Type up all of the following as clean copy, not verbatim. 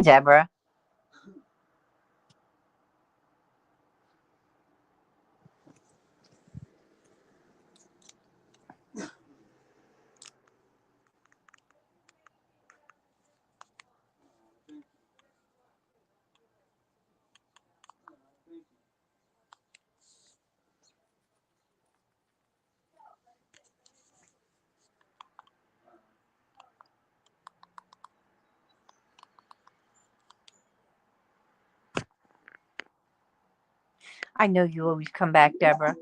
Deborah. I know you always come back, Deborah.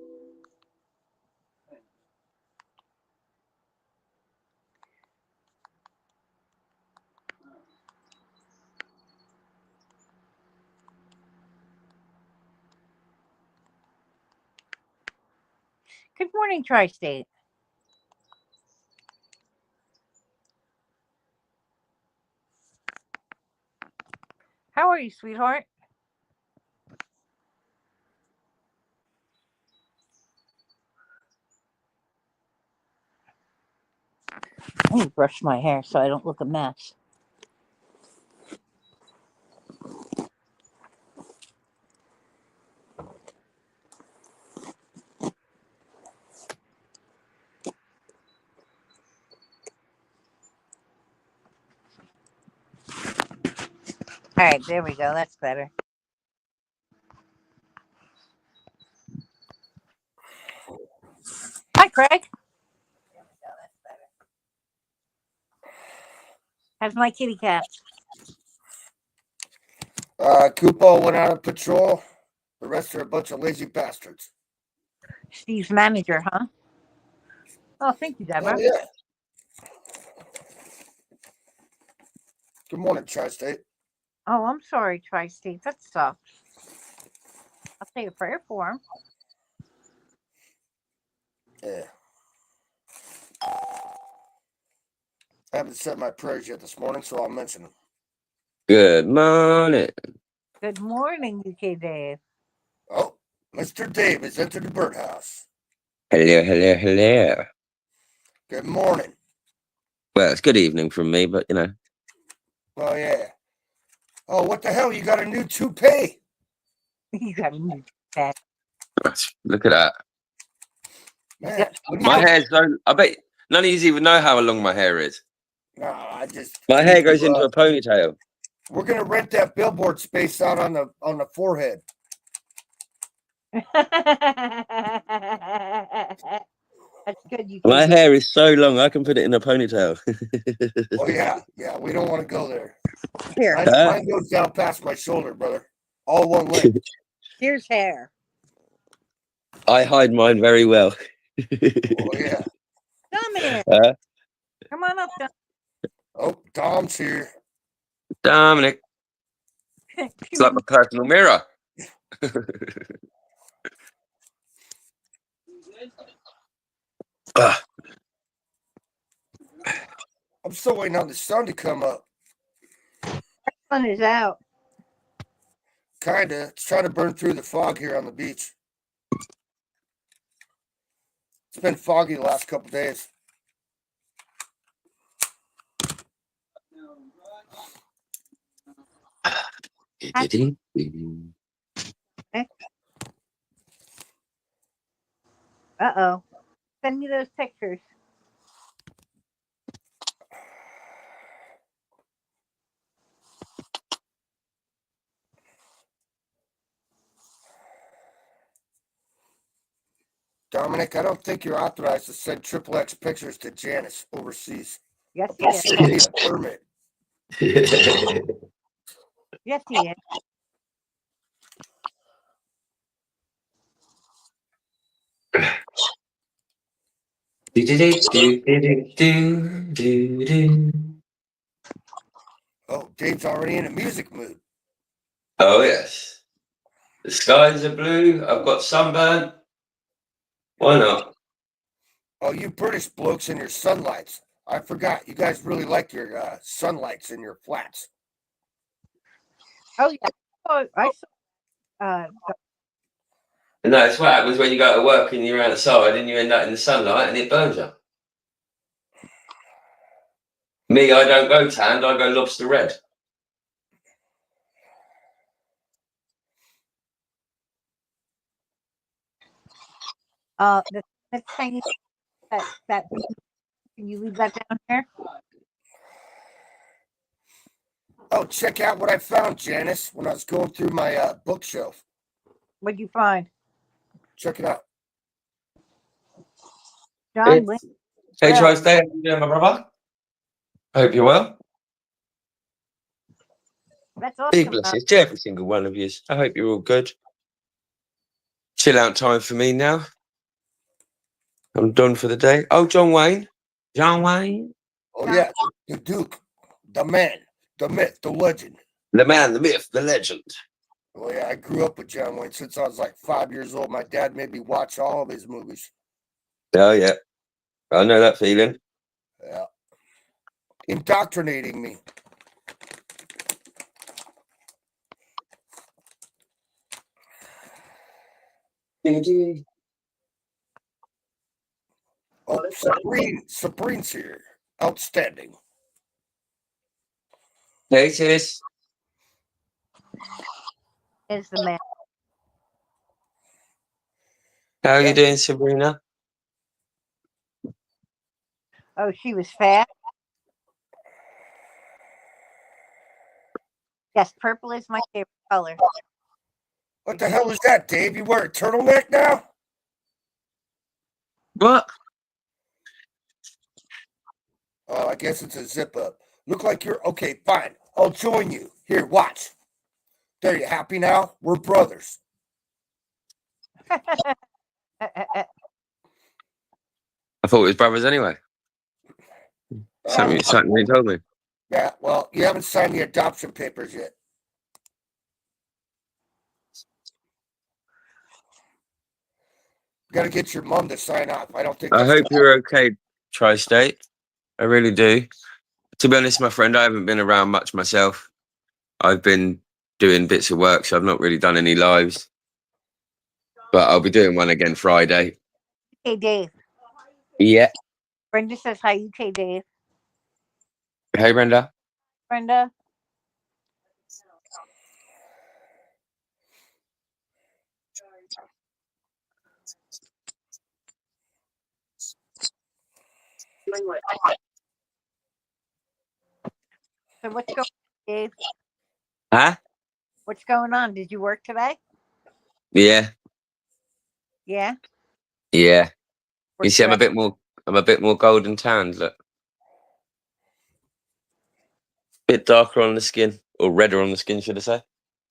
Good morning, Tri-State. How are you, sweetheart? Let me brush my hair so I don't look a mess. All right, there we go. That's better. Hi, Craig. There we go. That's better. How's my kitty cat? Kupo went out on patrol. The rest are a bunch of lazy bastards. Steve's manager, huh? Oh, thank you, Deborah. Oh, yeah. Good morning, Tri-State. Oh, I'm sorry, Tri-State. That sucks. I'll say a prayer for him. Yeah. I haven't said my prayers yet this morning, so I'll mention them. Good morning. Good morning, UK Dave. Oh, Mr. Dave has entered the birdhouse. Hello, hello, hello. Good morning. Well, it's good evening from me, but you know. Oh, yeah. Oh, what the hell? You got a new toupee? You got a new cat. Look at that. Man, My hair's so. I bet none of you even know how long my hair is. No, I just. My hair goes into a ponytail. We're gonna rent that billboard space out on the forehead. That's good. My hair is so long, I can put it in a ponytail. Oh yeah, we don't want to go there. Here, mine goes down past my shoulder, brother. All one length. Here's hair. I hide mine very well. Oh yeah. Dominic, come on up. Oh, Dom's here. Dominic, it's like my personal mirror. I'm still waiting on the sun to come up. The sun is out. Kinda. It's trying to burn through the fog here on the beach. It's been foggy the last couple days. Uh-oh. Send me those pictures. Dominic, I don't think you're authorized to send XXX pictures to Janice overseas. Yes, he Plus, is. you need a permit. Yes, he is. Oh, Dave's already in a music mood. Oh yes. The skies are blue. I've got sunburn. Why not? Oh, you British blokes and your sunlights. I forgot. You guys really like your sunlights in your flats. Oh, yeah. Oh, I saw. And that's what happens when you go to work and you're outside and you end up in the sunlight and it burns you. Me, I don't go tanned. I go lobster red. The tiny that can you leave that down here? Oh, check out what I found, Janice, when I was going through my bookshelf. What'd you find? Check it out. John Wayne. Hey, Well, Tri-State, how you doing, my brother? Hope you're well. that's Big awesome. blessings to every single one of you. I hope you're all good. Chill out time for me now. I'm done for the day. Oh, John Wayne. John Wayne. Oh, yeah, the Duke, the man, the myth, the legend. The man, the myth, the legend. Oh, yeah, I grew up with John Wayne since I was like 5 years old. My dad made me watch all of his movies. Oh, yeah. I know that feeling. Yeah. Indoctrinating me. Oh, Sabrine's here. Outstanding. Hey, sis. Is the man. How are Yeah. you doing, Sabrina? Oh, she was fat. Yes, purple is my favorite color. What the hell is that, Dave? You wear a turtleneck now? What? Oh, I guess it's a zip up. Look like you're okay, fine. I'll join you. Here, watch. There, you happy now? We're brothers. I thought it was brothers anyway. Something you told me. Yeah, well, you haven't signed the adoption papers yet. Got to get your mom to sign off. I don't think. I hope you're okay, Tri-State. I really do. To be honest, my friend, I haven't been around much myself. I've been doing bits of work, so I've not really done any lives. But I'll be doing one again Friday. Hey, Dave. Yeah. Brenda says hi, UK Dave. Hey, Brenda. Brenda. So what's going on, Dave? Huh? What's going on? Did you work today? Yeah. Yeah. Yeah. You Where's see, I'm your- a bit more golden tanned, look. Bit darker on the skin. Or redder on the skin, should I say?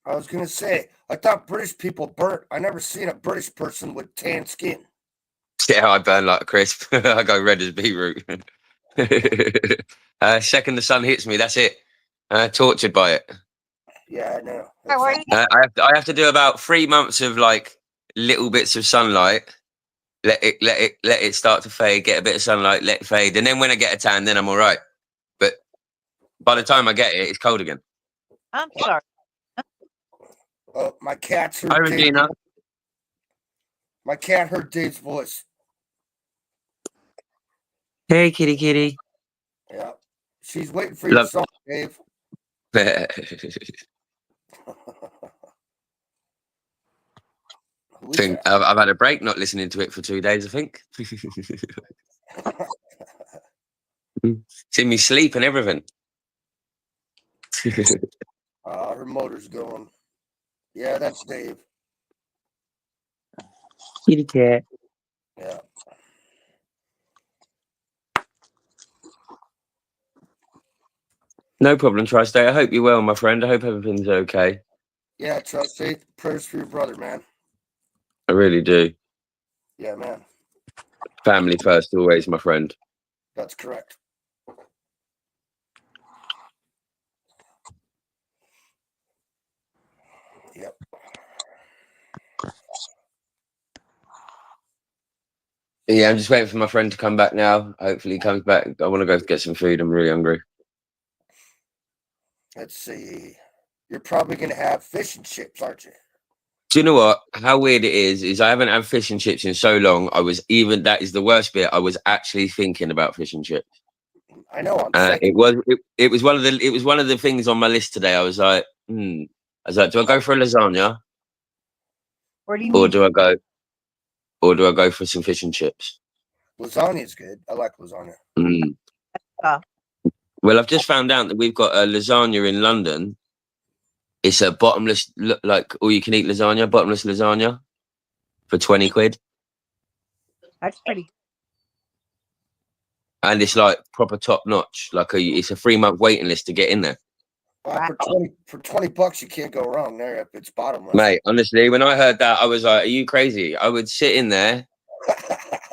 I was gonna say, I thought British people burnt. I never seen a British person with tan skin. Yeah, I burn like a crisp. I go red as beetroot. Second the sun hits me, that's it. Tortured by it. Yeah, I know. How are you? I have to do about 3 months of like little bits of sunlight. Let it start to fade. Get a bit of sunlight, let it fade, and then when I get a tan, then I'm all right. But by the time I get it, it's cold again. I'm sorry. Oh, my cat's Hi, heard Dave. Regina. My cat heard Dave's voice. Hey, kitty, kitty. Yeah, she's waiting for your Love. song, Dave. Who is Think that? I've had a break, not listening to it for 2 days. I think. It's in me sleep and everything. Her motor's going. Yeah, that's Dave. Kitty cat. Yeah. No problem, Tri-State. I hope you're well, my friend. I hope everything's okay. Yeah, trust faith, prayers for your brother, man. I really do. Yeah, man. Family first, always, my friend. That's correct. Yep. Yeah, I'm just waiting for my friend to come back now. Hopefully he comes back. I want to go get some food. I'm really hungry. Let's see. You're probably gonna have fish and chips, aren't you? Do you know what? How weird it is I haven't had fish and chips in so long. That is the worst bit. I was actually thinking about fish and chips. I know. I'm saying. It was one of the things on my list today. I was like, do I go for a lasagna Where do you or mean? do I go? or do I go for some fish and chips? Lasagna's good. I like lasagna. Mm. Oh. Well, I've just found out that we've got a lasagna in London. It's a bottomless, like all you can eat lasagna, bottomless lasagna for 20 quid. That's pretty. And it's like proper top notch. Like it's a 3-month waiting list to get in there. Wow. For 20 bucks, you can't go wrong there if it's bottomless. Mate, honestly, when I heard that, I was like, are you crazy? I would sit in there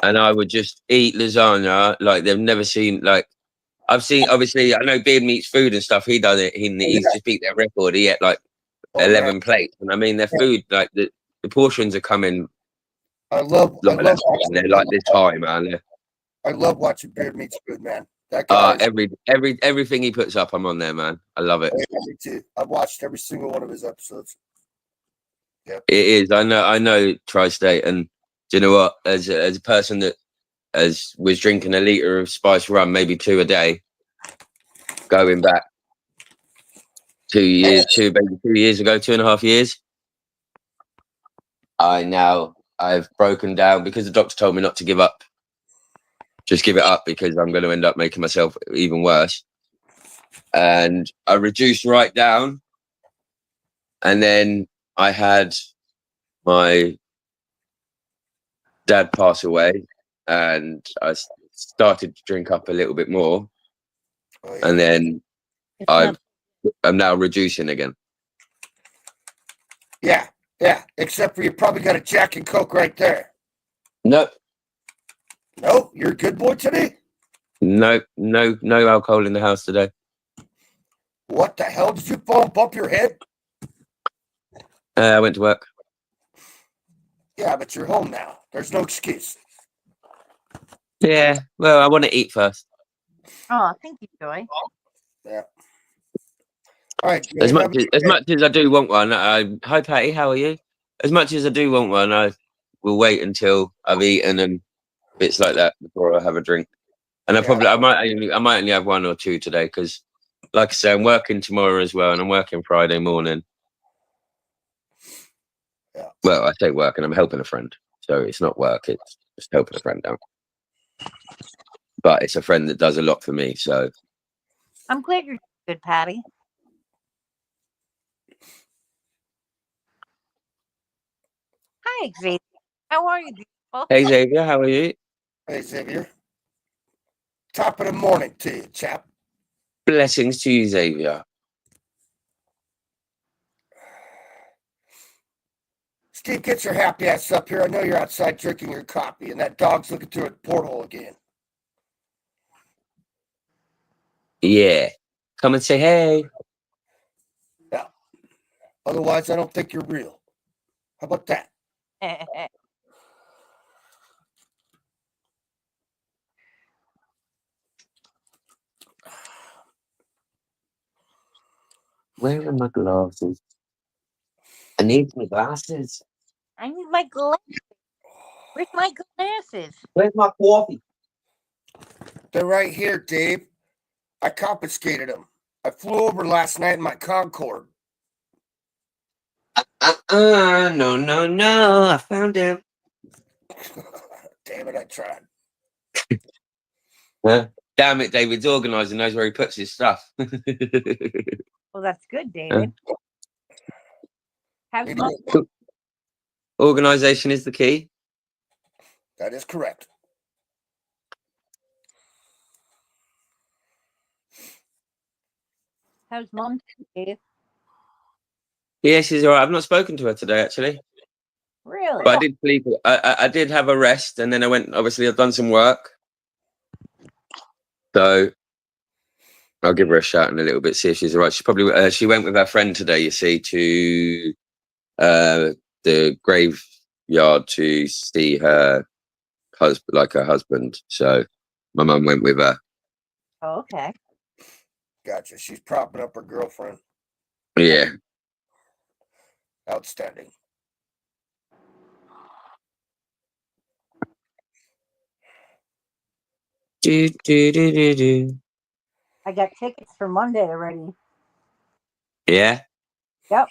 and I would just eat lasagna like they've never seen. Like, I've seen, obviously, I know Beard Meats Food and stuff. He does it. He's just beat their record. He ate like 11 plates. And I mean, their food, like the portions are coming I love like that. watching, They're like this high, man. I love watching Beard Meats Food, man. That guy. Everything he puts up, I'm on there, man. I love it. Me too. I've watched every single one of his episodes. It is. I know Tri-State, and do you know what? As a person that was drinking a liter of spice rum, maybe 2 a day, going back 2 years, 2.5 years, I've broken down because the doctor told me not to give up. Just give it up because I'm going to end up making myself even worse. And I reduced right down, and then I had my dad pass away, and I started to drink up a little bit more, and then I'm now reducing again. Yeah, except for you probably got a Jack and Coke right there. No, you're a good boy today? No alcohol in the house today. What the hell? Did you fall and bump your head? I went to work. Yeah, but you're home now. There's no excuse. Yeah, well, I want to eat first. Oh, thank you, Joy. Yeah. All right. As much as I do want one, hi Patty, how are you? As much as I do want one, I will wait until I've eaten and bits like that before I have a drink. And I might only have 1 or 2 today because, like I say, I'm working tomorrow as well, and I'm working Friday morning. Yeah. Well, I say work, and I'm helping a friend, so it's not work; it's just helping a friend out. But it's a friend that does a lot for me, so I'm glad you're good, Patty. Hi, Xavier. How are you, beautiful? Hey Xavier, how are you? Hey, Xavier. Top of the morning to you, chap. Blessings to you, Xavier. Steve, get your happy ass up here. I know you're outside drinking your coffee, and that dog's looking through a porthole again. Yeah. Come and say hey. Yeah. Otherwise, I don't think you're real. How about that? Where are my glasses? I need my glasses. I need my glasses. Where's my glasses? Where's my coffee? They're right here, Dave. I confiscated them. I flew over last night in my Concorde. No. I found him. Damn it, I tried. Huh? Damn it, David's organised and knows where he puts his stuff. Well, that's good, David. How's my Organisation is the key. That is correct. How's Mom, Dave? Yeah, she's all right. I've not spoken to her today, actually. Really? But I did sleep. I did have a rest, and then I went. Obviously, I've done some work, so I'll give her a shout in a little bit, see if she's all right. She probably she went with her friend today. You see, to the graveyard to see her husband. So my mum went with her. Oh, okay. Gotcha. She's propping up her girlfriend. Yeah. Outstanding. Do. I got tickets for Monday already. Yeah. Yep.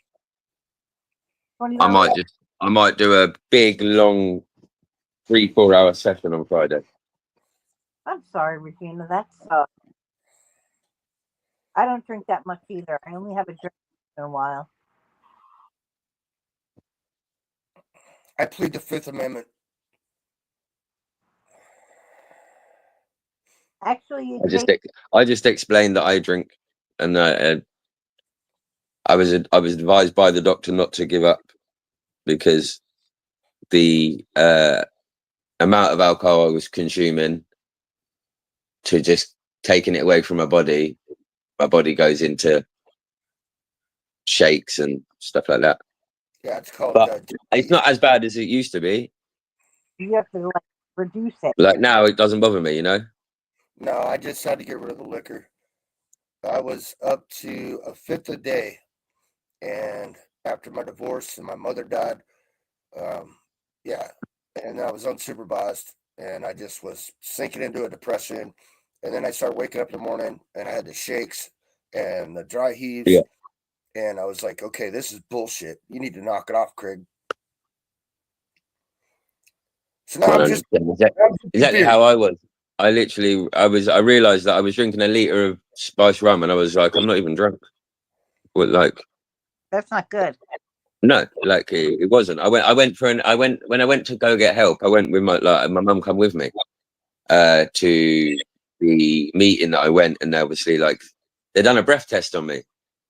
I might do a big long 3-4 hour session on Friday. I'm sorry, Regina. That sucks. I don't drink that much either. I only have a drink in a while. I plead the Fifth Amendment. Actually, I just explained that I drink, and I was advised by the doctor not to give up because the amount of alcohol I was consuming to just taking it away from my body goes into shakes and stuff like that. Yeah, it's called. But it's not as bad as it used to be. you have to like reduce it. Like now, it doesn't bother me, you know. No, I just had to get rid of the liquor. I was up to a fifth a day, and after my divorce and my mother died, yeah, and I was unsupervised, and I just was sinking into a depression, and then I started waking up in the morning, and I had the shakes and the dry heaves, Yeah. and I was like, okay, this is bullshit. You need to knock it off, Craig. So now I'm just Exactly how I was. I realized that I was drinking a liter of spiced rum, and I was like, I'm not even drunk. Well, like, That's not good. no, like it wasn't. When I went to go get help, I went with my mum come with me to the meeting that I went, and obviously like they done a breath test on me.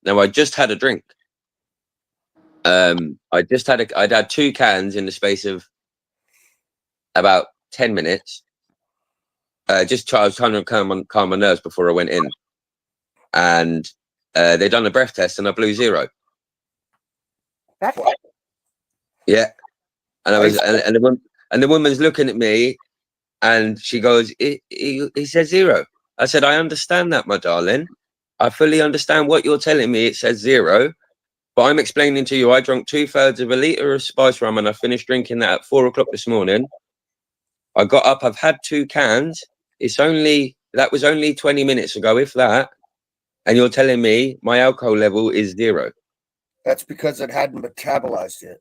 Now I just had a drink. I'd had 2 cans in the space of about 10 minutes. I was trying to calm my nerves before I went in, and they done a breath test, and I blew 0. That's Yeah, and I was, and the woman's looking at me, and she goes, "He said 0." I said, "I understand that, my darling. I fully understand what you're telling me. It says 0, but I'm explaining to you. I drank 2/3 of a liter of spice rum, and I finished drinking that at 4 o'clock this morning. I got up. I've had 2 cans. That was only 20 minutes ago, if that. And you're telling me my alcohol level is 0. That's because it hadn't metabolized yet.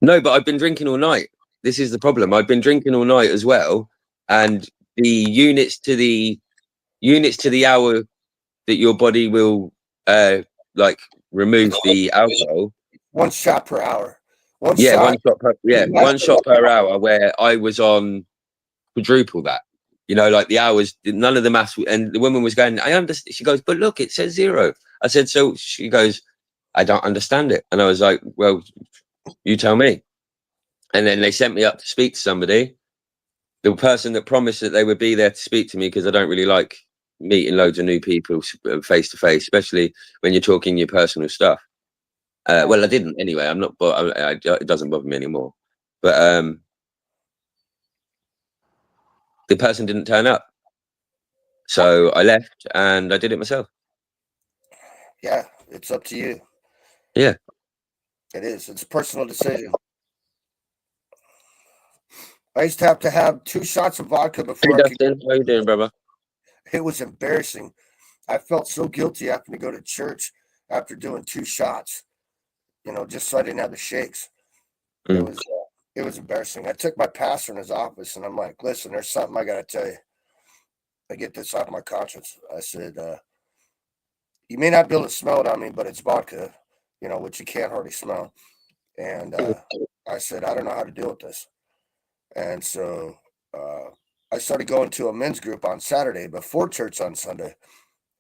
No, but I've been drinking all night. This is the problem. I've been drinking all night as well, and the units to the hour that your body will like remove the alcohol. 1 shot per hour. One shot per hour. Where I was on quadruple that. You know, like the hours. None of the maths. And the woman was going, I understand. She goes, but look, it says 0. I said, so. She goes, I don't understand it. And I was like, well, you tell me. And then they sent me up to speak to somebody. The person that promised that they would be there to speak to me, because I don't really like meeting loads of new people face to face, especially when you're talking your personal stuff. Well, I didn't anyway. I'm not, but it doesn't bother me anymore. But the person didn't turn up, so I left and I did it myself. Yeah, it's up to you. Yeah, it is. It's a personal decision. I used to have 2 shots of vodka before hey, Dustin, how you doing, brother? It was embarrassing. I felt so guilty having to go to church after doing 2 shots, just so I didn't have the shakes. It was embarrassing. I took my pastor in his office, and I'm like, listen, there's something I got to tell you. I get this off my conscience. I said, you may not be able to smell it on me, but it's vodka, which you can't hardly smell. And I said, I don't know how to deal with this. And so I started going to a men's group on Saturday before church on Sunday.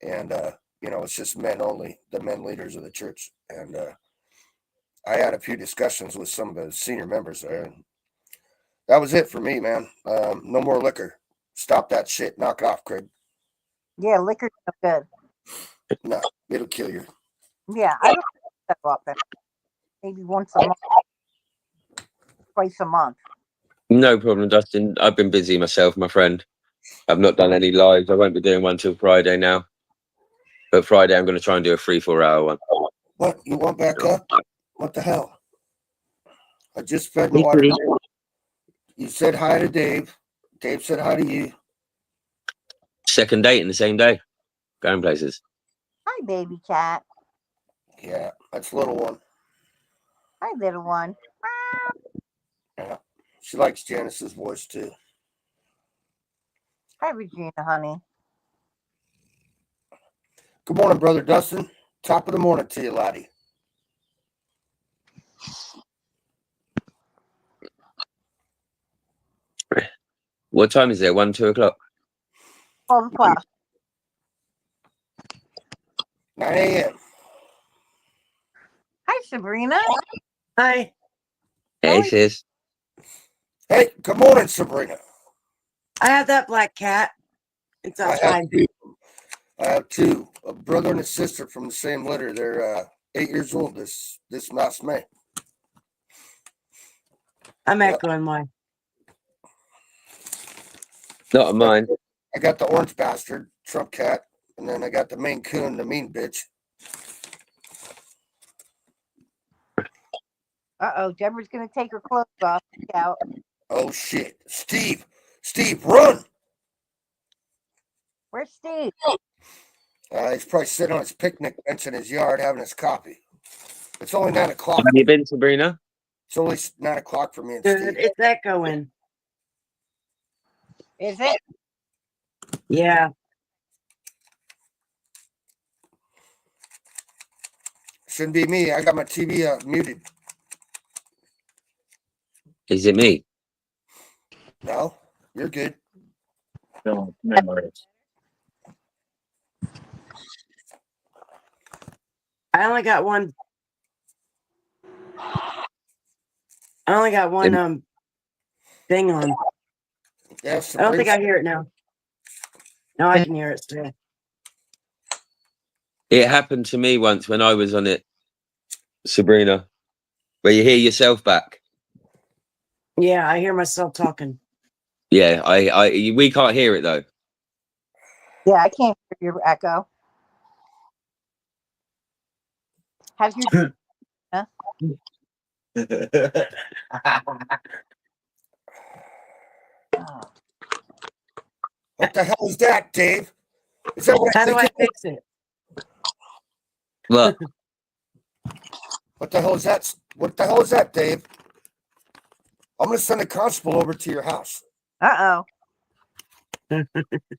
And, it's just men only, the men leaders of the church. And I had a few discussions with some of the senior members there. And that was it for me, man. No more liquor. Stop that shit. Knock it off, Craig. Yeah, liquor's no good. No, it'll kill you. Yeah, I don't drink that often. Maybe once a month, twice a month. No problem, Dustin. I've been busy myself, my friend. I've not done any lives. I won't be doing one till Friday now. But Friday, I'm going to try and do a 3-4 hour one. What? You want back up? What the hell? I just fed my water. You said hi to Dave. Dave said hi to you. Second date in the same day. Going places. Hi, baby cat. Yeah, that's little one. Hi, little one. Yeah. She likes Janice's voice too. Hi, Regina, honey. Good morning, Brother Dustin. Top of the morning to you, laddie. What time is it? 1, 2 o'clock? 12 o'clock. 9 a.m. Hi, Sabrina. Hi. Hey, sis. Hey, good morning, Sabrina. I have that black cat. It's outside. I have two, a brother and a sister from the same litter. They're 8 years old this last May. I'm Yep. echoing mine. Not on mine. I got the orange bastard, Trump cat, and then I got the Maine Coon, the mean bitch. Uh-oh, Deborah's going to take her clothes off. Look out. Oh shit. Steve, run! Where's Steve? He's probably sitting on his picnic bench in his yard having his coffee. It's only 9 o'clock. Have you been, Sabrina? It's only 9 o'clock for me and Good. Steve. It's echoing. Is it? Yeah. Shouldn't be me. I got my TV muted. Is it me? No, you're good. No, memories. I only got one. Thing on. Yeah, I don't think I hear it now. No, I can hear it still. It happened to me once when I was on it, Sabrina, where you hear yourself back. Yeah, I hear myself talking. Yeah, we can't hear it though. Yeah, I can't hear your echo. Have your What the hell is that, Dave? Is that what I How do think I it is? fix it? What? What the hell is that? What the hell is that, Dave? I'm gonna send a constable over to your house. Uh-oh.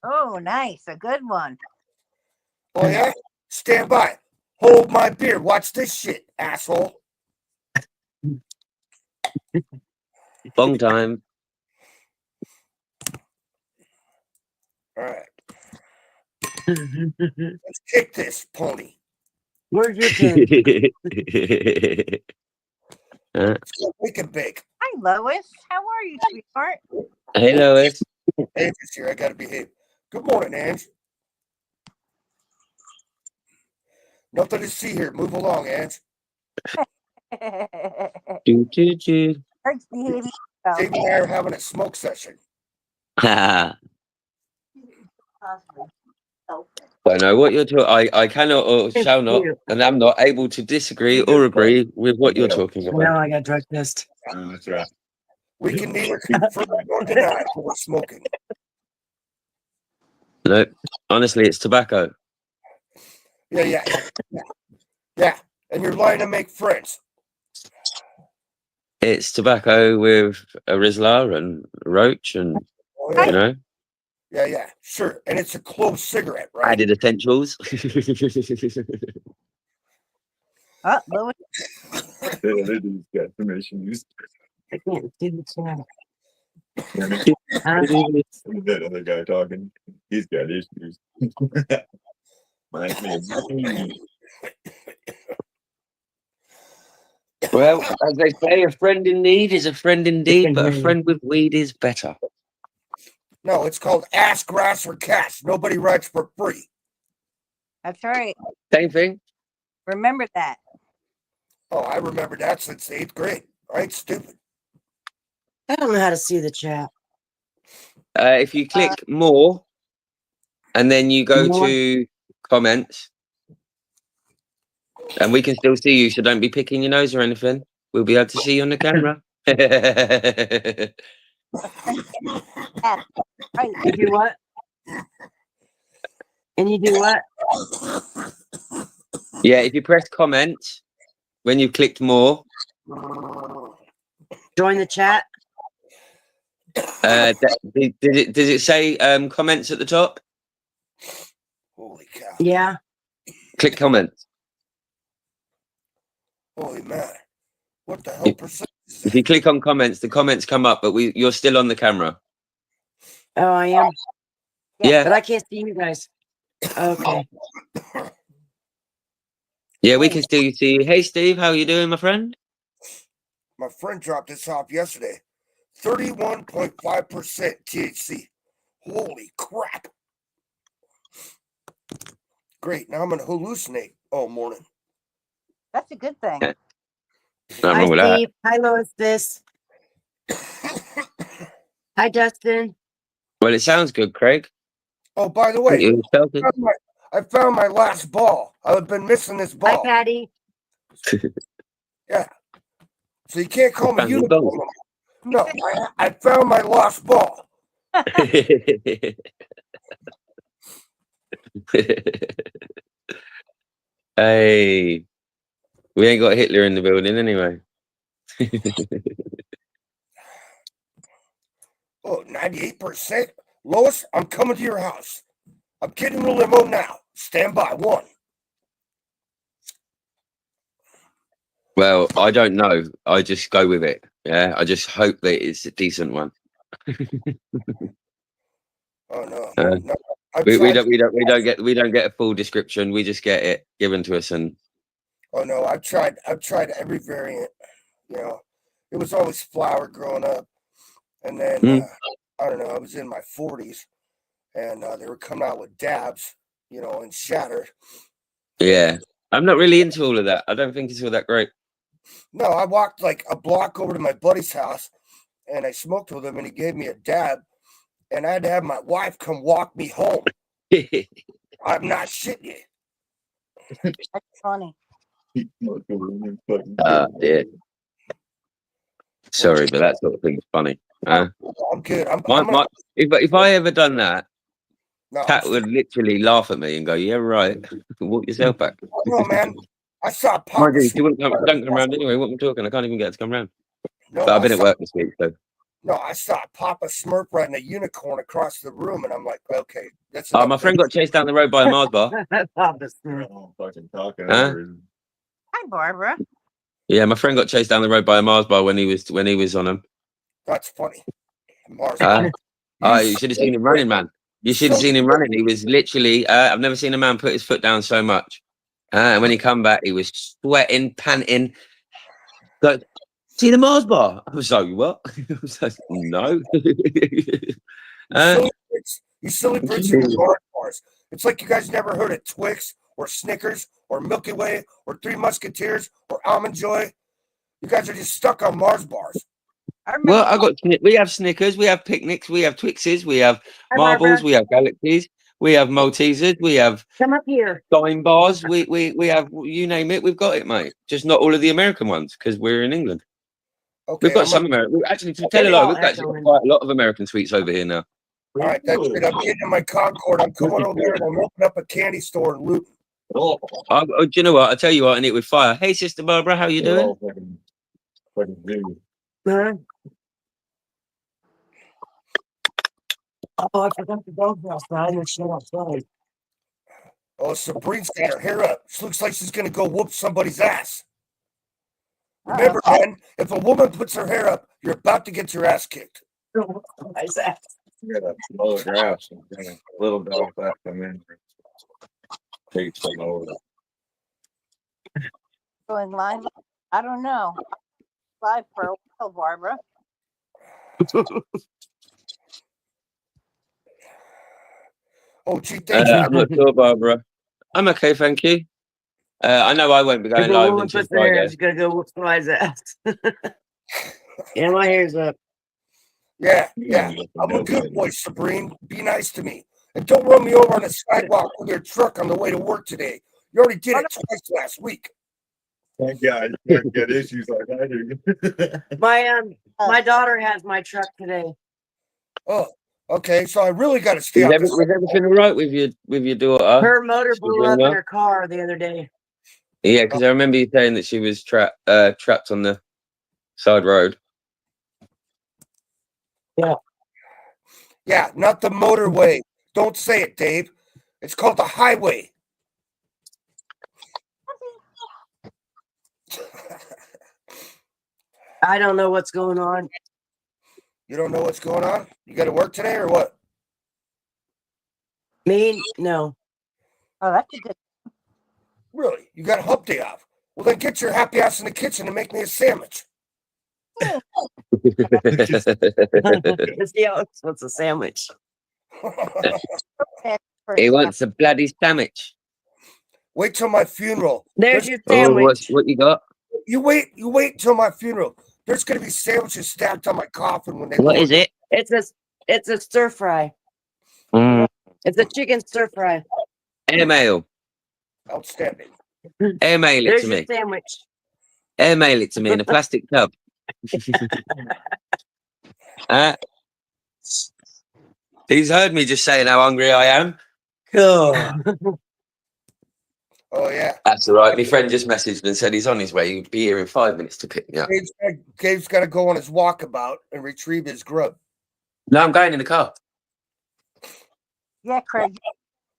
Oh, nice. A good one. Oh yeah? Stand by. Hold my beer. Watch this shit, asshole. Long time. All right. Let's kick this pony. Where's your pin? We can bake. Hi, Lois. How are you, sweetheart? Hey, Lois. Ange is here. I gotta behave. Good morning, Ange. Nothing to see here. Move along, Ange. Choo, choo, choo. Eric's behaving. Dave and I are having a smoke session. I know what you're talking. I cannot or shall not, and I'm not able to disagree or agree with what you're talking Now about. I got drug test. That's right. We can neither confirm nor deny what we're smoking. No, honestly, it's tobacco. Yeah. And you're lying to make friends. It's tobacco with a Rizla and Roach and, Oh, you know, yeah. Sure. And it's a clove cigarette, right? added essentials. Oh, Lois. He's got some issues. I can't see the channel. That other guy talking, he's got issues. Me. Well, as they say, a friend in need is a friend indeed, but a friend with weed is better. No, it's called ass, grass, or cash. Nobody writes for free. That's right. Same thing. Remember that. Oh, I remember that since 8th grade. Right? Stupid. I don't know how to see the chat. If you click more, and then you go More? to comments, and we can still see you, so don't be picking your nose or anything. We'll be able to see you on the camera. Yeah, right. You do what? And you do what? Yeah, if you press comments, when you've clicked more, Join the chat. Does it say comments at the top? Holy cow. Yeah. Click comments. Holy man. What the hell percentage is If you that? click on comments, the comments come up, but you're still on the camera. Oh, I am. Yeah. But I can't see you guys. Okay. Yeah, we can still see you. Hey, Steve, how you doing, my friend? My friend dropped this off yesterday. 31.5% THC. Holy crap. Great. Now I'm going to hallucinate all morning. That's a good thing. Yeah. Nothing Hi, wrong with that. Steve. Hi, Lois. Hi, Justin. Well, it sounds good, Craig. Oh, by the way, You felt it? I found my last ball. I've been missing this Hi, ball. Patty. Yeah. So you can't call me Found your unicorn. ball. No, I found my lost ball. Hey, we ain't got Hitler in the building anyway. Oh, 98%? Lois, I'm coming to your house. I'm getting the limo now. Stand by. 1. Well, I don't know. I just go with it. Yeah, I just hope that it's a decent one. Oh, no. Uh, No. I we tried. don't get a full description. We just get it given to us, and Oh, no. I've tried every variant. You know, it was always flower growing up. And then, I don't know, I was in my 40s and they were coming out with dabs, and shattered. yeah, I'm not really into all of that. I don't think it's all that great. No, I walked like a block over to my buddy's house and I smoked with him and he gave me a dab and I had to have my wife come walk me home. I'm not shitting you. That's funny. Yeah. Sorry, but that sort of thing's funny. I'm good. If I ever done that, No, Kat would literally laugh at me and go, "Yeah, right. Walk yourself back." no, man. I saw Mind Papa. you, she wouldn't come, don't come around anyway. What am I talking? I can't even get her to come around. No, But I've been at work this week, so. No, I saw Papa Smurf riding a unicorn across the room, and I'm like, okay, that's. Oh, my friend got chased down the road by a Mars bar. Fucking talking Huh? over. Hi, Barbara. Yeah, my friend got chased down the road by a Mars bar when he was on them. That's funny. Mars. Oh, you should have seen him running, man. You should have seen him running. He was literally. I've never seen a man put his foot down so much. And when he come back, he was sweating, panting. Go, see the Mars bar? I was like, what? I was like, no. You silly bricks and Mars bars. It's like you guys never heard of Twix or Snickers or Milky Way or Three Musketeers or Almond Joy. You guys are just stuck on Mars bars. Well, we have Snickers, we have picnics, we have Twixes, we have Hi, marbles, Barbara. we have galaxies, we have Maltesers, we have Come up here. dime bars, we have, you name it, we've got it, mate. Just not all of the American ones because we're in England. Okay, We've got some American. Actually, to tell a lie, we've actually got quite a lot of American sweets over here now. All right, that's it. I'm getting in my Concord. I'm coming over there and I'm opening up a candy store in Luton. Do you know what? I tell you what, I it with fire. Hey, Sister Barbara, how you doing? Huh? Oh, I forgot the birdhouse. I didn't show outside. Oh, Sabrine's got her hair up. She looks like she's going to go whoop somebody's ass. Remember, man, if a woman puts her hair up, you're about to get your ass kicked. Nice ass. You got a low grass and a little dog that come in. Take some over. Going live? I don't know. Live for a while, Barbara. Oh, gee, thanks. I'm not sure, Barbara. I'm okay, thank you. I know I won't be going If a live woman until puts her hair, Friday. she's gonna go whoop somebody's ass. Yeah, my hair's up. Yeah. I'm a good boy, Sabrine. Be nice to me. And don't run me over on the sidewalk with your truck on the way to work today. You already did it twice last week. Thank God you can't get issues like I do. My daughter has my truck today. Oh, okay. So I really got to stay Was out this. everything all right with your daughter? Her motor blew up in Sabrina? her car the other day. Yeah, because I remember you saying that she was trapped on the side road. Yeah. Yeah, not the motorway. Don't say it, Dave. It's called the highway. I don't know what's going on. You don't know what's going on? You got to work today or what? Me? No. Oh, that's a good. Really? You got a hump day off? Well, then get your happy ass in the kitchen and make me a sandwich. Yeah, what's a sandwich? He wants a bloody sandwich. Wait till my funeral. There's your Oh, sandwich. what you got? You wait till my funeral. There's gonna be sandwiches stacked on my coffin when they. What lower is the- it? It's a stir fry. It's a chicken stir fry. Airmail. Outstanding. Airmail it There's to your me. sandwich. Airmail it to me in a plastic tub. He's heard me just saying how hungry I am. Oh. Oh yeah. That's all right. My friend just messaged and said he's on his way. He'll be here in 5 minutes to pick me up. Gabe's got to go on his walkabout and retrieve his grub. No, I'm going in the car. Yeah, Craig.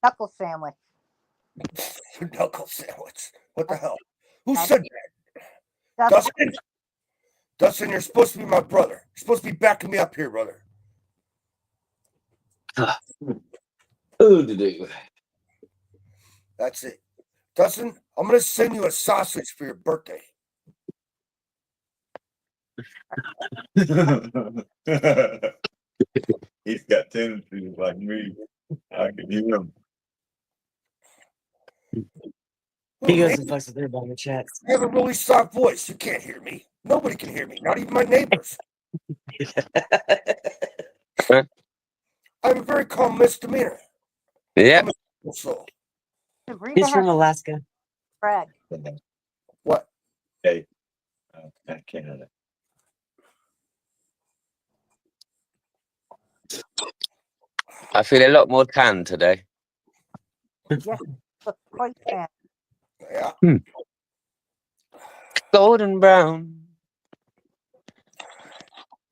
Knuckle sandwich. Knuckle sandwich. What the hell? Who That's- said that? Dustin, Dustin? Dustin, you're supposed to be my brother. You're supposed to be backing me up here, brother. That's it. Dustin, I'm going to send you a sausage for your birthday. He's got tendencies like me. I can hear him. He goes man, and fucks with everybody in the chat. you have a really soft voice. You can't hear me. Nobody can hear me, not even my neighbors. I have a very calm misdemeanor. Yeah. So, Sabrina He's has from Alaska. Craig. what? Hey, Canada. I feel a lot more tan today. Yes, look quite tan. Yeah. Golden brown.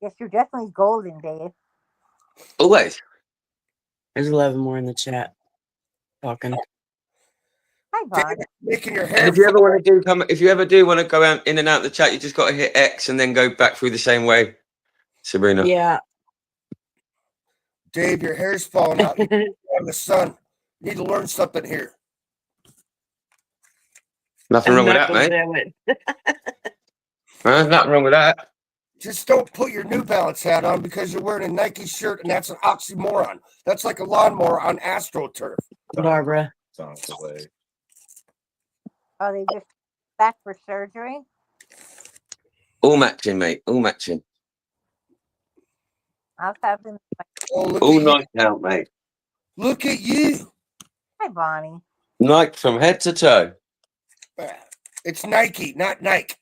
Yes, you're definitely golden, Dave. Always. There's 11 more in the chat talking. Hi, Bonnie. David, making your And hair. if you ever want to if you ever do want to go out in and out the chat, you just got to hit X and then go back through the same way, Sabrina. Yeah. Dave, your hair's falling out. You're in the sun. You need to learn something here. Nothing wrong with that, Knuckle mate. sandwich. Nothing wrong with that. Just don't put your New Balance hat on because you're wearing a Nike shirt, and that's an oxymoron. That's like a lawnmower on AstroTurf. Barbara. Sounds the way. Are they just back for surgery? All matching, mate. All matching. I was having. Oh, look All at you. night out, mate. Look at you. Hi, Bonnie. Nike from head to toe. It's Nike, not Nike.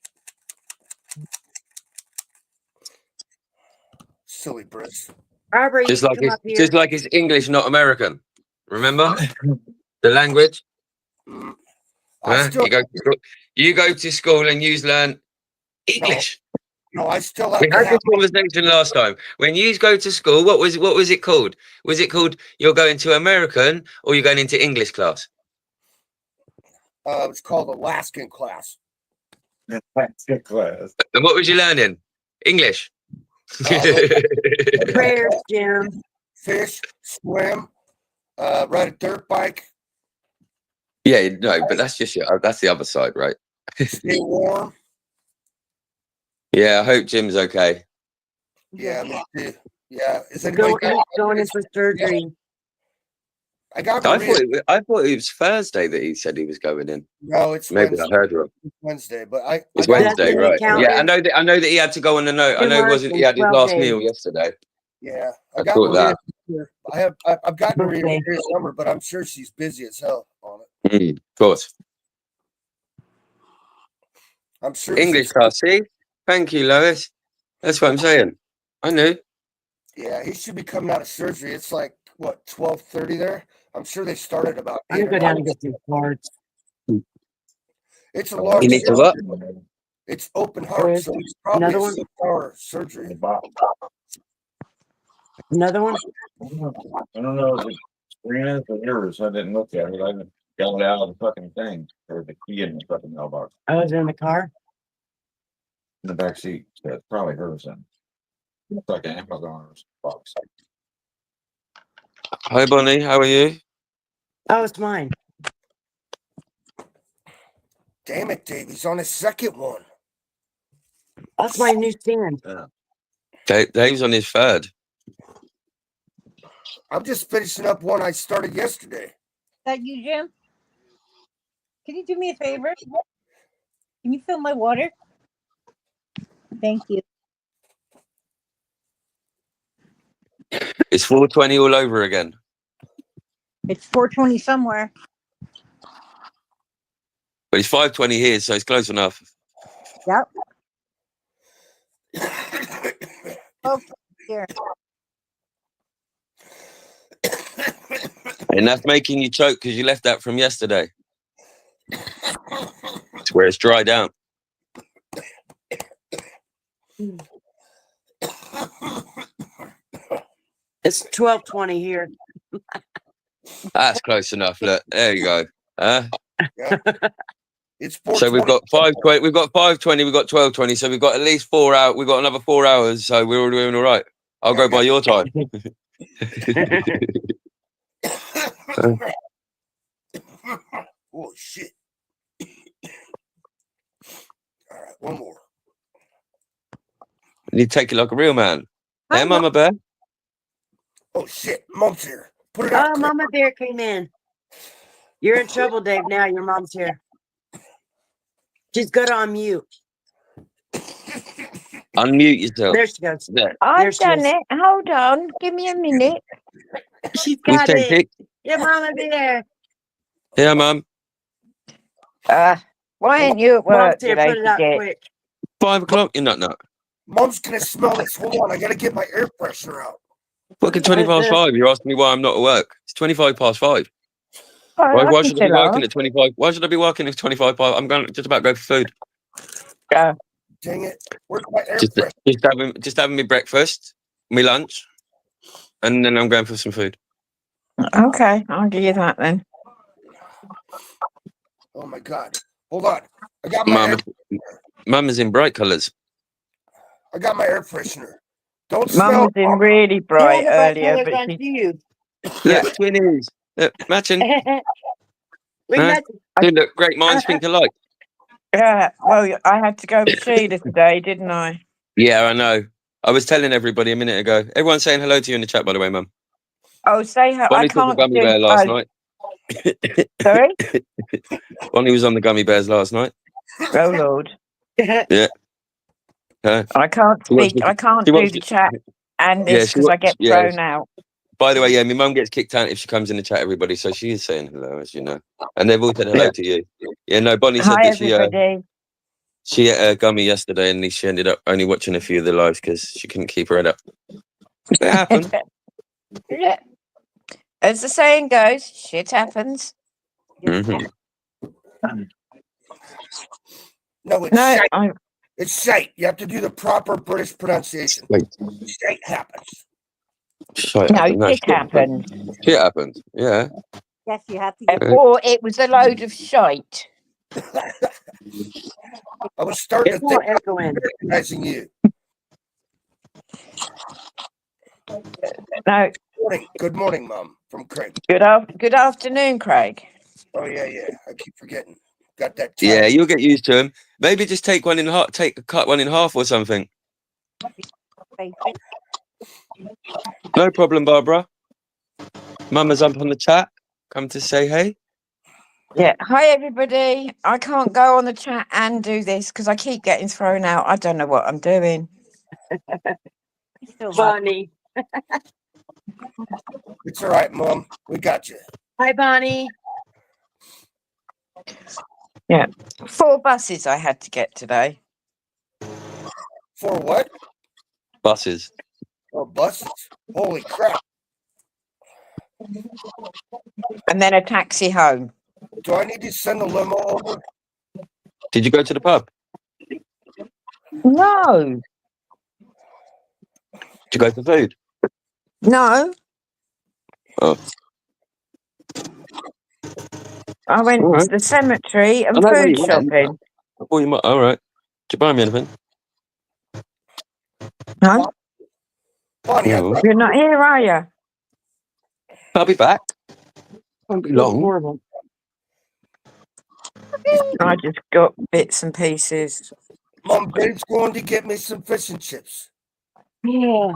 Silly Bruce. Barbara, you Just can like come it's up here. just like it's English, not American. Remember the language? I Huh? still, You go to school and you learn English. no, I still have We to had have. this conversation last time. When you go to school, what was it called? Was it called you're going to American or you're going into English class? It's called Alaskan class. That's good class. And what was you learning? English. Prayers, Jim. Fish, swim, ride a dirt bike, Yeah, no, but that's the other side, right? stay warm. Yeah, I hope Jim's okay. Yeah, me too. Yeah, is anybody Going in for surgery. I got I Maria. thought it was Thursday that he said he was going in. No, it's Maybe Wednesday. I heard wrong. Wednesday, but I It's got- Wednesday, That's right? the Yeah, calendar. I know that he had to go on the note. I know it wasn't. He had his 12 last days. meal yesterday. Yeah, I got thought Maria. that. I've got Okay. Maria's number, but I'm sure she's busy as hell on it. Of course. I'm sure English she's- class, see? Thank you, Lois. That's what I'm saying. I knew. Yeah, he should be coming out of surgery. It's like what 12:30 there. I'm sure they started about. I'm 8 gonna or go down 9. and get some cards. It's a long. You need to what? It's open heart, Chris, so it's probably another a one? 6-hour surgery. Another one? I don't know if it's Sabrina's or yours. I didn't look at it. I got it out of the fucking thing. Or the key in the fucking mailbox. I was in the car. In the back seat. So it's probably hers then. It's like an Amazon box. Hi, Bonnie. How are you? Oh, it's mine. Damn it, Dave. He's on his second one. That's my new stand. Dave's on his third. I'm just finishing up one I started yesterday. Is that you, Jim? Can you do me a favor? Can you fill my water? Thank you. It's 4:20 all over again. It's 4:20 somewhere. But it's 5:20 here, so it's close enough. Yep. Oh, here. And that's making you choke because you left that from yesterday. It's where it's dried out. It's 12:20 here. That's close enough. Look, there you go. Yeah. It's 4:20. So we've got 5:20. We've got 5:20. We've got 12:20. So we've got at least 4 hours. We've got another 4 hours. So we're all doing all right. I'll go by your time. Oh shit. All right, one more. You need to take it like a real man. Hi, Hey, Mama Bear. Oh shit, Mom's here. Put it out. Oh, quick. Mama Bear came in. You're in trouble, Dave. Now your mom's here. She's good on mute. Unmute yourself. There she goes. There. There I've she done is. it. Hold on. Give me a minute. She's We got take it. it. Yeah, Mama Bear. Yeah, Mum. Why ain't you at Mom's work here. today, Put it out Dick? quick. 5 o'clock. You're not. Mom's gonna smell this. Hold on, I gotta get my air pressure out. Fucking 20 past 5. You're asking me why I'm not at work. It's 25 past 5. Oh, Why I can should I be still working ask. at 25? Why should I be working at 25 past? I'm going just about to go for food. Dang it. Where's my air pressure? Just having me breakfast, me lunch, and then I'm going for some food. Okay, I'll give you that then. Oh my god. Hold on. I got my air, Mama's in bright colours. I got my air freshener. Don't Mum smell. was in really You bright have the right earlier, colors but on she, you. Yeah. Look, twinnies. Look, matching. We Huh? met. Dude, look, great minds think alike. yeah. Well, I had to go with Sheila today, didn't I? Yeah, I know. I was telling everybody a minute ago. Everyone's saying hello to you in the chat, by the way, Mum. Oh, say her. I Bonnie took a can't gummy do. bear last Oh, night. sorry. Bonnie was on the gummy bears last night. Oh Lord. I can't She watched speak. the- I can't she do watched the it. chat and Yeah, this she because I watched- get yeah. thrown out. By the way, yeah, my mum gets kicked out if she comes in the chat, everybody. So she is saying hello, as you know. And they've all said hello to you. Yeah, no, Bonnie said Hi, that everybody. she ate a gummy yesterday and she ended up only watching a few of the lives because she couldn't keep her head up. It happened. Yeah. As the saying goes, shit happens. Mhm. No, it's No, shite. It's shite. You have to do the proper British pronunciation. Wait. Shite happens. Shit no, happened. No, shit happens. Shit happened. Yeah. Yes, you have to. Or it was a load of shite. I was starting It's to more think echoing. I'm recognizing you. No, Good morning, Mom, from Craig. good afternoon, Craig. Oh yeah. I keep forgetting. Got that. Yeah, Time. you'll get used to him. Maybe just cut one in half or something. No problem, Barbara. Mama's up on the chat. Come to say hey. Yeah. Hi, everybody. I can't go on the chat and do this because I keep getting thrown out. I don't know what I'm doing. Bonnie. It's all right, Mom. We got you. Hi, Bonnie. 4 buses I had to get today. For what? Buses. For buses. Holy crap. And then a taxi home. Do I need to send the limo over? Did you go to the pub? No. Did you go for food? No. Oh, I went All right. to the cemetery and I know where food you went. shopping. I thought you might. All right. Did you buy me anything? No, Bonnie, I No. thought you're not here, are you? I'll be back. Won't be It's long. horrible. I just got bits and pieces. Mom Dave's going to get me some fish and chips. Yeah.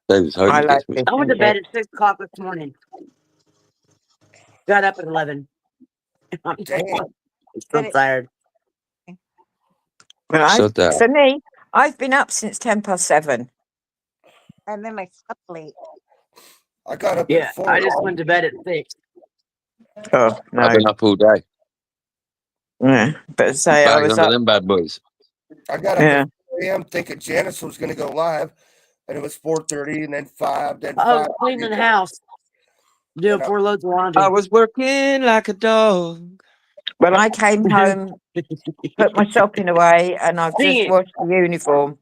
David's hoping I he like gets me. fish I went and to bed chips. at 6 o'clock this morning. Got up at 11. I'm Damn. so tired. Well, So that. for me, I've been up since 7:10. And then I slept late. I got up Yeah, at 4. I just went to bed at 6. Oh I've no, been up all day. yeah. But say I Bang was under up. them bad boys. I got up Yeah, at 4 a.m. thinking Janice was going to go live, and it was 4:30, and then 5, then Oh, 5. cleaning the house. Doing And I- 4 loads of laundry. I was working like a dog. well, I came home, put my shopping away, and I've Sing just it. washed the uniform.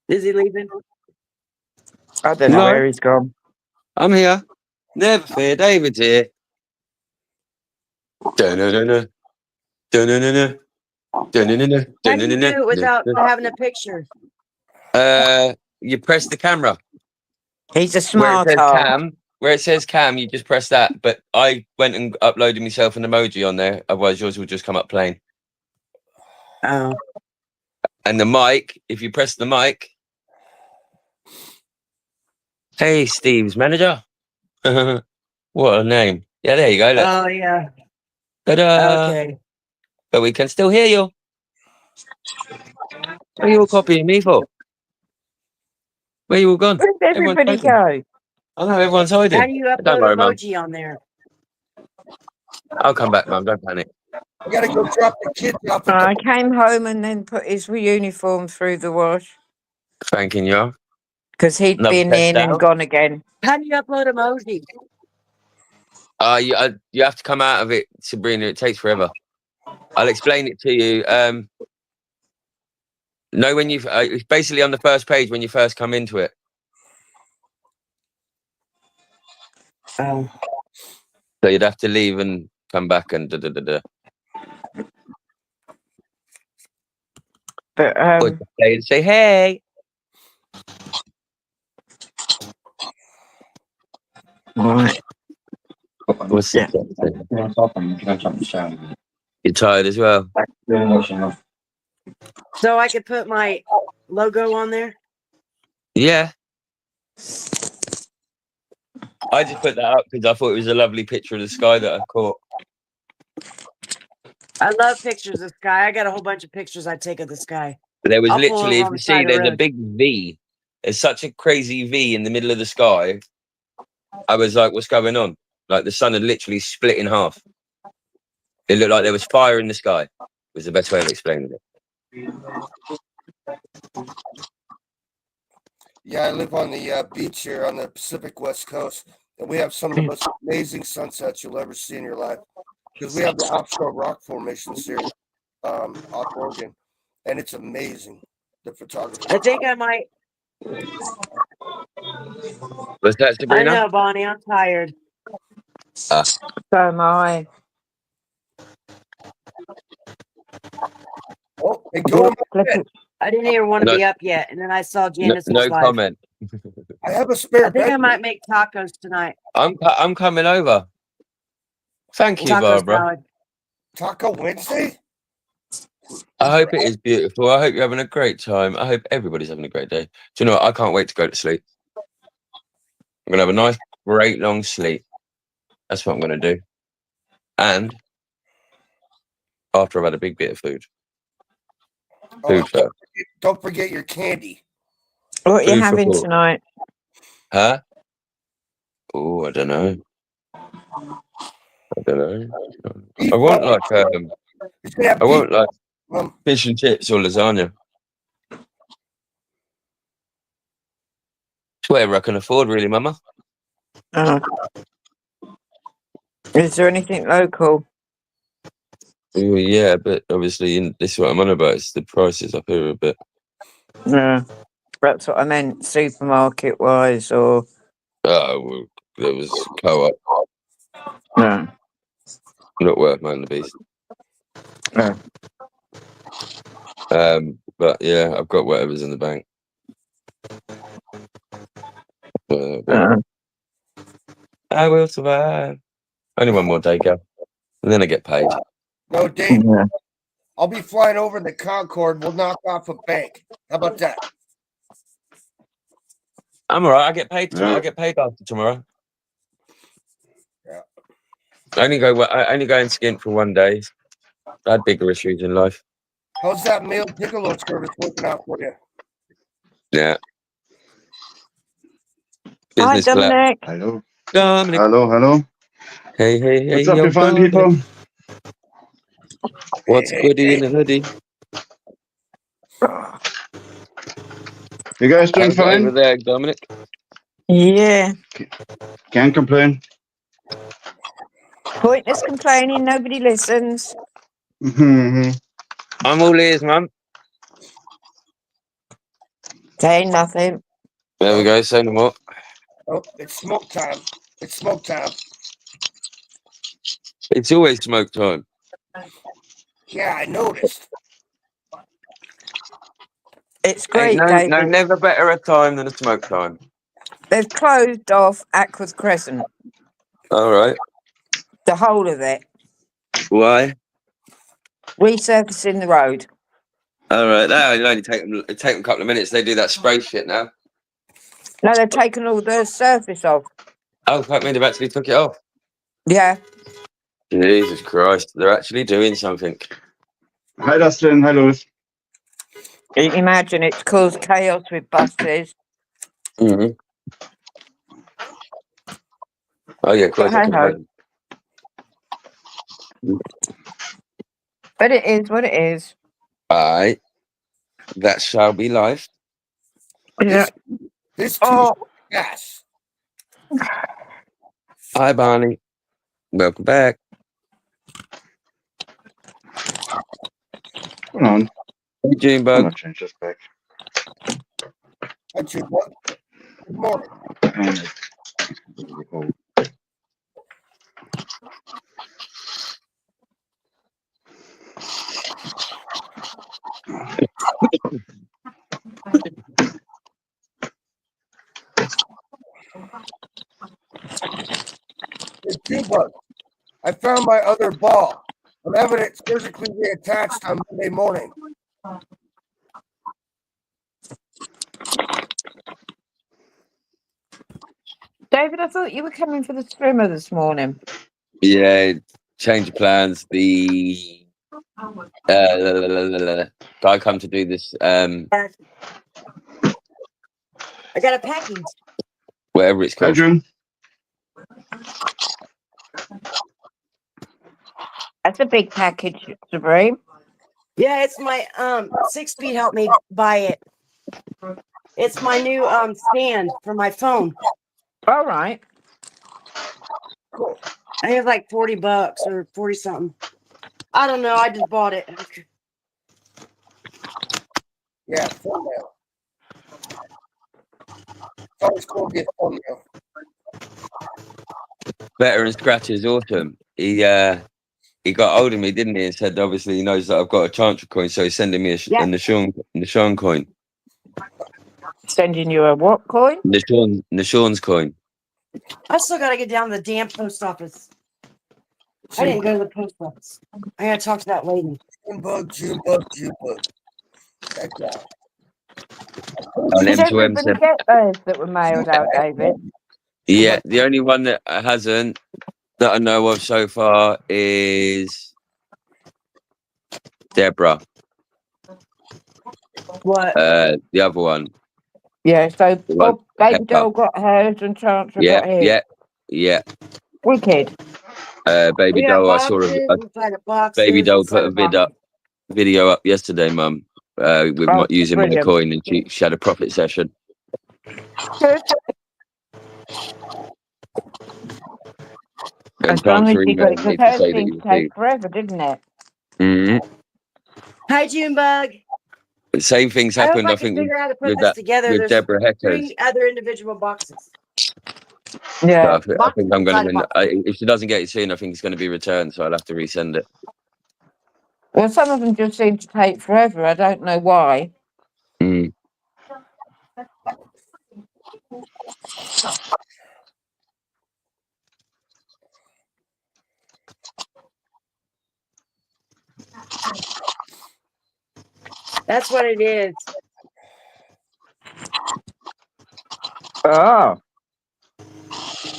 Is he leaving? I don't know No. where he's gone. I'm here. Never fear. David's here. Dun-dun-dun-dun. Dun-dun-dun-dun. Dun-dun-dun-dun. How do you do it without Dun-dun-dun-dun. having a picture? You press the camera He's a where it smart says ass. cam. Where it says cam, you just press that. But I went and uploaded myself an emoji on there. Otherwise, yours will just come up plain. Oh. And the mic, if you press the mic. Hey, Steve's manager. What a name. Yeah, there you go. Look. Oh, yeah. Ta-da. Okay. But we can still hear you. What are you all copying me for? Where you all gone? Where did Everyone's everybody hiding. go? I know everyone's How hiding. do you Don't upload worry, Mum. emoji on there? I'll come back, Mum. Don't panic. I got to go drop the kids off. I came home and then put his uniform through the wash Thanking you. because he'd Another been test in and down. gone again. How do you upload emoji? You have to come out of it, Sabrina. It takes forever. I'll explain it to you. When you it's basically on the first page when you first come into it. Oh. So you'd have to leave and come back and da da da da. But Or just play and say hey. right. What's Yeah. that? You're tired as well. So I could put my logo on there? Yeah. I just put that up because I thought it was a lovely picture of the sky that I caught. I love pictures of sky. I got a whole bunch of pictures I take of the sky. But there was I'll pull literally, over if on you the side see, of the there's a road. big V. There's such a crazy V in the middle of the sky. I was like, what's going on? Like the sun had literally split in half. It looked like there was fire in the sky, was the best way of explaining it. Yeah, I live on the beach here on the Pacific West Coast, and we have some of the most amazing sunsets you'll ever see in your life because we have the offshore rock formations here off Oregon, and it's amazing, the photography. I think I might. Was that I Sabrina? know, Bonnie. I'm tired. So am I. Oh, and go to my bed. I didn't even want to No. be up yet, and then I saw No, Janice no was live. comment. I have a spare I think bed. I might make tacos tonight. I'm coming over. Thank you, Taco Barbara. salad. Taco Wednesday? I hope it is beautiful. I hope you're having a great time. I hope everybody's having a great day. Do you know what? I can't wait to go to sleep. I'm going to have a nice, great long sleep. That's what I'm going to do. And after I've had a big bit of food. Oh, Food first. don't forget your candy. What are you Food for having thought. tonight? Huh? Oh, I don't know. I don't know. I want like It's gonna have I want like beef. fish and chips or lasagna. It's whatever I can afford, really, Mama. Oh. Is there anything local? Ooh, yeah, but obviously this is what I'm on about. It's the prices up here a bit. No. That's what I meant, supermarket wise, or Oh, well, there was co-op. no. Not worth mind the beast. No. But yeah, I've got whatever's in the bank. Uh, I will survive. Only one more day, go. And then I get paid. No, Dave, yeah. I'll be flying over in the Concorde. We'll knock off a bank. How about that? I'm all right. I get paid tomorrow. I get paid after tomorrow. Yeah. I only go and skint for 1 day. I had bigger issues in life. How's that male piccolo service working out for you? Yeah. Hi, Business class. Dominic. Hello. Dominic. Hello. Hey. What's up, yo, you fine Dominic. people? What's goody in the hoodie? You guys doing How's it over fine? there, Dominic? Yeah. Can't complain. Pointless complaining, nobody listens. Mhm. I'm all ears, man. Saying nothing. There we go. Say no more. Oh, it's smoke time. It's smoke time. It's always smoke time. Yeah, I noticed. It's Ain't great, no, David. never better a time than a smoke time. They've closed off Aqua's Crescent, All right. the whole of it, Why? resurfacing the road. All right. That only take them a couple of minutes. They do that spray shit now. No, they've taken all the surface off. Oh, fuck me. They've actually took it off. Yeah. Jesus Christ. They're actually doing something. Hi, Dustin. Hi, Louis. You can imagine it's caused chaos with buses. Mm-hmm. Oh, yeah, of course. I But can hey-ho. imagine. But it is what it is. Aye. That shall be life. Yeah. This Oh, yes. Hi, Barney. Welcome back. Hold on. Hey, I'm Junebug. gonna change this back. Good morning. Oh. It's Cuba. I found my other ball. I'm having it surgically reattached on Monday morning. David, I thought you were coming for the swimmer this morning. Yeah, change of plans. The guy come to do this, I got a package. whatever it's Hi, called. June. That's a big package, Sabrine. Yeah, it's my 6 feet helped me buy it. It's my new stand for my phone. All right. I think it's like $40 or 40 something. I don't know. I just bought it. Yeah, thumbnail. It's always cool to get thumbnail. Better and Scratch is awesome. He got hold of me, didn't he? And said, obviously, he knows that I've got a Chantra coin, so he's sending me a Yeah. Nishan coin. Sending you a what coin? Nishan's coin. I still got to get down to the damn post office. I didn't go to the post office. I got to talk to that lady. June bug. That guy. And Did M2M everybody said, get those that were mailed out, David? yeah, the only one that hasn't, that I know of so far, is Deborah. What? The other one. Yeah, so The one- Baby Pepper. Doll got hers and Chancellor got his. Yeah. Wicked. Baby We got doll. I saw boxes a inside of boxes. Baby doll inside put a of video up yesterday, Mum, with Oh, using my brilliant. coin, and she had a profit session. Good. And As long as Chancer you got it, emailed me because to hers say that seemed you to take received. forever, didn't it? Mm-hmm. Hi, Junebug. Same things I hope happened, I I can think, figure out how to put with this that together. with There's Deborah Heckers. 3 other individual boxes. Yeah. So I Boxes think I'm inside going a to. box. If she doesn't get it soon, I think it's going to be returned. So I'll have to resend it. Well, some of them just seem to take forever. I don't know why. Mm. That's what it is. Oh,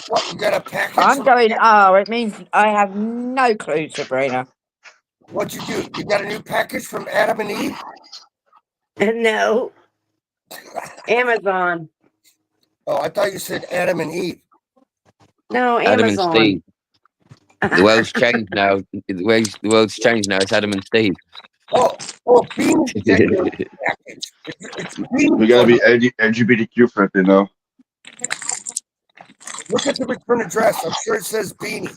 What, you got a package? I'm going. Oh, it means I have no clue, Sabrina. What'd you do? You got a new package from Adam and Eve? No. Amazon. Oh, I thought you said Adam and Eve. No, Adam and Amazon. Steve. The world's changed now. The world's changed now. It's Adam and Steve. Oh, Bean sent you a package. It's Bean. We gotta be LGBTQ friendly now. Look at the return address. I'm sure it says Beanie.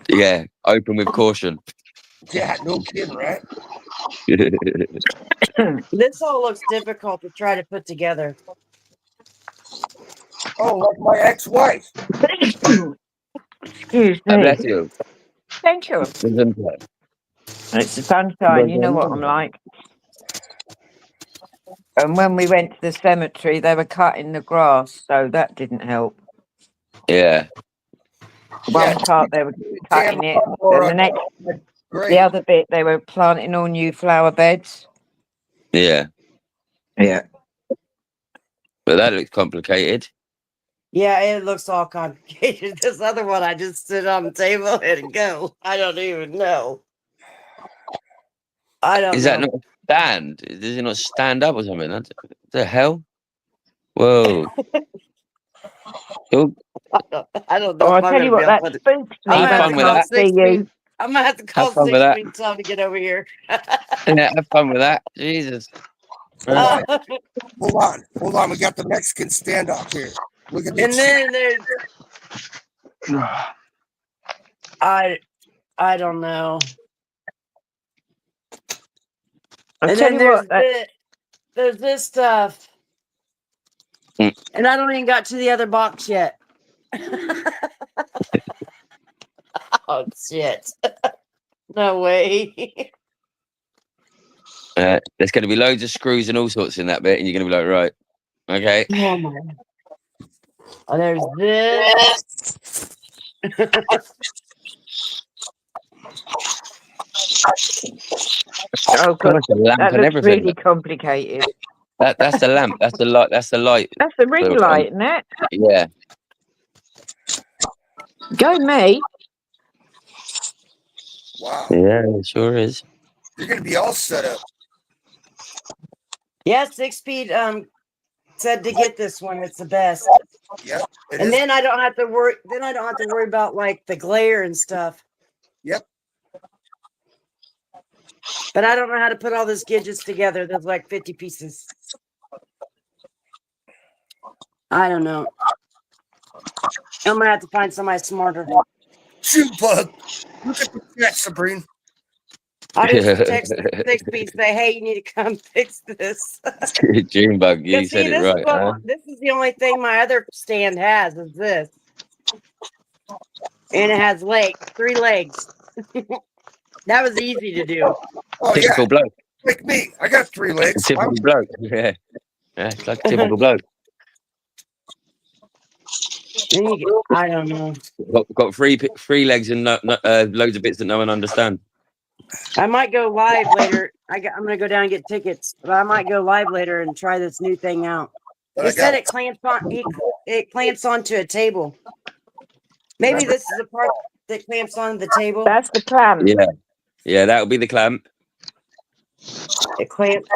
Yeah, open with caution. Yeah, no kidding, right? This all looks difficult to try to put together. Oh, like my ex-wife. Excuse God me. bless you. Thank you. It's the sunshine. You know what I'm like. And when we went to the cemetery, they were cutting the grass, so that didn't help. Yeah. One part they were cutting it, and the next, the other bit they were planting all new flower beds. Yeah. Yeah. But that looks complicated. Yeah, it looks all complicated. This other one, I just sit on the table and go. I don't even know. I don't Is know. that not a stand? Does it not stand up or something? What the hell? Whoa. Oh, I don't know Oh, if I I'm tell gonna you be what, able to that put it. spooks I'm me gonna when have I fun to with call can't that. see 6 you. feet. I'm gonna have to call Have fun with 6 that. feet to get over here. Yeah, have fun with that. Jesus. Hold on. We got the Mexican standoff here. Look at And this. then there's I don't know. I And tell then you what, that, there's this stuff. Mm. And I don't even got to the other box yet. Oh shit. No way. There's going to be loads of screws and all sorts in that bit, and you're going to be like, right, okay. Oh my. Oh, there's this. oh god, That's the lamp that and looks everything. really complicated. That's the lamp. That's the light. That's the light. That's the ring So, light, isn't it? Yeah. Go me. Wow. Yeah, it sure is. You're going to be all set up. Yeah, 6 speed said to get this one. It's the best. Yep. It And is. then I don't have to worry. Then I don't have to worry about like the glare and stuff. Yep. But I don't know how to put all these gadgets together. There's like 50 pieces. I don't know. I'm gonna have to find somebody smarter. Shoot bug. Look at the chat, Sabrina. I just text 6 speed say, "Hey, you need to come fix this." June bug, you Because said see, it right. Huh? this is the only thing my other stand has is this, and it has 3 legs. That was easy to do. Oh, yeah. Typical bloke. Like me. I got 3 legs. Typical bloke. Yeah. It's like a typical bloke. I don't know. Got three legs and loads of bits that no one understands. I might go live later. I'm gonna go down and get tickets, but I might go live later and try this new thing out. But He I said got it clamps on. It clamps onto a table. Maybe this is the part that clamps onto the table. That's the clamp. Yeah. Yeah, that'll be the clamp. It clamps.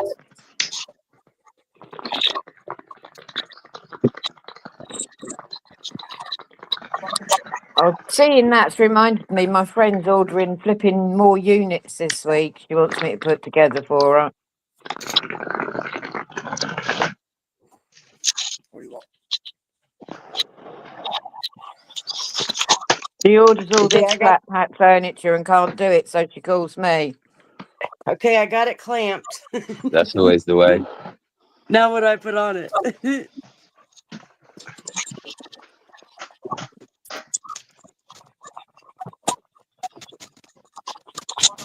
Oh, seeing that's reminded me, my friend's ordering flipping more units this week. She wants me to put together for her. What do you want? She orders all Okay, this flat pack furniture and can't do it, so she calls me. Okay, I got it clamped. That's always the way. Now what do I put on it?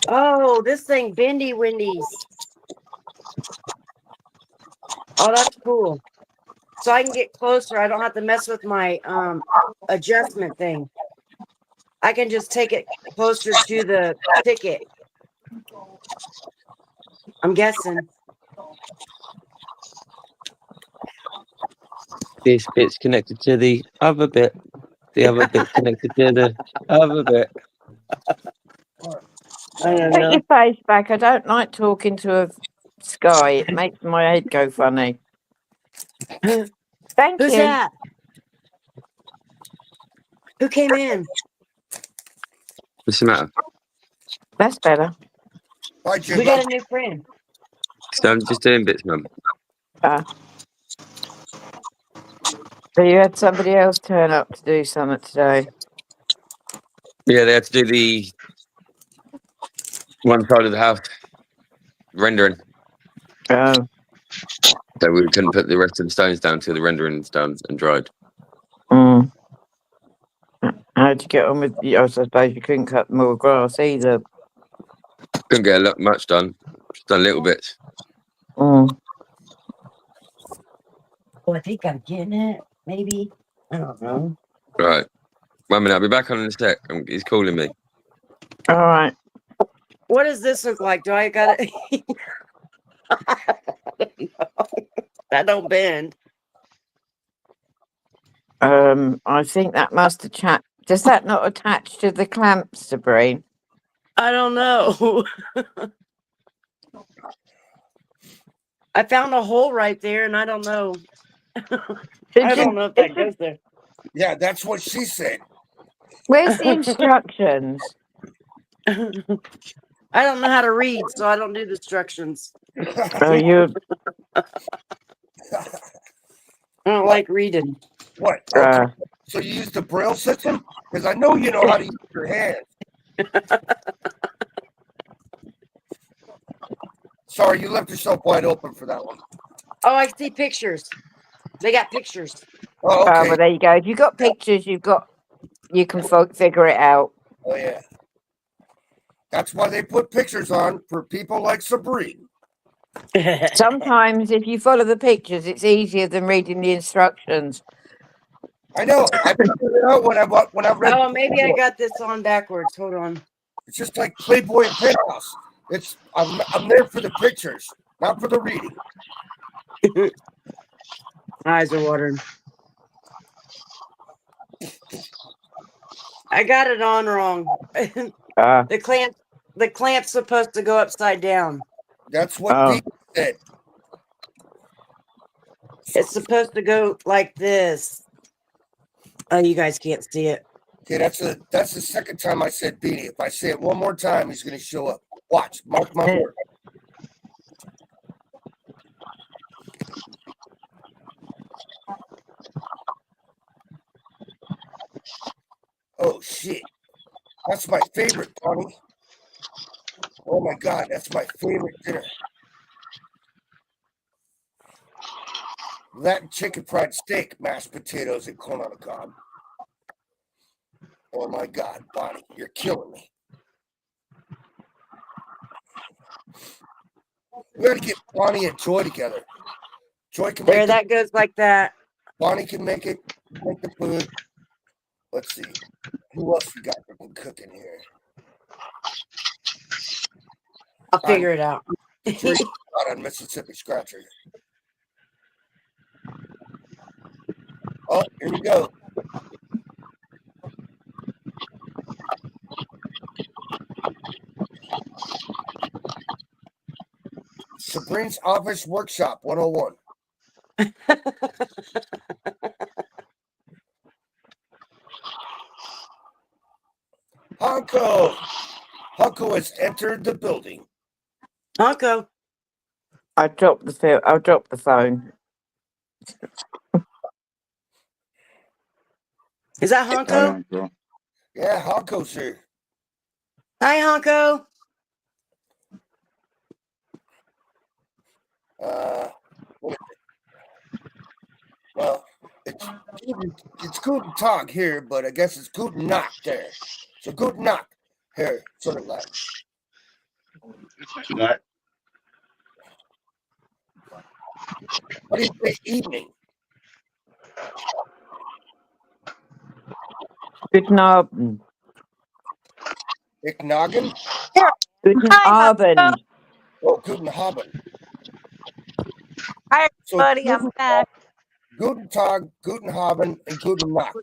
Oh, this thing, bendy windies. Oh, that's cool. So I can get closer. I don't have to mess with my adjustment thing. I can just take it closer to the ticket. I'm guessing. This bit's connected to the other bit. The other bit's connected to the other bit. I don't Put know. your face back. I don't like talking to a sky. It makes my head go funny. Thank Who's you. that? Who came in? What's the matter? That's better. Hi, Jim. We got a new friend. So I'm just doing bits, Mum. So you had somebody else turn up to do something today. Yeah, they had to do the one side of the house rendering. Oh. So we couldn't put the rest of the stones down till the rendering done and dried. Mm. How'd you get on with? I suppose you couldn't cut more grass either. Couldn't get much done. Just done little bits. Mm. Oh, I think I'm getting it. Maybe. I don't know. Right. 1 minute, I'll be back on in a sec. He's calling me. All right. What does this look like? Do I got it? That don't bend. I think that must attach. Does that not attach to the clamps, Sabrine? I don't know. I found a hole right there, and I don't know. I don't know if that goes there. Yeah, that's what she said. Where's the instructions? I don't know how to read, so I don't do the instructions. You. I don't like reading. What? Okay. So you use the Braille system? Because I know you know how to use your hands. Sorry, you left yourself wide open for that one. Oh, I see pictures. They got pictures. Oh, okay. Well, there you go. If you've got pictures, you can figure it out. Oh, yeah. That's why they put pictures on for people like Sabrine. Sometimes, if you follow the pictures, it's easier than reading the instructions. I know. I figured it out when I read. Oh, maybe I got this on backwards. Hold on. It's just like Playboy and Penthouse. I'm there for the pictures, not for the reading. Eyes are watering. I got it on wrong. The clamp's supposed to go upside down. That's what Pete said. It's supposed to go like this. Oh, you guys can't see it. Okay, that's the second time I said Beanie. If I say it one more time, he's going to show up. Watch, mark my word. Oh shit, that's my favorite, Bonnie. Oh my God, that's my favorite dinner. That and chicken fried steak, mashed potatoes, and corn on the cob. Oh my God, Bonnie, you're killing me. We got to get Bonnie and Joy together. Joy can There, that goes like that. Bonnie can make the food. Let's see. Who else we got cooking here? I'll figure it out. Out on Mississippi Scratcher. Oh, here we go. Sabrine's Office Workshop 101. Honko has entered the building. Honko. I'll drop the phone. Is that Honko? Yeah, Honko's here. Hi, Honko. Well, it's guten Tag here, but I guess it's guten Nacht there. So guten Nacht here, sort of like. Tonight. What do you say, evening? Guten Abend. Ich Noggin? Guten Hi, Abend. Oh, guten Abend. Hi, So everybody. I'm back. guten Tag, guten Abend, and guten Nacht. Is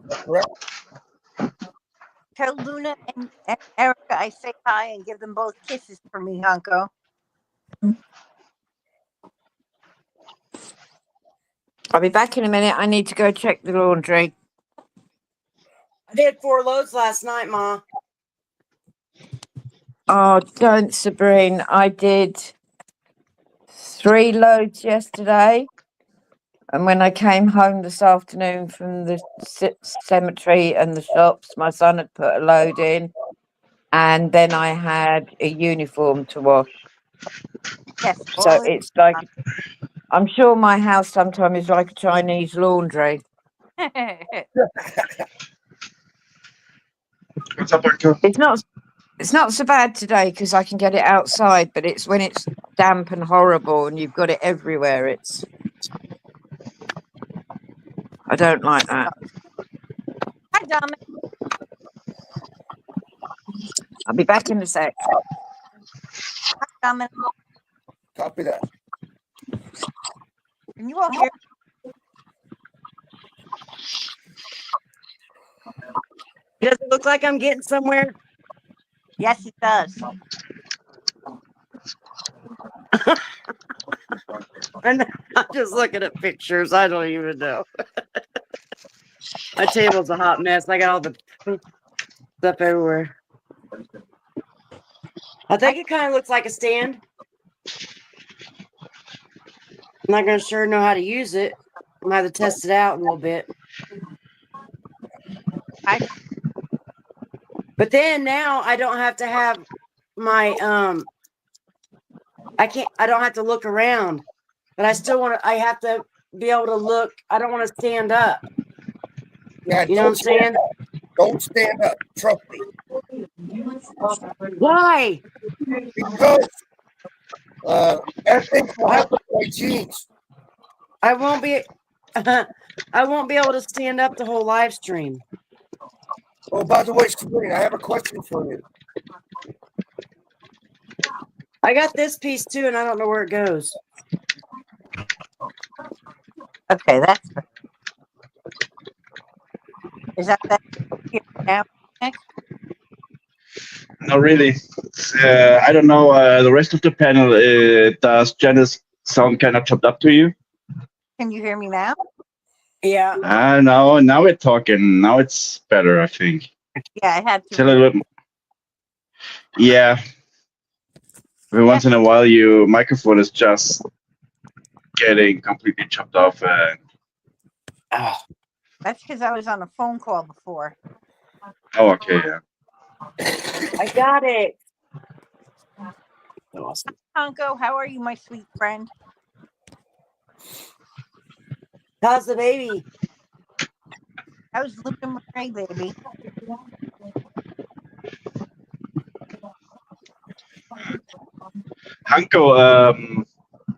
that correct? Tell Luna and Erica I say hi and give them both kisses for me, Honko. I'll be back in a minute. I need to go check the laundry. I did 4 loads last night, Ma. Oh, don't, Sabrine. I did 3 loads yesterday. And when I came home this afternoon from the cemetery and the shops, my son had put a load in. And then I had a uniform to wash. Yes. So all in- it's like, I'm sure my house sometimes is like a Chinese laundry. What's up, Uncle? It's not so bad today because I can get it outside, but it's when it's damp and horrible and you've got it everywhere. I don't like that. Hi, Dominic. I'll be back in a sec. Hi, Dominic. Copy that. Can you all hear? Does it look like I'm getting somewhere? Yes, it does. And I'm just looking at pictures. I don't even know. My table's a hot mess. I got all the stuff everywhere. I think it kind of looks like a stand. I'm not going to sure know how to use it. I'm going to have to test it out a little bit. But then now I don't have to have my I don't have to look around. But I still want to, I have to be able to look. I don't want to stand up. Yeah, You know what I'm saying? Don't stand up. Trust me. Why? Because everything's gonna happen to my jeans. I won't be I won't be able to stand up the whole live stream. Oh, by the way, Sabrina, I have a question for you. I got this piece too, and I don't know where it goes. Okay, that's better. Is that here now? Next? Not really. I don't know. The rest of the panel, does Janice sound kind of chopped up to you? Can you hear me now? Yeah. No, now we're talking. Now it's better, I think. Yeah, I had Tell a to. little. Yeah. Every once in a while, your microphone is just getting completely chopped off. That's because I was on a phone call before. Oh, okay, yeah. I got it. Awesome. Honko, how are you, my sweet friend? How's the baby? How's Luna Marie, baby? Hanko,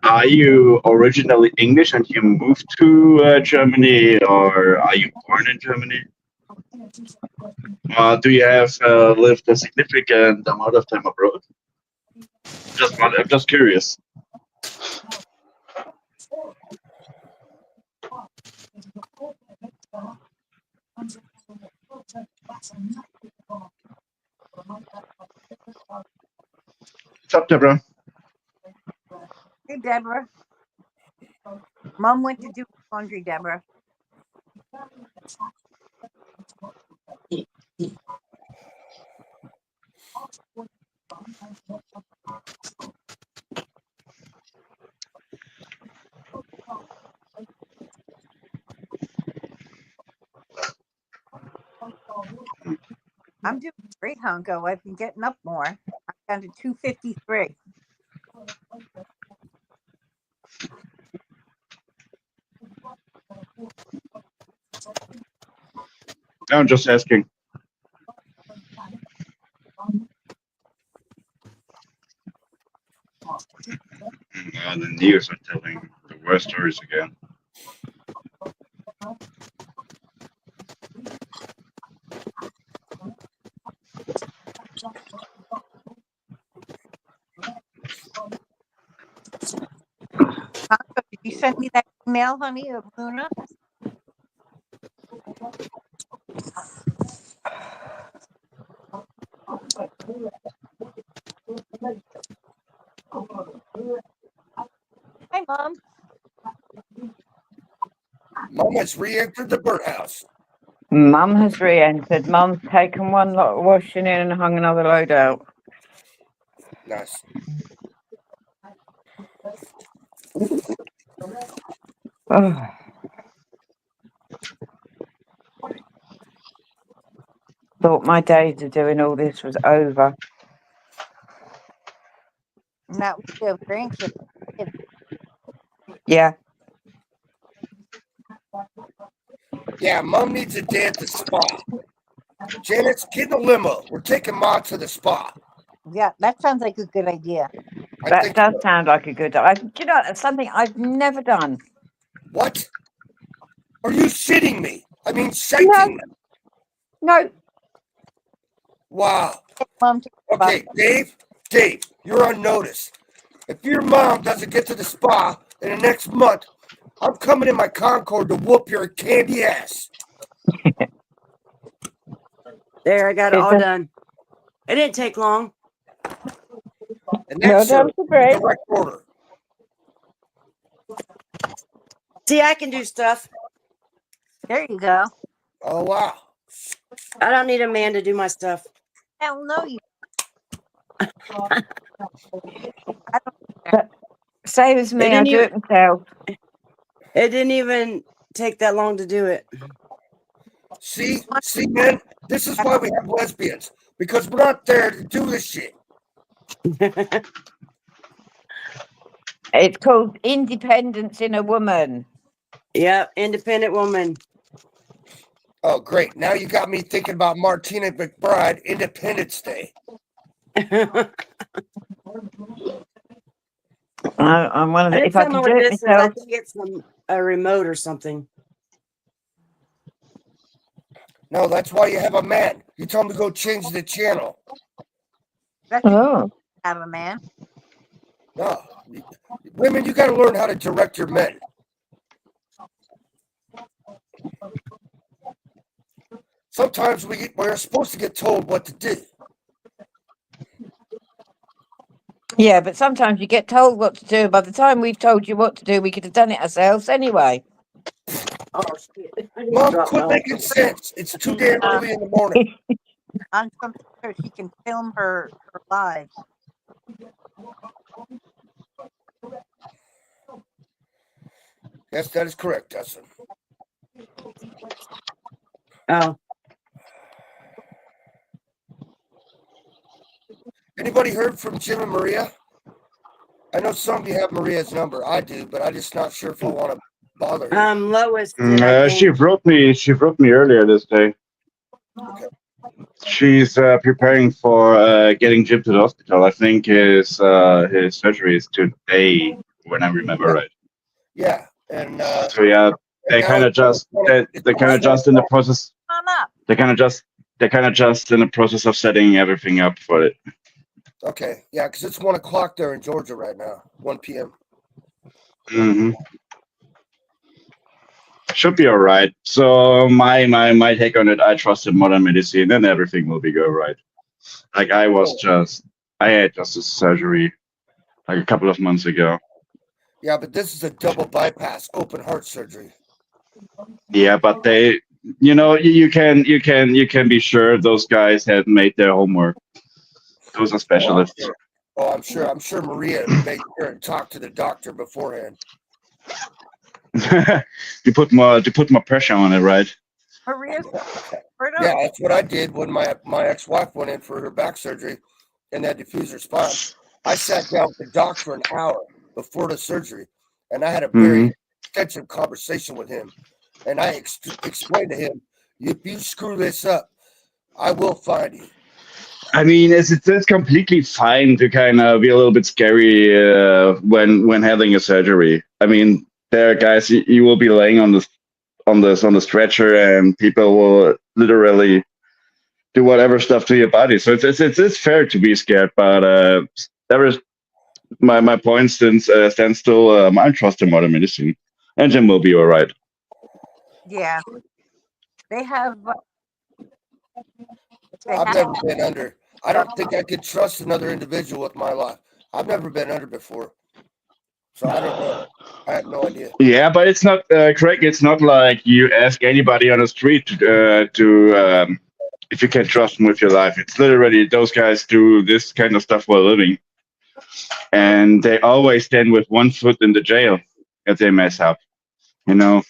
are you originally English and you moved to Germany, or are you born in Germany? Do you have lived a significant amount of time abroad? I'm just curious. What's up, Deborah? Hey, Deborah. Mom went to do laundry, Deborah. I'm doing great, Hunko. I've been getting up more. I'm down to 253. I'm just asking. The news are telling the worst stories again. Hunko, did you send me that email, honey, of Luna? Hi, Mom. Mom has re-entered the birdhouse. Mum has re-entered. Mum's taken one lot of washing in and hung another load out. Nice. Oh. Thought my days of doing all this was over. Not with the grandkids. Yeah. Yeah, Mom needs a day at the spa. Janice, get in the limo. We're taking Mom to the spa. Yeah, that sounds like a good idea. I That think does so. sound like a good. Do you know, it's something I've never done. What? Are you shitting me? I mean, shaking me. No. Wow. Take Mom to the spa. Okay, Dave, you're on notice. If your mom doesn't get to the spa in the next month, I'm coming in my Concorde to whoop your candy ass. There, I got it It's all a- done. It didn't take long. And Well that's done, Sabrina. a direct order. See, I can do stuff. There you go. Oh, wow. I don't need a man to do my stuff. Hell no, you. Same as me. I didn't do it myself. It didn't even take that long to do it. See, man, this is why we have lesbians, because we're not there to do this shit. It's called independence in a woman. Yep, independent woman. Oh, great. Now you got me thinking about Martina McBride, Independence Day. I'm one of the. I If I tell can them do what it this is. I myself, think it's a remote or something. No, that's why you have a man. You tell him to go change the channel. That's oh, have a man. No. Women, you got to learn how to direct your men. Sometimes we're supposed to get told what to do. yeah, but sometimes you get told what to do. By the time we've told you what to do, we could have done it ourselves anyway. Oh shit! I just Mom, dropped quit off. making sense. It's too damn early in the morning. On something so she can film her lives. Yes, that is correct, Dustin. Oh, Anybody heard from Jim and Maria? I know some of you have Maria's number. I do, but I'm just not sure if I want to bother her. Lois did. I She think. wrote me earlier this day. Okay. She's preparing for getting Jim to the hospital. I think his surgery is today, when I remember right. Yeah, and So yeah, they now kind of it's just they're kind of just in the process. Come up. They're kind of just in the process of setting everything up for it. okay. Yeah, because it's 1 o'clock there in Georgia right now, 1 p.m. Hmm. Should be all right. So my take on it, I trust in modern medicine, and everything will be go right. Like I had just a surgery like a couple of months ago. Yeah, but this is a double bypass, open heart surgery. Yeah, but they, you can be sure those guys have made their homework. Those are specialists. Oh, I'm sure Maria made sure and talked to the doctor beforehand. You put more pressure on it, right? Maria's Right Yeah, on. that's what I did when my ex-wife went in for her back surgery and that diffused her spine. I sat down with the doc for an hour before the surgery, and I had a very extensive conversation with him. And I explained to him, if you screw this up, I will find you. I mean, it's completely fine to kind of be a little bit scary when having a surgery. I mean, there are guys you will be laying on the stretcher, and people will literally do whatever stuff to your body. So it's fair to be scared, but there is my point stands still. I trust in modern medicine, and Jim will be all right. Yeah. They have. I've never been under. I don't think I could trust another individual with my life. I've never been under before, so I don't know. I have no idea. Yeah, but it's not Craig. It's not like you ask anybody on the street to if you can trust them with your life. It's literally those guys do this kind of stuff for a living, and they always stand with one foot in the jail if they mess up. You know,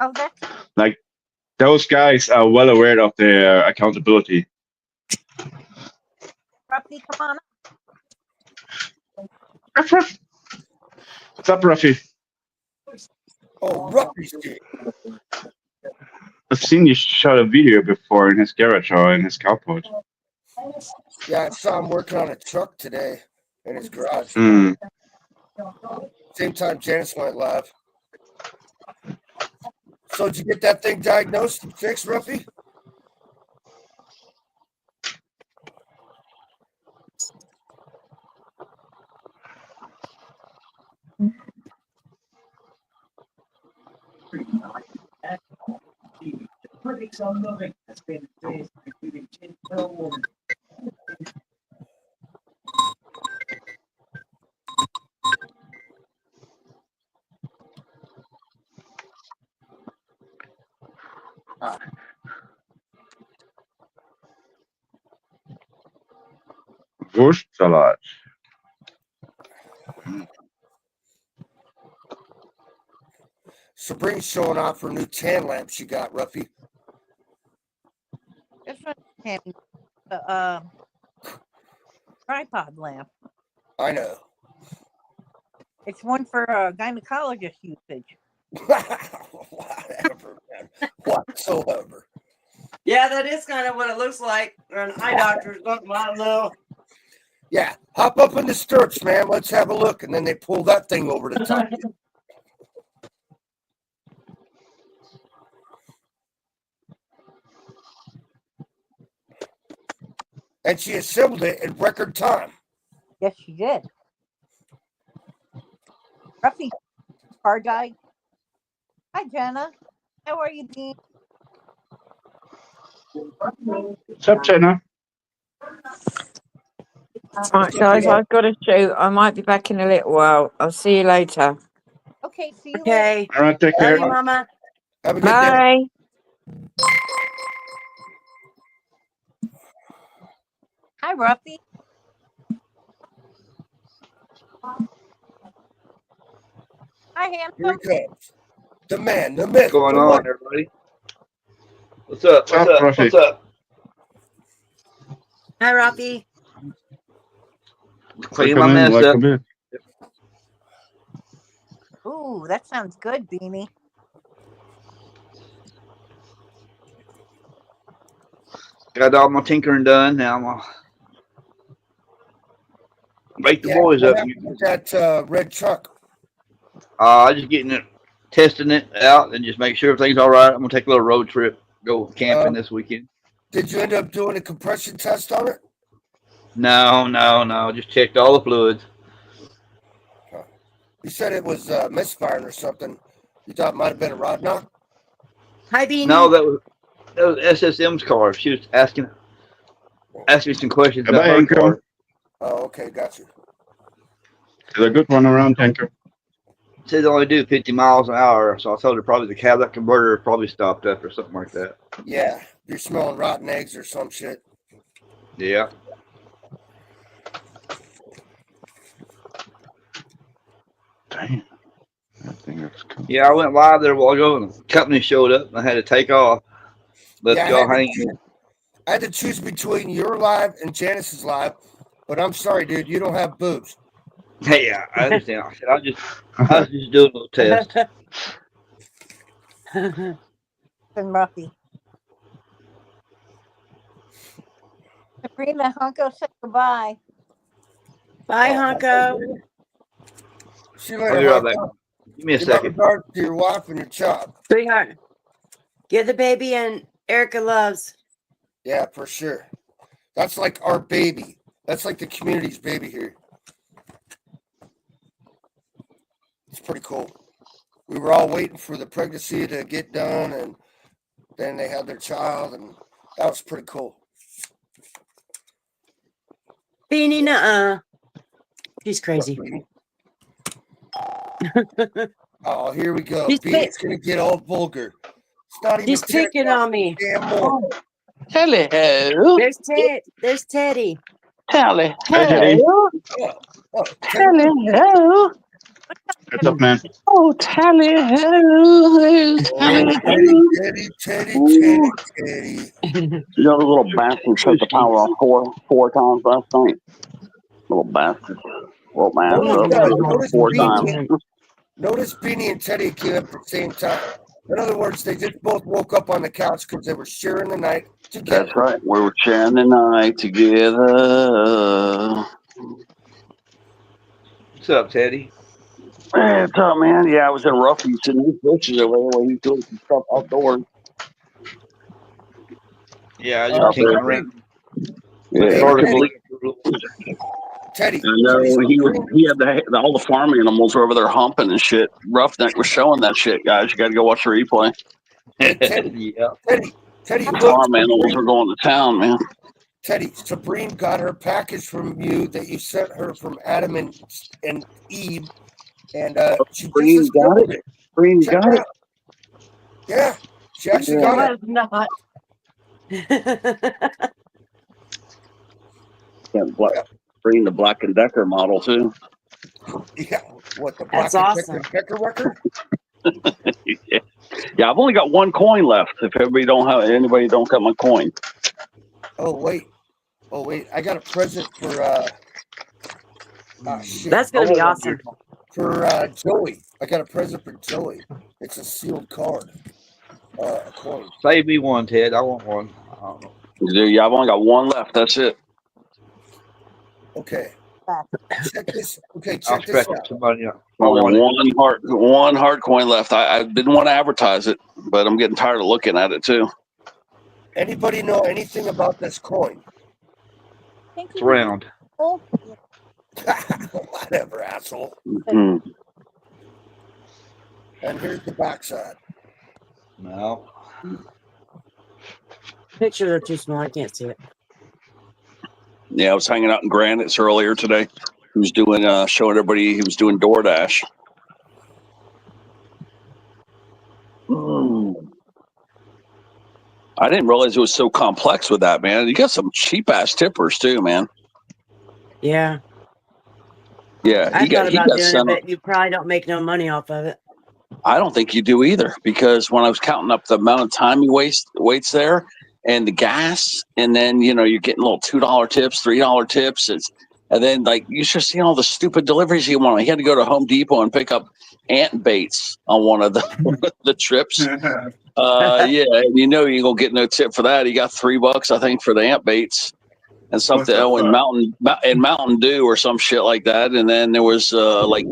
Oh, that's like those guys are well aware of their accountability. Ruffy. Come on. Ruff, ruff. What's up, Ruffy? Oh, Ruffy's here. I've seen you shot a video before in his garage or in his carport. Yeah, I saw him working on a truck today in his garage. Mm. Same time Janice went live. So did you get that thing diagnosed and fixed, Ruffy? Wurstsalat. Sabrina's showing off her new tan lamp she got, Ruffy. This one's tripod lamp. I know. It's one for gynecologist usage. Whatever, man. Whatsoever. Yeah, that is kind of what it looks like. Or an eye doctor or something. I don't know. Yeah, hop up in the stirrups, man. Let's have a look. And then they pull that thing over the top. And she assembled it in record time. Yes, she did. Ruffy, car died. Hi, Jenna. How are you, Dean? What's up, Jenna? Right, guys, I've got to shoot. I might be back in a little while. I'll see you later. Okay, see you later. Okay. All right, take Love care. you, Mama. Have a good day. Bye. Hi, Ruffy. Hi, Here handsome. he comes. The man, the myth. What's going the on, wonder. everybody? What's up? What's up? Ruffy? What's up? Hi, Robbie. Clean my Welcome in, mess up. welcome in. Ooh, that sounds good, Beanie. Got all my tinkering done. Now I'm gonna wake the Yeah, boys what up. happened with that red truck? Just getting it, testing it out, and just make sure everything's all right. I'm gonna take a little road trip, go camping this weekend. Did you end up doing a compression test on it? No. Just checked all the fluids. You said it was misfiring or something. You thought it might have been a rod knock? Hi, Beanie. No, that was SSM's car. She was asking me some questions about Goodbye, her Anko. car. Oh, okay, got you. It's a good one around, Anko. Said they only do 50 miles an hour, so I told her probably the catalytic converter probably stopped up or something like that. Yeah, you're smelling rotten eggs or some shit. Yeah. Damn. That thing looks cool. Yeah, I went live there a while ago and the company showed up and I had to take off. Let Yeah, y'all hang in. I had to choose between your live and Janice's live, but I'm sorry, dude. You don't have boobs. Hey, yeah, I understand. I was just doing a little test. And Ruffy. Sabrina, Hunko, say goodbye. Bye, Oh, Hunko. See you I'll later, be right Hunko. back. Give me a Give my second. regards to your wife and your child. Sweetheart. Give the baby and Erica loves. Yeah, for sure. That's like our baby. That's like the community's baby here. It's pretty cool. We were all waiting for the pregnancy to get done, and then they had their child, and that was pretty cool. Beanie, nuh-uh. She's crazy. Oh, here we go. She's Beanie's gonna get all vulgar. It's not even She's 10 picking o'clock on me. damn morning. Hello. There's Teddy. Hello. Hey, Teddy. Oh, Teddy. Hello. What's up, man? Oh, tally ho. Teddy. You know, the little bastard shut the power off four times last night. Little bastard. Little Oh my bastard. God. Four times. Notice Beanie and Teddy came up at the same time. In other words, they just both woke up on the couch because they were sharing the night together. That's right. We were sharing the night together. What's up, Teddy? Hey, what's up, man? Yeah, I was in Ruffy's and his bushes over there where he's doing some stuff outdoors. Yeah, I Oh, just tinkering around. Yeah. Started Teddy. bleeding for a little bit. Teddy. I know he had all the farm animals were over there humping and shit. Roughneck was showing that shit, guys. You got to go watch the replay. Hey, Teddy. Yeah. Teddy, The look. farm animals were going to town, man. Teddy, Sabrine got her package from you that you sent her from Adam and Eve, and she just Sabrine got discovered it. Sabrine Check got it it. out. Yeah, she actually No, got it. it's not. Yeah, Sabrine, the Black and Decker model too. Yeah, what the Black That's and awesome. Decker record? Yeah, I've only got one coin left. If anybody don't got my coin. Oh wait, I got a present for shit. That's gonna be awesome. For Joey. I got a present for Joey. It's a sealed card. A coin. Save me one, Ted. I want one. I don't know. Yeah, I've only got one left. That's it. Okay. Check this. Okay, I'll check this scratch out. somebody up. Only one hard coin left. I didn't want to advertise it, but I'm getting tired of looking at it too. Anybody know anything about this coin? It's round. Whatever, asshole. Mm-hmm. And here's the backside. No. Pictures are too small. I can't see it. Yeah, I was hanging out in Granite's earlier today. He was doing showing everybody he was doing DoorDash. I didn't realize it was so complex with that, man. You got some cheap ass tippers too, man. Yeah. Yeah, I thought about doing it, sent but you probably don't make no money off of it. I don't think you do either, because when I was counting up the amount of time he waits there and the gas, and then you're getting little $2 tips, $3 tips, and then like you should see all the stupid deliveries he wanted. He had to go to Home Depot and pick up ant baits on one of the trips. Yeah, and you gonna get no tip for that. He got $3, I think, for the ant baits and something in Mountain Dew or some shit like that. And then there was like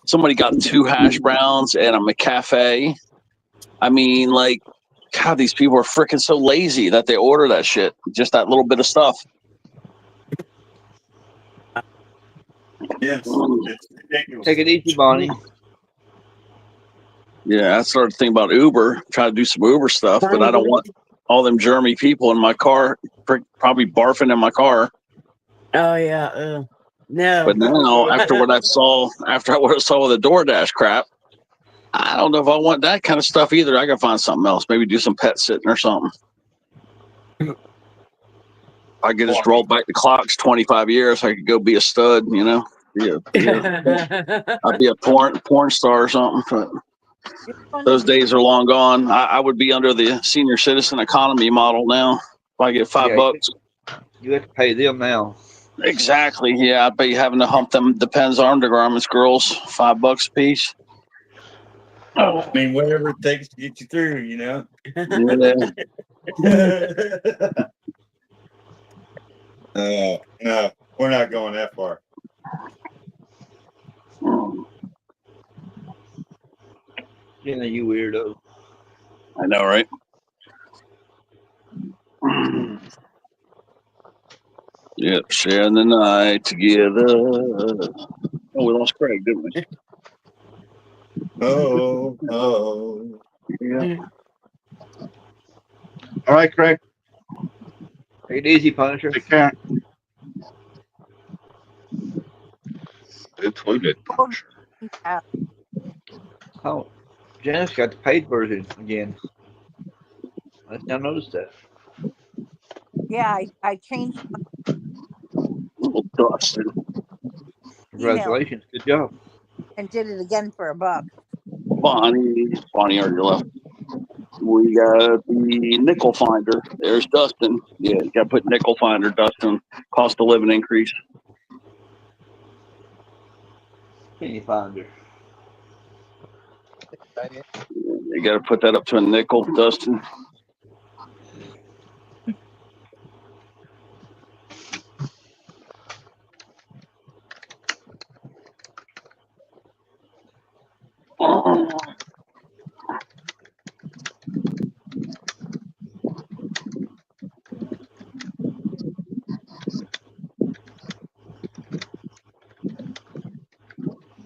somebody got 2 hash browns and a McCafe. I mean, like, God, these people are freaking so lazy that they order that shit, just that little bit of stuff. Yes, it's ridiculous. Take it easy, Bonnie. Yeah, I started thinking about Uber, try to do some Uber stuff, but I don't want all them germy people in my car, probably barfing in my car. Oh yeah, no. But now, after what I saw with the DoorDash crap, I don't know if I want that kind of stuff either. I gotta find something else. Maybe do some pet sitting or something. I could just roll back the clocks 25 years. I could go be a stud, I'd be a porn star or something. But Those days are long gone. I would be under the senior citizen economy model now. If I get $5. You have to pay them now. Exactly. Yeah, I'd be having to hump them Depends undergarments girls $5 a piece. I mean, whatever it takes to get you through, you know. No, we're not going that far. Yeah, you weirdo. I know, right? Yep, sharing the night together. Oh, we lost Craig, didn't we? Oh. Yeah. All right, Craig. Take it easy, Punisher. Take care. The toilet Punisher. Oh, Janice got the paid version again. I just now noticed that. Yeah, I changed Little Dustin. Congratulations. Good job. and did it again for $1. Bonnie on your left. We got the nickel finder. There's Dustin. Yeah, you got to put nickel finder, Dustin. Cost of living increase. Penny finder. You got to put that up to a nickel, Dustin.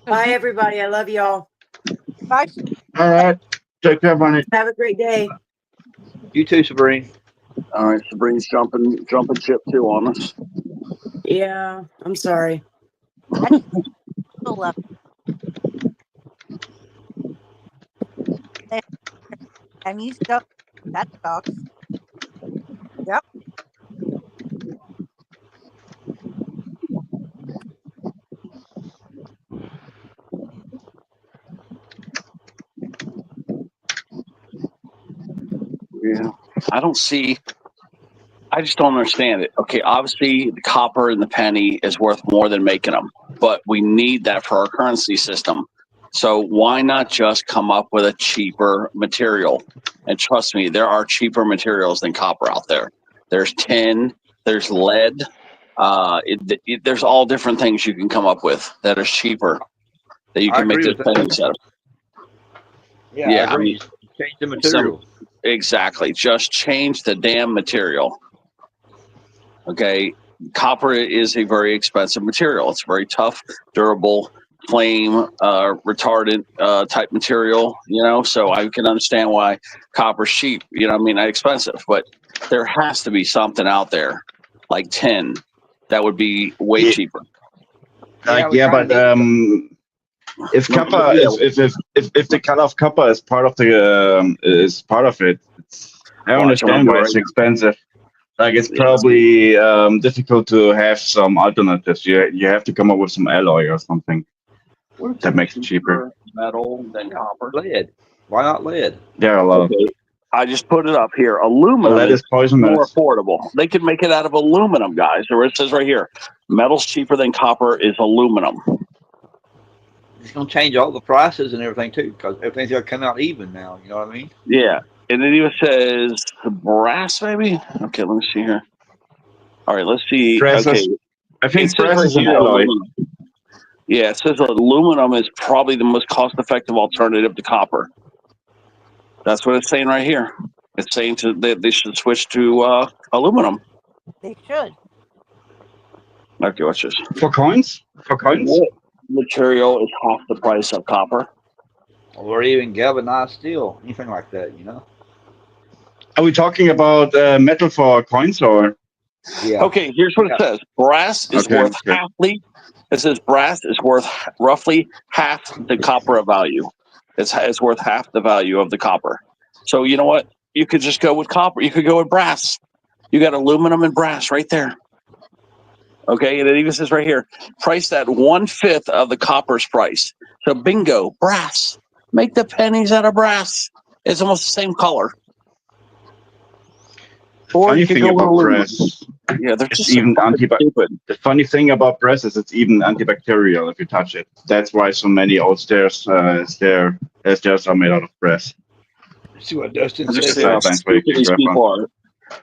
Bye, everybody. I love y'all. Bye. All right. Take care, Bonnie. Have a great day. You too, Sabrina. All right, Sabrina's jumping ship too on us. Yeah, I'm sorry. And you stuck. That sucks. Yep. Yeah, I just don't understand it. Okay, obviously the copper and the penny is worth more than making them, but we need that for our currency system. So why not just come up with a cheaper material? And trust me, there are cheaper materials than copper out there. There's tin, there's lead, there's all different things you can come up with that are cheaper that you can make this penny out of. Yeah, I agree. Change the material. Exactly. Just change the damn material. Okay. Copper is a very expensive material. It's very tough, durable, flame retardant type material, you know, so I can understand why copper's cheap, you know, I mean, expensive, but there has to be something out there like tin that would be way cheaper. But if copper if the color of copper is part of the is part of it, I understand why it's expensive. Like it's probably difficult to have some alternatives. You have to come up with some alloy or something that makes it cheaper. Metal than copper. Lead. Why not lead? There are a lot of. I just put it up here. Aluminum is more affordable. They could make it out of aluminum, guys. Or it says right here, metal's cheaper than copper is aluminum. It's going to change all the prices and everything too, because everything's going to come out even now. You know what I mean? Yeah. And it even says brass, maybe? Okay, let me see here. All right, let's see. Brass okay. I think brass is an alloy. Yeah, it says aluminum is probably the most cost-effective alternative to copper. That's what it's saying right here. It's saying they should switch to aluminum. They should. Okay, watch this. For coins? For coins? What material is half the price of copper? Or even galvanized steel, anything like that, you know? Are we talking about metal for coins or? Yeah. Okay, here's what it says. Brass is worth it says brass is worth roughly half the copper value. It's worth half the value of the copper. So you know what? You could just go with copper. You could go with brass. You got aluminum and brass right there. Okay, and it even says right here, priced at 1/5 of the copper's price. So bingo, brass. Make the pennies out of brass. It's almost the same color. Or Funny you could thing go with about aluminum. brass, Yeah, they're it's just so even fucking stupid. the funny thing about brass is it's even antibacterial if you touch it. That's why so many old stairs are made out of brass. See what Dustin Just said. see how Sidelines where you stupid can these grab people on. are.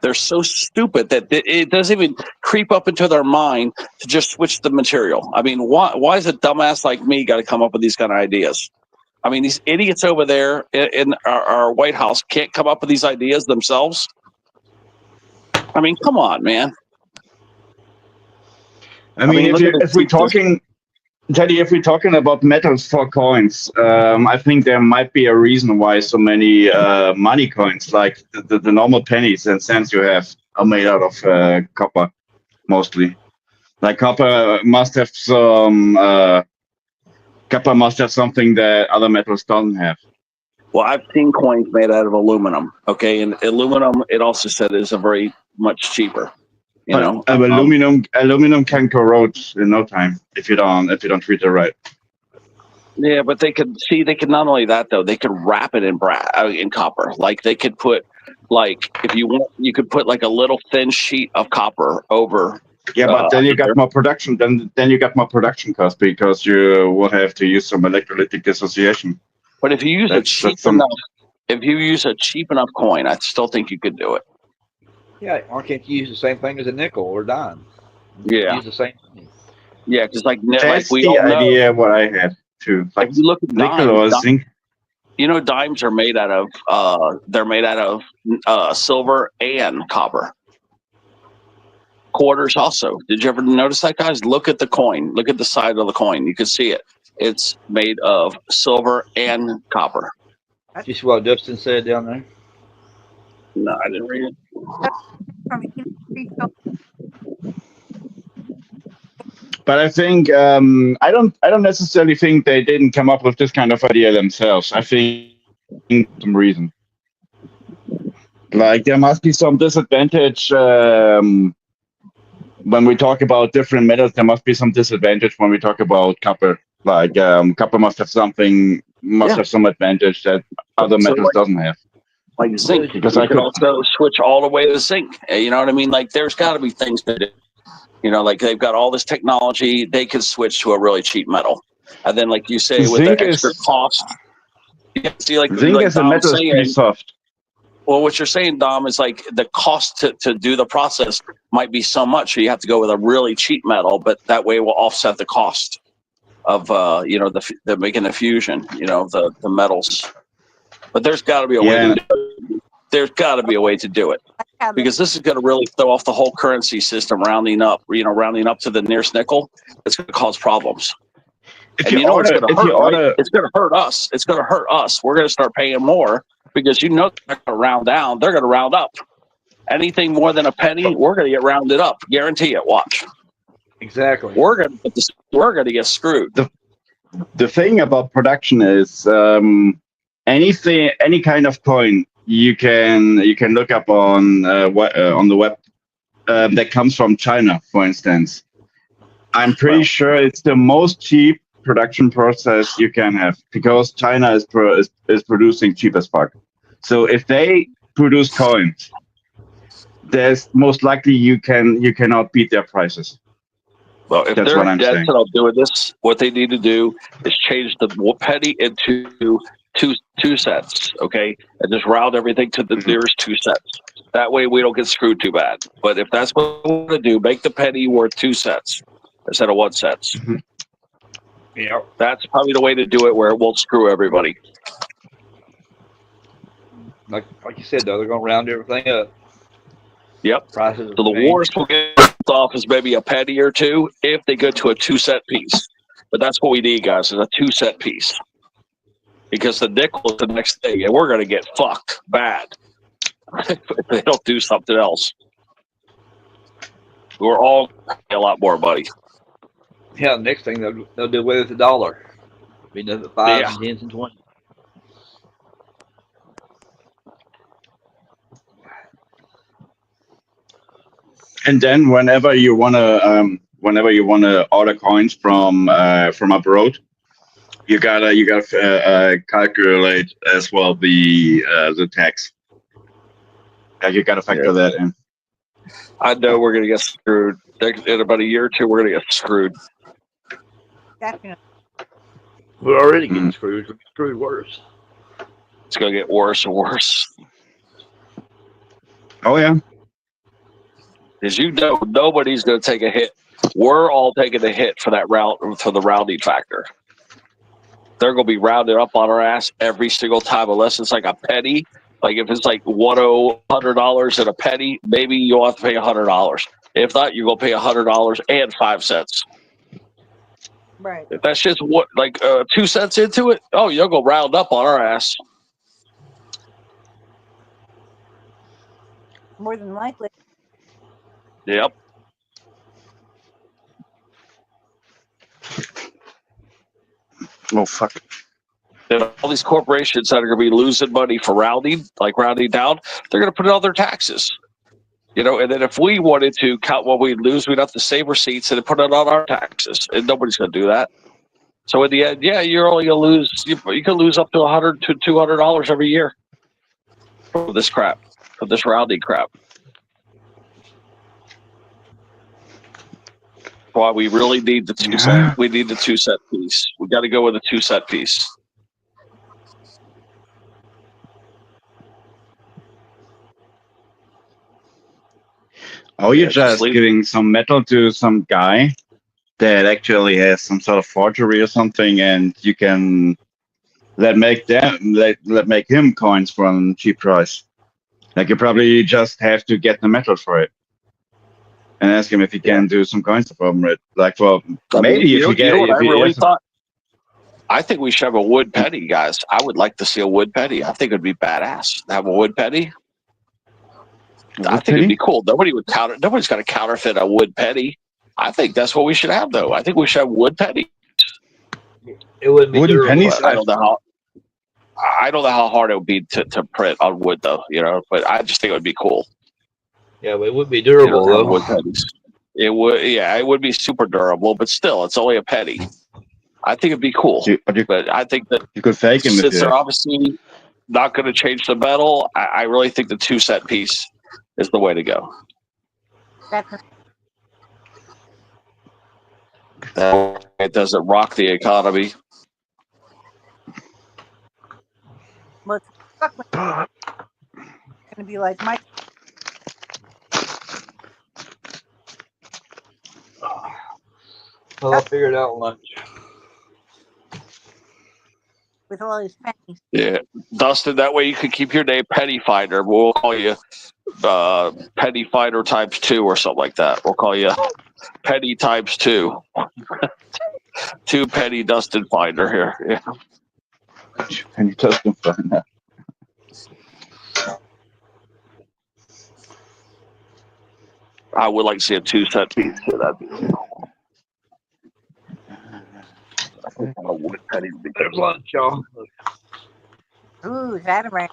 They're so stupid that it doesn't even creep up into their mind to just switch the material. I mean, why is a dumbass like me got to come up with these kind of ideas? I mean, these idiots over there in our White House can't come up with these ideas themselves. I mean, come on, man. I mean, look at if we're talking, Teddy, if we're talking about metals for coins, I think there might be a reason why so many money coins, like the normal pennies and cents you have, are made out of copper, mostly. Like copper must have something that other metals don't have. Well, I've seen coins made out of aluminum. Okay, and aluminum, it also said is a very much cheaper. You know, aluminum can corrode in no time if you don't treat it right. Yeah, but they could not only that though, they could wrap it in copper. Like they could put, like if you want, you could put like a little thin sheet of copper over. Yeah, but then you got more production. Then you got more production cost because you will have to use some electrolytic dissociation. But if you use if you use a cheap enough coin, I still think you could do it. Yeah, or can't you use the same thing as a nickel or dime? Yeah. Use the same thing. Yeah, because like That's we the all know, idea what I had too. Like if you look at nickel or zinc. You know, dimes are made out of they're made out of silver and copper. Quarters also. Did you ever notice that, guys? Look at the coin. Look at the side of the coin. You can see it. It's made of silver and copper. You see what Dustin said down there? No, I didn't read it. But I think I don't necessarily think they didn't come up with this kind of idea themselves. I think some reason. Like there must be some disadvantage when we talk about different metals. There must be some disadvantage when we talk about copper. Like copper must have some advantage that other metals doesn't have. Like zinc, because I could also switch all the way to zinc. You know what I mean? Like there's got to be things to do. You know, like they've got all this technology, they could switch to a really cheap metal. And then, like you say, with the extra cost, see, like zinc as a metal is pretty soft. Well, what you're saying, Dom, is like the cost to do the process might be so much, so you have to go with a really cheap metal, but that way it will offset the cost of the making the fusion, the metals. But there's got to be a way to do it. There's got to be a way to do it, because this is going to really throw off the whole currency system, rounding up to the nearest nickel. It's going to cause problems. It's going to hurt. Right? It's going to hurt us. It's going to hurt us. We're going to start paying more because they're going to round down. They're going to round up. Anything more than a penny, we're going to get rounded up. Guarantee it. Watch. Exactly. We're going to get screwed. The thing about production is any kind of coin you can look up on the web that comes from China, for instance. I'm pretty sure it's the most cheap production process you can have, because China is producing cheap as fuck. So if they produce coins, there's most likely you cannot beat their prices. Well, if that's they're what I'm dead saying. set on doing this, what they need to do is change the penny into two sets, okay? And just round everything to the nearest 2 cents. That way we don't get screwed too bad. But if that's what we want to do, make the penny worth 2 cents instead of 1 cent. Mm-hmm. Yeah. That's probably the way to do it where it won't screw everybody. Like you said, though, they're going to round everything up. Yep. Prices So the worst will get off is maybe a penny or two if they go to a 2 cent piece. But that's what we need, guys, is a 2 cent piece. Because the nickel is the next thing, and we're going to get fucked bad if they don't do something else. We're all a lot more money. Yeah, the next thing they'll do away with the dollar. Be nothing but 5s and 10s and 20s. And then whenever you wanna order coins from abroad, You gotta calculate as well the tax. Yeah, you gotta factor that in. I know we're gonna get screwed in about a year or two. We're gonna get screwed. Definitely. We're already getting screwed. We're screwed worse. It's gonna get worse and worse. Oh yeah. As you know, nobody's gonna take a hit. We're all taking a hit for that for the rounding factor. They're gonna be rounded up on our ass every single time, unless it's like a penny. Like if it's like $100 and a penny, maybe you'll have to pay $100. If not, you're gonna pay $100 and 5 cents. Right. If that's just what 2 cents into it, oh, you'll go round up on our ass. More than likely. Yep. Oh fuck. And all these corporations that are going to be losing money for rounding down, they're going to put it on their taxes. And then if we wanted to count what we lose, we'd have to save receipts and put it on our taxes. And nobody's going to do that. So in the end, yeah, you're only going to lose. You can lose up to $100 to $200 every year for this crap, for this rounding crap. Why we really need the 2 cent. We need the 2 cent piece. We got to go with a 2 cent piece. Oh, you're just giving some metal to some guy that actually has some sort of forgery or something, and you can let make him coins from cheap price. Like you probably just have to get the metal for it, and ask him if he can do some coins from it. Like, well, maybe if you get. I really thought. I think we should have a wood penny, guys. I would like to see a wood penny. I think it'd be badass to have a wood penny. I think it'd be cool. Nobody's going to counterfeit a wood penny. I think that's what we should have, though. I think we should have wood penny. It would be wooden pennies. I don't know how hard it would be to print on wood, though. But I just think it would be cool. Yeah, but it would be durable, though. Wood pennies. It would. Yeah, it would be super durable, but still, it's only a penny. I think it'd be cool. But I think that you could fake him since they're obviously not going to change the metal, I really think the 2 cent piece is the way to go. It doesn't rock the economy. Well, it's going to be like Mike. Well, I'll figure it out lunch. With all his pennies. Yeah, Dustin. That way you can keep your name Penny Finder. We'll call you Penny Finder times 2 or something like that. We'll call you Penny times 2. 2 Penny Dustin Finder here. Yeah. Penny Dustin Finder. I would like to see a 2 cent piece for that. There's lunch, y'all. Ooh, that right.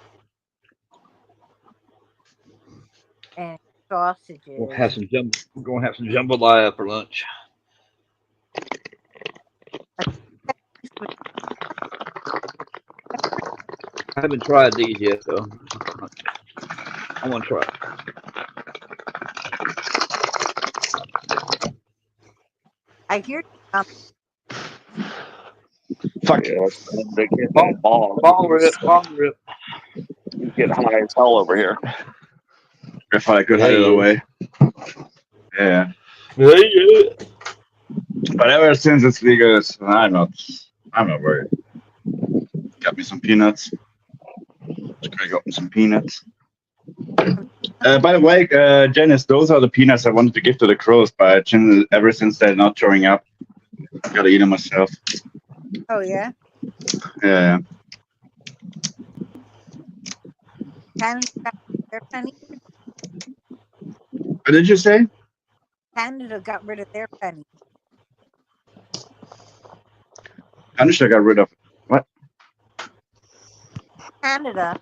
And sausages. We're gonna have some jambalaya for lunch. I haven't tried these yet, though. I want to try. I hear. Fuck. Ball rip. You get high as hell over here. If I could hide it away. Yeah. Yeah. But ever since it's legal, I'm not worried. Got me some peanuts. Just gonna get me some peanuts. By the way, Janice, those are the peanuts I wanted to give to the crows, but ever since they're not showing up, I gotta eat them myself. Oh yeah. Yeah. Canada got their penny. What did you say? Canada got rid of their penny. Canada got rid of what? Canada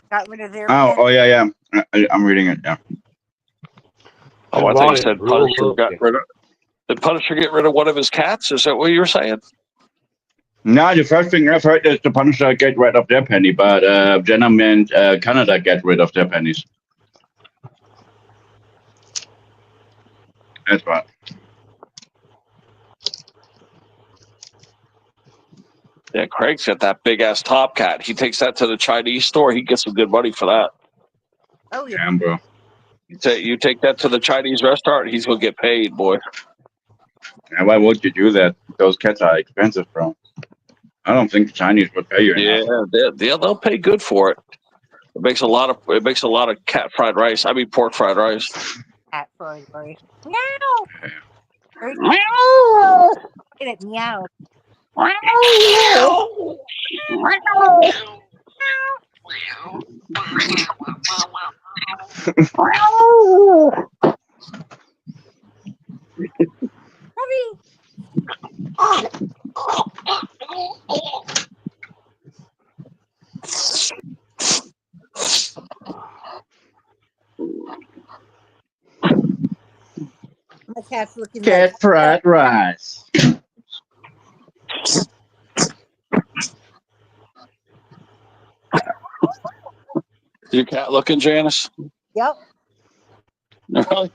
got rid of their. Oh yeah. I'm reading it. Yeah. Oh, I think you said Punisher got rid of. Did Punisher get rid of one of his cats? Is that what you were saying? No, the first thing I've heard is the Punisher get rid of their penny, but Venom and Canada get rid of their pennies. That's right. Yeah, Craig's got that big ass Top Cat. He takes that to the Chinese store. He gets some good money for that. Oh yeah. Damn, bro. You take that to the Chinese restaurant, he's gonna get paid, boy. And why would you do that? Those cats are expensive, bro. I don't think the Chinese would pay you enough. Yeah, they'll pay good for it. It makes a lot of cat fried rice. I mean pork fried rice. Cat fried rice. Meow. Meow. Look at it meow. My cat's looking Cat like fried rice. Your cat looking, Janice? Yep. Really?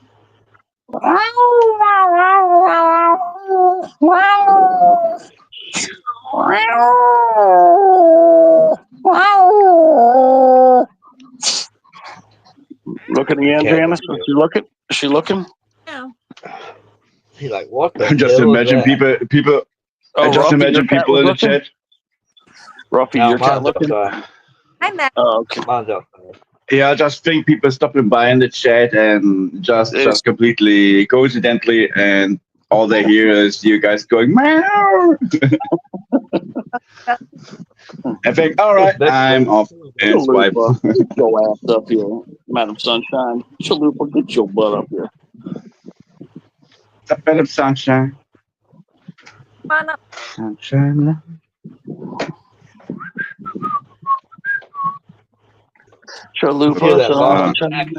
Looking again, Janice? Is she looking? Is she looking? No. He's like, what the Just hell is imagine that? people. Oh, I just Ruffy, imagine your cat people in the was looking? chat. Ruffy, No, your cat mine's looking? outside. Hi, Matt. Oh, okay. Mine's outside. Yeah, I just think people stopping by in the chat and just completely coincidentally, and all they hear is you guys going meow. I think, all right, I'm off and swipe. Get your ass up here, Madam Sunshine. Chalupa, get your butt up here. A bit of sunshine. Come on up. Sunshine. Chalupa, What's sunshine.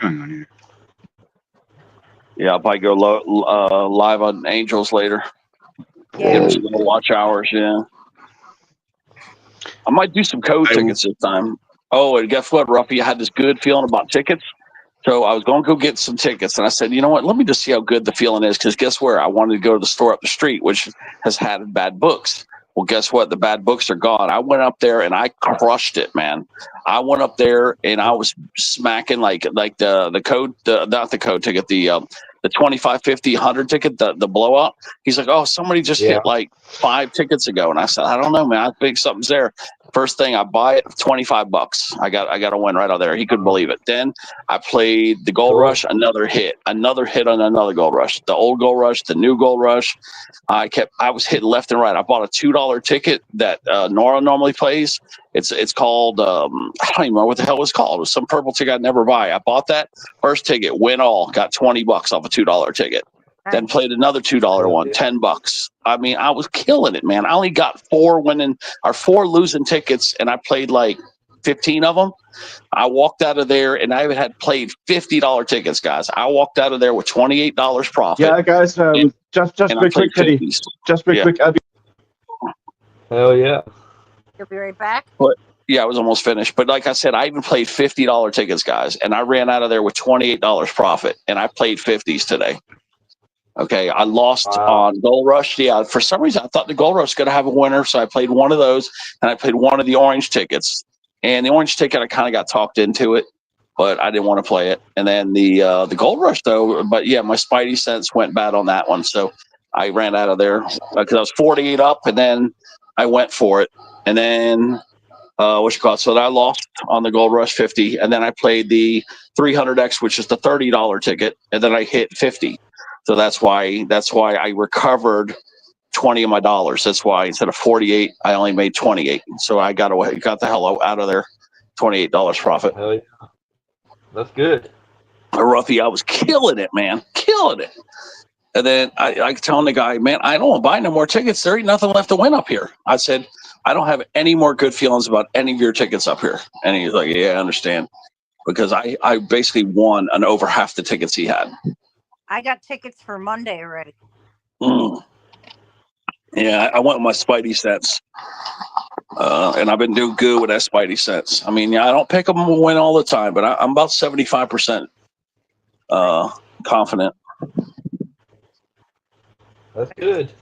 going on here? Yeah, I'll probably go live on Angels later. Yeah. Give me some watch hours, yeah. I might do some code tickets this time. Oh, and guess what, Ruffy? I had this good feeling about tickets. So I was going to go get some tickets. And I said, you know what? Let me just see how good the feeling is. Because guess where? I wanted to go to the store up the street, which has had bad books. Well, guess what? The bad books are gone. I went up there and I crushed it, man. I went up there and I was smacking like the code, not the code ticket, the 25, 50, 100 ticket, the blowout. He's like, oh, somebody just hit like 5 tickets ago. And I said, I don't know, man. I think something's there. First thing I buy it, $25. I got a win right out there. He couldn't believe it. Then I played the Gold Rush, another hit on another Gold Rush, the old Gold Rush, the new Gold Rush. I was hitting left and right. I bought a $2 ticket that Nora normally plays. It's called I don't even remember what the hell it was called. It was some purple ticket I'd never buy. I bought that first ticket, win all, got $20 off a $2 ticket. Then played another $2 one, $10. I mean, I was killing it, man. I only got 4 losing tickets, and I played like 15 of them. I walked out of there, and I had played $50 tickets, guys. I walked out of there with $28 profit. Yeah, guys, just quick, Teddy. Just quick. Hell yeah. You'll be right back. But yeah, I was almost finished. But like I said, I even played $50 tickets, guys, and I ran out of there with $28 profit, and I played 50s today. Okay, I lost on Gold Rush. Yeah, for some reason, I thought the Gold Rush was going to have a winner, so I played one of those, and I played one of the orange tickets. And the orange ticket, I kind of got talked into it, but I didn't want to play it. And then the Gold Rush, though, but yeah, my Spidey sense went bad on that one, so I ran out of there because I was 48 up, and then I went for it. And then so I lost on the Gold Rush 50, and then I played the 300X, which is the $30 ticket, and then I hit 50. So that's why I recovered 20 of my dollars. That's why instead of 48, I only made 28. So I got the hell out of there, $28 profit. Hell yeah. That's good. Ruffy, I was killing it, man, killing it. And then I telling the guy, man, I don't want to buy no more tickets. There ain't nothing left to win up here. I said, I don't have any more good feelings about any of your tickets up here. And he's like, yeah, I understand. Because I basically won on over half the tickets he had. I got tickets for Monday already. Yeah, I went with my Spidey sense. And I've been doing good with that Spidey sense. I mean, yeah, I don't pick them to win all the time, but I'm about 75% confident. That's good.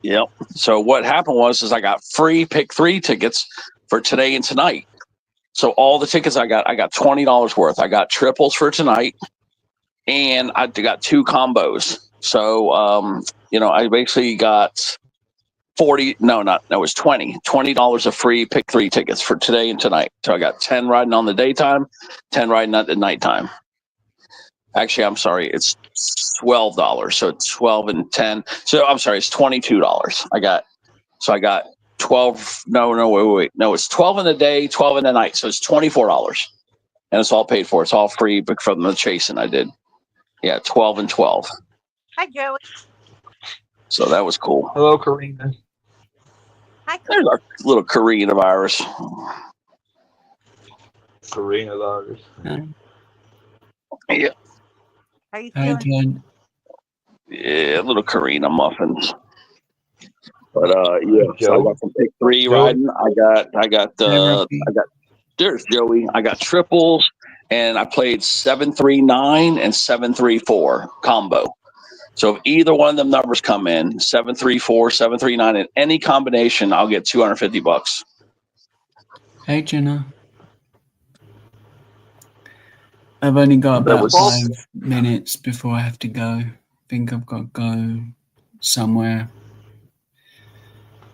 Yep. So what happened was I got free pick 3 tickets for today and tonight. So all the tickets I got $20 worth. I got triples for tonight, and I got 2 combos. So I basically got 40. No, it was $20 of free pick 3 tickets for today and tonight. So I got 10 riding on the daytime, 10 riding at the nighttime. Actually, I'm sorry, it's $12. So it's 12 and 10. So I'm sorry, it's $22. I got 12. Wait. No, it's 12 in the day, 12 in the night. So it's $24. And it's all paid for. It's all free from the chasing I did. Yeah, 12 and 12. Hi, Joey. So that was cool. Hello, Karina. Hi, There's our little coronavirus. Coronavirus. Yeah. How you Hi, feeling? Jen. Yeah, little Karina muffins. But yeah, so I Joe. got some pick 3 Joey. riding. I got there's Joey. I got triples, and I played 7-3-9 and 7-3-4 combo. So if either one of them numbers come in, 7-3-4, 7-3-9, in any combination, I'll get $250. Hey, Jenna. I've only got That about was 5 minutes before I have to go. Think I've got to go somewhere.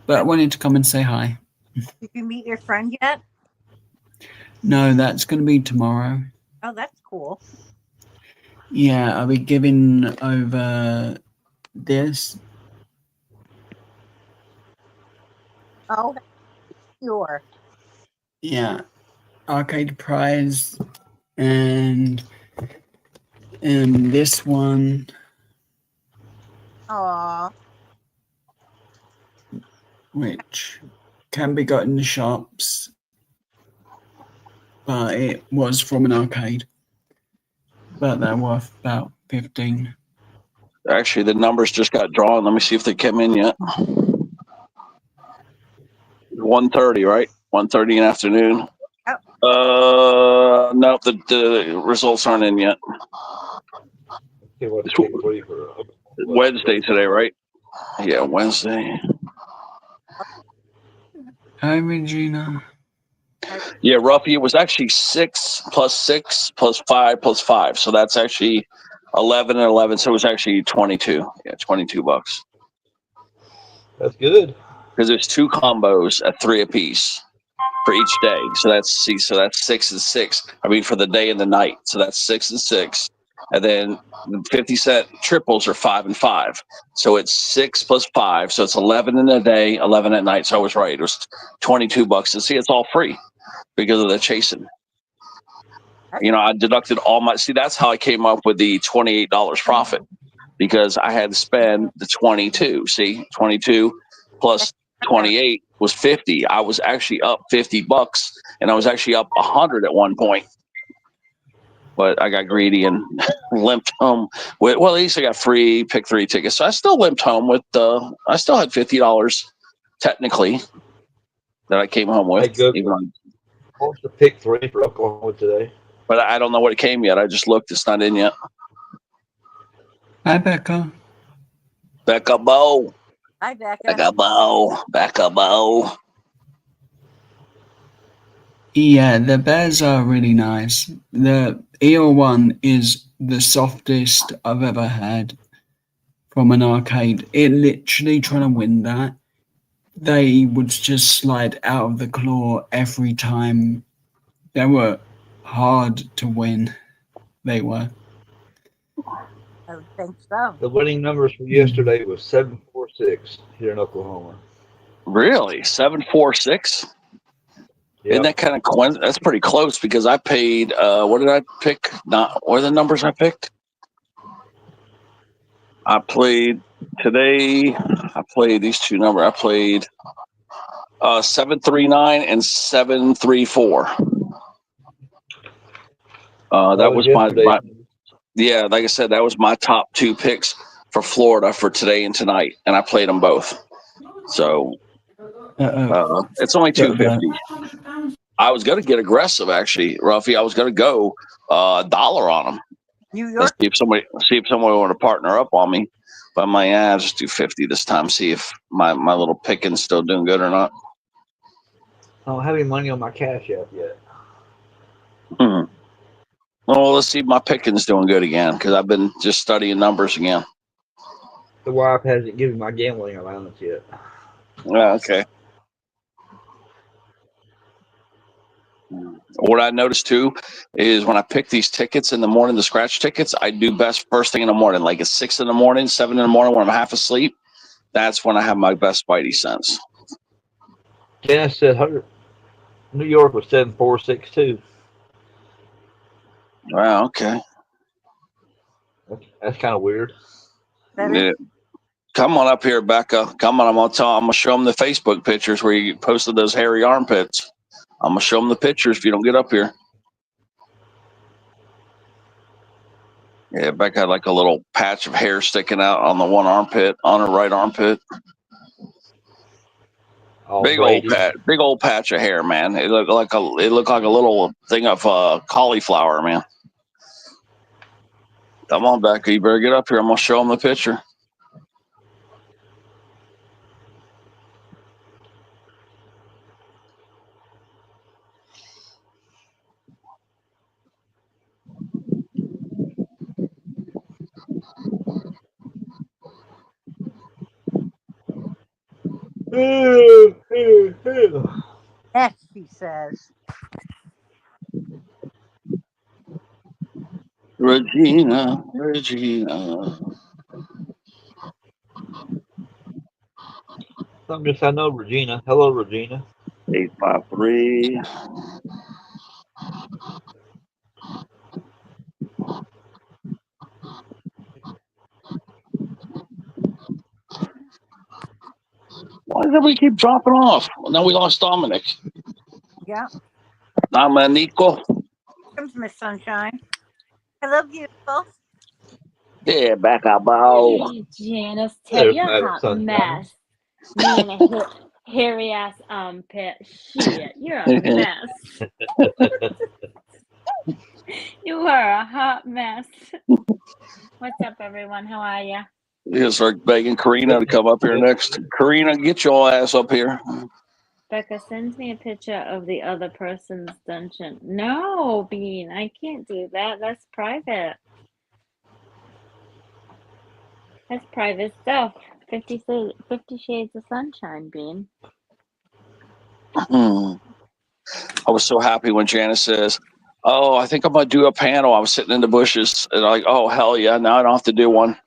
But I wanted to come and say hi. Did you meet your friend yet? No, that's going to be tomorrow. Oh, that's cool. Yeah, I'll be giving over this. Oh, sure. Yeah, arcade prize and this one. Aw. Which can be got in the shops, but it was from an arcade. But they're worth about 15. actually the numbers just got drawn. Let me see if they came in yet. 1:30, right? 1:30 in the afternoon. No, the results aren't in yet. Okay, what's pick 3 for Wednesday today, right? Yeah, Wednesday. Hi, Regina. Yeah, Ruffy, it was actually 6 plus 6 plus 5 plus 5. So that's actually 11 and 11. So it was actually 22. Yeah, $22. That's good. Because there's 2 combos at 3 apiece for each day. So that's 6 and 6. I mean, for the day and the night. So that's 6 and 6. And then 50-cent triples are 5 and 5. So it's 6 plus 5. So it's 11 in the day, 11 at night. So I was right. It was $22. And see, it's all free because of the chasing. I deducted all my. See, that's how I came up with the $28 profit, because I had to spend the 22. See, 22 plus 28 was 50. I was actually up $50, and I was actually up 100 at one point. But I got greedy and limped home with. Well, at least I got free pick 3 tickets. So I still limped home with. I still had $50 technically that I came home with. What's the pick 3 for Oklahoma today? But I don't know what it came yet. I just looked. It's not in yet. Hi, Becca. Hi, Becca. Becca Bow. Yeah, the bears are really nice. The eel one is the softest I've ever had from an arcade. It literally trying to win that. They would just slide out of the claw every time. They were hard to win. They were. I would think so. The winning numbers for yesterday was 746 here in Oklahoma. Really? 746? Yep. Isn't that kind of coincidence? That's pretty close, because I paid, what did I pick? What are the numbers I picked? I played today, these 2 numbers. I played 739 and 734. That was my yeah, like I said, that was my top 2 picks for Florida for today and tonight, and I played them both. So Uh-oh. it's only Go, go. $2.50. I was gonna get aggressive, actually, Ruffy. I was gonna go $1 on them. New Let's York. see if somebody want to partner up on me. But I'm like, I'll just do 50 this time. See if my little picking's still doing good or not. I don't have any money on my Cash App yet. Well, let's see if my picking's doing good again because I've been just studying numbers again. The wife hasn't given my gambling allowance yet. Yeah, okay. What I noticed too is when I pick these tickets in the morning, the scratch tickets, I do best first thing in the morning, like at 6 in the morning, 7 in the morning when I'm half asleep. That's when I have my best spidey sense. Dennis said New York was 7462. Wow, okay. That's kind of weird. Yeah. Come on up here, Becca. Come on, I'm gonna show them the Facebook pictures where you posted those hairy armpits. I'm gonna show them the pictures if you don't get up here. Yeah, Becca had like a little patch of hair sticking out on the one armpit, on her right armpit. Big old patch of hair, man. It looked like a little thing of cauliflower, man. Come on, Becca, you better get up here. I'm gonna show them the picture. Yes, she says. Regina. Yes, I know Regina. Hello, Regina. 853. Why did we keep dropping off? Well, now we lost Dominic. Yeah. Dominico. Comes Miss Sunshine. Hello, beautiful. Yeah, back up, bow. Hey, Janice, Ted, you're a hot mess. Me and a hairy ass armpit. Shit, you're a mess. You are a hot mess. What's up, everyone? How are ya? You start begging Karina to come up here next. Karina, get your ass up here. Becca sends me a picture of the other person's dungeon. No, Bean, I can't do that. That's private. That's private stuff. 50 Shades of Sunshine, Bean. I was so happy when Janice says, "Oh, I think I'm gonna do a panel." I was sitting in the bushes and I'm like, "Oh hell yeah! Now I don't have to do one."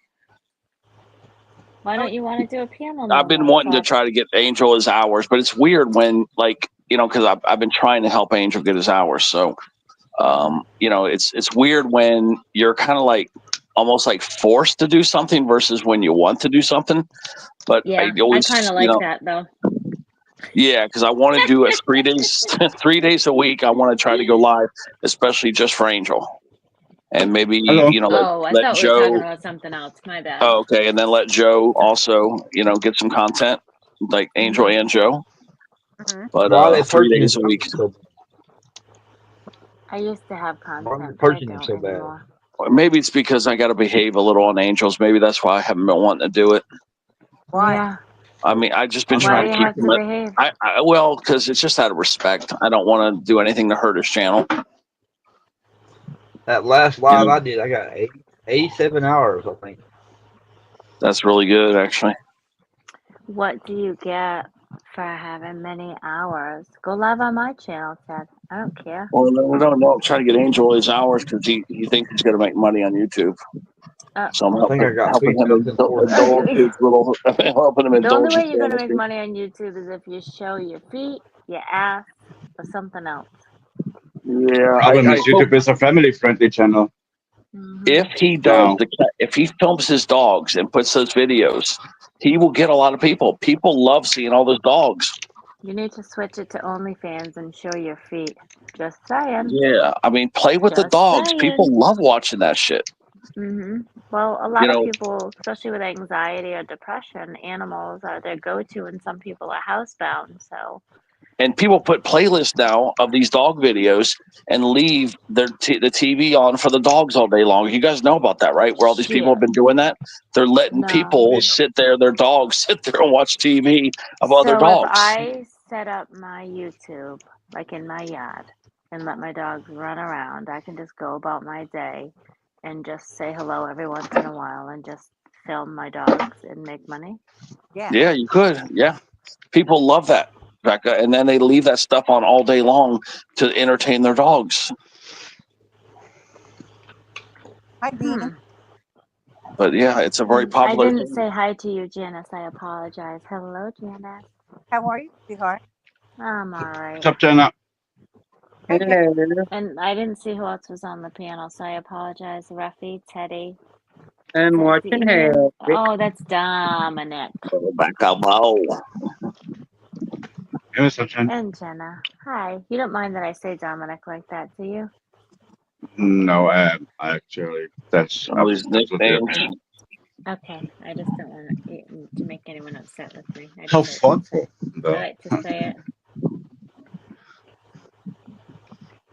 Why don't you want to do a panel? I've been wanting to try to get Angel his hours, but it's weird when, like, because I've been trying to help Angel get his hours. So, it's weird when you're kind of like almost like forced to do something versus when you want to do something. But yeah, I kind of like that though. Yeah, because I want to do it 3 days, 3 days a week. I want to try to go live, especially just for Angel, and maybe I let thought Joe. we were talking about something else. My bad. Oh, okay, and then let Joe also, get some content like Angel and Joe. But 3 days a week. I used to have content. But I don't anymore. Maybe it's because I got to behave a little on Angels. Maybe that's why I haven't been wanting to do it. Why? Yeah. I mean, I just been Why trying do to you keep have to behave? Well, because it's just out of respect. I don't want to do anything to hurt his channel. That last live I did, I got 87 hours, I think. That's really good, actually. What do you get for having many hours? Go live on my channel, Ted. I don't care. Well, no. I'm trying to get Angel his hours because he thinks he's going to make money on YouTube. So I'm helping him indulge his little. Helping him The indulge. only way you're going to make money on YouTube is if you show your feet, your ass, or something else. Yeah, Problem is YouTube is a family-friendly channel. If he does if he films his dogs and puts those videos, he will get a lot of people. People love seeing all those dogs. You need to switch it to OnlyFans and show your feet. Just saying. Yeah, I mean, play with the dogs. Saying. People love watching that shit. Well, a You lot of know, people, especially with anxiety or depression, animals are their go-to, and some people are housebound. So, and people put playlists now of these dog videos and leave the TV on for the dogs all day long. You guys know about that, right? Where all these people shit, have been doing that. They're letting no. people sit there, their dogs sit there and watch TV of other So if dogs. I set up my YouTube, like in my yard, and let my dogs run around, I can just go about my day and just say hello every once in a while and just film my dogs and make money. Yeah. Yeah, you could. Yeah. People love that, Becca. And then they leave that stuff on all day long to entertain their dogs. Hi, Dina. But yeah, it's a very I popular didn't thing. say hi to you, Janice. I apologize. Hello, Janice. How are you, sweetheart? I'm all right. What's up, Jenna? Hello. And I didn't see who else was on the panel, so I apologize. Ruffy, Teddy. I'm Is that watching Damien? Harry. Oh, that's Dominic. Becca, wow. Hey, what's up, Jen? And Jenna. Hi. You don't mind that I say Dominic like that, do you? No, actually, that's Some of these absolutely nicknames. okay. Okay. I just don't want to make anyone upset with me. I How just like to fun, say, though. I like to say it.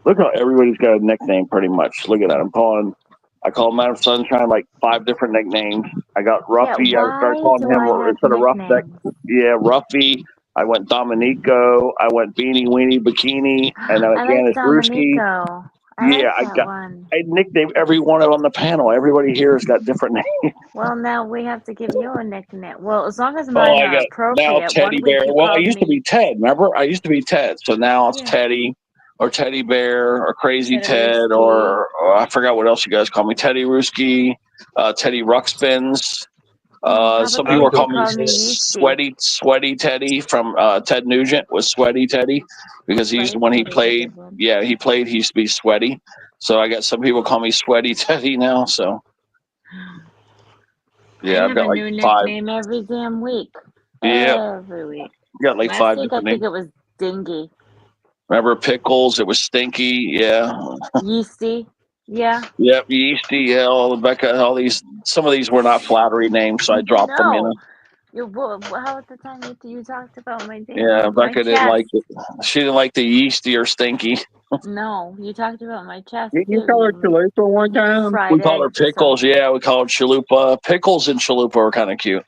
Look how everybody's got a nickname pretty much. Look at that. I call Man of Sunshine like 5 different nicknames. I got Yeah, Ruffy. I started why calling do him I have instead of Roughneck. nicknames? Yeah, Ruffy. I went Dominico. I went Beanie Weenie Bikini. And I I went like Janice Brewski. Dominico. I Yeah, like that one. I nicknamed every one on the panel. Everybody here has got different names. Well, now we have to give you a nickname. Well, as long as Oh, mine I are got now appropriate. Teddy One week Bear. you Well, I called used to me, be Ted. Remember? I used to be Ted. So now it's yeah, Teddy or Teddy Bear or Crazy Ted Teddarooski. or I forgot what else you guys call me. Teddy Rooski, Teddy Ruxpins. How about Some the people week you call me called me Yeasty? Sweaty Teddy from Ted Nugent was Sweaty Teddy because he used Sweaty when he Teddy's a played. good one. Yeah, he played. He used to be sweaty. So I got some people call me Sweaty Teddy now. So I yeah, I've have got a like new 5. nickname every damn week. Yeah, Every week. got like Last 5 week I different think names. it was Dingy. Remember Pickles? It was Stinky. Yeah. Yeasty. Yeah. Yep. Yeasty. Yeah. All Becca. All these. Some of these were not flattery names, so I dropped them. You know. No. How was the time you talked about my Yeah. my Becca didn't chest? like it. She didn't like the yeasty or stinky. No, you talked about my chest Didn't you too. call her You Chalupa one time? We fried called her eggs. So Pickles. Yeah. We called Chalupa. Pickles and Chalupa were kind of cute.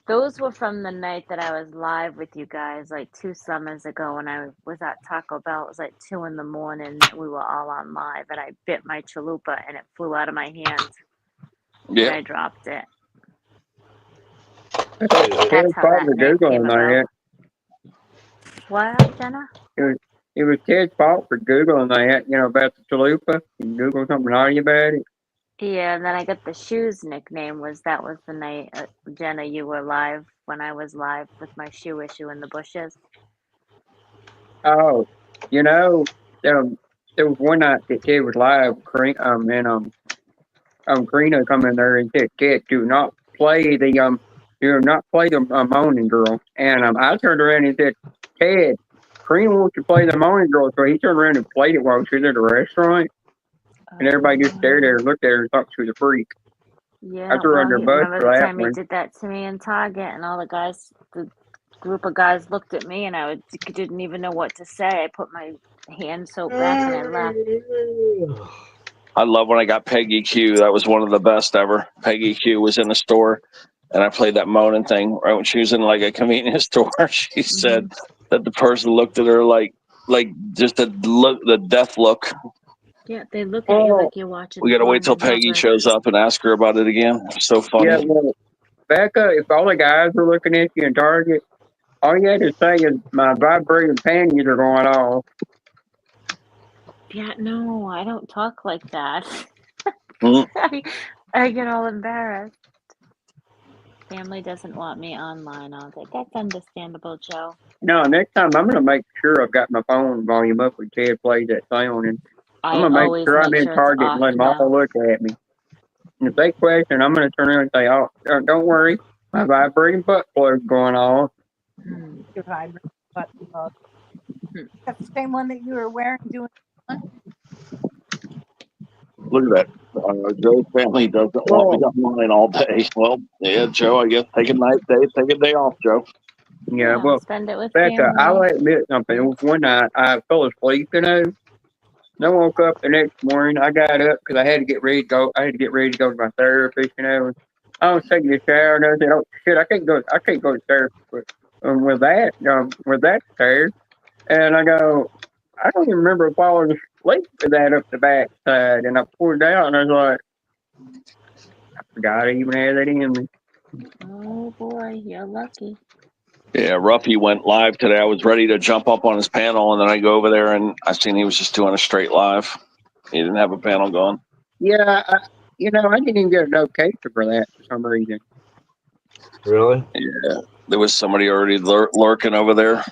those were from the night that I was live with you guys, like 2 summers ago when I was at Taco Bell. It was like 2 a.m. We were all on live, and I bit my chalupa, and it flew out of my hand, and Yeah. I dropped it. It That's was how Father that name came Googling about. that. What, Jenna? It was Ted's fault for Googling that, about the Chalupa. You Google something naughty about it. Yeah, and then I got the shoes nickname. That was the night, Jenna, you were live when I was live with my shoe issue in the bushes. Oh, there was one night that Ted was live, and Karina come in there and said, "Ted, do not play the Moaning Girl." And I turned around and said, "Ted, Karina wants to play the Moaning Girl," so he turned around and played it while she was at the restaurant, and everybody just stared at her, looked at her, and thought she was a freak. I Yeah, threw her well, under the bus remember for the that time he one. did that to me in Target, and all the group of guys looked at me, and didn't even know what to say. I put my hand soap back, and I left. I love when I got Peggy Q. That was one of the best ever. Peggy Q was in the store, and I played that moaning thing right when she was in like a convenience store. She said that the person looked at her like just the death look. Yeah, they look at you Oh, like you're watching We got to wait till Flying Peggy Lover. shows up and ask her about it again. It's so funny. yeah, well, Becca, if all the guys were looking at you in Target, all you had to say is, "My vibrating panties are going off." Yeah, no, I don't talk like that. Mm. I get all embarrassed. Family doesn't want me online all day. That's understandable, Joe. No, next time I'm gonna make sure I've got my phone volume up when Ted plays that sound, and I'm I gonna make always sure I'm make in sure it's Target and off let them all now. look at me. And if they question, I'm gonna turn around and say, "Oh, don't worry, my vibrating butt plug's going off." Your vibrant butt plug. That's the same one that you were wearing doing. Look at that. Joe's family doesn't want me online all day. Well, yeah, Joe, I guess take a nice day, take a day off, Joe. Yeah, well, spend it with Becca, I will family. admit something. It was one night I fell asleep, and I woke up the next morning. I got up because I had to get ready to go. I had to get ready to go to my therapist, and I was taking a shower, and I said, "Oh shit, I can't go to therapy with that tired." And I go, I don't even remember falling asleep with that up the backside, and I pulled it out, and I was like, I forgot I even had that in me. Oh boy, you're lucky. Yeah, Ruffy went live today. I was ready to jump up on his panel, and then I go over there, and I seen he was just doing a straight live. He didn't have a panel going. Yeah, I didn't even get a notification for that for some reason. Really? Yeah, there was somebody already lurking over there.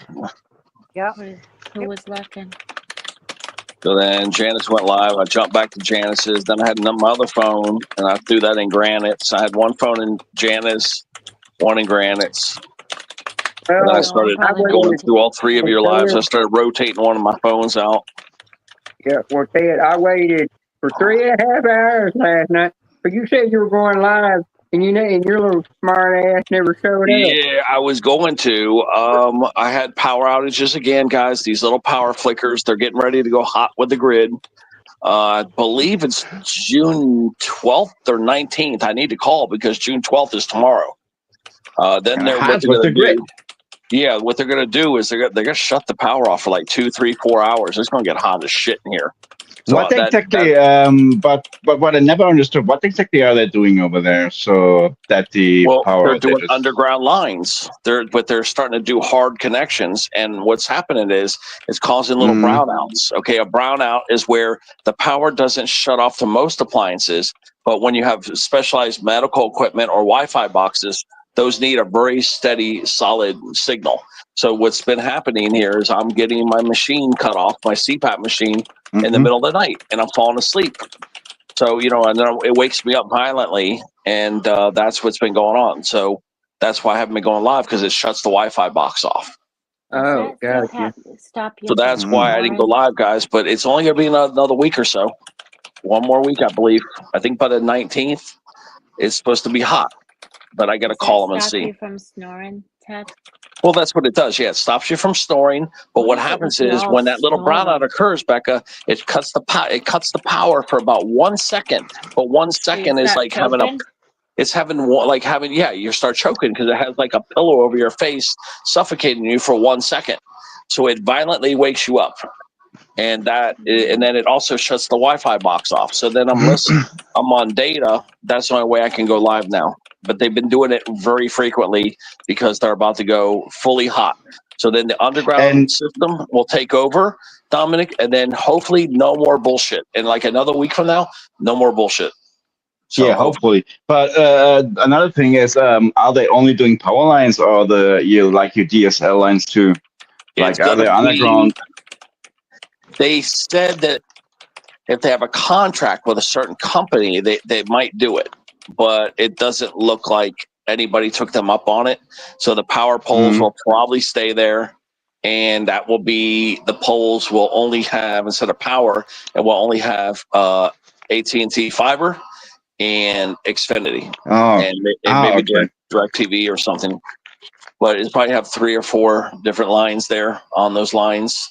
Yep. Who was lurking? So then Janice went live. I jumped back to Janice's. Then I had my other phone, and I threw that in Granite's. I had one phone in Janice, one in Granite's. And then I started going through all three of your lives. I started rotating one of my phones out. Yeah, well, Ted, I waited for 3.5 hours last night, but you said you were going live, and and your little smart ass never showed up. Yeah, I was going to. I had power outages again, guys. These little power flickers, they're getting ready to go hot with the grid. I believe it's June 12th or 19th. I need to call because June 12th is tomorrow. Then they're what they're going to do. Yeah, what they're going to do is they're going to shut the power off for like 2, 3, 4 hours. It's going to get hot as shit in here. So what exactly? But what I never understood. What exactly are they doing over there? So that the power they're doing outages- underground lines. They're starting to do hard connections, and what's happening is it's causing little brownouts. Okay, a brownout is where the power doesn't shut off to most appliances, but when you have specialized medical equipment or Wi-Fi boxes, those need a very steady, solid signal. So what's been happening here is I'm getting my machine cut off, my CPAP machine, in the middle of the night, and I'm falling asleep. So, and then it wakes me up violently, and that's what's been going on. So that's why I haven't been going live, because it shuts the Wi-Fi box off. Oh, gotcha. Stop you. So that's why I didn't go live, guys. But it's only going to be another week or so. One more week, I believe. I think by the 19th, it's supposed to be hot. But I got to call them and Stop see. you from snoring, Ted? Well, that's what it does. Yeah, it stops you from snoring. But what happens is when that little brownout occurs, Becca, it cuts the power for about 1 second. But 1 second is like you start choking because it has like a pillow over your face, suffocating you for 1 second. So it violently wakes you up. And then it also shuts the Wi-Fi box off. So then I'm on data. That's the only way I can go live now. But they've been doing it very frequently because they're about to go fully hot. So then the underground system will take over, Dominic, and then hopefully no more bullshit. And like another week from now, no more bullshit. So yeah, hopefully. But another thing is, are they only doing power lines or your DSL lines too? Like, are they underground? They said that if they have a contract with a certain company, they might do it, but it doesn't look like anybody took them up on it. So the power poles will probably stay there, and that will be the poles will only have, instead of power, it will only have AT&T fiber and Xfinity, and maybe DirecTV or something. But it's probably have 3 or 4 different lines there on those lines.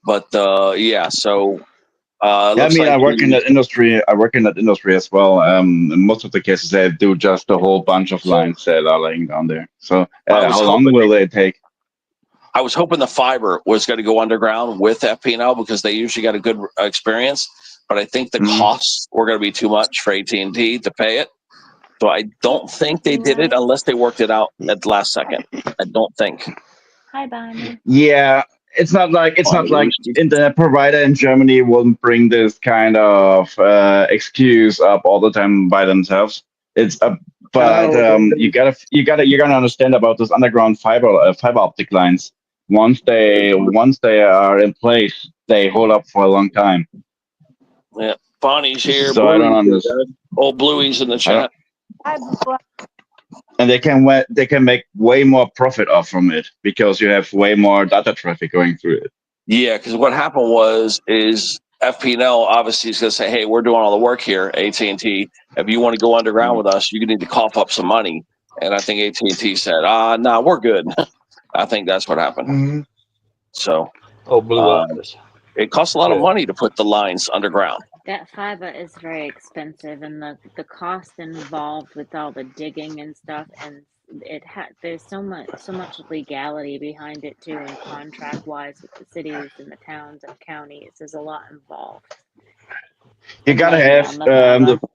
But so. I mean, I work in that industry. I work in that industry as well. In most of the cases, they do just a whole bunch of lines that are laying down there. So, how long will they take? I was hoping the fiber was going to go underground with FP&L because they usually got a good experience. But I think the costs were going to be too much for AT&T to pay it. So I don't think they did it unless they worked it out at the last second. I don't think. Hi, Bonnie. Yeah. It's not like internet provider in Germany won't bring this kind of excuse up all the time by themselves. You're gonna understand about this underground fiber optic lines. Once they are in place, they hold up for a long time. Yeah, Bonnie's here. So I don't understand. Old Bluey's in the chat. And they can make way more profit off from it because you have way more data traffic going through it. Yeah, because what happened is FP&L obviously is going to say, "Hey, we're doing all the work here, AT&T. If you want to go underground with us, you need to cough up some money." And I think AT&T said, "No, we're good." I think that's what happened. Mm-hmm. So, Oh, blue eyes. it costs a lot of Yeah. money to put the lines underground. That fiber is very expensive, and the cost involved with all the digging and stuff, and there's so much legality behind it too, and contract wise with the cities and the towns and counties. There's a lot involved You in gotta laying have down the fiber.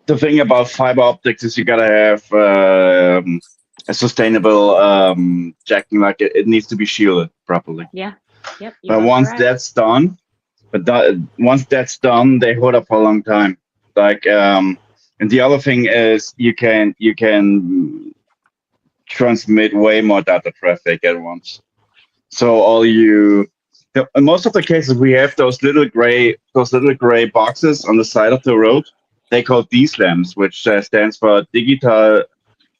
the thing about fiber optics is you gotta have a sustainable jacking, like it needs to be shielded properly. Yeah. Yep. You But are once correct. that's done, once that's done, they hold up for a long time. Like and the other thing is you can transmit way more data traffic at once. So in most of the cases we have those little gray boxes on the side of the road. They call DSLAMs, which stands for Digital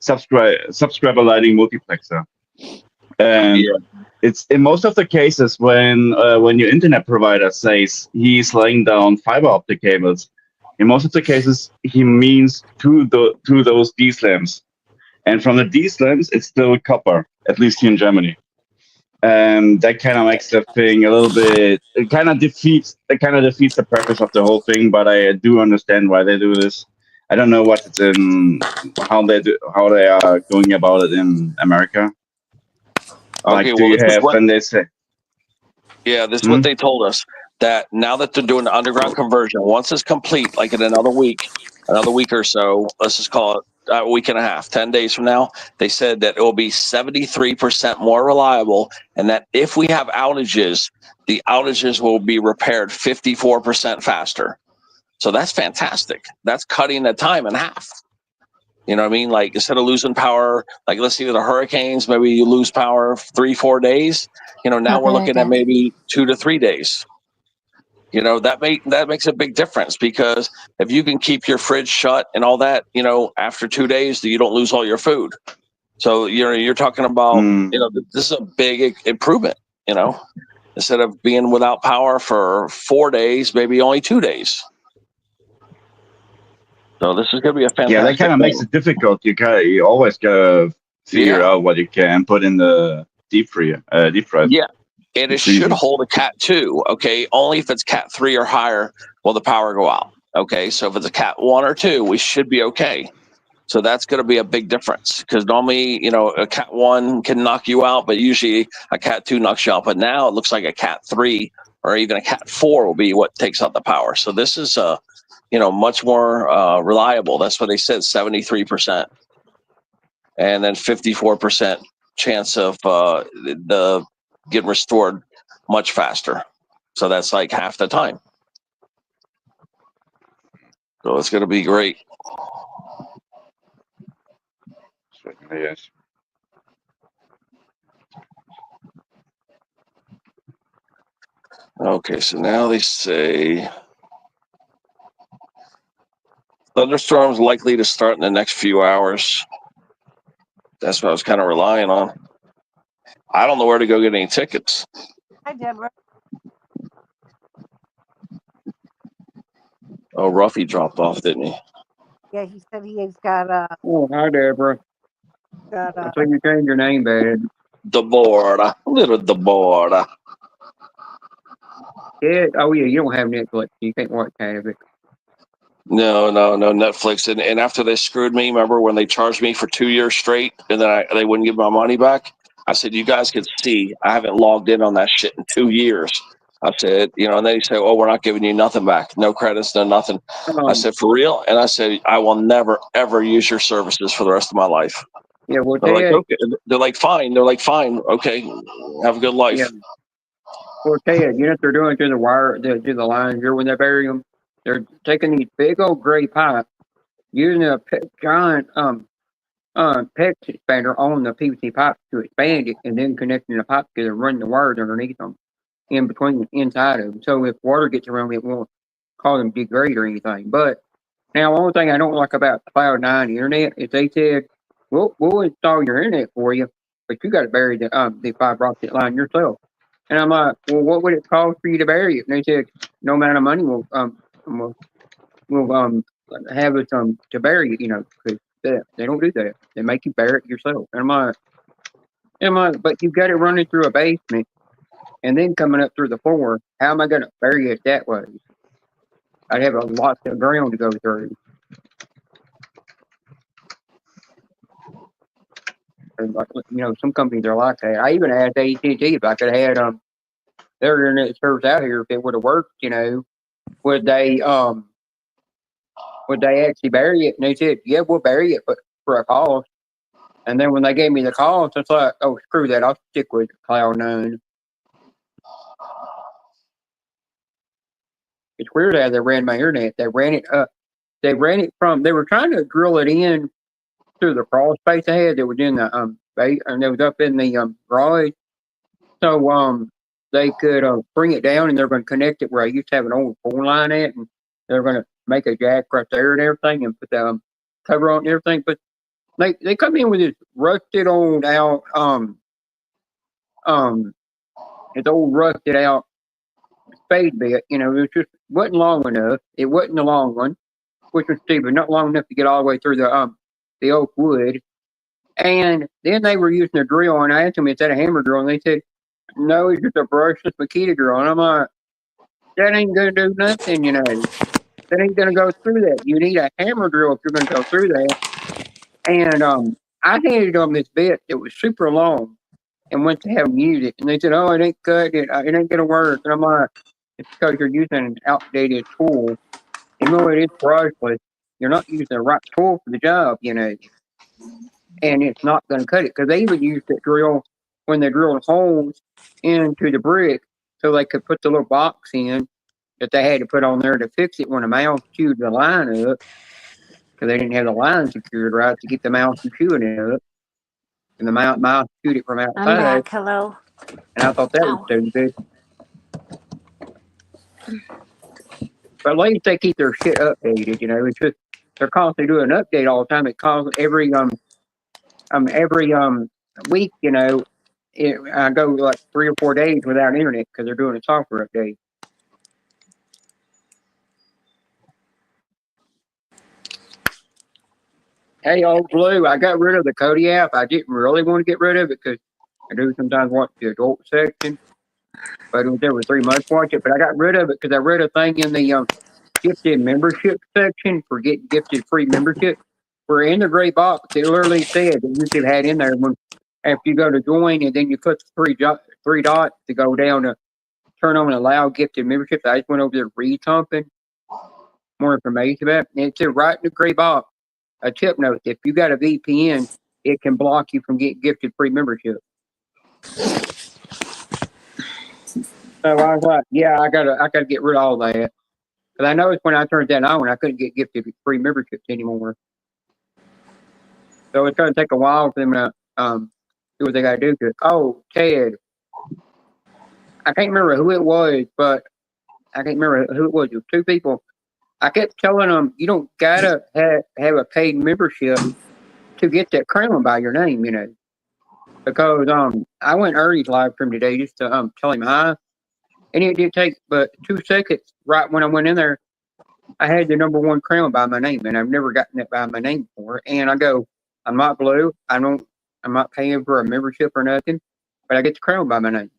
Subscriber Lighting Multiplexer. And it's in most of the cases when your internet provider says he's laying down fiber optic cables, in most of the cases he means to those DSLAMs. And from the DSLAMs, it's still copper, at least here in Germany. And that kind of makes the thing a little bit. It kind of defeats the purpose of the whole thing. But I do understand why they do this. I don't know how they are going about it in America. Like, Okay, do well, you this is have what when they say? this is what they told us, that now that they're doing the underground conversion, once it's complete, like in another week or so, let's just call it a week and a half, 10 days from now, they said that it will be 73% more reliable, and that if we have outages, the outages will be repaired 54% faster. So that's fantastic. That's cutting the time in half. You know what I mean? Like, instead of losing power, like let's say the hurricanes, maybe you lose power 3-4 days. Now we're looking at maybe 2 to 3 days. That makes a big difference, because if you can keep your fridge shut and all that, after 2 days, you don't lose all your food. So you're talking about this is a big improvement. Instead of being without power for 4 days, maybe only 2 days. So this is going to be a fantastic. Yeah, that kind of makes it difficult. You always gotta figure out what you can put in the deep fryer. Yeah, and it should hold a Cat 2. Okay, only if it's Cat 3 or higher will the power go out. Okay, so if it's a Cat 1 or 2, we should be okay. So that's going to be a big difference, because normally, a Cat 1 can knock you out, but usually a Cat 2 knocks you out. But now it looks like a Cat 3 or even a Cat 4 will be what takes out the power. So this is much more reliable. That's what they said, 73%, and then 54% chance of the getting restored much faster. So that's like half the time. So it's going to be great. Yes. Okay, so now they say thunderstorms likely to start in the next few hours. That's what I was kind of relying on. I don't know where to go get any tickets. Hi, Deborah. Oh, Ruffy dropped off, didn't he? Yeah, he said he's got Oh, hi, Deborah. I think you changed your name, babe. Deborah, little Deborah. Yeah. Oh, yeah. You don't have Netflix. You can't watch Havoc. No Netflix. And after they screwed me, remember when they charged me for 2 years straight, and then they wouldn't give my money back? I said, you guys can see I haven't logged in on that shit in 2 years. I said, and they say, oh, we're not giving you nothing back. No credits, no nothing. I said, for real? And I said, I will never, ever use your services for the rest of my life. Yeah, well, They're like, okay. They're like, fine. They're like, fine. Okay. Have a good life. Yeah. Well, Ted, you know what they're doing to the wire, to the lines here when they bury them? They're taking these big old gray pipes, using a giant PEX expander on the PVC pipes to expand it, and then connecting the pipe together and running the wires underneath them, in between, inside of them. So if water gets around, it won't cause them degrade or anything. But now, one thing I don't like about Cloud9 Internet is they said, we'll install your internet for you, but you got to bury the fiber optic line yourself. And I'm like, well, what would it cost for you to bury it? And they said, no amount of money will have us to bury it, because they don't do that. They make you bury it yourself. And I'm like, but you got it running through a basement and then coming up through the floor. How am I going to bury it that way? I'd have a lot of ground to go through. And some companies are like that. I even asked AT&T if I could have had their internet service out here, if it would have worked. Would they actually bury it? And they said, yeah, we'll bury it, but for a cost. And then when they gave me the cost, I thought, oh, screw that, I'll stick with Cloud9. It's weird how they ran my internet. They ran it up. They were trying to drill it in through the crawl space they had that was in the base, and it was up in the garage. So they could bring it down, and they're going to connect it where I used to have an old phone line at, and they're going to make a jack right there and everything, and put the cover on and everything. But they come in with this rusted old out it's old rusted out spade bit. It just wasn't long enough. It wasn't the long one, which was stupid. Not long enough to get all the way through the oak wood. And then they were using a drill, and I asked them, is that a hammer drill? And they said, no, it's just a brushless mosquito drill. And I'm like, that ain't going to do nothing, That ain't going to go through that. You need a hammer drill if you're going to go through that. And I handed them this bit that was super long and went to have them use it. And they said, oh, it ain't cut. It ain't going to work. And I'm like, it's because you're using an outdated tool. Even though it is brushless, you're not using the right tool for the job, And it's not going to cut it. Because they even used that drill when they drilled holes into the brick so they could put the little box in that they had to put on there to fix it when a mouse chewed the line up. Because they didn't have the line secured right to keep the mouse from chewing it up. And the mouse chewed it from I'm outside. back. Hello. And I thought that was stupid. But at least they keep their shit updated, It's just they're constantly doing an update all the time. It calls every week, I go like 3 or 4 days without internet because they're doing a software update. Hey, old Blue, I got rid of the Cody app. I didn't really want to get rid of it because I do sometimes watch the adult section. But it was every 3 months watch it. But I got rid of it because I read a thing in the gifted membership section for getting gifted free membership. Where in the gray box, it literally said that you could have in there after you go to join, and then you click the three dots to go down to turn on allow gifted membership. I just went over there to read something, more information about it. And it said right in the gray box, a tip note: if you got a VPN, it can block you from getting gifted free membership. So I was like, yeah, I gotta get rid of all that. Because I noticed when I turned that on, I couldn't get gifted free memberships anymore. So it's going to take a while for them to do what they got to do. Oh, Ted, I can't remember who it was, but I can't remember who it was. It was 2 people. I kept telling them, you don't got to have a paid membership to get that crown by your name, Because I went Ernie's live stream today just to tell him hi. And it didn't take but 2 seconds right when I went in there. I had the #1 crown by my name, and I've never gotten it by my name before. And I go, I'm not Blue. I'm not paying for a membership or nothing, but I get the crown by my name.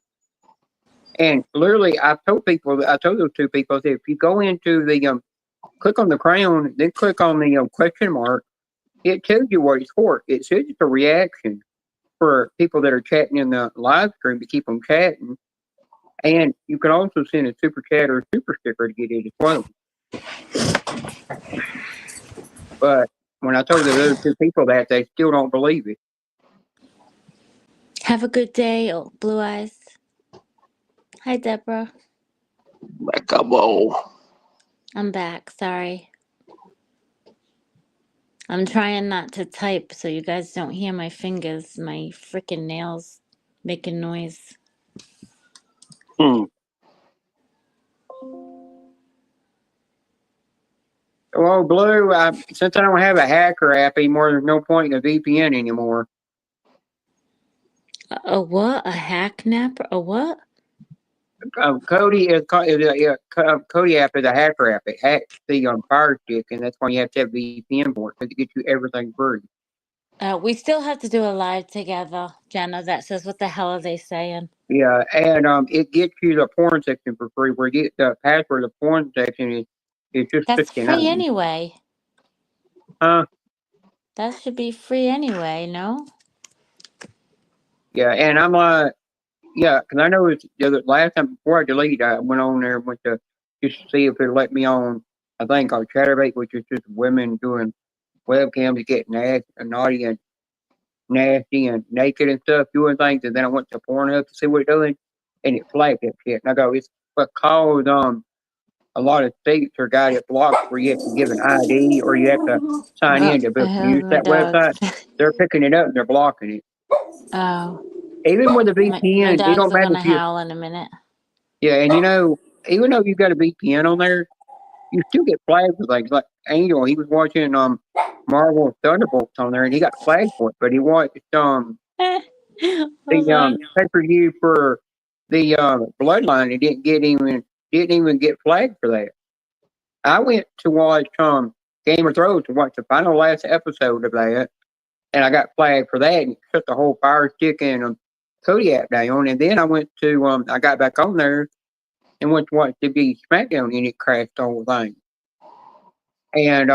And literally, I told those 2 people, I said, if you go into the click on the crown, then click on the question mark, it tells you what it's for. It says it's a reaction for people that are chatting in the live stream to keep them chatting. And you can also send a super chat or a super sticker to get it as well. But when I told the other 2 people that, they still don't believe it. Have a good day, Blue Eyes. Hi, Deborah. Back up, whoa. I'm back. Sorry. I'm trying not to type so you guys don't hear my fingers, my freaking nails making noise. Well, Blue, since I don't have a hacker app anymore, there's no point in a VPN anymore. A what? A hack napper? A what? Cody is Cody app is a hacker app. It hacks the Fire Stick, and that's why you have to have VPN for it because it gets you everything free. We still have to do a live together, Jenna. That says, what the hell are they saying? Yeah, and it gets you the porn section for free. Where you get the password of the porn section is just That's free $69. anyway. Huh? That should be free anyway, no? Yeah, and I'm like, yeah, because I know it's the last time before I deleted, I went on there and went to just to see if it let me on a thing called Chatterbait, which is just women doing webcams, getting naughty and nasty and naked and stuff, doing things. And then I went to Pornhub to see what it's doing, and it flagged that shit. And I go, it's because a lot of states are got it blocked where you have to give an ID or you have to sign in to I heard use my that dog. website. They're picking it up and they're blocking it. Oh. Even with a My VPN, it dogs don't are matter gonna if you. howl in a minute. Yeah, and even though you got a VPN on there, you still get flagged for things. Like Angel, he was watching Marvel Thunderbolts on there, and he got flagged for it. But he watched the pay-per-view for the Bloodline. He didn't even get flagged for that. I went to watch Game of Thrones to watch the last episode of that, and I got flagged for that and shut the whole Fire Stick and Kodiak down. And then I went to I got back on there and went to watch the SmackDown, and it crashed the whole thing. And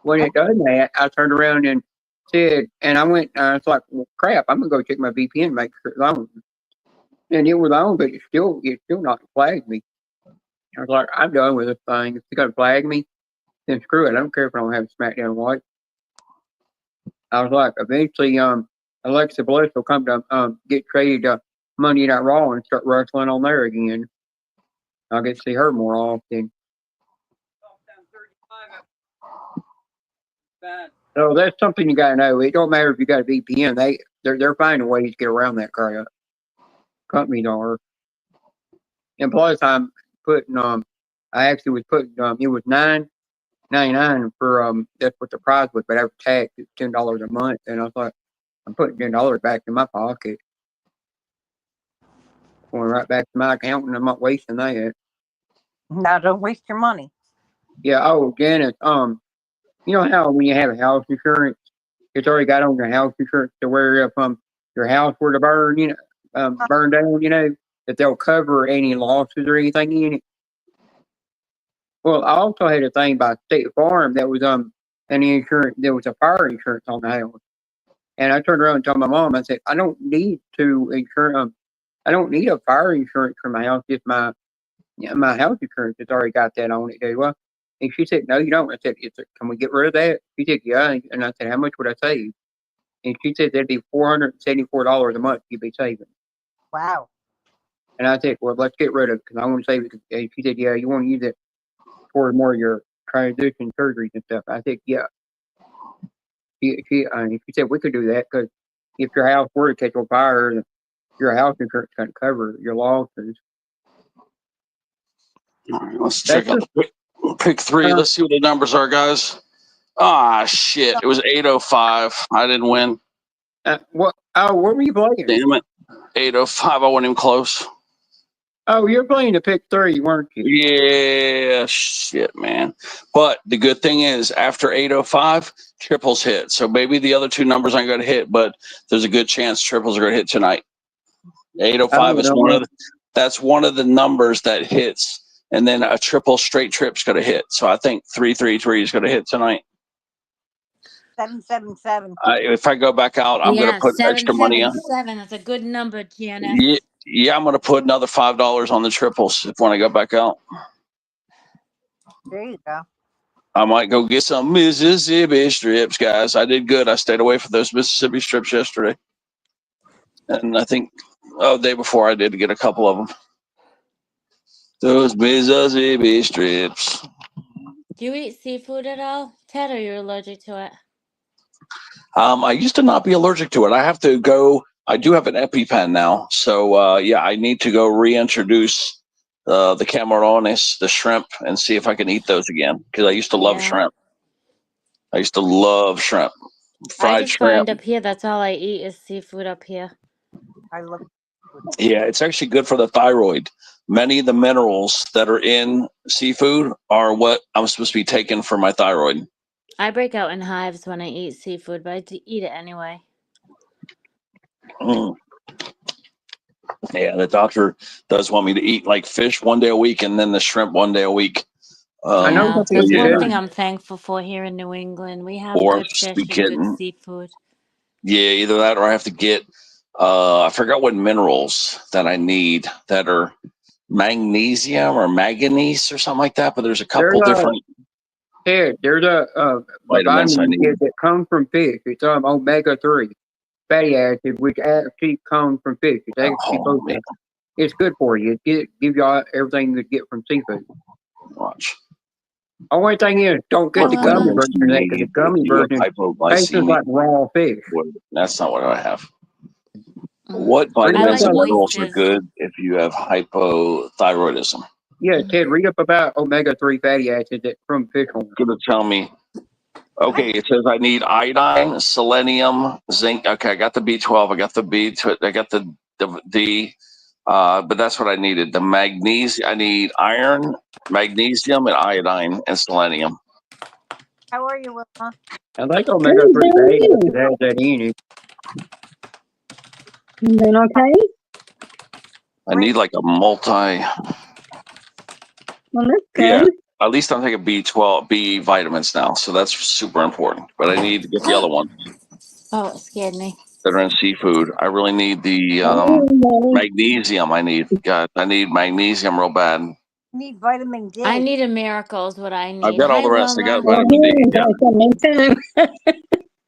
when it done that, I turned around and said, and I went, I was like, well, crap, I'm gonna go check my VPN, make sure it's on. And it was on, but it still not flagged me. I was like, I'm done with this thing. If it's gonna flag me, then screw it. I don't care if I don't have SmackDown watch. I was like, eventually, Alexa Bliss will come to get traded to Monday Night Raw and start wrestling on there again. I'll get to see her more often. So that's something you gotta know. It don't matter if you got a VPN. They're finding ways to get around that crap. Companies are. And plus, I'm putting I actually was putting it was $9.99 for that's what the price was, but after tax it's $10 a month, and I was like, I'm putting $10 back in my pocket, going right back to my account, and I'm not wasting that. Now, don't waste your money. Yeah. Oh, Janice. You know how when you have house insurance, it's already got on your house insurance to where if your house were to burn, burn down, that they'll cover any losses or anything in it. Well, I also had a thing by State Farm that was an insurance. There was a fire insurance on the house, and I turned around and told my mom. I said, I don't need to insure. I don't need a fire insurance for my house. Just my house insurance has already got that on it. Well, and she said, no, you don't. I said, can we get rid of that? She said, yeah. And I said, how much would I save? And she said, that'd be $474 a month you'd be saving. Wow. And I said, well, let's get rid of it because I want to save it. And she said, yeah, you want to use it for more of your transition surgeries and stuff. I said, yeah. She said, we could do that because if your house were to catch on fire, your house insurance can cover your losses. All right, let's check out pick three. Let's see what the numbers are, guys. Ah, shit. It was 805. I didn't win. What were you playing? Damn it. 805. I wasn't even close. Oh, you're playing the pick three, weren't you? Yeah, shit, man. But the good thing is, after 805, triples hit. So maybe the other two numbers aren't going to hit, but there's a good chance triples are going to hit tonight. 805 is that's one of the numbers that hits. And then a triple straight trip's going to hit. So I think 333 is going to hit tonight. 777. If I go back out, I'm going to put extra money on. 777. That's a good number, Janice. Yeah, I'm going to put another $5 on the triples when I go back out. There you go. I might go get some Mississippi strips, guys. I did good. I stayed away from those Mississippi strips yesterday. And I think the day before I did get a couple of them. Those Mississippi strips. Do you eat seafood at all, Ted, or you're allergic to it? I used to not be allergic to it. I have to go. I do have an EpiPen now. So, I need to go reintroduce the camarones, the shrimp, and see if I can eat those again. Because I used to love shrimp. I used to love shrimp. Fried I just shrimp. find up here, that's all I eat is seafood up here. I look. Yeah, it's actually good for the thyroid. Many of the minerals that are in seafood are what I'm supposed to be taking for my thyroid. I break out in hives when I eat seafood, but I eat it anyway. Mm. Yeah, the doctor does want me to eat like fish one day a week and then the shrimp one day a week. I know Yeah, what they that's should one do. thing I'm thankful for here in New England. We have Or good just be fish and good kidding. seafood. Yeah, either that or I have to get I forgot what minerals that I need that are magnesium or manganese or something like that, but there's a couple different There's a vitamins I vitamin need. that comes from fish. It's omega-3 fatty acid, which actually comes from fish. It's actually Oh man, it's good for you. It gives you all everything you get from seafood. watch. Only thing is, don't get What the gummy vitamins version do of you that because the need if gummy you have version tastes just hypoglycemia? like raw fish. That's not what I have. Mm. What I vitamins like and minerals are oysters. good if you have hypothyroidism? Yeah, Ted, read up about omega-3 fatty acids from fish oil. Gonna tell me. Okay, it says I need iodine, selenium, zinc. Okay, I got the B12. I got the I got the D. But that's what I needed. The magnesium. I need iron, magnesium, and iodine and selenium. How are you, Wilma? I think omega-3 fatty acids has that in it. You doing okay? I need like a multi. Well, that's Yeah, good. at least I'm taking B12, B vitamins now, so that's super important. But I need to get the other ones Oh, it scared me. that are in seafood. I really need the Oh, Mommy. magnesium. I need magnesium real bad. You need vitamin D. I need a miracle is what I I've need. got all Hi, the rest. I got Wilma. vitamin D. Yeah. Me too.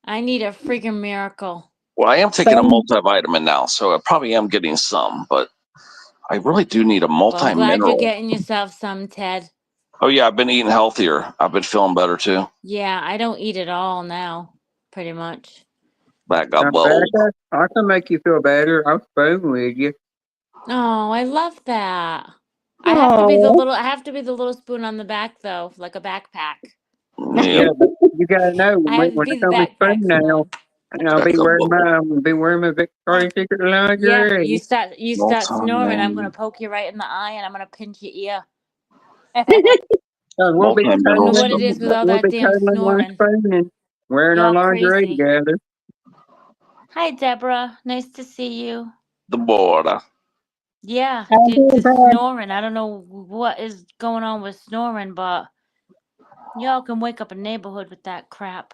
I need a freaking miracle. Well, I am taking a Same. multivitamin now, so I probably am getting some, but I really do need a Well, I'm glad you're multi-mineral. getting yourself some, Ted. Oh yeah, I've been eating healthier. I've been feeling better too. Yeah, I don't eat at all now, pretty much. That got Now, old. Becca, I can make you feel better. I'll spoon with you. Oh, I love that. I have to be the Oh. little spoon on the back though, like a backpack. Yeah. Yeah, but you gotta know I have to when be I the come and backpack spoon now, spoon. and I'll be wearing my Victoria's Secret Yep, lingerie. you start snoring, I'm gonna poke you right in the eye and I'm gonna pinch your ear. We'll be I don't know what it cuddling, is with all we'll that be damn cuddling while snoring. spooning, wearing our Y'all lingerie crazy. together. Hi, Deborah. Nice to see you. The border. Yeah, How you doing, just Brad? snoring. I don't know what is going on with snoring, but y'all can wake up a neighborhood with that crap.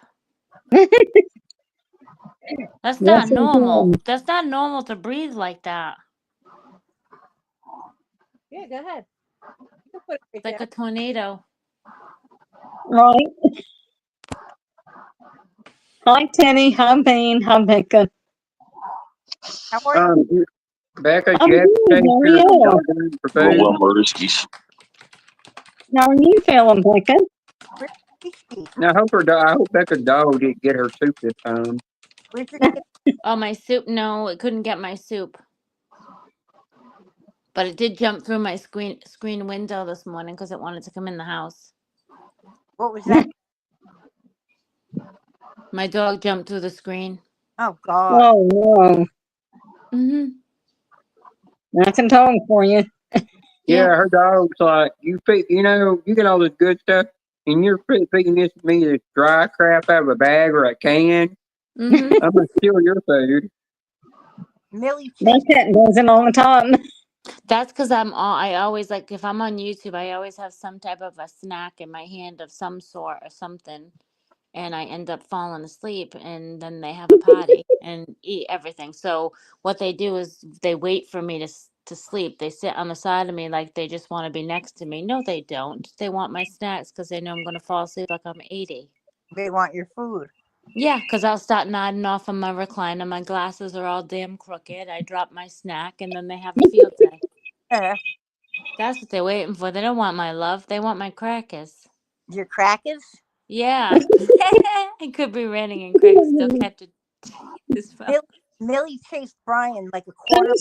That's not Yes, we normal. can. That's not normal to breathe like that. Yeah, go ahead. You can put it It's right like there. a tornado. Right. Hi, Tenny. Hi, Bean. Hi, Becca. How are you? Becca, I'm Jeff, good. take How are care of you? the for food. Well, Murskies. How are you feeling, Becca? Where's Kiki? Now, I hope Becca's dog didn't get her soup this time. Where's your kid? Oh, my soup. No, it couldn't get my soup. But it did jump through my screen window this morning because it wanted to come in the house. What was that? My dog jumped through the screen. Oh God. Oh, no. Mm-hmm. Nothing talking for you. Yeah, her dog's like, you get all this good stuff, and you're feeding me this dry crap out of a bag or a can. Mm-hmm. I'm gonna steal your food. Millie My chased. cat does it all the time. That's because I always like, if I'm on YouTube, I always have some type of a snack in my hand of some sort or something. And I end up falling asleep, and then they have a party and eat everything. So what they do is they wait for me to sleep. They sit on the side of me like they just want to be next to me. No, they don't. They want my snacks because they know I'm going to fall asleep like I'm 80. They want your food. Yeah, because I'll start nodding off on my recliner. My glasses are all damn crooked. I drop my snack, and then they have a field day. That's what they're waiting for. They don't want my love. They want my crackers. Your crackers? Yeah. It could be raining and Craig still catch it. This phone. Millie chased Brian like a quarter.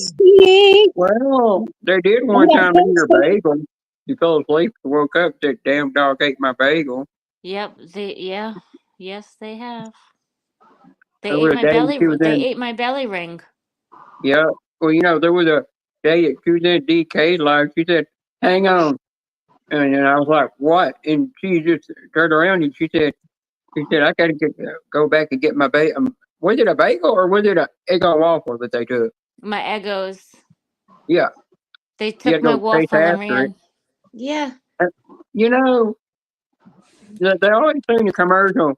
Well, they did one time eat your bagel. You fell asleep, woke up, that damn dog ate my bagel. Yep. Yes, they have. They Over ate the my day belly. she was They in. ate my belly ring. Yeah, well, there was a day that she was in DK's live. She said, "Hang on," and then I was like, "What?" And she just turned around and she said, "I got to go back and get my bagel. Was it a bagel or was it an egg on waffle that they took?" My Eggos. Yeah, They you had took to my go chase waffle and after it. ran. Yeah. You know, they always say in the commercial,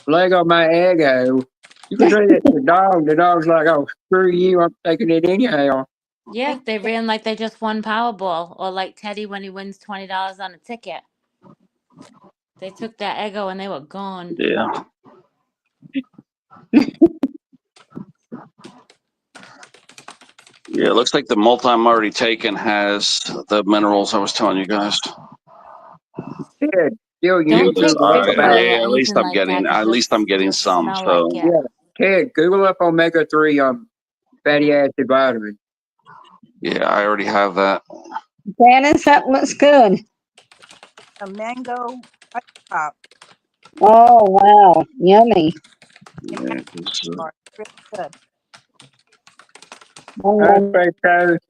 "Lego my Eggo." You can say that to the dog. The dog's like, "Oh, screw you! I'm taking it anyhow." Yeah, they ran like they just won Powerball, or like Teddy when he wins $20 on a ticket. They took that Eggo and they were gone. Yeah. Yeah, it looks like the multi I'm already taken has the minerals I was telling you guys. Yeah, Still, you Don't need to take Google up fish about. oil or Hey, at least anything I'm like that, because getting you'll some. smell So like it. Yeah, Ted, Google up omega-3 fatty acid vitamin. yeah, I already have that. Janice, that looks good. A mango ice pop. Oh, wow. Yummy. Yeah, 'cause, Bar. Really good. Aspect toast.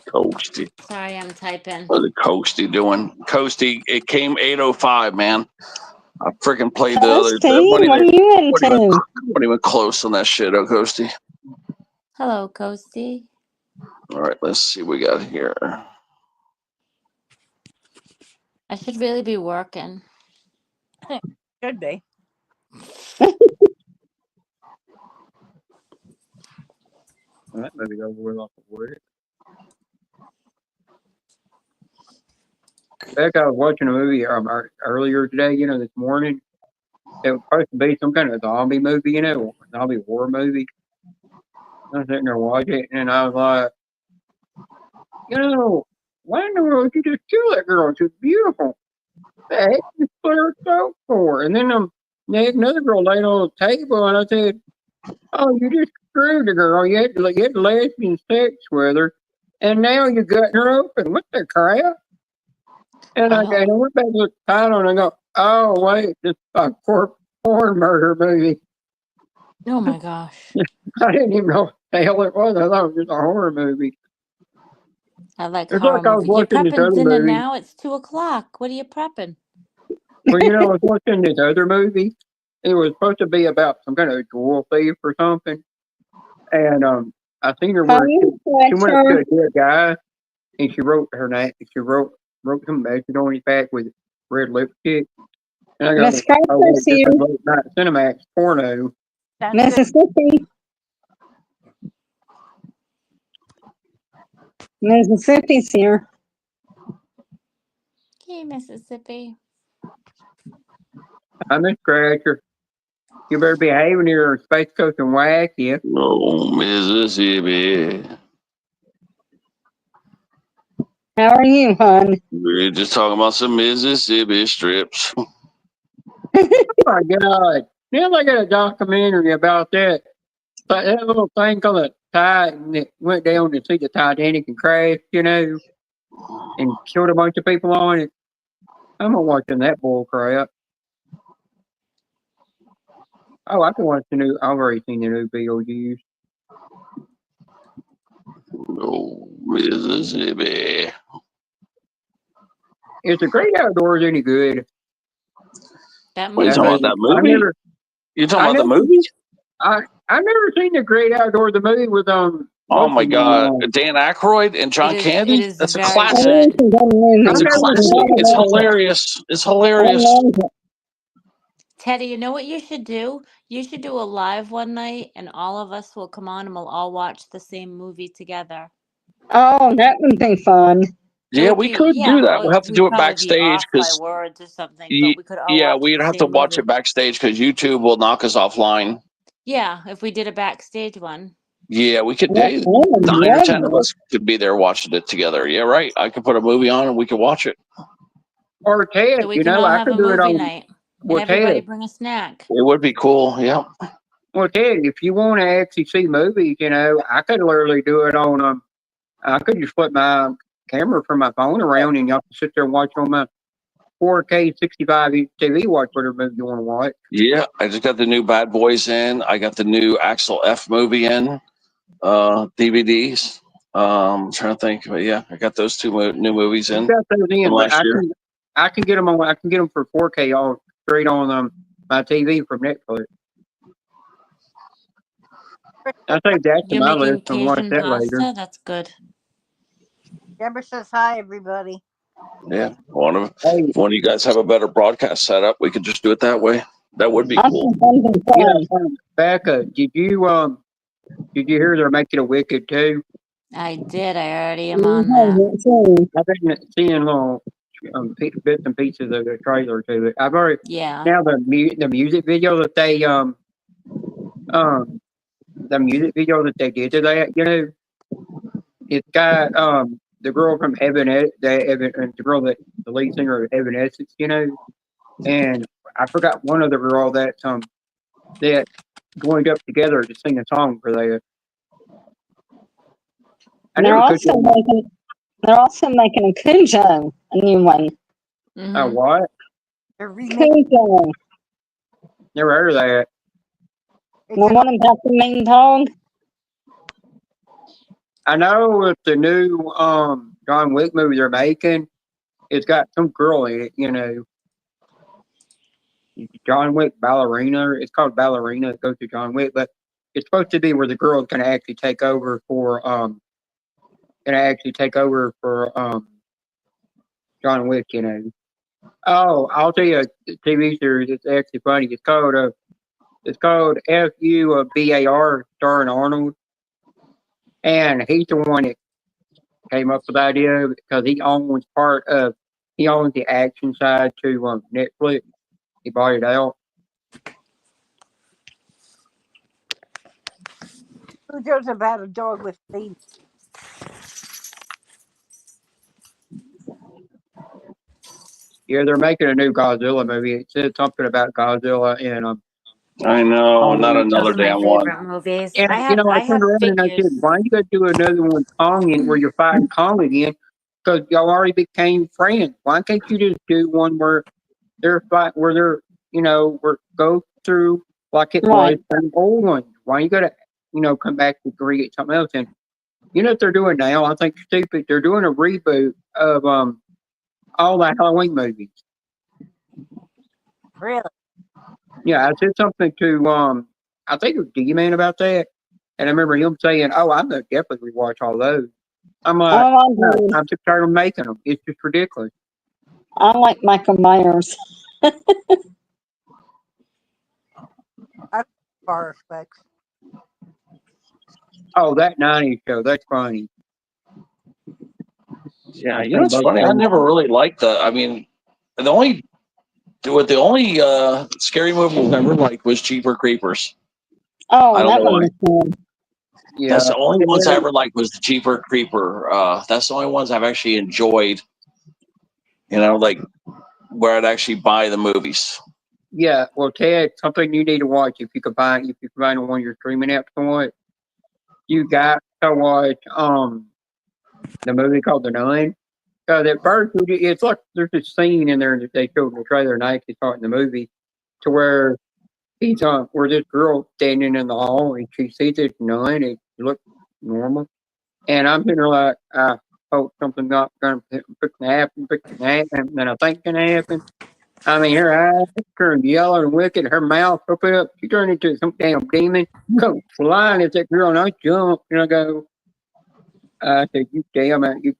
Coasty. Sorry, I'm typing. What is Coasty doing? Coasty, it came 8:05, man. I freaking played the other. Toasty, what are you into? Wasn't even close on that shit, oh Coasty. Hello, Coasty. All right, let's see what we got here. I should really be working. Should be. That movie over with off of work. Heck, I was watching a movie earlier today, this morning. It was supposed to be some kind of zombie movie, zombie horror movie. I was sitting there watching it, and I was like, why in the world did you just kill that girl? She's beautiful. The heck did you split her throat for? And then they had another girl laying on the table, and I said, "Oh, you just screwed the girl. You had lesbian sex with her, and now you're gutting her open. What the crap?" And I went back to the title, and I go, "Oh, wait, this is a porn murder movie." Oh my gosh. I didn't even know what the hell it was. I thought it was just a horror movie. I like It's horror like I was movies. You're watching this prepping other dinner movie. now? It's 2:00. What are you prepping? Well, I was watching this other movie. It was supposed to be about some kind of jewel thief or something. And I seen her where she went up to a dead guy, and she wrote her name. She wrote some message on his back with red lipstick. And I go, Miss "Oh, wait, Crackers this here. is late night Cinemax porno." Mississippi. Mississippi's here. Hey, Mississippi. I'm a scratcher. You better behave when you're Space Coast and whack you. Oh, Mississippi. How are you, hon? We're just talking about some Mississippi strips. Oh my God. Now they got a documentary about that. That little thing called a Titan that went down to see the Titanic and crashed, and killed a bunch of people on it. I'm not watching that bull crap. Oh, I can watch I've already seen the new Beetlejuice. Oh, Mississippi. Is The Great Outdoors any good? That What are you talking about? That movie? You talking about the movie? I've never seen The Great Outdoors, the movie with Oh my God, Dan Aykroyd and John Candy. That's a classic. It's a classic. It's hilarious. It's hilarious. Teddy, you know what you should do? You should do a live one night, and all of us will come on and we'll all watch the same movie together. Oh, that would be fun. Yeah, we could do that. We'll have to do it backstage because words or something, but we could all watch we'd the have to same watch movie. it backstage because YouTube will knock us offline. Yeah, if we did a backstage one. Yeah, we could. 9 or 10 of us could be there watching it together. Yeah, right. I could put a movie on and we could watch it. Or Ted, So we can all I have could a do it movie on. night. And Well, everybody Ted, bring a snack. It would be cool. Yeah. Well, Ted, if you want to actually see movies, I could literally do it on I could just flip my camera from my phone around and y'all can sit there and watch on my 4K 65 inch TV, watch whatever movie you want to watch. Yeah, I just got the new Bad Boys in. I got the new Axel F movie in. DVDs. I'm trying to think, but yeah, I got those two new movies You in got those in, from but last year. I can get them on. I can get them for 4K all straight on my TV from Netflix. I think that's You're my making list and watch Cajun that later. pasta? That's good. Deborah says hi, everybody. Yeah, one of Hey, if one of you guys have a better broadcast setup, we could just do it that way. That would be I cool. think something yeah, fun. Becca, did you hear they're making a Wicked too? I did. I already am You on that. haven't seen. I've been seeing little bits and pieces of the trailer to it. I've already Yeah. now the music video that they the music video that they did to that, it's got the girl from the girl that the lead singer of Evanescence, and I forgot one other girl that joined up together to sing a song for that. I And they're never could also get making. They're also making a Cujo, a new one. a what? They're remaking. Cujo. Never heard of that. The one about the mean dog. I know with the new John Wick movie they're making, it's got some girl in it, John Wick Ballerina. It's called Ballerina. It goes to John Wick, but it's supposed to be where the girl's gonna actually take over for John Wick. Oh, I'll tell you a TV series. It's actually funny. It's called FUBAR, starring Arnold, and he's the one that came up with the idea because he owns the action side to Netflix. He bought it out. Cujo's about a dog with baby. Yeah, they're making a new Godzilla movie. It said something about Godzilla and I know, not Those another are my damn one. favorite movies. and I I turned have around and I said, figures. "Why you got to do another one, Kong, where you're fighting Kong again? Because y'all already became friends. Why can't you just do one where they're where go through like it was Right. an old one? Why you got to come back to create something else? And you know what they're doing now? I think stupid. They're doing a reboot of all the Halloween movies. Really? Yeah, I said something to I think it was D-Man about that, and I remember him saying, "Oh, I'm gonna definitely rewatch all those." I'm like, Oh, I no, do. I'm just tired of making them. It's just ridiculous. I like Michael Myers. I bar effects. Oh, that '90s show, that's funny. Yeah, I you know think what's both funny? I of them. never really liked the. I mean, the only scary movie I ever liked was Jeepers Creepers. Oh, I don't that know one why. was good. That's Yeah, the only ones I ever liked was the Jeepers Creeper. That's the only ones I've actually enjoyed. Like where I'd actually buy the movies. yeah. Well, Ted, something you need to watch if you can find on one of your streaming apps to watch. You got to watch the movie called The Nun. Because at first it's like there's this scene in there that they showed in the trailer and I actually saw it in the movie to where where this girl standing in the hall and she sees this nun and it looks normal. And I'm sitting there like, I hope something's not going to happen, and then I think can happen. I mean, her eyes turned yellow and wicked, her mouth opened up, she turned into some damn demon, come flying at that girl, and I jumped, and I said, you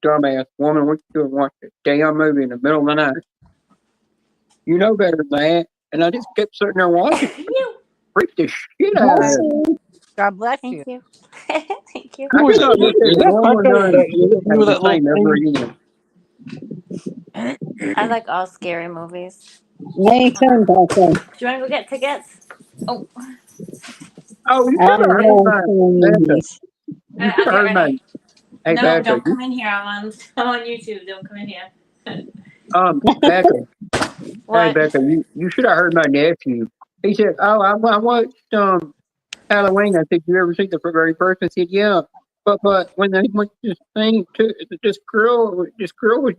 dumbass woman, what you doing watching a damn movie in the middle of the night? You know better than that. And I just kept sitting there watching. Freaked the shit out of Bless her. you. God bless Thank you. you. Thank you. I Who is could it? not look at Is that one more Becca? nun That as with the that little same ever thing? again. I like all scary movies. Me too, Becca. Do you want to go get tickets? Oh, Oh, you I should have heard love my seeing Becca. movies. You should I'll have get heard my ready. hey No, Becca. don't come in here. I'm on YouTube. Don't come in here. Becca. Hey What? Becca, you should have heard my nephew. He said, "Oh, I watched Halloween." I said, "You ever seen the very first?" I said, "Yeah." But when they went this thing to this girl was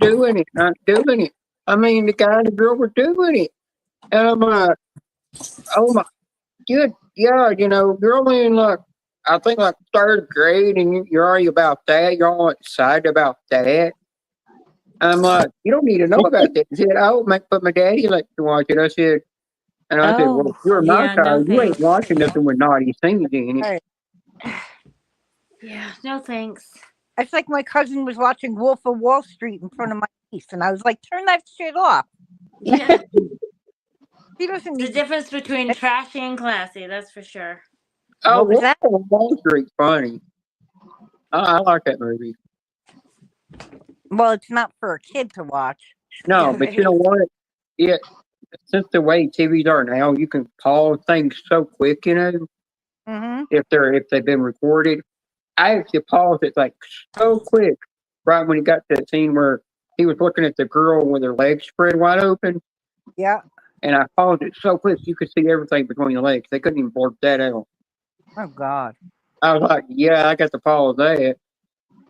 doing it, not doing it. I mean, the guy and the girl were doing it, and I'm like, "Oh my good God!" Girl in like I think like third grade, and you're already about that. You're all excited about that. I'm like, you don't need to know about that. He said, oh, but my daddy likes to watch it. I said, well, if Oh, you're my yeah, no child, you ain't thanks. watching nothing with naughty scenes in it. Right. Yeah, no thanks. It's like my cousin was watching Wolf of Wall Street in front of my niece, and I was like, turn that shit off. Yeah. He doesn't The need. difference between trashy and classy, that's for sure. Oh, What was Wolf that? of Wall Street's funny. I like that movie. Well, it's not for a kid to watch. No, Yeah, but you know right. what? Yeah, since the way TVs are now, you can pause things so quick. Mm-hmm. If they've been recorded. I actually paused it like so quick, right when he got to that scene where he was looking at the girl with her legs spread wide open, Yeah. and I paused it so quick you could see everything between the legs. They couldn't even blurt that out. Oh God. I was like, yeah, I got to pause that.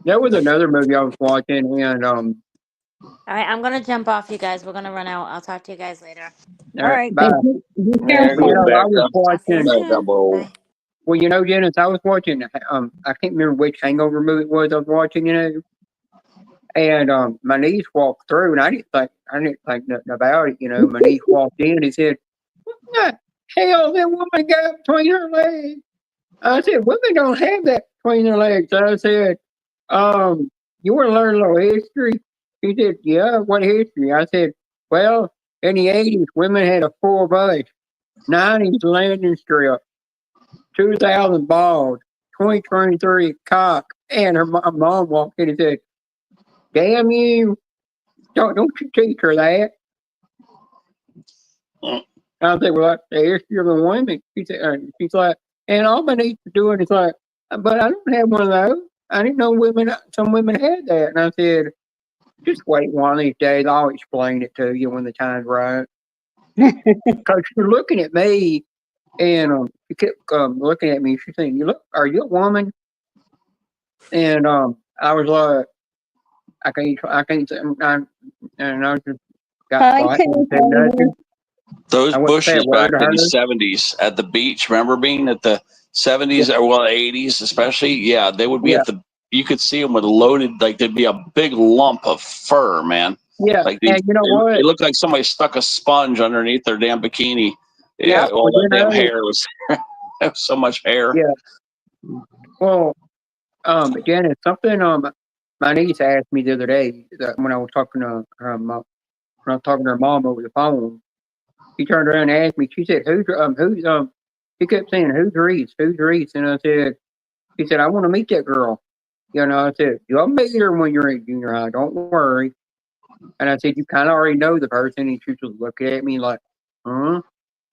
There was another movie I was watching, and All right, I'm gonna jump off, you guys. We're gonna run out. I'll talk to you guys later. All right. bye. Be There Well, goes careful. I was backup. I'll see you watching. soon. Bye. Well, Dennis, I was watching. I can't remember which Hangover movie it was I was watching. And my niece walked through, and I didn't think nothing about it. My niece walked in and said, "What the hell that woman got between her legs?" I said, "Women don't have that between their legs." I said, "You want to learn a little history?" She said, "Yeah, what history?" I said, "Well, in the '80s, women had a full butt, '90s landing strip, 2000 bald, 2023 cock." And her mom walked in and said, "Damn you! Don't you teach her that?" I said, "Well, that's the history of the women." She's like, "And all my niece is doing is like, but I don't have one of those. I didn't know some women had that." And I said, "Just wait one of these days. I'll explain it to you when the time's right." Because you're looking at me, and she kept looking at me. She said, are you a woman?" And I was like, I can't say, and I just got I quiet and can't said nothing. Those I wouldn't say a bushes word back to in her. the 70s at the beach, remember being at the 70s or well, 80s especially? Yeah, they would be Yeah, at you could see them with loaded, like there'd be a big lump of fur, man. yeah, Like and you know what? it looked like somebody stuck a sponge underneath their damn bikini. Yeah, Yeah, all well, that damn hair was, there was so much hair. yeah. Well, Janet, something my niece asked me the other day that when I was talking to her mom, when I was talking to her mom over the phone, she turned around and asked me. She said, who's?" She kept saying, "Who's Reese? Who's Reese?" And I said, she said, "I want to meet that girl." I said, "You'll meet her when you're in junior high. Don't worry." And I said, "You kind of already know the person." And she was looking at me like, "Huh?"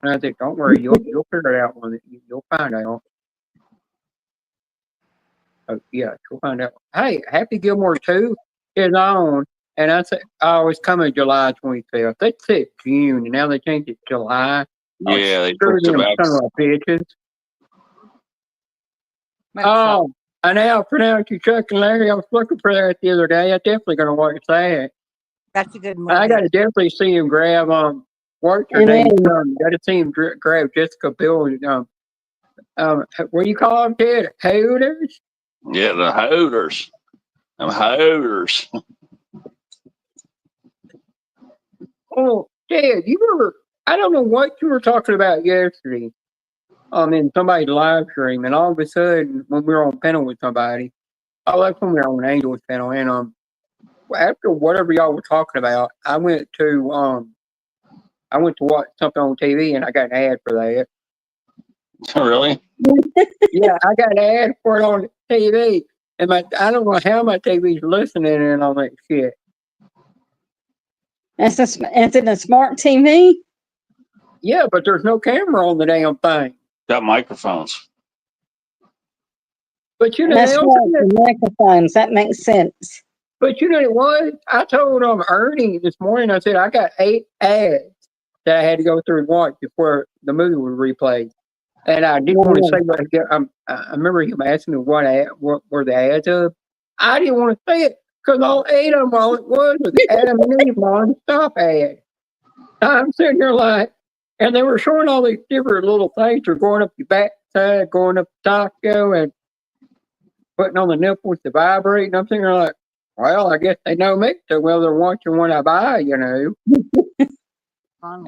And I said, "Don't worry, you'll figure it out you'll find out." Oh, yeah, you'll find out. Hey, Happy Gilmore 2 is on. And I said, "Oh, it's coming July 25th. They said June, and now they changed it to July." Oh, Yeah, they screw pushed it them back. son of a bitches. That sucks. Oh, I now pronounce you Chuck and Larry. I was looking for that the other day. I'm definitely going to watch that. That's a good I movie. got to definitely see him grab, what's her And name? then Got to see him grab Jessica Biel. What do you call them, Ted? Hooters? Yeah, the Hooters. Them Hooters. Oh, Ted, I don't know what you were talking about yesterday. In somebody's live stream, and all of a sudden, when we were on panel with somebody, that's when we were on Angel's panel, and after whatever y'all were talking about, I went to watch something on TV, and I got an ad for that. Really? Yeah, I got an ad for it on TV, and I don't know how my TV's listening and all that shit. is it a smart TV? Yeah, but there's no camera on the damn thing. Got microphones. But they That's also right, the microphones. That makes sense. But what? I told Ernie this morning. I said I got 8 ads that I had to go through and watch before the movie was replayed. And I didn't want to say what I remember him asking me what were the ads of. I didn't want to say it because all 8 of them, all it was Adam and Eve non-stop ad. I'm sitting there like, and they were showing all these different little things that are going up your back, outside, going up to Taco and putting on the nipples to vibrate. And I'm thinking like, well, I guess they know me so well. They're watching what I buy, you know.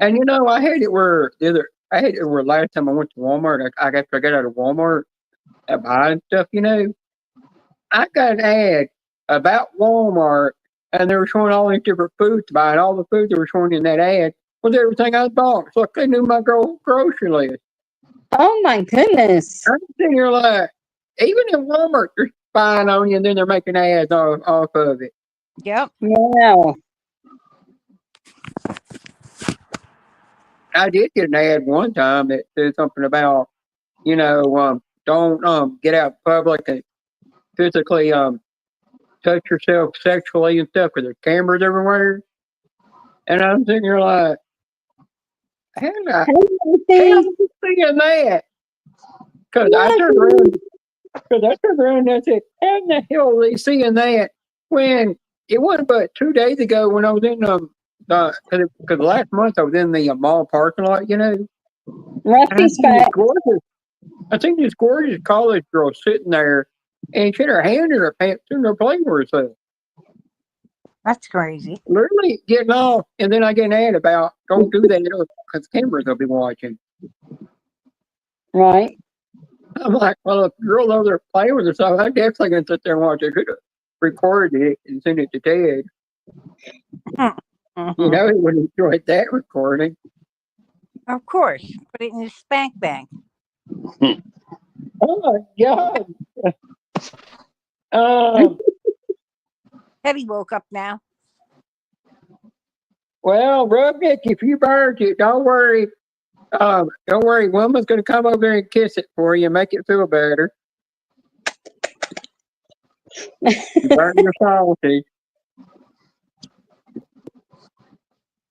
And you know, I had it where last time I went to Walmart. I got to get out of Walmart and buying stuff, you know. I got an ad about Walmart, and they were showing all these different foods to buy, and all the food they were showing in that ad was everything I bought. It's like they knew my grocery list. Oh my goodness. I'm sitting here like, even in Walmart, they're spying on you, and then they're making ads off of it. Yep. Wow. I did get an ad one time that said something about, you know, don't get out in public and physically touch yourself sexually and stuff because there's cameras everywhere. And I'm sitting here like, how did I seeing that? Because I turned around and I said, how in the hell are they seeing that when it wasn't but 2 days ago when I was in because last month I was in the mall parking lot, you know. Rusty's back. I think this gorgeous college girl sitting there, and she had her hand in her pants and her playing with herself. That's crazy. Literally getting off, and then I get an ad about don't do that because cameras will be watching. Right. I'm like, well, if the girl over there playing with herself, I'm definitely going to sit there and watch it. Could have recorded it and sent it to Ted. You know, he would have enjoyed that recording. Of course. Put it in your spank bank. Oh my God. Teddy woke up now. Well, Rubnik, if you burned it, don't worry. Don't worry. Wilma's going to come over there and kiss it for you and make it feel better. You burned your sausage.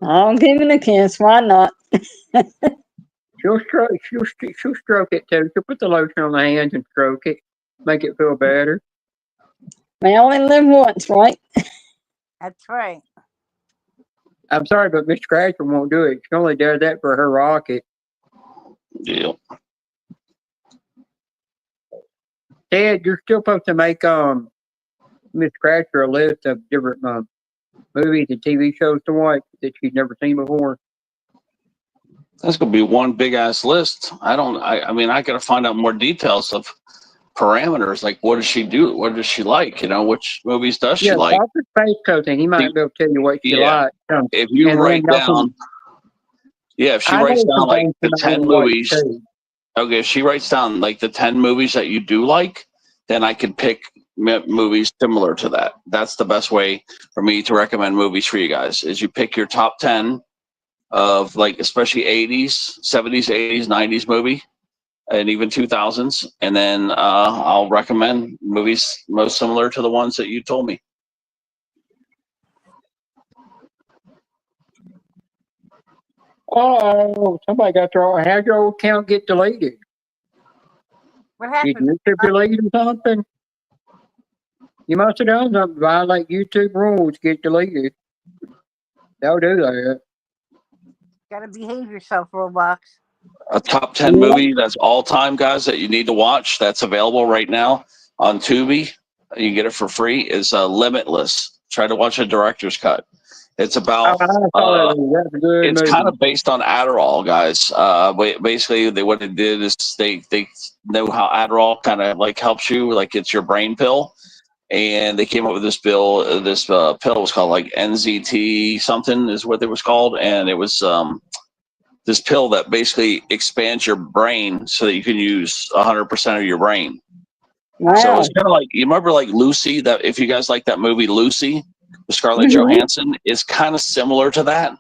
I'll give it a kiss. Why not? She'll stroke it too. She'll put the lotion on the hands and stroke it, make it feel better. We only live once, right? That's right. I'm sorry, but Miss Scratcher won't do it. She only does that for her rocket. Yeah. Ted, you're still supposed to make Miss Scratcher a list of different movies and TV shows to watch that she's never seen before. That's gonna be one big ass list. I mean, I gotta find out more details of parameters. Like, what does she do? What does she like? You know, which movies does she like? Dr. Space Coating, he might be able to tell you what she likes. If you write down, if she writes down like the 10 movies. Okay, if she writes down like the 10 movies that you do like, then I could pick movies similar to that. That's the best way for me to recommend movies for you guys. Is you pick your top 10 of like especially 80s, 70s, 80s, 90s movie, and even 2000s, and then I'll recommend movies most similar to the ones that you told me. Oh, somebody got had your old account get deleted. What happened? Did YouTube delete or something? You must have done something violate YouTube rules, get deleted. They'll do that. Gotta behave yourself, Roblox. A top 10 movie that's all time, guys, that you need to watch that's available right now on Tubi. You can get it for free. Is Limitless. Try to watch a director's cut. It's about. It's kind of based on Adderall, guys. Basically, what they did is they know how Adderall kind of like helps you, like it's your brain pill, and they came up with this pill. This pill was called like NZT something is what it was called, and it was this pill that basically expands your brain so that you can use 100% of your brain. Wow. So it's kind of like, you remember like Lucy, that if you guys like that movie Lucy with Scarlett Johansson, is kind of similar to that.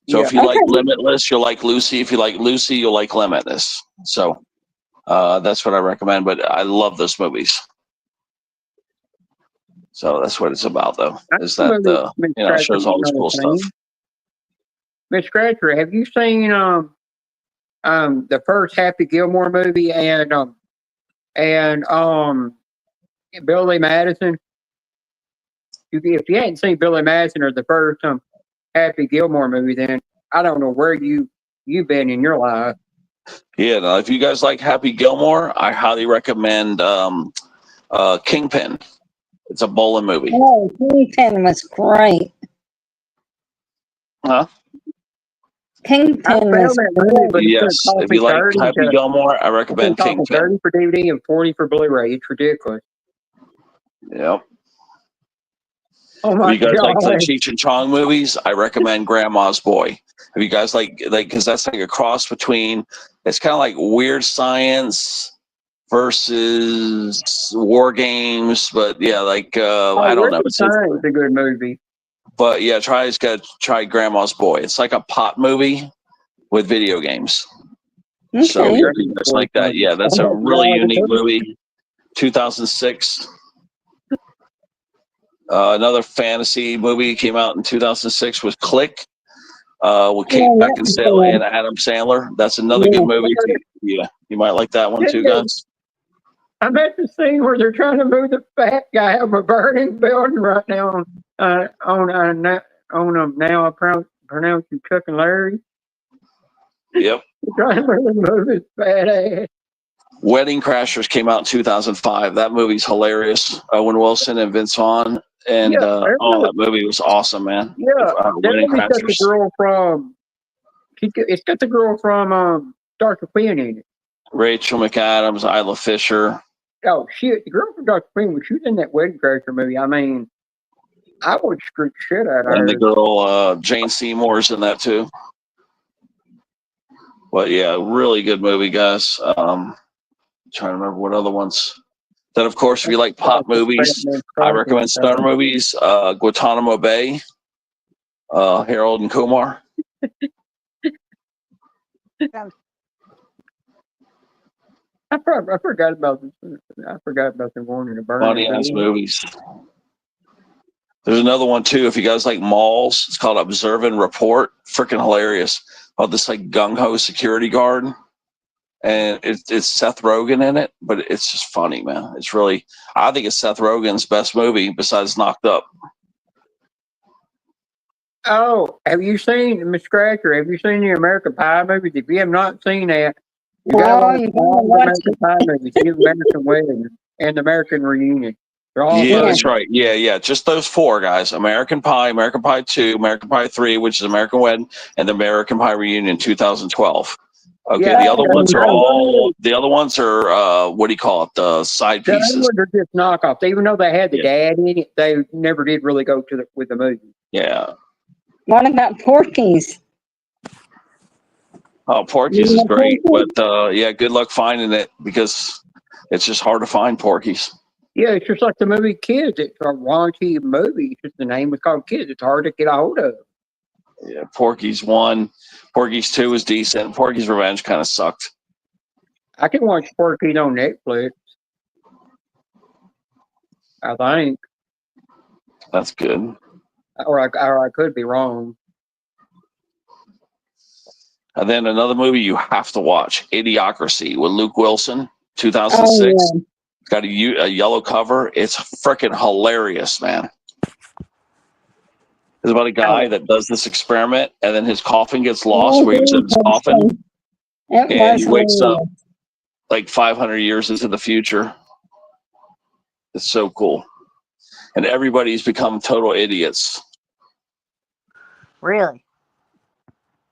So if you like Limitless, you'll like Lucy. If you like Lucy, you'll like Limitless. So that's what I recommend, but I love those movies. So that's what it's about, though, is that it shows all this cool stuff. Miss Scratcher, have you seen the first Happy Gilmore movie and Billy Madison? If you hadn't seen Billy Madison or the first Happy Gilmore movie, then I don't know where you've been in your life. Yeah, now, if you guys like Happy Gilmore, I highly recommend Kingpin. It's a bowling movie. Oh, Kingpin was great. Huh? I Kingpin found was that movie, but great. it's going to Yes. cost If me you like 30 Happy to. Gilmore, I It's going recommend to cost me Kingpin. 30 for DVD and 40 for Blu-ray. It's ridiculous. Yep. Oh If my you guys like the god! Cheech and Chong movies, I recommend Grandma's Boy. If you guys like, because that's like a cross between, it's kind of like Weird Science versus War Games, but yeah, like Oh, I don't know. Wicked Science is a good movie. But yeah, try Grandma's Boy. It's like a pot movie with video games. So Okay. yeah, if you guys like that, yeah, that's a really unique movie. 2006. Another fantasy movie came out in 2006 was Click with Kate Oh, that was Beckinsale good. and Adam Sandler. That's another Yeah. good movie. Yeah, you might like that one too, guys. I'm at the scene where they're trying to move the fat guy out of a burning building right now on now I pronounce you Chuck and Larry. Yep. They're trying to move his fat ass. Wedding Crashers came out in 2005. That movie's hilarious. Owen Wilson and Vince Vaughn, and Yeah, that movie was awesome, man. Yeah, that Wedding movie's got the Crashers. girl from. It's got the girl from Dr. Quinn in it. Rachel McAdams, Isla Fisher. Oh shit, the girl from Dr. Quinn was shooting in that Wedding Crasher movie. I mean, I would screw the shit out of her. And the girl Jane Seymour's in that too. But yeah, really good movie, guys. Trying to remember what other ones. Then of course, if you like pop movies, I recommend stoner movies. Guantanamo Bay, Harold and Kumar. I forgot about this. I forgot about the one in the burning. Funny ass movies. There's another one too. If you guys like malls, it's called Observe and Report. Freaking hilarious. About this like gung ho security guard, and it's Seth Rogen in it, but it's just funny, man. It's really, I think it's Seth Rogen's best movie besides Knocked Up. Oh, have you seen Miss Scratcher? Have you seen the American Pie movies? If you have not seen that, you gotta watch the American Pie movies. The American Wedding and the American Reunion. They're all Yeah, funny. that's right. Yeah. Just those four guys: American Pie, American Pie 2, American Pie 3, which is American Wedding, and the American Pie Reunion 2012. Okay, Yeah, the other ones are what do you call it? The side the other pieces. ones are just knockoffs. Even though they had the dad in it, they never did really go with the movie. Yeah. What about Porky's? Oh, Porky's is great, but yeah, good luck finding it because it's just hard to find Porky's. Yeah, it's just like the movie Kids. It's a raunchy movie. It's just the name is called Kids. It's hard to get a hold of. Yeah, Porky's 1, Porky's 2 is decent. Porky's Revenge kind of sucked. I can watch Porky's on Netflix. I think. That's good. Or I could be wrong. And then another movie you have to watch, Idiocracy with Luke Wilson, 2006. Oh, yeah. It's got a yellow cover. It's freaking hilarious, man. It's about a guy that does this experiment, and then his coffin gets lost where he was in his coffin. And he wakes up like 500 years into the future. It's so cool. And everybody's become total idiots. Really?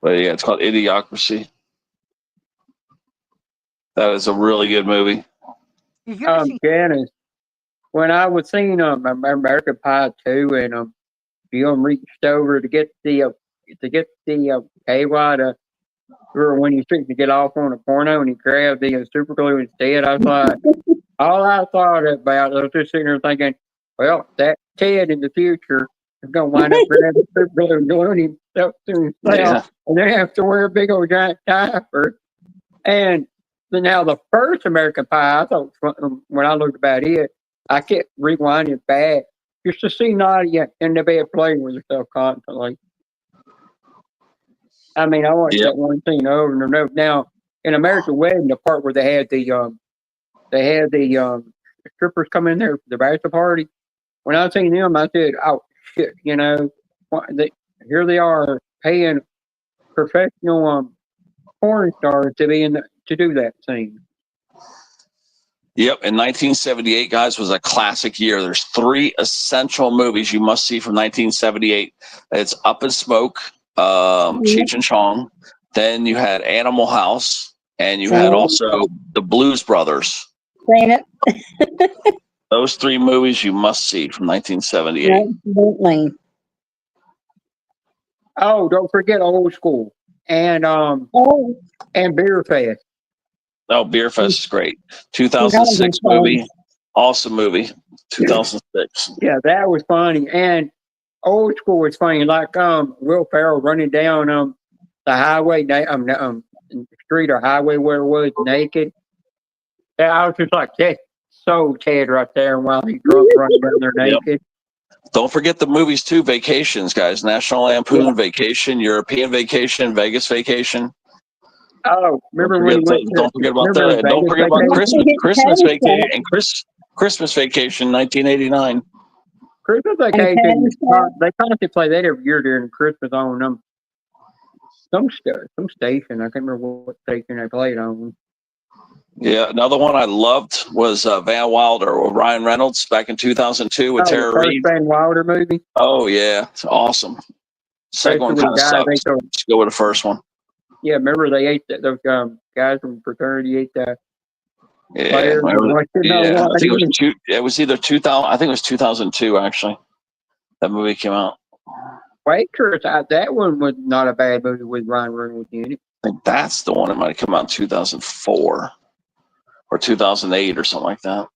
But yeah, it's called Idiocracy. That is a really good movie. Janice, when I was seeing American Pie 2 and Jim reached over to get the KY to or when he's trying to get off on a porno and he grabbed the super glue instead, I was like, all I thought about, I was just sitting there thinking, well, that Ted in the future is going to wind up grabbing super glue and gluing himself to himself, Yeah. and then have to wear a big old giant diaper. And now the first American Pie, I thought when I looked about it, I kept rewinding back just to see Nadia in the bed playing with herself constantly. I mean, I watched that one scene over and over. Now, in American Wedding, the part where they had the strippers come in there for the bachelor party. When I seen them, I said, "Oh shit!" You know, here they are paying professional porn stars to be to do that scene. Yep, and 1978, guys, was a classic year. There's 3 essential movies you must see from 1978. It's Up in Smoke, Cheech and Chong. Then you had Animal House, and you had also the Blues Brothers. Seen it. Those 3 movies you must see from 1978. Absolutely. Oh, don't forget Old School and Beer Fest. Oh, Beer Fest is great. 2006 movie, awesome movie. 2006. Yeah, that was funny. And Old School was funny. Like Will Ferrell running down the highway, street or highway where it was naked. Yeah, I was just like, that's so Ted right there. While he's drunk running down there naked. Don't forget the movies too. Vacations, guys. National Lampoon Vacation, European Vacation, Vegas Vacation. Oh, remember when don't forget about that. And don't forget about Christmas Vacation and Christmas Vacation, 1989. Christmas Vacation. They constantly play that every year during Christmas on some station. I can't remember what station they played on. Yeah, another one I loved was Van Wilder with Ryan Reynolds back in 2002 with Tara Reid. The first Van Wilder movie. Oh yeah, it's awesome. Second one kind of sucks. Let's go with the first one. Yeah, remember they ate those guys from fraternity ate that. Yeah, I think it was either 2000. I think it was 2002 actually. That movie came out. Waitress, that one was not a bad movie with Ryan Reynolds in it. I think that's the one that might have come out in 2004 or 2008 or something like that.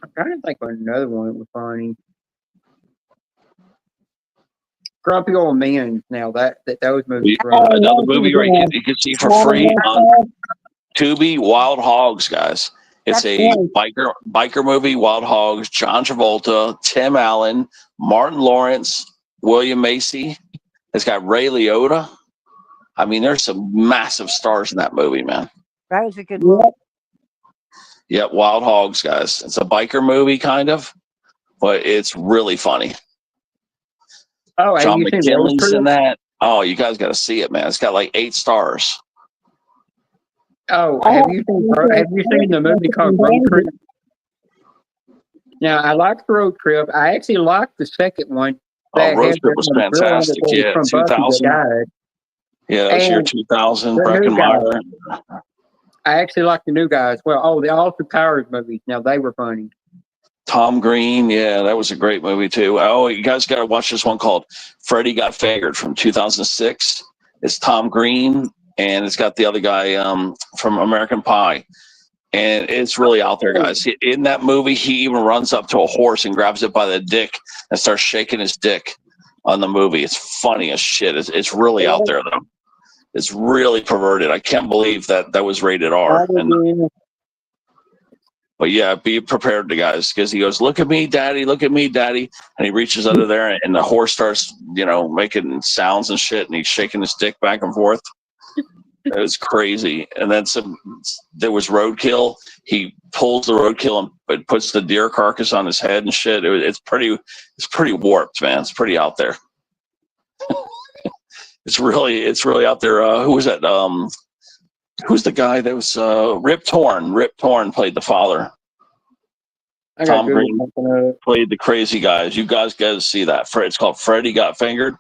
I'm trying to think of another one that was funny. Grumpy Old Men. Now that those movies. Another movie right here you can see for free on Tubi. Wild Hogs, guys. It's a biker movie. Wild Hogs. John Travolta, Tim Allen, Martin Lawrence, William Macy. It's got Ray Liotta. I mean, there's some massive stars in that movie, man. That was a good movie. Yeah, Wild Hogs, guys. It's a biker movie, kind of, but it's really funny. Oh, John McKinley's in that. Oh, you guys got to see it, man. It's got like 8 stars. Oh, have you seen the movie called Road Trip? Now, I liked Road Trip. I actually liked the second one. Road Trip was fantastic. Yeah, 2000. Yeah, that was year 2000. Breckenmeyer. I actually like the new guys. Well, the Austin Powers movies. Now, they were funny. Tom Green, yeah, that was a great movie too. Oh, you guys got to watch this one called Freddy Got Fingered from 2006. It's Tom Green, and it's got the other guy from American Pie. And it's really out there, guys. In that movie, he even runs up to a horse and grabs it by the dick and starts shaking his dick on the movie. It's funny as shit. It's really out there, though. It's really perverted. I can't believe that was rated R. But yeah, be prepared, guys, because he goes, "Look at me, daddy! Look at me, daddy!" And he reaches under there, and the horse starts, making sounds and shit, and he's shaking his dick back and forth. It was crazy. And then there was roadkill. He pulls the roadkill and puts the deer carcass on his head and shit. It's pretty warped, man. It's pretty out there. It's really out there. Who was that? Who's the guy that was Rip Torn? Rip Torn played the father. Tom Green played the crazy guys. You guys got to see that. It's called Freddy Got Fingered.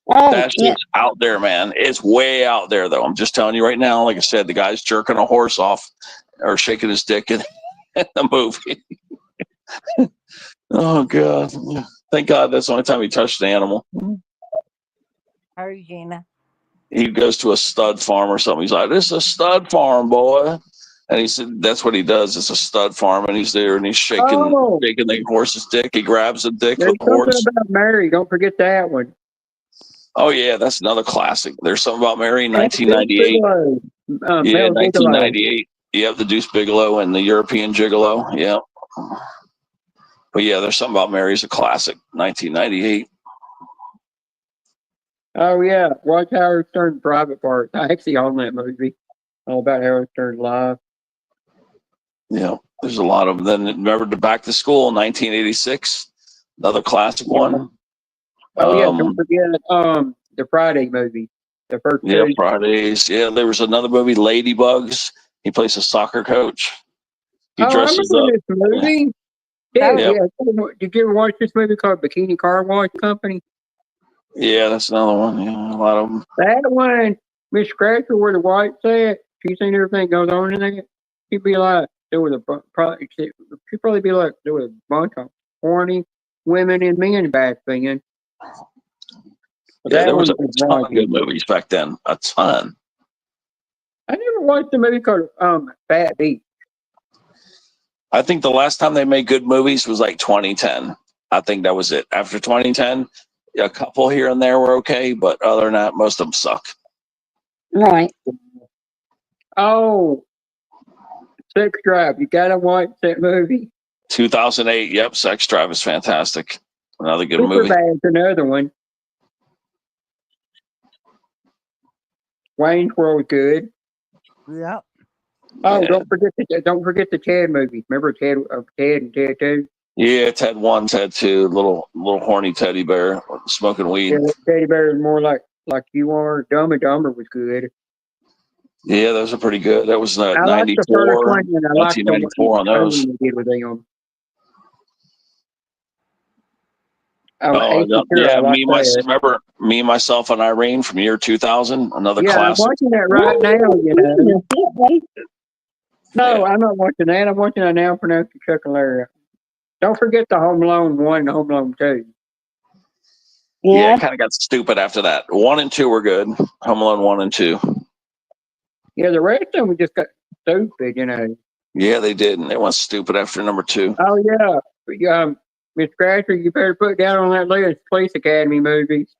That's just out there, man. It's way out there, though. I'm just telling you right now. Like I said, the guy's jerking a horse off or shaking his dick in the movie. Oh, God. Thank God that's the only time he touched an animal. How are you, Gina? He goes to a stud farm or something. He's like, "This is a stud farm, boy." And he said, that's what he does. It's a stud farm. And he's there and he's shaking the horse's dick. He grabs the dick with the horse. About Mary. Don't forget that one. Oh, yeah. That's another classic. There's something about Mary, 1998. 1998. Yep, the Deuce Bigelow and the European Gigolo. Yep. But yeah, there's something about Mary's a classic. 1998. Oh, yeah. Watch Howard Stern Private Parts. I actually own that movie. All about Howard Stern live. Yeah, there's a lot of them. Then remember the Back to School, 1986. Another classic one. Oh yeah, don't forget the Friday movie, the first Yeah, two. Fridays. Yeah, there was another movie, Ladybugs. He plays a soccer coach. He Oh, I dresses remember up. this movie. That Yeah, was Yeah. yeah. Did you ever watch this movie called Bikini Car Wash Company? Yeah, that's another one. Yeah, a lot of them. That one, Miss Scratcher, where the white's at. She seen everything goes on in there. She'd be like, there was she'd probably be like, there was a bunch of horny women and men back then. But Yeah, that there was one a was ton of watching. good movies back then. A ton. I never watched a movie called Fat Beat. I think the last time they made good movies was like 2010. I think that was it. After 2010, a couple here and there were okay, but other than that, most of them suck. Right. Oh, Sex Drive. You gotta watch that movie. 2008, yep, Sex Drive is fantastic. Another good movie. Superbad's another one. Wayne's World good. Yeah. Oh, Yeah. don't forget the Ted movie. Remember Ted and Ted 2? Yeah, Ted 1, Ted 2, little horny teddy bear smoking weed. Yeah, Teddy Bear is more like you are. Dumb and Dumber was good. Yeah, those are pretty good. That was I liked the first 94, one, and I liked the 1994 on those. one they did with them. Oh, Ace Ventura, I like that. remember me, myself, and Irene from year 2000, another Yeah, I'm classic. watching that right now. You know. No, Yeah. I'm not watching that. I'm watching it now for Nancy Chuck and Larry. Don't forget the Home Alone 1 and Home Alone 2. Yeah, it kind of got stupid after that. 1 and 2 were good. Home Alone 1 and 2. Yeah, the rest of them just got stupid, you know. Yeah, they did, and they went stupid after number 2. Oh, yeah. Miss Scratcher, you better put down on that list Police Academy movies.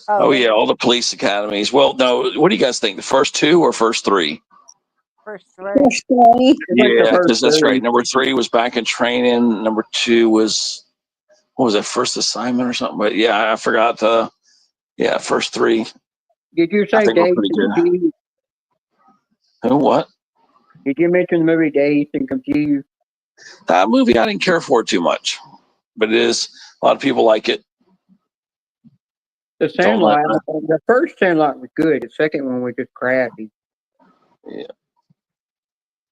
Oh yeah, all the police academies. Well, no, what do you guys think? The first 2 or first 3? First three. Yeah, because that's right. Number 3 was Back in Training. Number 2 was, what was that, First Assignment or something? But yeah, I forgot. First 3. Did you I say think we're Dazed pretty and good. Confused? Who? What? Did you mention the movie Dazed and Confused? That movie I didn't care for too much, but it is, a lot of people like it. The Sandlot. The first Sandlot was good. The second one was just crappy. Yeah.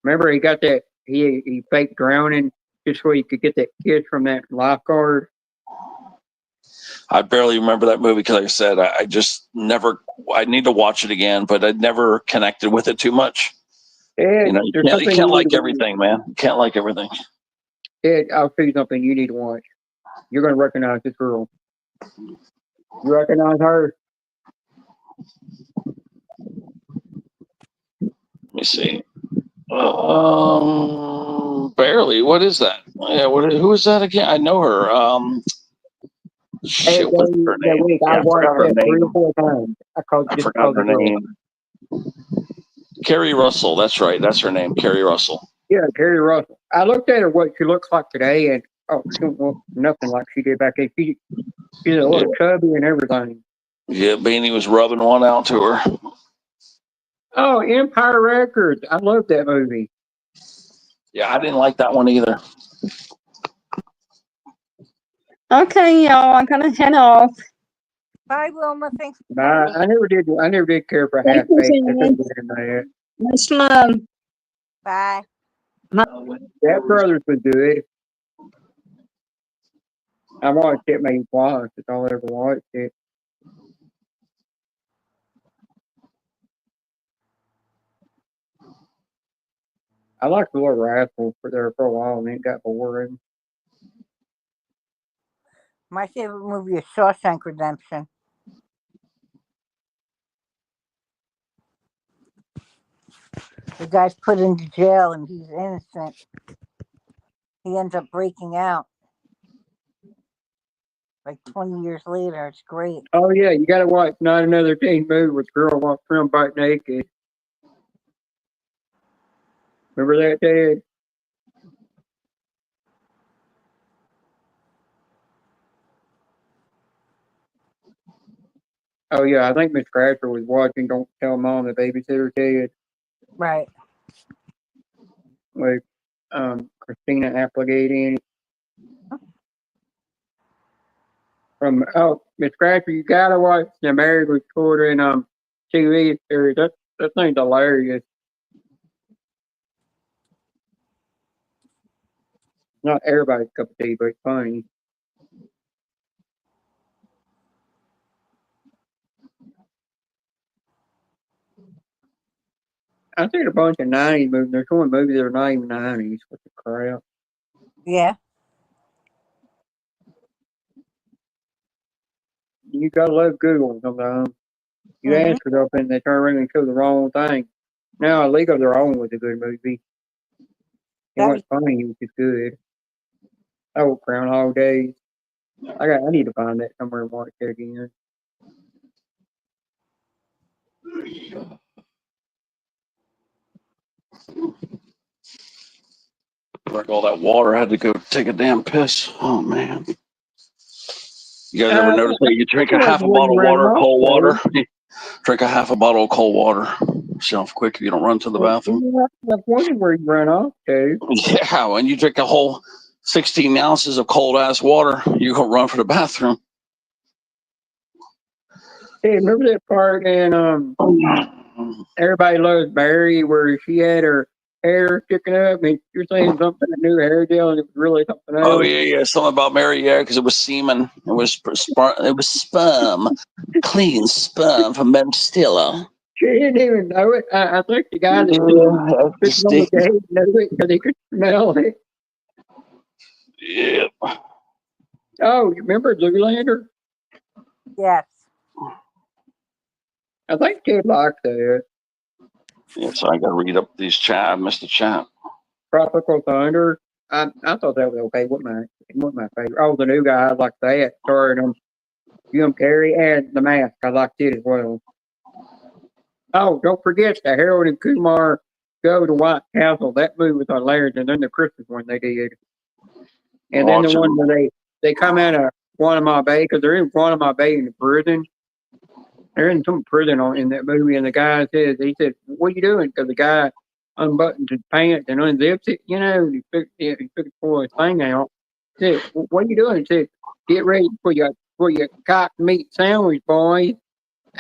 Remember, he got that. He faked drowning just so he could get that kiss from that lifeguard. I barely remember that movie because, like I said, I just never. I need to watch it again, but I never connected with it too much. Ed, You can't like everything, man. You can't like everything. Ed, I'll tell you something you need to watch. You're going to recognize this girl. You recognize her? Let me see. Barely. What is that? Yeah. Who is that again? I know her. Shit. What's her name? Week, Yeah, I watched forgot her that 3 name. or 4 times. I forgot her name. Carrie Russell. That's right. That's her name. Carrie Russell. Yeah, Carrie Russell. I looked at her what she looks like today, and she don't look nothing like she did back then. She's a little chubby and everything. Yeah, Beanie was rubbing one out to her. Oh, Empire Records. I love that movie. Yeah, I didn't like that one either. Okay, y'all, I'm gonna head off. Bye, Wilma. Thanks. Bye. I never did care for half baked. Much love. Bye. That Brothers was good. I watched it maybe twice. That's all I ever watched it. I liked the Little Rascals for a while, and then it got boring. My favorite movie is Shawshank Redemption. The guy's put into jail and he's innocent. He ends up breaking out. Like 20 years later. It's great. Oh yeah, you got to watch Not Another Teen Movie with girl walks around butt naked. Remember that, Dad? Oh yeah, I think Miss Crasher was watching Don't Tell Mom the Babysitter's Dead. Right. With Christina Applegate in it. From Miss Scratcher, you gotta watch the Married with Children TV series. That thing's hilarious. Not everybody's cup of tea, but it's funny. I've seen a bunch of 90s movies. There's one movie that are not even 90s. What the crap? Yeah. You gotta love Google sometimes. You Mhm. answer something and they turn around and show the wrong thing. Now, A League of Their Own was a good movie. It That was wasn't funny, it was just good. Oh, Groundhog Days. I need to find that somewhere and watch it again. Drank all that water. I had to go take a damn piss. Oh man. You guys ever notice that you drink a half a bottle of water, cold water? Drink a half a bottle of cold water. See how quick you don't run to the bathroom. I've wondered where you ran off to. Yeah, when you drink a whole 16 ounces of cold ass water, you go run for the bathroom. Hey, remember that part in Everybody Loves Mary where she had her hair sticking up and you're saying something a new hair gel and it was really something else? Oh yeah, something about Mary, yeah, because it was semen. It was sperm, clean sperm from Ben Stiller. She didn't even know it. I think the guy that sitting on the gate knew it because he could smell it. Yeah. Oh, you remember Zoolander? yes. I think Ted liked that. Yeah, so I got to read up these chat. I missed the chat. Tropical Thunder. I thought that was okay. What my favorite? Oh, the new guy, I like that. Starring Jim Carrey and The Mask. I liked it as well. Oh, don't forget the Harold and Kumar Go to White Castle. That movie was hilarious. And then the Christmas one they did. And then the one where they come out of Guantanamo Bay because they're in Guantanamo Bay in the prison. They're in some prison in that movie, and the guy said, "What are you doing?" Because the guy unbuttons his pants and unzips it, and he took his thing out. He said, "What are you doing?" He said, "Get ready for your cocked meat sandwich, boys."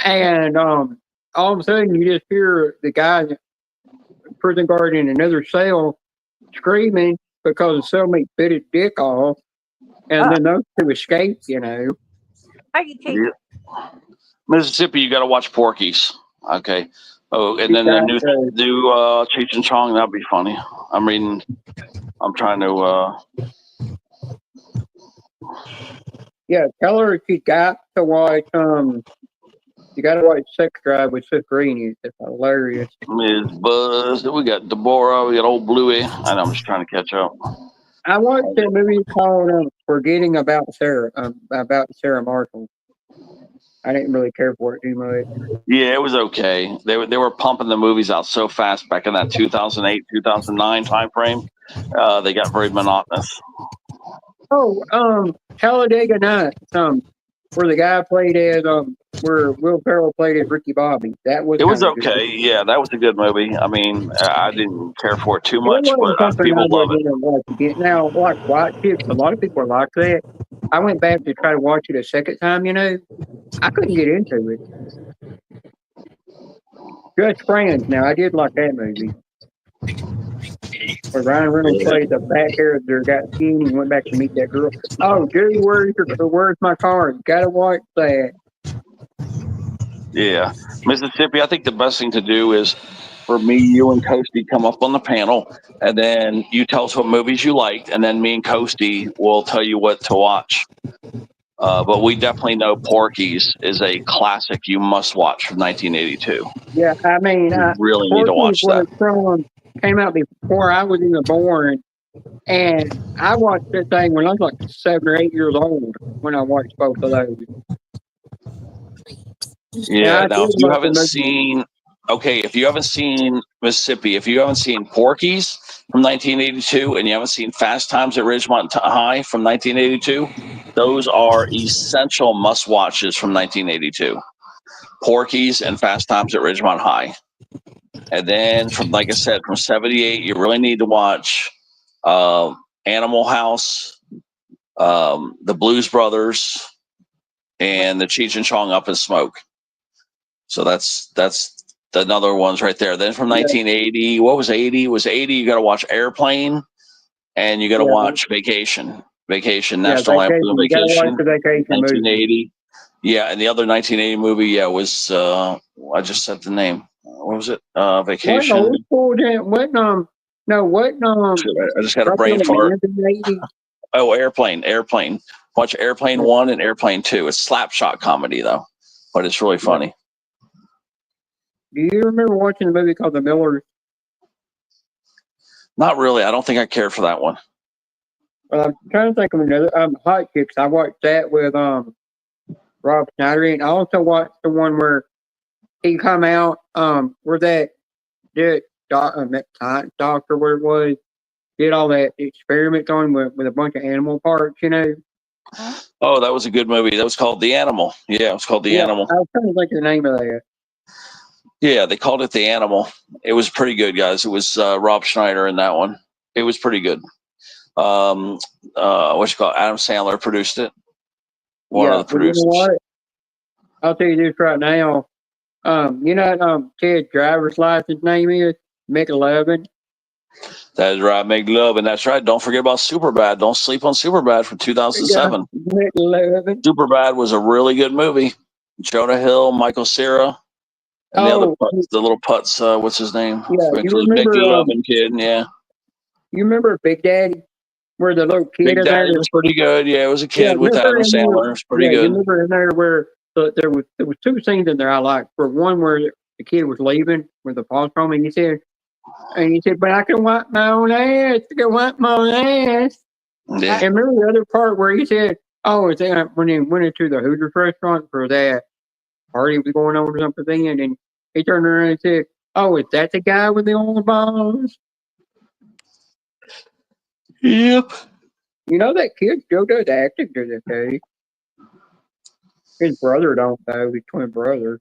And all of a sudden, you just hear the guy, prison guard in another cell, screaming because the cellmate bit his dick off, and then those two escaped. How you take Yeah. Mississippi, you got to watch Porky's. Okay. Oh, and then the new Cheech and Chong. That'd be funny. I'm trying to. Yeah, tell her she got to watch. You got to watch Sex Drive with Seth Green. It's hilarious. Ms. Buzz. We got Deborah. We got old Bluey. I know. I'm just trying to catch up. I watched that movie called "Forgetting About Sarah." About Sarah Marshall. I didn't really care for it too much. Yeah, it was okay. They were pumping the movies out so fast back in that 2008, 2009 time frame. They got very monotonous. Oh, Talladega Nights. Where the guy played as where Will Ferrell played as Ricky Bobby. That was. It was okay. Good. Yeah, that was a good movie. I didn't care for it too much, but people love it. Now, like White Chicks, a lot of people like that. I went back to try to watch it a second time. I couldn't get into it. Just Friends. Now, I did like that movie. Where Ryan Reynolds played the back character, got skinny, and went back to meet that girl. Oh, dude, where's my car? Gotta watch that. Yeah. Mississippi, I think the best thing to do is for me, you and Coasty come up on the panel, and then you tell us what movies you liked, and then me and Coasty will tell you what to watch. But we definitely know Porky's is a classic you must watch from 1982. Yeah, you really need to watch that. Came out before I was even born, and I watched that thing when I was like 7 or 8 years old when I watched both of those. Yeah, now if you haven't seen, if you haven't seen Mississippi, if you haven't seen Porky's from 1982, and you haven't seen Fast Times at Ridgemont High from 1982, those are essential must-watches from 1982. Porky's and Fast Times at Ridgemont High. And then like I said, from 78, you really need to watch Animal House, The Blues Brothers, and the Cheech and Chong Up in Smoke. So that's another ones right there. Then from 1980, what was 80? It was 80. You got to watch Airplane, and you got to watch Vacation, National Lampoon You gotta watch Vacation, the Vacation movie. 1980. Yeah, and the other 1980 movie, was I just said the name. What was it? Vacation. What old school? I just got a brain fart. Oh, Airplane. Watch Airplane 1 and Airplane 2. It's slapshot comedy though, but it's really funny. Do you remember watching a movie called The Millers? Not really. I don't think I cared for that one. Well, I'm trying to think of another. Hot Chicks. I watched that with Rob Schneider, and I also watched the one where he come out where that science doctor, where it was, did all that experiments on with a bunch of animal parts, you know. Oh, that was a good movie. That was called The Animal. Yeah, it was called The Animal. I was trying to think of the name of that. Yeah, they called it The Animal. It was pretty good, guys. It was Rob Schneider in that one. It was pretty good. Adam Sandler produced it. One of the producers. You know what? I'll tell you this right now. You know what Ted's driver's license name is? McLovin. That's right, make love, and that's right. Don't forget about Superbad. Don't sleep on Superbad from 2007. McLovin. Superbad was a really good movie. Jonah Hill, Michael Cera, and the little putz. What's his name? Yeah, you remember McLovin kid. Yeah. You remember Big Daddy, where the little kid Big in Daddy there? was pretty good. Yeah, it was a kid with Adam Sandler. It was pretty good. You remember in there where there was two scenes in there I liked. For one, where the kid was leaving with the paws from him, and he said, "But I can wipe my own ass. I can wipe my own ass." Yeah. And remember the other part where he said, "Oh, it's when he went into the Hooters restaurant for that party was going on or something," and he turned around and said, "Oh, is that the guy with the old balls?" Yep. You know that kid still does acting to this day. His brother don't though. His twin brother.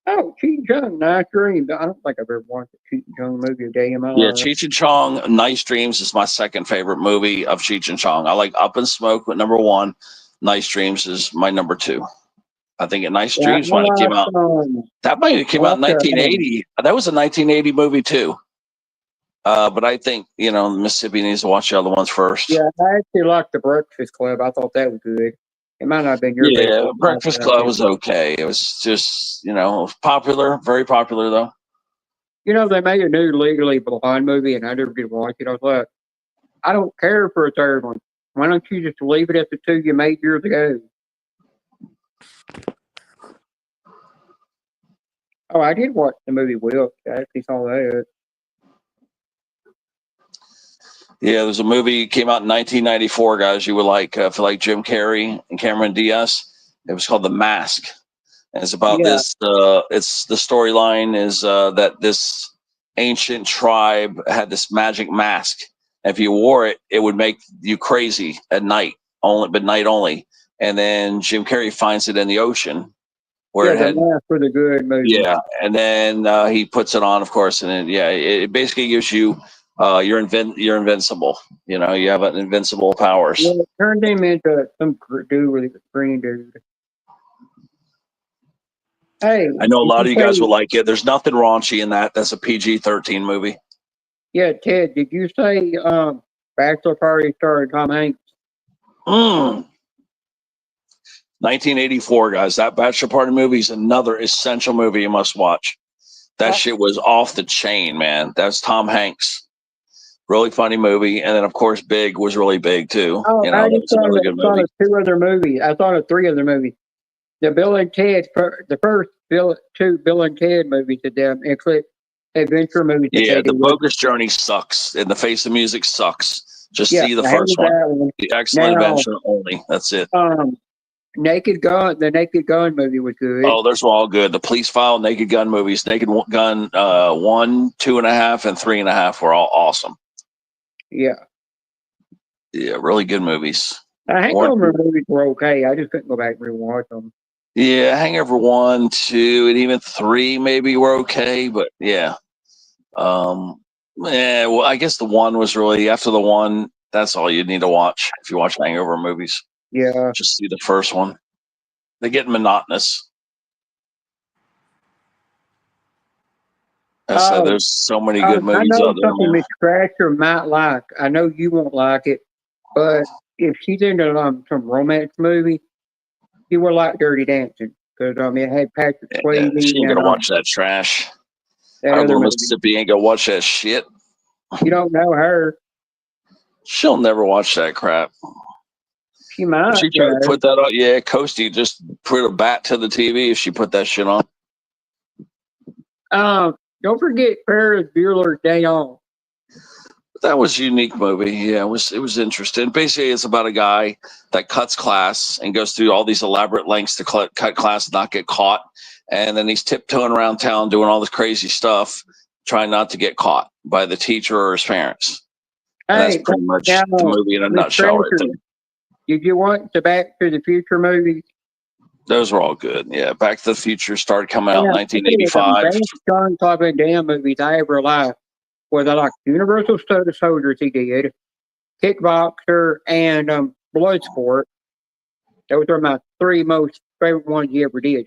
Oh, Cheech and Chong, Nice Dreams. I don't think I've ever watched a Cheech and Chong movie a day in my life. Yeah, Cheech and Chong, Nice Dreams is my second favorite movie of Cheech and Chong. I like Up in Smoke with number 1. Nice Dreams is my number 2. I think Nice Dreams might have came out. That might have came out in 1980. That was a 1980 movie too. But I think Mississippi needs to watch the other ones first. Yeah, I actually liked The Breakfast Club. I thought that was good. It might not have been your favorite. Breakfast Club was okay. It was just popular, very popular though. They made a new Legally Blonde movie, and I never did watch it. I was like, I don't care for a third one. Why don't you just leave it at the two you made years ago? Oh, I did watch the movie Wilkes. I actually saw that. Yeah, there's a movie came out in 1994, guys. You would like if you like Jim Carrey and Cameron Diaz. It was called The Mask. And it's about this. It's the storyline is that this ancient tribe had this magic mask. If you wore it, it would make you crazy at night night only. And then Jim Carrey finds it in the ocean where it had for the good movie. Yeah, and then he puts it on, of course, and then, it basically gives you you're invincible. You have an invincible powers. Yeah, it turned him into some dude with a green dude. Hey, I know a lot of you guys will like it. There's nothing raunchy in that. That's a PG-13 movie. Yeah, Ted, did you say Bachelor Party starred Tom Hanks? 1984, guys. That Bachelor Party movie is another essential movie you must watch. That shit was off the chain, man. That's Tom Hanks. Really funny movie. And then, of course, Big was really big, too. Oh, I just thought of two other movies. I thought of three other movies. The Bill and Ted, the first two Bill and Ted movies to them, include adventure movies. Yeah, The Bogus Journey sucks. And The Face of Music sucks. Just see the first one. The Excellent Adventure only. That's it. Naked Gun, the Naked Gun movie was good. Oh, those were all good. The Police File, Naked Gun movies, Naked Gun 1, 2.5, and 3.5 were all awesome. Yeah. Yeah, really good movies. The Hangover movies were okay. I just couldn't go back and rewatch them. Yeah, Hangover 1, 2, and even 3 maybe were okay, but yeah. Well, I guess the 1 was really after the 1. That's all you need to watch if you watch hangover movies. Yeah. Just see the first one. They get monotonous. I said, Oh, there's so many I good movies know out there, something man. Miss Scratcher might like. I know you won't like it, but if she's into some romance movie, she will like Dirty Dancing because it had Patrick Yeah, Swayze she ain't and gonna watch that trash. that Our other little movie. Mississippi ain't gonna watch that shit. You don't know her. She'll never watch that crap. She If might, she tried to put that on, yeah, Coasty just put a bat to the TV if she put that shit on. Don't forget Ferris Bueller's Day Off. That was a unique movie. Yeah, it was interesting. Basically, it's about a guy that cuts class and goes through all these elaborate lengths to cut class and not get caught. And then he's tiptoeing around town doing all this crazy stuff, trying not to get caught by the teacher or his parents. And that's Hey, pretty much now, the movie in a Miss nutshell right Scratcher, there. did you watch the Back to the Future movies? Those were all good. Yeah, Back to the Future started coming out in Yeah, the 1985. best John Claude Van movies I ever liked was I like Universal Soldiers he did, Kickboxer, and Bloodsport. Those are my three most favorite ones he ever did.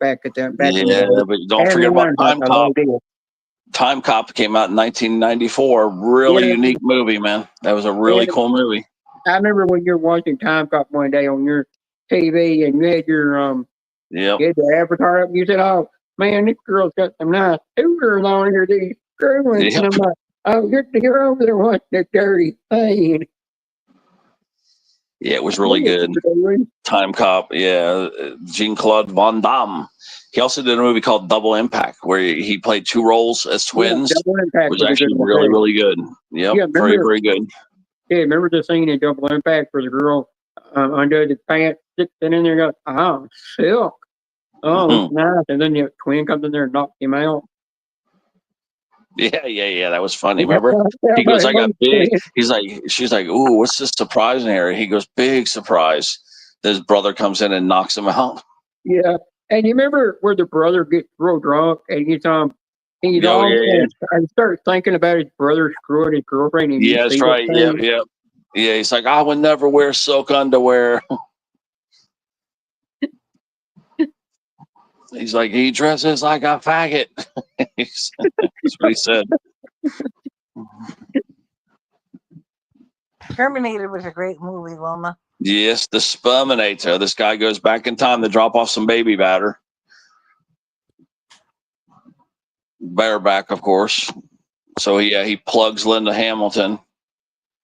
Back in the Yeah, day. but don't And forget about One Time I Cop. loved it. Time Cop came out in 1994. Really Yeah, unique movie, man. That was a really and cool movie. I remember when you were watching Time Cop one day on your TV, and you had your Yep. you had the avatar up, and you said, "Oh man, this girl's got some nice hooters on here, these screwing." Yep. And I'm like, "Oh, you're over there watching the dirty thing." Yeah, it was really good. Time Cop. Yeah, Jean-Claude Van Damme. He also did a movie called Double Impact, where he played two roles as twins. Double Impact It was was a actually good one, really, too. really good. Yep, Yeah, very, remember? very good. Yeah, remember the scene in Double Impact where the girl under the pants sticks it in there and goes, "Oh, silk. Oh, it's nice." And then the twin comes in there and knocks him out. Yeah. That was funny. Remember? He goes, "I got big." He's like, she's like, "Ooh, what's this surprise in here?" He goes, "Big surprise." His brother comes in and knocks him out. Yeah. And you remember where the brother gets real drunk and he's Oh, yeah. and starts thinking about his brother screwing his girlfriend and Yeah, that's right. Yep. Yeah, he's like, "I would never wear silk underwear." He's like, "He dresses like a faggot." That's what he said. Terminator was a great movie, Wilma. Yes, the Sperminator. This guy goes back in time to drop off some baby batter. Bareback, of course. So he plugs Linda Hamilton.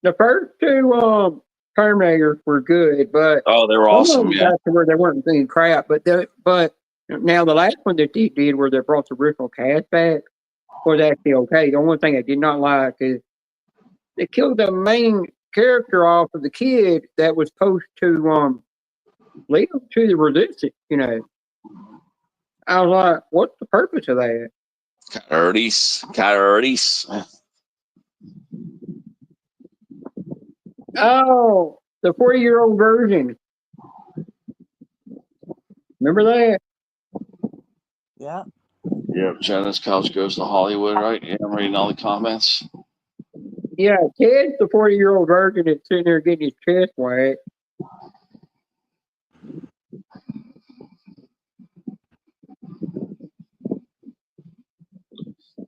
The first two Terminators were good, but Oh, they were some of awesome. them Yeah. got to where they weren't being crap. But now the last one that they did where they brought the original cast back was actually okay. The only thing I did not like is they killed the main character off of the kid that was supposed to lead them to the resistance. I was like, what's the purpose of that? Coyotes. Oh, the 40-year-old version. Remember that? Yeah. Yep. Janice Couch goes to Hollywood, right? Yeah, I'm reading all the comments. Yeah, Ted's the 40-year-old virgin that's sitting there getting his chest whacked.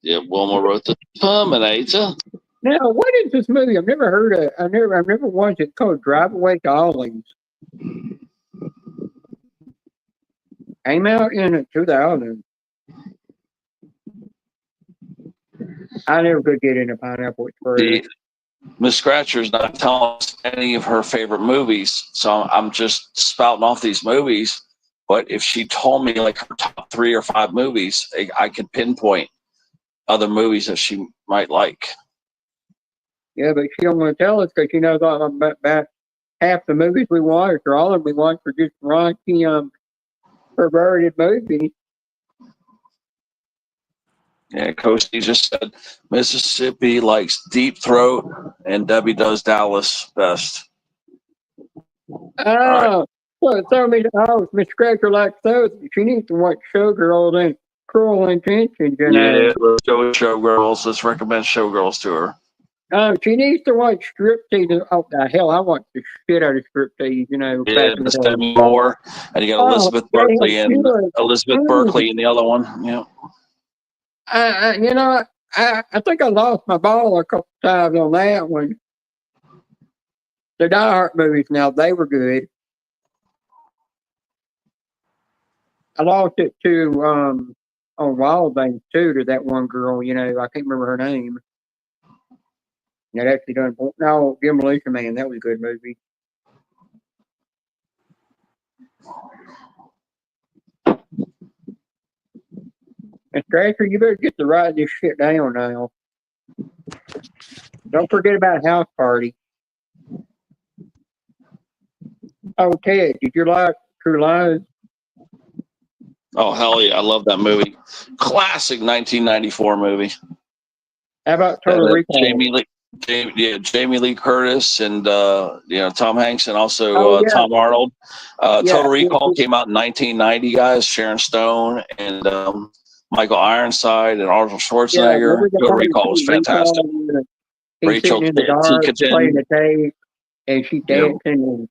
Yeah, Wilma wrote the Terminator. Now, what is this movie? I've never heard of. I've never watched it. Called Drive Away Dollies. Came out in 2000. I never could get into Pineapple Express. Miss Scratcher's not telling us any of her favorite movies, so I'm just spouting off these movies. But if she told me like her top 3 or 5 movies, I could pinpoint other movies that she might like. Yeah, but she don't want to tell us because she knows about half the movies we watch or all of them we watch are just raunchy, perverted movies. Yeah, Coasty just said Mississippi likes Deep Throat and Debbie does Dallas best. Oh, well, Miss Scratcher likes those. She needs to watch Showgirls and Cruel Intentions. Yeah, let's go with Showgirls. Let's recommend Showgirls to her. She needs to watch striptease. Oh, the hell, I watched the shit out of striptease, back Yeah, in the the day. Demi Moore, and you got Oh, Elizabeth damn, Berkley she and was. Elizabeth Mm, Berkley and the other one. Yeah. I think I lost my ball a couple times on that one. The Die Hard movies, now they were good. I lost it to on Wild Things too to that one girl. I can't remember her name. That actually done. No, Demolition Man. That was a good movie. And Scratcher, you better get to write this shit down now. Don't forget about House Party. Oh, Ted, did you like True Lies? Oh hell yeah, I love that movie. Classic 1994 movie. How about Total Recall? Jamie Lee Curtis and Tom Hanks and also Oh, yeah. Tom Arnold. Yeah. Total Recall came out in 1990, guys. Sharon Stone and Michael Ironside and Arnold Schwarzenegger. Remember the Total part in Recall was Total Recall fantastic. where he's Rachel sitting in the dark playing Ticotin. the tape and she's Yeah. dancing and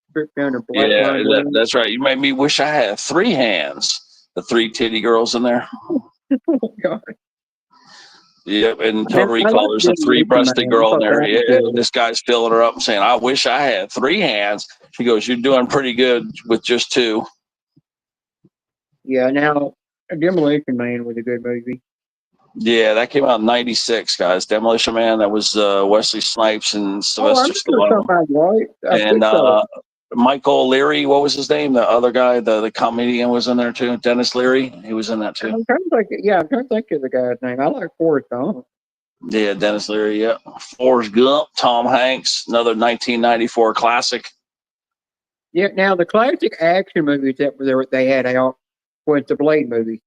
stripped down her black Yeah, line. that's right. You made me wish I had 3 hands. The 3 titty girls in there. Oh, God. Yep, and Man, Total I Recall, like there's a Demolition 3-breasted Man. I girl in thought there. that was Yeah, good. this guy's filling her up and saying, "I wish I had 3 hands." She goes, "You're doing pretty good with just 2." Yeah, now Demolition Man was a good movie. Yeah, that came out in '96, guys. Demolition Man. That was Wesley Snipes and Oh, I Sylvester remember Stallone somebody, right? I and think so. Michael Leary. What was his name? The other guy, the comedian, was in there too. Dennis Leary. He was in that too. I'm trying to think of the guy's name. I like Forrest Gump. Yeah, Dennis Leary. Yeah, Forrest Gump. Tom Hanks. Another 1994 classic. Yeah, now the classic action movies that they had out was the Blade movie,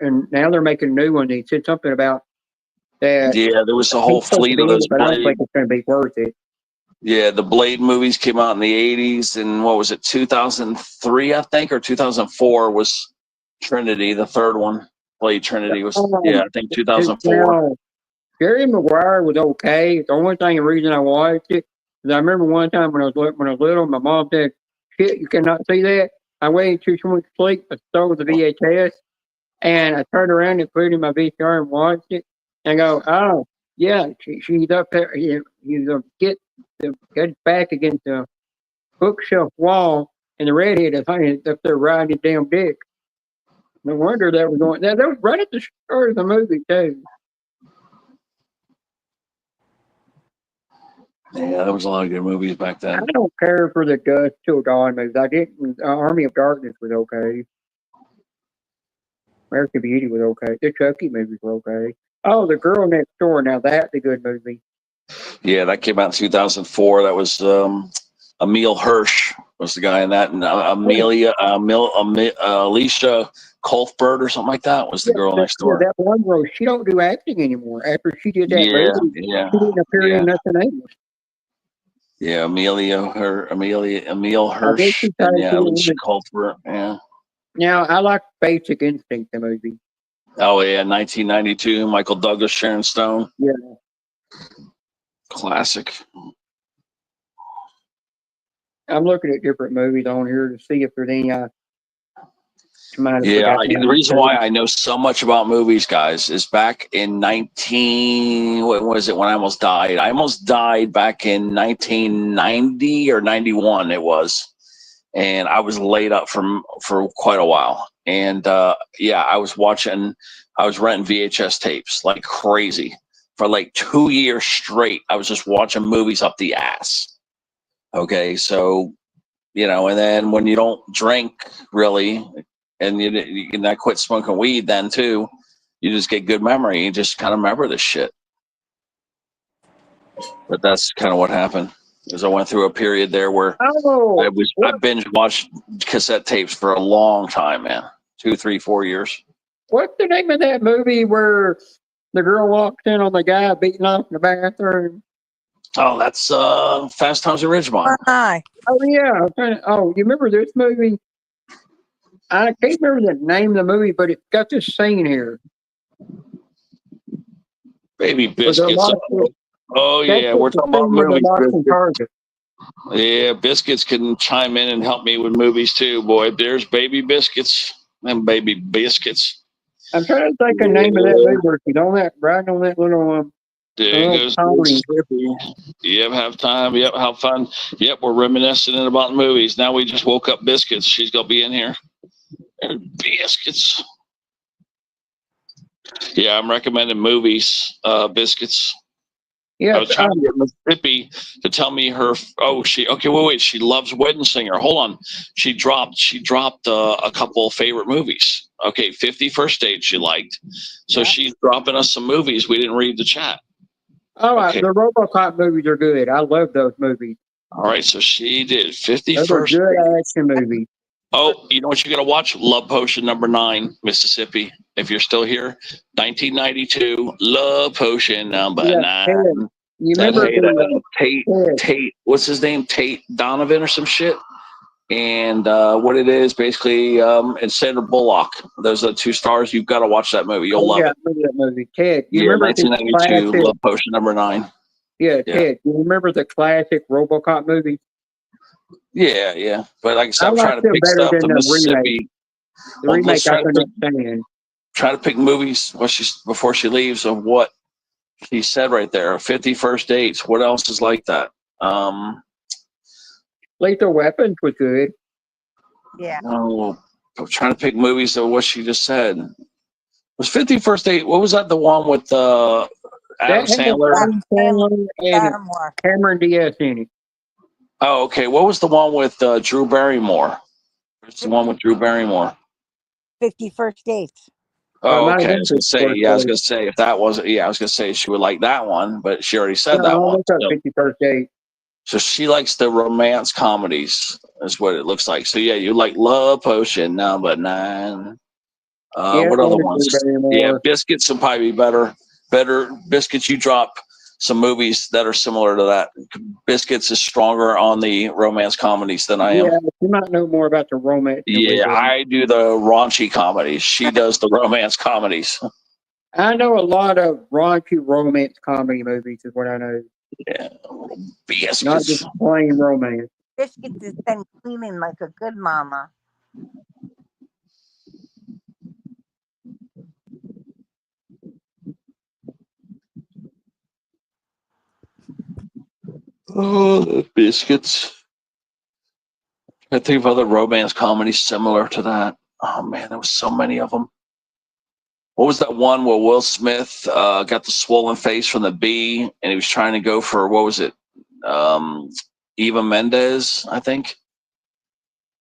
and now they're making a new one. They said something about that. Yeah, there was a whole He's supposed to fleet be of in those it, but I don't Blade. think it's going to be worth it. Yeah, the Blade movies came out in the 80s, and what was it, 2003, I think, or 2004 was Trinity, the third one. Blade Trinity was, I think 2004. Now, Jerry Maguire was okay. The only reason I watched it is I remember one time when I was little, my mom said, "Shit, you cannot see that." I waited till she went to sleep. I stole the VHS, and I turned around and put it in my VCR and watched it. And I go, "Oh, yeah, she's up there. You get back against the bookshelf wall, and the redhead is hanging up there riding his damn dick." No wonder that was going. That was right at the start of the movie too. Yeah, there was a lot of good movies back then. I don't care for the Dusk Till Dawn movies. I didn't. Army of Darkness was okay. American Beauty was okay. The Chucky movies were okay. Oh, The Girl Next Door. Now that's a good movie. Yeah, that came out in 2004. That was Emil Hirsch was the guy in that, and Alicia Cuthbert or something like that was the girl next door. That one girl. She don't do acting anymore. After she did that movie, Yeah, she didn't appear in nothing else. Yeah, Emil Hirsch, and Alicia Cuthbert. Yeah. Now I like Basic Instinct, the movie. Oh yeah, 1992. Michael Douglas, Sharon Stone. Yeah. Classic. I'm looking at different movies on here to see if there's any. The reason why I know so much about movies, guys, is back in when I almost died? I almost died back in 1990 or 91. It was, and I was laid up for quite a while. And I was renting VHS tapes like crazy for like 2 years straight. I was just watching movies up the ass. Okay, so and then when you don't drink really, and you not quit smoking weed, then too, you just get good memory. You just kind of remember this shit. But that's kind of what happened. Because I went through a period there where I binge watched cassette tapes for a long time, man. 2, 3, 4 years. What's the name of that movie where the girl walks in on the guy beating off in the bathroom? Oh, that's Fast Times at Ridgemont. Hi. Oh yeah. You remember this movie? I can't remember the name of the movie, but it's got this scene here. Baby Biscuits. Oh That's yeah, just we're the talking about thing with the movies, Boston Biscuit. Target. Yeah, Biscuits can chime in and help me with movies too, boy. There's Baby Biscuits. Them Baby Biscuits. I'm trying to think of the name of that movie where she's on that riding on that There little goes pony. Mississippi. Yep, have time. Yep, have fun. Yep, we're reminiscing about movies. Now we just woke up Biscuits. She's gonna be in here. There's Biscuits. Yeah, I'm recommending movies. Biscuits. I Yes, was trying to get Mississippi to tell me her. Oh, wait. She loves Wedding Singer. Hold on. She dropped a couple of favorite movies. Okay, 50 First Dates she liked. So she's dropping us some movies. We didn't read the chat. Okay. the RoboCop movies are good. I love those movies. All right, so she did 50 Those are First good Dates. action movies. Oh, you know what you got to watch? Love Potion number 9, Mississippi. If you're still here, 1992, Love Potion number 9. You That remember Tate, what's his name? Tate Donovan or some shit. And what it is basically, and Sandra Bullock. Those are the 2 stars. You've got to watch that movie. You'll love I it. remember that movie. Ted, you Yeah, remember the 1992, classic? Love Potion number 9. Yeah, Ted, you remember the classic RoboCop movie? Yeah. But like I said, I I'm trying liked to it pick better stuff than to the remake. Mississippi. The Well, remake let's I try to couldn't pick, stand. try to pick movies before she leaves of what she said right there. 50 First Dates. What else is like that? Lethal Weapons was good. Yeah. No, I'm trying to pick movies of what she just said. Was 50 First Date? What was that? The one with Adam That had Sandler? Adam Sandler and Cameron Diaz in it. Oh, okay. What was the one with Drew Barrymore? It's the one with Drew Barrymore. 50 First Dates. Oh, might have okay. I been was gonna 50 say, First yeah, I was Dates. gonna say if that wasn't, yeah, I was gonna say she would like that one, but she already said that No, one. look up 51st Date. So she likes the romance comedies, is what it looks like. So yeah, you like Love Potion number 9. Yeah, What I other like ones? Drew Barrymore. Yeah, Biscuits will probably be better. Better Biscuits. You drop some movies that are similar to that. Biscuits is stronger on the romance comedies than I am. Yeah, you might know more about the romance than we Yeah, do. I do the raunchy comedies. She does the romance comedies. I know a lot of raunchy romance comedy movies is what I know. Yeah, Not just plain romance. Biscuits has been cleaning like a good mama. Oh, the Biscuits. I think of other romance comedies similar to that. Oh man, there was so many of them. What was that one where Will Smith got the swollen face from the bee, and he was trying to go for what was it? Eva Mendes, I think.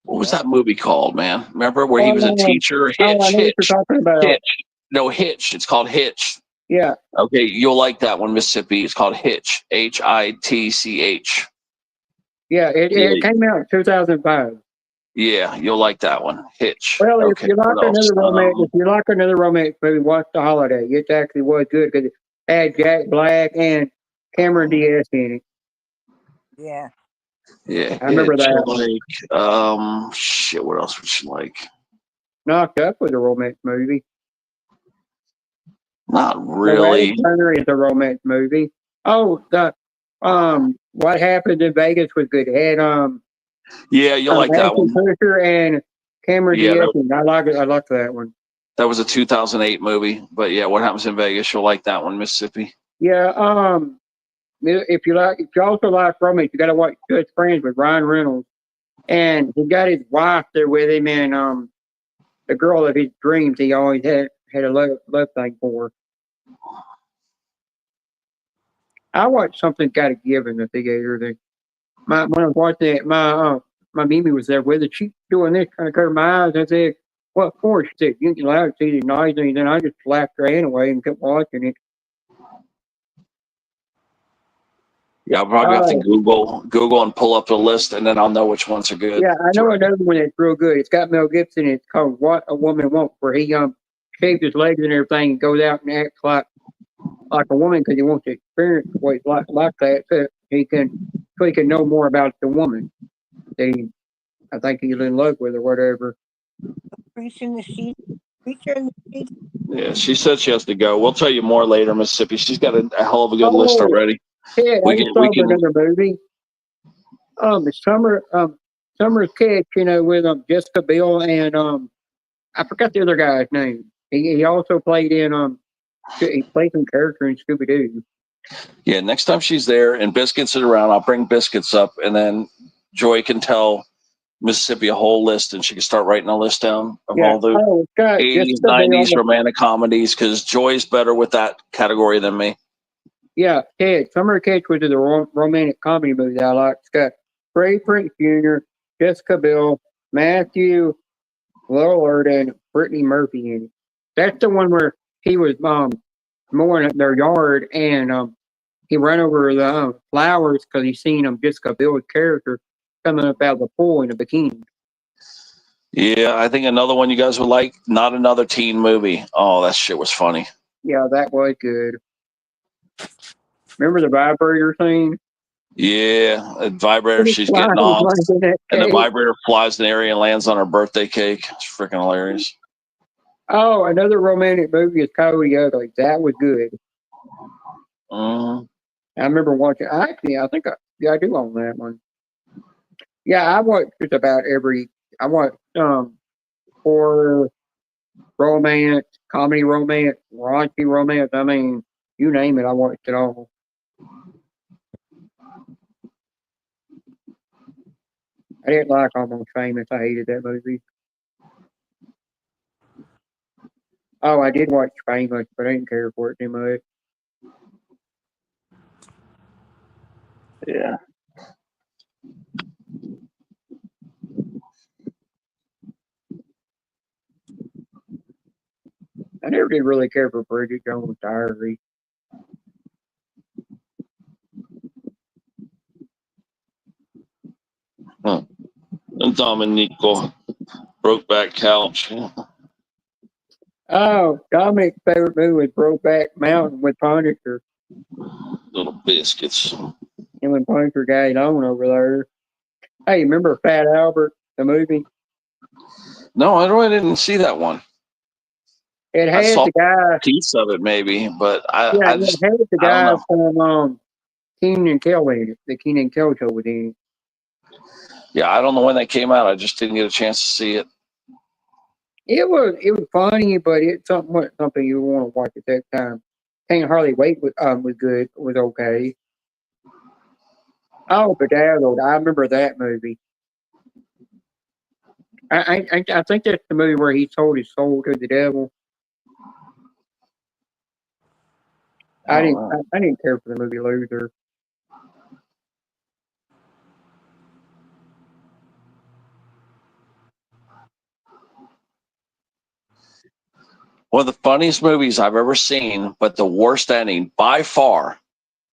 What was that movie called, man? Remember where he was a teacher? I know what you're talking about. Hitch. No, Hitch. It's called Hitch. Yeah. Okay, you'll like that one, Mississippi. It's called Hitch. Hitch. Yeah, it came out in 2005. Yeah, you'll like that one. Hitch. Well, okay, if you like another romance movie, watch The Holiday. It actually was good because it had Jack Black and Cameron Diaz in it. Yeah. Yeah, I remember that. Shit, what else would you like? Knocked Up was a romance movie. Not really. Turner is a romance movie. Oh, the What Happened in Vegas was good. It had yeah, you'll like that one. Kutcher and Cameron Diaz. I like it. I like that one. That was a 2008 movie, but yeah, What Happens in Vegas? You'll like that one, Mississippi. Yeah. If you also like romance, you got to watch Good Friends with Ryan Reynolds, and he got his wife there with him, and the girl of his dreams. He always had a love thing for her. I watched Something Gotta Give in the theater. When I was watching it, my Mimi was there with it. She doing this, trying to cover my eyes. I said, "What for?" She said, "You can laugh, see it nice." And then I just laughed her anyway and kept watching it. Yeah, I'll probably have to Google and pull up the list, and then I'll know which ones are good. Yeah, I know another one that's real good. It's got Mel Gibson. It's called What a Woman Wants, where he shaves his legs and everything and goes out and acts like a woman because he wants to experience what it's like that, so he can know more about the woman that I think he's in love with or whatever. Preacher in the sheet. Yeah, she said she has to go. We'll tell you more later, Mississippi. She's got a hell of a good list already. Yeah, I We just can, saw we can, another movie. It's Summer's Catch, with Jessica Biel and I forgot the other guy's name. He also played in he played some character in Scooby Doo. yeah, next time she's there and Biscuits is around, I'll bring Biscuits up, and then Joy can tell Mississippi a whole list, and she can start writing a list down of Yeah. all the Oh, it's got 80s, Jessica 90s Biel. romantic comedies, because Joy's better with that category than me. Yeah, Ted. Summer Catch was the romantic comedy movie that I liked. It's got Freddie Prinze Jr., Jessica Biel, Matthew Lillard, and Brittany Murphy in it. That's the one where he was mowing their yard and he ran over the flowers because he seen Jessica Biel's character coming up out of the pool in a bikini. Yeah, I think another one you guys would like, Not Another Teen Movie. Oh, that shit was funny. Yeah, that was good. Remember the vibrator scene? Yeah, a vibrator, When he she's flies getting off, like in that and the cake. vibrator flies in the area and lands on her birthday cake. It's freaking hilarious. Oh, another romantic movie is Coyote Ugly. That was good. Mhm. I remember watching. Actually, I think I do own that one. Yeah, I watch just about every. I watch horror, romance, comedy, romance, raunchy romance. I mean, you name it, I watched it all. I didn't like Almost Famous. I hated that movie. Oh, I did watch Famous, but I didn't care for it too much. Yeah. I never did really care for Bridget Jones' Diary. Huh. And Dominico, Brokeback Couch. Yeah. Oh, Dominic's favorite movie was Brokeback Mountain with Punisher. Little Biscuits. And when Punisher got it on over there. Hey, remember Fat Albert, the movie? No, I didn't see that one. It I had saw the guy. piece of it maybe, but Yeah, I it just, had the I don't guy know. from Keenan and Kel in it. The Keenan and Kel show was in it. Yeah, I don't know when that came out. I just didn't get a chance to see it. It was funny, but it wasn't something you want to watch at that time. Can't Hardly Wait was good, was okay. Oh, Bedazzled, I remember that movie. I think that's the movie where he sold his soul to the devil. I didn't care for the movie Loser. One of the funniest movies I've ever seen, but the worst ending by far.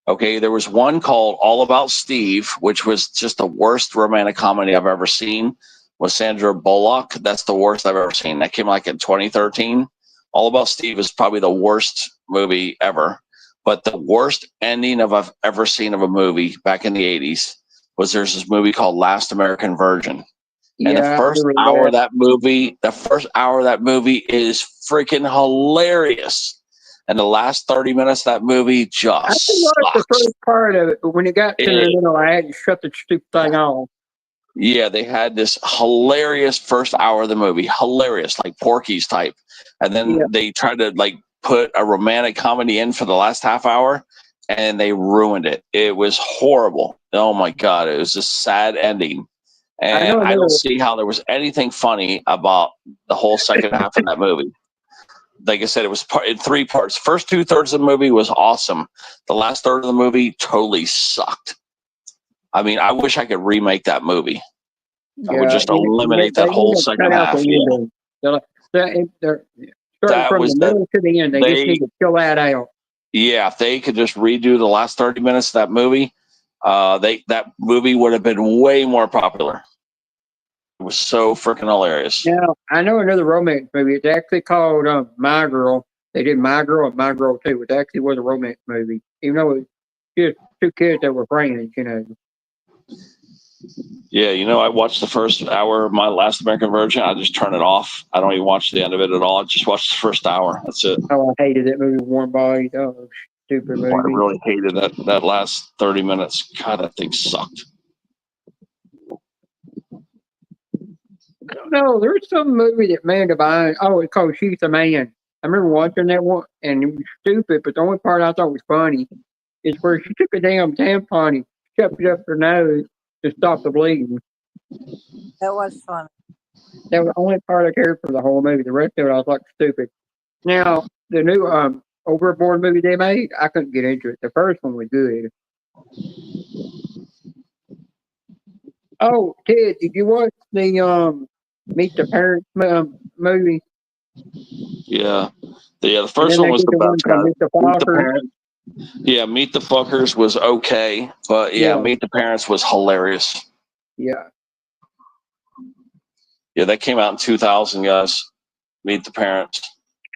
Okay, there was one called All About Steve, which was just the worst romantic comedy I've ever seen. With Sandra Bullock, that's the worst I've ever seen. That came like in 2013. All About Steve is probably the worst movie ever. But the worst ending I've ever seen of a movie back in the 80s was there's this movie called Last American Virgin. And Yeah, I remember that. the first hour of that movie is freaking hilarious. And the last 30 minutes of that movie I just can watch the sucks. first part of it, but when it got to the It- middle, I had to shut the stupid thing off. yeah, they had this hilarious first hour of the movie, hilarious, like Porky's type. And then Yeah. they tried to like put a romantic comedy in for the last half hour and they ruined it. It was horrible. Oh my God. It was a sad ending. And know I don't another. see how there was anything funny about the whole second half of that movie. Like I said, it was in three parts. First 2/3 of the movie was awesome. The last third of the movie totally sucked. I mean, I wish I could remake that movie. I would Yeah, just eliminate they that whole need to second cut out half. the Yeah, ending. They're starting that from was the that. middle to the end. They just need to kill that out. Yeah, if they could just redo the last 30 minutes of that movie, that movie would have been way more popular. It was so freaking hilarious. Now, I know another romance movie. It's actually called My Girl. They did My Girl and My Girl 2. It actually was a romance movie. Even though it was just two kids that were friends, Yeah, I watched the first hour of My Last American Virgin. I just turn it off. I don't even watch the end of it at all. I just watch the first hour. That's it. Oh, I hated that movie, Warm Bodies. Oh, Stupid Boy, I movie. really hated that last 30 minutes. God, that thing sucked. I don't know. There's some movie that man divine. Oh, it's called She's a Man. I remember watching that one, and it was stupid. But the only part I thought was funny is where she took a damn tampon and shoved it up her nose to stop the bleeding. That was fun. That was the only part I cared for the whole movie. The rest of it, I was like stupid. Now the new Overboard movie they made, I couldn't get into it. The first one was good. Oh, Ted, did you watch the Meet the Parents movie? Yeah. The And first then one they was did the the one best, called guys. Meet the Meet the Fockers. Parents. Yeah, Meet the Fuckers was okay, but yeah, Yeah, Meet the Parents was hilarious. yeah. Yeah, that came out in 2000, guys. Meet the Parents.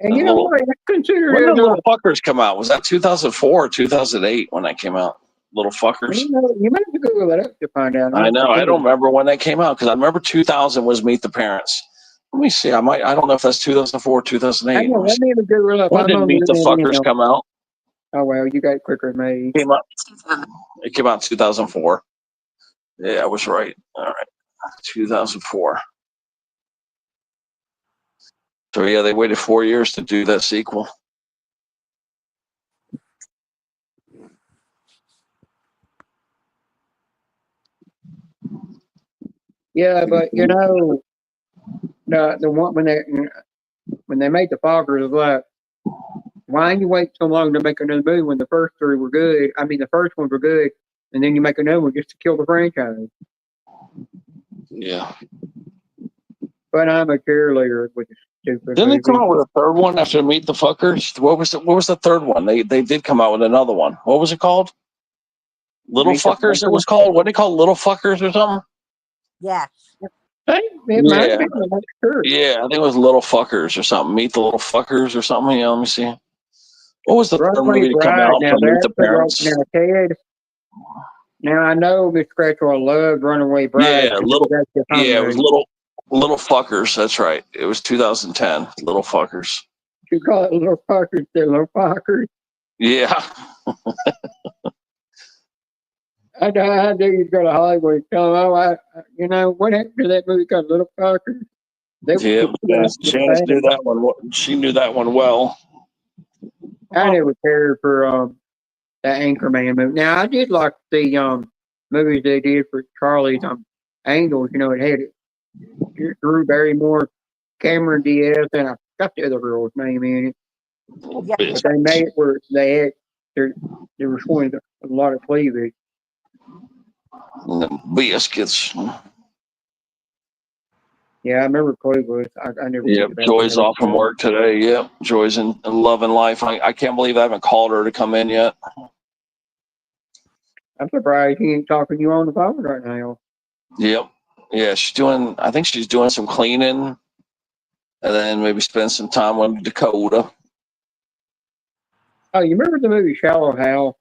And The you know little what? It's When considered did as Little Fuckers come out? Was that 2004 or 2008 when that came out? Little Fuckers. you might have to Google that up to find out. I'm I not know. for I sure. don't remember when that came out because I remember 2000 was Meet the Parents. Let me see. I don't know if that's 2004 or 2008. Hang Let on, me let see. me even Google up. When I'm did gonna Meet look the at it Fuckers now. come out? Oh well, you got it quicker than me. It came out in 2004. Yeah, I was right. All right. 2004. So yeah, they waited 4 years to do that sequel. Yeah, but you know the one when they made the Foggers, it was like, why you wait so long to make another movie when the first three were good? I mean, the first ones were good, and then you make another one just to kill the franchise. Yeah. But I'm a cheerleader with a stupid Didn't they come movie. out with a third one after Meet the Fuckers? What was the third one? They did come out with another one. What was it called? Little Meet the Fuckers. It Fockers. was called. What they called Little Fuckers or something? Yes. It might have Yeah. been. I'm not sure. Yeah, I think it was Little Fuckers or something. Meet the Little Fuckers or something. Yeah, let me see. What was the third Runaway movie to come Bride. out Now from Meet the that's the wrong. Parents? Now Ted. Now I know Miss Cratchwell loved Runaway Bride Yeah, because that's your Yeah, it was comedy. Little Fuckers. That's right. It was 2010. Little Fuckers. You call it little fuckers, they're little fuckers. Yeah. I knew you'd go to Hollywood and tell them, you know, what happened to that movie called Little Fuckers? They were Yeah, just too Janice knew bad. that one. She knew that one well. I never cared for that Anchorman movie. Now I did like the movies they did for Charlie's Angels. You know, it had Drew Barrymore, Cameron Diaz, and I got the other girl's name in it. Yeah. But they made it where they were showing a lot of cleavage. And the biscuits. Yeah, I remember Cleveland. I never Yep, did that. Joy's off from work today. Yep, Joy's in love and life. I can't believe I haven't called her to come in yet. I'm surprised he ain't talking to you on the phone right now. Yep. Yeah, I think she's doing some cleaning and then maybe spend some time with Dakota. Oh, you remember the movie Shallow Hal?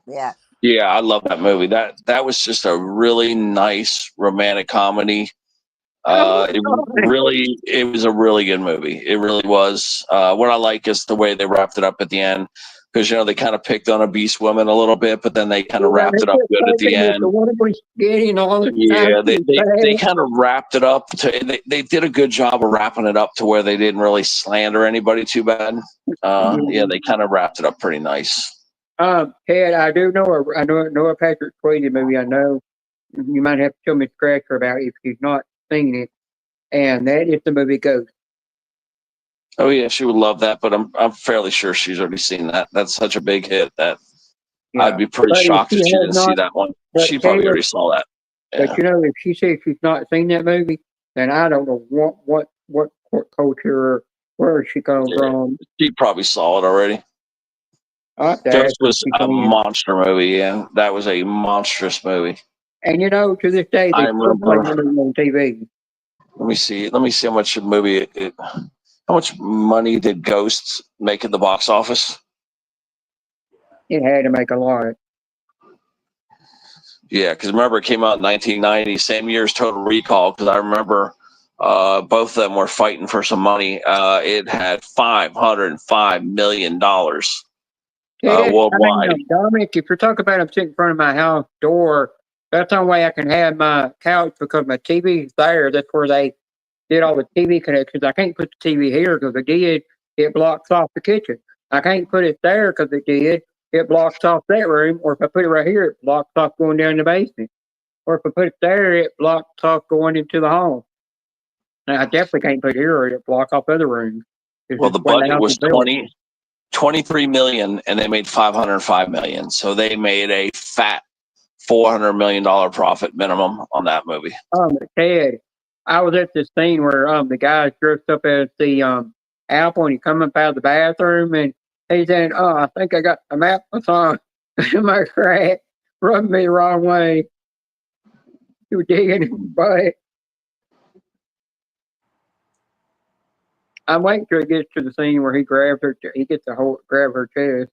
Yeah. Yeah, I love that movie. That was just a really nice romantic comedy. It was a really good movie. It really was. What I like is the way they wrapped it up at the end, because they kind of picked on a beast woman a little bit, but then they kind of wrapped it up good at the end. The one was getting all the Yeah, time. they kind of wrapped it up. They did a good job of wrapping it up to where they didn't really slander anybody too bad. Yeah, they kind of wrapped it up pretty nice. Ted, I know a Patrick Swayze movie. I know you might have to tell Miss Scratcher about it if she's not seen it, and that is the movie Ghost. Oh yeah, she would love that, but I'm fairly sure she's already seen that. That's such a big hit that I'd be pretty shocked if she didn't see that one. She probably already saw that. Yeah. But if she says she's not seen that movie, then I don't know what culture or where she come from. She probably saw it already. Ghost was a monster movie. Yeah, that was a monstrous movie. And to this day, they still play the movie on TV. Let me see how much movie how much money did Ghosts make at the box office? It had to make a lot. Yeah, because remember it came out in 1990, same year as Total Recall. Because I remember both of them were fighting for some money. It had $505 million. worldwide. Dominic, if you're talking about I'm sitting in front of my house door, that's the only way I can have my couch because my TV's there. That's where they did all the TV connections. I can't put the TV here because it did. It blocks off the kitchen. I can't put it there because it did. It blocks off that room. Or if I put it right here, it blocks off going down the basement. Or if I put it there, it blocks off going into the hall. Now, I definitely can't put it here or it block off other rooms. It's Well, just the the way budget house was is built. 23 million and they made 505 million. So they made a fat $400 million profit minimum on that movie. Ted, I was at this scene where the guy's dressed up as the apple and he come up out of the bathroom and he's saying, "Oh, I think I got some apples on my crack." Rubbed me the wrong way. He was digging his butt. I'm waiting till it gets to the scene where he grabs her. He gets to grab her chest.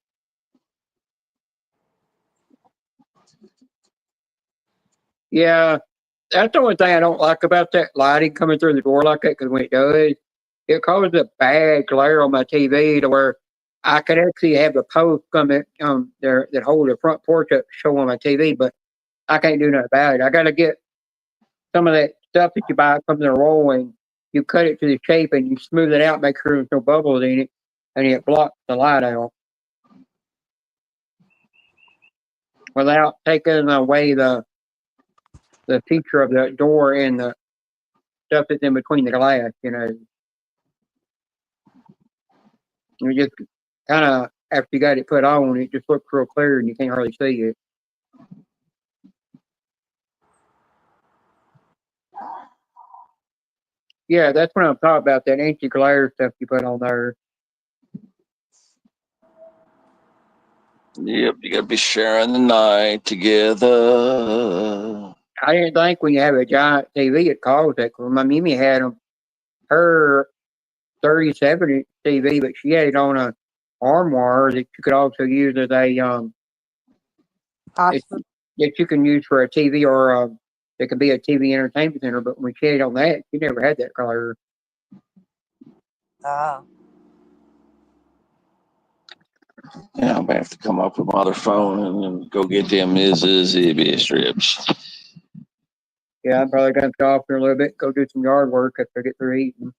Yeah, that's the only thing I don't like about that lighting coming through the door like that. Because when it does, it causes a bad glare on my TV to where I could actually have the post coming there that hold the front porch up show on my TV, but I can't do nothing about it. I got to get some of that stuff that you buy from the roll and you cut it to the shape and you smooth it out, make sure there's no bubbles in it, and it blocks the light out without taking away the feature of the door and the stuff that's in between the glass. You just kind of after you got it put on, it just looks real clear and you can't hardly see it. Yeah, that's what I'm talking about. That anti-glare stuff you put on there. Yep, you gotta be sharing the night together. I didn't think when you have a giant TV it caused that. My Mimi had her 37-inch TV, but she had it on a armoire that you could also use as a that you can use for a TV or it could be a TV entertainment center. But when she had it on that, she never had that color. Oh. Yeah, I'm gonna have to come up with my other phone and then go get them Mississippi strips. Yeah, I'm probably gonna stop here a little bit, go do some yard work after I get through eating.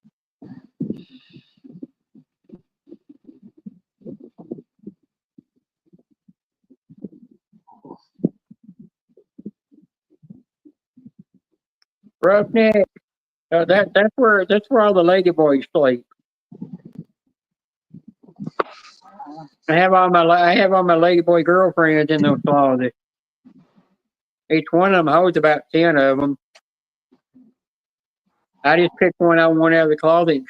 Roughneck. That's where all the lady boys sleep. I have all my lady boy girlfriends in those closets. Each one of them holds about 10 of them. I just pick one out of the closet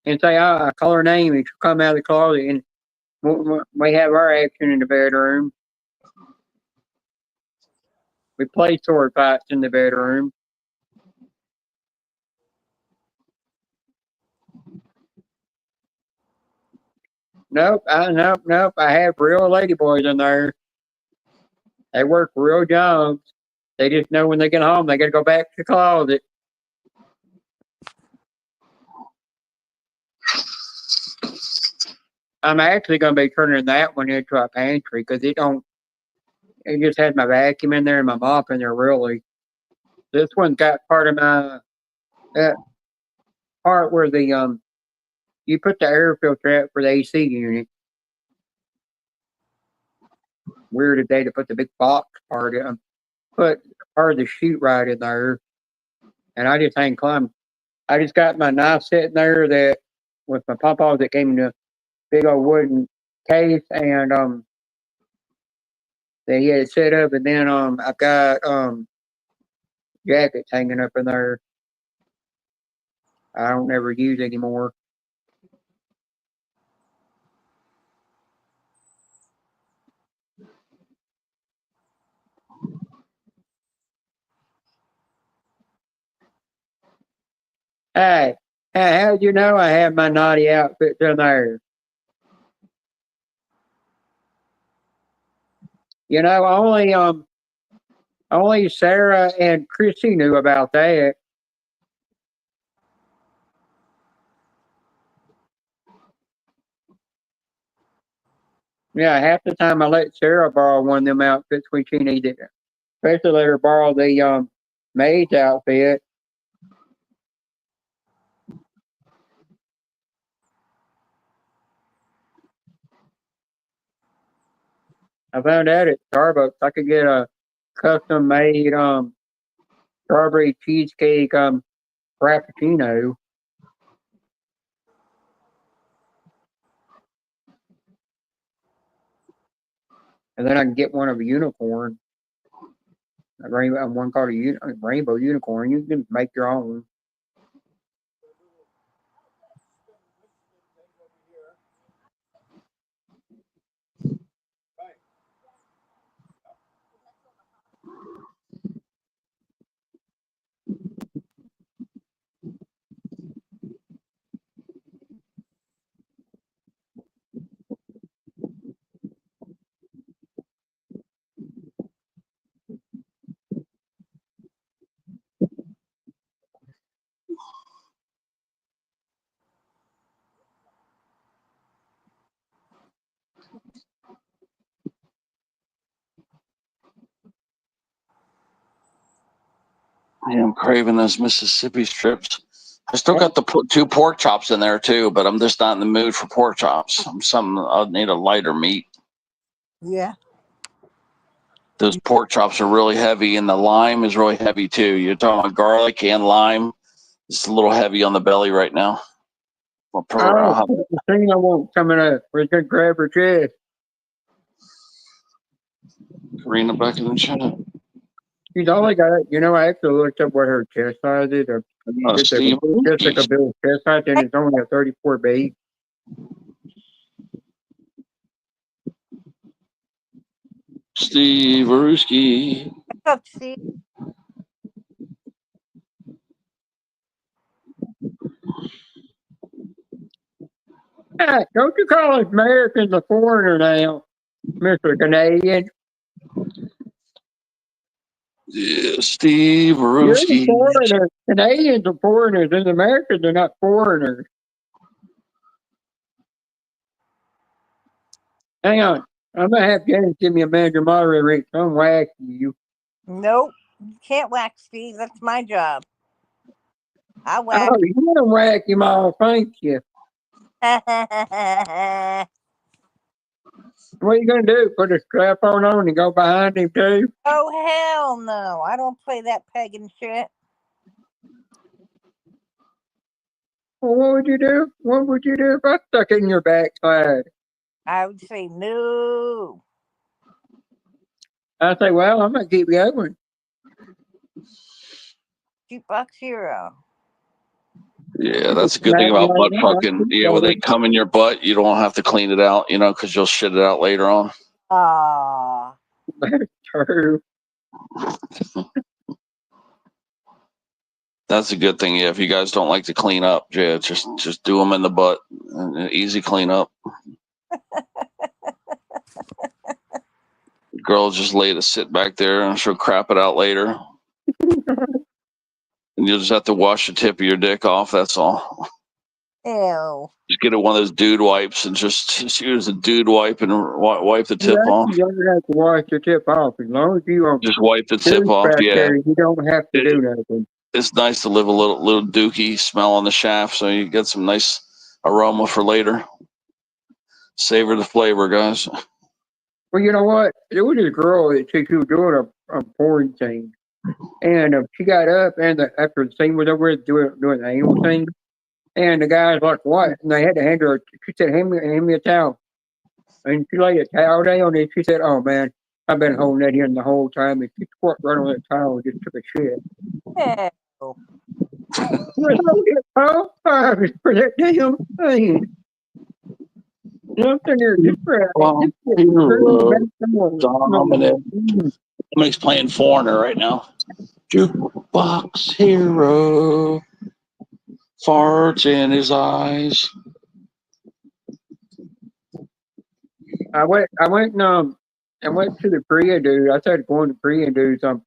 and say, I call her name and she'll come out of the closet and we have our action in the bedroom. We play sword fights in the bedroom. Nope. I have real lady boys in there. They work real jobs. They just know when they get home, they got to go back to the closet. I'm actually going to be turning that one into a pantry because it just has my vacuum in there and my mop in there, really. This one's got part of my, part where you put the air filter out for the AC unit. Weird today to put the big box part in. Put part of the chute right in there. And I just ain't climbed. I just got my knife sitting there that with my pawpaws that came in a big old wooden case and that he had it set up and then I've got jackets hanging up in there. I don't ever use anymore. Hey, how'd you know I have my naughty outfits in there? Only Sarah and Chrissy knew about that. Yeah, half the time I let Sarah borrow one of them outfits when she needed it. Especially let her borrow the maid's outfit. I found out at Starbucks I could get a custom made strawberry cheesecake frappuccino. And then I can get one of a unicorn. One called a rainbow unicorn. You can make your own. Yeah, I'm craving those Mississippi strips. I still got the two pork chops in there too, but I'm just not in the mood for pork chops. I'll need a lighter meat. Yeah. Those pork chops are really heavy, and the lime is really heavy too. You're talking about garlic and lime. It's a little heavy on the belly right now. Oh, the thing I want coming up. We're gonna grab her chest. Karina back in the chat. She's only got it. I actually looked up what her chest size is. Steve. Jessica Bill's chest size, and it's only a 34B. Steve Aruski. What's up, Steve? Hey, don't you call us Americans a foreigner now, Mr. Canadian? Yeah, Steve You're the Aruski. foreigner. Canadians are foreigners, and Americans are not foreigners. Hang on. I'm going to have James give me a manager moderator rate. I'm whack you. Nope. You can't whack Steve. That's my job. I whack. Oh, you want to whack him all. Thank you. What are you going to do? Put a strap on and go behind him, too? Oh, hell no. I don't play that pagan shit. Well, what would you do? What would you do if I stuck in your backside? I would say no. I'd say, well, I'm going to keep going. Jukebox Hero. Yeah, that's a good thing about butt fucking. Yeah, when they come in your butt, you don't have to clean it out, because you'll shit it out later on. Ah. That's true. That's a good thing. Yeah, if you guys don't like to clean up, yeah, just do them in the butt. Easy clean up. Girl just lay to sit back there and she'll crap it out later. And you'll just have to wash the tip of your dick off. That's all. Ew. Just get one of those dude wipes and just use a dude wipe and wipe the tip off. You don't have to wash your tip off. As long as you don't just wipe the tip off. Yeah. There, you don't have to do nothing. It's nice to live a little dookie smell on the shaft, so you get some nice aroma for later. Savor the flavor, guys. Well, you know what? There was this girl that she was doing a porn thing, and she got up and after the scene was over, doing the anal thing, and the guy's like, "What?" And they had to hand her. She said, "Hand me a towel," and she laid a towel down, and she said, "Oh man, I've been holding that in the whole time," and she squat right on that towel and just took a shit. Ew. For that damn thing. Something there different. Somebody's playing Foreigner right now. Jukebox Hero. Farts in his eyes. I went to the Korea dude. I started going to Korean dudes live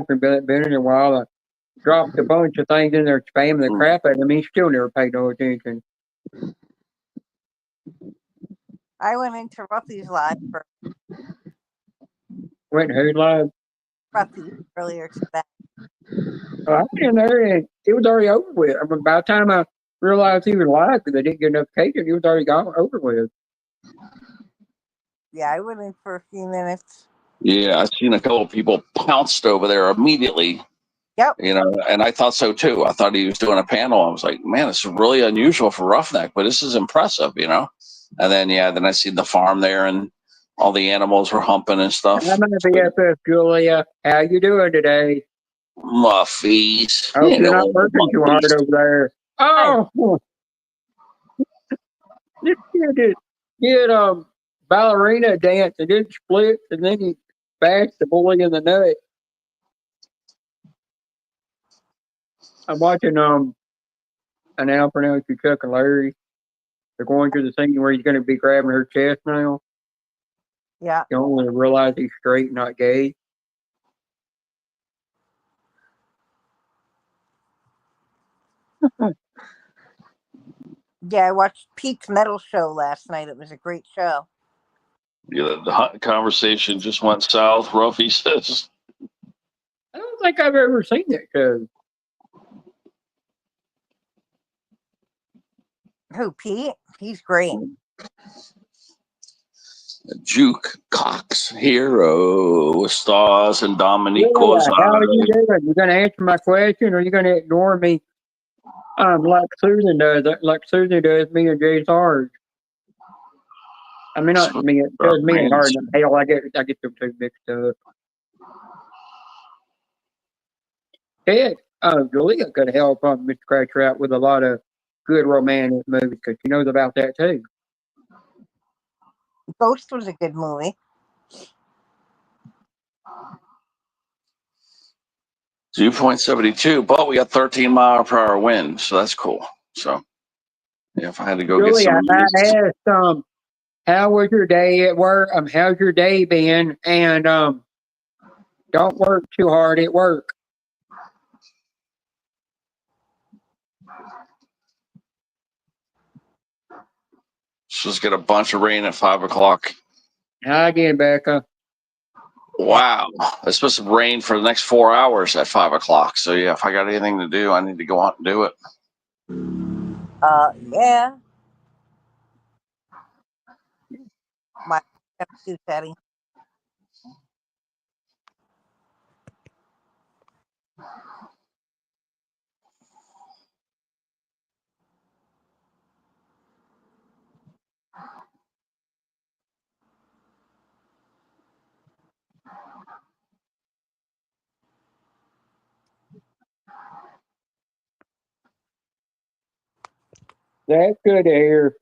for been in a while. I dropped a bunch of things in there spamming the crap out of him. He still never paid no attention. I went into Ruffy's live for Went who live? Ruffy earlier today. I went in there and it was already over with. I mean, by the time I realized he was live because I didn't get enough notification, it was already gone over with. Yeah, I went in for a few minutes. Yeah, I've seen a couple of people pounced over there immediately. Yep. You know, and I thought so too. I thought he was doing a panel. I was like, man, this is really unusual for Roughneck, but this is impressive, you know. And then then I see the farm there, and all the animals were humping and stuff. I'm gonna be FF Julia. How you doing today? Muffies. I hope You you're know, not working too hard over there. Oh, this kid did ballerina dance and did splits and then he bashed the boy in the nut. I'm watching I now pronounce you Chuck and Larry. They're going through the scene where he's gonna be grabbing her chest now. Yeah. You only realize he's straight, not gay. Yeah, I watched Pete's Metal Show last night. It was a great show. Yeah, the hot conversation just went south. Ruffy says, I don't think I've ever seen that show. Who, Pete? He's great. Juke Cox Hero with Stars and Dominique Yeah, how are you Kozai. doing? You gonna answer my question or you gonna ignore me? Like Susan does, me and Jay Sarge. I mean, not me. It does me and Hard. Hell, I get them two mixed up. Ted, Julia could help Mr. Cratcher out with a lot of good romantic movies because she knows about that too. Ghost was a good movie. 2.72, but we got 13-mile-per-hour wind, so that's cool. So, yeah, if I had to go get Julia, some of I these, asked how was your day at work? How's your day been? And don't work too hard at work. just get a bunch of rain at 5 o'clock. Hi again, Becca. Wow, it's supposed to rain for the next 4 hours at 5 o'clock. So yeah, if I got anything to do, I need to go out and do it. Yeah. My too, Teddy. That's good to hear.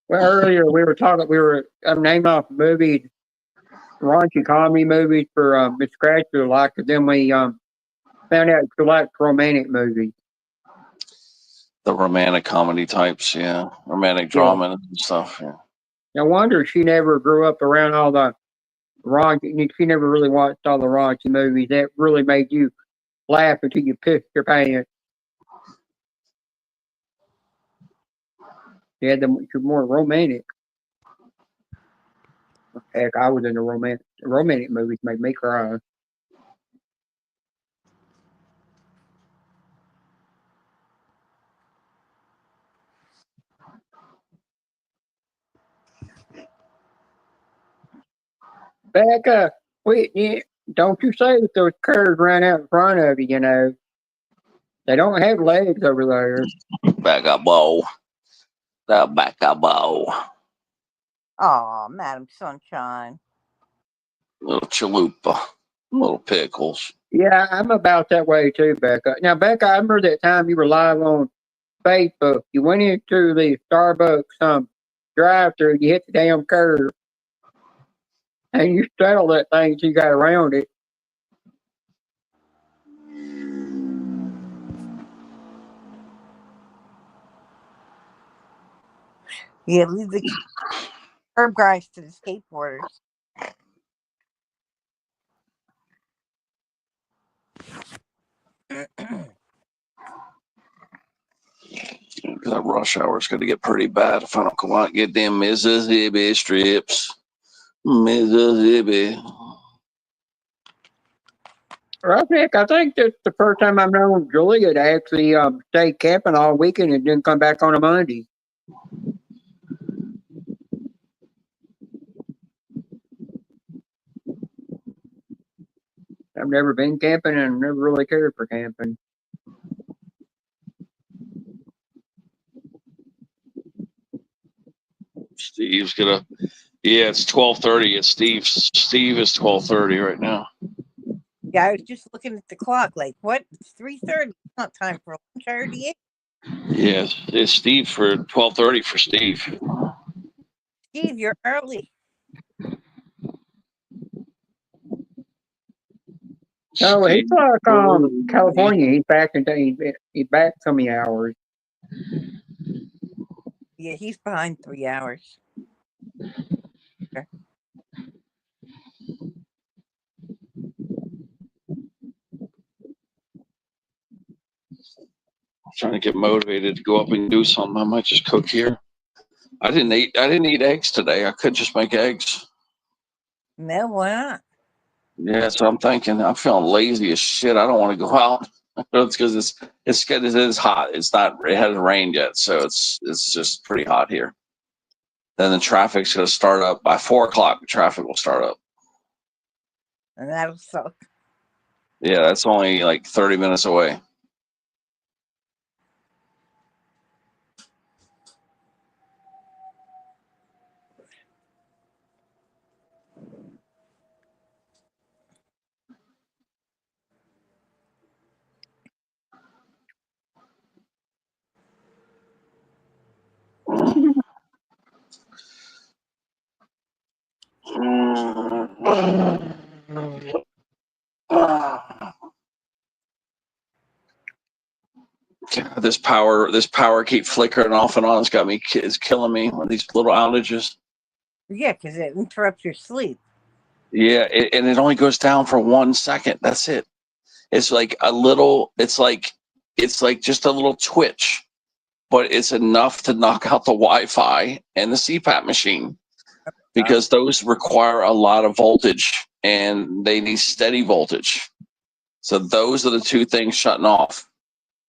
Well, earlier we were naming off movies, raunchy comedy movies for Miss Scratcher like, and then we found out she likes romantic movies. The romantic comedy types, yeah, romantic Yeah. drama and stuff. Yeah. No wonder she never grew up around all the raunchy. She never really watched all the raunchy movies that really made you laugh until you pissed your pants. Yeah, she's more romantic. Heck, I was in the romantic movies made me cry. Becca, don't you say that those curves ran out in front of you, you know. They don't have legs over there. Back up, bow. That back up, bow. Oh, Madam Sunshine. Little chalupa, little pickles. Yeah, I'm about that way too, Becca. Now, Becca, I remember that time you were live on Facebook. You went into the Starbucks drive-through. You hit the damn curve, and you straddled that thing till you got around it. Yeah, leave the curb guys to the skateboarders. That rush hour is going to get pretty bad if I don't go out and get them Mississippi strips. Mississippi. Nick, I think that's the first time I've known Julia to actually stay camping all weekend and then come back on a Monday. I've never been camping and never really cared for camping. Steve's gonna. Yeah, it's 12:30. It's Steve. Steve is 12:30 right now. Yeah, I was just looking at the clock. Like, what? It's 3:30. It's not time for lunch already. Yes, it's Steve for 12:30 for Steve. Steve, you're early. No, he's like California. He's back he's back so many hours. Yeah, he's behind 3 hours. Okay. Trying to get motivated to go up and do something. I might just cook here. I didn't eat eggs today. I could just make eggs. No, why not? Yeah, so I'm thinking. I'm feeling lazy as shit. I don't want to go out. It's because it is hot. It hasn't rained yet, so it's just pretty hot here. Then the traffic's gonna start up by 4:00. The traffic will start up. And that'll suck. Yeah, that's only like 30 minutes away. God, this power keep flickering off and on. It's killing me with these little outages. Yeah, because it interrupts your sleep. Yeah, and it only goes down for 1 second. That's it. It's like a little. It's like just a little twitch, but it's enough to knock out the Wi-Fi and the CPAP machine because those require a lot of voltage and they need steady voltage. So those are the two things shutting off.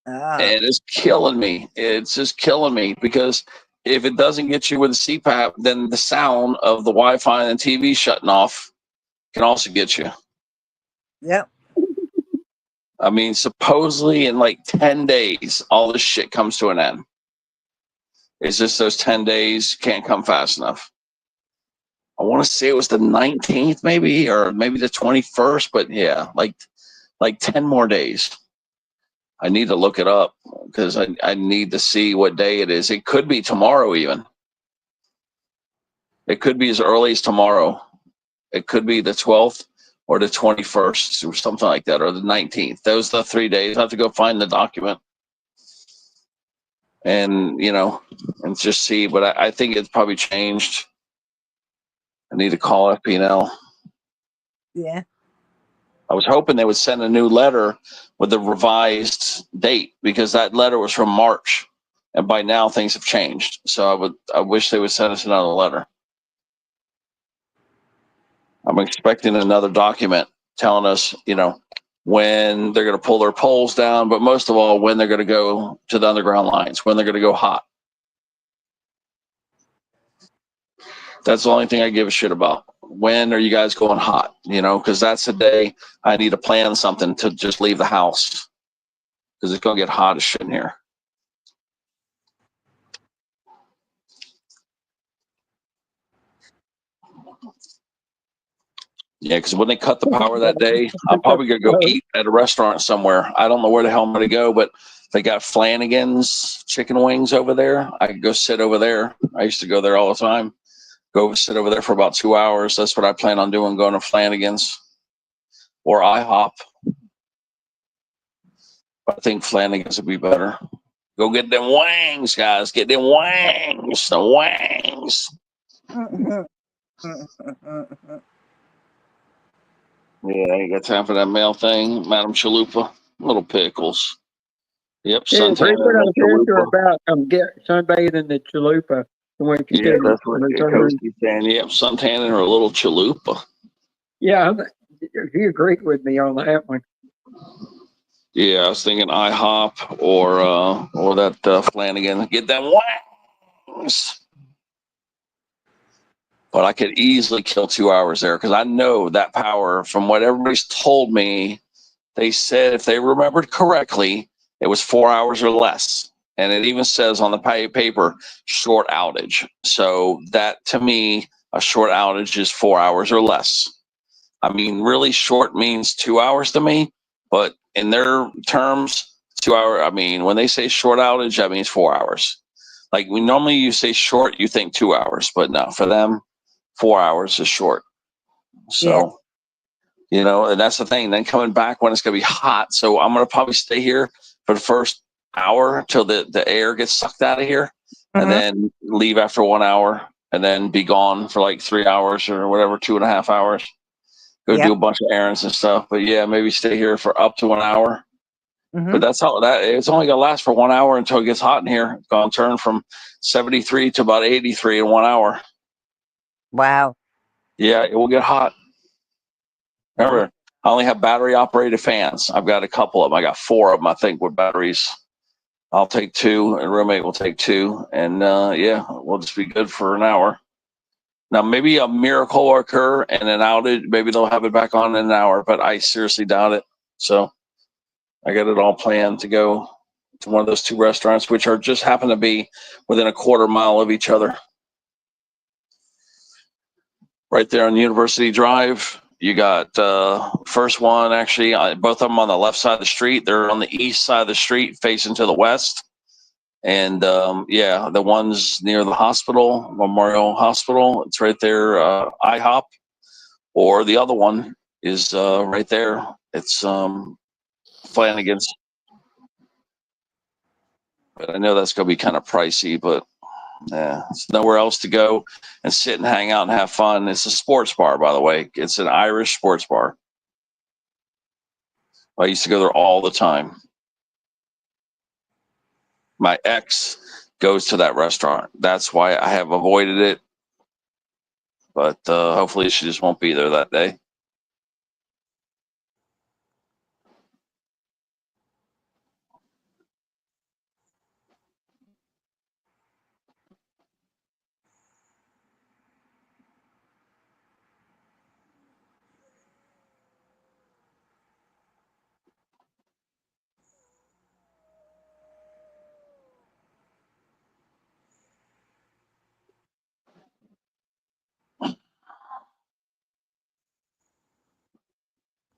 And it's killing me. It's just killing me because if it doesn't get you with the CPAP, then the sound of the Wi-Fi and the TV shutting off can also get you. Yep. I mean, supposedly in like 10 days, all this shit comes to an end. It's just those 10 days can't come fast enough. I want to say it was the 19th maybe, or maybe the 21st, but yeah, like 10 more days. I need to look it up because I need to see what day it is. It could be tomorrow even. It could be as early as tomorrow. It could be the 12th or the 21st or something like that, or the 19th. Those are the 3 days. I have to go find the document and, and just see. But I think it's probably changed. I need to call FP&L. Yeah. I was hoping they would send a new letter with a revised date because that letter was from March, and by now things have changed. So I wish they would send us another letter. I'm expecting another document telling us, when they're going to pull their poles down, but most of all, when they're going to go to the underground lines, when they're going to go hot. That's the only thing I give a shit about. When are you guys going hot? Because that's the day I need to plan something to just leave the house because it's going to get hot as shit in here. Yeah, because when they cut the power that day, I'm probably going to go eat at a restaurant somewhere. I don't know where the hell I'm going to go, but they got Flanagan's chicken wings over there. I could go sit over there. I used to go there all the time. Go sit over there for about 2 hours. That's what I plan on doing, going to Flanagan's or IHOP. I think Flanagan's would be better. Go get them wings, guys. Get them wings. The wings. Yeah, I ain't got time for that mail thing. Madam Chalupa. Little pickles. Yep, Yeah, suntan Chris what and I the was telling you chalupa. about get sunbathing the chalupa. The way she Yeah, said that's what return. Koski's saying. Yep, suntan and her little chalupa. Yeah, he agreed with me on that one. Yeah, I was thinking IHOP or that Flanagan. Get them wings. But I could easily kill 2 hours there because I know that power from what everybody's told me. They said, if they remembered correctly, it was 4 hours or less. And it even says on the paper, short outage. So that to me, a short outage is 4 hours or less. I mean, really short means 2 hours to me, but in their terms, 2 hour, I mean, when they say short outage, that means 4 hours. Like we normally you say short, you think 2 hours, but no, for them, 4 hours is short. Yeah. So, and that's the thing. Then coming back when it's going to be hot. So I'm going to probably stay here for the first hour till the air gets sucked out of here and Mhm. then leave after 1 hour and then be gone for like 3 hours or whatever, 2.5 hours. Go Yep. do a bunch of errands and stuff. But yeah, maybe stay here for up to 1 hour. But Mhm. that's how that it's only going to last for 1 hour until it gets hot in here. It's going to turn from 73 to about 83 in 1 hour. Wow. Yeah, it will get hot. Wow. Remember, I only have battery operated fans. I've got a couple of them. I got 4 of them, I think, with batteries. I'll take 2, and roommate will take 2, and yeah, we'll just be good for an hour. Now, maybe a miracle will occur and an outage. Maybe they'll have it back on in an hour, but I seriously doubt it. So I got it all planned to go to one of those 2 restaurants, which are just happen to be within a quarter mile of each other. Right there on University Drive. You got first one, actually, both of them on the left side of the street. They're on the east side of the street facing to the west. And yeah, the one's near the hospital, Memorial Hospital. It's right there, IHOP. Or the other one is right there. It's Flanagan's. But I know that's going to be kind of pricey, but yeah, it's nowhere else to go and sit and hang out and have fun. It's a sports bar, by the way. It's an Irish sports bar. I used to go there all the time. My ex goes to that restaurant. That's why I have avoided it. But hopefully she just won't be there that day.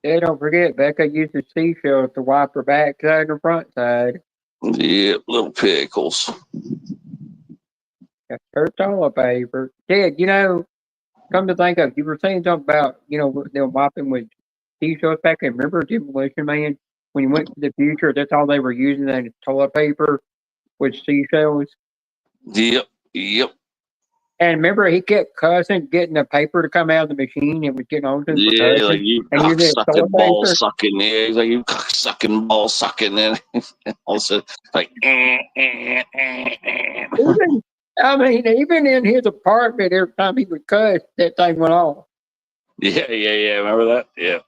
Yeah, don't forget, Becca used the seashells to wipe her backside and front side. Yep, little pickles. That's her toilet paper. Ted, come to think of it, you were saying something about, them wiping with seashells back then. Remember Demolition Man? When he went to the future, that's all they were using, that toilet paper with seashells. Yep, yep. And remember, he kept cussing, getting the paper to come out of the machine. It was getting on to him for Yeah, like cussing. you And cock using it sucking, toilet ball paper. sucking. Yeah, he's like you cock sucking, ball sucking. And also like, Even in his apartment, every time he would cuss, that thing went off. yeah. Remember that? Yeah.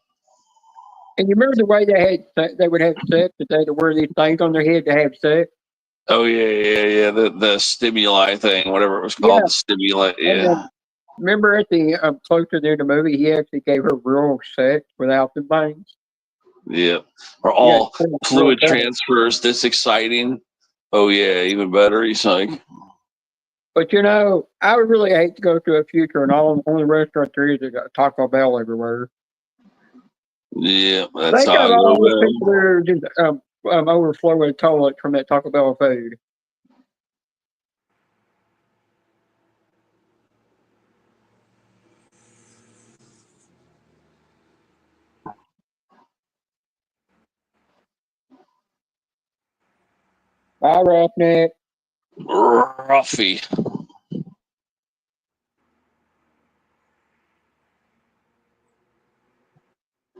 And you remember the way they would have sex, that they had to wear these things on their head to have sex? Oh yeah. The stimuli thing, whatever it was Yeah. called, the stimuli. And Yeah. remember at the closer to the end of the movie, he actually gave her real sex without the things. Yeah. Or Yeah, all fluid real sex. transfers this exciting. Oh yeah, even better. He's like, But I would really hate to go to a future and all the only restaurant there is a Taco Bell everywhere. yeah, that's Think how of I all go those there. people that are just overflowing toilets from that Taco Bell food. Bye, Roughneck. Ruffy.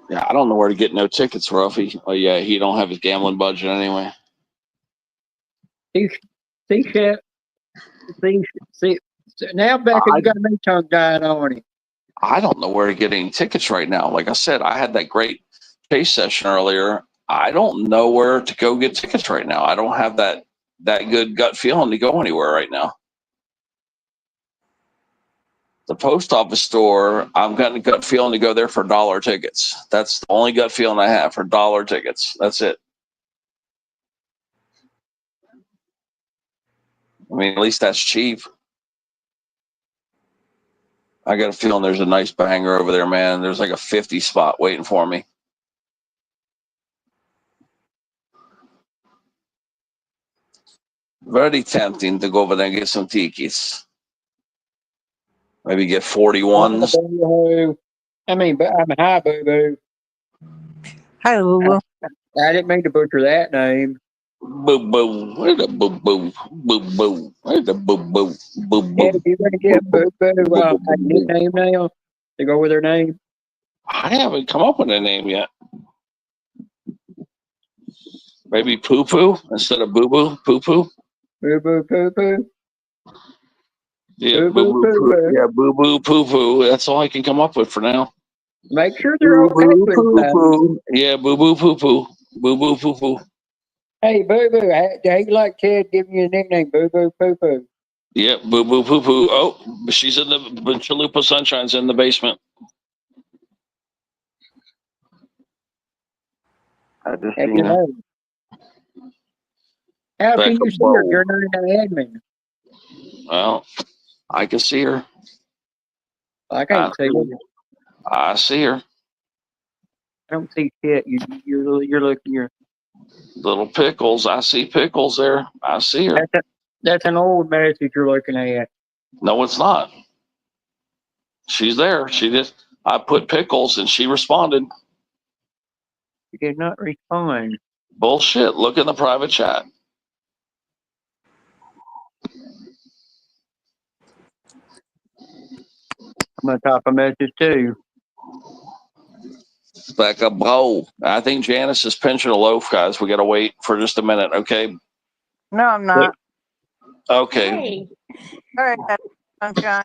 Yeah, I don't know where to get no tickets, Ruffy. Oh yeah, he don't have his gambling budget anyway. See, see, Shep. See. Now, Becca, you got me tongue dying on it. I don't know where to get any tickets right now. Like I said, I had that great chase session earlier. I don't know where to go get tickets right now. I don't have that good gut feeling to go anywhere right now. The post office store, I've got a gut feeling to go there for $1 tickets. That's the only gut feeling I have for $1 tickets. That's it. I mean, at least that's cheap. I got a feeling there's a nice banger over there, man. There's like a 50 spot waiting for me. Very tempting to go over there and get some tickets. Maybe get 41s. Hi, Boo Boo. Hi, Boo Boo. I didn't mean to butcher that name. Boo boo. Where's the boo boo? Boo boo. Where's the boo boo? Boo boo. Yeah, you're going to give Boo Boo a nickname now to go with her name? I haven't come up with a name yet. Maybe Poo Poo instead of Boo Boo. Poo Poo. Boo Boo Poo Poo. Yeah, Boo Boo Poo. Yeah, Boo Boo Poo Poo. That's all I can come up with for now. Make sure they're okay Boo with Poo that. Poo. Yeah, Boo Boo Poo Poo. Boo Boo Poo Poo. Hey, Boo Boo, how you like Ted giving you a nickname, Boo Boo Poo Poo? Yep, Boo Boo Poo Poo. Oh, she's in the Chalupa Sunshine's in the basement. I just Have seen you her. know? How can Becca you see her? Bowl. You're not an admin. Well, I can see her. I can't see her. I see her. I don't see shit. You're looking. Little Pickles. I see Pickles there. I see her. That's an old message you're looking at. No, it's not. She's there. I put Pickles and she responded. You did not respond. Bullshit. Look in the private chat. I'm gonna type a message too. Becca Bowl. I think Janice is pinching a loaf, guys. We got to wait for just a minute, okay? No, I'm not. Okay. Hey, All right, sunshine.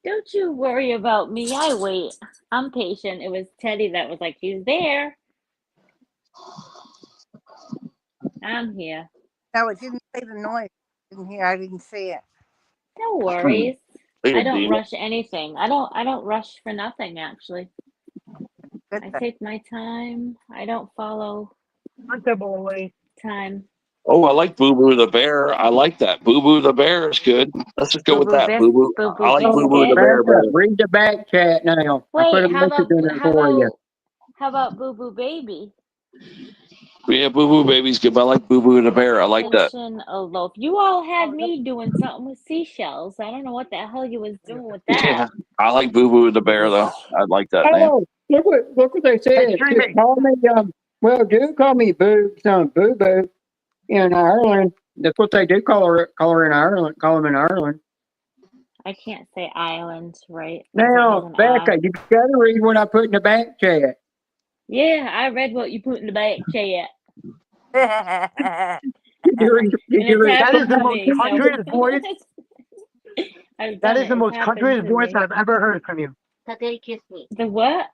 don't you worry about me. I wait. I'm patient. It was Teddy that was like, he's there. I'm here. No, it didn't say the noise. Didn't hear. I didn't see it. No worries. Hey, I don't Dina. rush anything. I don't rush for nothing actually. Good I thing. take my time. I don't follow time. Oh, I like Boo Boo the Bear. I like that. Boo Boo the Bear is good. Let's just go with Boo-boo that. Boo Boo. Boo-boo I like Boo Boo the biscuit. Bear better. Read the back chat now. I put Wait, a message in there for you. how about Boo Boo Baby? Yeah, Boo Boo Baby's good. But I like Boo Boo the Bear. I like that. Pinching a loaf. You all had me doing something with seashells. I don't know what the hell you was doing with that. Yeah, I like Boo Boo the Bear though. I like that name. Oh, look what they said. Just call me do call me Boo Boo in Ireland. That's what they do call her in Ireland. Call them in Ireland. I can't say island, right? Now, Becca, you got to read what I put in the back chat. Yeah, I read what you put in the back chat. That is the most countryest voice. That is the most countryest voice I've ever heard from you. The what?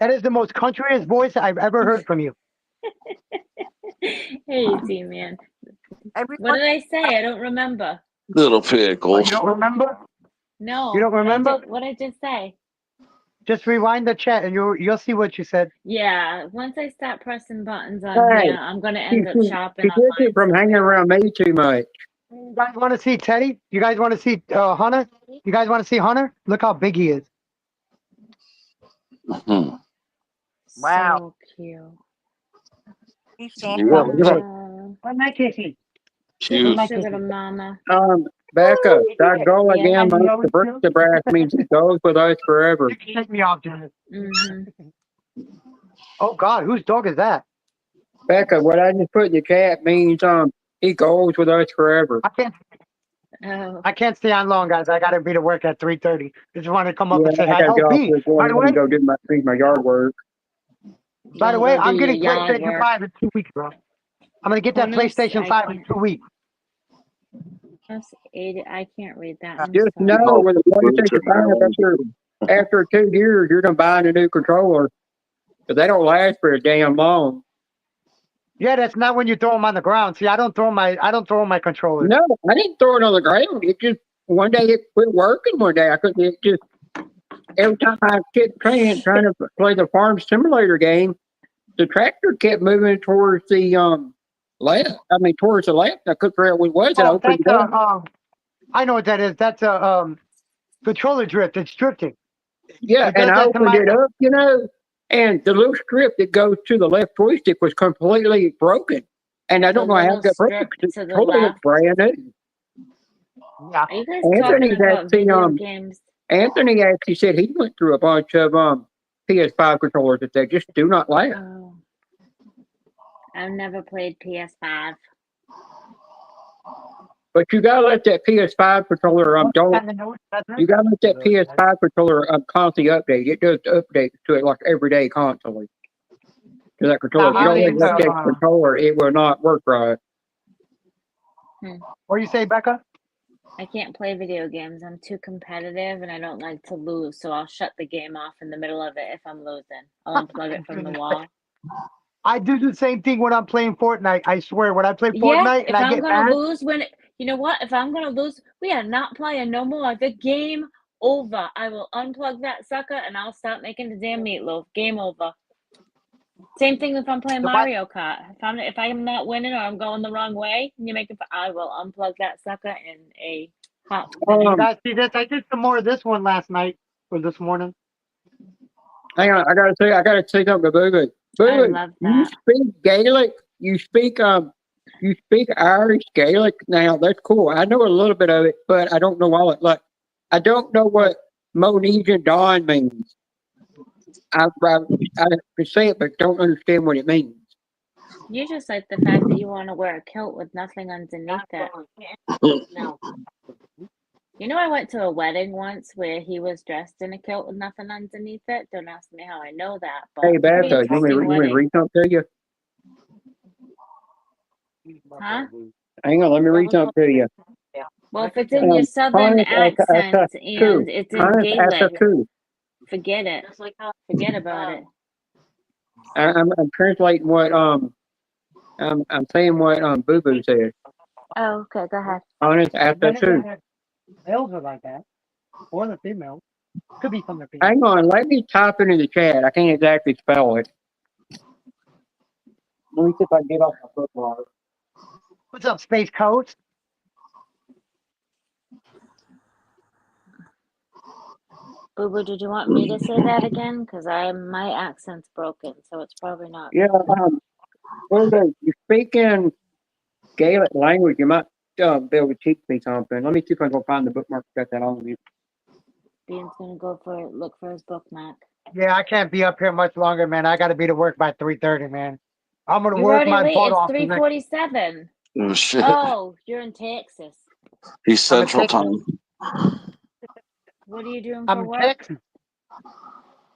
That is the most countryest voice I've ever heard from you. Hey, D-Man. What did I say? I don't remember. Little Pickles. You don't remember? No. You don't remember? What did I just say? Just rewind the chat and you'll see what you said. Yeah, once I start pressing buttons on Hey, here, I'm gonna end up shopping She online. gets it from hanging around me too much. You guys want to see Teddy? You guys want to see Hunter? You guys want to see Hunter? Look how big he is. Hmm. Wow. So cute. He's Yeah, look at that. What my kissy? Cute. Sugar to mama. Becca, that go Yeah. again. The brass means it goes with us forever. Take me off, Janice. Mm-hmm. Oh God, whose dog is that? Becca, what I just put in the chat means he goes with us forever. I can't stay on long, guys. I gotta be to work at 3:30. Just wanted to come up and say I hi. gotta Oh, get off B, this by one the way, and go do my yard work. I'm Go getting do your great yard at work. five in 2 weeks, bro. I'm gonna get that Bonus, PlayStation I 5 in can't. 2 weeks. Bonus 80, I can't read that. I'm Just sorry. know with the PlayStation 5, after 2 years, you're gonna buy a new controller. But they don't last for a damn long. Yeah, that's not when you throw them on the ground. See, I don't throw my controllers. No, I didn't throw it on the ground. It just one day it quit working. One day I couldn't. It just every time I kept trying to play the farm simulator game, the tractor kept moving towards the left. I mean, towards the left. I couldn't figure out what it was. And I Oh, opened that's it up. I know what that is. That's a controller drift. It's drifting. Yeah, It and does I that to opened my. it up, and the little strip that goes to the left joystick was completely broken. And I The don't know how little it got broken strip because to the the controller was left. brand new. Yeah. Are you guys Anthony talking about video games? Anthony actually said he went through a bunch of PS5 controllers that they just do not last. Oh, I've never played PS5. But you gotta let that PS5 controller you gotta let that PS5 controller constantly update. It does update to it like every day constantly. To that controller. If you don't let that controller, it will not work right. What do you say, Becca? I can't play video games. I'm too competitive and I don't like to lose, so I'll shut the game off in the middle of it if I'm losing. I'll unplug it from the wall. I do the same thing when I'm playing Fortnite. I swear, when I play Yeah, Fortnite if and I I'm get gonna mad, lose you know what? If I'm gonna lose, we are not playing no more. The game over. I will unplug that sucker and I'll stop making the damn meatloaf. Game over. Same thing if I'm playing Mario Kart. If I'm not winning or I'm going the wrong way, and you make it, I will unplug that sucker in a hot minute. guys, see this? I did some more of this one last night or this morning. Hang on, I gotta say something to Boo Boo. I Boo Boo, love you that. speak Gaelic. You speak Irish Gaelic. Now that's cool. I know a little bit of it, but I don't know all it. Like I don't know what Monesian Dawn means. I can say it, but don't understand what it means. You just like the fact that you want to wear a kilt with nothing underneath it. You know, I went to a wedding once where he was dressed in a kilt with nothing underneath it. Don't ask me how I know that, but Hey, pretty Becca, you want interesting me to wedding. read something to you? Huh? Hang on, let me read something to you. Well, if it's in your southern accent and it's in Gaelic, forget it. Forget about it. I'm translating what I'm saying what Boo Boo said. Oh, okay, go ahead. Honest after two. Males are like that, or the females. Could be from the females. Hang on, let me type it in the chat. I can't exactly spell it. Let me see if I can get off my bookmark. What's up, Space Coast? Boo Boo, did you want me to say that again? Because my accent's broken, so it's probably not. Yeah, Boo Boo, you speak in Gaelic language. You might be able to teach me something. Let me see if I can go find the bookmark. Got that on me. Bean's gonna look for his bookmark. Yeah, I can't be up here much longer, man. I got to be to work by 3:30, man. I'm gonna You're work already my late. butt It's off. 3:47. Oh shit! Oh, you're in Texas. He's Central Time. What are you doing I'm for in work? Texas.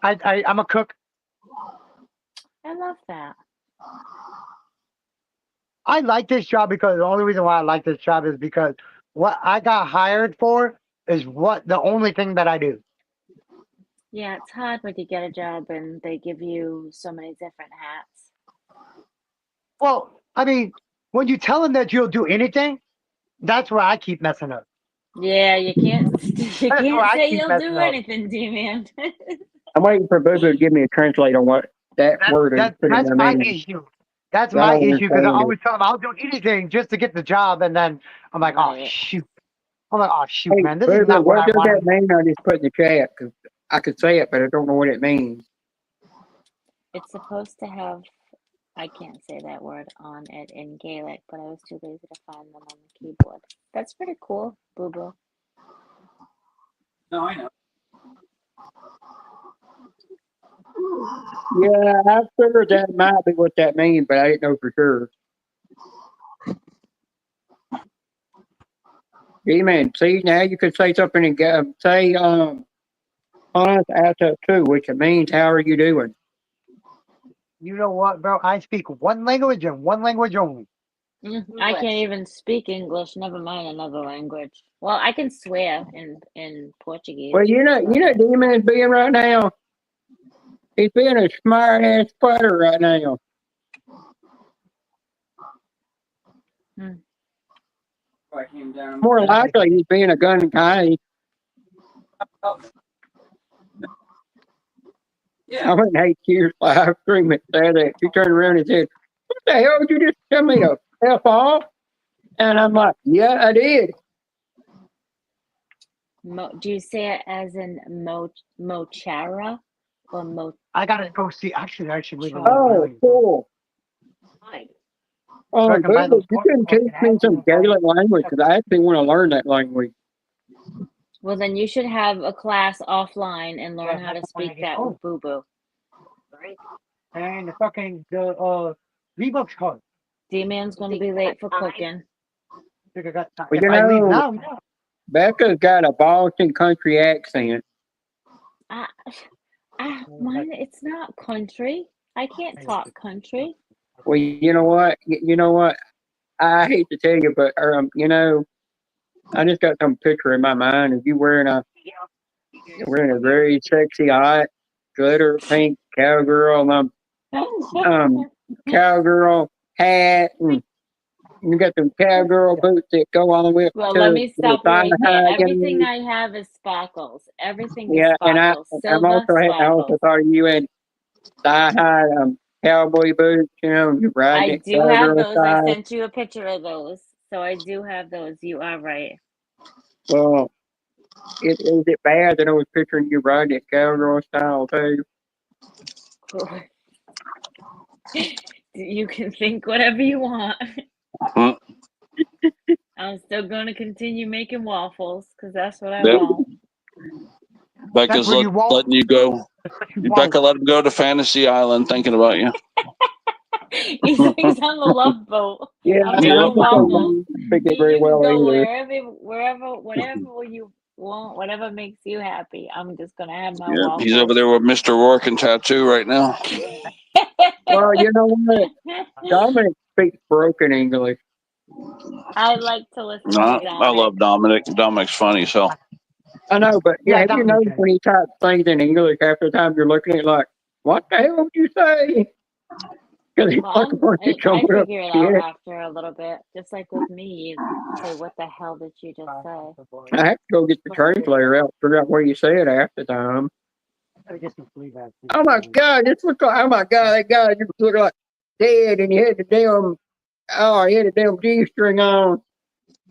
I'm a cook. I love that. I like this job because the only reason why I like this job is because what I got hired for is the only thing that I do. Yeah, it's hard when you get a job and they give you so many different hats. Well, I mean, when you tell them that you'll do anything, that's where I keep messing up. Yeah, you can't That's where I say keep you'll messing do up. anything, D-Man. I'm waiting for Boo Boo to give me a translate on what that word is. That's my issue. That's I my don't issue because I understand it. always tell them I'll do anything just to get the job, and then I'm like, oh shoot. I'm like, oh shoot, Hey, man, this Boo is Boo, not what what I does wanted. that mean? I just put in the chat because I could say it, but I don't know what it means. It's supposed to have, I can't say that word on it in Gaelic, but I was too lazy to find them on the keyboard. That's pretty cool, Boo Boo. No, I know. Yeah, I figured that might be what that means, but I didn't know for sure. Man, see, now you can say something and say, honest asset too, which it means, how are you doing? You know what, bro? I speak one language and one language only. I can't even speak English, never mind another language. Well, I can swear in Portuguese. Well, you know, D-Man's being right now. He's being a smart ass putter right now. More likely, he's being a gun guy. I wouldn't hate your live stream and said that. She turned around and said, "What the hell did you just tell me to F off?" And I'm like, "Yeah, I did." Do you say it as in mochara or mo? I gotta go see. Actually, I should leave a Oh, cool. So I can buy Boo, those you can teach me some Gaelic language because I actually want to learn that language. Well, then you should have a class offline and learn how to speak that with Boo Boo. And the fucking V-Bucks card. D-Man's going to be late for cooking. Think I got time. Well, If you I leave know, now, yeah. Becca's got a Boston country accent. Mine, it's not country. I can't talk country. Well, you know what? You know what? I hate to tell you, but you know, I just got some picture in my mind of you wearing a very sexy, hot, glitter pink cowgirl cowgirl hat, and you got some cowgirl boots that go on with. Well, let me stop you right there. high, Everything I have is sparkles. Everything is yeah, and sparkles. I'm Silver also I also sparkles. thought you had thigh high cowboy boots. You know, you're riding I it do have cowgirl those. style. I sent you a picture of those. So I do have those. You are right. Well, is it bad that I was picturing you riding it cowgirl style too? You can think whatever you want. I'm still going to continue making waffles because that's what I Yep. want. Becca's letting you go. Becca let him go to Fantasy Island thinking about you. He's on the love boat. Yeah, I'm I making waffles. speak it very You can well go either. whatever you want, whatever makes you happy. I'm just gonna have my Yeah, waffles. he's over there with Mr. Rourke and Tattoo right now. Well, you know what? Dominic speaks broken English. I like to listen to I Dominic. love Dominic. Dominic's funny, so. I know, but Yeah, have you noticed when he types things in English, half the time you're looking at it like, what the hell did you say? Because he's Well, like a bunch of I jumbled up figure it shit. out after a little bit. Just like with me, you say, "What the hell did you just say?" I have to go get the translator out, figure out what you said half the time. Oh my God, this looks like, oh my God, that guy just looked like dead and he had the damn G string on.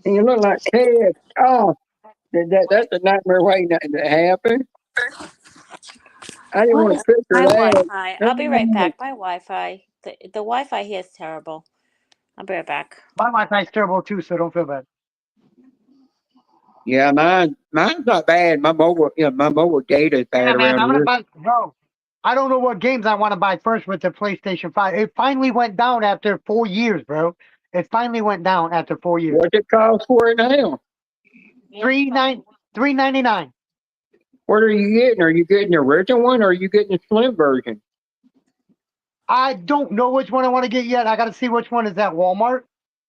And you look like Ted. Oh, that's a nightmare waiting to happen. I didn't want to picture My that. Wi-Fi. I'll be right back. My Wi-Fi. The Wi-Fi here is terrible. I'll be right back. My Wi-Fi's terrible too, so don't feel bad. Yeah, mine's not bad. My mobile data is bad Yeah, man, around I'm gonna here. buy. Bro, I don't know what games I want to buy first with the PlayStation 5. It finally went down after 4 years, bro. It finally went down after 4 years. What's it cost for it now? $3.99. What are you getting? Are you getting the original one or are you getting the slim version? I don't know which one I want to get yet. I got to see which one is at Walmart.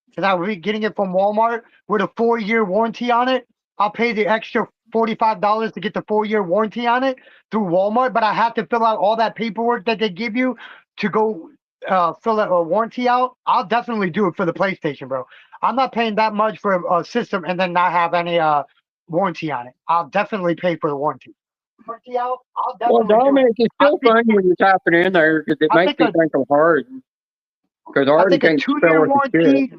Because I'll be getting it from Walmart with a 4-year warranty on it. I'll pay the extra $45 to get the 4-year warranty on it through Walmart, but I have to fill out all that paperwork that they give you to go fill a warranty out. I'll definitely do it for the PlayStation, bro. I'm not paying that much for a system and then not have any warranty on it. I'll definitely pay for the warranty. Warranty out, I'll Well, definitely do Dominic, it. it's still fun when you type it in there because it makes me think of Harden. Because I Harden think a can't spell 2-year worth of shit. warranty.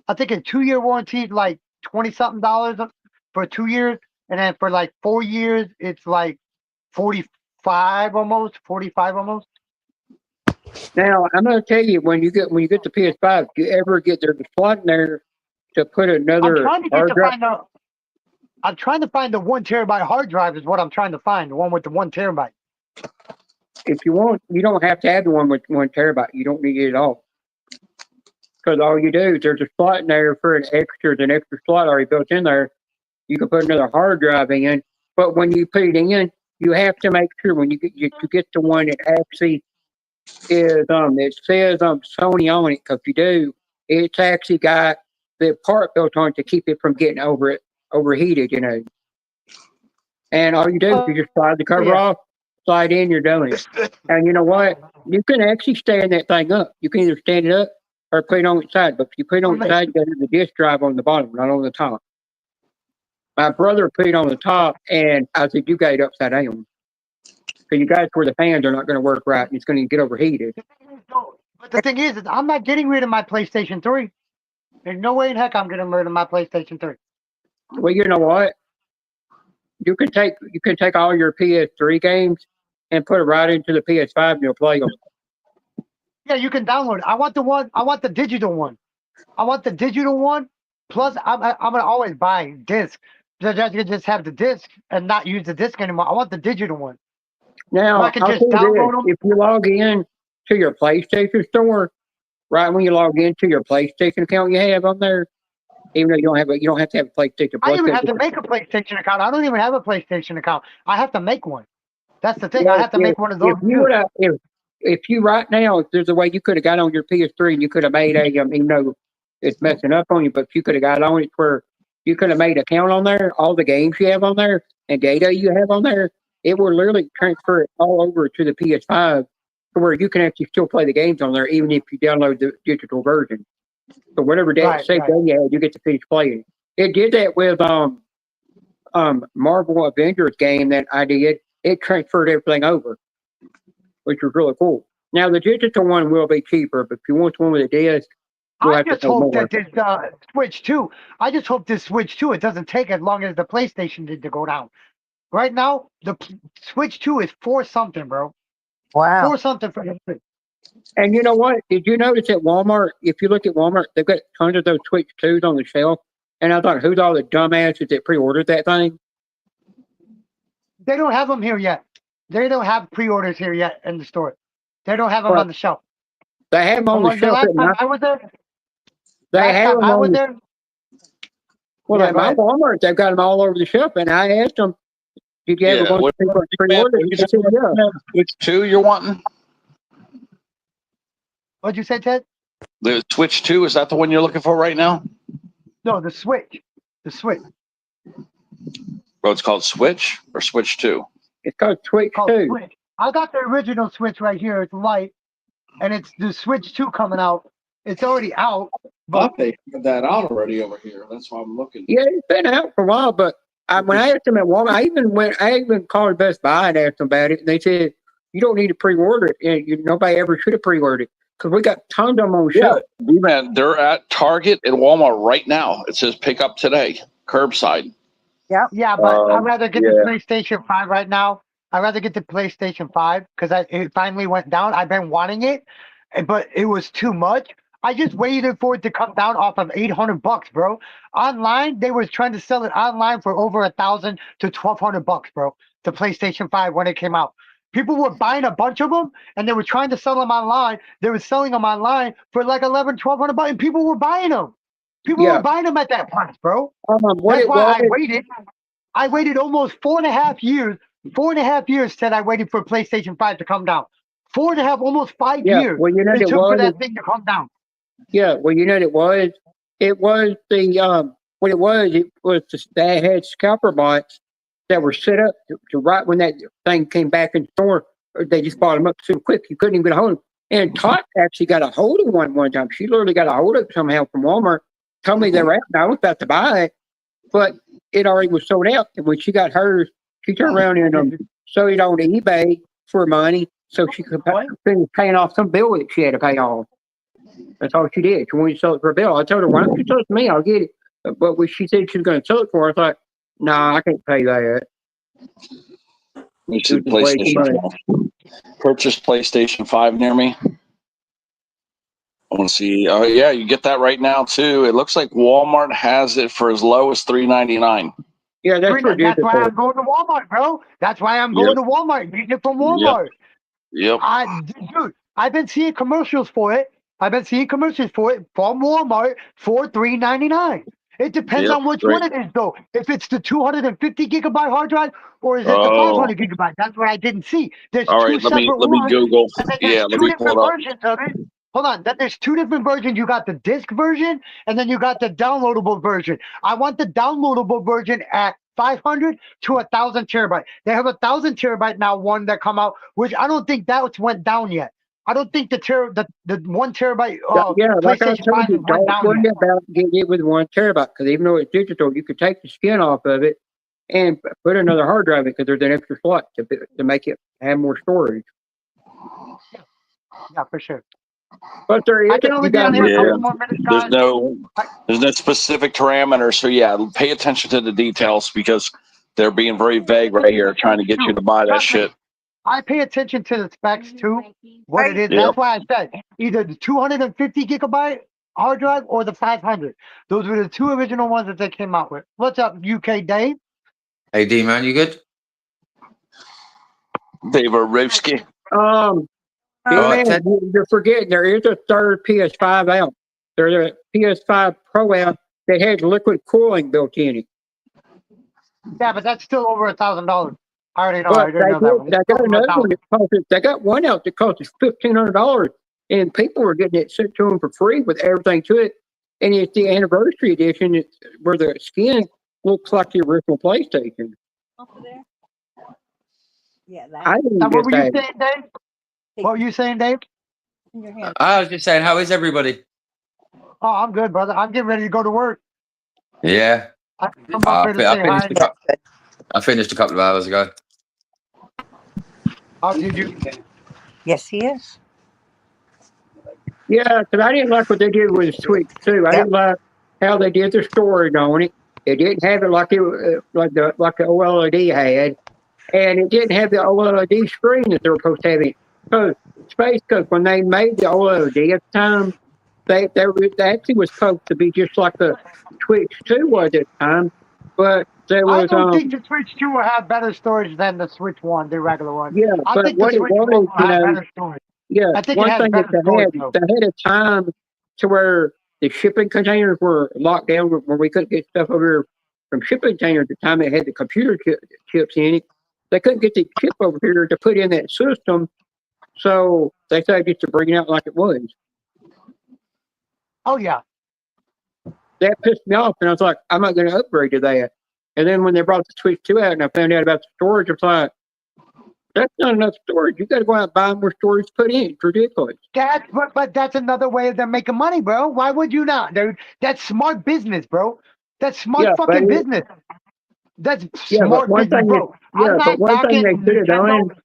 I think a 2-year warranty is like $20-something for 2 years, and then for like 4 years, it's like 45 almost. Now I'm gonna tell you when you get the PS5, if you ever get there's a slot in there to put another hard drive. I'm trying to find the 1 terabyte hard drive is what I'm trying to find. The one with the 1 terabyte. If you want, you don't have to have the one with 1 terabyte. You don't need it at all. Because all you do is there's a slot in there for an extra slot already built in there. You can put another hard drive in, but when you put it in, you have to make sure when you get the one that actually is it says Sony on it. Because if you do, it's actually got the part built on to keep it from getting overheated, you know. And all you do is you just slide the cover off, slide in, you're done. And you know what? You can actually stand that thing up. You can either stand it up or put it on its side. But if you put it on its side, you got to have the disk drive on the bottom, not on the top. My brother put it on the top, and I said, you got it upside down. Because you got it where the fans are not going to work right, and it's going to get overheated. But the thing is I'm not getting rid of my PlayStation 3. There's no way in heck I'm getting rid of my PlayStation 3. Well, you know what? You can take all your PS3 games and put it right into the PS5, and you'll play them. Yeah, you can download it. I want the digital one. I want the digital one. Plus, I'm gonna always buy disc. Just have the disc and not use the disc anymore. I want the digital one. Now, I can I'll just tell you download them. this. If you log in to your PlayStation store, right when you log into your PlayStation account you have on there, even though you don't have to have a PlayStation I Plus. even have to make a PlayStation account. I don't even have a PlayStation account. I have to make one. That's the thing. I have to make one of those. If you right now, if there's a way you could have got on your PS3 and you could have made a, even though it's messing up on you, but you could have got on it where you could have made an account on there, all the games you have on there and data you have on there, it will literally transfer it all over to the PS5 to where you can actually still play the games on there, even if you download the digital version. So whatever game you had, you get to finish playing. It did that with Marvel Avengers game that I did. It transferred everything over, which was really cool. Now the digital one will be cheaper, but if you want one with a disc, you'll I have just to pay hope more. that this Switch 2, I just hope this Switch 2, it doesn't take as long as the PlayStation did to go down. Right now, the Switch 2 is $4 something, bro. Wow. $4 something for the thing. And you know what? Did you notice at Walmart, if you look at Walmart, they've got tons of those Switch 2s on the shelf. And I thought, who's all the dumbasses that pre-ordered that thing? They don't have them here yet. They don't have pre-orders here yet in the store. They don't have them on the shelf. They have them on the The shelf. last time I was there, They have them on there. Well, Yeah, at go my ahead. Walmart, they've got them all over the shelf. And I asked them, did you have a bunch of people pre-order? You said, Switch 2 you're wanting? What'd you say, Ted? The Switch 2, is that the one you're looking for right now? No, the Switch. The Switch. Oh, it's called Switch or Switch 2? It's called Switch Called 2. Switch. I got the original Switch right here. It's light, and it's the Switch 2 coming out. It's already out. I paid that out already over here. That's why I'm looking. Yeah, it's been out for a while, but when I asked them at Walmart, I even called Best Buy and asked them about it, and they said you don't need to pre-order it, and nobody ever should have pre-ordered it because we got tons of them on the shelf. Man, they're at Target and Walmart right now. It says pick up today, curbside. Yeah, but I'd rather get the yeah. PlayStation 5 right now. I'd rather get the PlayStation 5 because it finally went down. I've been wanting it, but it was too much. I just waited for it to come down off of $800, bro. Online, they was trying to sell it online for over $1,000 to $1,200, bro. The PlayStation 5 when it came out. People were buying a bunch of them, and they were trying to sell them online. They were selling them online for like $1,100, $1,200, and people were buying them. People were buying them at that price, bro. That's why I waited. I waited almost 4.5 years. 4.5 years said I waited for PlayStation 5 to come down. 4.5, almost 5 years. Well, you know it it took for was. that thing to come down. Yeah, well, you know what it was? It was the what it was. It was they had scalper bots that were set up to right when that thing came back in store. They just bought them up so quick you couldn't even get a hold of them. And Tot actually got a hold of one time. She literally got a hold of it somehow from Walmart. Told me they were out. I was about to buy it, but it already was sold out. And when she got hers, she turned around and sold it on eBay for money so she could finish paying off some bill that she had to pay off. That's all she did. She wanted to sell it for a bill. I told her, why don't you sell it to me? I'll get it. But when she said she was going to sell it for her, I thought, nah, I can't pay that. You said PlayStation 5. Purchase PlayStation 5 near me. I want to see. Oh, yeah, you get that right now, too. It looks like Walmart has it for as low as $3.99. Yeah, that's why I'm going to Walmart, bro. That's why I'm going to Walmart. Getting it from Walmart. Yep. Dude, I've been seeing commercials for it. I've been seeing commercials for it from Walmart for $3.99. It depends on which one it is, though. If it's the 250 gigabyte hard drive or is it the 500 gigabyte? That's what I didn't see. There's all two right, separate let me ones, Google. and then there's Let two me pull different it up. versions of it. hold on. Then there's two different versions. You got the disc version, and then you got the downloadable version. I want the downloadable version at 500 to 1,000 terabyte. They have 1,000 terabyte now. One that come out, which I don't think that went down yet. I don't think the 1 terabyte Yeah, like I PlayStation told 5 you, went don't down worry yet. about getting it with 1 terabyte because even though it's digital, you could take the skin off of it and put another hard drive in because there's an extra slot to make it have more storage. Yeah, for sure. But there is, I can only you be on got here a Yeah. couple more minutes, There's guys. no specific parameter. So yeah, pay attention to the details because they're being very vague right here, trying to get you to buy that Trust me, shit. I pay attention to the specs too. What it is. Yep. That's why I said either the 250 gigabyte hard drive or the 500. Those were the two original ones that they came out with. What's up, UK Dave? Hey, D man, you good? Dave Orivsky. Man, Ted. you're forgetting there is a third PS5 out. There's a PS5 Pro out that has liquid cooling built in it. Yeah, but that's still over $1,000. I already know. But I already know that one. they got another one that costs. They got one out that costs $1,500, and people were getting it sent to them for free with everything to it. And it's the anniversary edition where the skin looks like the original PlayStation. Yeah, I didn't Now, what were get you that. saying, Dave? What were you saying, Dave? In your hand. I was just saying, how is everybody? Oh, I'm good, brother. I'm getting ready to go to work. Yeah. I come up here to say hi. I finished a couple of hours ago. How did you? Yes, he is. Yeah, because I didn't like what they did with the Switch too. I didn't like how they did the storage on it. It didn't have it like like the OLED had, and it didn't have the OLED screen that they were supposed to have it. So Space Coast, when they made the OLED at the time, they actually was supposed to be just like the Switch 2 was at the time, but there I was don't think the Switch 2 will have better storage than the Switch 1, the regular one. yeah, I but think the what it Switch 1 was, will have better storage. yeah, I think it one has thing that better storage, though. they had a time to where the shipping containers were locked down where we couldn't get stuff over here from shipping containers at the time it had the computer chips in it. They couldn't get the chip over here to put in that system, so they decided just to bring it out like it was. Oh, yeah. That pissed me off, and I was like, I'm not going to upgrade to that. And then when they brought the Switch 2 out and I found out about the storage, I was like, that's not enough storage. You got to go out and buy more storage to put in. It's ridiculous. But that's another way of them making money, bro. Why would you not, dude? That's smart business, bro. That's smart fucking business. That's smart business, bro. I'm not knocking Nintendo.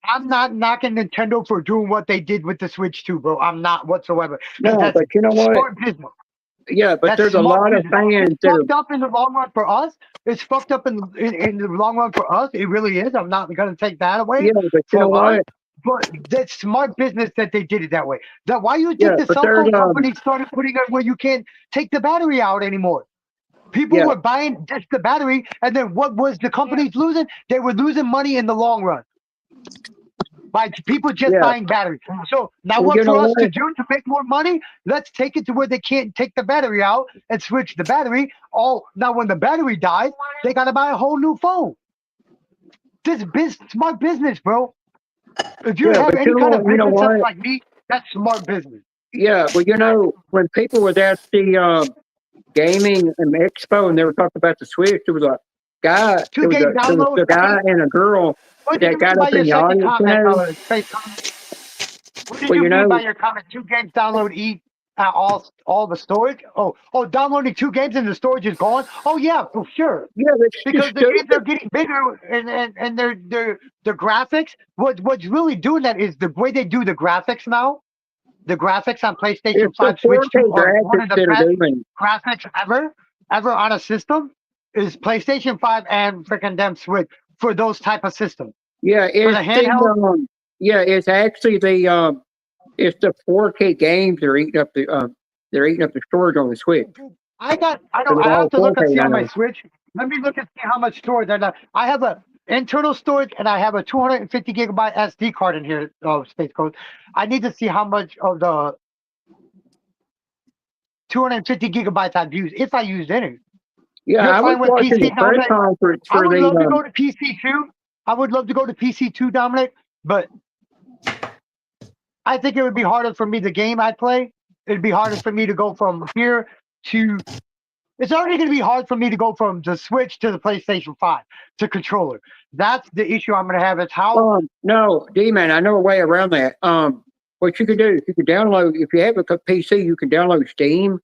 I'm not knocking Nintendo for doing what they did with the Switch 2, bro. I'm not whatsoever. No, That's but you know what? smart business. Yeah, but That's there's a smart lot of business. fans It's that fucked up in the long run for us. It's fucked up in the long run for us. It really is. I'm not going to take that away. Yeah, but you know from us. what? But that's smart business that they did it that way. That why you think Yeah, the but cell there's, phone companies started putting it where you can't take the battery out anymore. People Yeah. were buying just the battery, and then what was the companies losing? They were losing money in the long run by people just Yeah. buying batteries. So now Well, what you for know us to what? do to make more money? Let's take it to where they can't take the battery out and switch the battery. Now when the battery dies, they got to buy a whole new phone. This is smart business, bro. If you Yeah, have but any kind of you know business sense what? like me, that's smart business. Yeah, well, you know, when people was at the gaming and expo and they were talking about the Switch, there was a guy, Two game there was download. a guy and a girl What do you that got mean by up in your the second audience, you comment, know. Space comment? What did Well, you you mean by know, your comment? 2 games download eat all the storage? Oh, downloading 2 games and the storage is gone? Oh yeah, for sure. yeah, that's Because just the games are stupid. getting bigger and their graphics. What's really doing that is the way they do the graphics now. The graphics on PlayStation It's the 5 Switch 2 4K are one graphics of the that are best doing. graphics ever on a system. Is PlayStation 5 and freaking damn Switch for those type of systems. Yeah, For the handheld. it's actually it's the 4K games that are eating up the storage on the Switch. I Because have all to look and 4K see on my now. Switch. Let me look and see how much storage I have a internal storage and I have a 250 gigabyte SD card in here. Space Coast. I need to see how much of the 250 gigabytes I've used, if I used any. Yeah, You're I was fine with watching the PC, press Dominic? conference I for would love to go the to PC too. I would love to go to PC too, Dominic. But I think it would be harder for me, the game I play, it'd be harder for me to go from here to, it's already going to be hard for me to go from the Switch to the PlayStation 5 to controller. That's the issue I'm going to have is how. No, D-Man, I know a way around that. What you can do is you can download, if you have a PC, you can download Steam,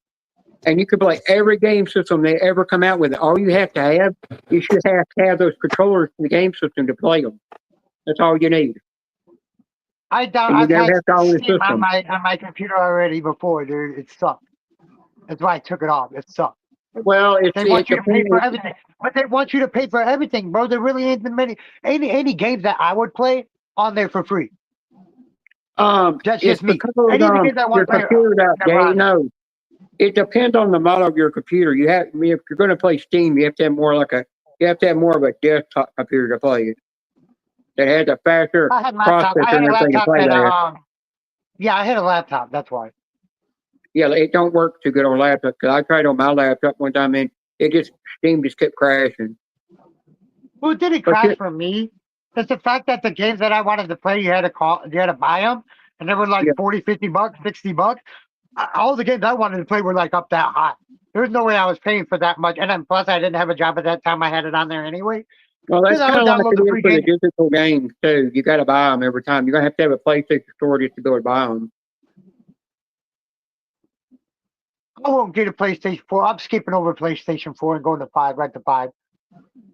and you can play every game system they ever come out with. All you have to have is you have to have those controllers in the game system to play them. That's all you need. I've never had have to own the Steam on system. my computer already before, dude. It sucked. That's why I took it off. It sucked. Well, They want you to pay for depends. everything, but they want you to pay for everything, bro. There really ain't many any games that I would play on there for free. That's It's just me. because Any of the games I your want to play, computer's never outdated. on there. No, it depends on the model of your computer. You have, I mean, if you're going to play Steam, you have to have more like a, you have to have more of a desktop computer to play it that has a faster I had laptop. processor I had and a everything to laptop play that that. yeah, I had a laptop. That's why. Yeah, it don't work too good on laptop. Cause I tried on my laptop one time and it just Steam just kept crashing. Well, it didn't But crash for me. It's the fact that the games that I wanted to play, you had to buy them, and they were like Yeah. 40, 50 bucks, 60 bucks. All the games I wanted to play were like up that high. There was no way I was paying for that much. And then plus, I didn't have a job at that time. I had it on there anyway. Well, that's Because I kind would of like download it the is free for the games. digital games too. You got to buy them every time. You're gonna have a PlayStation store just to be able to buy them. I won't get a PlayStation 4. I'm skipping over PlayStation 4 and going to 5, right to 5.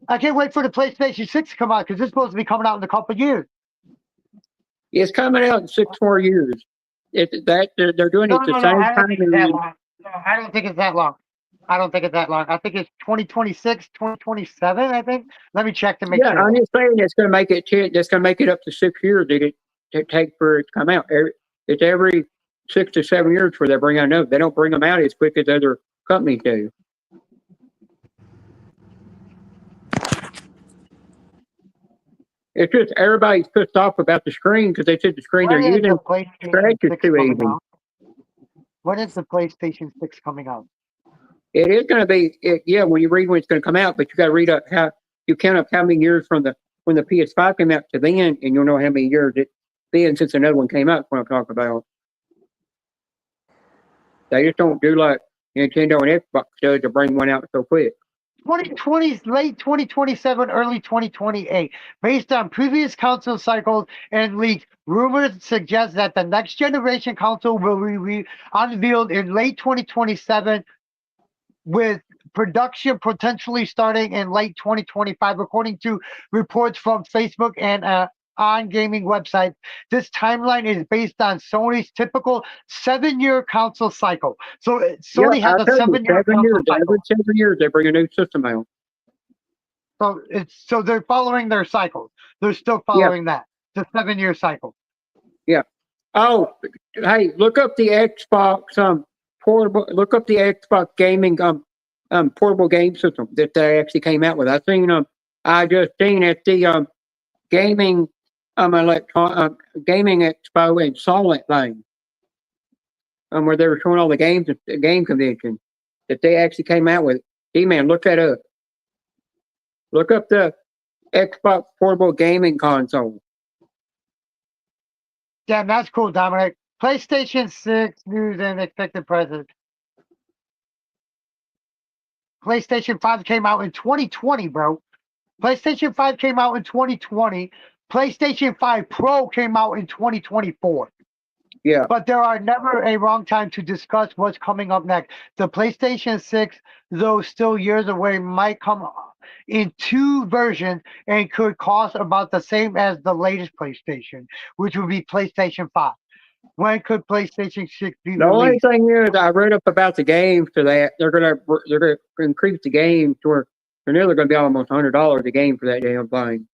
I can't wait for the PlayStation 6 to come out because it's supposed to be coming out in a couple of years. It's coming out in 6 more years. They're doing it the No. same I don't time. think it's that long. No, I don't think it's that long. I don't think it's that long. I think it's 2026, 2027, I think. Let me check to make Yeah, sure. I'm just saying it's going to make it 10. That's going to make it up to 6 years that it take for it to come out. It's every 6 to 7 years where they bring out another. They don't bring them out as quick as other companies do. It's just everybody's pissed off about the screen because they said the screen they're When is the using PlayStation scratches 6 too coming easy. out? When is the PlayStation 6 coming out? It is going to be, yeah, when you read when it's going to come out, but you got to read up how you count up how many years from when the PS5 came out to then, and you'll know how many years it's been since another one came out. That's what I'm talking about. They just don't do like Nintendo and Xbox does to bring one out so quick. 2020, late 2027, early 2028. Based on previous console cycles and leaks, rumors suggest that the next generation console will be unveiled in late 2027, with production potentially starting in late 2025, according to reports from Facebook and on gaming websites. This timeline is based on Sony's typical 7-year console cycle. So Sony Yeah, has I a tell you, 7-year 7 console years. cycle. Every 7 years they bring a new system out. So they're following their cycles. They're still following that. The 7-year cycle. Yeah. Oh, hey, look up the Xbox portable. Look up the Xbox gaming portable game system that they actually came out with. I just seen at the gaming gaming expo in Solent thing, where they were showing all the games at the game convention that they actually came out with. D-Man, look that up. Look up the Xbox portable gaming console. Yeah, that's cool, Dominic. PlayStation 6 news and expected prices. PlayStation 5 came out in 2020, bro. PlayStation 5 came out in 2020. PlayStation 5 Pro came out in 2024. Yeah. But there are never a wrong time to discuss what's coming up next. The PlayStation 6, though still years away, might come in 2 versions and could cost about the same as the latest PlayStation, which would be PlayStation 5. When could PlayStation 6 be The only released? thing is, I read up about the games to that they're gonna increase the game to where they're nearly gonna be almost $100 a game for that damn thing.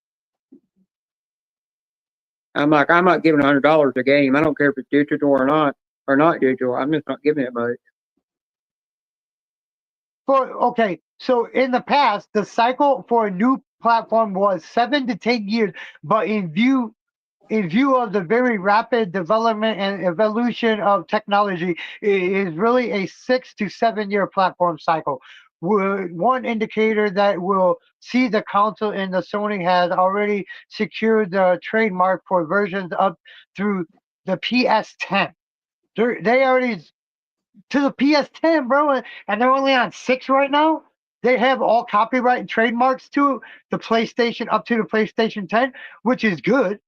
I'm like, I'm not giving $100 a game. I don't care if it's digital or not digital. I'm just not giving it much. Okay, so in the past, the cycle for a new platform was 7 to 10 years, but in view of the very rapid development and evolution of technology, it is really a 6 to 7 year platform cycle. One indicator that will see the console and the Sony has already secured the trademark for versions up through the PS10. They already to the PS10, bro, and they're only on 6 right now. They have all copyright and trademarks to the PlayStation up to the PlayStation 10, which is good.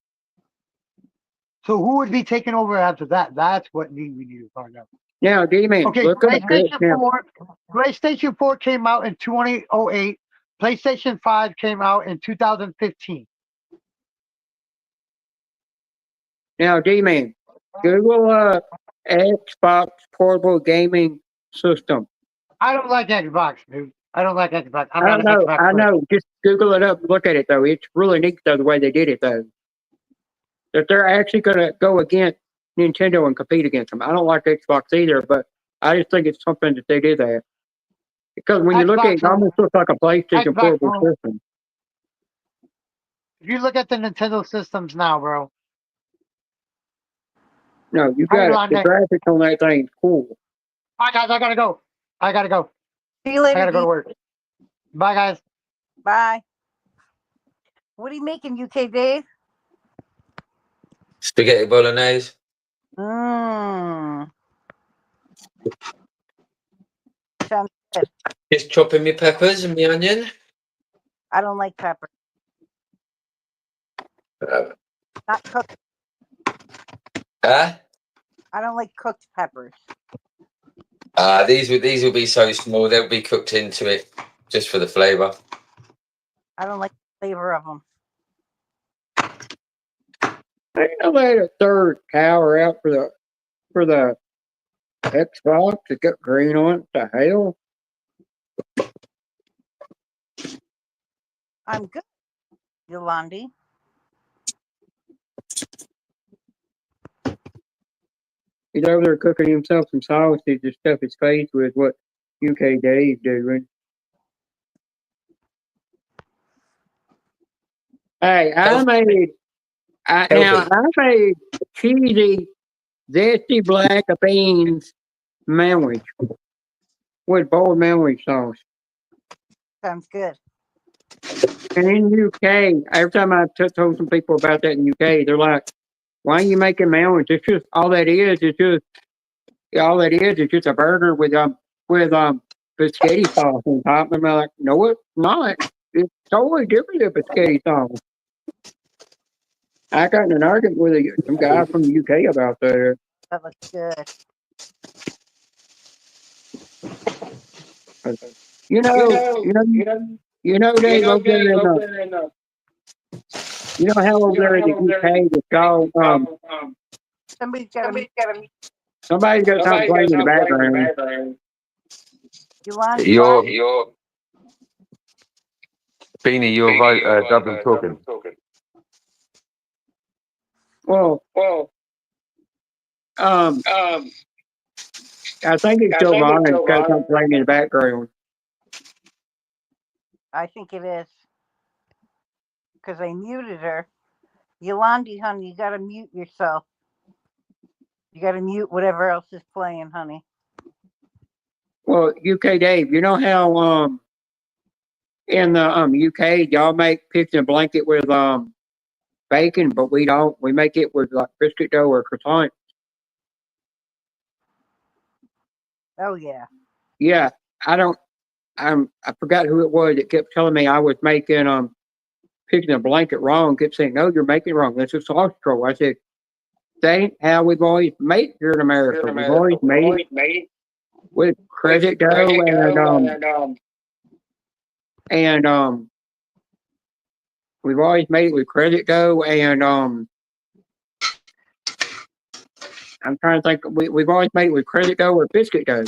So who would be taking over after that? That's what we need to find out. Now, D-Man, Okay, look at this now. PlayStation 4 came out in 2008. PlayStation 5 came out in 2015. Now, D-Man, Google Xbox portable gaming system. I don't like Xbox, dude. I don't like Xbox. I'm not an Xbox I person. know. Just Google it up and look at it, though. It's really neat, though, the way they did it, though. That they're actually going to go against Nintendo and compete against them. I don't like Xbox either, but I just think it's something that they did that. Because when you look at it, it almost looks like a PlayStation Xbox portable won't. system. If you look at the Nintendo systems now, bro. No, you How you got it. doing, The Nick? graphics on that thing is cool. Bye, guys. I gotta go. See you later. I gotta go to D. work. Bye, guys. Bye. What are you making, UK Dave? Spaghetti bolognese. Mmm. Sounds good. Just chopping my peppers and my onion. I don't like pepper. Not cooked. Ah, I don't like cooked peppers. these will be so small. They'll be cooked into it just for the flavour. I don't like the flavor of them. Ain't nobody a third tower out for the Xbox that got green on it. The hell? I'm good, Yolandi. He's over there cooking himself some sausage to stuff his face with what UK Dave doing. Hey, I made cheesy, zesty black beans sandwich with boiled sandwich sauce. Sounds good. And in UK, every time I told some people about that in UK, they're like, "Why are you making sandwich? It's just all that is. It's just a burger with biscotti sauce on top." And I'm like, "No, it's not. It's totally different than biscotti sauce." I got in an argument with some guy from the UK about that. That looks good. You know, Dave, over there you know how over there in the UK, it's called Somebody's got to somebody's got something playing in the background. Yolandi. You're Beanie, you're double talking. Well, I think it's Giovanna's got something playing in the background. I think it is. Because I muted her. Yolandi, honey, you got to mute yourself. You got to mute whatever else is playing, honey. Well, UK Dave, you know how in the UK y'all make pizza and blanket with bacon, but we don't. We make it with like biscuit dough or croissant. Oh yeah. Yeah, I forgot who it was that kept telling me I was making picking a blanket wrong. Kept saying, "No, you're making it wrong. That's a sauce roll." I said, "That ain't how we've always made it here in America. We've always made it with credit dough and we've always made it with credit dough and I'm trying to think. We've always made it with credit dough or biscuit dough.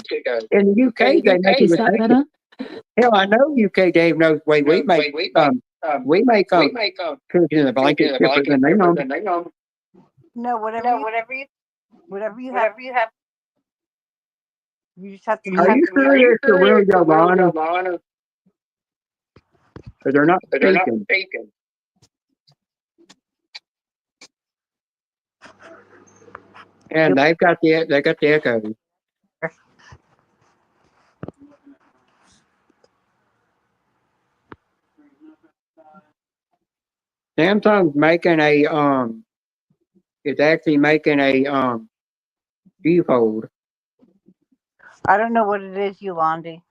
In the UK, they make it with bacon. Hell, I know UK Dave knows the way we make cooking in the blanket different than they know. No, whatever you have. You just have to Are you sure it's the real Giovanna? Because they're not speaking. And they got the echo. Samsung's making a is actually making a G-fold. I don't know what it is, Yolandi.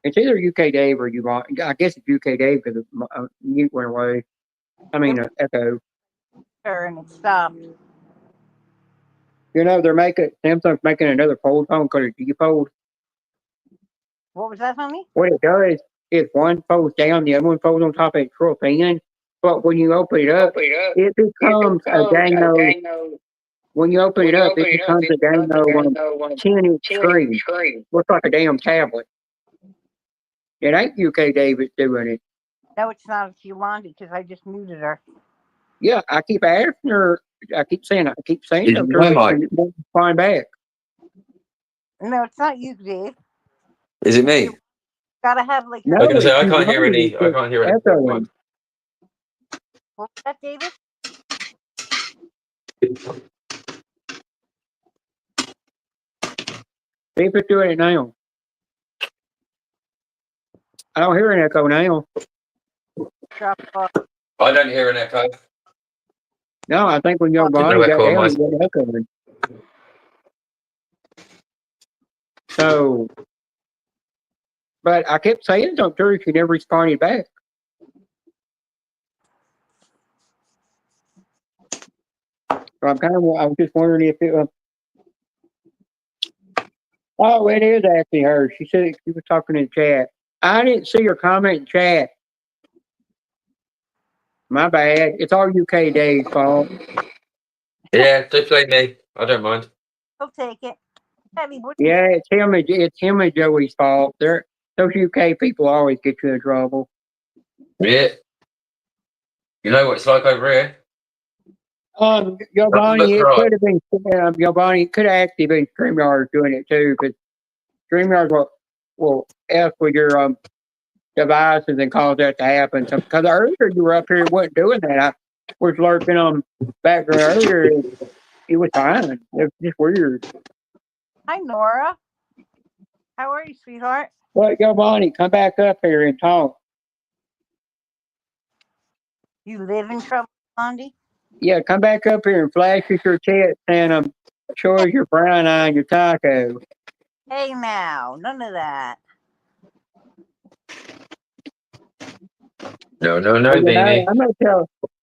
It's either UK Dave or Yvonne. I guess it's UK Dave because mute went away. I mean, echo. And it stopped. You know, Samsung's making another fold phone called a G-fold. What was that, honey? What it does is one folds down, the other one folds on top of it's real thin. But when you open it up, it becomes a Dano. When you open it up, it becomes a Dano 10-inch screen. Looks like a damn tablet. It ain't UK David doing it. No, it's not. It's Yolandi because I just muted her. Yeah, I keep asking her. I keep saying Is something it to her, my mic? and it won't find back. No, it's not you, Dave. Is it me? Gotta have like. No, I was gonna say it's I can't hear Yolandi. any. I can't hear any. Echoing. What was that, David? See if it's doing it now. I don't hear an echo now. Drop off. I don't hear an echo. No, I think when your There's body no got echo on down, my. it was echoing. So, but I kept saying something to her, she never responded back. So I was just wondering if it was. Oh, it is actually her. She said she was talking in chat. I didn't see her comment in chat. My bad. It's all UK Dave's fault. Yeah, don't blame me. I don't mind. I'll take it. Heavy, what Yeah, it's him and Joey's fault. Those UK people always get you in trouble. Yeah. You know what it's like over here. Giovanni, it Right. could have been Giovanni. It could have actually been StreamYard doing it too, because StreamYard will f with your devices and cause that to happen. Because earlier you were up here, it wasn't doing that. I was lurking on background earlier. It was fine. It was just weird. Hi, Nora. How are you, sweetheart? But Giovanni, come back up here and talk. You live in trouble, Yolandi? Yeah, come back up here and flash us your tits and show us your brown eye and your taco. Hey, now, none of that. No, Well, Beanie.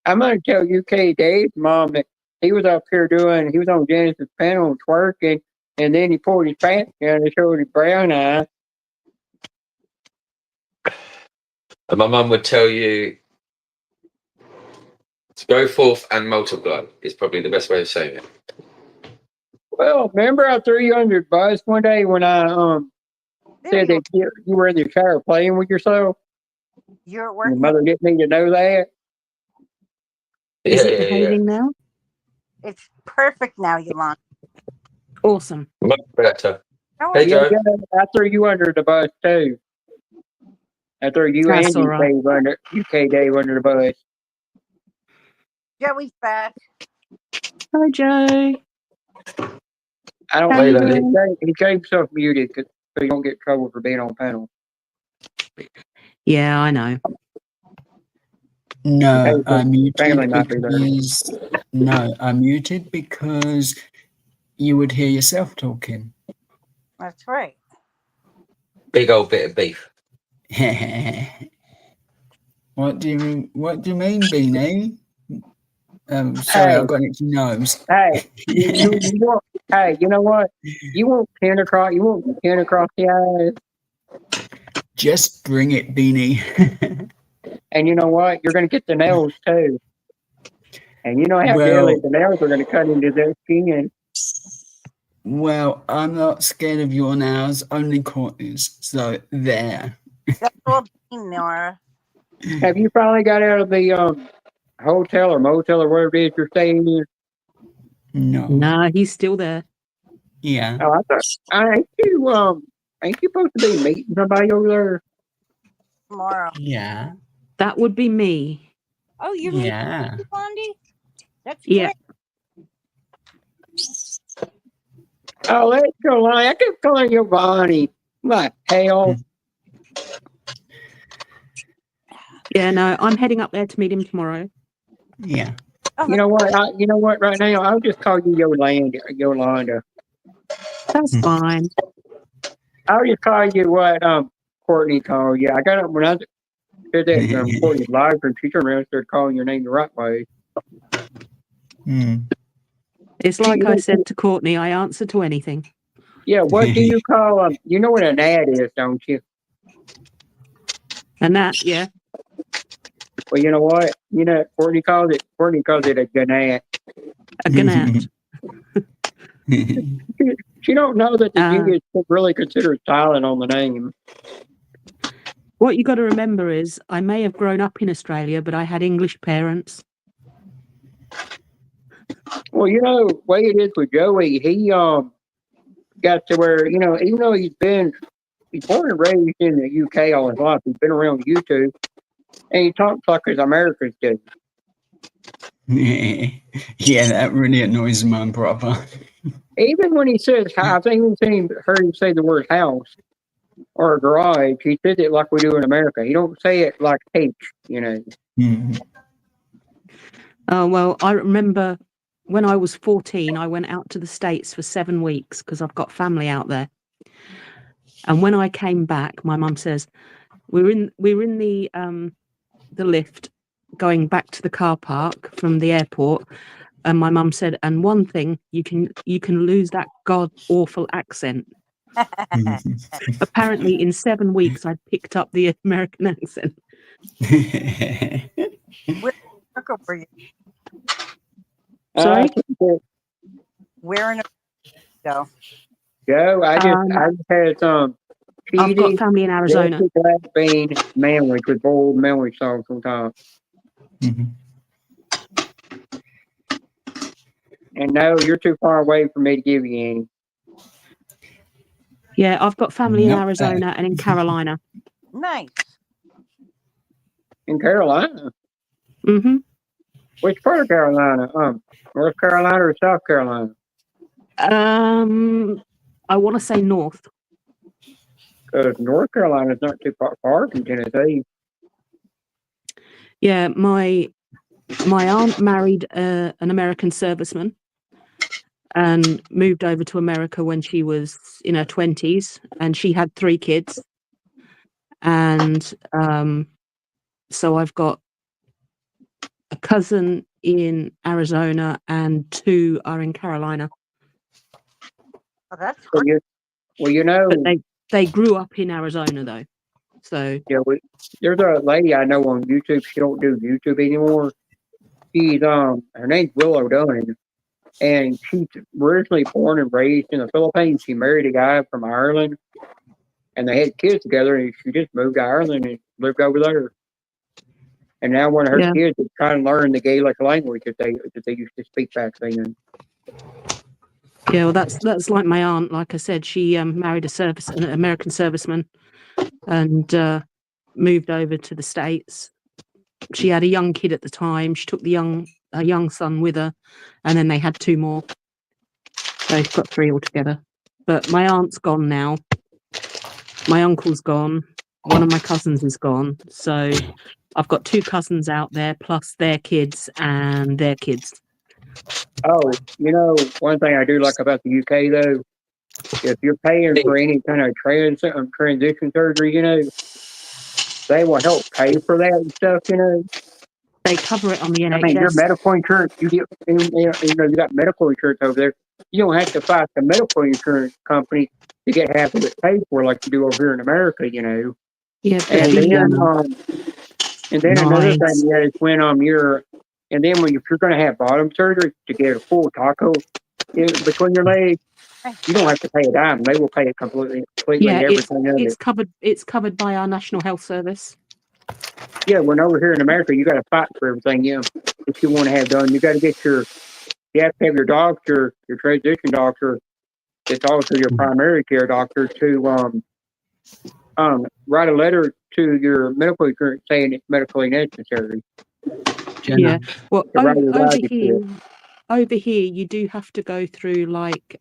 I'm gonna tell UK Dave's mom that he was up here he was on Genesis panel twerking, and then he pulled his pants down and showed his brown eye. And my mum would tell you to go forth and multiply is probably the best way of saying it. Well, remember I threw you under the bus one day when I said that you were in the shower playing with yourself? You're at Your work. mother didn't need to know that. Is it behaving now? It's perfect now, Yolanda. Awesome. Much better. Hey, Joe. I threw you under the bus too. I threw you That's and all right. UK Dave under the bus. Joey's back. Hi, Joe. I don't How you think doing? he got himself muted so you don't get in trouble for being on panel. Yeah, I know. No, Hey, I'm muted family might be there. because I'm muted because you would hear yourself talking. That's right. Big old bit of beef. What do you mean, Beanie? Sorry, I've got an itchy nose. Hey, you want? Hey, you know what? You want pen across the eyes, Just bring it, Beanie. and you know what? You're going to get the nails too. And you know how deadly the nails are going to cut into their skin. Well, I'm not scared of your nails, only corners. So there. That's all being, Nora. Have you finally got out of the hotel or motel or wherever it is you're staying in? No. Nah, he's still there. Yeah. Oh, I thought, ain't you supposed to be meeting somebody over there? Tomorrow. Yeah. That would be me. Oh, you're Yeah. meeting Blondie? That's Yeah. great. Oh, let's go lie. I kept calling you Bonnie. What hell? Yeah, no, I'm heading up there to meet him tomorrow. Yeah. You know what? You know what? Right now, I'll just call you Yolanda. That's fine. I'll just call you what Courtney called you. I got it when I did that Courtney live, and she turned around and started calling your name the right way. It's like I said to Courtney, I answer to anything. Yeah, what do you call you know what an ad is, don't you? And that, yeah. Well, you know what? You know Courtney calls it a gnat. A gnat. She don't know that the G is really considered silent on the name. What you got to remember is I may have grown up in Australia, but I had English parents. Well, you know, the way it is with Joey, he got to where, you know, even though he's born and raised in the UK all his life, he's been around YouTube, and he talks like his Americans do. Yeah, that really annoys my brother. Even when he says, I think heard him say the word house or garage, he says it like we do in America. He don't say it like H, you know. Oh, well, I remember when I was 14, I went out to the States for 7 weeks because I've got family out there. And when I came back, my mum says, we were in the lift going back to the car park from the airport, and my mum said, and one thing, you can lose that god awful accent. Apparently in 7 weeks I'd picked up the American accent. Where were you? Sorry? Where in go? Joe, I just had some I've got family in Arizona. black bean sandwich with boiled melon sauce on top. And no, you're too far away for me to give you any. Yeah, I've got family in Arizona and in Carolina. Nice. In Carolina? Mm-hmm. Which part of Carolina? North Carolina or South Carolina? I want to say north. Because North Carolina is not too far from Tennessee. Yeah, my aunt married an American serviceman and moved over to America when she was in her 20s, and she had 3 kids. And so I've got a cousin in Arizona and 2 are in Carolina. Oh, that's great. Well, you know, but they grew up in Arizona though. So yeah, there's a lady I know on YouTube. She don't do YouTube anymore. She's her name's Willow Dunn, and she's originally born and raised in the Philippines. She married a guy from Ireland, and they had kids together. And she just moved to Ireland and lived over there. And now one of her kids is trying to learn the Gaelic language that they used to speak back then. yeah, well, that's like my aunt. Like I said, she married an American serviceman, and moved over to the States. She had a young kid at the time. She took a young son with her, and then they had 2 more. They've got 3 altogether. But my aunt's gone now. My uncle's gone. One of my cousins is gone. So I've got 2 cousins out there, plus their kids and their kids. Oh, you know, one thing I do like about the UK though, if you're paying for any kind of transition surgery, you know, they will help pay for that and stuff, you know. They cover it on the NHS. I mean, your medical insurance, you got medical insurance over there. You don't have to fight the medical insurance company to get half of it paid for like you do over here in America, you know. Yeah, and then another thing is when and then when if you're going to have bottom surgery to get a full taco between your legs, you don't have to pay a dime. They will pay it completely Yeah, everything of it's it. covered. It's covered by our National Health Service. Yeah, when over here in America, you got to fight for everything. If you want to have done, you got to get you have to have your doctor, your transition doctor, that's also your primary care doctor, to write a letter to your medical insurance saying it's medically necessary. Yeah, well, over here, you do have to go through like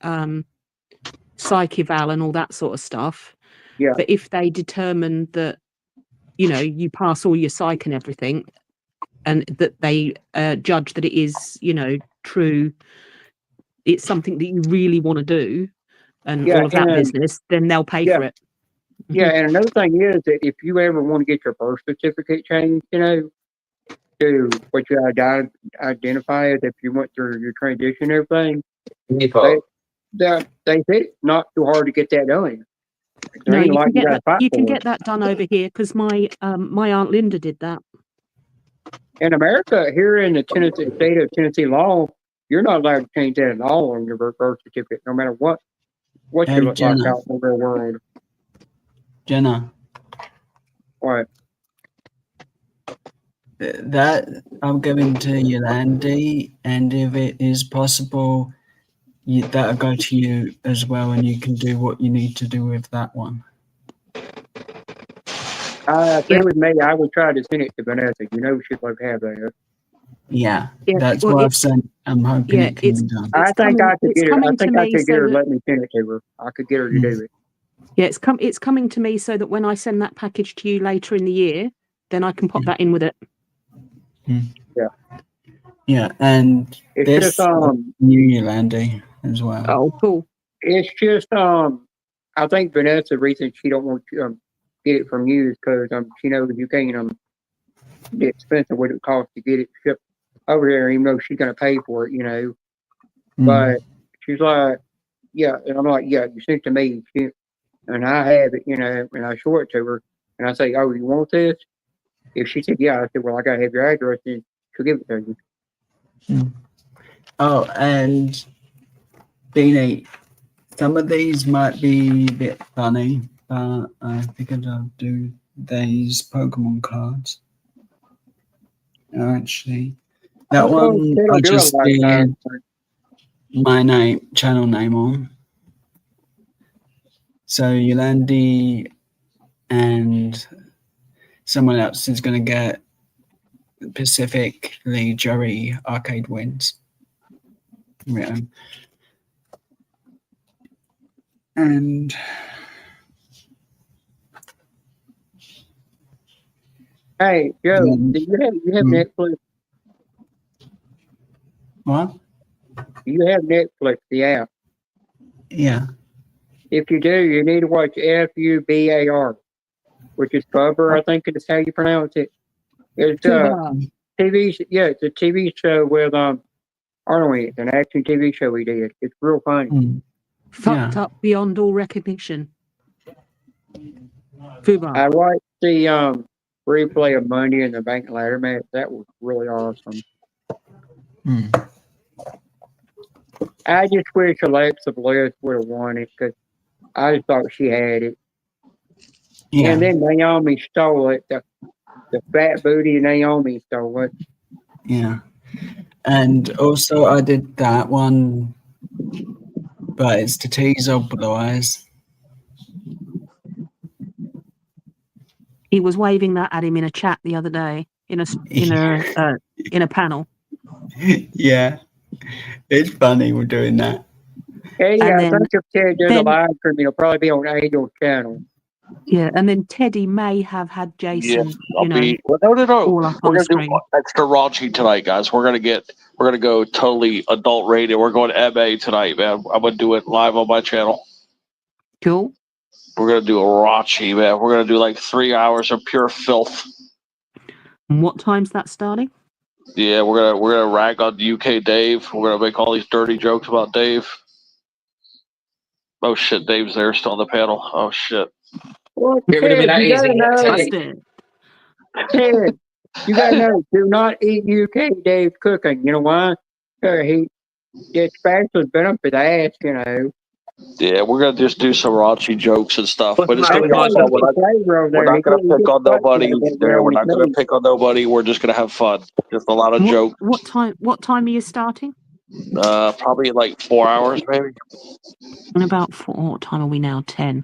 psych eval and all that sort of stuff. Yeah. But if they determine that, you know, you pass all your psych and everything, and that they judge that it is, true, it's something that you really want to do, and Yeah, all of that and business, then they'll pay yeah, for it. yeah, and another thing is that if you ever want to get your birth certificate changed, to what you identify as if you went through your transition and everything, they say it's not too hard to get that done. There No, ain't you like can you get got to that. fight You can for it. get that done over here because my Aunt Linda did that. In America, here in the state of Tennessee law, you're not allowed to change that at all on your birth certificate, no matter what you Hey, look like Jenna. out in the real world. Jenna, What? that I'm going to Yolandi, and if it is possible, that'll go to you as well, and you can do what you need to do with that one. If it was me, I would try to send it to Vanessa. She'd love to have that. Yeah, Yeah, that's well, what I've sent. I'm hoping yeah, it can be done. I think I could it's get her. I coming to think I me could get so her to that let me send it to her. I could get her to do it. yeah, it's coming to me so that when I send that package to you later in the year, then I can pop that in with it. Yeah. Yeah, and It's this just New Yolandi as well. Oh, cool. It's just I think Vanessa, the reason she don't want to get it from you is because she knows you can't the expensive what it costs to get it shipped over there, even though she's gonna pay for it. But she's like, yeah, and I'm like, yeah, you sent it to me, and I have it, and I show it to her, and I say, oh, you want this? If she said, yeah, I said, well, I gotta have your address, and she'll give it to you. Oh, and Beanie, some of these might be a bit funny, but I figured I'll do these Pokemon cards. Actually, that Okay, one they I don't do a just lot of did times. my channel name on. So Yolandi and someone else is going to get specifically Jerry Arcade Wins. Yeah. And Hey, Joe, do you have Netflix? What? Do you have Netflix, the app? Yeah. If you do, you need to watch FUBAR, which is Bubber, I think is how you pronounce it. It's it's a TV show with Arnold. It's an action TV show he did. It's real funny. Fucked up beyond all recognition. Fubar. I watched the replay of Monday in the Bank Ladder match. That was really awesome. I just wish Alexa Bliss would have won it because I just thought she had it. Yeah. And then Naomi stole it. The fat booty Naomi stole it. Yeah. And also I did that one, but it's to tease old Blue Eyes. He was waving that at him in a chat the other day in a panel. Yeah. It's funny we're doing that. Hey, And I then- think if Ted does a then- live stream, it'll probably be on Angel's channel. Yeah, and then Teddy may have had Jason, I'll be. Well, no. all up We're on gonna screen. do extra raunchy tonight, guys. We're gonna go totally adult rated. We're going MA tonight, man. I'm gonna do it live on my channel. Cool. We're gonna do a raunchy, man. We're gonna do like 3 hours of pure filth. And what time's that starting? Yeah, we're gonna rag on UK Dave. We're gonna make all these dirty jokes about Dave. Oh shit, Dave's there still on the panel. Oh shit. Well, Give it to me Ted, that you gotta easy. know. Busted. Ted, you gotta know. Do not eat UK Dave cooking. You know why? His spatula's been up his ass. Yeah, we're gonna just do some raunchy jokes and stuff, but it's gonna be That's fun. why We're not gonna pick on nobody. We're not gonna pick on nobody. We're just gonna have fun. Just a lot of jokes. What time are you starting? Probably like 4 hours, maybe. In about 4. What time are we now? 10.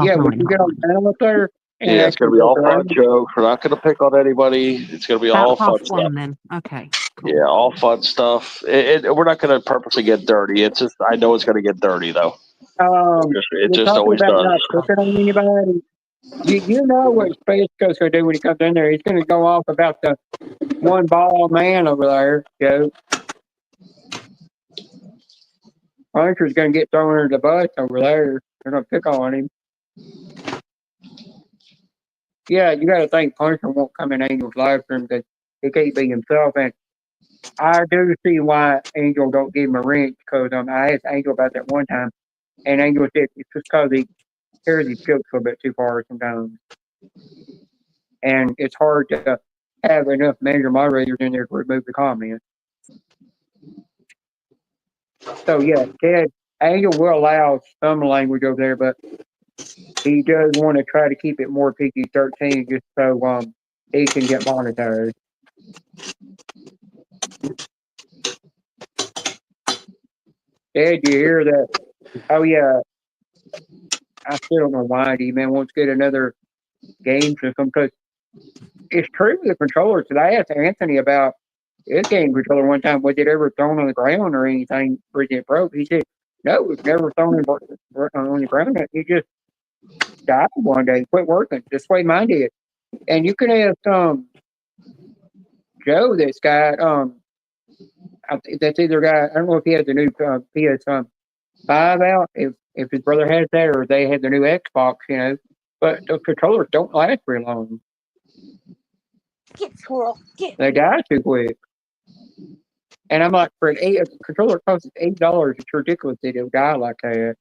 Yeah, we can get on panel up there. And Yeah, it's gonna be all fun jokes. We're not gonna pick on anybody. It's gonna be all About fun 1:30 stuff. then. Okay. Yeah, all fun stuff. We're not gonna purposely get dirty. It's just I know it's gonna get dirty though. It We're just talking always about does. not cooking on anybody. You know what Space Coast's gonna do when he comes in there? He's gonna go off about the one ball man over there, Joe. Punisher's gonna get thrown under the bus over there. They're gonna pick on him. Yeah, you gotta think Punisher won't come in Angel's live stream because he can't be himself. And I do see why Angel don't give him a wrench because I asked Angel about that one time, and Angel said it's just because he carries his jokes a little bit too far sometimes. And it's hard to have enough major moderators in there to remove the comments. So yeah, Ted, Angel will allow some language over there, but he does want to try to keep it more PG-13 just so he can get monetized. Ted, you hear that? Oh yeah, I still don't know why D-Man wants to get another game system because it's true with the controllers. Because I asked Anthony about his game controller one time, was it ever thrown on the ground or anything for it broke? He said, no, it was never thrown on the ground. It just died one day, quit working. Just the way mine did. And you can ask Joe that's got that's either got, I don't know if he has the new PS5 out, if his brother has that or they had the new Xbox, you know. But the controllers don't last very long. Get squirrel. Get. They die too quick. And I'm like, for a controller costs $8, it's ridiculous that it'll die like that.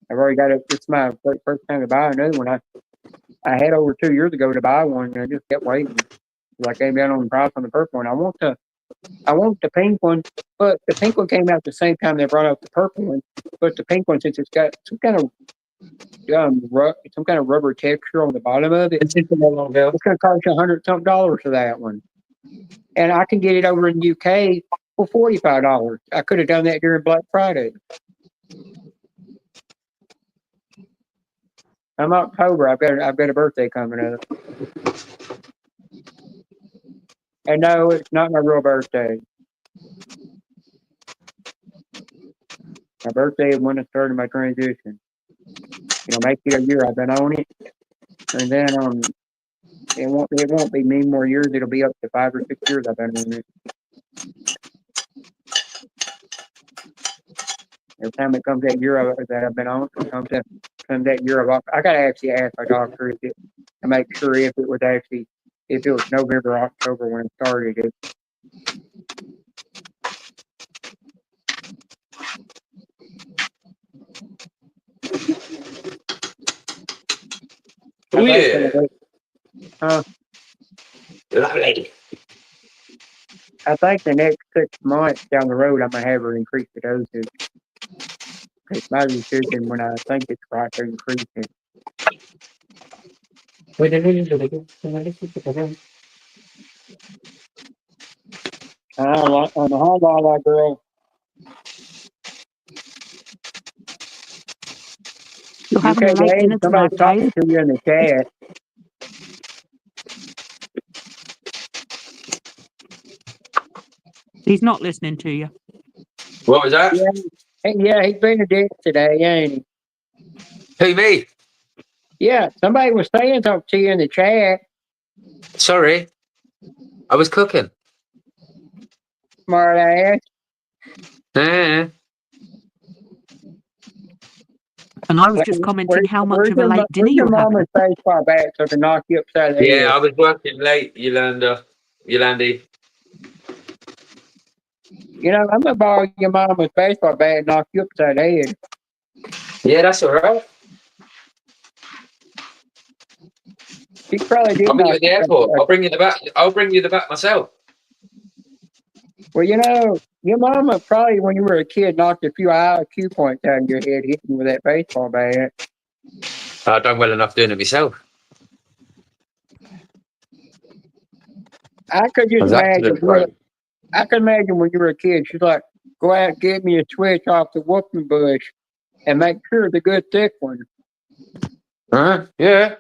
I've already got it. It's my first time to buy another one. I had over 2 years ago to buy one, and I just kept waiting. I came down on the price on the purple one. I want the pink one, but the pink one came out at the same time they brought out the purple one. But the pink one, since it's got some kind of rubber texture on the bottom of it, it's going to cost you $100-something for that one. And I can get it over in the UK for $45. I could have done that during Black Friday. I'm October. I've got a birthday coming up. And no, it's not my real birthday. My birthday is when I started my transition. Make it a year I've been on it, and then it won't be many more years. It'll be up to 5 or 6 years I've been on it. Every time it comes that year that I've been on, comes that year I gotta actually ask my doctor to make sure if it was November or October when it started it. Oh yeah. Lovely. I think the next 6 months down the road, I'm gonna have her increase the dosage. It's my decision when I think it's right to increase it. On the home ball, girl. You're having a late dinner tonight, somebody's talking to you in the chat. He's not listening to you. What was that? Yeah, he's been a dick today, ain't he? Who, me? Yeah, somebody was saying something to you in the chat. Sorry. I was cooking. Smart ass. And I was just commenting how much of a late dinner you're you're having. Mama's baseball bat so I can knock you upside the head. Yeah, I was working late, Yolandi. I'm gonna borrow your mama's baseball bat and knock you upside the head. Yeah, that's all right. She probably did. I'll meet you at the airport. I'll bring you the bat. I'll bring you the bat myself. Well, your mama probably, when you were a kid, knocked a few IQ points out of your head hitting with that baseball bat. I've done well enough doing it myself. I could just imagine. I could imagine when you were a kid, she's like, "Go out and get me a switch off the whooping bush, and make sure the good thick one." Yeah.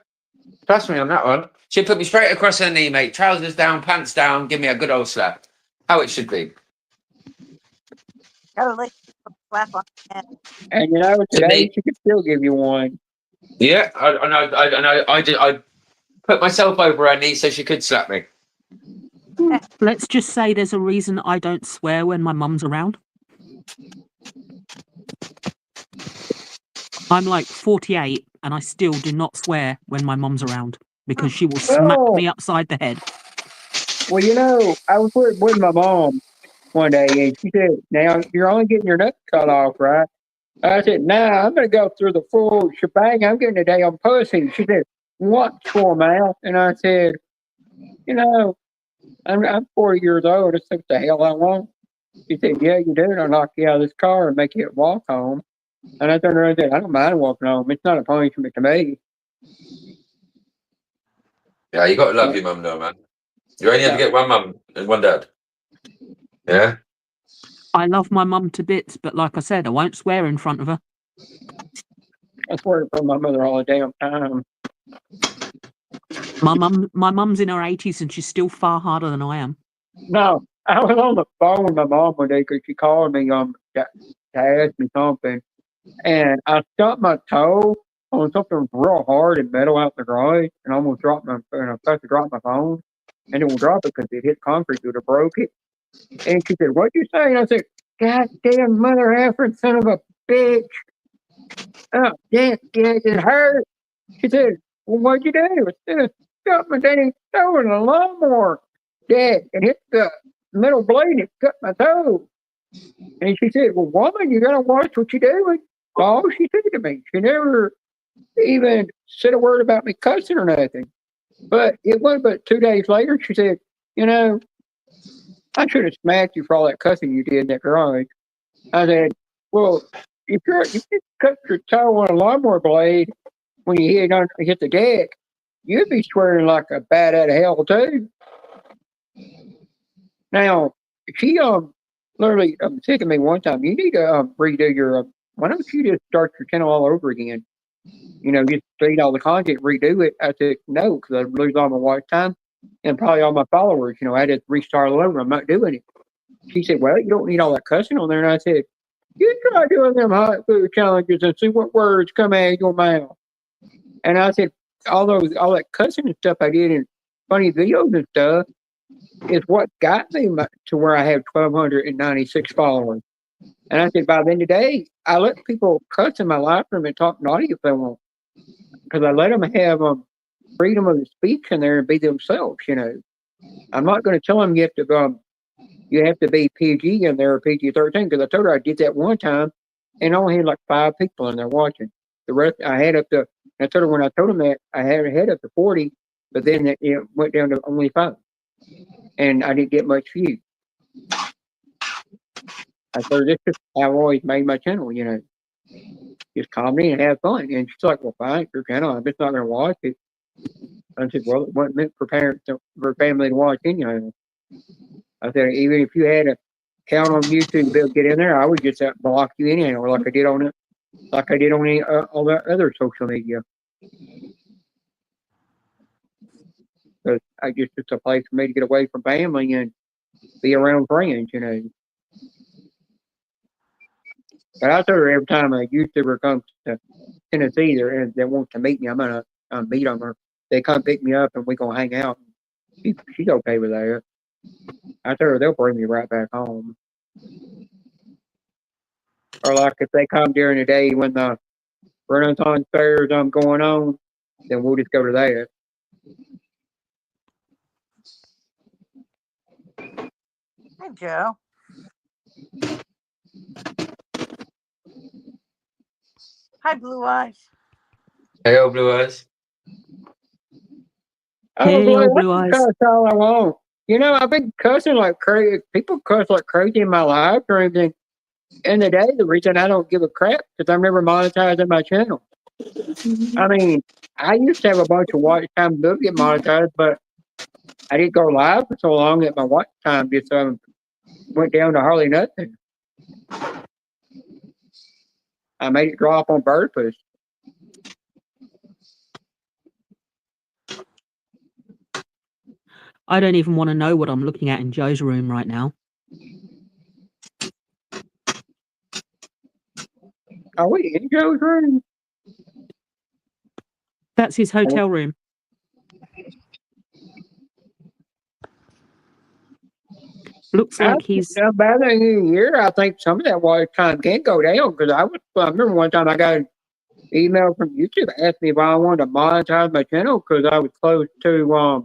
Trust me on that one. She'd put me straight across her knee, mate. Trousers down, pants down, give me a good old slap. How it should be. Gotta let slap on the head. And you know, To today me, she could still give you one. yeah, I know. I know. I put myself over her knee so she could slap me. Let's just say there's a reason I don't swear when my mum's around. I'm like 48 and I still do not swear when my mum's around because she will smack Oh, me upside the head. well, you know, I was with my mom one day, and she said, "Now you're only getting your nuts cut off, right?" I said, "Nah, I'm gonna go through the full shebang. I'm getting a damn pussy." She said, "What for, mouth?" And I said, "You know, I'm 40 years old. That's what the hell I want." She said, "Yeah, you do. I'll knock you out of this car and make you walk home." And I turned around and said, "I don't mind walking home. It's not a punishment to me." Yeah, you got to love Uh, your mum, though, man. You only ever yeah, get one mum and one dad. Yeah. I love my mum to bits, but like I said, I won't swear in front of her. I swear from my mother all the damn time. My mum's in her 80s and she's still far harder than I am. No, I was on the phone with my mom one day because she called me to ask me something, and I stubbed my toe on something real hard and metal out the garage, and I almost dropped my and I was supposed to drop my phone, and it won't drop it because it hit concrete, it would have broke it. And she said, "What'd you say?" And I said, "God damn mother effing son of a bitch! Oh, yeah, it hurt." She said, "Well, what'd you do?" I said, "Got my dang toe in a lawnmower, Dad, and hit the metal blade and it cut my toe." And she said, "Well, woman, you gotta watch what you're doing." All she said to me. She never even said a word about me cussing or nothing. But it wasn't but 2 days later, she said, "You know, I should have smacked you for all that cussing you did in that garage." I said, "Well, if you just cut your toe on a lawnmower blade when you hit the deck, you'd be swearing like a bat out of hell too." Now, she literally said to me one time, "You need to redo your. Why don't you just start your channel all over again? You know, just delete all the content, redo it." I said, "No, because I'd lose all my watch time and probably all my followers. You know, I had to restart all over. I'm not doing it." She said, "Well, you don't need all that cussing on there." And I said, "You try doing them hot food challenges and see what words come out of your mouth." And I said, all that cussing and stuff I did in funny videos and stuff is what got me to where I have 1,296 followers. And I said, by then today, I let people cuss in my live room and talk naughty if they want, because I let them have freedom of speech in there and be themselves. You know, I'm not going to tell them you have to be PG in there or PG-13, because I told her I did that one time and I only had like 5 people in there watching. The rest I had up to. I told her when I told them that I had up to 40, but then it went down to only 5, and I didn't get much views. I told her this is how I've always made my channel, you know, just comedy and have fun. And she's like, "Well, fine, your channel. I'm just not going to watch it." I said, "Well, it wasn't meant for parents for family to watch anyway." I said, "Even if you had a account on YouTube to be able to get in there, I would just block you anyhow, or like I did on any all the other social media. Because it's a place for me to get away from family and be around friends, you know." But I told her every time a YouTuber comes to Tennessee and they want to meet me, I'm gonna meet them, or they come pick me up and we gonna hang out. She's okay with that. I told her they'll bring me right back home. Or like if they come during the day when the Renaissance fair is going on, then we'll just go to that. Hey, Joe. Hi, Blue Eyes. Hey, old blue eyes. Oh, Hey, boy, old I blue can eyes. cuss all I want. You know, I've been cussing like crazy. People cuss like crazy in my live streams, and in the day, the reason I don't give a crap because I'm never monetizing my channel. I mean, I used to have a bunch of watch time to get monetized, but I didn't go live for so long that my watch time just went down to hardly nothing. I made it drop on purpose. I don't even want to know what I'm looking at in Joe's room right now. Are we in Joe's room? That's his hotel room. Looks like he's. About a year, I think some of that water time can go down because I remember one time I got an email from YouTube asking me if I wanted to monetize my channel because I was close to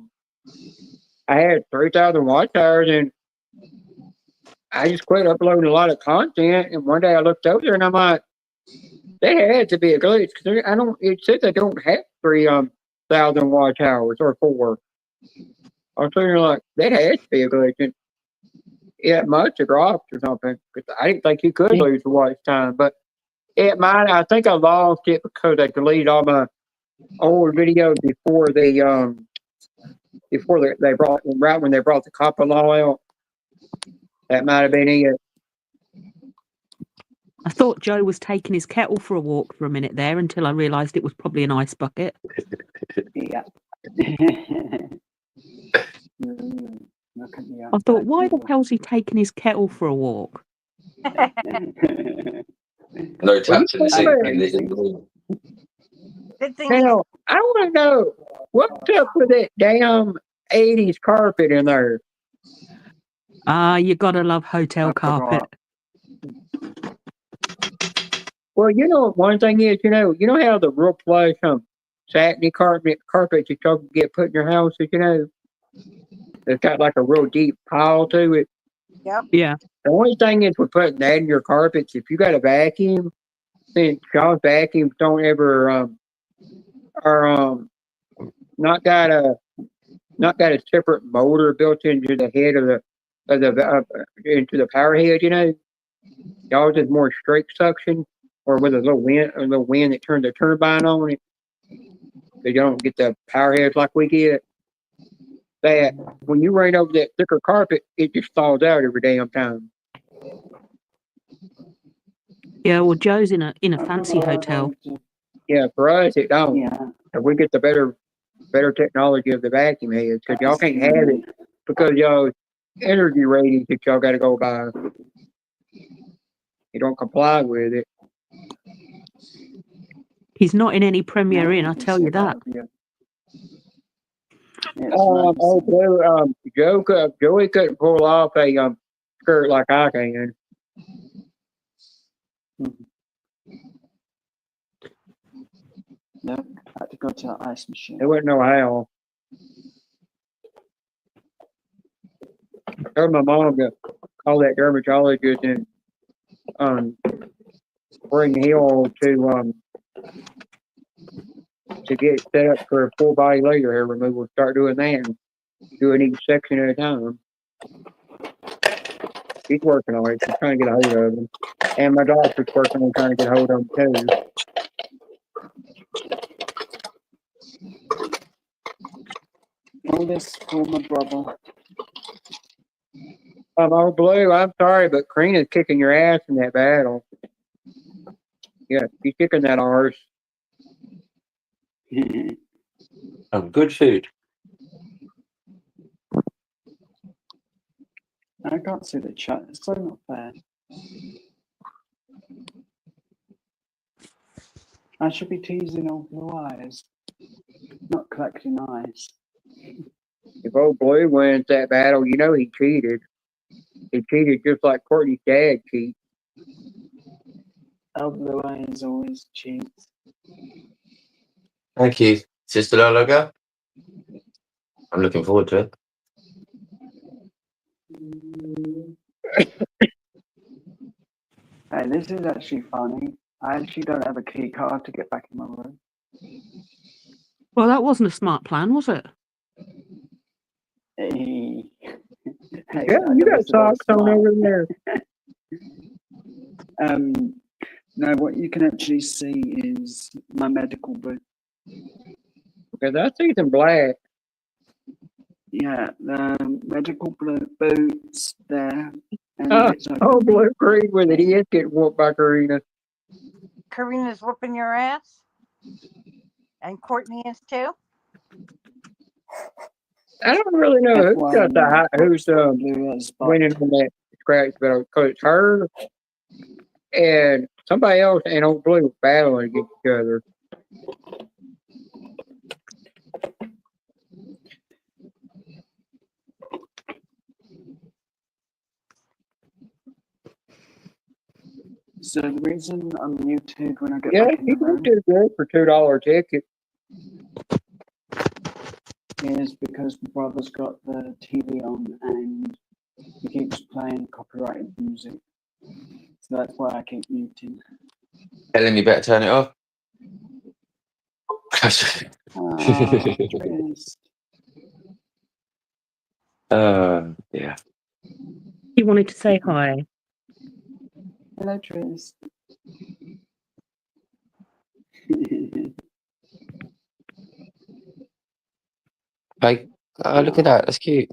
I had 3,000 watch hours and I just quit uploading a lot of content. And one day I looked over there and I'm like, there had to be a glitch because I don't. It says I don't have 3,000 watch hours or 4. I was thinking like that had to be a glitch. And it must have dropped or something because I didn't think you could lose the watch time, but it might. I think I lost it because I deleted all my old videos before they brought right when they brought the copper law out. That might have been it. I thought Joe was taking his kettle for a walk for a minute there until I realised it was probably an ice bucket. Yeah. I thought, why the hell's he taking his kettle for a walk? No taps in the sink. Now, I want to know what's up with that damn 80s carpet in there. You gotta love hotel carpet. Well, you know, one thing is, you know how the real plush satiny carpet you can get put in your house, it's got like a real deep pile to it. Yep. Yeah. The only thing is with putting that in your carpets, if you got a vacuum, then y'all's vacuums don't ever not got a separate motor built into the head of into the power head. Y'all's is more straight suction, or with a little wind that turns the turbine on it. So you don't get the power heads like we get. That when you rain over that thicker carpet, it just falls out every damn time. Yeah, well, Joe's in a fancy hotel. Yeah, for us it don't. Yeah. If we get the better technology of the vacuum heads, because y'all can't have it because y'all energy ratings that y'all got to go by. You don't comply with it. He's not in any Premier Inn, I'll tell you that. Joey couldn't pull off a skirt like I can. Nope, I had to go to the ice machine. There wasn't no how. I told my mom to call that dermatologist and Spring Hill to get set up for a full body laser hair removal. Start doing that and doing each section at a time. He's working on it. He's trying to get a hold of him. And my doctor's working on trying to get a hold of him too. All this for my brother. Oh, Blue, I'm sorry, but Karina's kicking your ass in that battle. Yeah, she's kicking that arse. Good food. I can't see the chat. It's so not fair. I should be teasing old Blue Eyes, not collecting eyes. If old Blue wins that battle, you know he cheated. He cheated just like Courtney's dad cheats. Old Blue Eyes always cheats. Thank you, Sister Logo. I'm looking forward to it. Hey, this is actually funny. I actually don't have a key card to get back in my room. Well, that wasn't a smart plan, was it? Hey. Hey, Yeah, you got socks on over there. No, what you can actually see is my medical boot. Because I see some black. Yeah, the medical boots there. And Oh, Blue agreed with it. He is getting whooped by Karina. Karina's whooping your ass? And Courtney is too? I don't really know who's winning on that scratch battle because it's her and Somebody else and Old Blue was battling against each other. So the reason I'm muted when I get Yeah, back in the he room did good for $2 ticket. is because my brother's got the TV on and he keeps playing copyrighted music. So that's why I keep muting. Ellen, you better turn it off. Yeah. He wanted to say hi. Hello, Tris. Hey, oh, look at that. That's cute.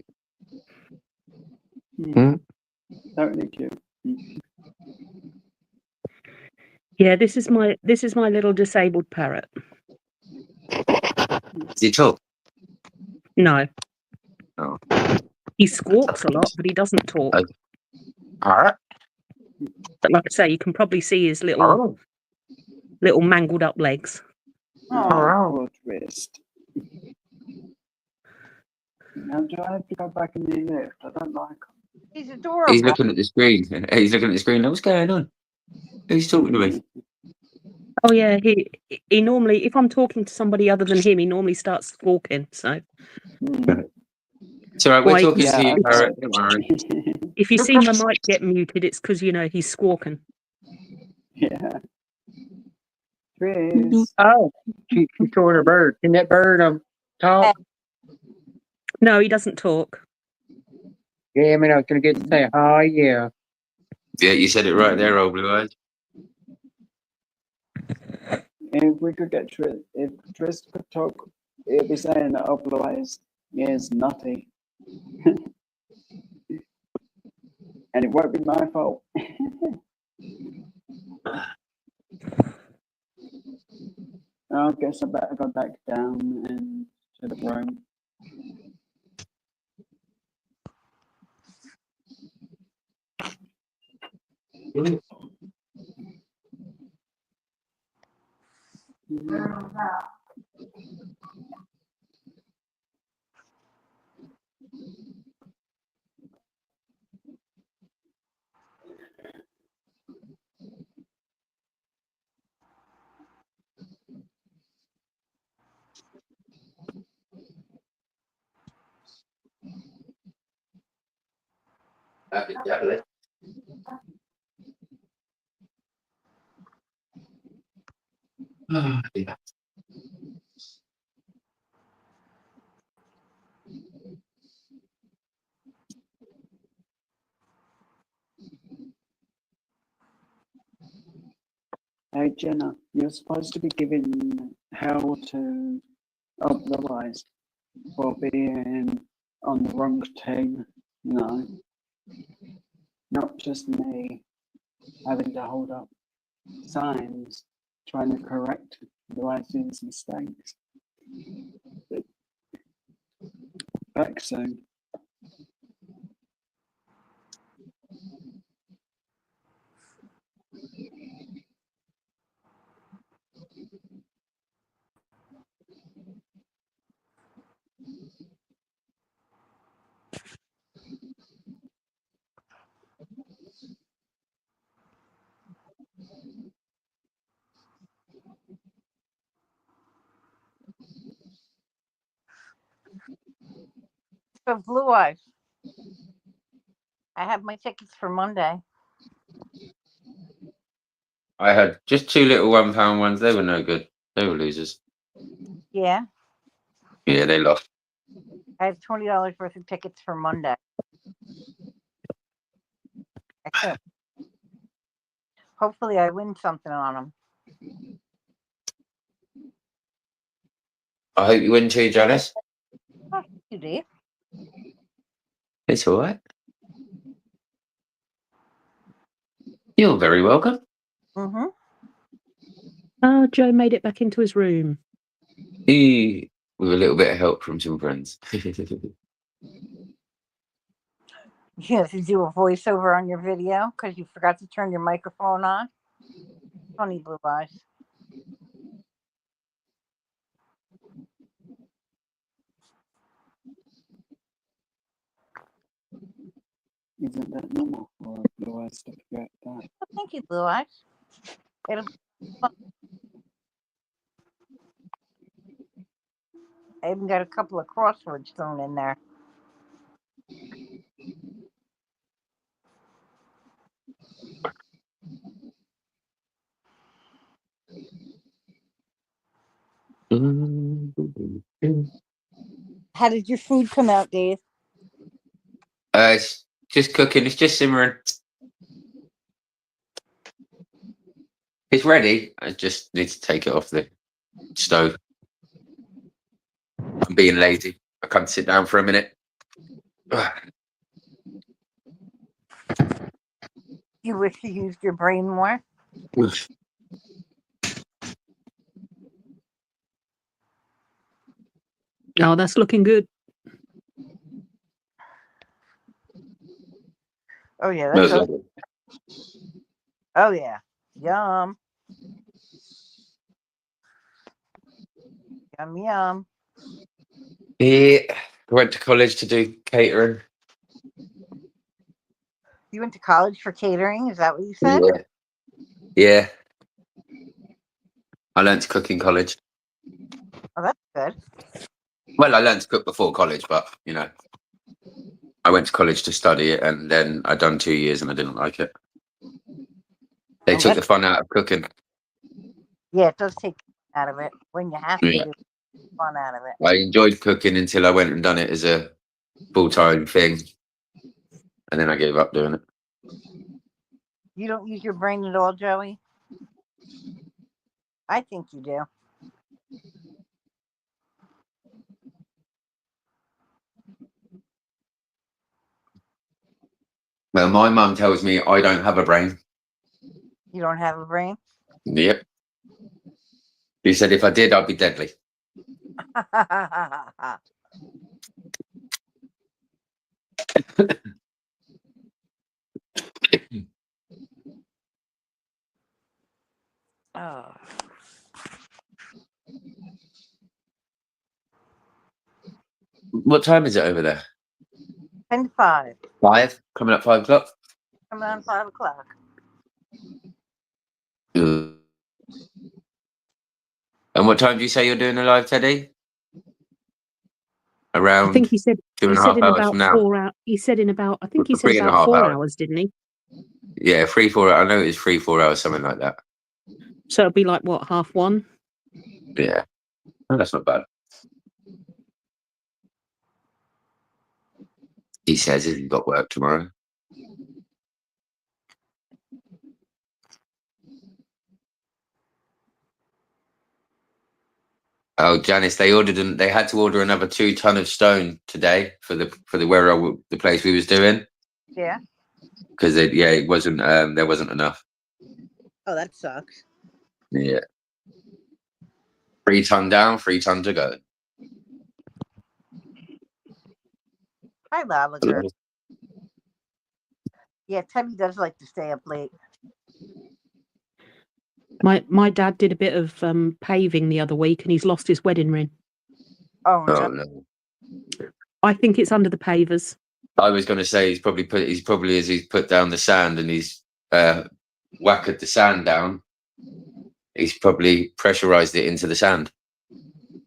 Hmm? Totally cute. Yeah, this is my little disabled parrot. Does he talk? No. Oh. He squawks a lot, but he doesn't talk. Alright. But like I say, you can probably see his little mangled up legs. Oh, good wrist. Now, do I have to go back in the lift? I don't like him. He's adorable. He's looking at the screen. He's looking at the screen. What's going on? Who's talking to me? Oh yeah, he normally, if I'm talking to somebody other than him, he normally starts squawking. So It's alright, we're talking to you, if, Parrot. Don't worry. if you see my mic get muted, it's because he's squawking. Yeah. Tris. Oh, she toward her bird. Can that bird talk? No, he doesn't talk. Yeah, I mean, I was going to get to say, oh, yeah. Yeah, you said it right there, old blue eyes. If we could get Tris, if Tris could talk, it'd be saying that otherwise is nutty. And it won't be my fault. I guess I better go back down and to the room. Oh, yeah. Hey Jenna, you're supposed to be giving hell to otherwise for being on the wrong team. No, not just me having to hold up signs trying to correct the license mistakes. Back soon. So Blue Eyes. I have my tickets for Monday. I had just 2 little £1 ones. They were no good. They were losers. Yeah. Yeah, they lost. I have $20 worth of tickets for Monday. Excellent. Hopefully I win something on them. I hope you win too, Janice. Oh, you did. It's all right. You're very welcome. Mm-hmm. Oh, Joe made it back into his room. With a little bit of help from some friends. You have to do a voiceover on your video because you forgot to turn your microphone on. Funny blue eyes. Isn't that normal for blue eyes to forget that? Well, thank you, blue eyes. It'll be fun. I even got a couple of crosswords thrown in there. How did your food come out, Dave? It's just cooking. It's just simmering. It's ready. I just need to take it off the stove. I'm being lazy. I can't sit down for a minute. You wish you used your brain more? Oh, that's looking good. Oh yeah, No, that's it's okay. Oh yeah, yum, yum, yum. yeah. I went to college to do catering. You went to college for catering? Is that what you said? Yeah. Yeah. I learned to cook in college. Oh, that's good. Well, I learned to cook before college, but you know, I went to college to study it, and then I done 2 years, and I didn't like it. They Oh, took the fun out of cooking. yeah, it does take fun out of it when you have to Yeah. do fun out of it. I enjoyed cooking until I went and done it as a full-time thing, and then I gave up doing it. You don't use your brain at all, Joey? I think you do. Well, my mum tells me I don't have a brain. You don't have a brain? Yep. She said if I did, I'd be deadly. Oh. What time is it over there? 10 to 5. 5? Coming up 5 o'clock? Come on, 5 o'clock. And what time do you say you're doing the live, Teddy? Around I think he said 2.5 in hours about from now. 4 hours. He said in about I think he said 3.5 about 4 hours. hours, didn't he? Yeah, 3-4. I know it's 3-4 hours, something like that. So it'll be like what, 1:30? Yeah, oh, that's not bad. He says he's got work tomorrow. Oh, Janice, they had to order another 2 ton of stone today for the the place we was doing, Yeah. because it wasn't there wasn't enough. Oh, that sucks. Yeah. 3 ton down, 3 ton to go. Hi, Lava Girl. Yeah, Teddy does like to stay up late. My dad did a bit of paving the other week, and he's lost his wedding ring. Oh Oh no. no. I think it's under the pavers. I was going to say he's probably as he's put down the sand and he's whacked the sand down, he's probably pressurized it into the sand.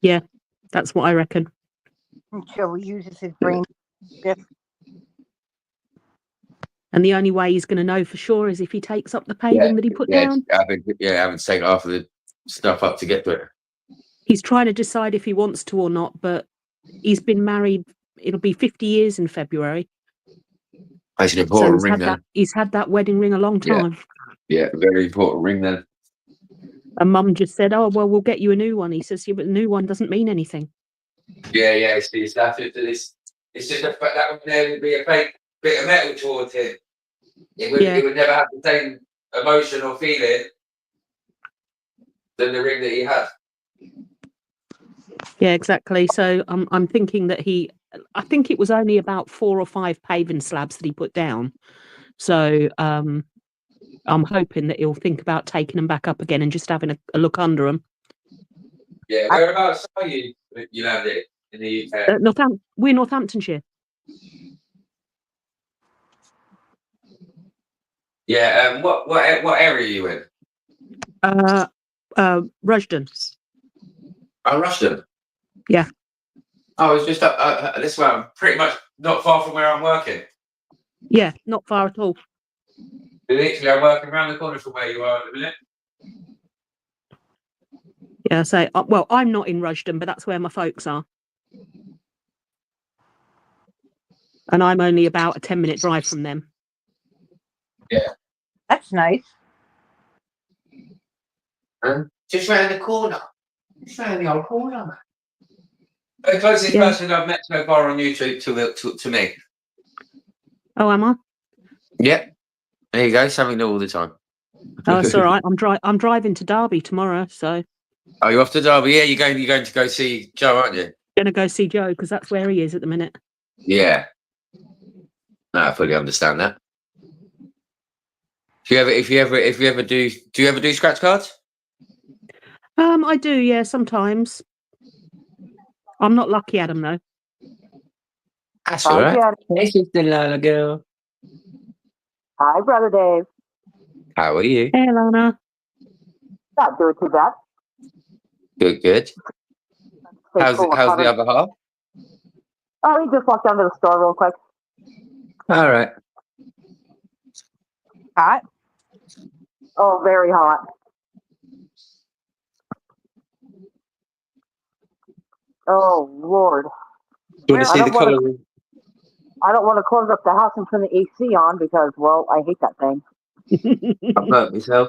Yeah, that's what I reckon. Joey uses his brain. And the only way he's going to know for sure is if he takes up the paving that he put down. Having to take half of the stuff up to get to it. He's trying to decide if he wants to or not, but he's been married. It'll be 50 years in February. That's an important ring then. He's had that wedding ring a long time. Yeah, very important ring then. And Mum just said, "Oh well, we'll get you a new one." He says, "Yeah, but the new one doesn't mean anything." Yeah, it's just a fact that there would be a fake bit of metal towards him. It would never have the same emotion or feeling than the ring that he had. Yeah, exactly. So I'm thinking that I think it was only about 4 or 5 paving slabs that he put down. So I'm hoping that he'll think about taking them back up again and just having a look under them. Yeah, whereabouts are you? You landed in the UK. We're Northamptonshire. Yeah. What area are you in? Rushden. Oh, Rushden. Yeah. Oh, it's just up this way. I'm pretty much not far from where I'm working. Yeah, not far at all. Literally, I'm working around the corner from where you are at the minute. Yeah, so well, I'm not in Rushden, but that's where my folks are. And I'm only about a 10-minute drive from them. Yeah. That's nice. Just round the corner. Just round the old corner. The closest person I've met so far on YouTube to me. Oh, am I? Yep. There you go. Something new all the time. Oh, it's all right. I'm driving to Derby tomorrow, so. Oh, you're off to Derby? Yeah, you're going to go see Joe, aren't you? Going to go see Joe because that's where he is at the minute. Yeah. No, I fully understand that. Do you ever do scratch cards? I do, yeah, sometimes. I'm not lucky at them though. That's all right. Hey, Sister Lala girl. Hi, Brother Dave. How are you? Hey, Lana. Not doing too bad. Good. How's the other half? Oh, he just walked down to the store real quick. All right. Hot? Oh, very hot. Oh, Lord. Do you want to see the colour? I don't want to close up the house and turn the AC on because, well, I hate that thing. I burnt myself.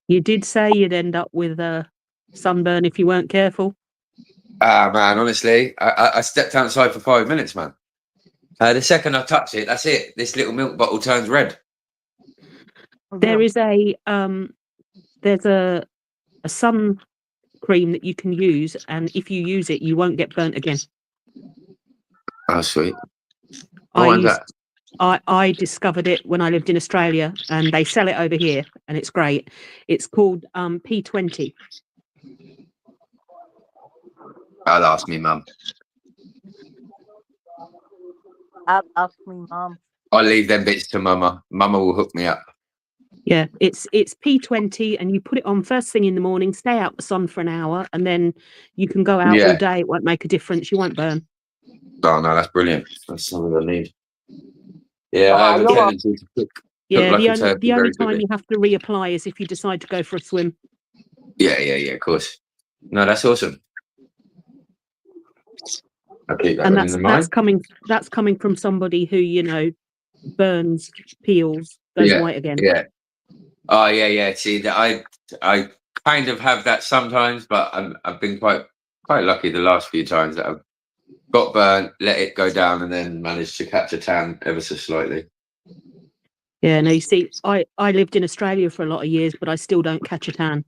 You did say you'd end up with a sunburn if you weren't careful. Ah, man, honestly, I stepped outside for 5 minutes, man. The second I touch it, that's it. This little milk bottle turns red. There is there's a sun cream that you can use, and if you use it, you won't get burnt again. Oh, sweet. I discovered it when I lived in Australia, and they sell it over here, and it's great. It's called P20. I'll ask me mum. I'll ask me mum. I'll leave them bits to mama. Mama will hook me up. Yeah, it's P20, and you put it on first thing in the morning, stay out the sun for an hour, and then you can go out all day. It won't make a difference. You won't burn. Oh, no, that's brilliant. That's something I need. Yeah, I have a tendency to cook Yeah, like a turkey the only very time quickly. you have to reapply is if you decide to go for a swim. Yeah, of course. No, that's awesome. I'll keep that And in the mind. that's coming from somebody who, burns, peels, goes white again. Yeah. Oh, yeah. See, I kind of have that sometimes, but I've been quite lucky the last few times that I've got burnt, let it go down, and then managed to catch a tan ever so slightly. Yeah, no, you see, I lived in Australia for a lot of years, but I still don't catch a tan.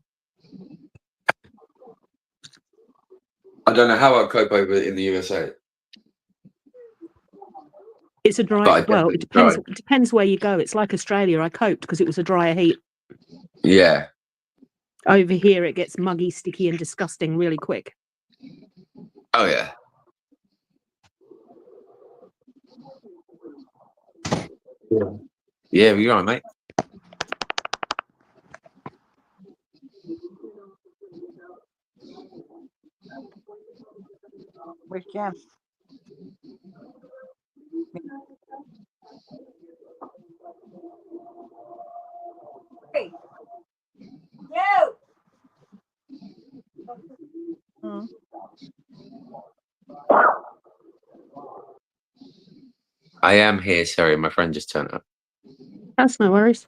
I don't know how I'd cope over in the USA. It's a dry. Well, it depends. It depends where you go. It's like Australia. I coped because it was a drier heat. Yeah. Over here, it gets muggy, sticky, and disgusting really quick. Oh yeah. Yeah, you're right, mate. Where's Jen? Hey. No. I am here. Sorry, my friend just turned up. That's no worries.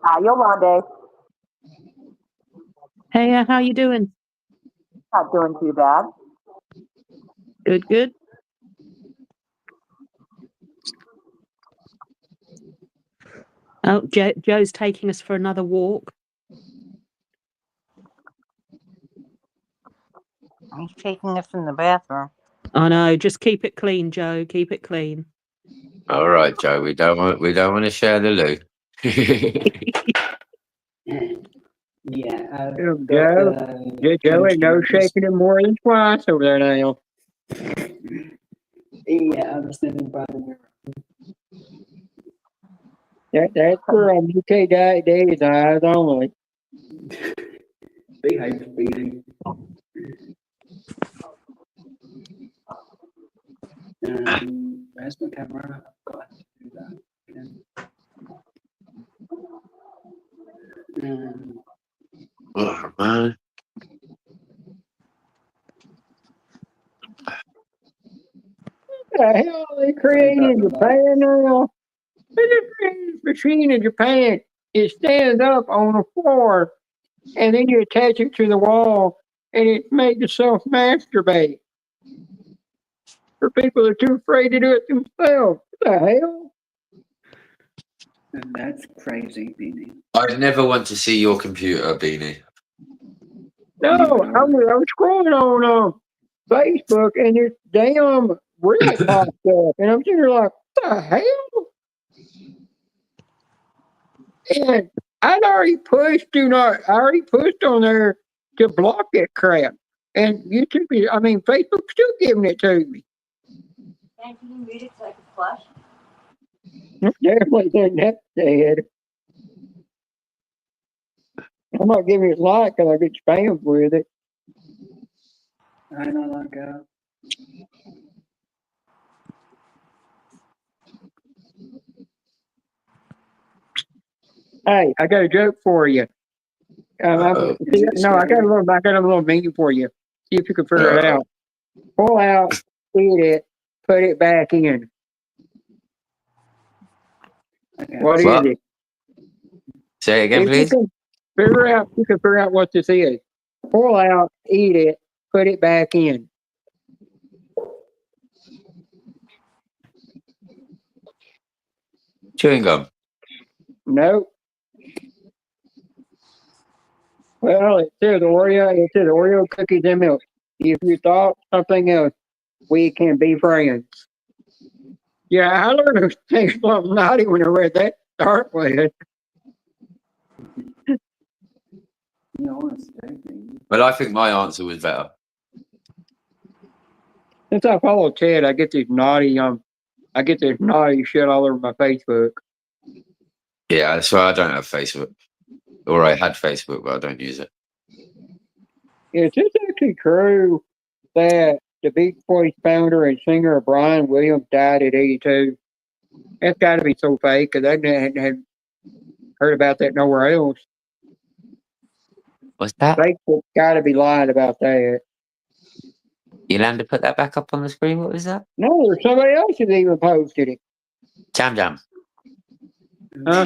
Hi, Yolande. Hey, how you doing? Not doing too bad. Good. Oh, Joe's taking us for another walk. He's taking us in the bathroom. I know. Just keep it clean, Joe. Keep it clean. All right, Joe. We don't want to share the loo. Yeah, Oh, I've got Joe, the Joe ain't no country. shaking it more than twice over there now. Yeah, I'm standing by the mirror. That's for UK days eyes only. Behave, Speedy. Where's my camera? I've got to do that again. Oh, man. What the hell are they creating in Japan now? They're creating this machine in Japan. It stands up on the floor, and then you attach it to the wall, and it makes itself masturbate. For people that are too afraid to do it themselves. What the hell? And that's crazy, Beanie. I'd never want to see your computer, Beanie. No, I was scrolling on Facebook, and this damn reel popped up, and I'm sitting there like, what the hell? And I already pushed on there to block that crap. And YouTube, Facebook's still giving it to me. Can't you read it so I can flush? Definitely think that's dead. I'm not giving it a like because I get spammed with it. I know that girl. Hey, I got a joke for you. I got a little menu for you. See if you can figure it out. Pull out, eat it, put it back in. Okay. What is it? Say it again, If please. you can figure out what this is. Pull out, eat it, put it back in. Chewing gum. Nope. Well, it says Oreo cookies and milk. If you thought something else, we can be friends. Yeah, I learned to say something naughty when I read that start with. Well, I think my answer was better. Since I follow Ted, I get this naughty shit all over my Facebook. Yeah, that's why I don't have Facebook. Or I had Facebook, but I don't use it. Is this actually true that the Beach Boys founder and singer Brian Williams died at 82? That's got to be so fake because I hadn't heard about that nowhere else. What's that? Facebook got to be lying about that. Yolanda, put that back up on the screen. What was that? No, somebody else has even posted it. Tam Jam. Huh?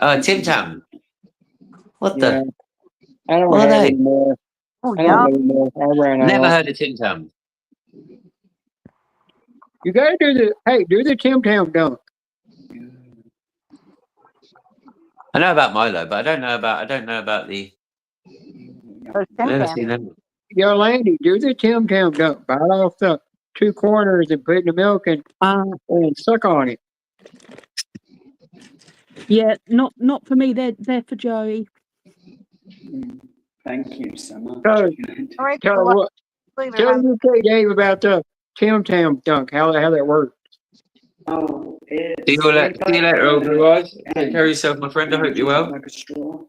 Oh, Tim Tam. What the? I don't What are have they? any more. Oh, I don't have any more. I ran out. Never heard of Tim Tam. You gotta do the Tim Tam dunk. I know about Milo, but I don't know about the. Never seen them. Yo, Landy, do the Tim Tam dunk. Bite off the two corners and put in the milk and suck on it. Yeah, not for me. They're for Joey. Thank you so much. All right, Tell UK Dave about the Tim Tam dunk. How that works. Oh, See you later, old blue eyes. Take care of yourself, my friend. I hope you're well. Like a straw.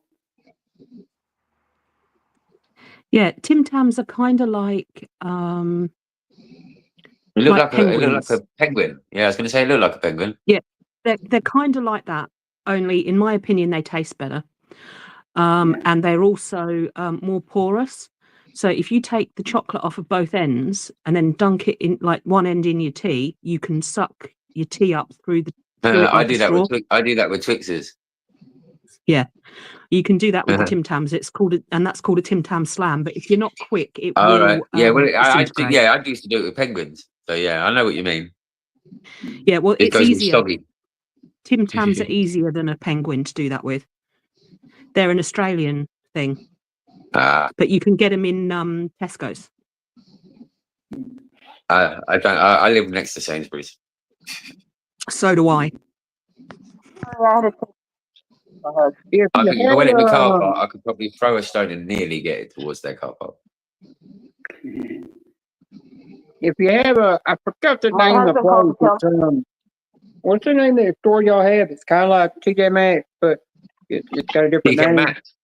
Yeah, Tim Tams are kind of like It looked like penguins. a penguin. Yeah, I was going to say it looked like a penguin. Yeah, they're kind of like that. Only, in my opinion, they taste better, and they're also more porous. So if you take the chocolate off of both ends and then dunk it in, like one end in your tea, you can suck your tea up through it like I do a that straw. with Twixes. Yeah, you can do that with the Tim Tams. That's called a Tim Tam slam. But if you're not quick, it will. Right. Yeah. Well, I disintegrate. used to do it with penguins. So yeah, I know what you mean. Yeah. Well, It it's goes all easier. soggy. Tim Tams are easier than a penguin to do that with. They're an Australian thing. But you can get them in Tesco's. I don't. I live next to Sainsbury's. So do I. If I you think if I went in the car have park, I could probably throw a stone and nearly get it towards their car park. I forgot the My name of the husband called place. to tell What's the name of the store y'all have? It's kind of like TJ Maxx, but it's got a different TK name. Maxx.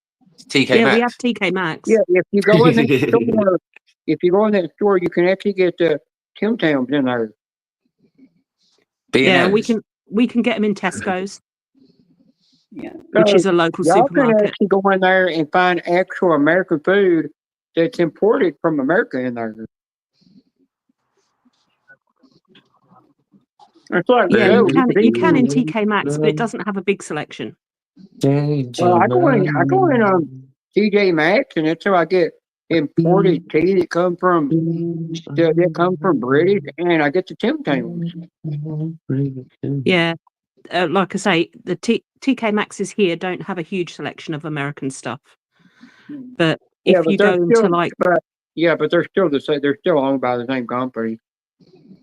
TK Yeah, we have Maxx. TK Maxx. Yeah, if you go in that store, you can actually get the Tim Tams in there. Yeah, B&M's. we can get them in Tesco's, Yeah. which is a local Y'all can supermarket. actually go in there and find actual American food that's imported from America in there. It's like, Yeah, you you could can in easily- TK Maxx, but it doesn't have a big selection. Well, I go in TJ Maxx, and that's how I get imported tea that come from British, and I get the Tim Tams. Yeah, like I say, the TK Maxxes here don't have a huge selection of American stuff. But if you go into like, but they're still the same. They're still owned by the same company.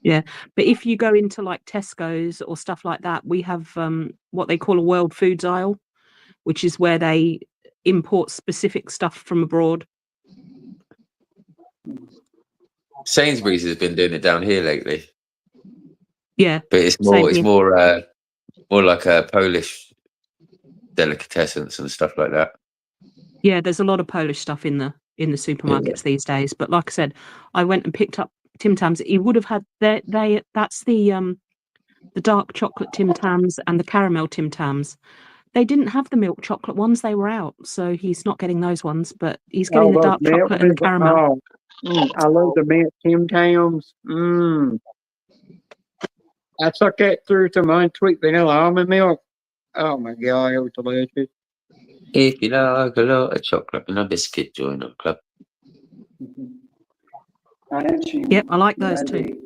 yeah, but if you go into like Tesco's or stuff like that, we have what they call a world foods aisle, which is where they import specific stuff from abroad. Sainsbury's has been doing it down here lately, Yeah, but it's same more here. more like a Polish delicatessens and stuff like that. Yeah, there's a lot of Polish stuff in the supermarkets these days. But like I said, I went and picked up Tim Tams. He would have had that's the dark chocolate Tim Tams and the caramel Tim Tams. They didn't have the milk chocolate ones; they were out, so he's not getting those ones. But he's getting the dark chocolate and the caramel. I love the mint Tim Tams. I suck that through some unsweet vanilla almond milk. Oh my god, it was delicious. If you like a lot of chocolate and a biscuit, join the club. I actually. Yep, I like those too.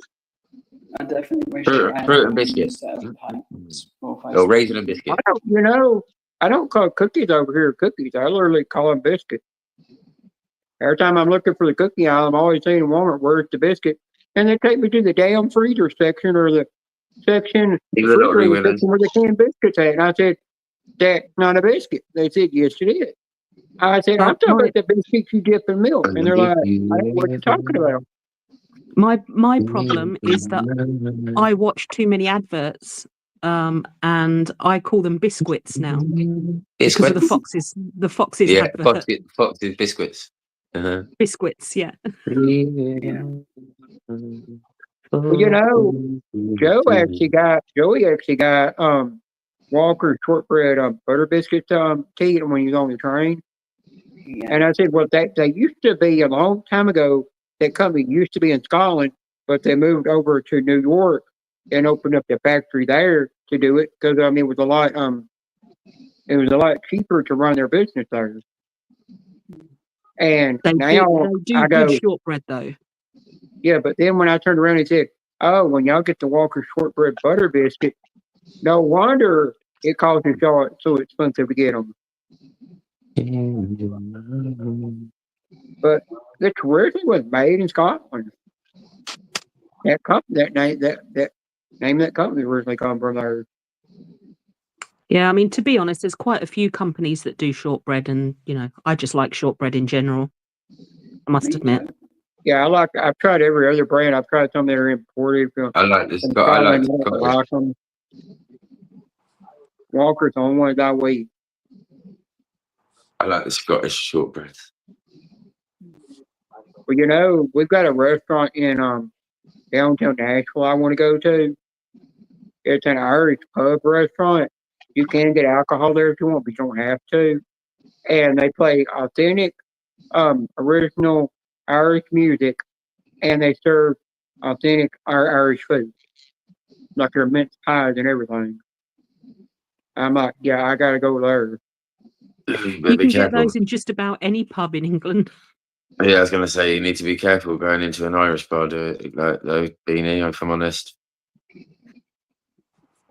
I definitely wish Fruit, I had fruit and a biscuit. set of pints or Or raisin and biscuit. I don't call cookies over here cookies. I literally call them biscuits. Every time I'm looking for the cookie aisle, I'm always saying Walmart, where's the biscuit? And they take me to the damn freezer section or the section, the refrigerator section where the canned biscuits at. And I said, that's not a biscuit. They said, yes, it is. I said, I'm talking about the biscuits you dip in milk. And they're like, I don't know what you're talking about. My problem is that I watch too many adverts, and I call them biscuits now because of the foxes. The foxes Yeah, advert. Fox's biscuits. Uh-huh. Biscuits, yeah. Well, Joey actually got Walker's shortbread butter biscuits tea when he was on the train. Yeah. And I said, well, they used to be a long time ago. That company used to be in Scotland, but they moved over to New York and opened up the factory there to do it because it was a lot cheaper to run their business there. And they now do I go good shortbread though. Yeah, but then when I turned around and said, "Oh, when y'all get the Walker shortbread butter biscuit, no wonder it causes y'all so expensive to get them." But the tradition was made in Scotland. That name of that company originally come from there. Yeah, I mean, to be honest, there's quite a few companies that do shortbread, and I just like shortbread in general. I must admit. Yeah, I've tried every other brand. I've tried some that are imported from. I like this. from I like Scotland. this. I like them. Walker's the only ones I eat. I like the Scottish shortbread. Well, we've got a restaurant in downtown Nashville I want to go to. It's an Irish pub restaurant. You can get alcohol there if you want, but you don't have to. And they play authentic, original Irish music, and they serve authentic Irish food, like their mince pies and everything. I'm like, yeah, I gotta go there. You can get those in just about any pub in England. Yeah, I was going to say you need to be careful going into an Irish bar, though, Beanie, if I'm honest.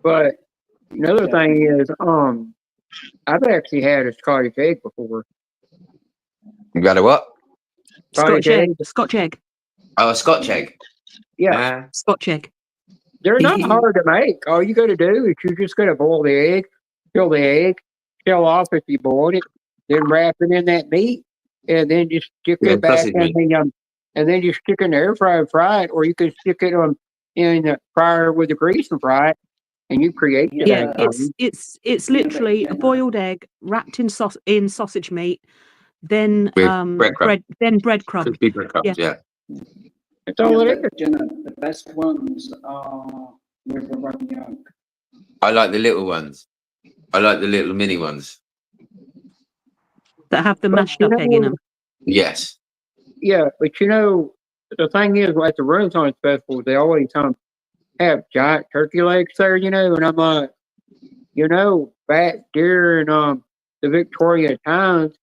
But another thing is, I've actually had a Scottish egg before. You got a what? Scotch egg. Scotch egg. Oh, a Scotch egg. Yeah, Scotch egg. they're not hard to make. All you got to do is you just got to boil the egg, peel the egg, peel off if you boiled it, then wrap it in that meat, and then just stick Yeah, it back sausage in meat. the and then just stick it in the air fryer and fry it, or you can stick it in the fryer with the grease and fry it, and you create the Yeah, dang it's thing. literally a boiled egg wrapped in sausage meat, then With breadcrumbs. breadcrumb. Crispy breadcrumbs, yeah. That's all it is. Jenna, the best ones are with the rum yolk. I like the little ones. I like the little mini ones. That have the But mashed up egg in them. Yes. Yeah, but the thing is, at the Renaissance Festival, they always have giant turkey legs there, and I'm like, back during the Victorian times,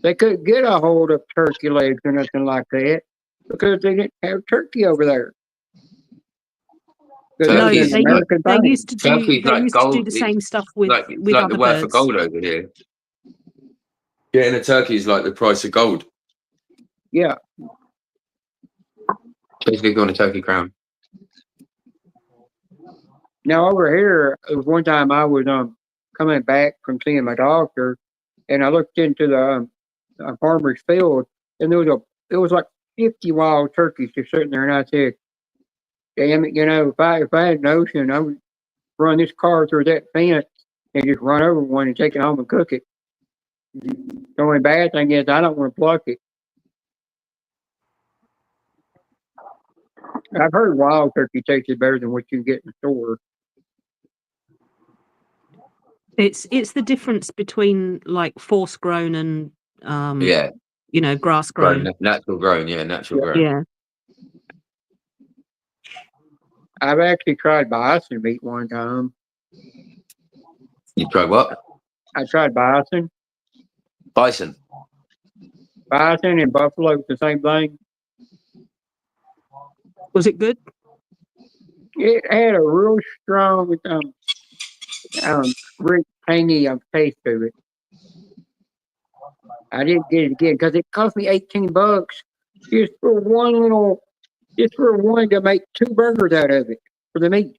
they couldn't get a hold of turkey legs or nothing like that because they didn't have turkey over there. No, It was an American they thing. used to do Turkey's like gold. the same stuff with Like the other worth of birds. gold over here. Getting a turkey is like the price of gold. Yeah. Especially if you want a turkey crown. Now over here, there was one time I was coming back from seeing my doctor, and I looked into the farmer's field, and there was like 50 wild turkeys just sitting there, and I said, "Damn it, if I had an ocean, I would run this car through that fence and just run over one and take it home and cook it." The only bad thing is I don't want to pluck it. I've heard wild turkey tastes better than what you get in the store. It's the difference between like force grown and Yeah. grass grown. Natural grown, yeah, natural grown. Yeah. I've actually tried bison meat one time. You tried what? I tried bison. Bison. Bison and buffalo, the same thing. Was it good? It had a real strong, rich, tangy taste to it. I didn't get it again because it cost me $18 just for one to make 2 burgers out of it for the meat.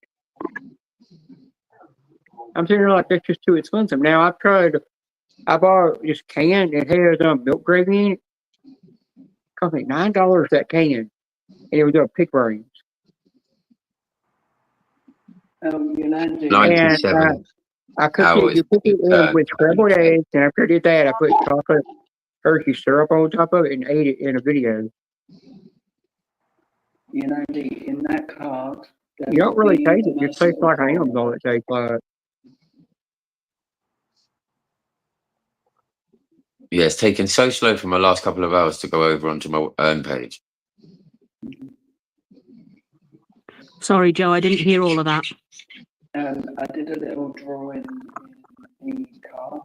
I'm sitting there like that's just too expensive. Now I bought this can. It has milk gravy in it. Cost me $9 that can, and it was pig brains. You 97. I cooked it. You cook it with scrambled eggs, and after I did that, I put chocolate Hershey syrup on top of it and ate it in a video. In that card. You don't really taste it. It just tastes like hams. All it tastes like. Yeah, it's taken so slow for my last couple of hours to go over onto my earn page. Sorry, Joe, I didn't hear all of that. I did a little drawing in the card,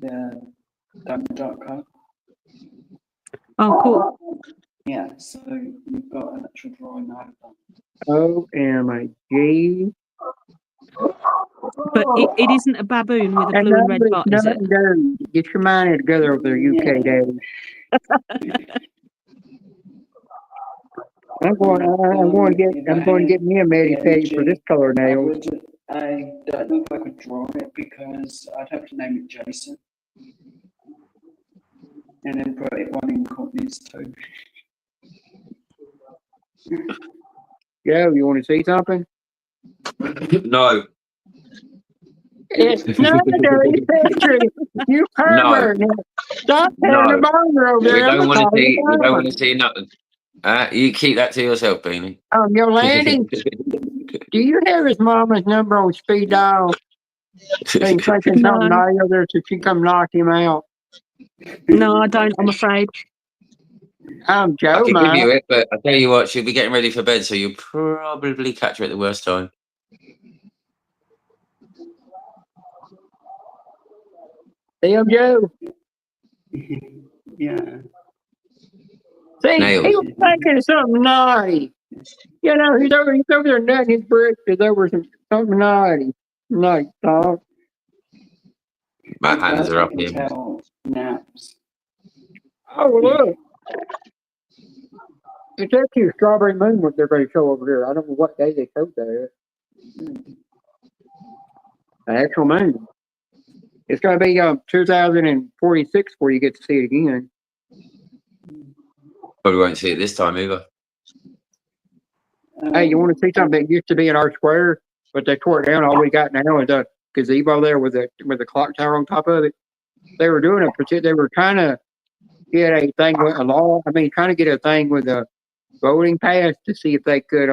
the Diamond card. Oh, cool. Yeah, so you've got an actual drawing out of that. OMG. But it isn't a baboon with a blue and red butt, is it? No, get your mind together over there, UK days. I'm going to get me a Medicaid for this color nail. I don't know if I could draw it because I'd have to name it Jason. And then put it one in Courtney's too. Joe, you want to see something? No. It's not a dirty picture. You pervert. No. Stop having a boner over there. We don't want to see nothing. You keep that to yourself, Beanie. Yolandi, do you have his mama's number on speed dial? And something audio there so she come knock him out. No, I don't, I'm afraid. I'm Joe, I can give you it, but I tell you what, she'll be getting ready for bed, so you'll probably catch her at the worst time. Damn Joe. Yeah. See, Nails. he was thinking of something naughty. He's over there nutting his breakfast over something naughty. Nice dog. My hands are up here. Naps. Oh, look. It's actually a strawberry moon what they're going to show over here. I don't know what day they showed that. An actual moon. It's going to be 2046 before you get to see it again. Probably won't see it this time either. Hey, you want to see something that used to be in our square, but they tore it down? All we got now is a gazebo there with a clock tower on top of it. They were doing they were trying to get a thing with a law. I mean, trying to get a thing with a voting pass to see if they could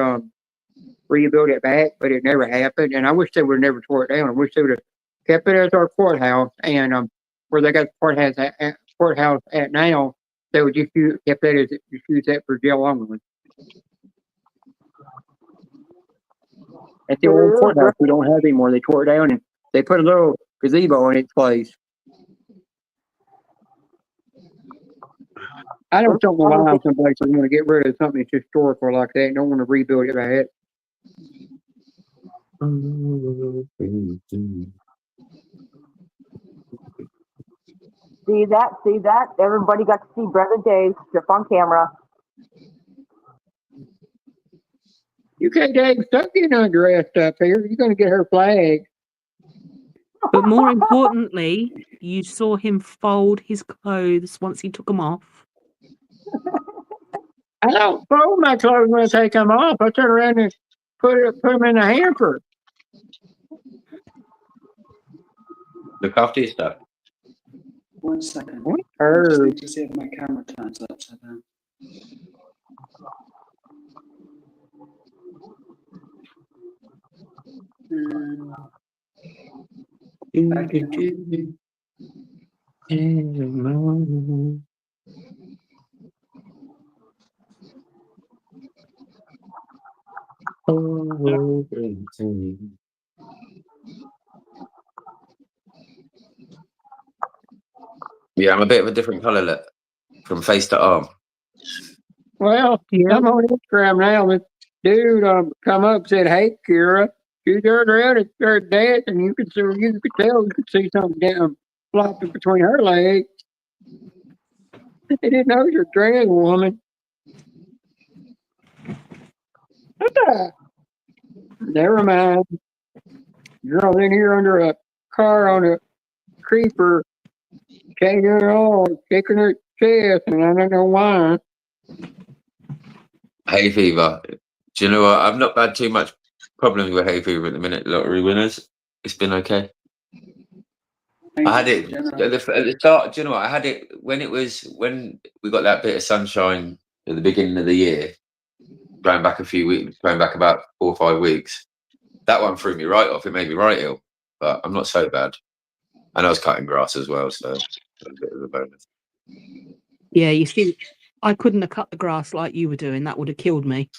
rebuild it back, but it never happened. And I wish they would have never tore it down. I wish they would have kept it as our courthouse, and where they got the courthouse at now, they would just kept that as just use that for jail only. At the old courthouse, we don't have anymore. They tore it down and they put a little gazebo in its place. I don't know why somebody would want to get rid of something that's historical like that and don't want to rebuild it back. See that? Everybody got to see Brother Dave just on camera. You can't Dave stop getting undressed up here. You're going to get her flagged. But more importantly, you saw him fold his clothes once he took them off. I don't fold my clothes when I take them off. I turn around and put them in a hamper. Look after your stuff. 1 second. What? I just need to see if my camera turns upside down. Back in. Yeah, I'm a bit of a different colour look from face to arm. Well, I'm on Instagram now. This dude come up and said, "Hey, Kira, you turned around and started dancing. You could see something down flopping between her legs. They didn't know you're a trans woman." Never mind. Girl in here under a car on a creeper, changing it all, kicking her chest, and I don't know why. Hay fever. Do you know what? I've not had too much problems with hay fever at the minute. Lottery winners, it's been okay. I had it at the start. Do you know what? I had it when we got that bit of sunshine at the beginning of the year. Going back a few weeks, going back about 4 or 5 weeks. That one threw me right off. It made me right ill, but I'm not so bad. And I was cutting grass as well, so a bit of a bonus. Yeah, you see, I couldn't have cut the grass like you were doing. That would have killed me.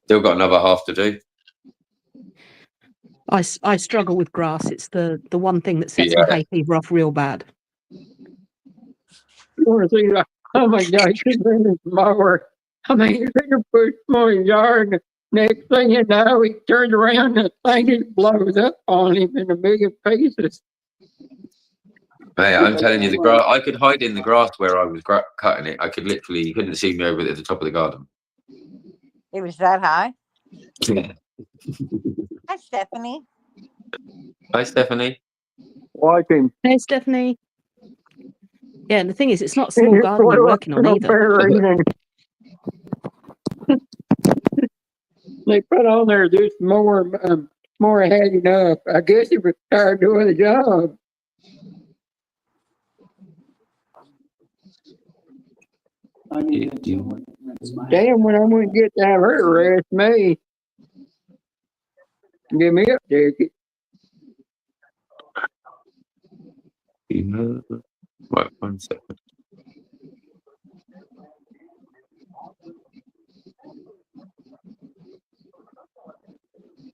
Still got another half to do. I struggle with grass. It's the one thing that sets my hay fever off real bad. You want to see that? Oh my God, she's in this mower. I mean, you're going to push more yard. Next thing you know, he turns around and the thing just blows up on him in a million pieces. Hey, I'm telling you, the grass. I could hide in the grass where I was cutting it. I could literally, you couldn't see me over at the top of the garden. It was that high. Yeah. Hi, Stephanie. Hi, Stephanie. Watching. Hey, Stephanie. Yeah, and the thing is, it's not a small garden you're working on either. They put on there this more had enough. I guess he was tired doing the job. I need to rinse my Damn, when I wouldn't get to have her arrest me. Give me a ticket. Right, 1 second.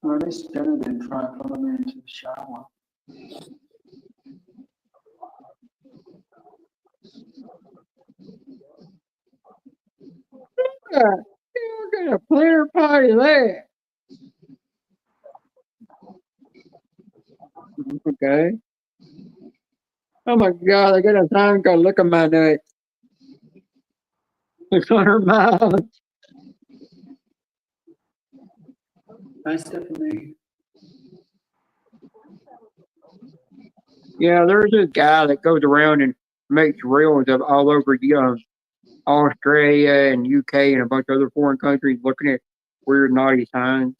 Or at least better than try to follow me into the shower. You're gonna planter party there. Okay. Oh my God, I got a time to look at my nuts. 600 miles. Hi, Stephanie. Yeah, there's a guy that goes around and makes reels of all over Australia and UK and a bunch of other foreign countries looking at weird naughty signs.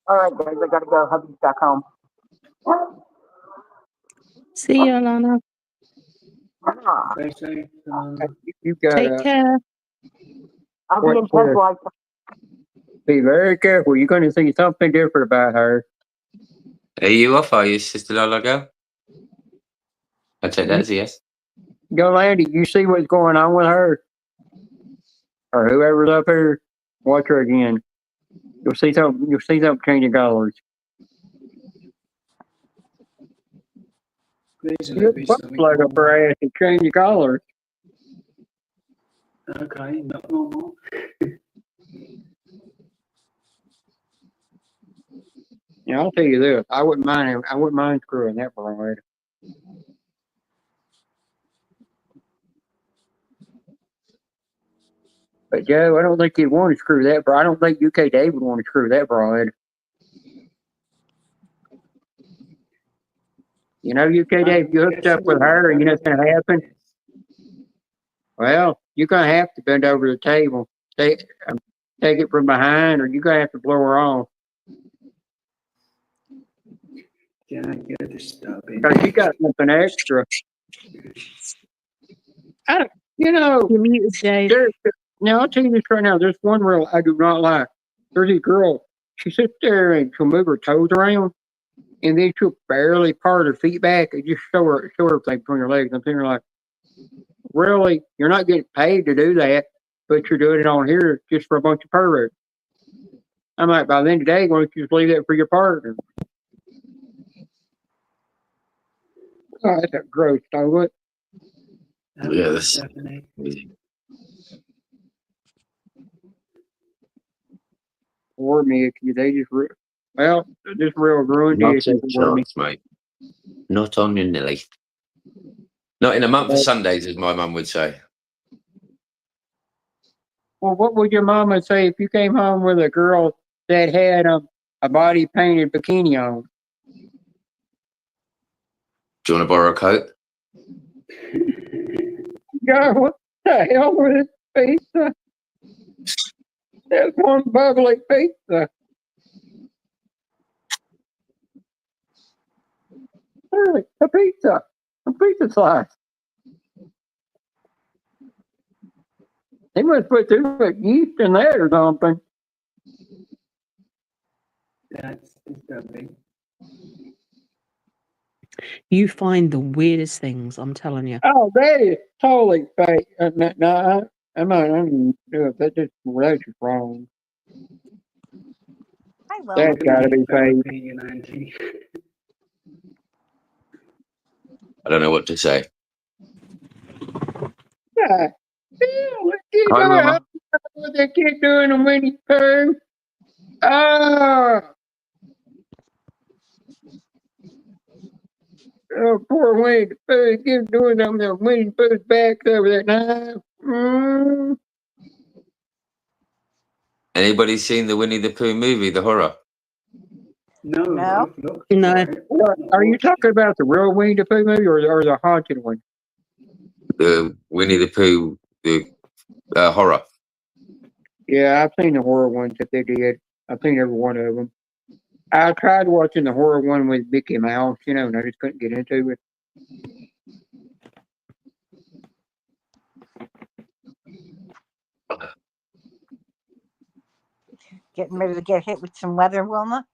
All right, guys, I gotta go. Hubby's back home. See you, Alana. Stay safe. You got Take care. I'll be What in for? Tesla. Be very careful. You're going to see something different about her. Are you off? Are you, Sister Lola girl? I take that as a yes. Yolanda, you see what's going on with her? Or whoever's up here, watch her again. You'll see something changing colors. Please You let me put plug up her ass and change the colors. Okay, not normal. Yeah, I'll tell you this. I wouldn't mind screwing that bride. But Joe, I don't think you'd want to screw that bride. I don't think UK Dave would want to screw that bride. You know, UK Dave, you hooked up with her and you know what's going to happen? Well, you're going to have to bend over the table, take it from behind, or you're going to have to blow her off. Can I get this stuff in? Because you got something extra. You know, You're muted, Dave. Now, I'll tell you this right now. There's one rule I do not like. There's a girl, she sits there and she'll move her toes around, and then she'll barely part her feet back and just show her everything between her legs. I'm thinking like, really? You're not getting paid to do that, but you're doing it on here just for a bunch of perverts. I'm like, by the end of the day, why don't you just leave that for your partner? Oh, that's a gross, don't it? Yeah, that's Or me, they just well, just real ruined not it. a chance, mate. Not on your nilly. Not in a month of Sundays, as my mum would say. Well, what would your mama say if you came home with a girl that had a body painted bikini on? Do you want to borrow a coat? God, what the hell with this pizza? That's one bubbly pizza. Really, a pizza slice. They must put too much yeast in there or something. That's disturbing. You find the weirdest things, I'm telling you. Oh, that is totally fake. No, I'm not do it. That's just wrong. Hi, Wilma. That's got to be fake. I don't know what to say. Yeah. Hi, Wilma. What they keep doing a Winnie Pooh. Oh, poor Winnie the Pooh. Keep doing them Winnie the Pooh's back over that knife. Anybody seen the Winnie the Pooh movie, the horror? No. No. Are you talking about the real Winnie the Pooh movie or the haunted one? The Winnie the Pooh, the horror. Yeah, I've seen the horror ones that they did. I've seen every one of them. I tried watching the horror one with Mickey Mouse, and I just couldn't get into it. Getting ready to get hit with some weather, Wilma?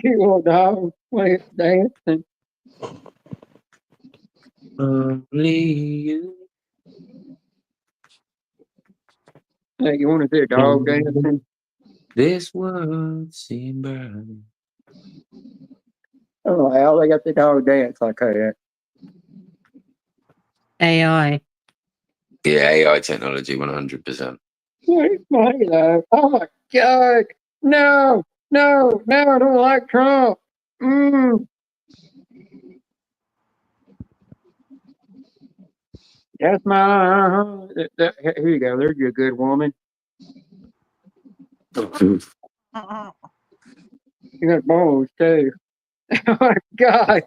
Cute little dog dancing. Only you. Hey, you want to see a dog dancing? This world seems bright. Oh, hell, they got the dog dance like that. AI. Yeah, AI technology, 100%. What is my love? Oh my God. No. No, I don't like Trump. Mm. That's my. Here you go. There's your good woman. You got balls too. Oh my God.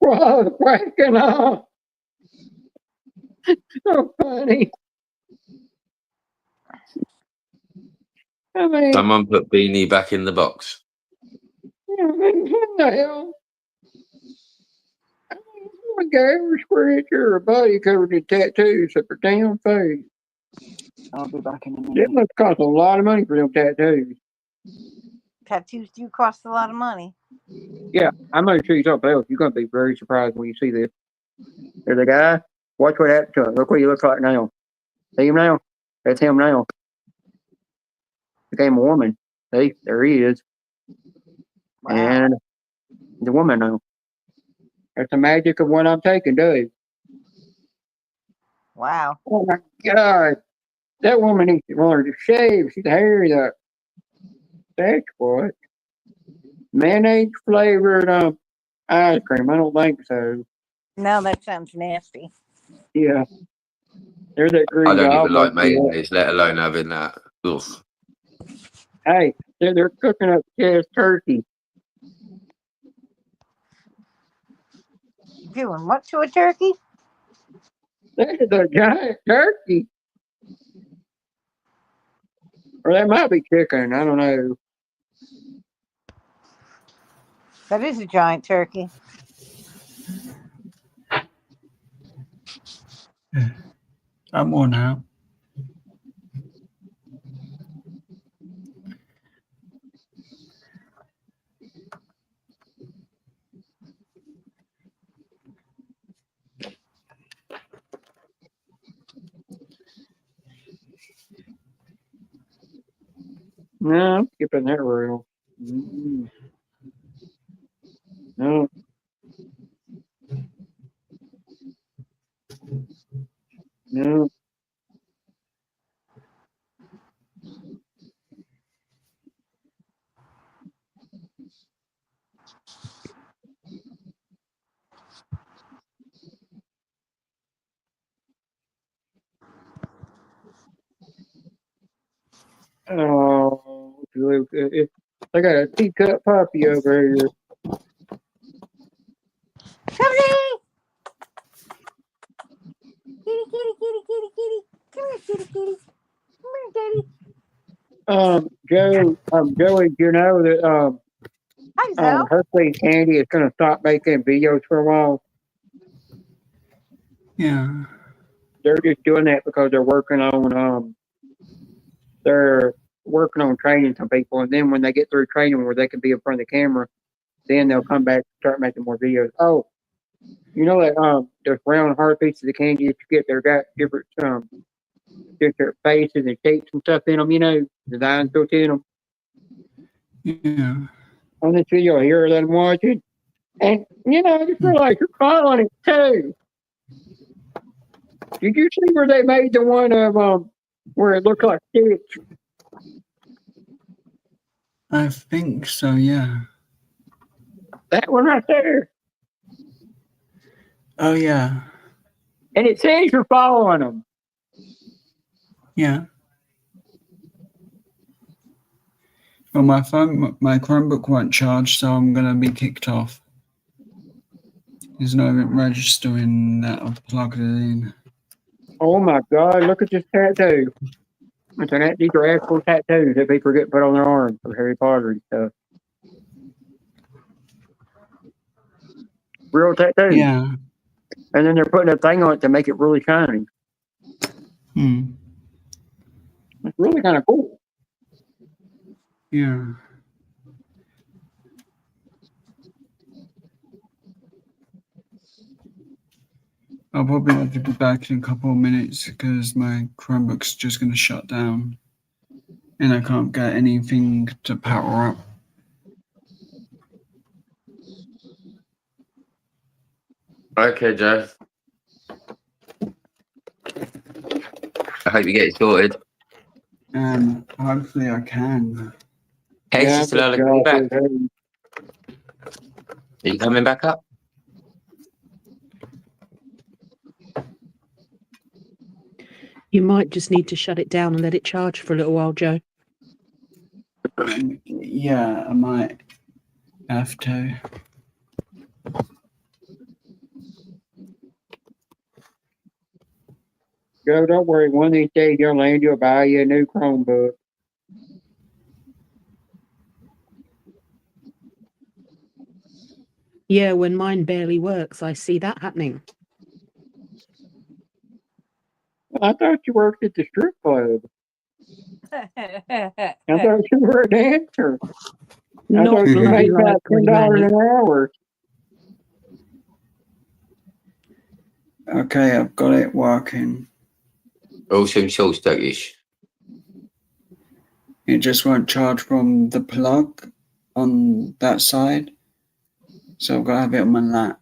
Whoa, cracking up. So funny. I mean, Someone put Beanie back in the box. what the hell? I mean, oh my God, every square inch of her body covered in tattoos of her damn face. I'll be back in a It minute. must cost a lot of money for them tattoos. Tattoos do cost a lot of money. Yeah, I'm going to show you something else. You're going to be very surprised when you see this. There's a guy. Watch what happened to him. Look what he looks like now. See him now? That's him now. Became a woman. See, there he is. Wow. And he's a woman now. That's the magic of what I'm taking, dude. Wow. Oh my God. That woman needs to learn to shave. She's hairy up. That's what. Mayonnaise flavored ice cream. I don't think so. No, that sounds nasty. Yeah. There's that I green don't even like goblin. mayonnaise, let alone having that. Ugh. Hey, they're cooking up gas turkey. Doing what to a turkey? That is a giant turkey. Or that might be chicken. I don't know. That is a giant turkey. I'm more now. No, I'm skipping that rail. Mm-mm. No. No. Oh, I got a teacup puppy over here. Kitty, kitty, kitty, kitty, kitty, kitty. Come here, kitty, kitty. Come here, kitty. Joey, you know that Hi, Zoe. Hercules Candy is going to stop making videos for a while. Yeah. They're just doing that because they're working on training some people, and then when they get through training where they can be in front of the camera, then they'll come back and start making more videos. Oh, you know that those round hard pieces of candy that you get, they've got different faces and shapes and stuff in them. You know, designs built in them. Yeah. On this video here that I'm watching, and I just realized you're following it too. Did you see where they made the one of where it looked like Stitch? I think so, yeah. That one right there. Oh, yeah. And it says you're following them. Yeah. Well, my Chromebook won't charge, so I'm going to be kicked off. There's no registering that I've plugged it in. Oh my God, look at this tattoo. These are actual tattoos that people get put on their arms for Harry Potter and stuff. Real tattoos. Yeah. And then they're putting a thing on it to make it really shiny. Hmm. It's really kind of cool. Yeah. I'll probably have to be back in a couple of minutes because my Chromebook's just going to shut down and I can't get anything to power up. Okay, Joe. I hope you get it sorted. Hopefully I can. Hey, Yeah, Sister Lola, come back. Are you coming back up? You might just need to shut it down and let it charge for a little while, Joe. Yeah, I might have to. Joe, don't worry. One of these days you'll land, you'll buy you a new Chromebook. Yeah, when mine barely works, I see that happening. I thought you worked at the strip club. I thought you were a dancer. I Not thought you bloody made about likely, $10 Manny. an hour. Okay, I've got it working. Awesome sauce, Turkish. It just won't charge from the plug on that side. So I've got to have it on my lap.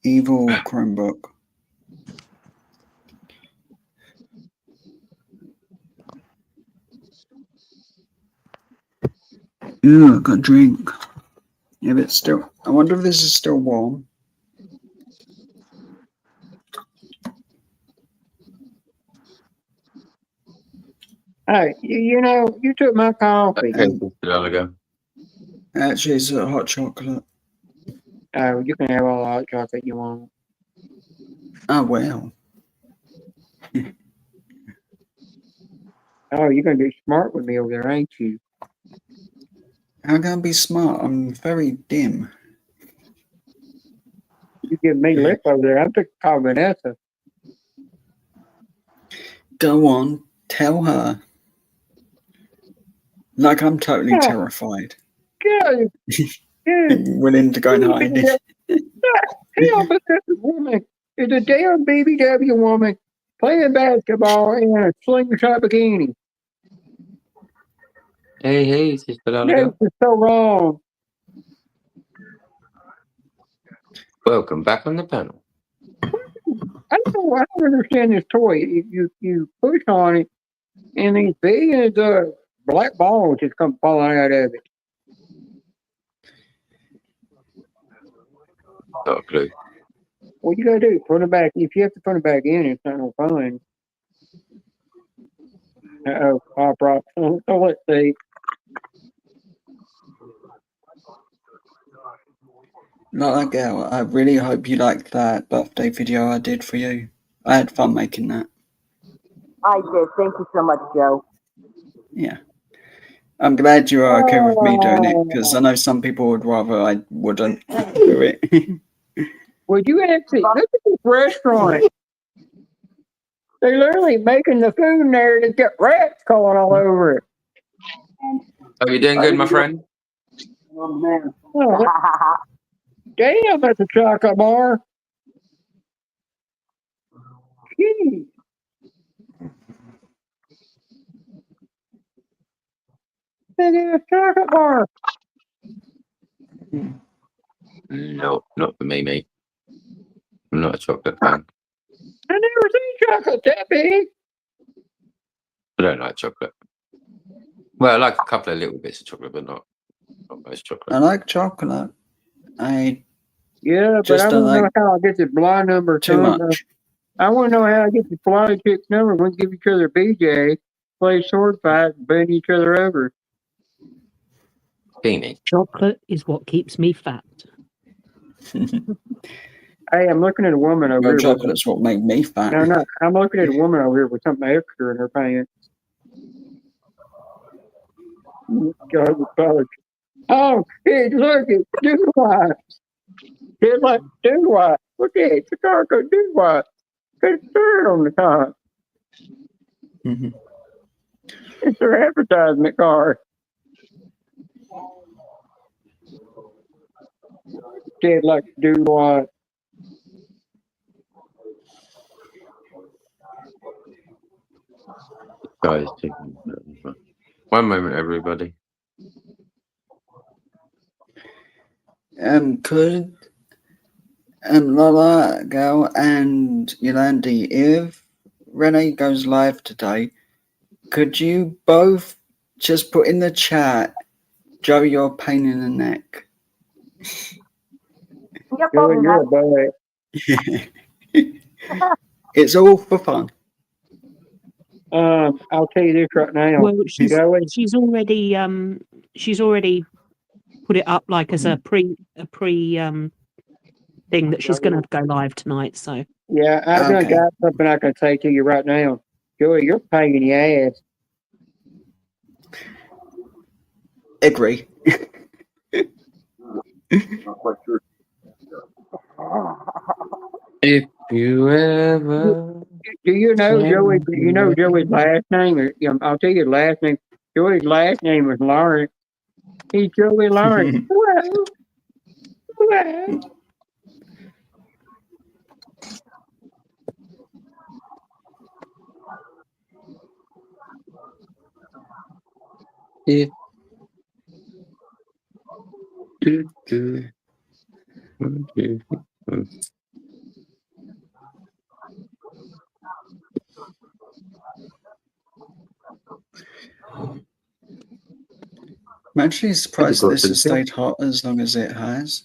Evil Chromebook. Ooh, I got a drink. Yeah, but still, I wonder if this is still warm. Hey, you know, you took my coffee. Okay, Sister Lola, go. Actually, it's a hot chocolate. Oh, you can have all the hot chocolate you want. Oh, well. Oh, you're gonna be smart with me over there, ain't you? How can I be smart? I'm very dim. You give me lip over there. I'm just calling Vanessa. Go on, tell her. Like I'm totally Yeah. terrified. Good. Good. Willing to go and hide it. Hell, but this woman is a damn BBW woman playing basketball in a slingshot bikini. Hey, Sister Lola, This go. is so wrong. Welcome back on the panel. I don't understand this toy. You push on it, and these big black balls just come falling out of it. Not a clue. What you gotta do? Put it back. If you have to put it back in, it's not no fun. Uh-oh, pop rock. So let's see. Not that girl. I really hope you liked that birthday video I did for you. I had fun making that. I did. Thank you so much, Joe. Yeah. I'm glad you are okay with me doing it, because I know some people would rather I wouldn't do it. Would you actually look at this restaurant? They're literally making the food in there and it's got rats crawling all over it. Are you doing good, my friend? Oh, man. Oh, damn, that's a chocolate bar. Gee. Big ass chocolate bar. No, not for me, mate. I'm not a chocolate fan. I never seen chocolate that big. I don't like chocolate. Well, I like a couple of little bits of chocolate, but not most chocolate. I like chocolate. Yeah, but just I don't want to know like how I get this blind number. too much. I want to know how I get the fly chick's number. We give each other a BJ, play sword fight, bend each other over. Beanie. Chocolate is what keeps me fat. Hey, I'm looking at a woman over Your here. chocolate's what made me fat. No, I'm looking at a woman over here with something extra in her pants. God, the college. Oh, hey, look, it's do-what. It's like do-what. Look at it, Chicago do-what. Got a shirt on the top. It's their advertisement card. Did like do-what. Guys, one moment, everybody. Could Lola, Gal, and Yolandi, if Renee goes live today, could you both just put in the chat, Joe, you're a pain in the neck? Yep, I'll Joey, do you're a that. boy. It's all for fun. I'll tell you this right now. Well, Joey, she's already put it up like as a pre thing that she's going to go live tonight. So yeah, I've done got something I can say to you right now. Joey, you're a pain in the ass. Agree. Not quite sure. If you ever. Do you know Joey? Do you know Joey's last name? I'll tell you the last name. Joey's last name was Lawrence. He's Joey Lawrence. Well, well. If do, do. I'm actually surprised that this has stayed hot as long as it has,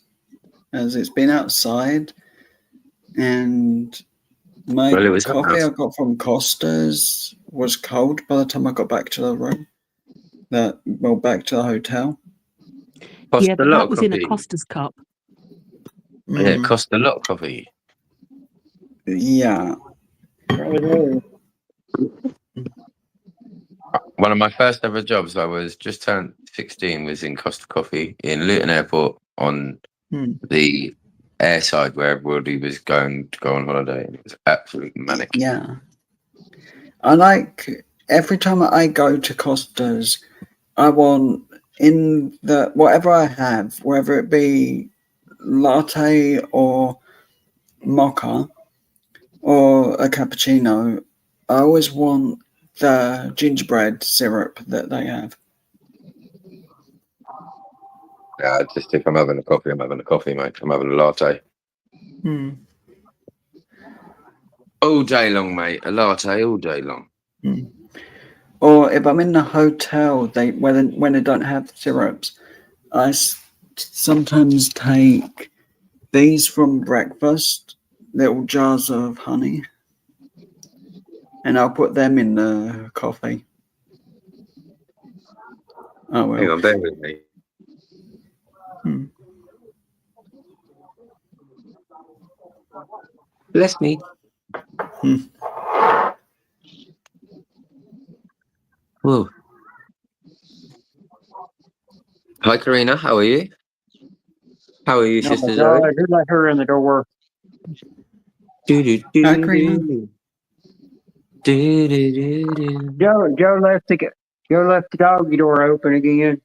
as it's been outside, and my Well, it was coffee hot. I got from Costa's was cold by the time I got back to the room. Back to the hotel. yeah, but that was in a Costa's cup. Yeah, it cost a lot of coffee. Yeah. One of my first ever jobs, I was just turned 16, was in Costa Coffee in Luton Airport on the airside where everybody was going to go on holiday. It was absolutely manic. Yeah. I like, every time I go to Costa's, I want in the, whatever I have, whether it be latte or mocha or a cappuccino, I always want the gingerbread syrup that they have. Yeah, just if I'm having a coffee, I'm having a coffee, mate. I'm having a latte. All day long, mate. A latte all day long. Or if I'm in the hotel, when they don't have syrups, I sometimes take these from breakfast, little jars of honey, and I'll put them in the coffee. Oh well. Hang on, bear with me. Bless me. Whoa. Hi, Karina. How are you? How are you, Oh my Sister God, Zoe? who let her in the door? Hi, Karina. Joe left the doggy door open again.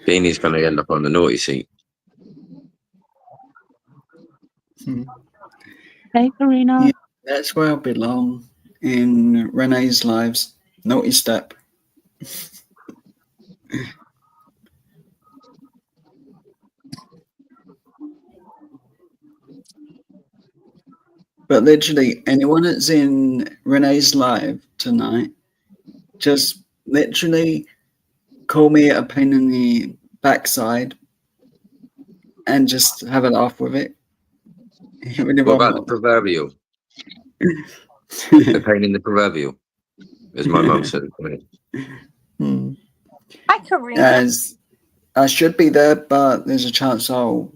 Beanie's going to end up on the naughty seat. Hey, Karina. Yeah, that's where I belong, in Renee's lives. Naughty step. But literally, anyone that's in Renee's live tonight, just literally call me a pain in the backside and just have a laugh with it. Even if What I'm about the not. proverbial? The pain in the proverbial, as my mum said. Hi, Karina. As I should be there, but there's a chance I'll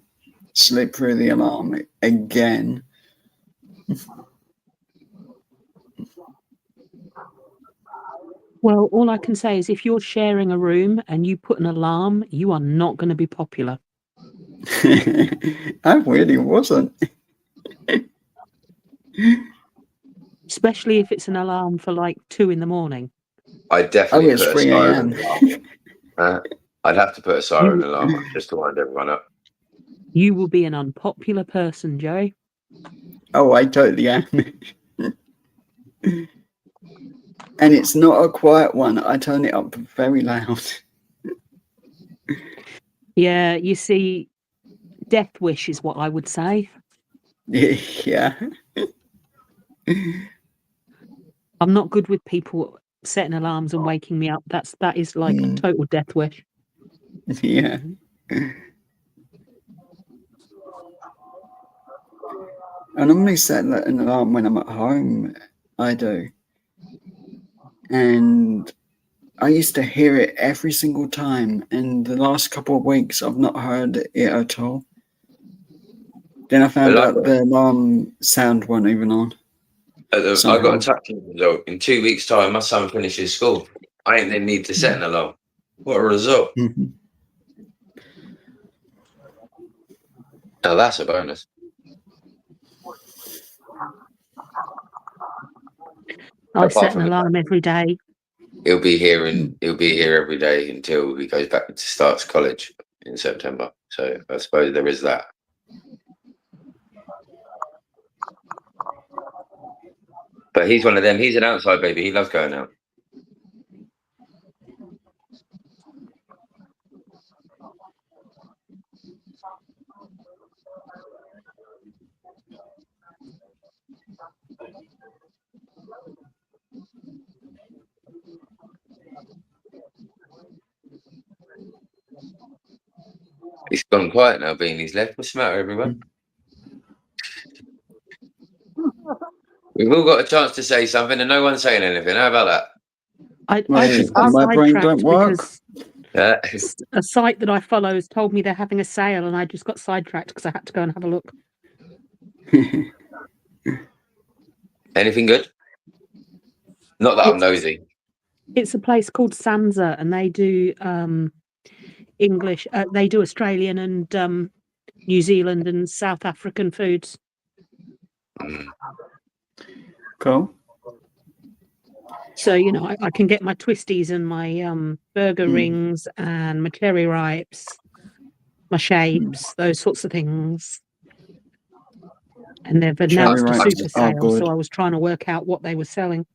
slip through the alarm again. Well, all I can say is if you're sharing a room and you put an alarm, you are not going to be popular. I really wasn't. Especially if it's an alarm for like 2 a.m. I definitely it's put a 3 siren a.m. alarm. I'd have to put a siren alarm up just to wind everyone up. You will be an unpopular person, Joe. Oh, I totally am. And it's not a quiet one. I turn it up very loud. Yeah, you see, death wish is what I would say. Yeah. I'm not good with people setting alarms and waking me up. That is like a total death wish. Yeah. I normally set an alarm when I'm at home. I do. And I used to hear it every single time. And the last couple of weeks, I've not heard it at all. Then I found out the alarm sound wasn't even on. I got a touch result. In 2 weeks' time, my son finishes school. I ain't then need to set an alarm. What a result. Now that's a bonus. I set an alarm every day. He'll be here every day until he goes back to starts college in September. So I suppose there is that. But he's one of them. He's an outside baby. He loves going out. He's gone quiet now, being he's left. What's the matter, everyone? We've all got a chance to say something and no one's saying anything. How about that? I just got my brain sidetracked don't work. because a site that I follow has told me they're having a sale, and I just got sidetracked because I had to go and have a look. Anything good? Not that I'm nosy. It's a place called Sansa, and they do English. They do Australian and New Zealand and South African foods. Cool. So, you know, I can get my twisties and my burger rings and my cherry ripes, my shapes, those sorts of things. And they've announced a super sale, so I was trying to work out what they were selling.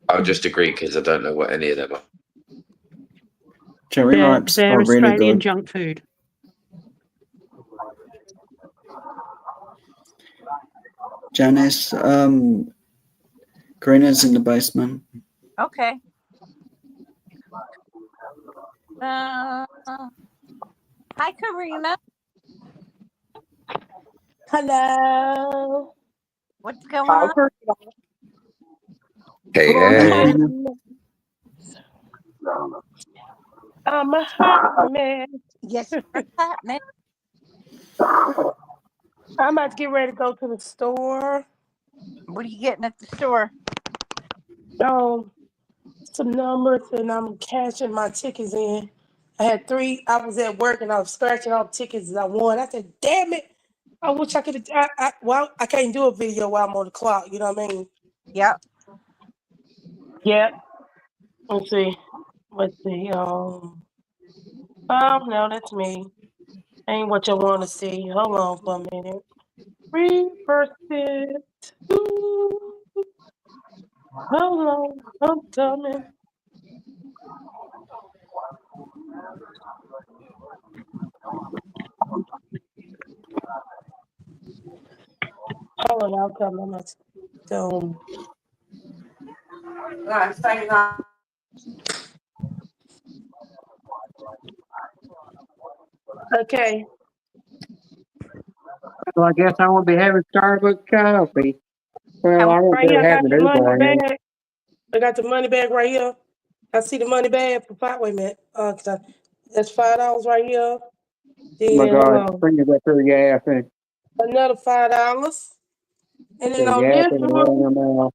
I'll just agree because I don't know what any of them are. Cherry ripes They're are really Australian good. junk food. Janice, Karina's in the basement. Okay. Hi, Karina. Hello. What's going on? Hey. I'm a hot mess. Yes, what's happening? I'm about to get ready to go to the store. What are you getting at the store? Some numbers, and I'm cashing my tickets in. I had 3. I was at work and I was scratching all the tickets that I won. I said, "Damn it! I wish I could." I can't do a video while I'm on the clock. You know what I mean? Yep. Yep. Let's see. Oh no, that's me. Ain't what you want to see. Hold on for a minute. Reverse it. Hold on, I'm coming. Hold on, I'm coming. Let's go. Okay. Well, I guess I won't be having Starbucks coffee. Well, I won't Right be here, I got having the money Uber. bag. I got the money bag right here. I see the money bag for five. Wait a minute. That's $5 right here. Oh my Then God, bring it up here, gas and another $5. And then on gas this and one,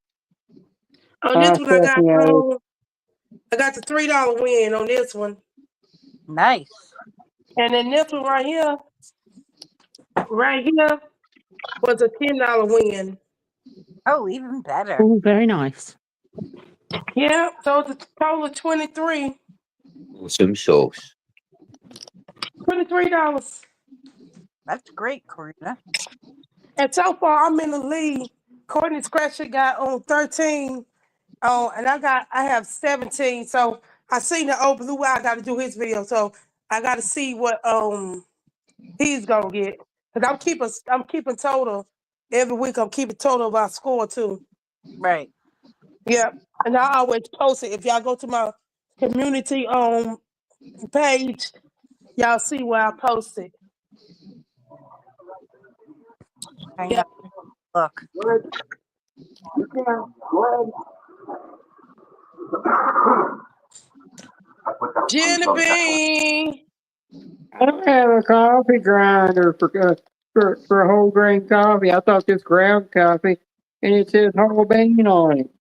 I got the $3 win on this one. Nice. And then this one right here was a $10 win. Oh, even better. Oh, very nice. Yeah, so it's a total of 23. Some sauce. $23. That's great, Karina. And so far, I'm in the lead. Courtney Scratcher got on 13. And I have 17. So I seen the old blue eye. I got to do his video. So I got to see what He's gonna get because I'm keeping total every week. I'm keeping total of our score too. Right. Yeah, and I always post it. If y'all go to my community page, y'all see where I post it. Hang Yeah. on. Look. Jenny Bean. I don't have a coffee grinder for whole grain coffee. I thought this ground coffee, and it says whole bean on it.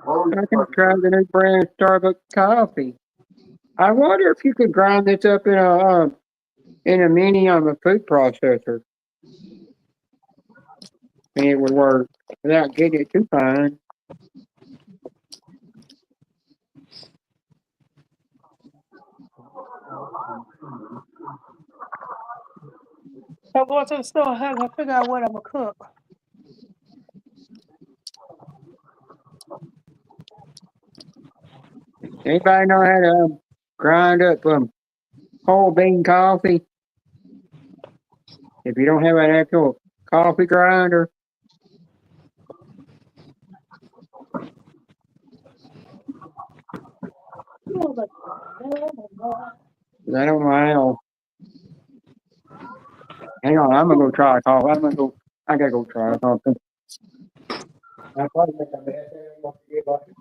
I can try the new brand Starbucks coffee. I wonder if you could grind this up in a mini on a food processor, and it would work without getting it too fine. I'm going to the store. I gotta figure out what I'm gonna cook. Anybody know how to grind up whole bean coffee? If you don't have an actual coffee grinder, I don't know how. Hang on, I'm gonna go try coffee. I gotta go try something. I probably make a bad thing. I'm gonna forget about it.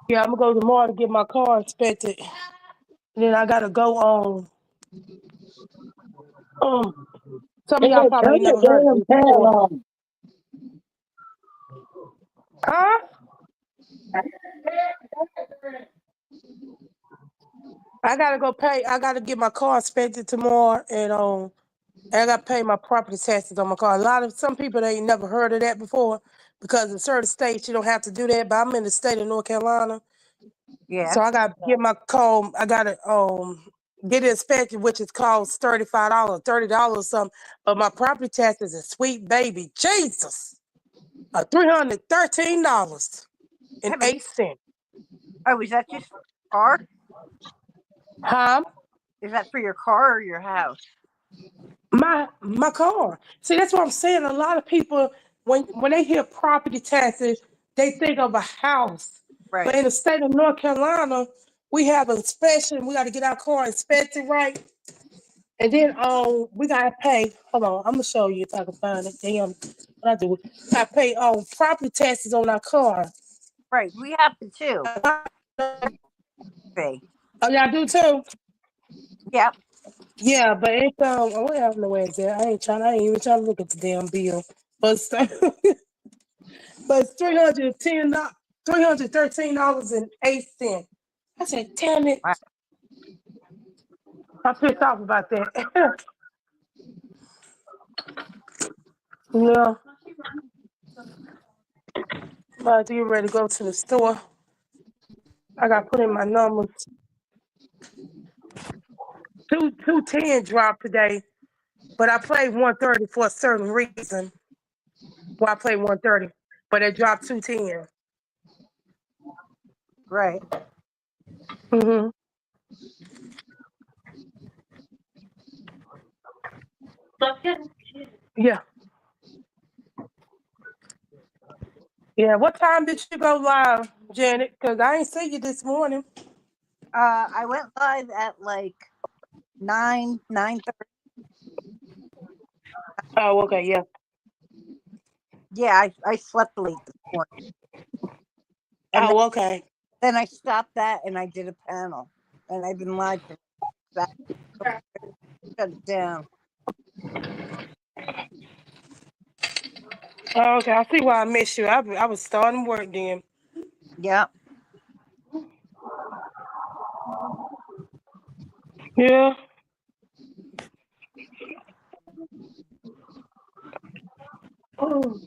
Yeah, I'm gonna go tomorrow to get my car inspected. And then I gotta go on. Some of Hey, y'all probably turn ain't that never heard of damn this fan before. on. Huh? I gotta go pay. I gotta get my car inspected tomorrow, and I gotta pay my property taxes on my car. Some people ain't never heard of that before because in certain states you don't have to do that. But I'm in the state of North Carolina, Yeah. so I gotta get my car. I gotta get it inspected, which is cost $35, $30 something. But my property taxes is sweet baby Jesus, $313 and Yeah, but 8 cents. oh, is that just for your car? Huh? Is that for your car or your house? My car. See, that's what I'm saying. A lot of people, when they hear property taxes, they think of a house. But Right. in the state of North Carolina, we have an inspection. We got to get our car inspected right, and then we gotta pay. Hold on, I'm gonna show you if I can find it. Damn, what I do? I pay property taxes on our car. Right. We have to too. Fee. Oh, y'all do too? Yep. Yeah, but it's what I don't know where it's at. I ain't even trying to look at the damn bill. But but it's $313.08. I said, damn it. Wow. I'm pissed off about that. Yeah. I'm about to get ready to go to the store. I gotta put in my numbers. 210 dropped today, but I played 130 for a certain reason. Well, I played 130, but it dropped 210. Right. Mm-hmm. Yeah. Yeah. What time did you go live, Janet? Because I ain't see you this morning. I went live at like 9:30. Oh, okay, yeah. Yeah, I slept late this morning, and Oh, okay. then I stopped that and I did a panel, and I've been live for that. Shut it down. Oh, okay. I see why I missed you. I was starting work then. Yep. Yeah. Oh.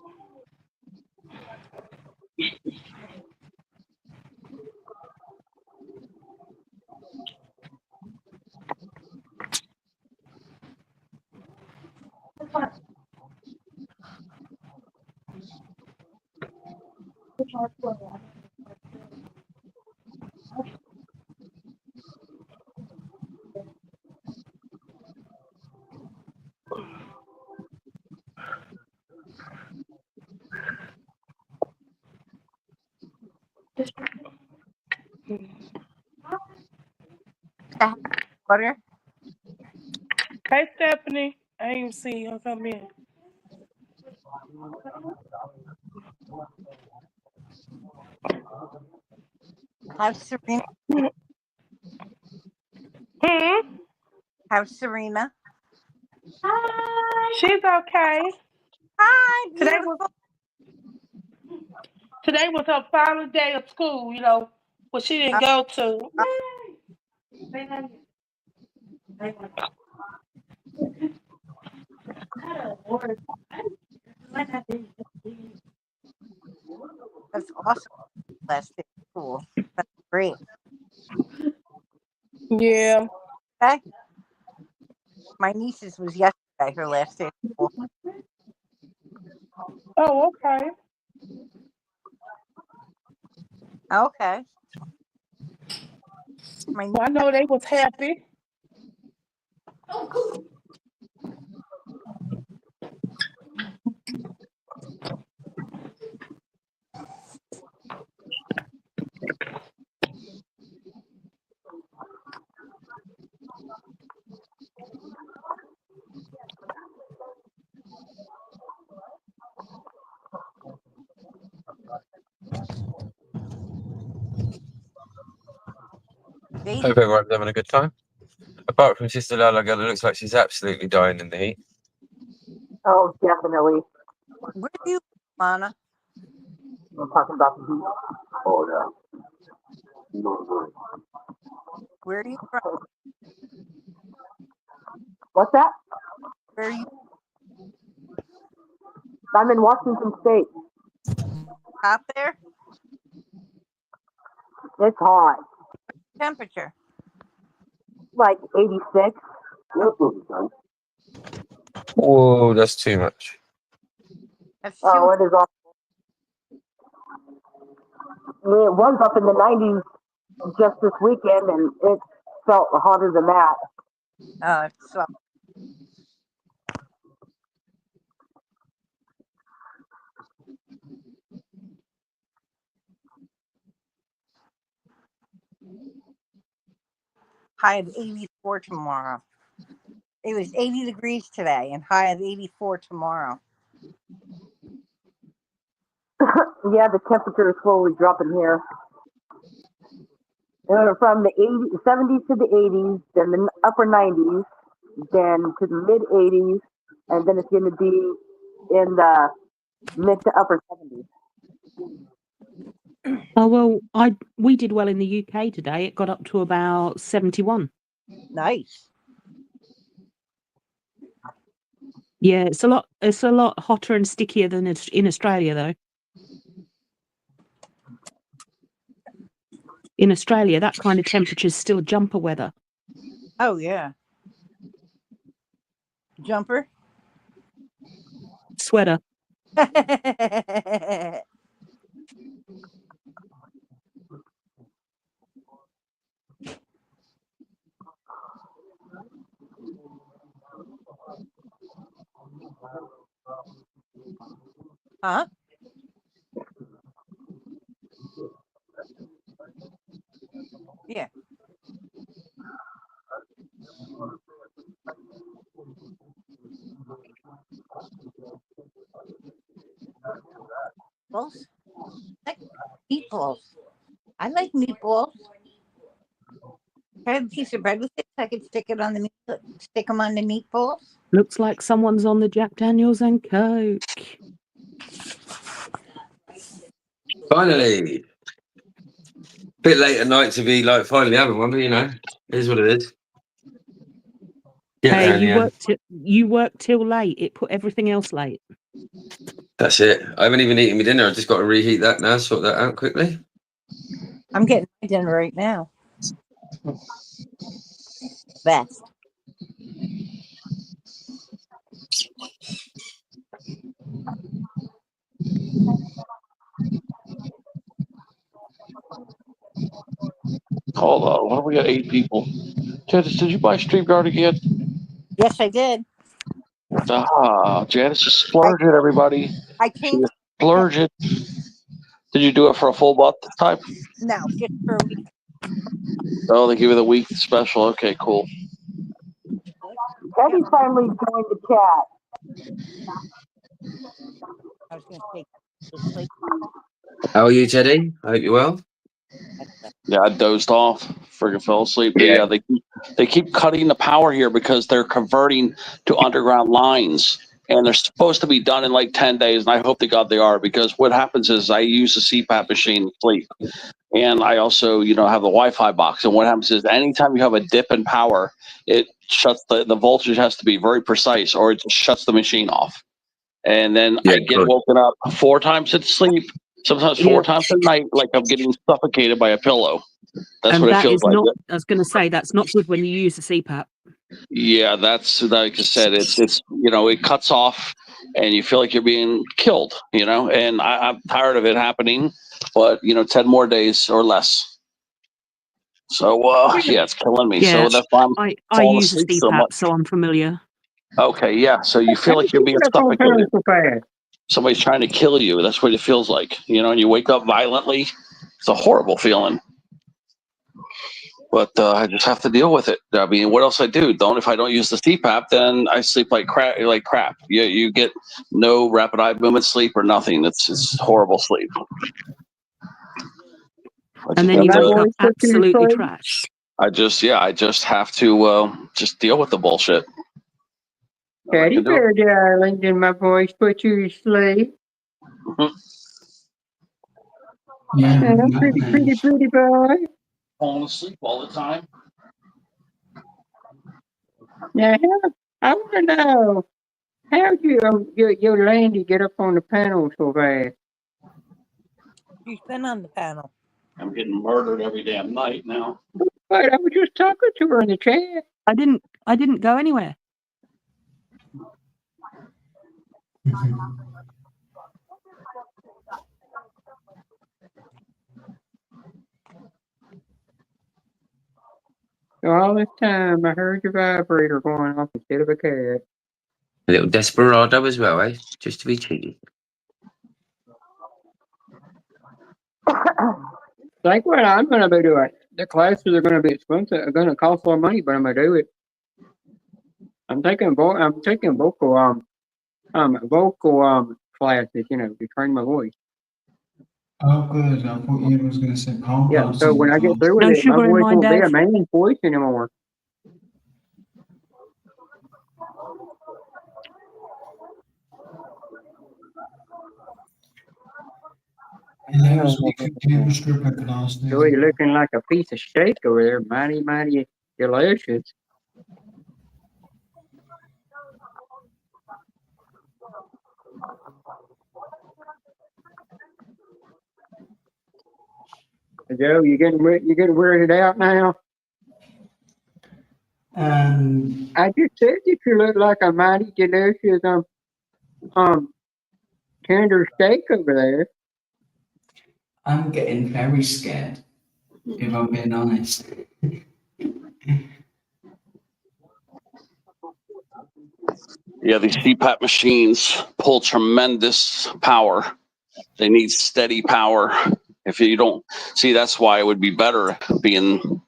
Butter. Hey, Stephanie. I ain't see her come in. How's Serena? How's Serena? She's okay. Hi, Today was beautiful. today was her final day of school. You know, what she didn't go to. That's awesome. Last day of school. That's great. Yeah. Okay. My niece's was yesterday, her last day of school. Oh, okay. Okay. My niece, Well, I know they was happy. Daisy, Hope everyone's having a good time. Apart from Sister Lala girl, it looks like she's absolutely dying in the heat. Oh, definitely. where do you, Lana? I'm talking about the heat. Oh, Where are you from? What's that? Where are you? I'm in Washington State. Hot there? It's hot. Temperature? Like 86. Whoa, that's too much. That's Oh, too. it is awful. I mean, it was up in the 90s just this weekend, and it felt hotter than that. So high of 84 tomorrow. It was 80 degrees today and high of 84 tomorrow. Yeah, the temperature is slowly dropping here. From the 70s to the 80s, then the upper 90s, then to the mid 80s, and then it's going to be in the mid to upper 70s. Oh well, we did well in the UK today. It got up to about 71. Nice. Yeah, it's a lot hotter and stickier than it's in Australia though. In Australia, that kind of temperature is still jumper weather. Oh yeah. Jumper. Sweater. Huh? Yeah. Meatballs? Like meatballs. I like meatballs. Can I have a piece of bread with it so I can stick it on the meat, stick them on the meatballs? Looks like someone's on the Jack Daniels and Coke. Finally. Bit late at night to be like finally having one, but you know, it is what it is. Get there Hey, in the end. you worked till late. It put everything else late. That's it. I haven't even eaten my dinner. I've just got to reheat that now, sort that out quickly. I'm getting my dinner right now. Best. Hold on. What do we got? 8 people. Janice, did you buy StreamYard again? Yes, I did. Janice is splurging, everybody. I She changed. is splurging. Did you do it for a full month this time? No, just for a week. Oh, they give you the week special. Okay, cool. Eddie finally joined the chat. I was going to take to sleep. How are you, Teddy? I hope you're well. Yeah, I dozed off. Friggin' fell asleep. Yeah, they keep cutting the power here because they're converting to underground lines, and they're supposed to be done in like 10 days. And I hope to God they are, because what happens is I use the CPAP machine to sleep, and I also, have the Wi-Fi box. And what happens is anytime you have a dip in power, it shuts the voltage has to be very precise, or it just shuts the machine off. And then I get woken up 4 times in sleep, sometimes 4 times a night, like I'm getting suffocated by a pillow. That's And what it that feels is like. not, I was going to say, that's not good when you use the CPAP. Yeah, that's like I said. It's it cuts off, and you feel like you're being killed. And I'm tired of it happening. But 10 more days or less. So yeah, it's killing me. Yeah, So that's why I'm I falling use a asleep so CPAP, much. so I'm familiar. Okay, yeah. So you feel like you're being suffocated. Somebody's trying to kill you. That's what it feels like. And you wake up violently. It's a horrible feeling. But I just have to deal with it. I mean, what else I do? If I don't use the CPAP, then I sleep like crap. You get no rapid eye movement sleep or nothing. It's horrible sleep. And then you wake up absolutely trash. I just have to just deal with the bullshit. Teddy bear, darling, did my voice put you to sleep? Yeah, Pretty boy. Falling asleep all the time. Now, I want to know, how'd your Landy get up on the panel so fast? She's been on the panel. I'm getting murdered every damn night now. But I was just talking to her in the chat. I didn't go anywhere. So all this time, I heard your vibrator going off instead of a cat. A little desperado as well, eh? Just to be cheeky. Like what I'm going to be doing. The classes are going to be expensive. Are going to cost more money, but I'm going to do it. I'm taking vocal classes, to train my voice. Oh, good. I thought you was going to say pole Yeah, so when I get through with No it, my sugar in voice mine, won't be a Dave. man's voice anymore. So you're looking like a piece of steak over there, mighty delicious. Joe, you getting weirded out now? I just said that you look like a mighty delicious tender steak over there. I'm getting very scared, if I'm being honest. Yeah, these CPAP machines pull tremendous power. They need steady power. If you don't see, that's why it would be better being in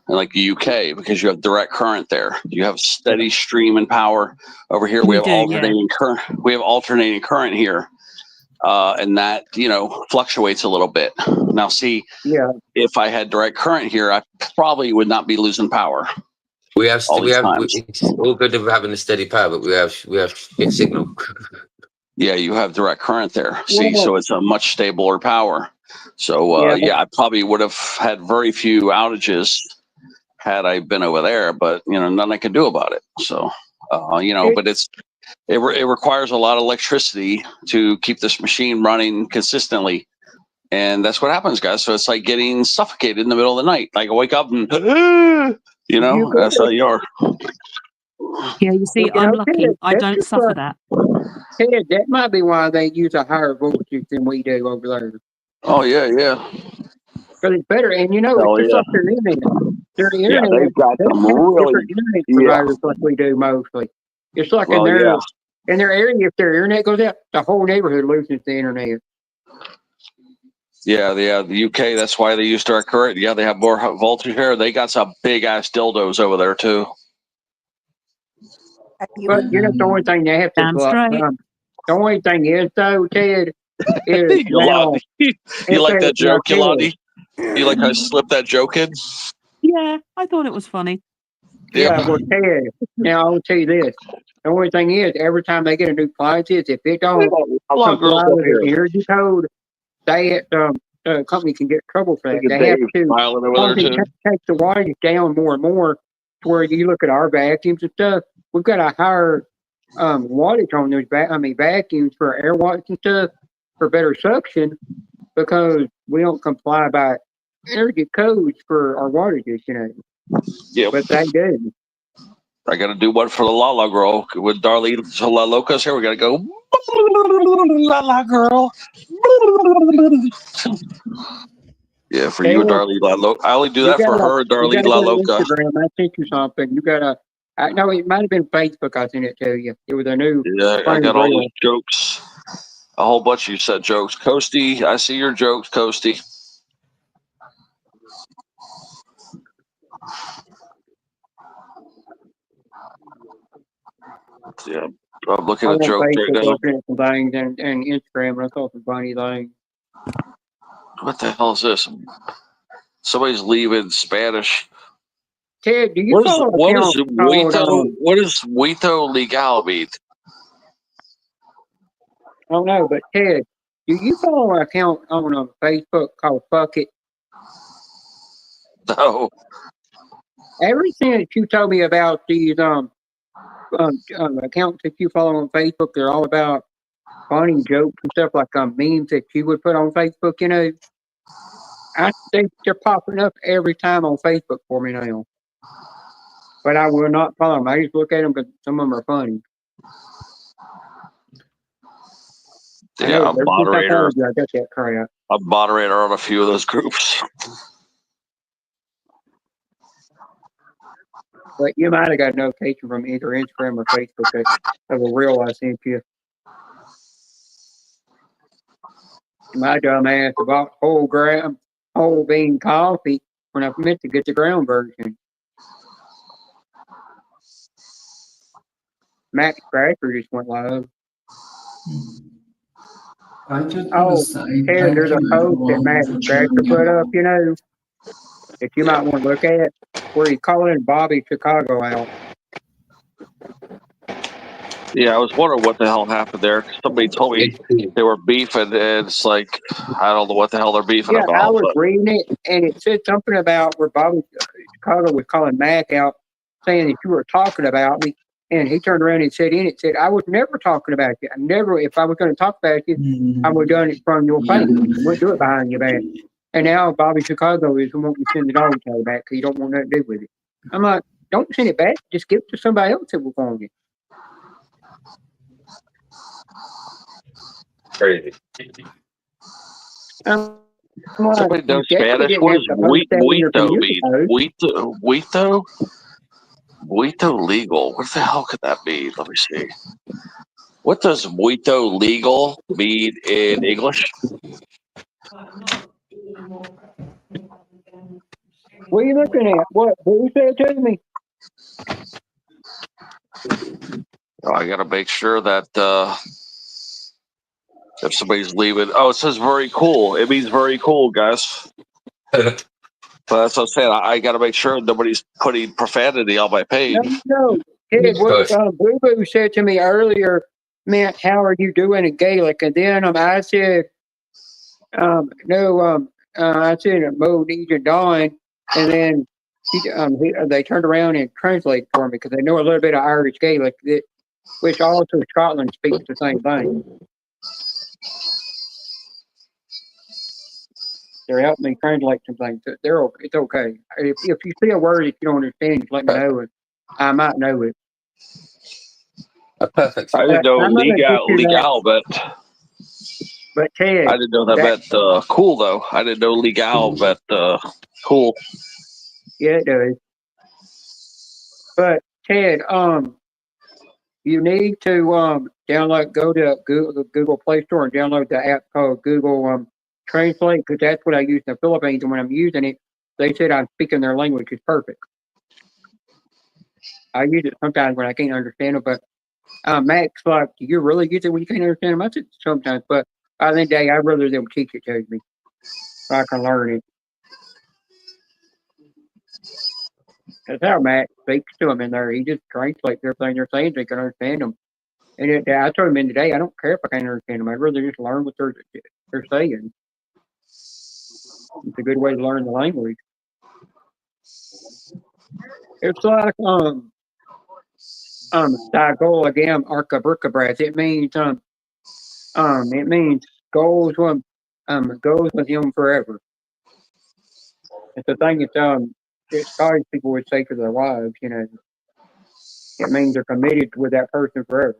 like the UK, because you have direct current there. You have steady stream and power. Over here we have alternating current. We have alternating current here, and that fluctuates a little bit. Now, see, if I had direct current here, I probably would not be losing power. It's all good of having a steady power, but we have shit signal. Yeah, you have direct current there. See, so it's a much stabler power. So I probably would have had very few outages had I been over there, but nothing I can do about it. So but it requires a lot of electricity to keep this machine running consistently, and that's what happens, guys. So it's like getting suffocated in the middle of the night. Like I wake up and that's how you are. Yeah, you see, I'm lucky. I don't suffer that. Ted, that might be why they use a higher voltage than we do over there. Oh yeah. because it's better. And it's Hell just yeah. like their internet. Their Yeah, internet, they've got they some don't have really, different internet yeah. providers like we do mostly. It's like Well, yeah. in their area, if their internet goes out, the whole neighborhood loses the internet. Yeah, the UK. That's why they use direct current. Yeah, they have more voltage here. They got some big ass dildos over there too. But the only thing they have to Damn straight. the only thing is though, Ted, is now Yolandi, you if like that now joke, Ted, Yolandi? You like how I slipped that joke in? Yeah, I thought it was funny. yeah, well, Ted, now I'll tell you this. The only thing is, every time they get a new appliance, if it don't Hello, girls comply up with here. the energy code, the company can get trouble for that. Look at They have Dave to smiling over there too. take the wattage down more and more to where you look at our vacuums and stuff. We've got a higher wattage on those vacuums for air watts and stuff for better suction because we don't comply by energy codes for our wattages, Yep. But they do. I got to do one for the Lala girl with Darlene La Locas here. We got to go Lala girl. Yeah, for you, Ted, Darlene La Loca. I only do you that for gotta her, you Darlene gotta La go to Loca. Instagram. I sent you something. You gotta. No, it might have been Facebook. I sent it to you. It was a new Yeah, I funny got all those reel. jokes. A whole bunch of you said jokes. Coasty, I see your jokes, Coasty. Yeah, I'm looking I'm at on jokes right Facebook now. looking at some things and Instagram, and I saw some funny things. What the hell is this? Somebody's leaving Spanish. Ted, do you follow an What is account called What is Huito Legal mean? I don't know, but Ted, do you follow an account on Facebook called Fuck It? No. Ever since you told me about these accounts that you follow on Facebook, they're all about funny jokes and stuff like memes that you would put on Facebook. I think they're popping up every time on Facebook for me now. But I will not follow them. I just look at them because some of them are funny. Yeah, I'm moderator. I got that crap. I'm moderator on a few of those groups. But you might have got a notification from either Instagram or Facebook of a reel I sent you. My dumb ass bought whole bean coffee when I meant to get the ground version. Max Cracker just went live. I just want Oh, to say Ted, thank there's a you post that everyone Max for Cracker tuning put up, in. that you might want to look at, where he's calling Bobby Chicago out. Yeah, I was wondering what the hell happened there. Somebody told me they were beefing, and it's like, I don't know what the hell they're beefing Yeah, I about. was But reading it, and it said something about where Bobby Chicago was calling Mac out, saying that you were talking about me. And he turned around and said, I was never talking about you. I never, if I was going to talk about you, I would have done it from your face. I wouldn't do it behind your back. And now Bobby Chicago is wanting to send the dog tail back because he don't want nothing to do with it. I'm like, don't send it back. Just give it to somebody else that will phone you. crazy. Somebody knows You Spanish. didn't What have does to post that in your Huito community mean? post. Huito legal. What the hell could that mean? Let me see. What does Huito legal mean in English? What are you looking at? What? Who said to me? Oh, I got to make sure that if somebody's leaving. Oh, it says very cool. It means very cool, guys. But that's what I'm saying. I got to make sure nobody's putting profanity on my page. No. Ted, what Boo Boo said to me earlier meant, how are you doing in Gaelic? And then I said, no, I said, Mo Deja Dawn. And then they turned around and translated for me because they know a little bit of Irish Gaelic, which also Scotland speaks the same thing. They're helping me translate some things. It's okay. If you see a word that you don't understand, just let me know, and I might know it. Perfect. I didn't know I'm gonna get you that. legal, but But Ted, I didn't know that cool though. I didn't know legal, but cool. yeah, it does. But Ted, you need to download, go to Google Play Store and download the app called Google Translate, because that's what I use in the Philippines. And when I'm using it, they said I'm speaking their language is perfect. I use it sometimes when I can't understand it, but Max, like, do you really use it when you can't understand them? I said sometimes, but by the day, I'd rather them teach it to me so I can learn it. That's how Max speaks to them in there. He just translates everything they're saying so he can understand them. And I told him in today, I don't care if I can't understand them. I'd rather just learn what they're saying. It's a good way to learn the language. It's like Diagolagam Arcabricabras. It means goes with him forever. It's the thing that Scottish people would say to their wives, you know. It means they're committed with that person forever.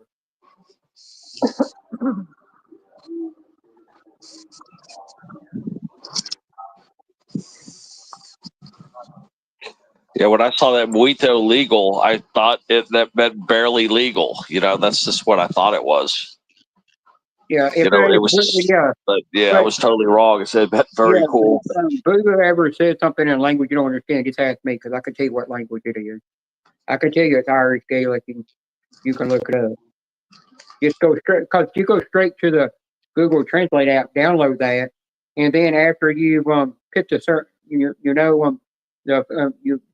Yeah, when I saw that muito legal, I thought that meant barely legal. You know, that's just what I thought it was. Yeah, You know, it was. But yeah, I was totally wrong. It said very cool. If Booger ever says something in a language you don't understand, just ask me, because I can tell you what language it is. I can tell you it's Irish, Gaelic, and you can look it up. Just go straight, because you go straight to the Google Translate app, download that, and then after you've picked a certain, you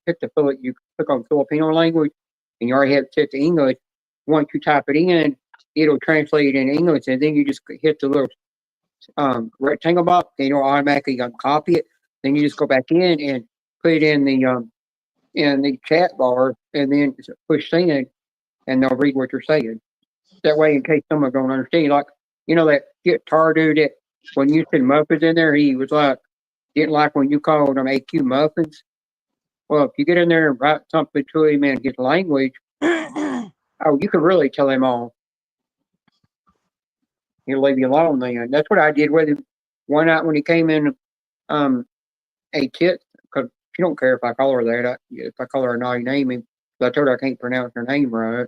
pick you click on Filipino language, and you already have it set to English. Once you type it in, it'll translate it in English, and then you just hit the little rectangle box, and it'll automatically copy it. Then you just go back in and put it in the chat bar, and then push send, and they'll read what you're saying. That way, in case someone don't understand, like, you know, that guitar dude that when you said muffins in there, he was like, didn't like when you called them AQ muffins. Well, if you get in there and write something to him in his language, you can really tell him all. He'll leave you alone then. That's what I did with him one night when he came in a kit, because she don't care if I call her that. If I call her a naughty name, I told her I can't pronounce her name right.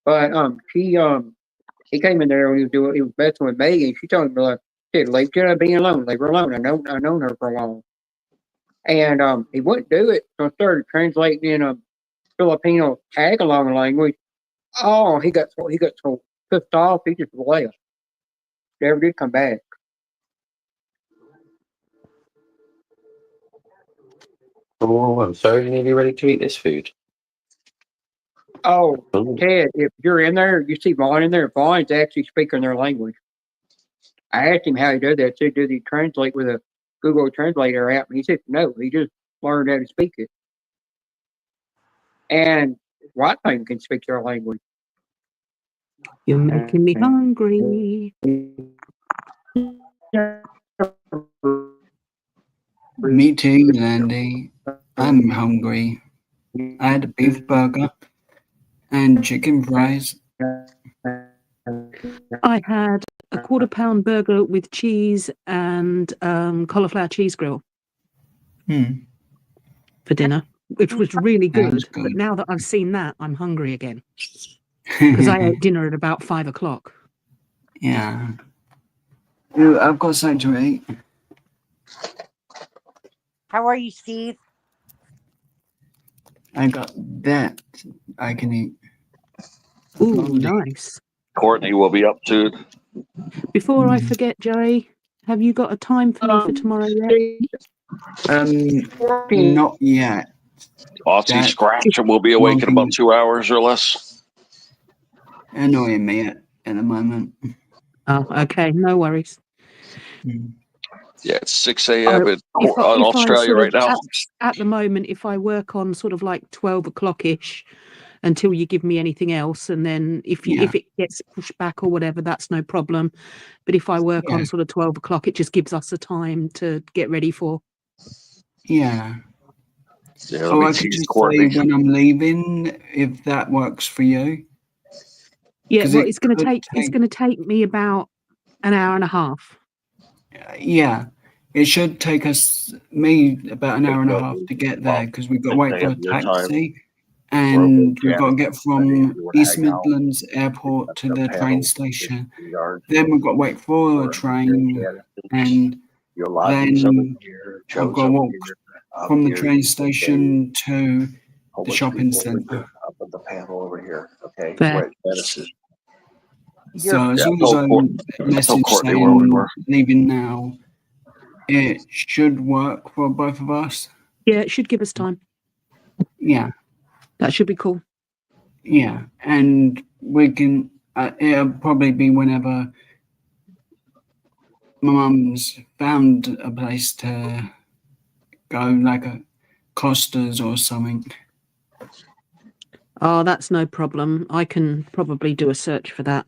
But he came in there and he was messing with me, and she told him, like, leave Jenna be alone, leave her alone. I've known her for a while. And he wouldn't do it, so I started translating in a Filipino tag-along language. Oh, he got so pissed off, he just left. Never did come back. Oh, I'm so nearly ready to eat this food. Oh, Ted, if you're in there, you see Vaughn in there. Vaughn's actually speaking their language. I asked him how he does that. I said, does he translate with a Google Translator app? And he said, no, he just learned how to speak it. And White Thing can speak their language. You're making me hungry. Me too, Landy. I'm hungry. I had a beef burger and chicken fries. I had a quarter-pound burger with cheese and cauliflower cheese grill for dinner, which was really good. But now that I've seen that, I'm hungry again because I ate dinner at about 5 o'clock. Yeah. Ooh, I've got something to eat. How are you, Steve? I got that I can eat. Ooh, nice. Courtney will be up soon. Before I forget, Jay, have you got a time for me for tomorrow yet? Not yet. Aussie Scratch will be awake in about 2 hours or less. Annoying me at the moment. Oh, okay, no worries. Yeah, it's 6 a.m. in Australia right now. At the moment, if I work on sort of like 12 o'clock-ish until you give me anything else, and then if it gets pushed back or whatever, that's no problem. But if I work on sort of 12 o'clock, it just gives us a time to get ready for. Yeah. Yeah, I could just say when I'm leaving, if that works for you. Yeah, well, it's going to take me about An hour and a half. Yeah, it should take me about an hour and a half to get there because we've got to wait for a taxi, and we've got to get from East Midlands Airport to the train station. Then we've got to wait for a train, and then I've got to walk from the train station to the shopping centre. Up at the panel over here. Okay. Fair. So as long as I message saying leaving now, it should work for both of us. Yeah, it should give us time. Yeah. That should be cool. Yeah, and we can. It'll probably be whenever my mum's found a place to go, like a Costa's or something. Oh, that's no problem. I can probably do a search for that.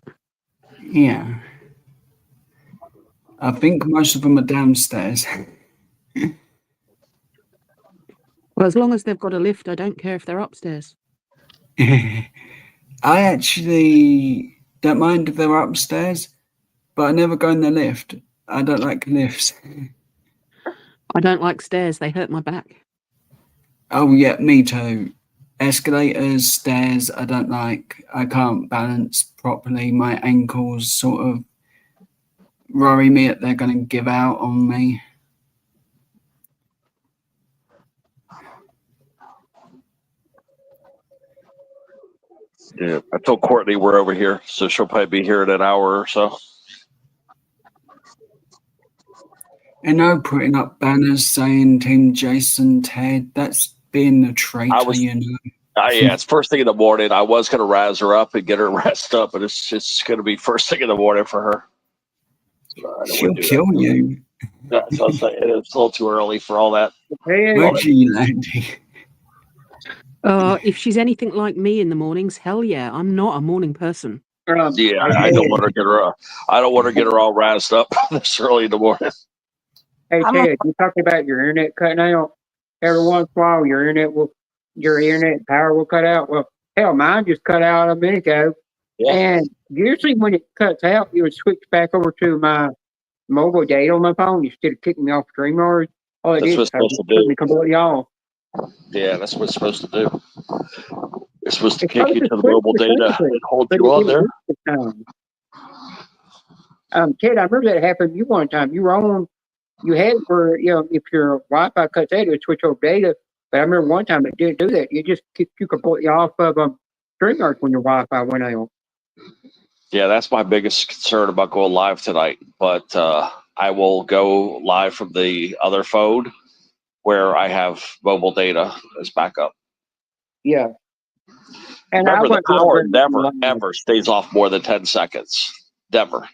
Yeah. I think most of them are downstairs. Well, as long as they've got a lift, I don't care if they're upstairs. I actually don't mind if they're upstairs, but I never go in the lift. I don't like lifts. I don't like stairs. They hurt my back. Oh, yeah, me too. Escalators, stairs, I don't like. I can't balance properly. My ankles sort of worry me that they're going to give out on me. Yeah, I told Courtney we're over here, so she'll probably be here in an hour or so. I know putting up banners saying Team Jason Ted, that's being a traitor, you know. Yeah, it's first thing in the morning. I was going to razz her up and get her razzed up, but it's going to be first thing in the morning for her. So she'll kill you. That's what I'm saying. It's a little too early for all that. Where's she landing? If she's anything like me in the mornings, hell yeah, I'm not a morning person. Yeah, I don't want to get her. I don't want to get her all razzed up this early in the morning. Hey Ted, you talking about your internet cutting out? Every once in a while, your internet power will cut out. Well, hell, mine just cut out a minute ago. Yeah. And usually when it cuts out, you would switch back over to my mobile data on my phone instead of kicking me off StreamYard. All it That's did what it's was supposed to put do. me completely off. Yeah, that's what it's supposed to do. It's supposed to It's kick you to the mobile data and hold you on there. Ted, I remember that happened to you one time. You were on, you had for, if your Wi-Fi cuts out, it would switch over data. But I remember one time it didn't do that. It just kicked you completely off of StreamYard when your Wi-Fi went out. Yeah, that's my biggest concern about going live tonight. But I will go live from the other phone where I have mobile data as backup. Yeah. And remember, the power never, live. ever stays off more than 10 seconds. Never.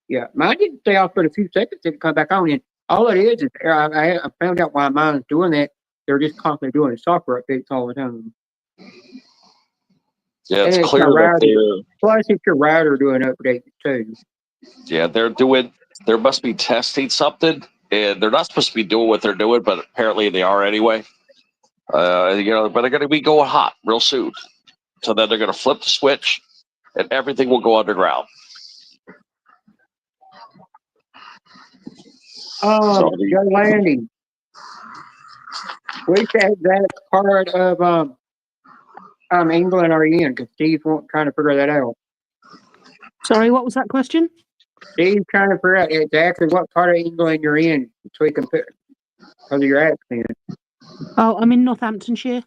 Yeah, mine didn't stay off for a few seconds and come back on. And all it is I found out why mine's doing that. They're just constantly doing software updates all the time. Yeah, it's and clear that plus it's your router doing updates too. Yeah, there must be testing something, and they're not supposed to be doing what they're doing, but apparently they are anyway. But they're going to be going hot real soon. So then they're going to flip the switch, and everything will go underground. Joe Landy, which exact part of England are you in? Because Steve's trying to figure that out. Sorry, what was that question? Steve's trying to figure out exactly what part of England you're in so he can put because of your accent. Oh, I'm in Northamptonshire.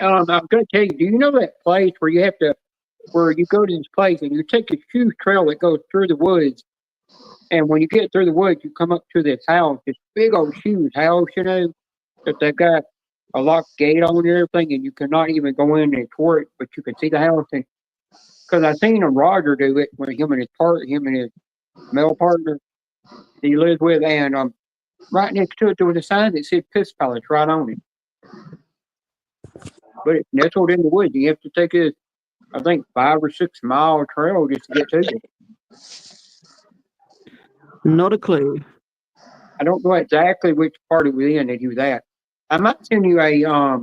I'm going to tell you, do you know that place where you go to this place and you take a huge trail that goes through the woods, and when you get through the woods, you come up to this house, this big old huge house, that they've got a locked gate on and everything, and you cannot even go in and tour it, but you can see the house. And because I seen Roger do it when him and his male partner he lives with, and right next to it there was a sign that said Piss Palace right on it. But it's nestled in the woods. You have to take a, I think, 5 or 6 mile trail just to get to it. Not a clue. I don't know exactly which part it was in that he was at. I might send you a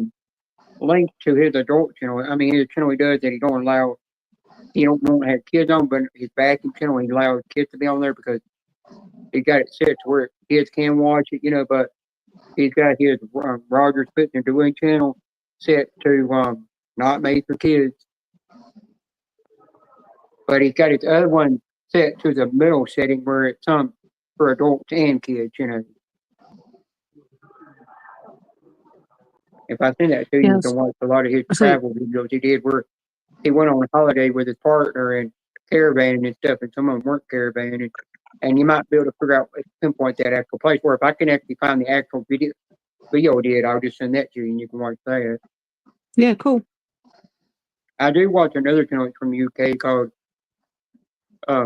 link to his adult channel. I mean, his channel he does that he don't allow he don't want to have kids on, but his vacuum channel, he allows kids to be on there because he got it set to where kids can watch it, but he's got his Rogers Fitness and Doing channel set to not made for kids. But he's got his other one set to the middle setting where it's for adults and kids, If I send that to you, you Yes. can watch a lot of his So travel videos he did where he went on holiday with his partner and caravan and stuff, and some of them weren't caravan. And you might be able to figure out, pinpoint that actual place. Where if I can actually find the actual video he did, I'll just send that to you and you can watch that. yeah, cool. I do watch another channel from the UK called, I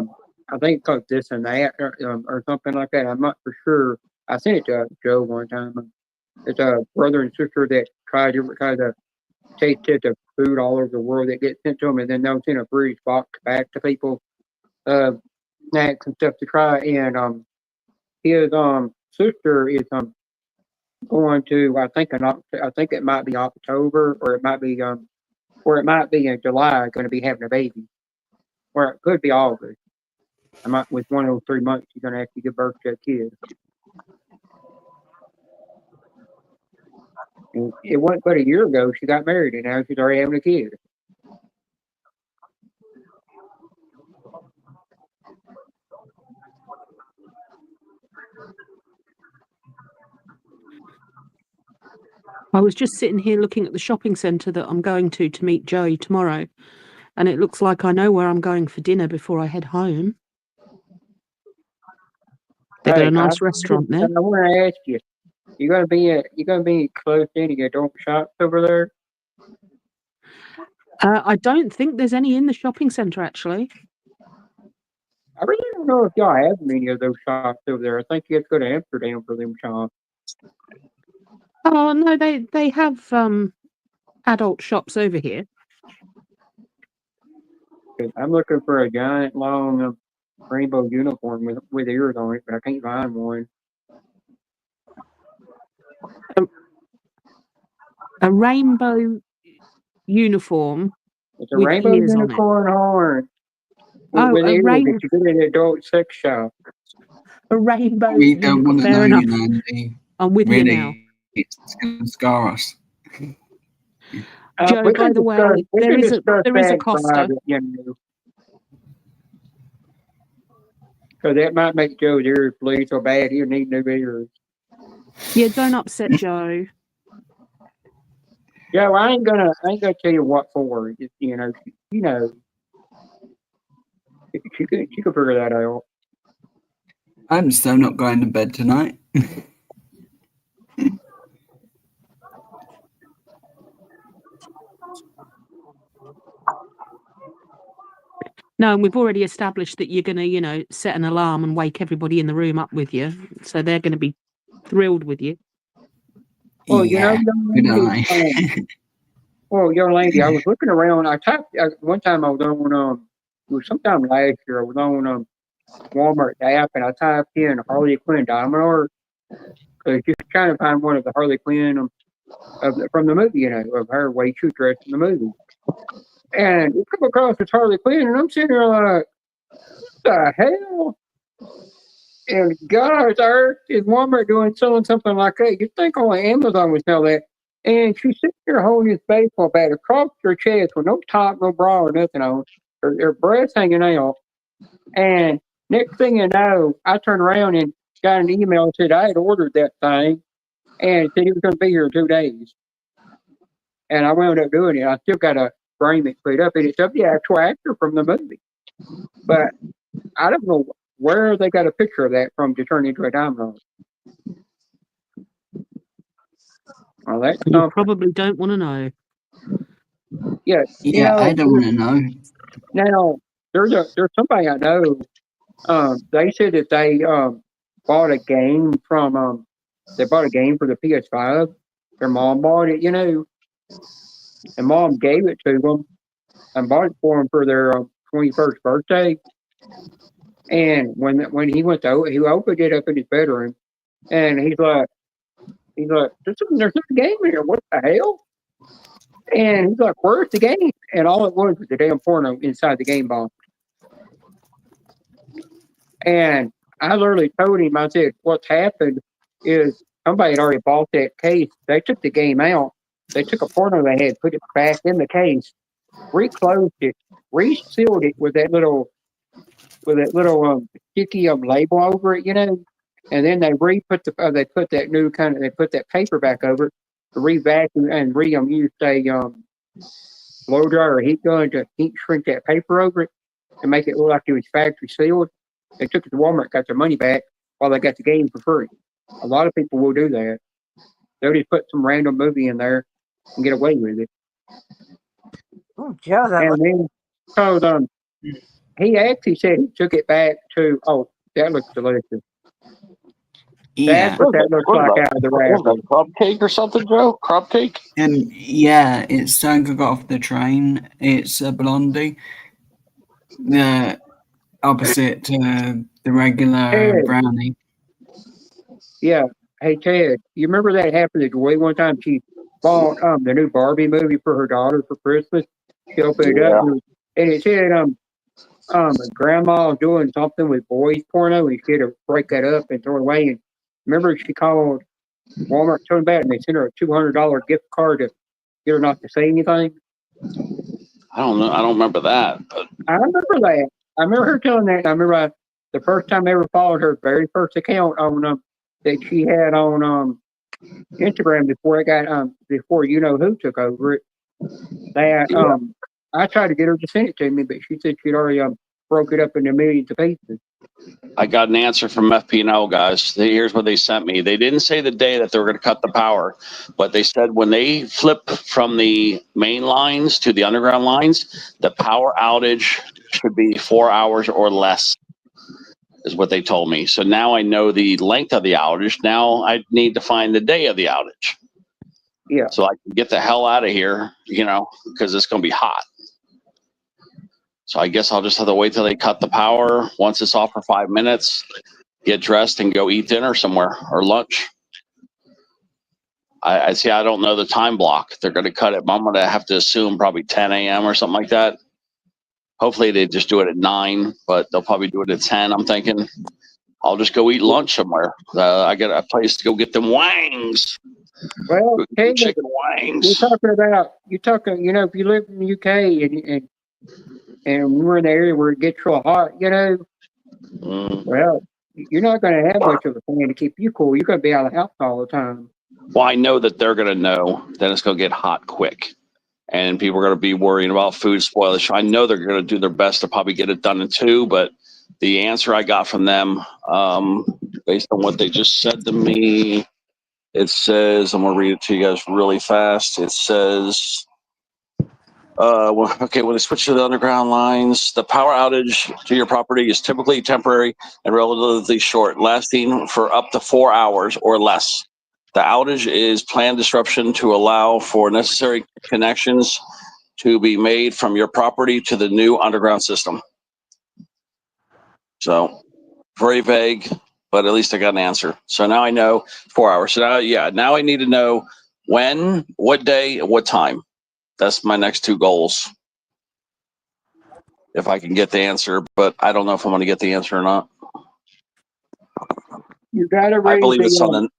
think it's called This and That or something like that. I'm not for sure. I sent it to Joe one time. It's a brother and sister that try to taste test of food all over the world that gets sent to them, and then they'll send a free box back to people, snacks and stuff to try. And his sister is going to, I think it might be October, or it might be in July, going to be having a baby, or it could be August. With one of those 3 months, she's going to actually give birth to a kid. And it wasn't but a year ago she got married, and now she's already having a kid. I was just sitting here looking at the shopping centre that I'm going to meet Joey tomorrow, and it looks like I know where I'm going for dinner before I head home. They got a nice restaurant there. I want to ask you, you gonna be close to any adult shops over there? I don't think there's any in the shopping centre, actually. I really don't know if y'all have many of those shops over there. I think you have to go to Amsterdam for them shops. Oh no, they have adult shops over here. I'm looking for a giant long rainbow uniform with ears on it, but I can't find one. A rainbow uniform. It's a with rainbow ears on it. unicorn horn with a ears rain- that you get in an adult sex shop. A rainbow We don't want to Fair know, enough. Andy. I'm with you now. Really, it's going to scar us. Joe, We by can the way, there is a discuss that in Costa. private, because that might make Joe's ears bleed so bad he'll need new ears. Yeah, don't upset Joe. Joe, I ain't gonna tell you what for. Just, she can figure that out. I'm still not going to bed tonight. No, and we've already established that you're going to, set an alarm and wake everybody in the room up with you. So they're going to be thrilled with you. Well, Yeah, young lady, I was looking around. One time I was on, it was sometime last year, I was on Walmart app, and I typed in Harley Quinn Diamond Art, because just trying to find one of the Harley Quinn from the movie, of her way she dressed in the movie. And you come across this Harley Quinn, and I'm sitting there like, what the hell? And God's earth is Walmart selling something like that? You'd think only Amazon would sell that. And she's sitting there holding this baseball bat across her chest with no top, no bra, or nothing on. Her breasts hanging out. And next thing you know, I turned around and got an email that said I had ordered that thing, and it said it was going to be here in 2 days. And I wound up doing it. I still got to frame it, put up, and it's of the actual actor from the movie. But I don't know where they got a picture of that from to turn into a diamond. Well, that's You probably don't want to know. Yeah, I don't want to know. Now there's somebody I know. They said that they bought a game from they bought a game for the PS5. Their mom bought it, and mom gave it to them and bought it for them for their 21st birthday. And when he went to he opened it up in his bedroom, and he's like, there's no game in here. What the hell? And he's like, "Where's the game?" And all it was the damn porno inside the game box. And I literally told him, I said, "What's happened is somebody had already bought that case. They took the game out. They took a porno they had, put it back in the case, reclosed it, resealed it with that little sticky label over it, and then they put that new they put that paper back over it to re-vacuum and use a blow dryer or heat gun to heat shrink that paper over it and make it look like it was factory sealed. They took it to Walmart, got their money back while they got the game for free. A lot of people will do that. They'll just put some random movie in there and get away with it. Oh, Joe, that And then so he actually said he took it back to, oh, that looks delicious. Yeah. That's what that looks like out of the wrapper. Crab cake or something, Joe? Crab cake? And yeah, it's something I got off the train. It's a blondie. The opposite to the regular Ted. brownie. Yeah. Hey, Ted, you remember that happened to Joy one time? She bought the new Barbie movie for her daughter for Christmas. She opened it up and it said grandma doing something with boys porno, and she had to break that up and throw it away. And remember, she called Walmart, told about it, and they sent her a $200 gift card to get her not to say anything. I don't know. I don't remember that. But I remember that. I remember her telling that. I remember the first time I ever followed her very first account on that she had on Instagram before it got before you know who took over it. That I tried to get her to send it to me, but she said she'd already broke it up into millions of pieces. I got an answer from FP&O, guys. Here's what they sent me. They didn't say the day that they were going to cut the power, but they said when they flip from the main lines to the underground lines, the power outage should be 4 hours or less, is what they told me. So now I know the length of the outage. Now I need to find the day of the outage. Yeah. So I can get the hell out of here, because it's going to be hot. So I guess I'll just have to wait till they cut the power. Once it's off for 5 minutes, get dressed and go eat dinner somewhere or lunch. I see. I don't know the time block. They're going to cut it. I'm going to have to assume probably 10 a.m. or something like that. Hopefully they just do it at 9, but they'll probably do it at 10. I'm thinking I'll just go eat lunch somewhere. I got a place to go get them wangs. Well, hey, chicken wangs. You're talking, if you live in the UK and we're in the area where it gets real hot, well, you're not going to have much of a fan to keep you cool. You're going to be out of the house all the time. Well, I know that they're going to know that it's going to get hot quick. And people are going to be worrying about food spoilage. I know they're going to do their best to probably get it done in 2, but the answer I got from them, based on what they just said to me, it says, I'm going to read it to you guys really fast. It says, when they switch to the underground lines, the power outage to your property is typically temporary and relatively short, lasting for up to 4 hours or less. The outage is planned disruption to allow for necessary connections to be made from your property to the new underground system. So, very vague, but at least I got an answer. So now I know 4 hours. So now I need to know when, what day, what time. That's my next 2 goals. If I can get the answer, but I don't know if I'm going to get the answer or not. You got to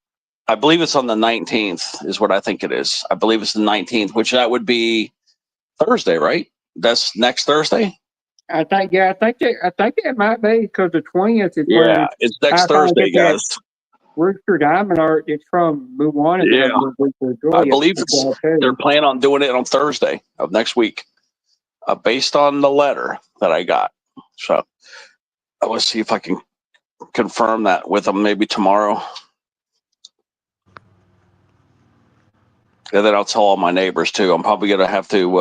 I believe it's on the 19th is what I think it is. I believe it's the 19th, which that would be Thursday, right? That's next Thursday? I think it might be because the 20th is when it's next Thursday, guys. Rooster Diamond art. It's from Mulan. I believe they're planning on doing it on Thursday of next week, based on the letter that I got. So let's see if I can confirm that with them maybe tomorrow. And then I'll tell all my neighbors too. I'm probably going to have to,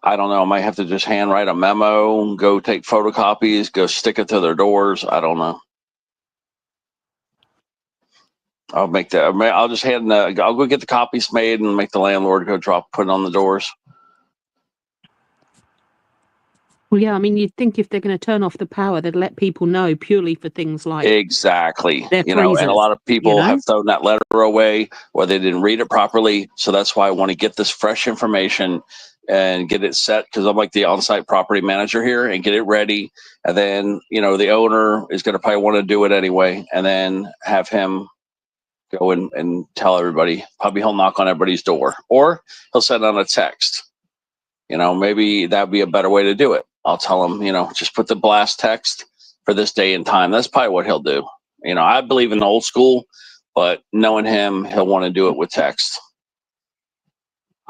I don't know, I might have to just handwrite a memo, go take photocopies, go stick it to their doors. I don't know. I'll make that. I'll just I'll go get the copies made and make the landlord go put it on the doors. Well, yeah, I mean, you'd think if they're going to turn off the power, they'd let people know purely for things like Exactly. their You know, and a freezers, lot of you people know? have thrown that letter away or they didn't read it properly. So that's why I want to get this fresh information and get it set because I'm like the on-site property manager here and get it ready. And then, you know, the owner is going to probably want to do it anyway and then have him go and tell everybody. Probably he'll knock on everybody's door or he'll send out a text. You know, maybe that'd be a better way to do it. I'll tell him, you know, just put the blast text for this day and time. That's probably what he'll do. You know, I believe in old school, but knowing him, he'll want to do it with text.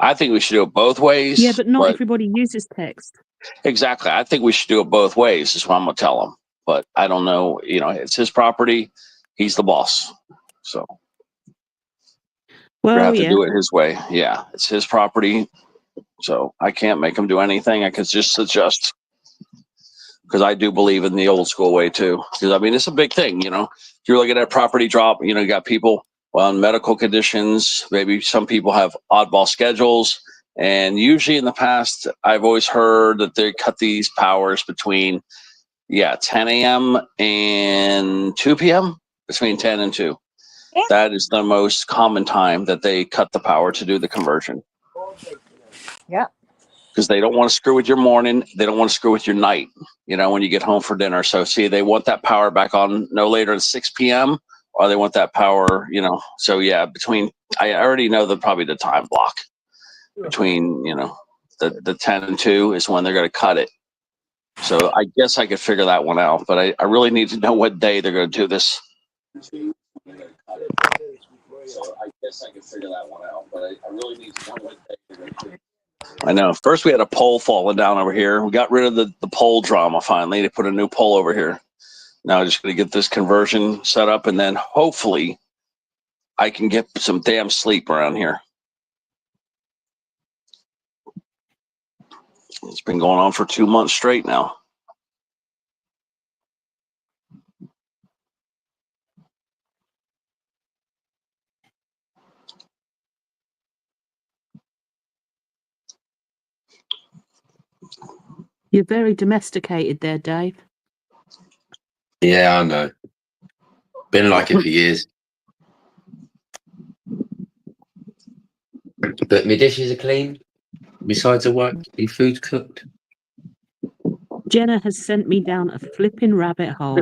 I think we should do it both ways. Yeah, but not everybody uses text. Exactly. I think we should do it both ways, is what I'm going to tell him. But I don't know. You know, it's his property. He's the boss. So we Well, have to yeah. do it his way. Yeah, it's his property. So I can't make him do anything. I can just suggest. Because I do believe in the old school way too. Because I mean, it's a big thing, you know. If you're looking at property drop, you know, you got people on medical conditions. Maybe some people have oddball schedules, and usually in the past, I've always heard that they cut these powers between 10 a.m. and 2 p.m. Between 10 and 2. That is the most common time that they cut the power to do the conversion. Yeah. Because they don't want to screw with your morning. They don't want to screw with your night, you know, when you get home for dinner. So, see, they want that power back on no later than 6 p.m. or they want that power, you know. So, yeah, I already know probably the time block between, you know, the 10 and 2 is when they're going to cut it. So, I guess I could figure that one out. But I really need to know what day they're going to do this. So, I guess I could figure that one out. But I really need to know what day they're going to do. I know. First, we had a pole falling down over here. We got rid of the pole drama finally. They put a new pole over here. Now I'm just going to get this conversion set up, and then hopefully I can get some damn sleep around here. It's been going on for 2 months straight now. You're very domesticated there, Dave. Yeah, I know. Been like it for years. But my dishes are clean. Besides the work, my food's cooked. Jenna has sent me down a flipping rabbit hole.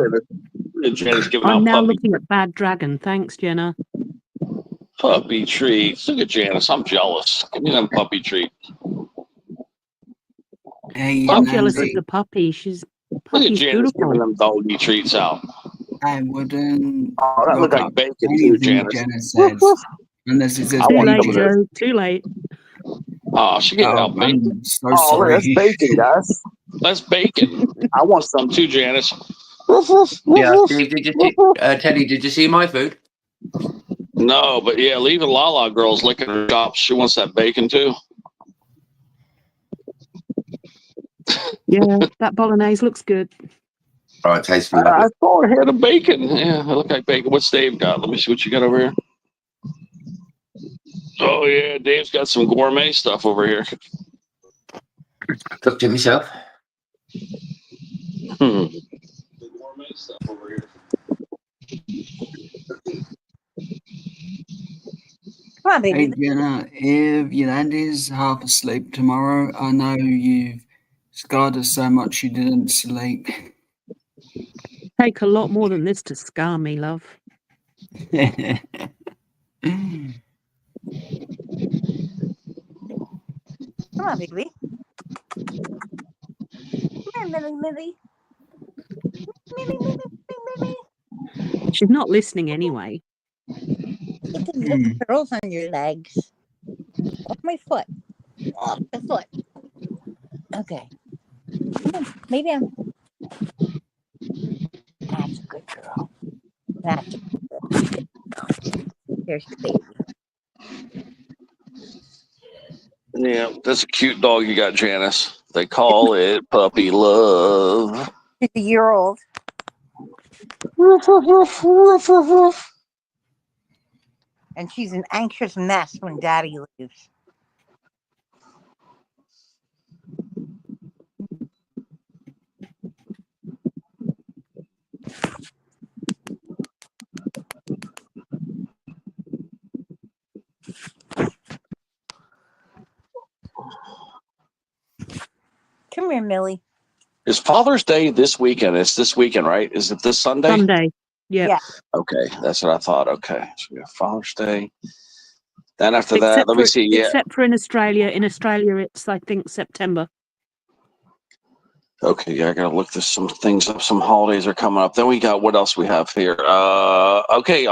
Jenna's giving I'm out now puppy, looking at Bad Dragon. Thanks, Jenna. puppy treats. Look at Janice. I'm jealous. Give me them puppy treats. Hey, I'm jealous of Nancy, the puppy. She's Look at puppy's Janice giving beautiful. them doggy treats out. I wouldn't Oh, that look look like up bacon too, anything Janice. Jenna says unless it says I Too want late, some of this. Joe. Too late. Oh, she getting Oh, out bacon. I'm so Oh, look, that's sorry. bacon, guys. That's bacon. I want some too, Janice. Yeah, Steve, Teddy, did you see my food? No, but yeah, leaving Lala girl's licking her chops. She wants that bacon too. Yeah, that bolognese looks good. Oh, it tastes I lovely. saw a head of bacon. Yeah, it looked like bacon. What's Dave got? Let me see what you got over here. Oh yeah, Dave's got some gourmet stuff over here. Cooked it myself. Gourmet stuff over here. Come on, Hey, baby. Jenna, if Yolanda's half asleep tomorrow, I know you've scarred her so much you didn't sleep. Take a lot more than this to scar me, love. Come on, baby. Come here, Millie, Millie. Millie, Millie, Millie. She's not listening anyway. Get the little curls on your legs. Off my foot. Off the foot. Okay. Come on. Maybe I'm. That's a good girl. That's a good girl. There's the baby. Yeah, that's a cute dog you got, Janice. They call it puppy love. She's a year old. And she's an anxious mess when Daddy leaves. here, Millie. Is Father's Day this weekend? It's this weekend, right? Is it this Sunday? Sunday. Yeah. Yeah. Okay, that's what I thought. Okay, so we have Father's Day. Then after that, let me see. Yeah. Except for in Australia. In Australia, it's, I think, September. Okay, yeah, I gotta look this some things up. Some holidays are coming up. Then we got what else we have here? Okay,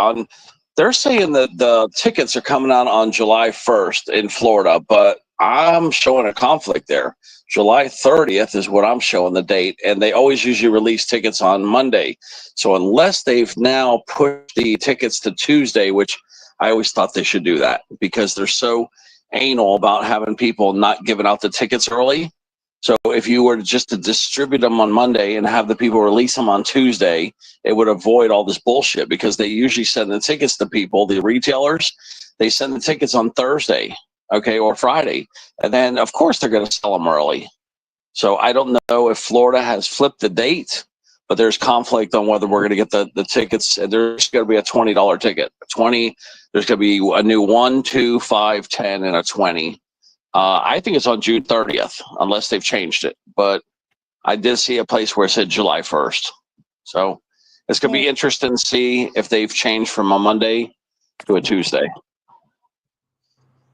they're saying that the tickets are coming out on July 1st in Florida, but I'm showing a conflict there. July 30th is what I'm showing the date, and they always usually release tickets on Monday. So unless they've now pushed the tickets to Tuesday, which I always thought they should do that because they're so anal about having people not giving out the tickets early. So if you were just to distribute them on Monday and have the people release them on Tuesday, it would avoid all this bullshit because they usually send the tickets to people, the retailers, they send the tickets on Thursday, okay, or Friday. And then, of course, they're going to sell them early. So I don't know if Florida has flipped the date, but there's conflict on whether we're going to get the tickets. There's going to be a $20 ticket. There's going to be a new 1, 2, 5, 10, and a 20. I think it's on June 30th, unless they've changed it. But I did see a place where it said July 1st. So it's going to be interesting to see if they've changed from a Monday to a Tuesday.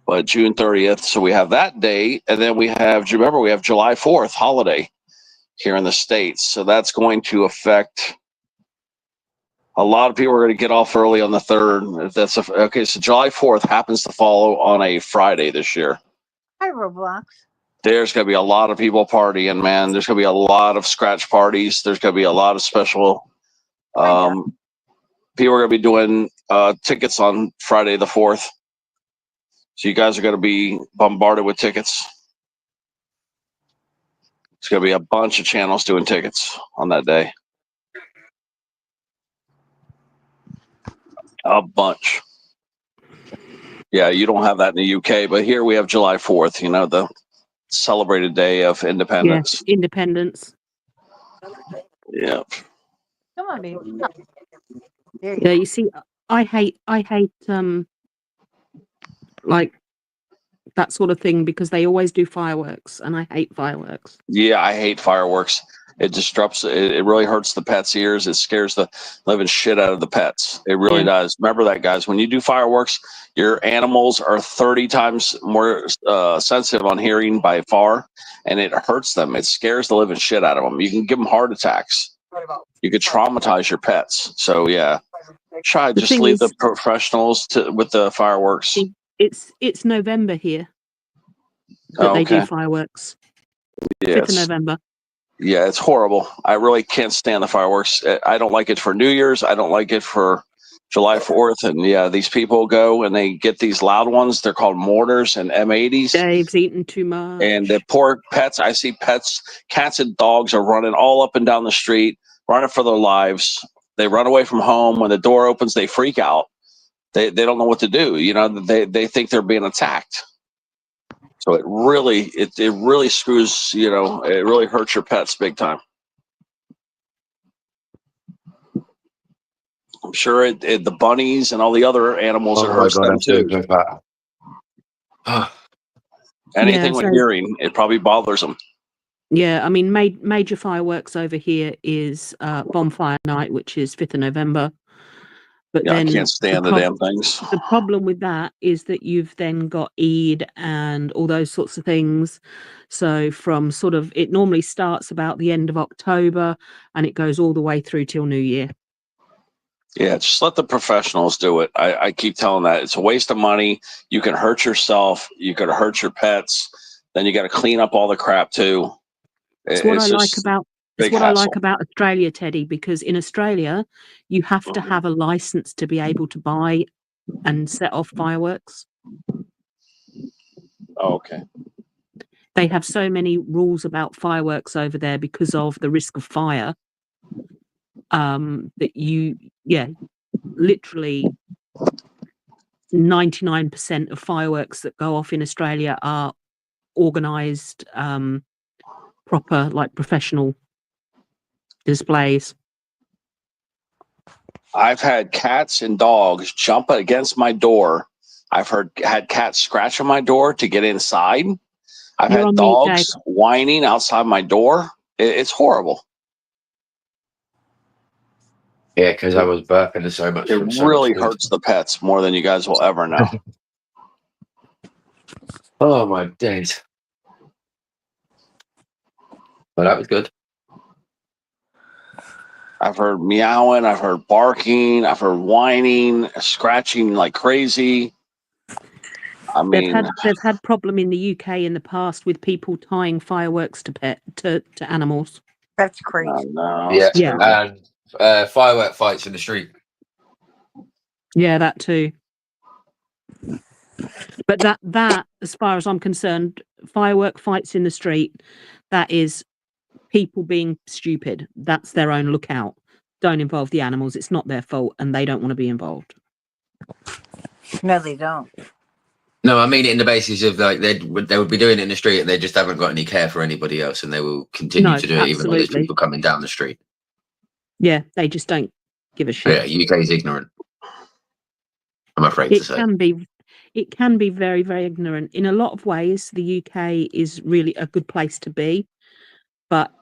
But June 30th, so we have that day. And then we have, do you remember, we have July 4th holiday here in the States. So that's going to affect a lot of people are going to get off early on the 3rd. If that's okay, so July 4th happens to follow on a Friday this year. Hi, Roblox. There's going to be a lot of people partying, man. There's going to be a lot of scratch parties. There's going to be a lot of special. People are going to be doing tickets on Friday the 4th. So you guys are going to be bombarded with tickets. It's going to be a bunch of channels doing tickets on that day. A bunch. Yeah, you don't have that in the UK, but here we have July 4th, you know, the celebrated day of independence. Yeah, independence. Yeah. Come on, baby. Yeah, you see, I hate like that sort of thing because they always do fireworks, and I hate fireworks. Yeah, I hate fireworks. It disrupts. It really hurts the pets' ears. It scares the living shit out of the pets. It really does. Remember that, guys. When you do fireworks, your animals are 30 times more sensitive on hearing by far, and it hurts them. It scares the living shit out of them. You can give them heart attacks. You could traumatize your pets. So yeah, try The just thing leave is- the professionals with the fireworks. It's November here that they do fireworks. 5th of November. Yeah, it's horrible. I really can't stand the fireworks. I don't like it for New Year's. I don't like it for July 4th. And yeah, these people go and they get these loud ones. They're called mortars and M80s. Dave's eating too much. And the poor pets, I see pets, cats and dogs are running all up and down the street, running for their lives. They run away from home. When the door opens, they freak out. They don't know what to do. You know, they think they're being attacked. So it really screws, you know, it really hurts your pets big time. I'm sure the bunnies and all the other animals, it hurts them too. Anything with hearing, it probably bothers them. Yeah, I mean, major fireworks over here is Bonfire Night, which is 5th of November. But Yeah, then I can't stand the damn things. The problem with that is that you've then got Eid and all those sorts of things. So from sort of, it normally starts about the end of October and it goes all the way through till New Year. Yeah, just let the professionals do it. I keep telling that it's a waste of money. You can hurt yourself. You could hurt your pets. Then you got to clean up all the crap too. It's what I like about Australia, Teddy, because in Australia, you have to have a license to be able to buy and set off fireworks. Oh, okay. They have so many rules about fireworks over there because of the risk of fire. That literally 99% of fireworks that go off in Australia are organized, proper, like professional displays. I've had cats and dogs jump against my door. I've had cats scratch on my door to get inside. I've You're had on mute, Dave. dogs whining outside my door. It's horrible. Yeah, because I was burping so much It from so really much food. hurts the pets more than you guys will ever know. Oh my days. Well, that was good. I've heard meowing, I've heard barking, I've heard whining, scratching like crazy. I mean, They've had problem in the UK in the past with people tying fireworks to animals. That's crazy. no, Yeah, Yeah. and firework fights in the street. Yeah, that too. But that, as far as I'm concerned, firework fights in the street, that is people being stupid. That's their own lookout. Don't involve the animals. It's not their fault, and they don't want to be involved. No, they don't. No, I mean it in the basis of like they would be doing it in the street and they just haven't got any care for anybody else and they will continue No, to do it even though there's absolutely. people coming down the street. Yeah, they just don't give a shit. Yeah, UK is ignorant. I'm afraid to It say. can be very, very ignorant. In a lot of ways, the UK is really a good place to be, but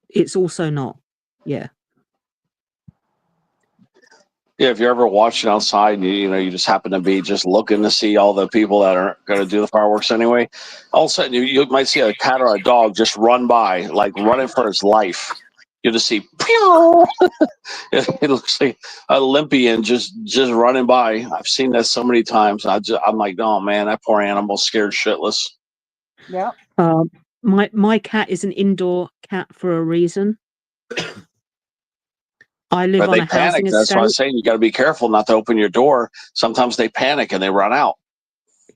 it's also not. Yeah. yeah, if you're ever watching outside, you just happen to be just looking to see all the people that are going to do the fireworks anyway. All of a sudden, you might see a cat or a dog just run by, like running for his life. You just see, pew! It looks like an Olympian just running by. I've seen that so many times. I'm like, oh man, that poor animal's scared shitless. Yeah. My cat is an indoor cat for a reason. I live But on they a panic. housing That's why I'm estate. saying you got to be careful not to open your door. Sometimes they panic and they run out.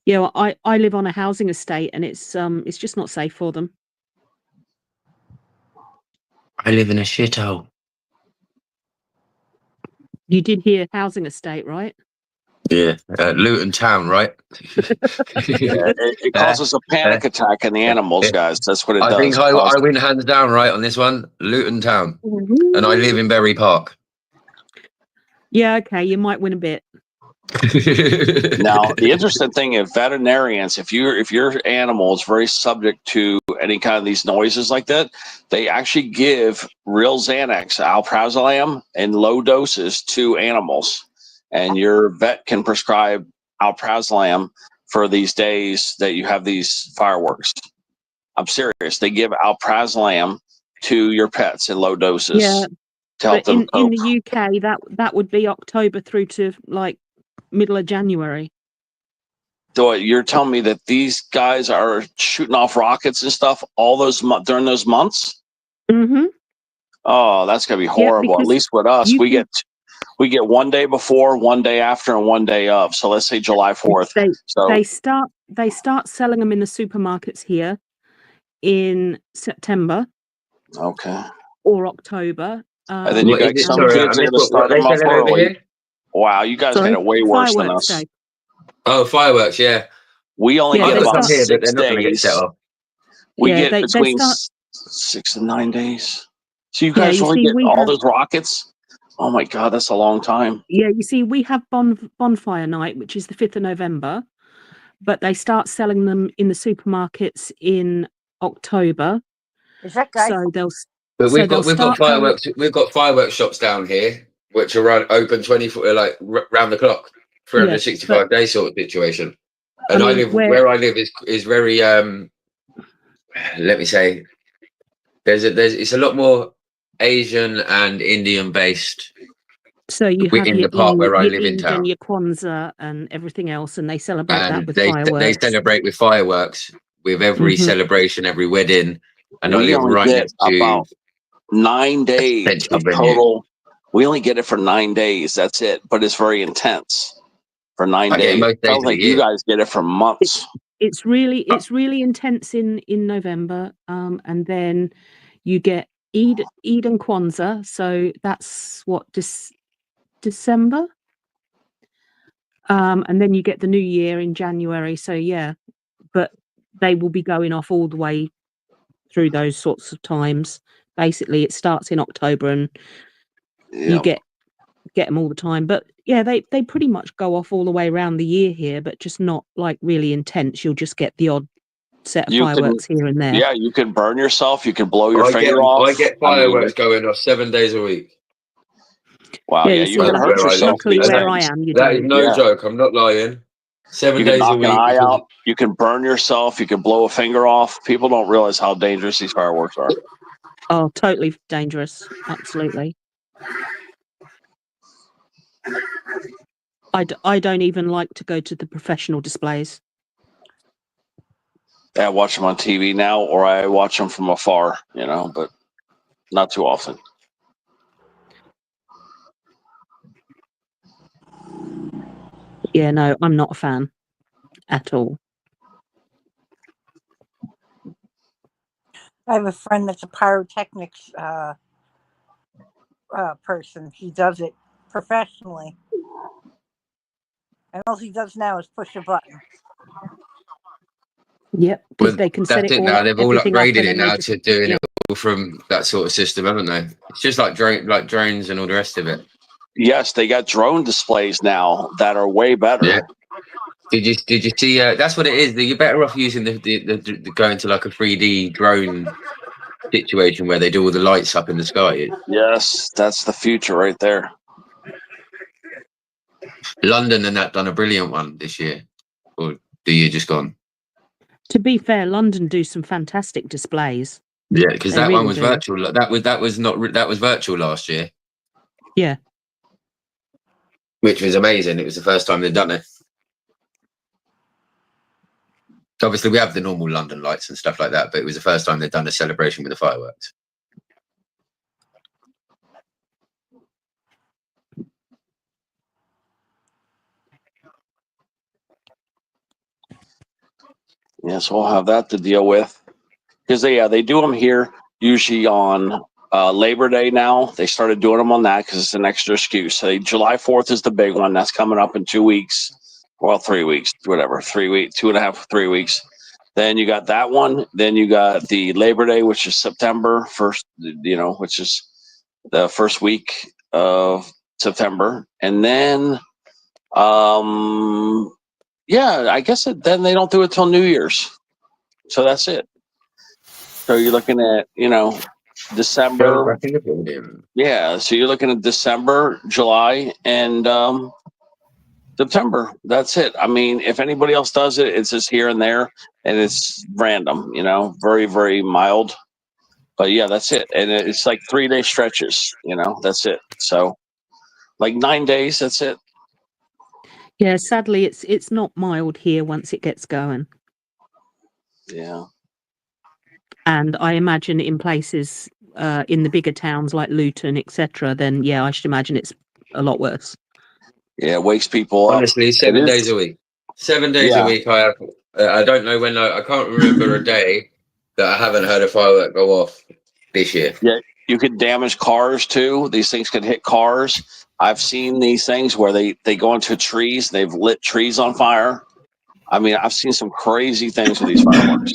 Yeah, well, I live on a housing estate, and it's just not safe for them. I live in a shithole. You did hear housing estate, right? Yeah, Luton Town, right? Yeah, it causes a panic attack in the animals, guys. That's what it I does. think I win hands down right on this one. Luton Town, and I live in Bury Park. Yeah, okay, you might win a bit. Now, the interesting thing is veterinarians, if your animal is very subject to any kind of these noises like that, they actually give real Xanax, alprazolam, in low doses to animals. And your vet can prescribe alprazolam for these days that you have these fireworks. I'm serious. They give alprazolam to your pets in low doses Yeah, to help but them cope. in the UK, that would be October through to like middle of January. So you're telling me that these guys are shooting off rockets and stuff all those during those months? Mm-hmm. Oh, that's gonna be horrible. At because least with us, you we can- get 1 day before, 1 day after, and 1 day of. So let's say July 4th. They start selling them in the supermarkets here in September Okay. or October. And then you got some kids are gonna start them off early. Wow, you guys got it way worse than Fireworks us. Day. Oh, fireworks! Yeah, we only get about 6 but they're not going to get days. set off. We Yeah, get they between start- 6 and 9 days. So you Yeah, guys you only see, get we all have- those rockets? Oh my God, that's a long time. Yeah, you see, we have bonfire night, which is the 5th of November, but they start selling them in the supermarkets in October. Is that guy? So they'll. But so we've they'll got start fireworks. We've got fireworks shops down here, which are open 24, like round the clock, 365 days sort of situation. And I live where I live is very let me say, it's a lot more Asian and Indian based. So you have in your the part where I your live in Eid town. and your Kwanzaa and everything else, and they celebrate that And with they fireworks. celebrate with fireworks with every Mhm. celebration, every wedding, and I We live only right get next to about 9 days essentially of venue. total. We only get it for 9 days. That's it. But it's very intense for 9 I get it days. most days Sounds of the like you year. guys get it for months. It's really intense in November, and then you get Eid and Kwanzaa. So that's what December, and then you get the New Year in January. So yeah, but they will be going off all the way through those sorts of times. Basically, it starts in October, and you get them all the time. But yeah, they pretty much go off all the way around the year here, but just not like really intense. You'll just get the odd set of You can, fireworks here and there. yeah, you can burn yourself. You can blow your finger I off. get I mean, fireworks going off 7 days a week. wow, Yeah, yeah, you you see, can hurt Where I live. yourself luckily these where I days. am, you That is don't. no Yeah. joke. I'm not lying. 7 You can days a knock an week. eye because- out. You can burn yourself. You can blow a finger off. People don't realize how dangerous these fireworks are. Oh, totally dangerous. Absolutely. I don't even like to go to the professional displays. I watch them on TV now, or I watch them from afar, you know, but not too often. Yeah, no, I'm not a fan at all. I have a friend that's a pyrotechnics person. He does it professionally. And all he does now is push a button. Yep, because Well, they can set that's it it all now. up, They've all everything up, upgraded and it then they now just to doing yeah. it all from that sort of system, haven't they? It's just like drones and all the rest of it. Yes, they got drone displays now that are way better. Yeah. Did you see? That's what it is. You're better off using the going to like a 3D drone situation where they do all the lights up in the sky. Yes, that's the future right there. London and that done a brilliant one this year, or the year just gone. To be fair, London do some fantastic displays. Yeah, because They that one really was do. virtual. That was virtual last year, Yeah. which was amazing. It was the first time they'd done it. Obviously, we have the normal London lights and stuff like that, but it was the first time they'd done a celebration with the fireworks. Yeah, so we'll have that to deal with. Because they do them here usually on Labor Day now. They started doing them on that because it's an extra excuse. So July 4th is the big one. That's coming up in 2 weeks. Well, 3 weeks, whatever. 3 weeks, 2.5, 3 weeks. Then you got that one. Then you got the Labor Day, which is September 1st, which is the first week of September. And then, I guess then they don't do it till New Year's. So that's it. So you're looking at, December. Yeah, so you're looking at December, July, and September. That's it. I mean, if anybody else does it, it's just here and there, and it's random, very, very mild. But yeah, that's it. And it's like 3-day stretches, that's it. So like 9 days, that's it. Yeah, sadly it's not mild here once it gets going. Yeah. And I imagine in places in the bigger towns like Luton, etc., then yeah, I should imagine it's a lot worse. Yeah, it wakes people up. Honestly, 7 days a week. 7 days a week. I don't know when. I can't remember a day that I haven't heard a firework go off this year. Yeah, you could damage cars too. These things could hit cars. I've seen these things where they go into trees. They've lit trees on fire. I mean, I've seen some crazy things with these fireworks.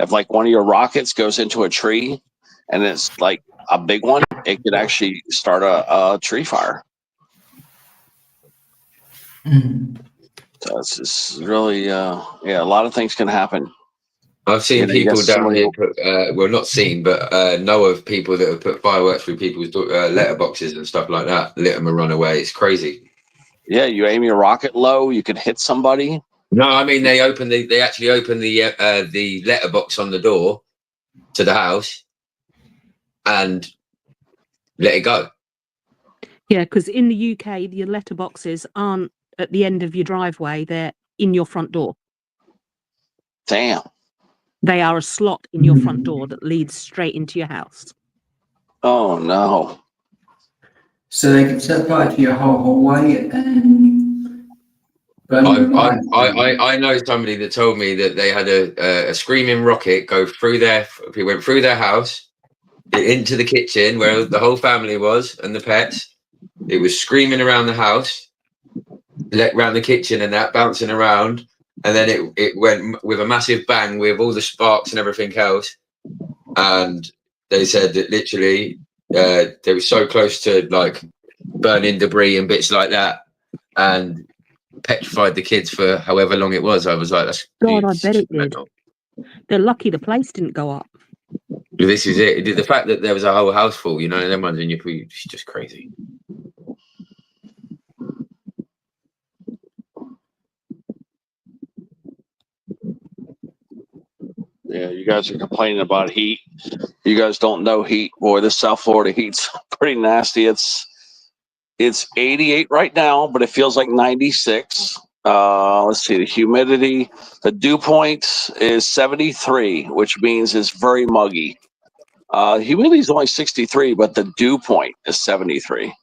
If like one of your rockets goes into a tree and it's like a big one, it could actually start a tree fire. So it's really, a lot of things can happen. I've seen people down here put, well, not seen, but know of people that have put fireworks through people's letterboxes and stuff like that, lit them and run away. It's crazy. Yeah, you aim your rocket low, you could hit somebody. No, I mean they actually open the letterbox on the door to the house and let it go. Yeah, because in the UK, your letterboxes aren't at the end of your driveway; they're in your front door. Damn. They are a slot in your front door that leads straight into your house. Oh no! So they can set fire to your whole hallway and. I know somebody that told me that they had a screaming rocket go through went through their house into the kitchen where the whole family was and the pets. It was screaming around the house, around the kitchen and that, bouncing around, and then it went with a massive bang with all the sparks and everything else. And they said that literally they were so close to like burning debris and bits like that, and petrified the kids for however long it was. I was like, that's God, I it's bet just it did. mental. They're lucky the place didn't go up. This is it. The fact that there was a whole house full, you know, and everyone's in your food, it's just crazy. Yeah, you guys are complaining about heat. You guys don't know heat. Boy, this South Florida heat's pretty nasty. It's 88 right now, but it feels like 96. Let's see, the humidity, the dew point is 73, which means it's very muggy. Humidity is only 63, but the dew point is 73.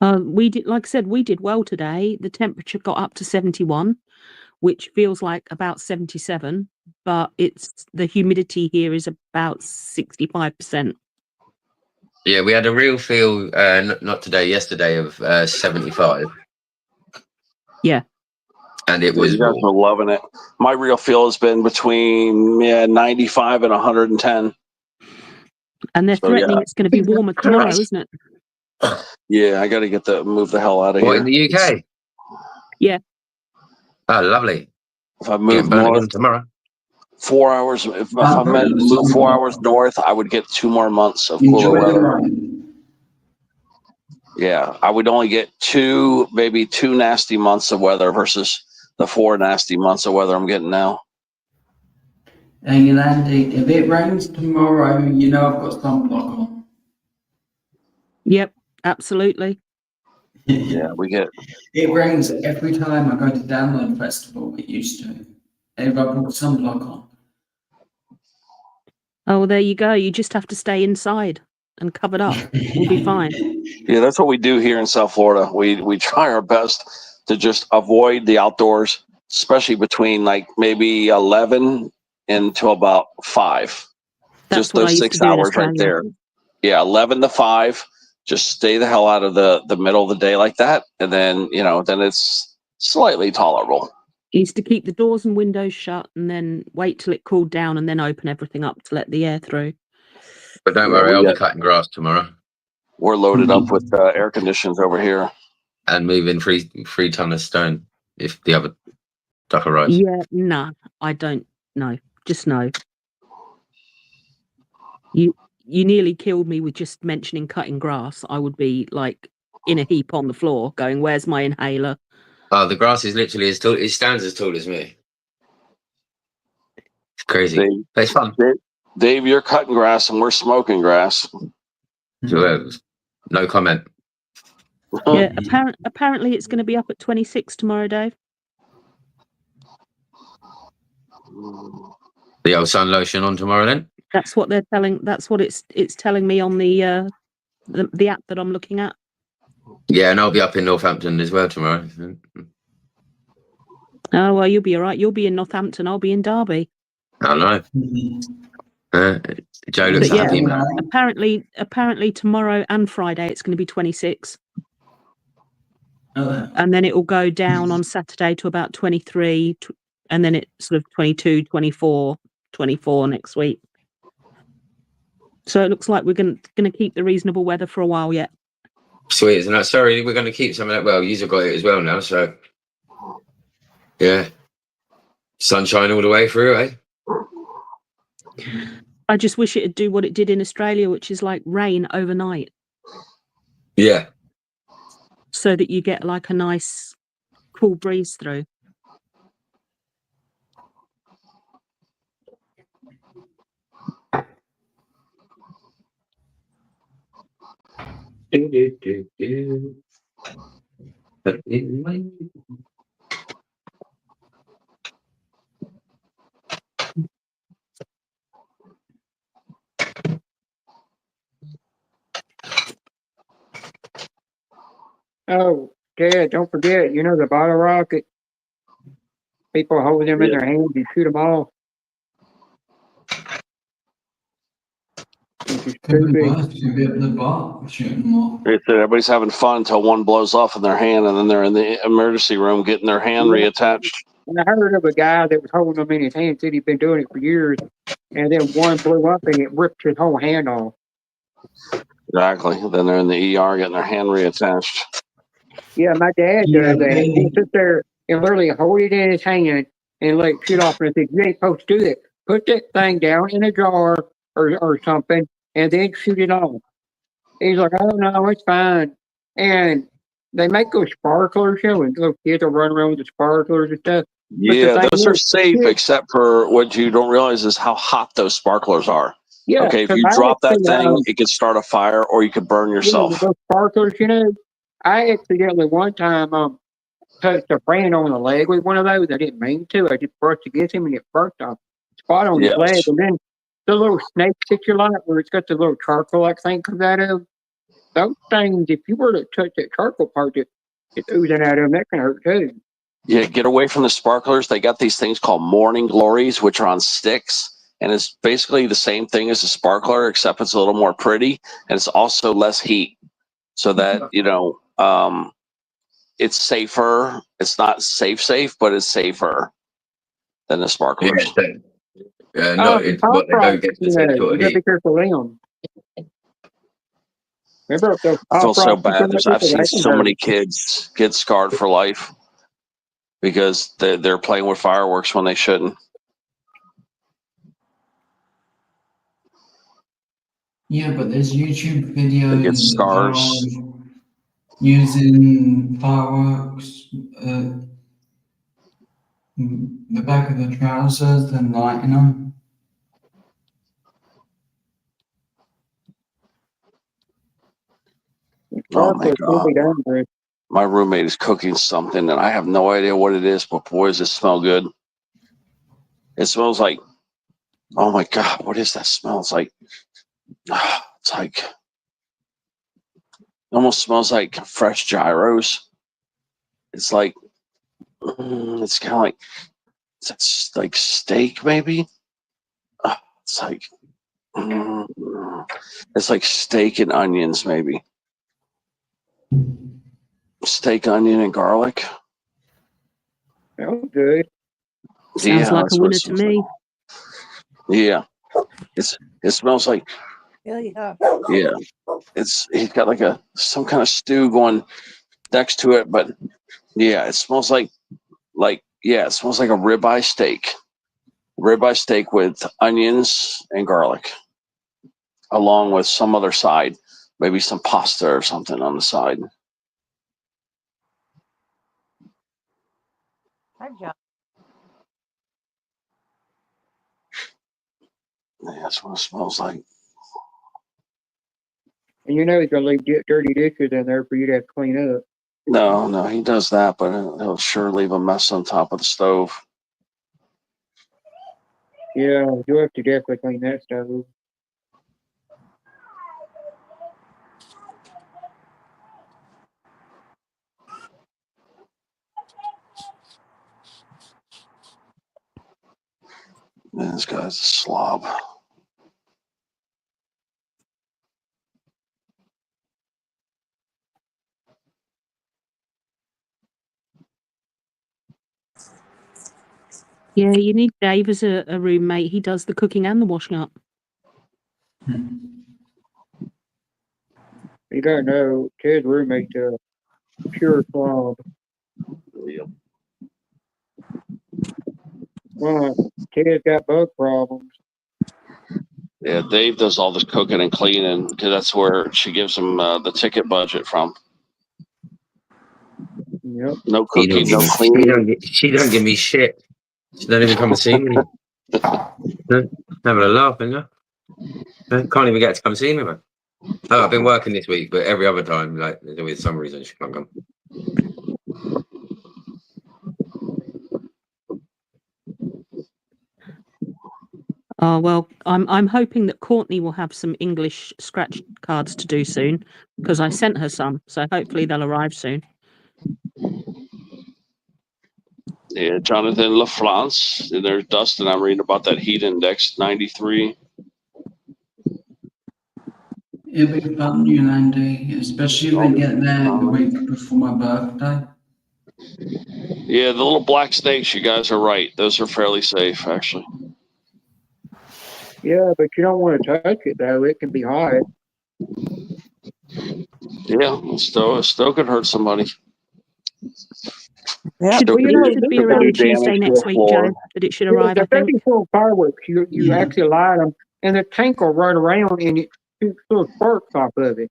We did, like I said, we did well today. The temperature got up to 71, which feels like about 77, but the humidity here is about 65%. Yeah, we had a real feel, not today, yesterday, of 75. Yeah. And it Yeah, was you guys warm. are loving it. My real feel has been between 95 and 110. And they're So, threatening yeah. it's going to be warmer tomorrow, isn't it? Yeah, I got to move the hell out of What, here. in the UK? Yeah. Oh, lovely. If I Getting move Birmingham north, tomorrow. 4 hours. If I move 4 hours north, I would get 2 more months of cooler Enjoy the weather. rain. Yeah, I would only get maybe two nasty months of weather versus the 4 nasty months of weather I'm getting now. Hey, Andy, if it rains tomorrow, you know I've got sunblock on. Yep, absolutely. Yeah, we get. It rains every time I go to Download Festival. It used to. If I brought sunblock on. Oh, there you go. You just have to stay inside and covered up. We'll be fine. Yeah, that's what we do here in South Florida. We try our best to just avoid the outdoors, especially between like maybe 11 until about 5. That's just what I those used to 6 do in hours right Australia. there. Yeah, 11 to 5. Just stay the hell out of the middle of the day like that, and then then it's slightly tolerable. I used to keep the doors and windows shut and then wait till it cooled down and then open everything up to let the air through. But don't Yeah, worry, I'll be cutting grass tomorrow. We're loaded up with air conditions over here. And moving 3 ton of stone if the other stuff arrives. Yeah, nah, I don't know. Just no. You nearly killed me with just mentioning cutting grass. I would be like in a heap on the floor going, where's my inhaler? Oh, the grass is literally as tall. It stands as tall as me. It's crazy. But it's fun. Dave, you're cutting grass and we're smoking grass. So, no comment. Yeah, apparently it's going to be up at 26 tomorrow, Dave. The old sun lotion on tomorrow then? That's what they're telling. That's what it's telling me on the app that I'm looking at. Yeah, and I'll be up in Northampton as well tomorrow. Oh well, you'll be all right. You'll be in Northampton. I'll be in Derby. I know. Joe looks But yeah, happy, man. apparently tomorrow and Friday it's going to be 26. And then it will go down on Saturday to about 23, and then it's sort of 22, 24 next week. So it looks like we're going to keep the reasonable weather for a while yet. Sweet, isn't that? Sorry, we're going to keep some of that. Well, you've got it as well now, so yeah, sunshine all the way through, eh? I just wish it'd do what it did in Australia, which is like rain overnight. Yeah. So that you get like a nice cool breeze through. Oh, Dad, don't forget, the bottle rocket. People hold them in their hands and shoot them off. Everybody's having fun until one blows off in their hand, and then they're in the emergency room getting their hand reattached. And I heard of a guy that was holding them in his hand, said he'd been doing it for years, and then one blew up and it ripped his whole hand off. Exactly. Then they're in the ER getting their hand reattached. Yeah, my dad Yeah, does that. He'll sit there and literally hold it in his hand and let it shoot off. And I said, you ain't supposed to do that. Put that thing down in a jar or something and then shoot it off. He's like, oh no, it's fine. And they make those sparklers, you know, and little kids will run around with the sparklers and stuff. But the Yeah, thing those are is, safe, kids, except for what you don't realize is how hot those sparklers are. yeah, Okay, if because you I drop that actually, thing, it could start a fire or you could burn you know, with yourself. those sparklers, you know, I accidentally one time touched a friend on the leg with one of those. I didn't mean to. I just brushed against him and it burst off spot on his leg. Yes. And then the little snake that you like, where it's got the little charcoal like thing comes out of, those things, if you were to touch that charcoal part it's oozing out of them, that can hurt too. Yeah, get away from the sparklers. They got these things called morning glories, which are on sticks. And it's basically the same thing as a sparkler, except it's a little more pretty. And it's also less heat. So that, it's safer. It's not safe, but it's safer than the sparklers. No, it's Pop what they don't rocks, get the you same know, sort you of gotta be heat. careful of them. Remember those I feel pop so rocks you bad. come up I've with? seen That can so hurt. many kids get scarred for life because they're playing with fireworks when they shouldn't. Yeah, but there's YouTube They get videos scars. of using fireworks, the back of the trousers and lighting them. Oh my Sparklers can God. be dangerous. My roommate is cooking something and I have no idea what it is, but boy, does it smell good. It smells like, oh my God, what is that smell? It's like, it almost smells like fresh gyros. It's like, it's kind of like, it's like steak maybe. It's like, it's like steak and onions maybe. Steak, onion, and garlic. Oh, good. Sounds like a That's what winner it to smells like. me. Yeah, it smells like, Yeah. yeah. He's got like some kind of stew going next to it, but yeah, it smells like it smells like a ribeye steak. Ribeye steak with onions and garlic, along with some other side, maybe some pasta or something on the side. Hi, John. Yeah, that's what it smells like. And you know he's gonna leave dirty dishes in there for you to have to clean up. No, he does that, but he'll sure leave a mess on top of the stove. Yeah, you'll have to definitely clean that stove. Man, this guy's a slob. Yeah, you need Dave as a roommate. He does the cooking and the washing up. You gotta know, Ted's roommate's a pure slob. Yep. Well, Ted's got bug problems. Yeah, Dave does all this cooking and cleaning because that's where she gives him the ticket budget from. Yep. No cooking, no cleaning. She don't give me shit. She don't even come and see me. Having a laugh, isn't it? Can't even get to come see me, man. Oh, I've been working this week, but every other time, like, there's always some reason she can't come. Oh well, I'm hoping that Courtney will have some English scratch cards to do soon because I sent her some, so hopefully they'll arrive soon. Yeah, Jonathan LaFrance. And there's Dustin. I'm reading about that heat index, 93. It'll be fun, Andy, especially if I get there the week before my birthday. Yeah, the little black snakes, you guys are right. Those are fairly safe, actually. Yeah, but you don't want to touch it though. It can be hot. Yeah, still could hurt somebody. Yeah. Should, So you know, it should be we're gonna do around Tuesday damage to next the week, floor. Joe, that it should Yeah, arrive, I the think. 34 fireworks, you actually light them, and the tank will run around and it shoots little sparks off of it.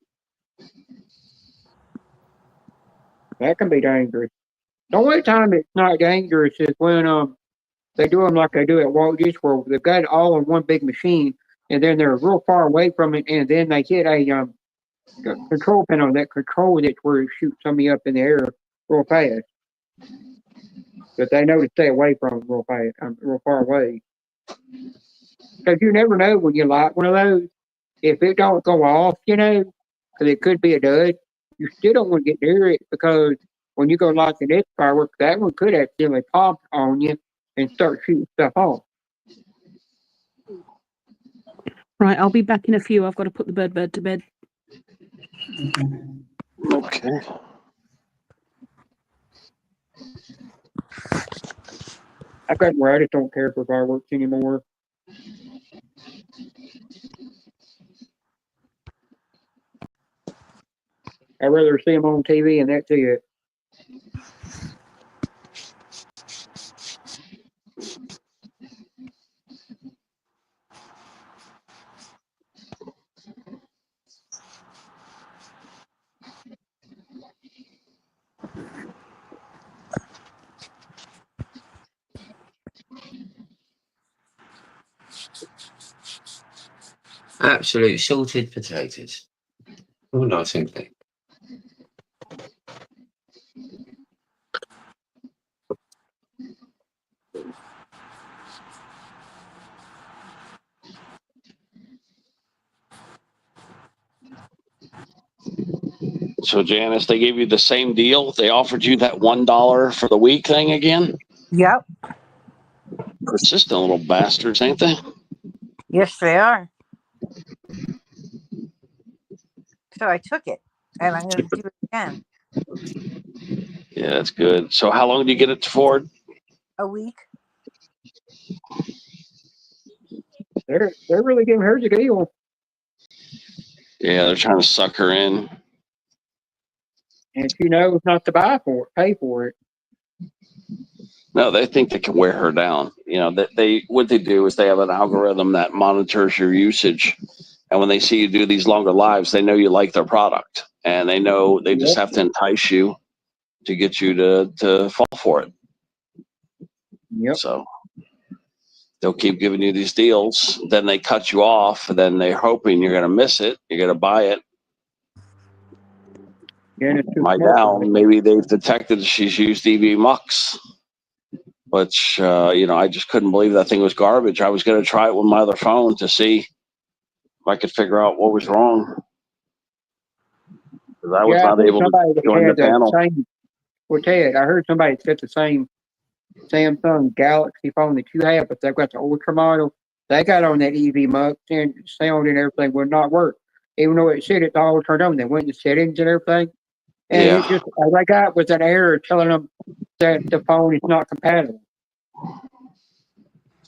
That can be dangerous. The only time it's not dangerous is when they do them like they do at Walt Disney World. They've got it all on one big machine, and then they're real far away from it, and then they hit a control panel that controls it where it shoots something up in the air real fast. But they know to stay away from it real fast, real far away. Because you never know when you light one of those. If it don't go off, because it could be a dud, you still don't want to get near it because when you go light the next fireworks, that one could accidentally pop on you and start shooting stuff off. Right, I'll be back in a few. I've got to put the bird to bed. Okay. I've got where I just don't care for fireworks anymore. I'd rather see them on TV and that's it. Absolute salted potatoes. All nice and clean. So Janice, they gave you the same deal. They offered you that $1 for the week thing again. Yep. Persistent little bastards, ain't they? Yes, they are. So I took it, and I'm going to do it again. Yeah, that's good. So how long do you get it for? A week. They're really giving her the deal. Yeah, they're trying to suck her in. And she knows not to pay for it. No, they think they can wear her down. That what they do is they have an algorithm that monitors your usage, and when they see you do these longer lives, they know you like their product, and they know they just have to entice you to get you to fall for it. Yep. So they'll keep giving you these deals, then they cut you off, and then they're hoping you're going to miss it, you're going to buy it. My gal, maybe they've detected she's used EV Mux, which I just couldn't believe that thing was garbage. I was going to try it with my other phone to see if I could figure out what was wrong, because I was I not heard able to somebody that join the had the panel. same. Well, Ted, I heard somebody that's got the same Samsung Galaxy phone that you have, but they've got the Ultra model. They got on that EV Mux and sound and everything would not work, even though it said it's all turned on. They went to settings and everything, and Yeah. it just all I got was an error telling them that the phone is not compatible.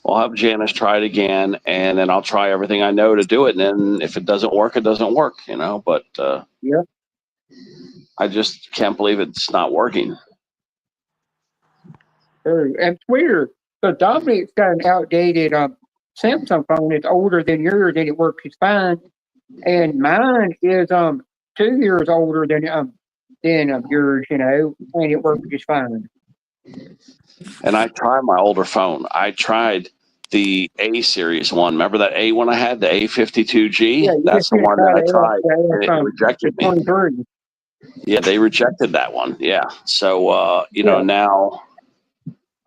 I'll have Janice try it again, and then I'll try everything I know to do it. And then if it doesn't work, it doesn't work, But Yeah. I just can't believe it's not working. And it's weird. So Dominic's got an outdated Samsung phone. It's older than yours, and it works just fine. And mine is 2 years older than yours, and it works just fine. And I tried my older phone. I tried the A series one. Remember that A one I had, the A52G? Yeah, you That's just the need to one try that I the tried, and it the rejected me. 23. Yeah, they rejected that one. Yeah. So Yeah. now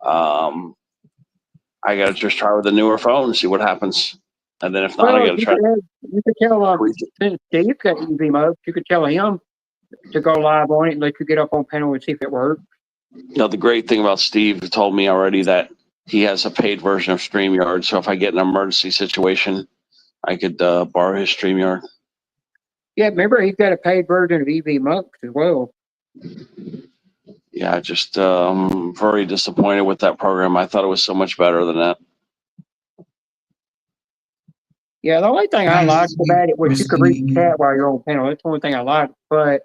I got to just try with the newer phone and see what happens. And then if not, I Well, got to try. you could tell since Steve's got EV Mode, you could tell him to go live on it and let you get up on panel and see if it works. The great thing about Steve told me already that he has a paid version of StreamYard. So if I get an emergency situation, I could borrow his StreamYard. Yeah, remember he's got a paid version of EV Mux as well. Yeah, I just very disappointed with that program. I thought it was so much better than that. Yeah, the only thing I liked about it was you could read the chat while you're on panel. That's the only thing I liked. But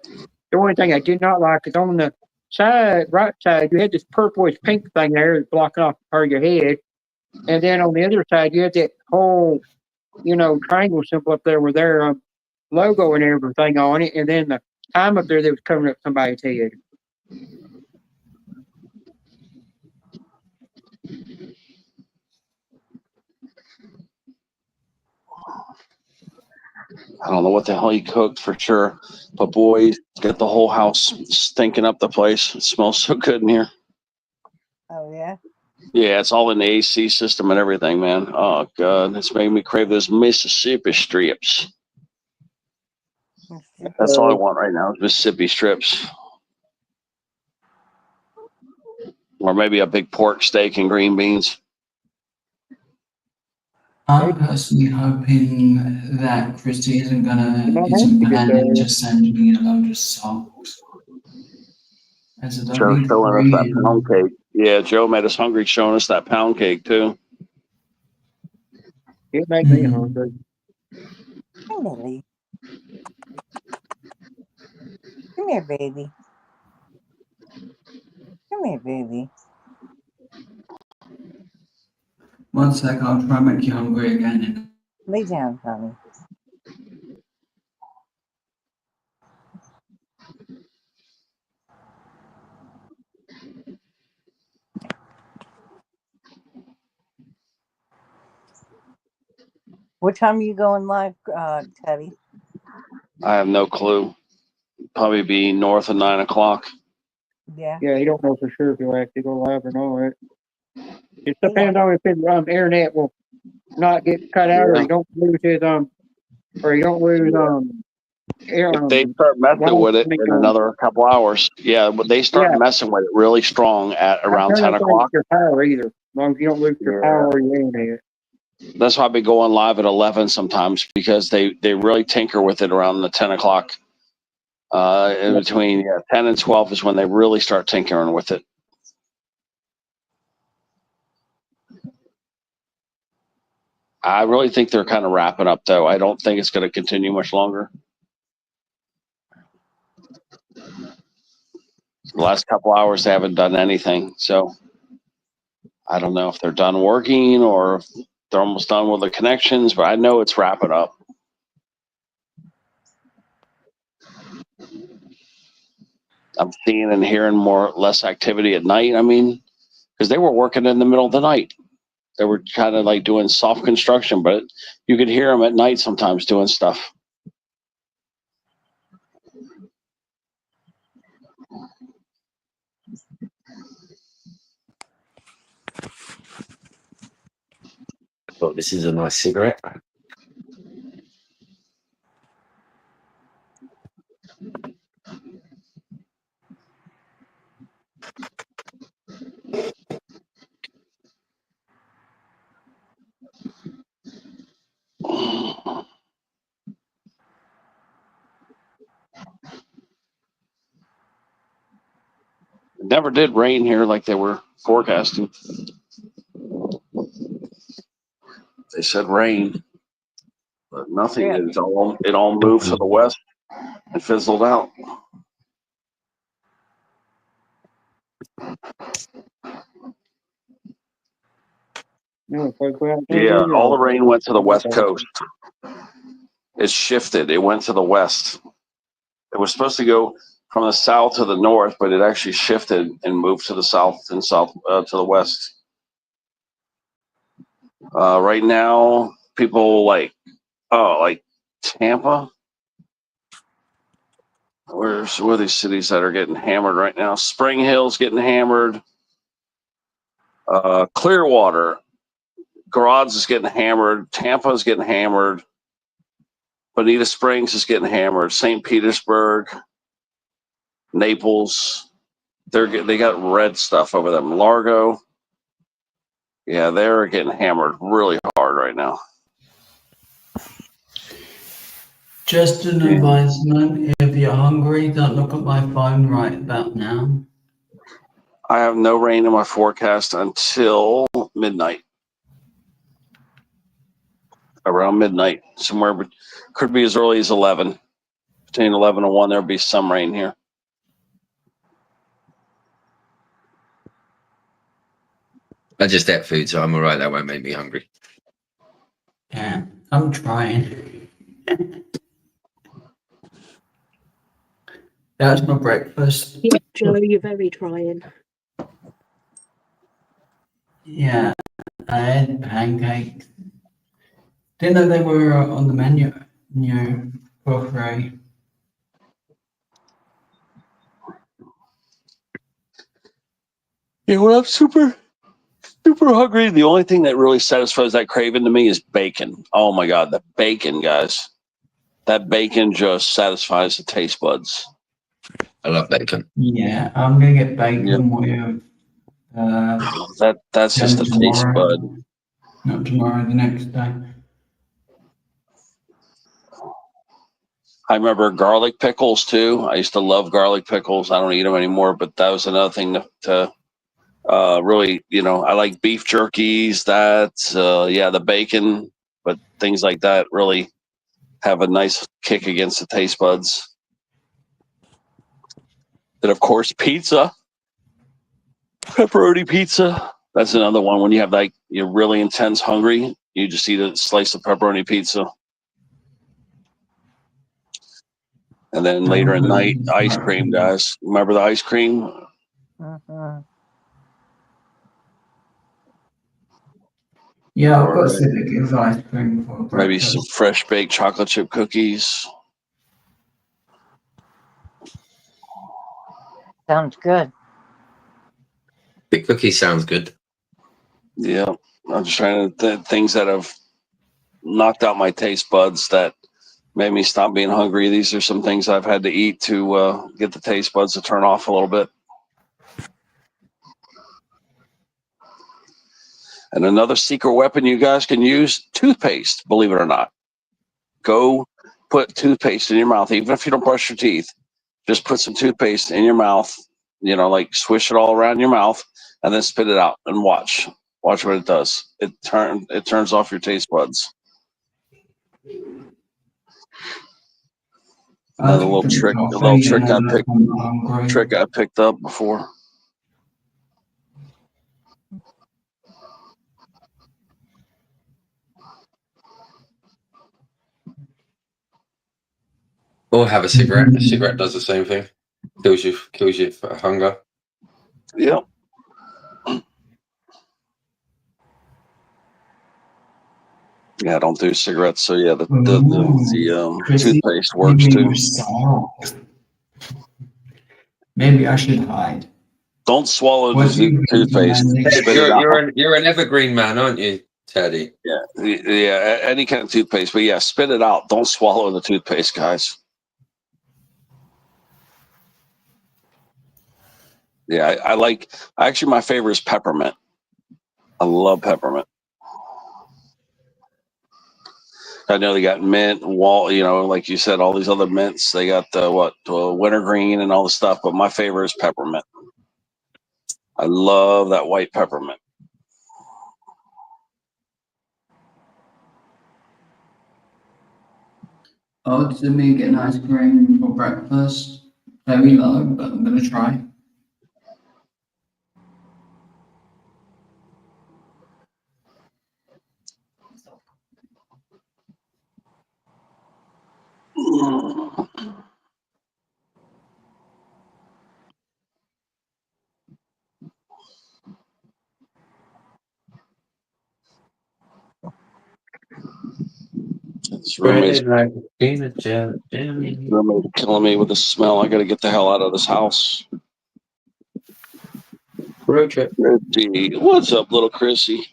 the only thing I did not like is on the side, right side, you had this purplish pink thing there that's blocking off part of your head. And then on the other side, you had that whole, triangle symbol up there with their logo and everything on it. And then the time up there that was covering up somebody's head. I don't know what the hell he cooked for sure, but boy, he's got the whole house stinking up the place. It smells so good in here. Oh yeah. Yeah, it's all in the AC system and everything, man. Oh god, it's made me crave those Mississippi strips. That's all I want right now is Mississippi strips, or maybe a big pork steak and green beans. I'm personally hoping that Christy isn't planning to send me a load of socks. As I don't Joe's need showing us three that pound cake. Yeah, Joe made us hungry showing us that pound cake too. It made me hungry. Emily. Come here, baby. Come here, baby. One sec, I'll try and make you hungry again. Lay down, honey. What time are you going live, Teddy? I have no clue. Probably be north of 9 o'clock. Yeah. Yeah, you don't know for sure if you'll actually go live or not. It depends on if his internet will not get cut out, or you don't lose his If they start messing with it in another couple hours, yeah, but they start messing with it really strong at around 10 o'clock. Your power either, as long as you don't lose your power or your internet. That's why I'll be going live at 11 sometimes, because they really tinker with it around the 10 o'clock. In between 10 and 12 is when they really start tinkering with it. I really think they're kind of wrapping up, though. I don't think it's going to continue much longer. The last couple hours, they haven't done anything. So I don't know if they're done working or if they're almost done with the connections, but I know it's wrapping up. I'm seeing and hearing less activity at night. I mean, because they were working in the middle of the night. They were kind of like doing soft construction, but you could hear them at night sometimes doing stuff. Oh, this is a nice cigarette. It never did rain here like they were forecasting. They said rain, but nothing. Yeah. It all moved to the west and fizzled out. Yeah, all the rain went to the west coast. It shifted. It went to the west. It was supposed to go from the south to the north, but it actually shifted and moved to the south and to the west. Right now, people like Tampa. Where are these cities that are getting hammered right now? Spring Hill's getting hammered. Clearwater, Garage is getting hammered. Tampa is getting hammered. Bonita Springs is getting hammered. St. Petersburg, Naples, they got red stuff over them. Largo, yeah, they're getting hammered really hard right now. Just an advisement, if you're hungry, don't look at my phone right about now. I have no rain in my forecast until midnight. Around midnight, somewhere, but could be as early as 11. Between 11 and 1, there'll be some rain here. I just ate food, so I'm all right. That won't make me hungry. Yeah, I'm trying. That's my breakfast. Yeah, Joe, you're very trying. Yeah, I had pancakes. Didn't know they were on the menu. For free. Yeah, when I'm super hungry, the only thing that really satisfies that craving to me is bacon. Oh my God, the bacon, guys. That bacon just satisfies the taste buds. I love bacon. Yeah, I'm gonna get bacon Yep. with That's just the taste tomorrow. bud. Not tomorrow, the next day. I remember garlic pickles too. I used to love garlic pickles. I don't eat them anymore, but that was another thing to really, I like beef jerkies. The bacon, but things like that really have a nice kick against the taste buds. Then, of course, pizza, pepperoni pizza. That's another one. When you have you're really intense hungry, you just eat a slice of pepperoni pizza. And then later at night, ice cream, guys. Remember the ice cream? Yeah, I've got civic of ice cream for breakfast. Maybe some fresh baked chocolate chip cookies. Sounds good. The cookie sounds good. Yeah, I'm just trying to things that have knocked out my taste buds that made me stop being hungry. These are some things I've had to eat to get the taste buds to turn off a little bit. And another secret weapon you guys can use, toothpaste, believe it or not. Go put toothpaste in your mouth, even if you don't brush your teeth. Just put some toothpaste in your mouth, swish it all around your mouth, and then spit it out and watch. Watch what it does. It turns off your taste buds. Another little trick I picked up before. Or have a cigarette. A cigarette does the same thing. Kills you for hunger. Yep. Yeah, I don't do cigarettes, so yeah, the toothpaste works too. Maybe I should hide. Don't swallow the toothpaste. Spit it out. You're an evergreen man, aren't you, Teddy? Yeah, any kind of toothpaste, but yeah, spit it out. Don't swallow the toothpaste, guys. Yeah, actually my favorite is peppermint. I love peppermint. I know they got mint, like you said, all these other mints. They got wintergreen and all the stuff, but my favorite is peppermint. I love that white peppermint. Oh, to me, get an ice cream for breakfast. Very low, but I'm gonna try. This roommate's killing me with the smell. I got to get the hell out of this house. Road trip. What's up, little Chrissy?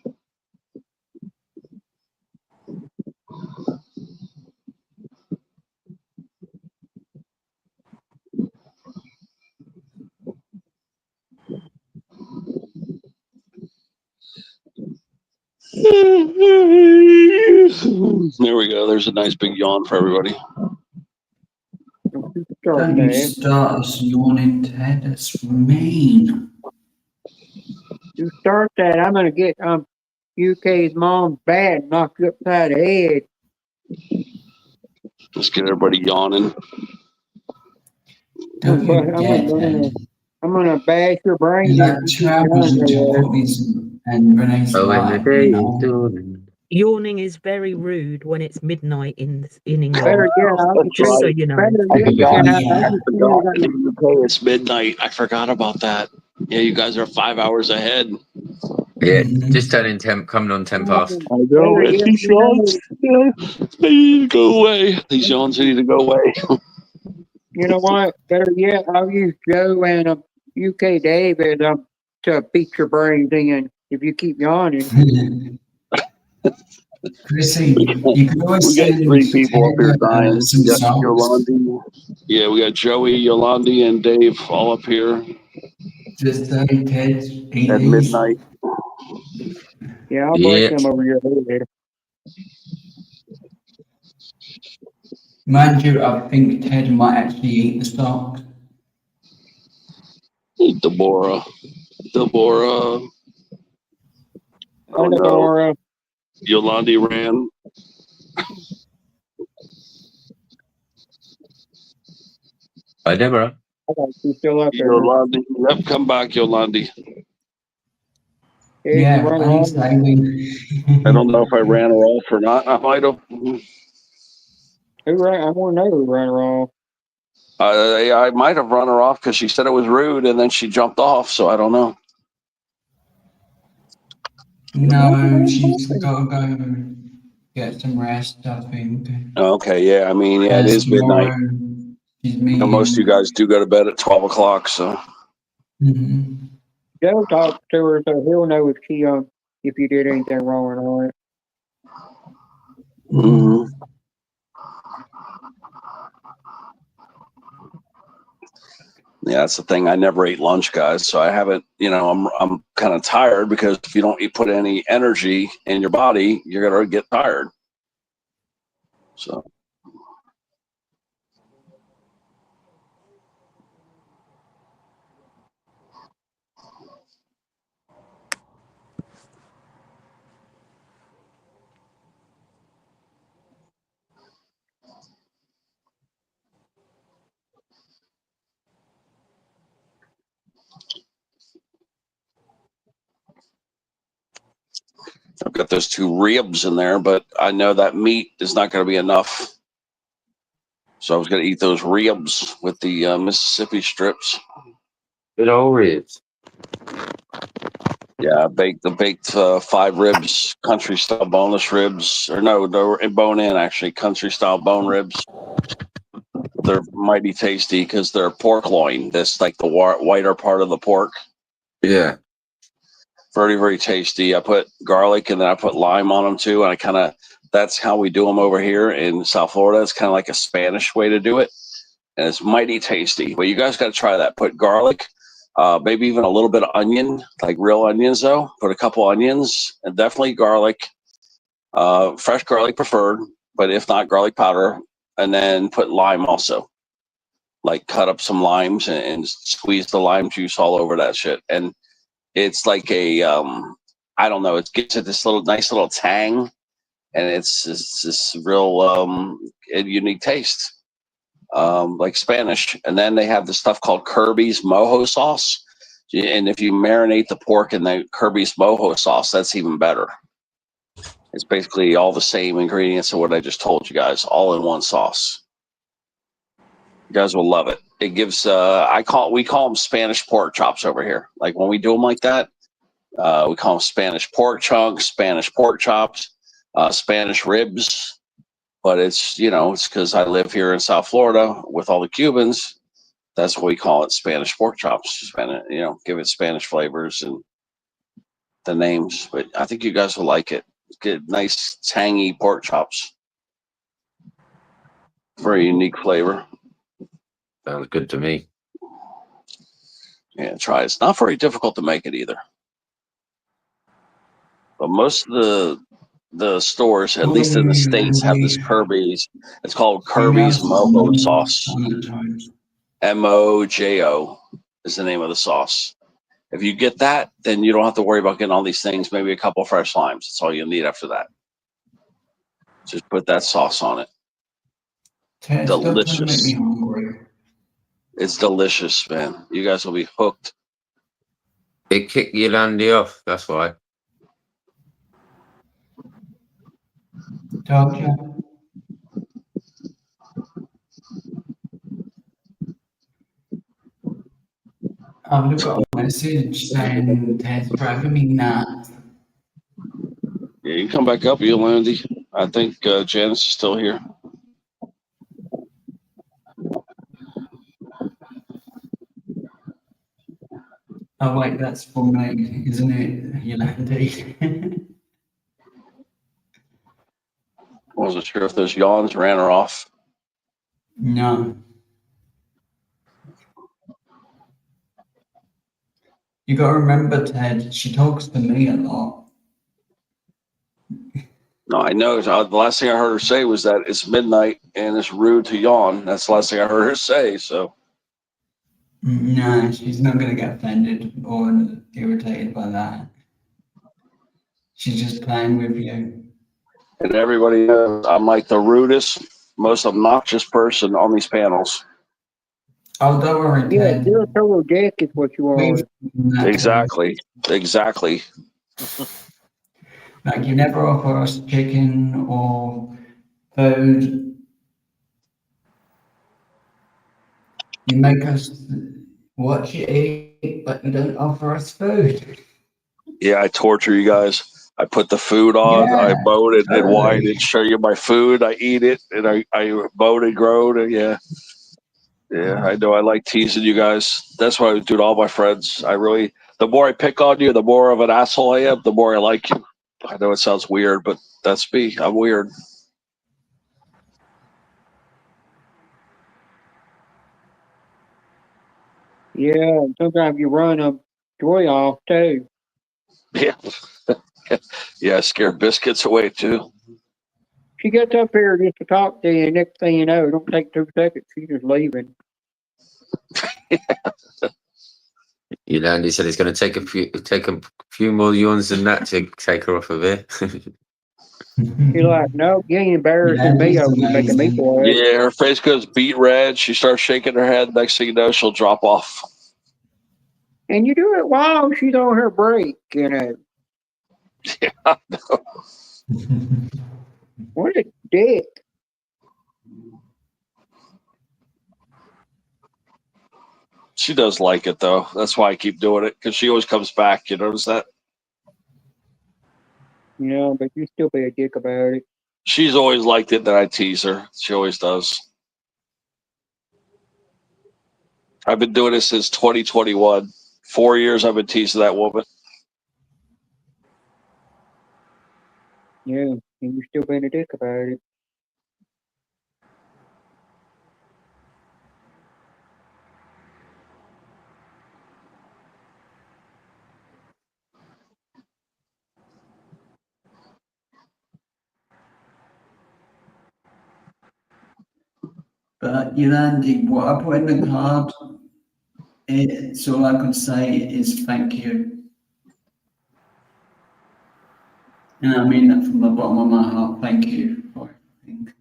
There we go. There's a nice big yawn for everybody. Don't you start us yawning, Ted. That's mean. You start that, I'm gonna get UK's mom bad, knock you upside the head. Let's get everybody yawning. I'm gonna bash your brains. That travels into hobbies And Renee's Oh, when the like, day is dawning. Yawning is very rude when it's midnight in England. Better yet, I That's would Just think, so right. you know. better I yet, forgot. yeah. I forgot. In the UK, it's midnight. I forgot about that. Yeah, you guys are 5 hours ahead. Yeah, Mhm. just turning 10, coming on 10 past. I know. better And yet, these yawns, they need to go away. These yawns need to go away. you know what? Better yet, I'll use Joe and UK David to beat your brains in if you keep yawning. Chrissy, you could always We got send 3 people up here Ted, dying. some We got songs. Yolandi. Yeah, we got Joey, Yolandi, and Dave all up here Just Ted, at EDs. midnight. Yeah, I'll break Yeah. them over your head. Mind you, I think Ted might actually eat the socks. Deborah. Oh Hi, no. Deborah. Yolandi ran. Hi, Deborah. I got you still up there. Yolandi. Yep, come back, Yolandi. Hey, you Yeah, run I home. think so. I don't know if I ran her off or not. I might have. Who ran? I want to know who ran her off. I might have run her off because she said it was rude and then she jumped off. So I don't know. No, she's got to go get some rest, I think. Okay, yeah. I mean, yeah, it Because is midnight. tomorrow she's You know, most of you meeting. guys do go to bed at 12 o'clock. So Mhm. Joe talked to her, so he'll know if she if you did anything wrong or not. Mhm. Yeah, that's the thing. I never ate lunch, guys. So I haven't. You know, I'm kind of tired because if you don't put any energy in your body, you're gonna get tired. So. I've got those 2 ribs in there, but I know that meat is not going to be enough. So I was going to eat those ribs with the Mississippi strips. Good old ribs. Yeah, I baked 5 ribs, country style boneless ribs, or no, bone in actually, country style bone ribs. They're mighty tasty because they're pork loin. That's like the whiter part of the pork. Yeah. Very, very tasty. I put garlic and then I put lime on them too. And that's how we do them over here in South Florida. It's kind of like a Spanish way to do it. And it's mighty tasty. But you guys got to try that. Put garlic, maybe even a little bit of onion, like real onions though. Put a couple onions and definitely garlic, fresh garlic preferred, but if not, garlic powder. And then put lime also. Like cut up some limes and squeeze the lime juice all over that shit. And it's like I don't know, it gets it this nice little tang, and it's this real unique taste, like Spanish. And then they have this stuff called Kirby's mojo sauce, and if you marinate the pork in the Kirby's mojo sauce, that's even better. It's basically all the same ingredients of what I just told you guys, all in one sauce. You guys will love it. It gives we call them Spanish pork chops over here. Like when we do them like that, we call them Spanish pork chunks, Spanish pork chops, Spanish ribs. But it's because I live here in South Florida with all the Cubans. That's what we call it, Spanish pork chops. Give it Spanish flavors and the names. But I think you guys will like it. Get nice tangy pork chops. Very unique flavor. Sounds good to me. Yeah, try it. It's not very difficult to make it either. But most of the stores, at least in the States, have this Kirby's. It's called Kirby's Mojo sauce. Mojo is the name of the sauce. If you get that, then you don't have to worry about getting all these things. Maybe a couple fresh limes. That's all you'll need after that. Just put that sauce on it. Delicious. It's delicious, man. You guys will be hooked. It kicked Yolandi off. That's why. Told you. I've got a message saying Ted's driving me nuts. Yeah, you can come back up, you Landy. I think Janice is still here. Oh wait, that's for me, isn't it, Yolandi? Wasn't sure if those yawns ran her off. No. You gotta remember, Ted, she talks to me a lot. No, I know. The last thing I heard her say was that it's midnight and it's rude to yawn. That's the last thing I heard her say. So No, she's not gonna get offended or irritated by that. She's just playing with you. and everybody knows I'm like the rudest, most obnoxious person on these panels. Oh, don't worry, Yeah, Ted. you're a total dick is what you are. Exactly. Exactly. Like, you never offer us chicken or food. You make us watch you eat, but you don't offer us food. Yeah, I torture you guys. I put the food on, Yeah, I moan it and whine totally. and show you my food. I eat it and I moan and groan. And yeah. Yeah, I know. I like teasing you guys. That's what I do to all my friends. The more I pick on you, the more of an asshole I am, the more I like you. I know it sounds weird, but that's me. I'm weird. Yeah, sometimes you run a joy off too. Yeah. Yeah, I scare biscuits away too. She gets up here just to talk to you, and next thing you know, it don't take 2 seconds. She's just leaving. Yolandi said it's going to take a few more yawns than that to take her off of it. You're like, nope, you ain't embarrassing me Yolandi's over here making me amazing. blush. Yeah, her face goes beet red. She starts shaking her head. Next thing you know, she'll drop off. And you do it while she's on her break, you know. Yeah, I know. What a dick. She does like it though. That's why I keep doing it because she always comes back. You notice that? Yeah, but you still be a dick about it. She's always liked it that I tease her. She always does. I've been doing this since 2021. 4 years I've been teasing that woman. Yeah, and you still being a dick about it. But Yolandi, what I put in the card, it's all I could say is thank you. And I mean that from the bottom of my heart. Thank you for everything.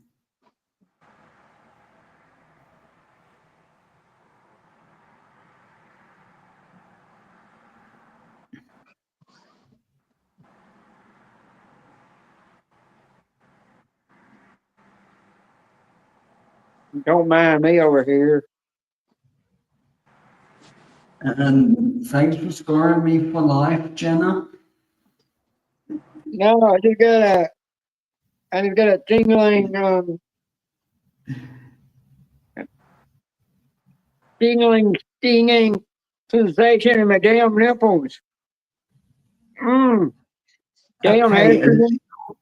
Don't mind me over here. And thanks for scoring me for life, Jenna. No, I just got a tingling stinging sensation in my damn nipples. Damn Okay, a estrogen.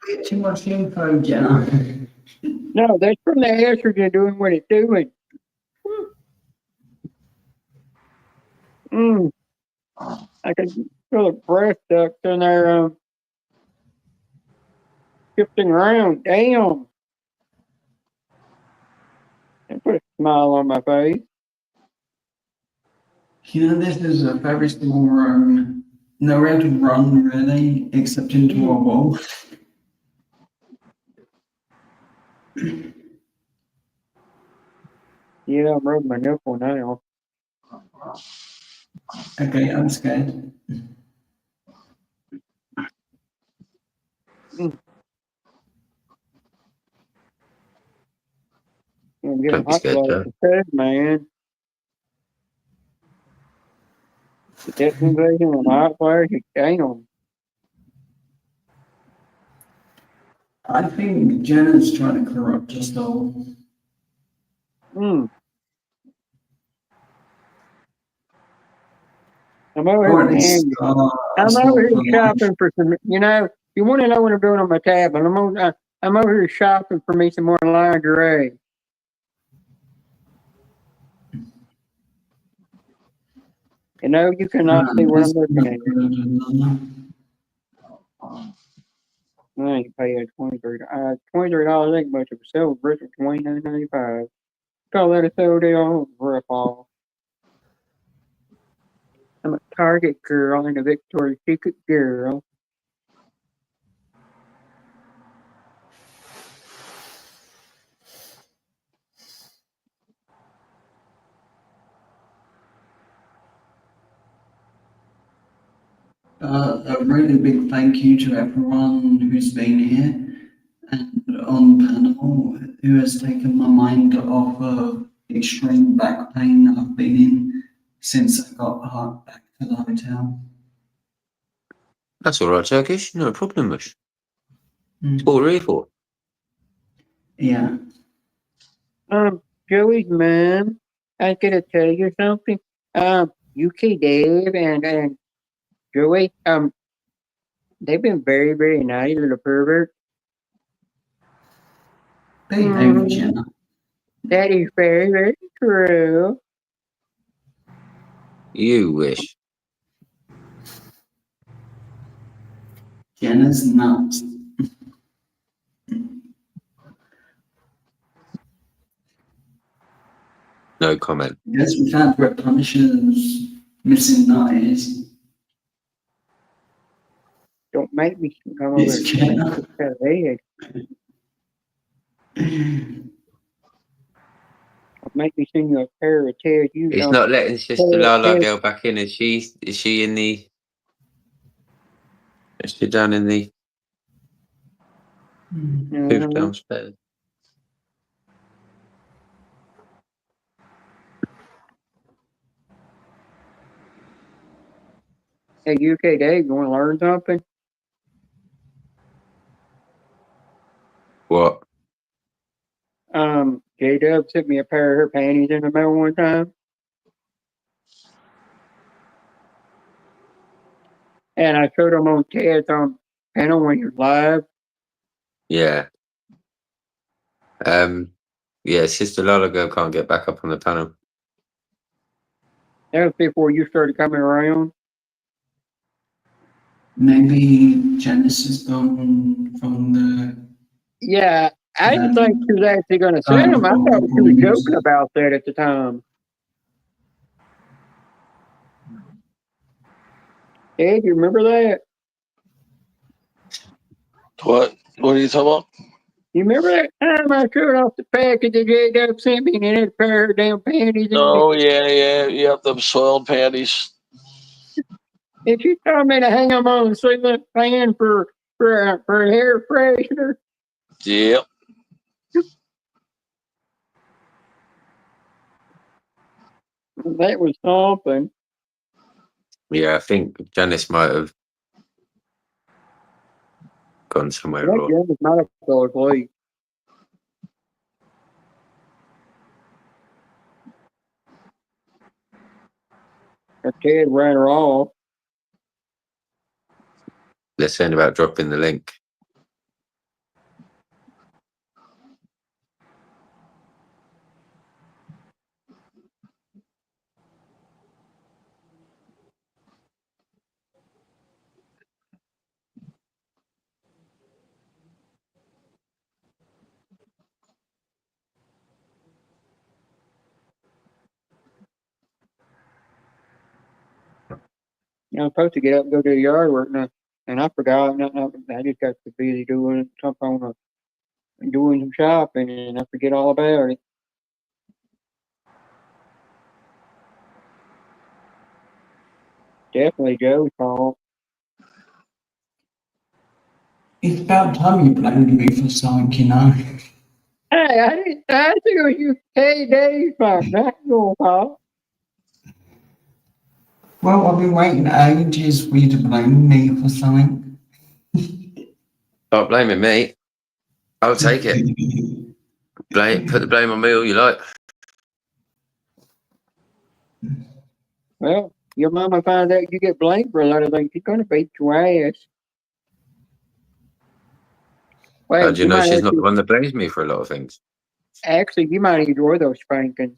bit too much info, Jenna. No, that's from the estrogen doing what it's doing. I can feel the breath ducts in there shifting around. Damn. That put a smile on my face. You know, this is a very small room. Nowhere to run, really, except into a wall. Yeah, I'm rubbing my nipple now. Okay, I'm scared. I'm getting Don't be hot scared, blood Joe. for man. The disinflation and hot flash, damn. I think Jenna's trying to corrupt us all. Hmm. I'm over here Already paying. I'm over here shopping for some. You want to know what I'm doing on my tab? And I'm over here shopping for me some more lingerie. You cannot see what I'm looking at. I ain't paying $23 ain't much of a sale. Brick at $29.95. Call that a sale deal. Rip off. I'm a Target girl and a Victoria's Secret girl. A really big thank you to everyone who's been here and on panel who has taken my mind off of extreme back pain that I've been in since I got back to the hotel. That's all right, Turkish. No problem, mush. That's what we're here for. Yeah. Joey's mom, I gotta tell you something. UK Dave and Joey, they've been very, very naughty little pervert. Behave, Jenna. That is very, very true. You wish. Jenna's nuts. No comment. Yes, we've had Brett Punisher's missing eyes. Don't make me come over It's Jenna. head. Don't make me sing you a pair of tears. He's not letting Sister Lala girl back in. Is she in the? Is she down in the booth downstairs? Hey, UK Dave, you want to learn something? What? J-Dub sent me a pair of her panties in the mail one time. And I showed them on Ted's panel when you're live. Yeah. Yeah, Sister Lala girl can't get back up on the panel. That was before you started coming around. Maybe Janice is gone from the. Yeah, I didn't think she was actually going to send them. I thought she was joking about that at the time. Ed, you remember that? What are you talking about? You remember that time I showed off the package that J-Dub sent me and it had a pair of damn panties in Oh it? yeah, them soiled panties. And she told me to hang them on the ceiling fan for a hair freshener. Yep. That was something. Yeah, I think Janice might have gone somewhere. That gun was not a color plate. Her kid ran her off. They're saying about dropping the link. I'm supposed to get up and go to the yard work now, and I forgot. I just got too busy doing something doing some shopping, and I forget all about it. Definitely Joe's fault. It's about time you blamed me for something, you know. I think it was you. Hey, Dave, that's your fault. Well, I've been waiting ages for you to blame me for something. Stop blaming me. I'll take it. Put the blame on me all you like. Well, your mama finds out you get blamed for a lot of things, she's gonna beat your ass. How Well, do you you know might she's not the actually, one that blames me for a lot of things? you might enjoy those spankings.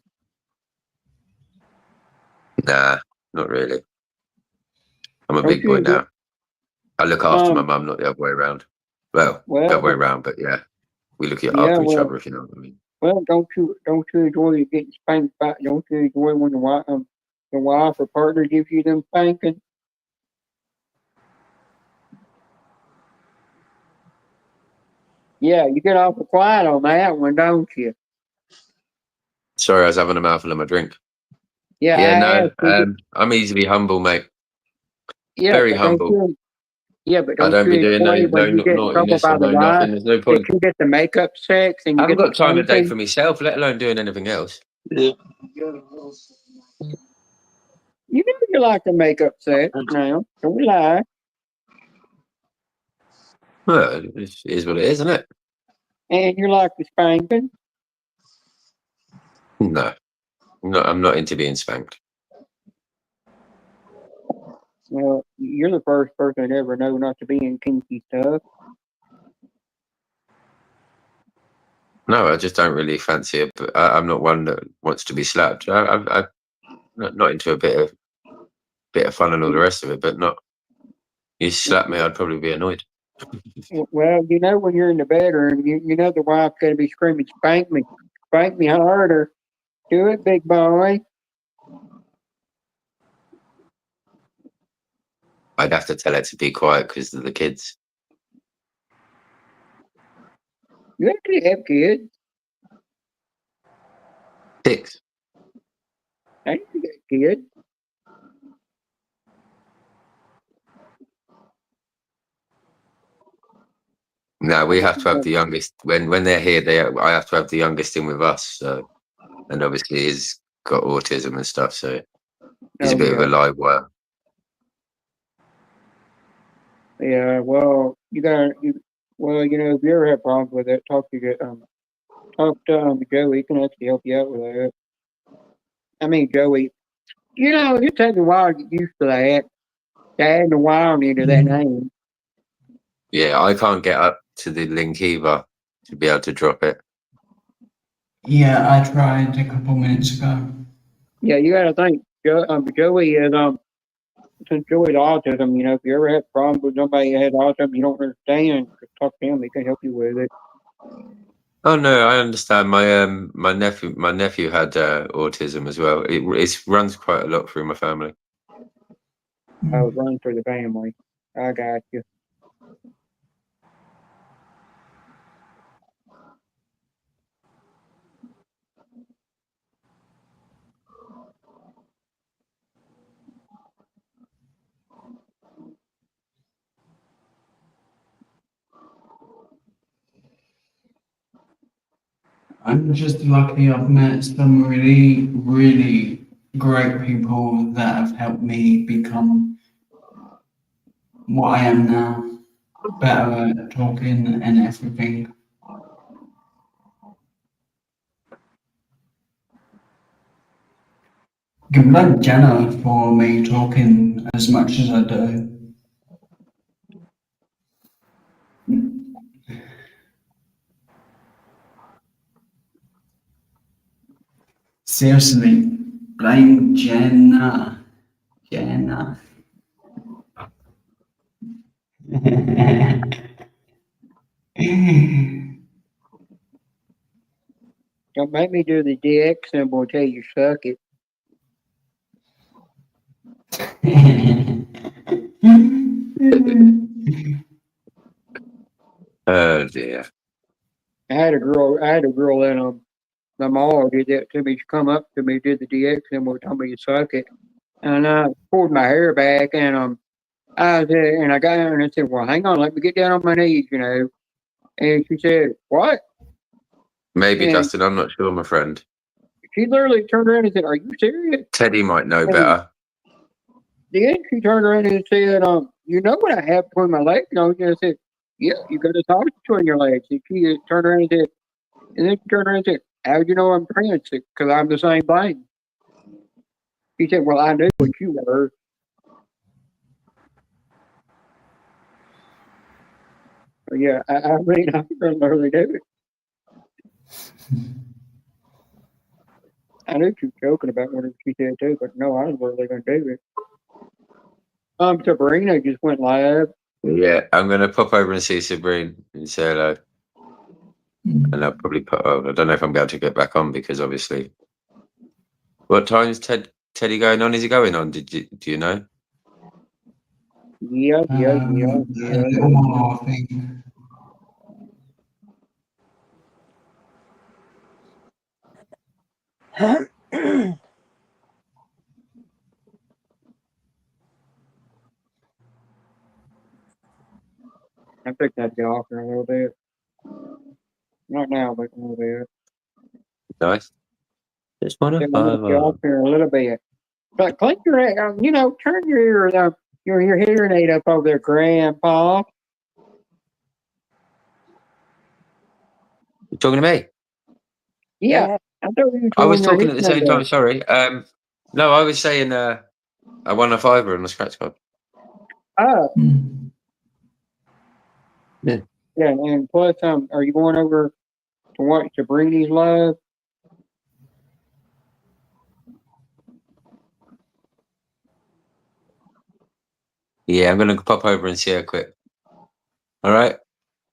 Nah, not really. I'm a Don't big you boy enjoy? now. I look after my Um. mum, not the other way around. Well, the other way Well, around, but yeah, we look yeah. after each Well, other, if you know what I mean. don't you enjoy getting spanked back? Don't you enjoy when the wife or partner gives you them spankings? Yeah, you get awful quiet on that one, don't you? Sorry, I was having a mouthful of my drink. Yeah, Yeah, I no, asked. You. I'm easily humble, mate. Yeah, Very but don't humble. you? Yeah, but I don't don't you be doing enjoy when you no get in trouble naughtiness by or the no wife? nothing. There's no That point. you get the makeup sex and I you haven't get the got time to date spanking. for myself, let alone doing anything else. Yeah. You know you like the makeup sex now. Don't lie. Well, it is what it is, isn't it? And you like the spanking. No, I'm not into being spanked. Well, you're the first person to ever know not to be in kinky stuff. No, I just don't really fancy it. But I'm not one that wants to be slapped. I'm not into a bit of fun and all the rest of it, but not. You slap me, I'd probably be annoyed. Well, you know when you're in the bedroom, you know the wife's gonna be screaming, spank me harder. Do it, big boy. I'd have to tell her to be quiet because of the kids. You actually have kids. 6. I ain't got kids. No, we have to have the youngest when they're here. I have to have the youngest in with us. So, and obviously he's got autism and stuff, so he's a Oh bit of a yeah. live wire. Yeah, well, well, if you ever have problems with it, talk to Joey. He can actually help you out with that. I mean, Joey, it takes a while to get used to that. Adding a while into that name. Yeah, I can't get up to the link either to be able to drop it. Yeah, I tried a couple minutes ago. Yeah, you got to think. Joey is since Joey's autism. If you ever have problems with somebody that has autism, you don't understand. Just talk to him. He can help you with it. Oh no, I understand. My nephew had autism as well. It runs quite a lot through my family. I was running through the family. I got you. I'm just lucky I've met some really, really great people that have helped me become what I am now, better at talking and everything. Give thank Jenna for me talking as much as I do. Seriously, blame Jenna. Jenna. Don't make me do the DX symbol until you suck it. Oh dear. I had a girl in the mall did that to me. She come up to me, did the DX symbol, told me to suck it, and I pulled my hair back, and I got her and I said, "Well, hang on, let me get down on my knees," And she said, "What?" Maybe, And Justin. I'm not sure, my friend. she literally turned around and said, "Are you serious?" Teddy might know And better. then she turned around and said, "You know what I have between my legs?" And I said, "Yeah, you got a sausage between your legs." And she turned around and said, and then she turned around and said, "How'd you know I'm trans? Because I'm the same thing." He said, "Well, I knew what you were." But yeah, I mean, I couldn't really do it. I knew she was joking about what she said too, but no, I was really going to do it. Sabrina just went live. Yeah, I'm gonna pop over and see Sabrina and say hello. And I'll probably put. Oh, I don't know if I'm going to get back on because obviously. What time is Teddy going on? Is he going on? Do you know? Yeah. A little more, I think. I think that'd be off in a little bit. Not now, but in a little bit. Nice. Just want to I'm gonna get off here a little bit. But click your, turn your hearing aid up over there, Grandpa. You talking to me? Yeah, I thought you I was were talking at the hearing same aid time. up. Sorry. No, I was saying I won a fiver on the scratch card. Oh. Yeah. Yeah, and plus, are you going over to watch Sabrina's live? Yeah, I'm gonna pop over and see her quick. All right.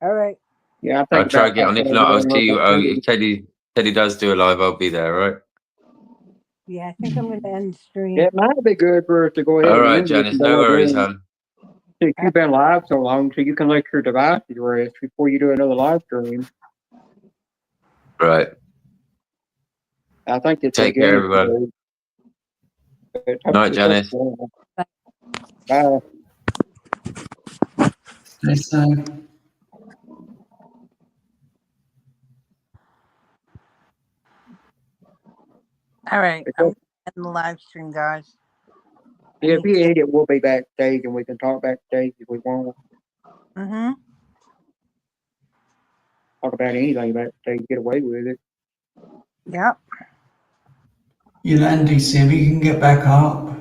All right. Yeah, I I'll think try about to get on. If popping over not, there I'll and see look you. at If Teddy does do a live, I'll be there. All right. Yeah, I think I'm going to end the stream. It might be good for us to go ahead All and right, end this Janice. and No go over there worries, and hon. since you've been live so long, so you can let your devices rest before you do another live stream. Right. I think it's Take care, everyone. Night, Janice. Bye. Stay safe. All right. I'm going to end the live stream, guys. Yeah, if you end it, we'll be backstage and we can talk backstage if we want. Mm-hmm. Talk about anything backstage, get away with it. Yep. Yolandi, see if you can get back up.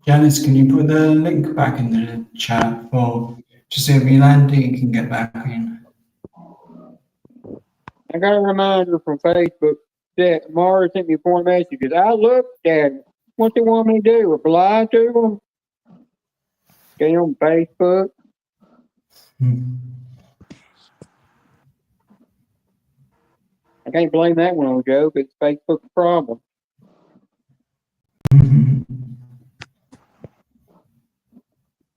Janice, can you put the link back in the chat for to see if Yolandi can get back in? I got a reminder from Facebook that Mara sent me 4 messages. I looked at it. What they want me to do? Reply to them? Stay on Facebook? I can't blame that one on Joe. It's Facebook's problem.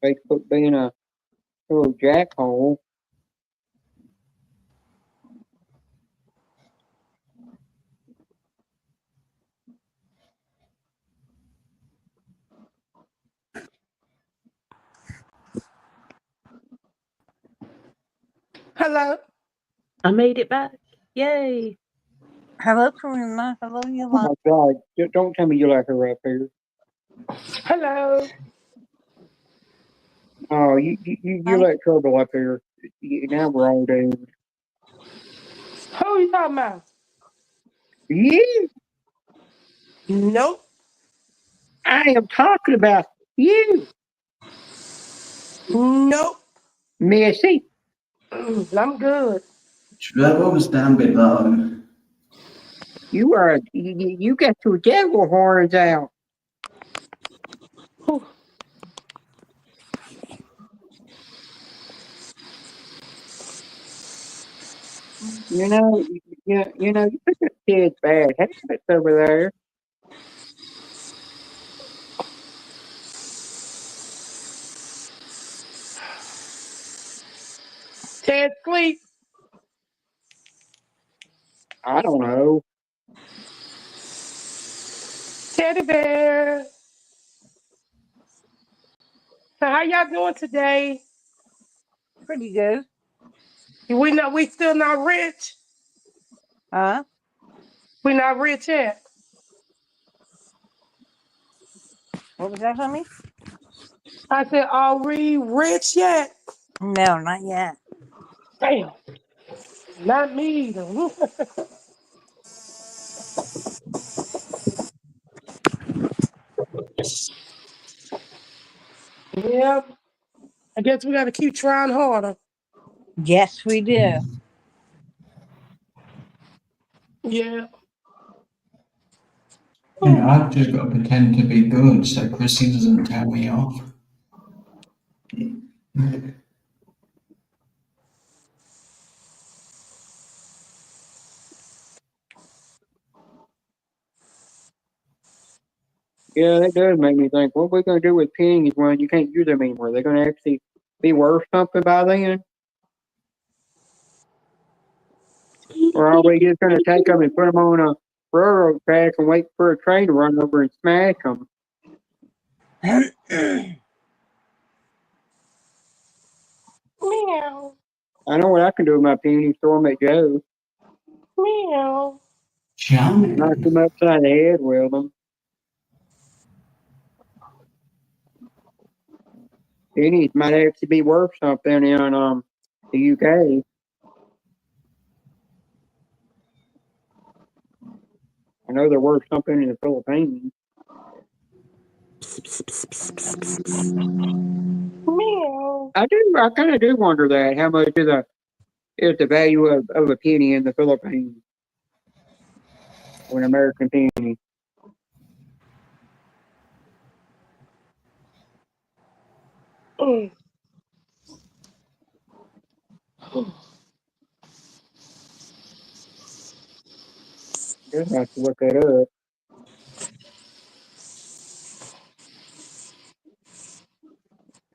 Facebook being a little jackhole. Hello. I made it back. Yay. Hello, Karina. Hello, Oh Yolanda. my God. Don't tell me you let her up here. Hello. Oh, you let trouble up here. Now we're all doomed. Who are you talking about? You? Nope. I am talking about you. Nope. Missy. I'm good. Should that was down a bit low? You got your devil horns out. Whew. You put that kid's bad habits over there. Ted sleep. I don't know. Teddy bear. So how y'all doing today? Pretty good. We know we still not rich. Huh? We not rich yet. What was that, honey? I said, are we rich yet? No, not yet. Damn. Not me either. Yeah. I guess we got to keep trying harder. Yes, we do. Yeah. Yeah, I've just got to pretend to be good so Chrissy doesn't tell me off. Yeah, that does make me think. What are we gonna do with pennies when you can't use them anymore? They're gonna actually be worth something by then, or are we just gonna take them and put them on a railroad track and wait for a train to run over and smash them? Meow. I know what I can do with my pennies. Throw them at Joe. Meow. Knock him upside the head with them. Pennies might actually be worth something in the UK. I know they're worth something in the Philippines. Meow. I kind of do wonder that. How much is the value of a penny in the Philippines or an American penny? Mm. Just have to look that up.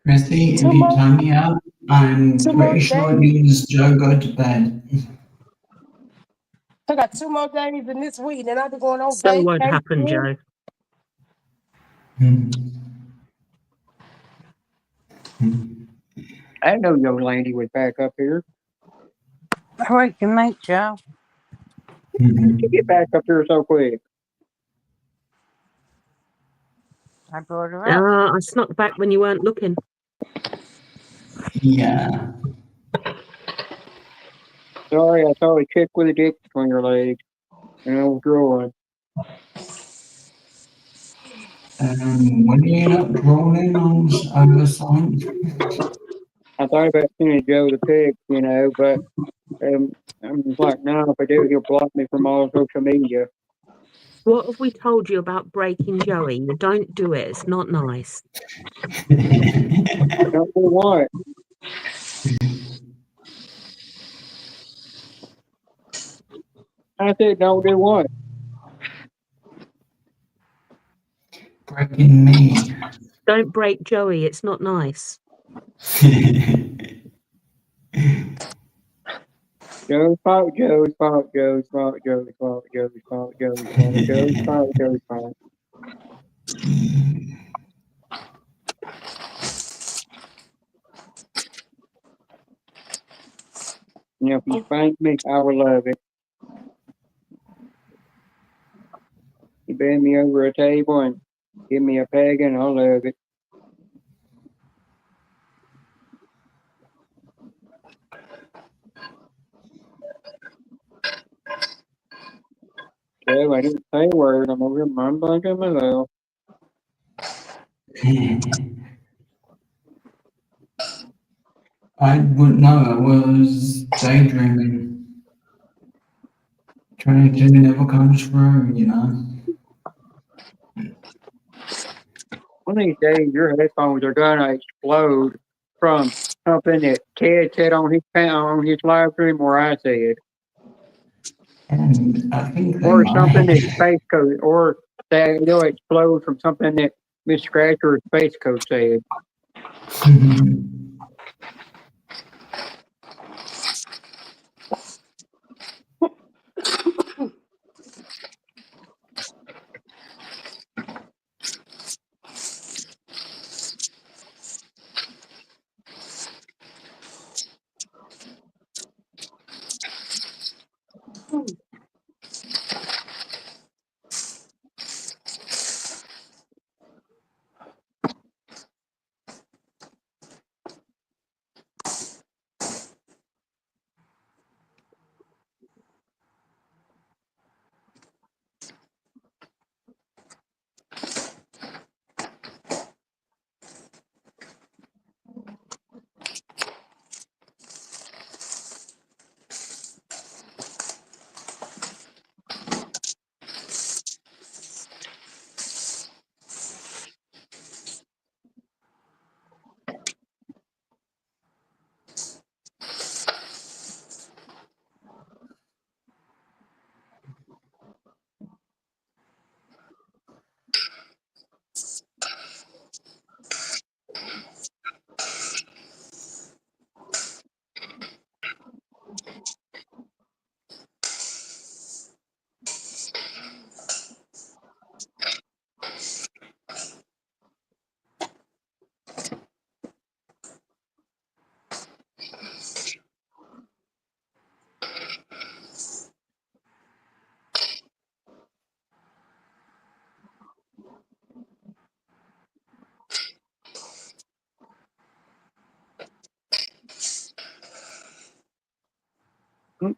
Chrissy, if Two you more, time me out, I'm two more pretty sure it days. means Joe go to bed. I got 2 more days in this week, and I'll be going on Still won't happen, vacation. Joe. I didn't know young Landy was back up here. All right. Good night, Joe. How did you get back up here so quick? I brought her up. I snuck back when you weren't looking. Yeah. Sorry, I saw a chick with a dick between her legs, and I was drawing. When you not drooling on over something? I thought about sending Joe the pic, but I'm just like, no, if I do, he'll block me from all social media. What have we told you about breaking Joey? You don't do it. It's not nice. I don't know what. I said, don't do what? Breaking me. Don't break Joey. It's not nice. Joe's fault, Joe's fault, Joe's fault, Joe's fault, Joe's fault, Joe's fault, Joe's fault, Joe's fault. If you spank me, I will love it. You bend me over a table and give me a peg, and I'll love it. Joe, I didn't say a word. I'm over here mumbling to myself. I wouldn't know. I was daydreaming. Trying to never comes through, you know. One of these days, your headphones are gonna explode from something that Ted said on his live stream, or I said, And I think they or something might. that Space Coast, or they'll explode from something that Miss Scratcher or Space Coast said. Damn.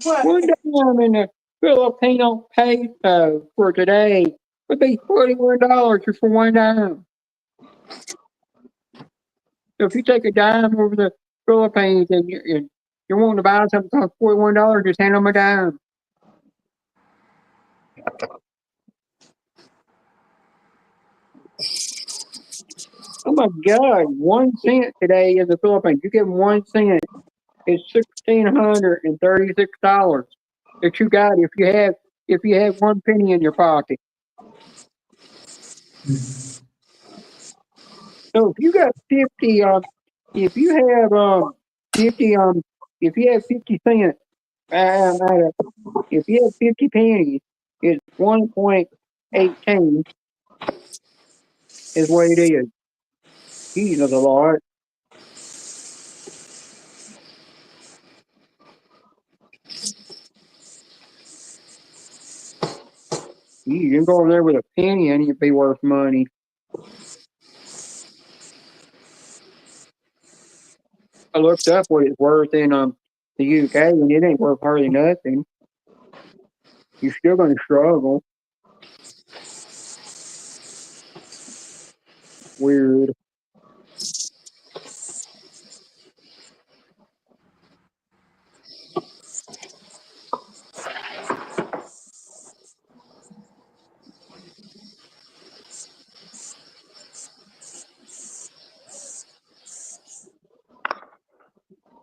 One dime in the Filipino peso for today would be $41 just for one dime. So if you take a dime over the Philippines and you're wanting to buy something for $41, just hand them a dime. Oh my God, 1 cent today in the Philippines. You get 1 cent. It's $1,636 that you got if you have 1 penny in your pocket. So if you got 50, if you have 50, if you have 50 cents, if you have 50 pennies, it's 1.18 is what it is. Jesus the Lord. You can go over there with a penny and you'd be worth money. I looked up what it's worth in the UK and it ain't worth hardly nothing. You're still gonna struggle. Weird.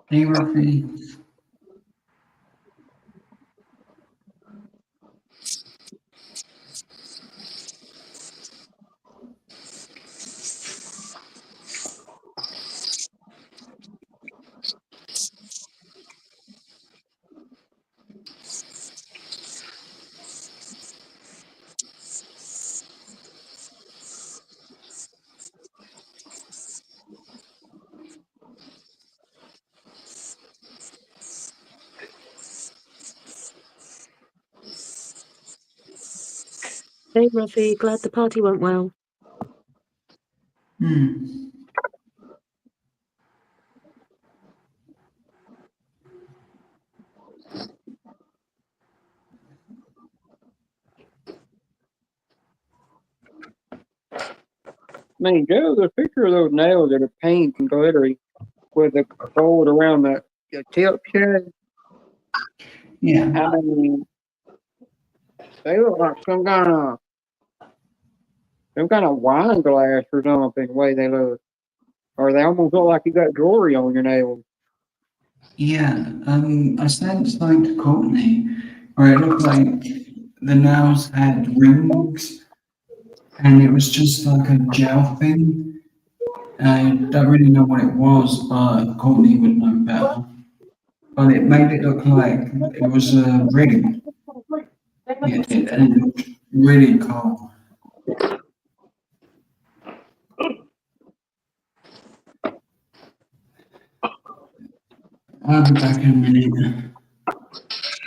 Hey, Ruffy. Hey, Ruffy, glad the party went well. Man, Joe, the picture of those nails that are pink and glittery with the gold around the tip shed. Yeah. I mean, they look like some kind of wine glass or something, the way they look. Or they almost look like you got jewelry on your nails. Yeah, I sent something to Courtney where it looked like the nails had rings and it was just like a gel thing. I don't really know what it was, but Courtney would know better. But it made it look like it was a ring. And it looked really cool. I'll be back in a minute.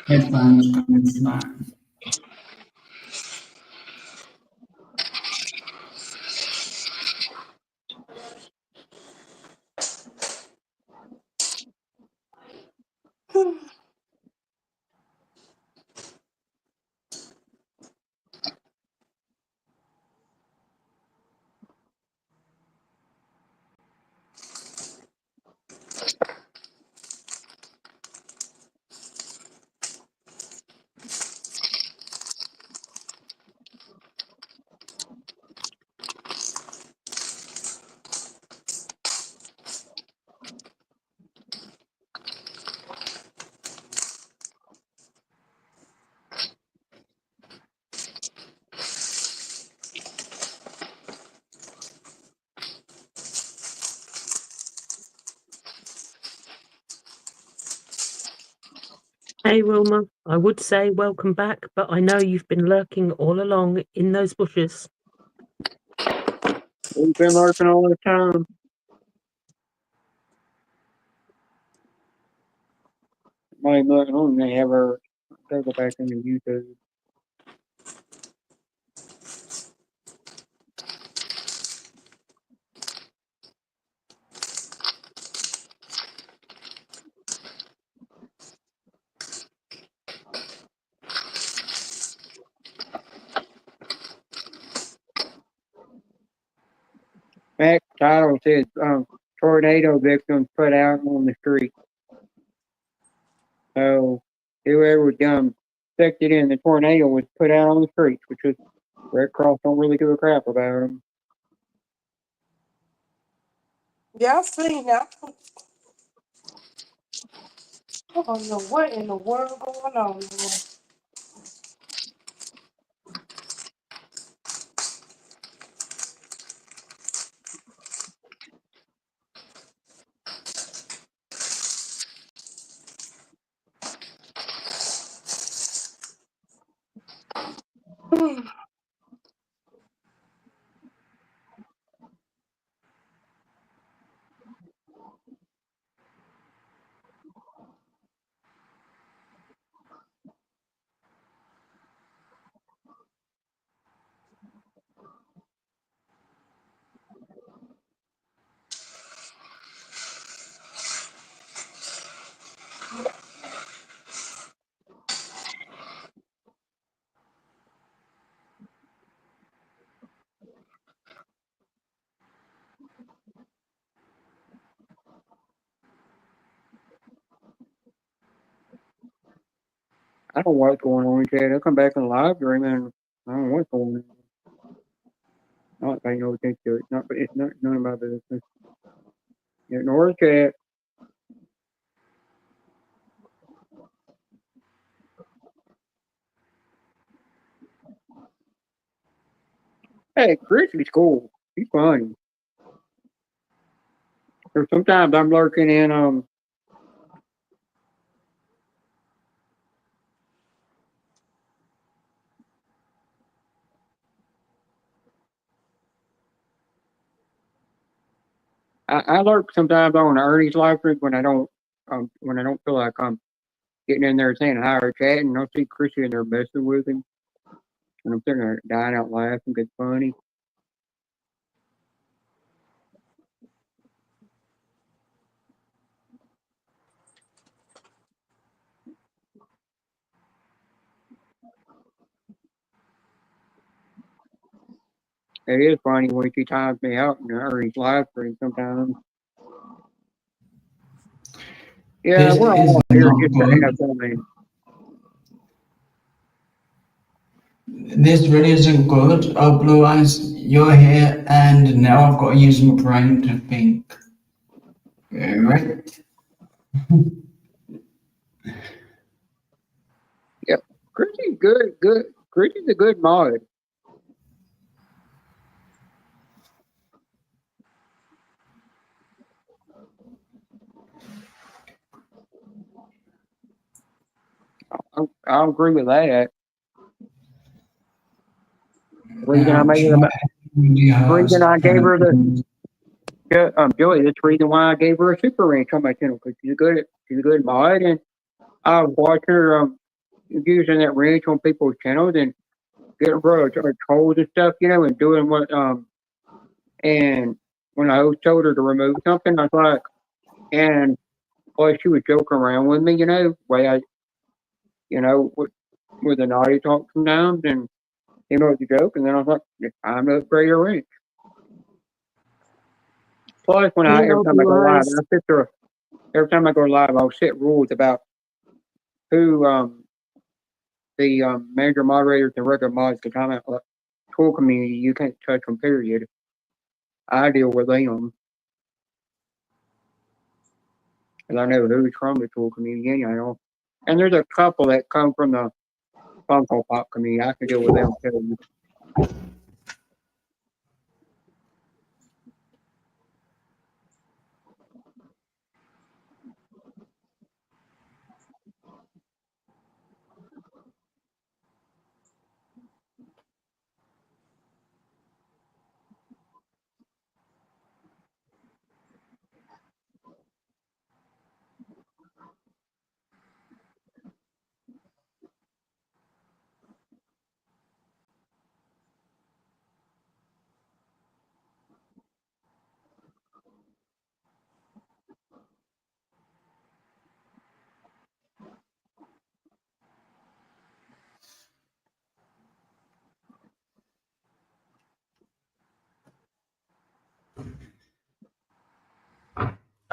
Headphones coming flat. Hey, Wilma, I would say welcome back, but I know you've been lurking all along in those bushes. We've been lurking all the time. Might look, I don't even have her. Gotta go back into YouTube. title says tornado victims put out on the street. So whoever was affected in the tornado was put out on the streets, which is Red Cross don't really give a crap about them. Yeah, I seen that. I don't know what in the world going on here. I don't know what's going on, Chad. I'll come back in the live stream and I don't know what's going on. Not paying no attention to it. It's not none of my business. Ignore the chat. Hey, Chris is cool. He's funny. Or sometimes I'm lurking in I lurk sometimes on Ernie's live stream when I don't feel like I'm getting in there saying hi or chatting, and I'll see Chrissy in there messing with him. And I'm sitting there dying out laughing, it's funny. It is funny when she times me out in Ernie's live stream sometimes. Yeah, This we're is all here not just to have good. fun. This really isn't good. Blue Eyes, you're here, and now I've got to use my brain to think. Right? Yep. Chrissy's good. Chrissy's a good mod. I'll agree with that. Reason I made her reason I gave her the Joey, that's the reason why I gave her a super ranch on my channel, because she's a good mod, and I was watching her using that ranch on people's channels and getting rid of trolls and stuff, and doing what and when I told her to remove something, I was like, and boy, she was joking around with me, way I with a naughty talk sometimes, and it's a joke, and then I was like, it's time to upgrade your ranch. Plus, every time I go live, every time I go live, I'll set rules about who the manager moderators and regular mods can comment. Like, tool community, you can't touch them. Period. I deal with them, and I know who's from the tool community. And there's a couple that come from the Funko Pop community. I can deal with them too.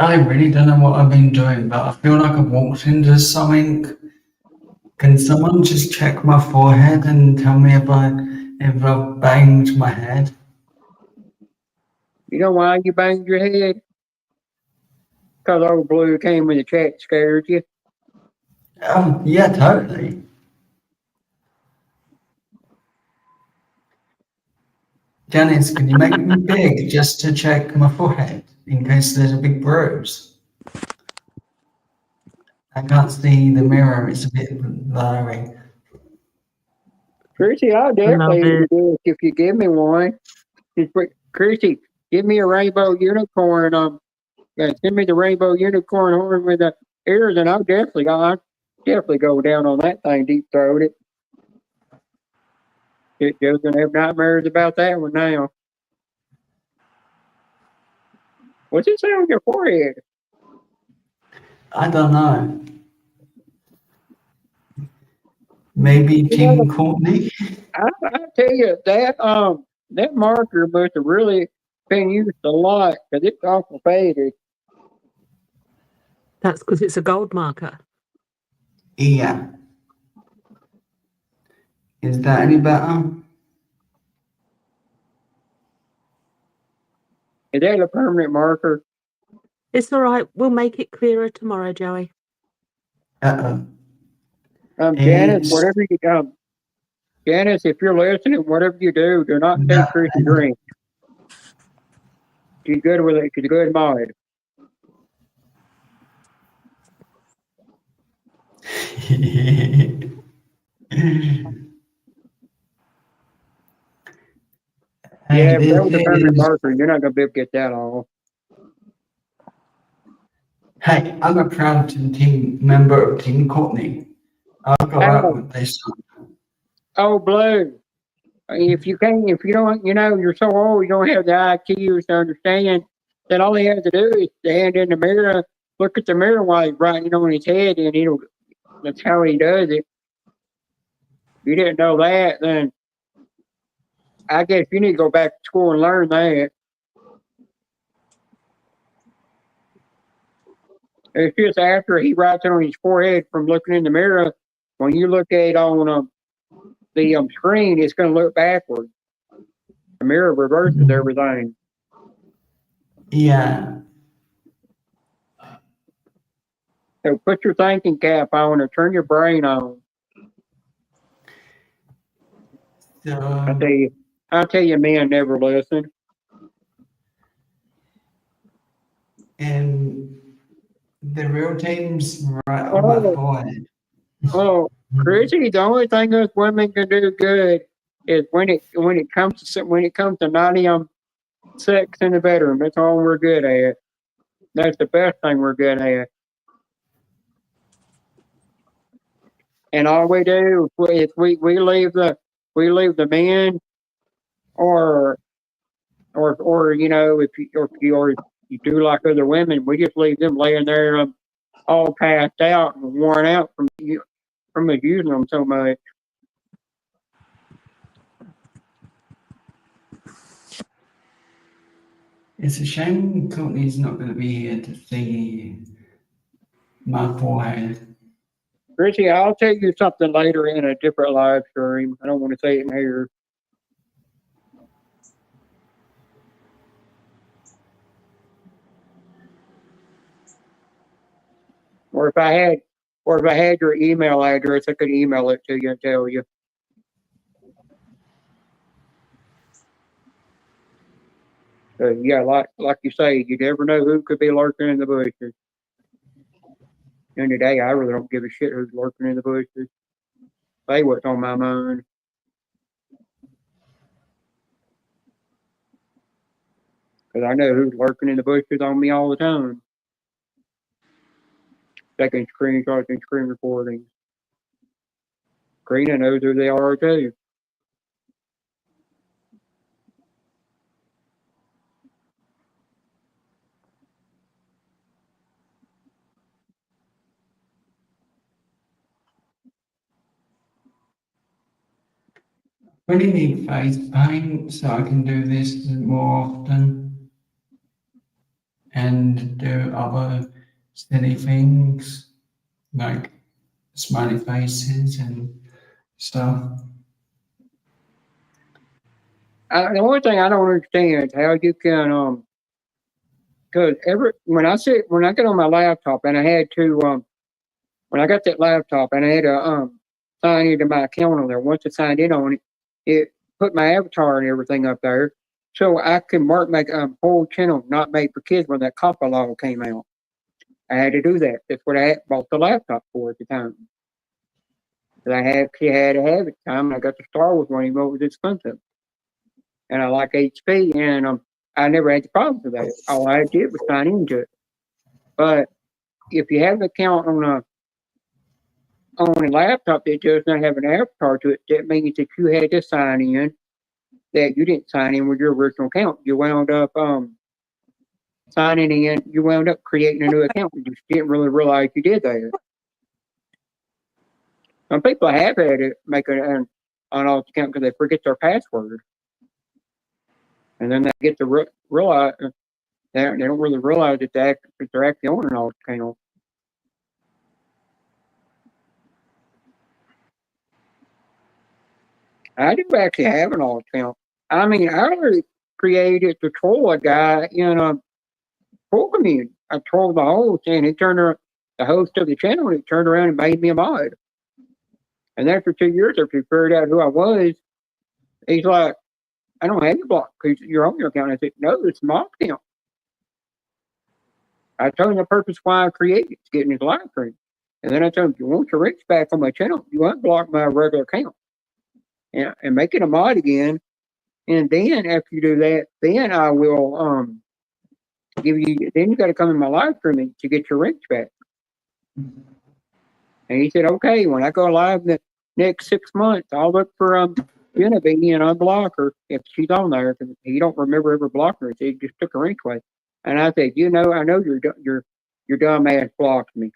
I really don't know what I've been doing, but I feel like I've walked into something. Can someone just check my forehead and tell me if I've banged my head? You know why you banged your head? Because old Blue came in the chat and scared you. Oh, yeah, totally. Janice, can you make me big just to check my forehead in case there's a big bruise? I can't see the mirror, it's a bit blurry. Chrissy, I'll definitely do this if you give me one. Chrissy, give me a rainbow unicorn. Send me the rainbow unicorn horn with the ears, and I'll definitely go down on that thing, deep throat it. Joe's gonna have nightmares about that one now. What's it say on your forehead? I don't know. Maybe Team Courtney? I tell you that marker must have really been used a lot because it's awful faded. That's because it's a gold marker. Yeah. Is that any better? Is that a permanent marker? It's all right. We'll make it clearer tomorrow, Joey. Uh-oh. Janice, whatever you Janice, if you're listening, whatever you do not take Chrissy drink. She's good with it. She's a good mod. Yeah, if that was a permanent marker, you're not gonna be able to get that off. Hey, I'm a proud team member of Team Courtney. I'll go out with this. Oh, Blue. If you don't, you're so old, you don't have the IQ to understand that all he has to do is stand in the mirror, look at the mirror while he's writing it on his head, and that's how he does it. If you didn't know that, then I guess you need to go back to school and learn that. It's just after he writes it on his forehead from looking in the mirror, when you look at it on the screen, it's going to look backward. The mirror reverses everything. Yeah. So put your thinking cap on or turn your brain on. I tell you, men never listen. And the real team's right on my forehead. Oh, Chrissy, the only thing us women can do good is when it comes to naughty sex in the bedroom. That's all we're good at. That's the best thing we're good at. And all we do is we leave the men or if you do like other women, we just leave them laying there all passed out and worn out from using them so much. It's a shame Courtney's not going to be here to see my forehead. Richie, I'll tell you something later in a different live stream. I don't want to say it in here. Or if I had your email address, I could email it to you and tell you. Yeah, like you say, you never know who could be lurking in the bushes. And today, I really don't give a shit who's lurking in the bushes. Say what's on my mind. Because I know who's lurking in the bushes on me all the time. Taking screenshots and screen recordings. Karina knows who they are too. Really need face paint so I can do this more often. and do other silly things like smiley faces and stuff. The only thing I don't understand is how you can because when I get on my laptop and I had to when I got that laptop and I had to sign into my account on there. Once I signed in on it, it put my avatar and everything up there, so I could mark my whole channel not made for kids when that COPPA law came out. I had to do that. That's what I bought the laptop for at the time. But I had to have it at the time, and I got the Star Wars one, even though it was expensive. And I like HP, and I never had the problems with that. All I did was sign into it. But if you have an account on a laptop that does not have an avatar to it, that means that you had to sign in, that you didn't sign in with your original account. You wound up signing in, you wound up creating a new account. You just didn't really realize you did that. Some people have had to make an alt account because they forget their password. And then they get to realize, they don't really realize that they're actually on an alt account. I do actually have an alt account. I mean, I already created to troll a guy in a troll community. I trolled the host, and the host of the channel, and he turned around and made me a mod. And after 2 years, after he figured out who I was, he's like, I don't have you blocked because you're on your account. I said, no, it's my account. I told him the purpose why I created it, to get in his live stream. And then I told him, if you want your reach back on my channel, you unblock my regular account. And make it a mod again. And then after you do that, then I will give you, then you got to come in my live stream to get your reach back. And he said, okay, when I go live the next 6 months, I'll look for Genevieve and unblock her if she's on there, because he don't remember ever blocking her. So he just took her anyway. And I said, I know your dumb ass blocked me.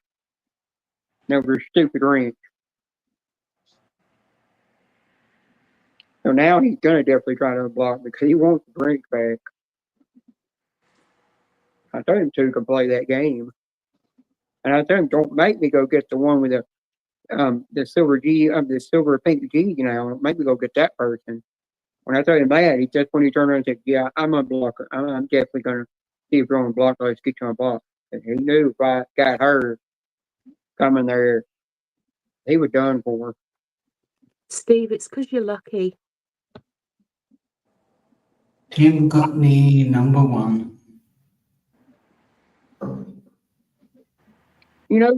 Over stupid wrench. So now he's gonna definitely try to unblock me because he wants the drink back. I told him to play that game, and I told him don't make me go get the one with the silver G, the silver pink G. Don't make me go get that person. When I told him that, he just when he turned around and said, "Yeah, I'm unblocker. I'm definitely gonna see if you're on block. Let's get you on block." And he knew if I got her coming there, he was done for her. Steve, it's because you're lucky. Tim got me #1.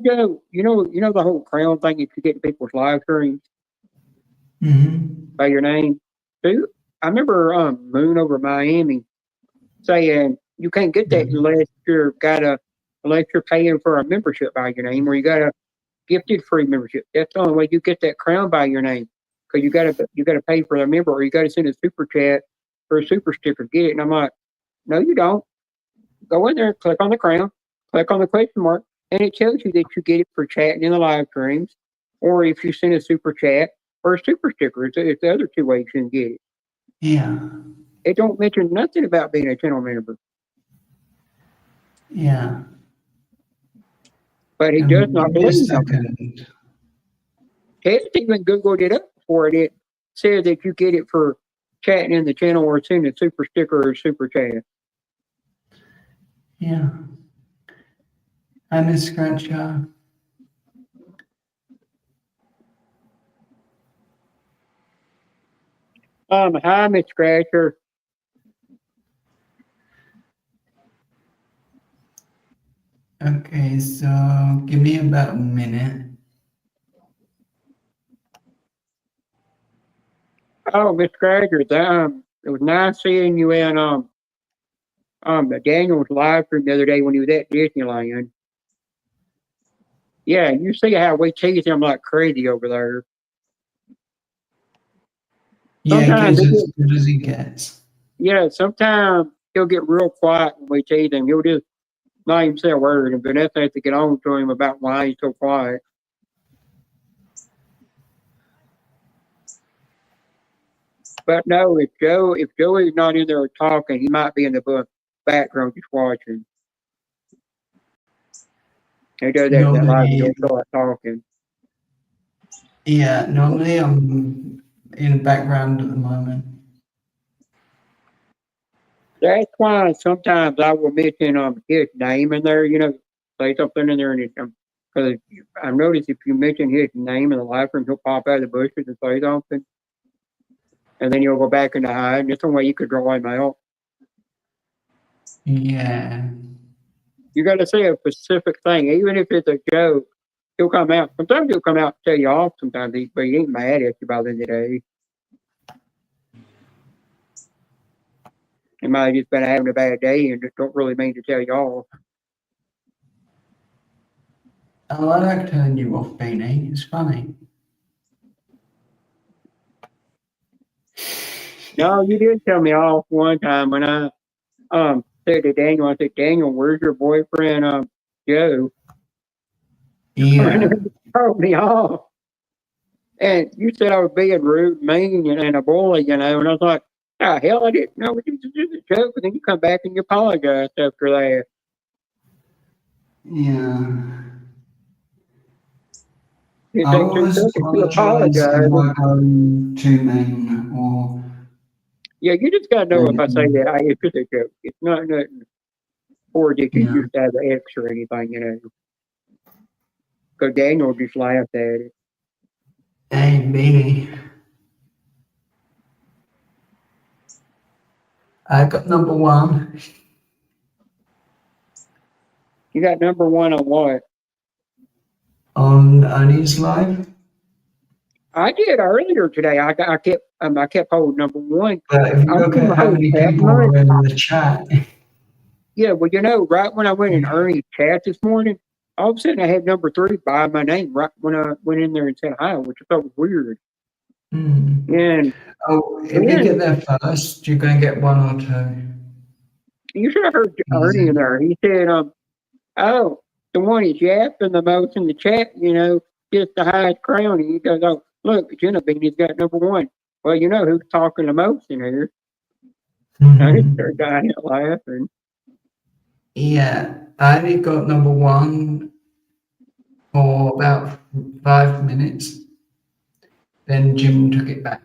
Joe, you know the whole crown thing. If you get people's live streams by your name, dude. I remember Moon over Miami saying you can't get that unless you're paying for a membership by your name, or you got a gifted free membership. That's the only way you get that crown by your name, because you gotta pay for a member, or you gotta send a super chat or a super sticker to get it. And I'm like, no, you don't. Go in there, click on the crown, click on the question mark, and it tells you that you get it for chatting in the live streams, or if you send a super chat or a super sticker. It's the other two ways you can get it. Yeah. It don't mention nothing about being a channel member. Yeah. But he does not Give me a believe second. Ted even Googled it up for it. It said that you get it for chatting in the channel or sending a super sticker or super chat. Yeah. Hi, Miss Scratcher. Hi, Miss Scratcher. Okay, so give me about a minute. Oh, Miss Scratcher, it was nice seeing you in Daniel's live stream the other day when he was at Disneyland. Yeah, you see how we tease him like crazy over there. Yeah, he Sometimes goes as good as he gets. Yeah, sometimes he'll get real quiet when we tease him. He'll just not even say a word, and Vanessa has to get on to him about why he's so quiet. But no, if Joey's not in there talking, he might be in the background just watching. He does that live and Normally, don't start talking. yeah, normally I'm in the background at the moment. That's why sometimes I will mention his name in there, say something in there, and because I've noticed if you mention his name in the live room, he'll pop out of the bushes and say something, and then you'll go back into hide. That's the way you could draw him out. Yeah. You got to say a specific thing, even if it's a joke. He'll come out. Sometimes he'll come out and tell you off. Sometimes but he ain't mad at you by the end of the day. He might have just been having a bad day and just don't really mean to tell you off. Oh, I like telling you off, Beanie. It's funny. No, you did tell me off one time when I said to Daniel, I said, Daniel, where's your boyfriend Joe? Yeah. You told me off. And you said I was being rude, mean, and a bully, and I was like, oh, hell, I didn't know. It was just a joke. And then you come back and you apologize after that. Yeah. It I takes 2 always seconds to apologize if apologize. I go too mean or. Yeah, you just got to know if I say that, it's just a joke. It's not nothing. Or did you used to have an X or anything, Because Daniel just laughed at it. Hey, Beanie. I got number one. You got number one on what? On Ernie's live. I did earlier today. I kept holding number one. But if you I'm look in at my how whole many chat people month. are in the chat. Yeah, well, right when I went in Ernie's chat this morning, all of a sudden I had number 3 by my name right when I went in there and said hi, which I thought was weird. And if you get there first, you're going to get 1 or 2. You should have heard Ernie in there. He said, oh, the one he's yapping the most in the chat, gets the highest crown. And he goes, oh, look, Jenna Beanie's got number one. Well, you know who's talking the most in here. I just started dying out laughing. Yeah, I only got number 1 for about 5 minutes. Then Jim took it back.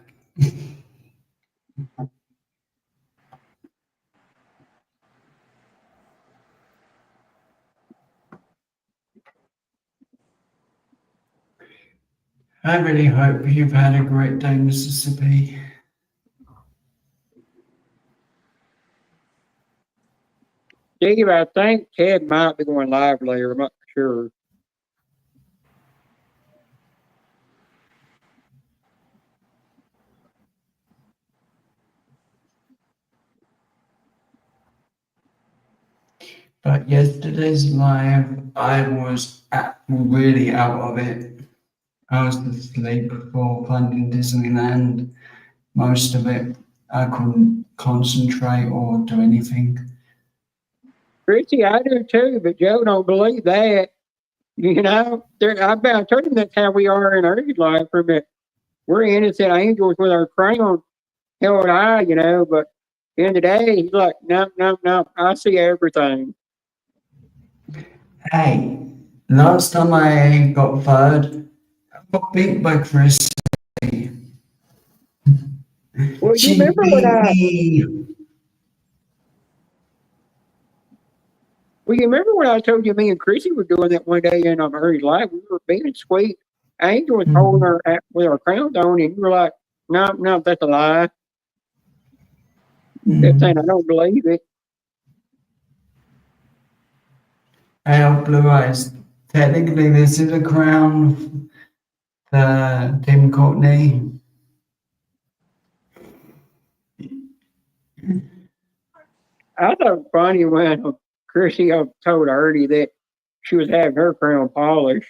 I really hope you've had a great day, Mississippi. Steve, I think Ted might be going live later. I'm not sure. But yesterday's live, I was really out of it. I was asleep before finding Disneyland. Most of it, I couldn't concentrate or do anything. Chrissy, I do too, but Joe don't believe that. I told him that's how we are in our life. We're innocent angels with our crown held high, but at the end of the day, he's like, no, I see everything. Hey, last time I got third, I got beat by Chris. Well, She beat me. Well, you remember when I told you me and Chrissy were doing that one day in Murray's Live? We were being sweet. Angel was holding her with our crowns on, and you were like, no, that's a lie. Kept saying, I don't believe it. Hey, Blue Eyes. Technically, this is a crown for Tim Courtney. I thought it was funny when Chrissy told Ernie that she was having her crown polished.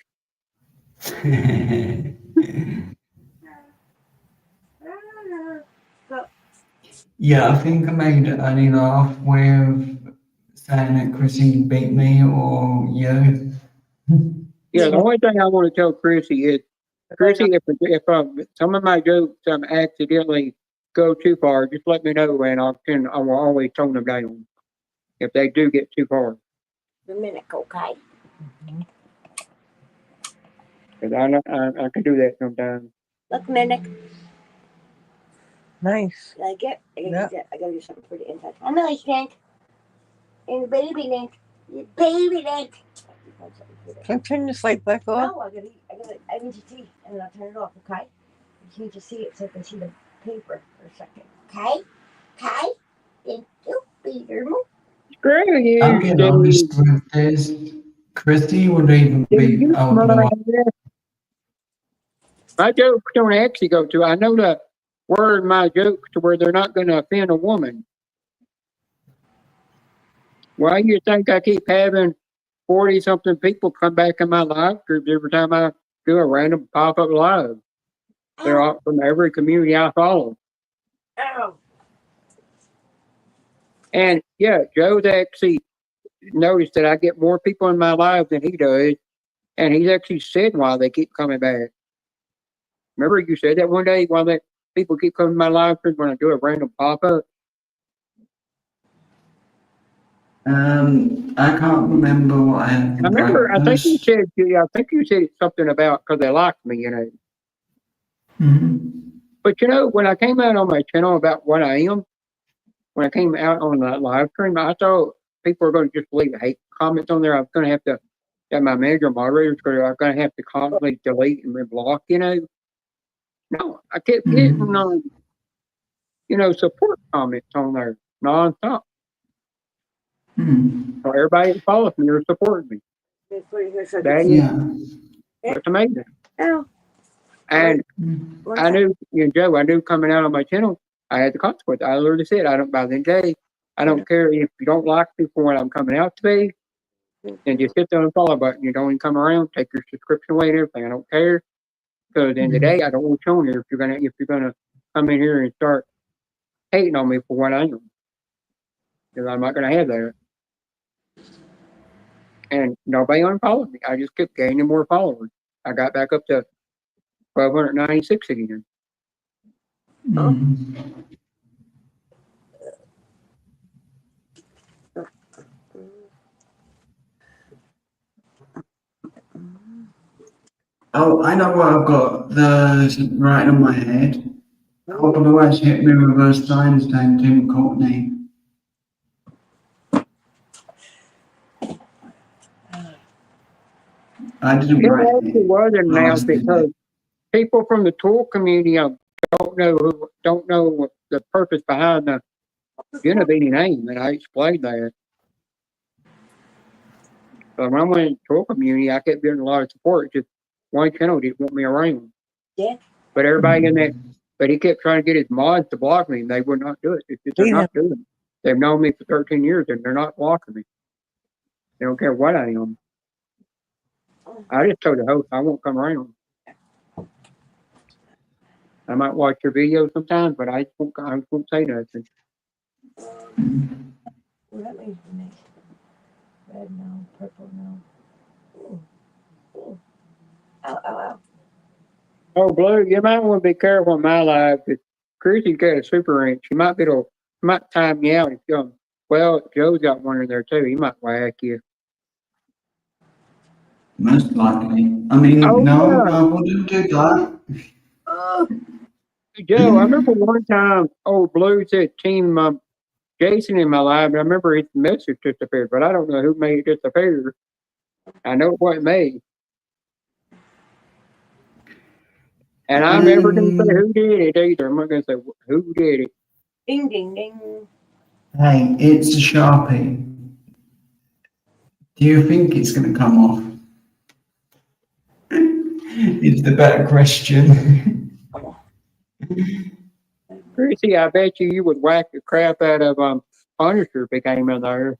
Yeah, I think I made Ernie laugh with saying that Chrissy beat me or you. Yeah, the only thing I want to tell Chrissy is, Chrissy, if some of my jokes accidentally go too far, just let me know, and I will always tone them down if they do get too far. A minute, okay? I can do that sometimes. Look, Mimic. Nice. Like it? Yeah. I gotta do something pretty inside. I know, Link. And baby Link. Baby Link. Can I turn this light back off? No, I need to see, and then I'll turn it off, okay? I just need to see it so I can see the paper for a second. Okay? Okay? Thank you, Peter. Screw you, I'm getting honest with this. Christy would even be out of the way. My jokes don't actually go to. I know the word my jokes to where they're not going to offend a woman. Why do you think I keep having 40-something people come back in my live groups every time I do a random pop-up live? They're all from every community I follow. Ow. And yeah, Joe's actually noticed that I get more people in my live than he does. And he's actually said why they keep coming back. Remember you said that one day why that people keep coming to my live stream when I do a random pop-up? I can't remember what I had for I remember, I think you breakfast. said something about because they liked me, Mhm. But when I came out on my channel about what I am, when I came out on that live stream, I thought people were going to just leave hate comments on there. I was going to have to, that my manager moderators are going to have to constantly delete and block, No, I kept getting, support comments on there nonstop. So everybody that follows me are supporting me. That's amazing. Ow. And I knew, Joe, I knew coming out on my channel, I had the consequence. I literally said, by the day, I don't care if you don't like me for what I'm coming out to be, then just hit the unfollow button. You don't even come around, take your subscription away and everything. I don't care. Because at the end of the day, I don't want you on here if you're gonna come in here and start hating on me for what I am. Because I'm not gonna have that. And nobody unfollowed me. I just kept gaining more followers. I got back up to 1,296 again. Oh, I know what I've got. The right on my head. Otherwise, hit me reverse signs time, Tim Courtney. I didn't It write actually it. was announced Lois did because it. people from the tool community don't know what the purpose behind the Genevieve name, and I explained that. So when I went in the tool community, I kept getting a lot of support. Just one channel didn't want me around. Yeah. But everybody in that, but he kept trying to get his mods to block me, and they would not do it. It's just, they're not doing it. They've known me for 13 years, and they're not blocking me. They don't care what I am. I just told the host I won't come around. I might watch your videos sometimes, but I won't say nothing. Well, that means next. Red no, purple no. Ooh. Ooh. Ow, ow, ow. Oh, Blue, you might want to be careful in my life because Chrissy's got a super wrench. She might time you out if you well, Joe's got one in there too. He might whack you. Most likely. I mean, no, I wouldn't do that. Joe, I remember one time old Blue said Team Jason in my life, and I remember his message disappeared, but I don't know who made it disappear. I know it wasn't me. And I'm never going to say who did it either. I'm not going to say who did it. Ding, ding, ding. Hey, it's a Sharpie. Do you think it's going to come off? It's the better question. Chrissy, I bet you would whack the crap out of Punisher if he came in there.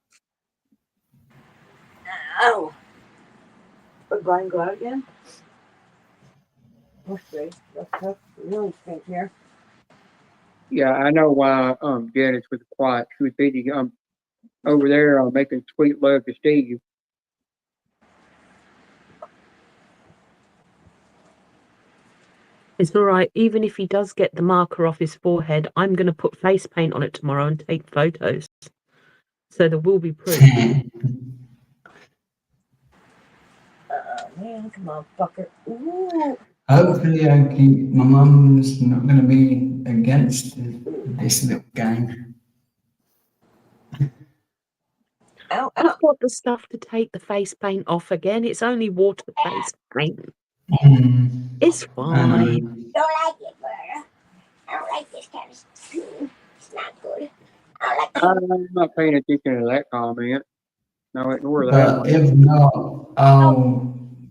Ow. Would Brian go out again? Must be. That's really stink here. Yeah, I know why Janice was quiet. She was busy over there making sweet love to Steve. It's all right. Even if he does get the marker off his forehead, I'm going to put face paint on it tomorrow and take photos. So there will be proof. Man, come on, fucker. Ooh. Hopefully, my mum's not going to be against this little game. Ow, I've got the stuff to take the face paint off again. It's only water-based paint. It's fine. Don't like it, Berta. I don't like this kind of stuff. It's not good. I like I'm not paying attention to that comment. No, ignore that But one. if not,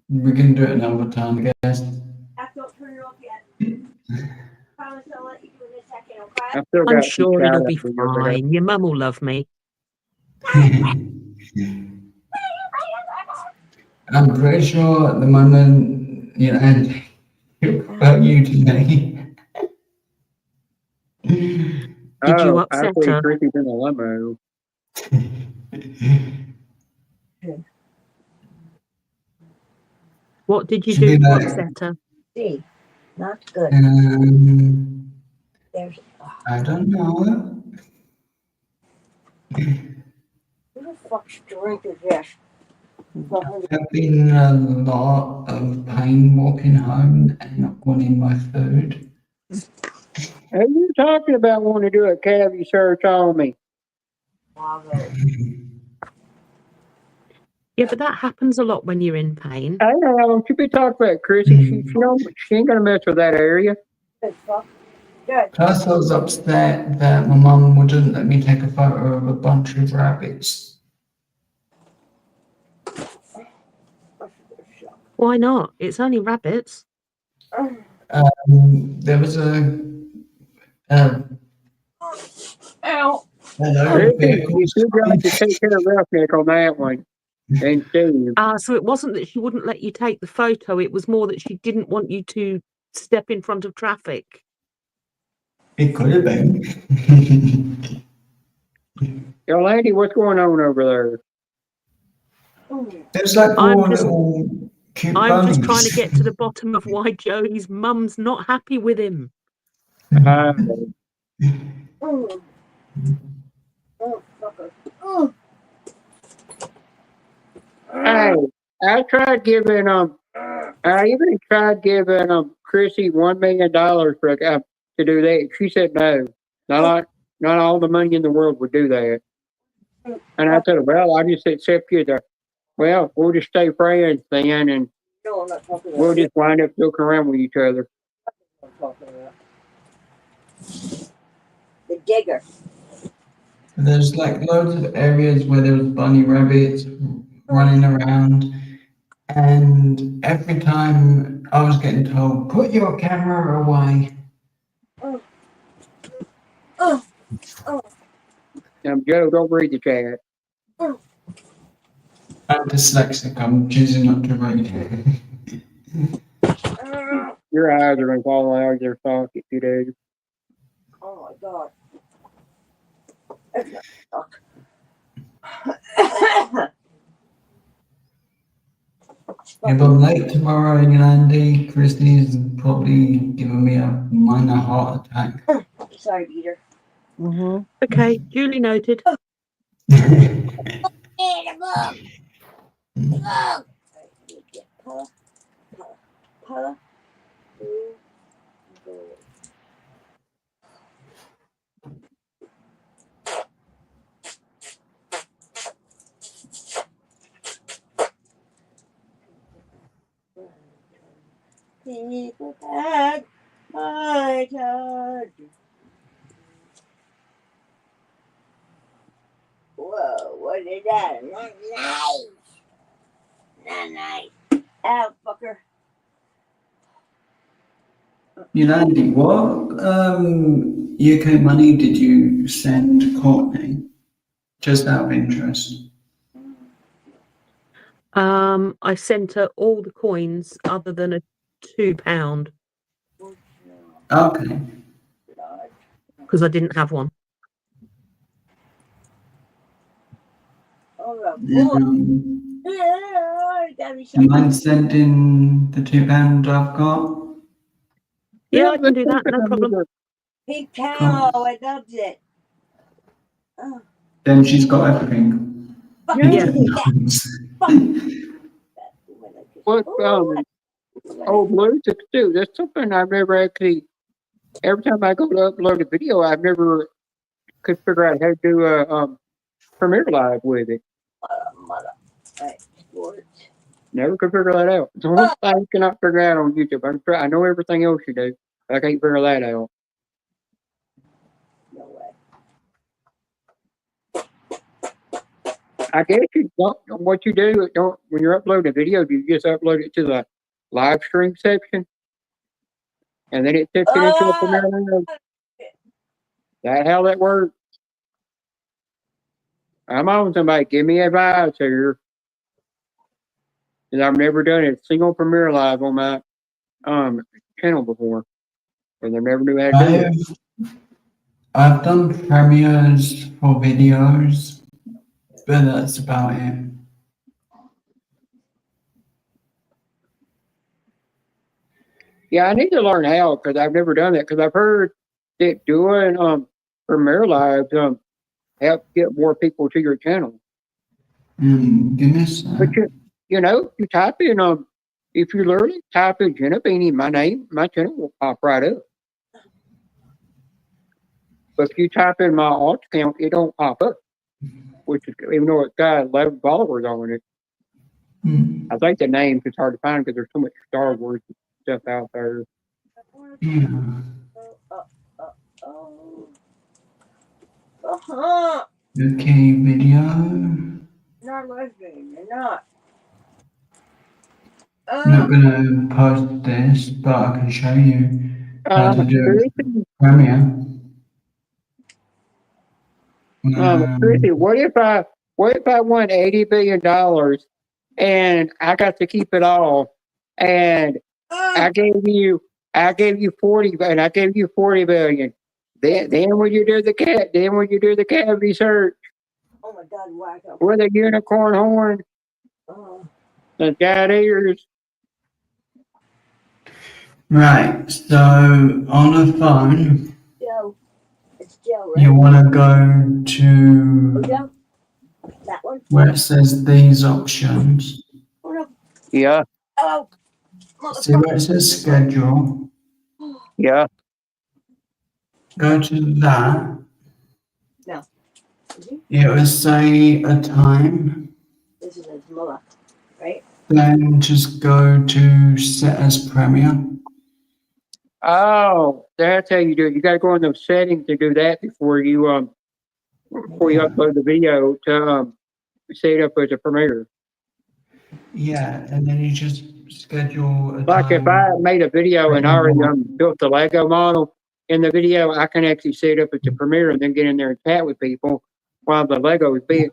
we can do it another time, I guess. Don't turn it off yet. Promise I'll let you do it in a second, okay? I still I'm got some sure it'll shout be out videos I got. fine. Your mum will love me. I'm pretty sure at the moment, and he'll prefer you to me. Did you Oh, upset actually, her? Chrissy's in the limo. What did you Should be do to like, upset her? See, not good. There's. I don't know. Who the fuck's drink is this? I've been a lot of pain walking home and not wanting my food. Hey, you talking about wanting to do a cavity search on me? Yeah, but that happens a lot when you're in pain. I don't know. She be talking about Chrissy. She ain't gonna mess with that area. Good fuck. Good. Plus, I was upset that my mum wouldn't let me take a photo of a bunch of rabbits. Why not? It's only rabbits. There was a Ow. Chrissy, you still got to take care of Roughneck on that one. And Steve. So it wasn't that she wouldn't let you take the photo, it was more that she didn't want you to step in front of traffic. It could have been. Yo, Landy, what's going on over there? There's like I'm four just, little cute I'm just bunnies. trying to get to the bottom of why Joey's mum's not happy with him. Hey, I tried giving I even tried giving Chrissy $1 million for to do that. She said no. Not all the money in the world would do that. And I said, well, I just accept you to. Well, we'll just stay friends then, and No, I'm not talking about we'll just wind up joking around with each other. I'm talking about. The digger. There's like loads of areas where there was bunny rabbits running around, and every time I was getting told, "Put your camera away." Joe, don't read the chat. I'm dyslexic. I'm choosing not to read. Your eyes are gonna fall out of their socket today. Oh my god. That's not fuck. If I'm late tomorrow, Andy, Christy's probably giving me a minor heart attack. Sorry, Peter. Okay, duly noted. People had my touch. Whoa, what is that? Not nice. Not nice. Ow, fucker. Andy, what UK money did you send Courtney? Just out of interest. I sent her all the coins other than a £2 Okay. because I didn't have one. Do you mind sending the £2 I've got? Yeah, I can do that, no problem. Pink cow, I loved it. Oh. Then she's got everything. Yeah. what old Blue to do. That's something I've never actually. Every time I go to upload a video, I've never could figure out how to do a Premiere Live with it. Never could figure that out. It's one thing I cannot figure out on YouTube. I know everything else you do, but I can't figure that out. I guess you don't. What you do don't when you're uploading a video, you just upload it to the live stream section, and then it takes it into a Premiere Live. That how that works? I'm on somebody. Give me advice here. Because I've never done a single Premiere Live on my channel before, and I never knew how to do it. I've done premieres for videos, but that's about it. Yeah, I need to learn how because I've never done that. Because I've heard that doing Premiere Live help get more people to your channel. Goodness. But you know, you type in if you literally type in Jenna Beanie, my name, my channel will pop right up. But if you type in my alt account, it don't pop up. Which is even though it's got 11 followers on it. I think the names is hard to find because there's so much Star Wars stuff out there. Okay, video. Not listening. You're not. Not gonna post this, but I can show you how to do Premiere. Chrissy, what if I won $80 billion and I got to keep it all, and I gave you 40, and I gave you 40 billion. Then when you do the cavity search, Oh my God, wacko. with a unicorn horn, the got ears. Right, so on a phone, Joe. It's Joe, right? you want to go to Joe? That one? where it says these options. Oh no. Yeah. Oh. See where it says schedule? Yeah. Go to that. No. It will say a time. This is his mother, right? Then just go to set as Premiere. Oh, that's how you do it. You got to go in those settings to do that before you upload the video to set it up as a Premiere. Yeah, and then you just schedule a Like time. if I made a video and I already built the Lego model in the video, I can actually set it up as a Premiere and then get in there and chat with people while the Lego is being,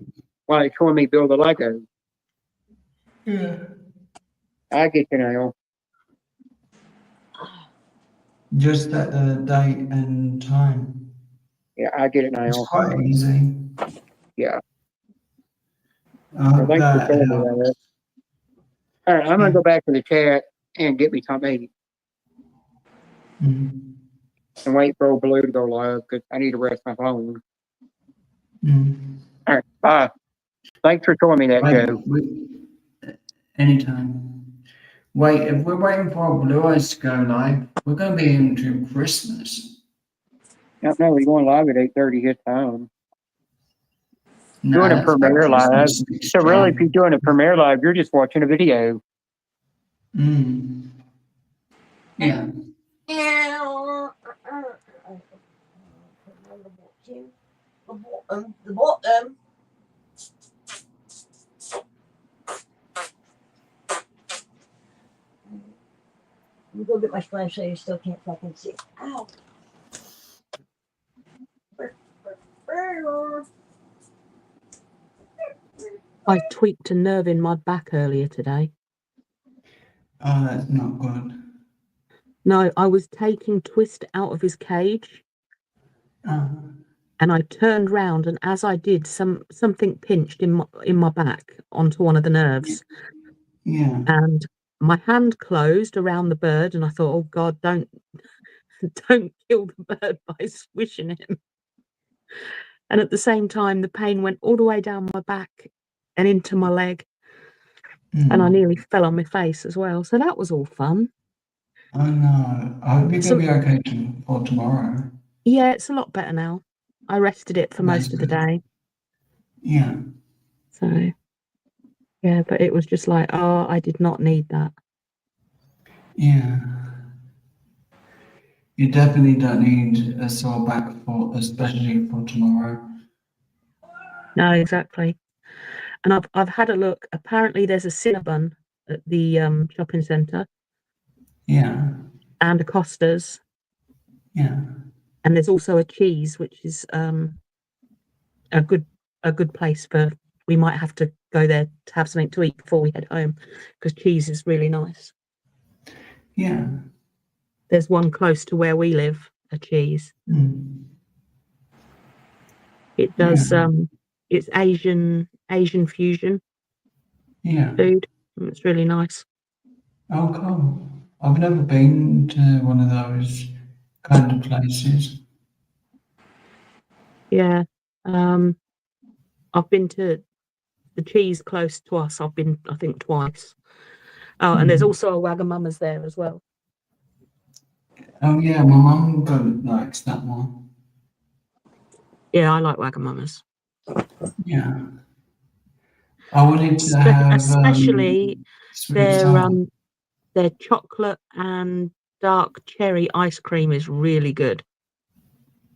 while it's showing me build the Lego. Yeah. I get you now. Just at the date and time. Yeah, I get it now. It's quite easy. Yeah. Thanks for telling me that. All right, I'm gonna go back to the chat and get me something to eat. And wait for old Blue to go live because I need to rest my phone. All right, bye. Thanks for showing me that, Joe. Anytime. Wait, if we're waiting for Blue Eyes to go live, we're going to be into Christmas. No, we're going live at 8:30 his time. No, Doing a that's Premiere like Live. Christmas So really, if you're doing a Premiere Live, you're just watching a video. Yeah. The bottom. Let me go get my flashlight. You still can't fucking see. Ow. I tweaked a nerve in my back earlier today. Oh, that's not good. No, I was taking Twist out of his cage. And I turned round, and as I did, something pinched in my back onto one of the nerves. Yeah. And my hand closed around the bird, and I thought, oh God, don't kill the bird by squishing him. And at the same time, the pain went all the way down my back and into my leg. and I Mm. nearly fell on my face as well. So that was all fun. I know. I hope you're So going to be okay for tomorrow. yeah, it's a lot better now. I rested it for That's most of the good. day. Yeah. So yeah, but it was just like, oh, I did not need that. Yeah. You definitely don't need a sore back especially for tomorrow. No, exactly. And I've had a look. Apparently, there's a Cinnabon at the shopping centre Yeah. and a Costa's, Yeah. and there's also a Cheese, which is a good place for. We might have to go there to have something to eat before we head home, because Cheese is really nice. Yeah. There's one close to where we live, a Cheese. Mm. It does it's Asian fusion Yeah. food. It's really nice. Oh, cool. I've never been to one of those kind of places. Yeah. I've been to the Cheese close to us. I've been, I think, twice. Oh, and there's also a Wagamama's there as well. Oh, yeah, my mum likes that one. Yeah, I like Wagamama's. Yeah. I wanted to have Especially sweet and sour. their chocolate and dark cherry ice cream is really good.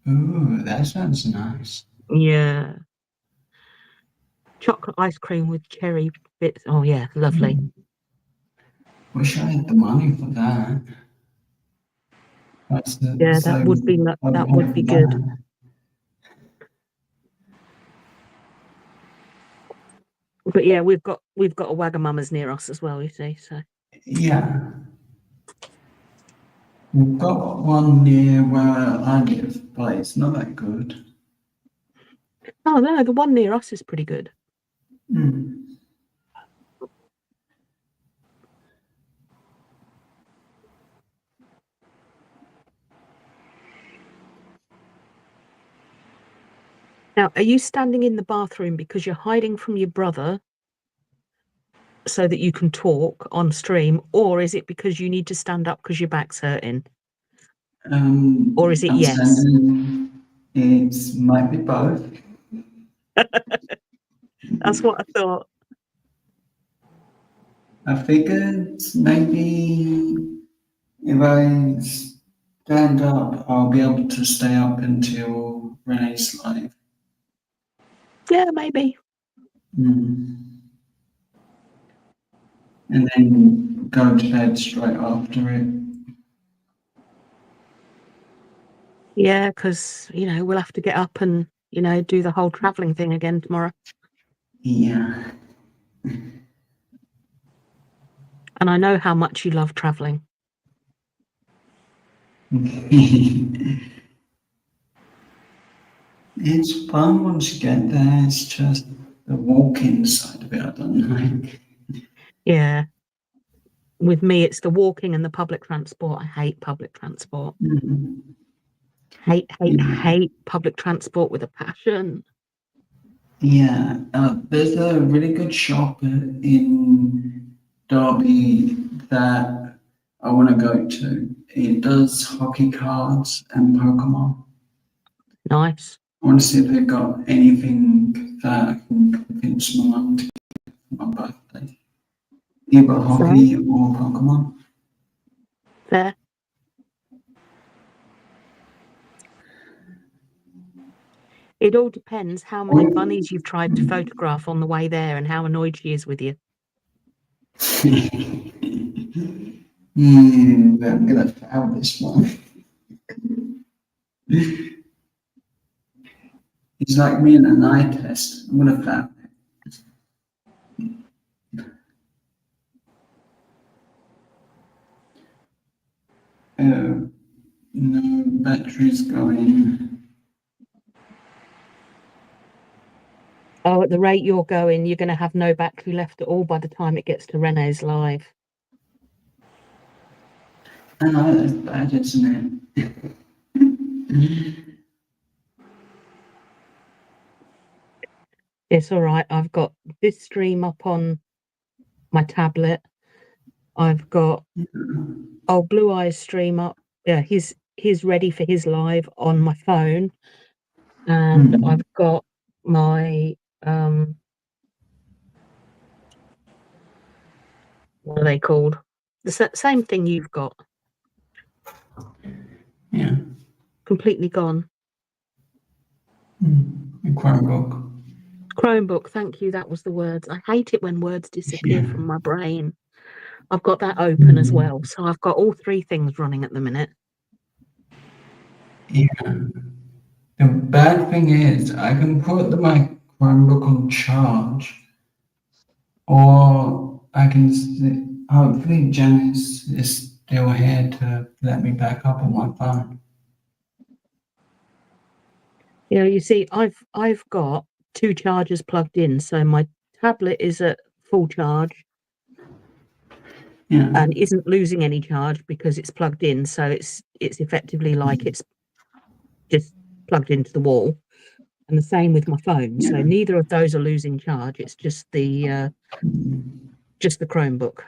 Ooh, that sounds nice. Yeah. Chocolate ice cream with cherry bits. Oh yeah, lovely. Wish I had the money for that. Yeah, So that would be I'd that pay would for be good. that. But yeah, we've got a Wagamama's near us as well, you see. So Yeah. We've got one near where I live, but it's not that good. oh no, the one near us is pretty good. Mm. Now, are you standing in the bathroom because you're hiding from your brother so that you can talk on stream, or is it because you need to stand up because your back's hurting? Or is it I'm yes? standing. It might be both. That's what I thought. I figured maybe if I stand up, I'll be able to stay up until Renee's live. Yeah, maybe. Mm. And then go to bed straight after it. Yeah, because we'll have to get up and do the whole traveling thing again tomorrow. Yeah. And I know how much you love traveling. It's fun once you get there. It's just the walking side of it I don't like. Yeah. With me, it's the walking and the public transport. I hate public transport. Mm. Hate public transport with a passion. Yeah, there's a really good shop in Derby that I want to go to. It does hockey cards and Pokemon. Nice. I want to see if they've got anything that I can convince my mum to get for my birthday. Either hockey or Pokemon. Fair. It all depends how many bunnies you've tried to photograph on the way there and how annoyed she is with you. I'm gonna fail this one. It's like me in an eye test. I'm gonna fail it. No, battery's going. Oh, at the rate you're going, you're going to have no battery left at all by the time it gets to Renee's live. I know, that's bad, isn't it? It's all right. I've got this stream up on my tablet. I've got Blue Eyes stream up. Yeah, he's ready for his live on my phone, and I've got my what are they called? The same thing you've got. Yeah. Completely gone. Chromebook. Chromebook, thank you. That was the words. I hate it when words disappear from my brain. I've got that open as well. So I've got all three things running at the minute. Yeah. The bad thing is, I can put my Chromebook on charge, or I can hopefully Janice is still here to let me back up on my phone. Yeah, you see, I've got two chargers plugged in, so my tablet is at full charge. Yeah. And isn't losing any charge because it's plugged in, so it's effectively like it's just plugged into the wall. And the same with my phone. Yeah. So neither of those are losing charge. It's just the Chromebook.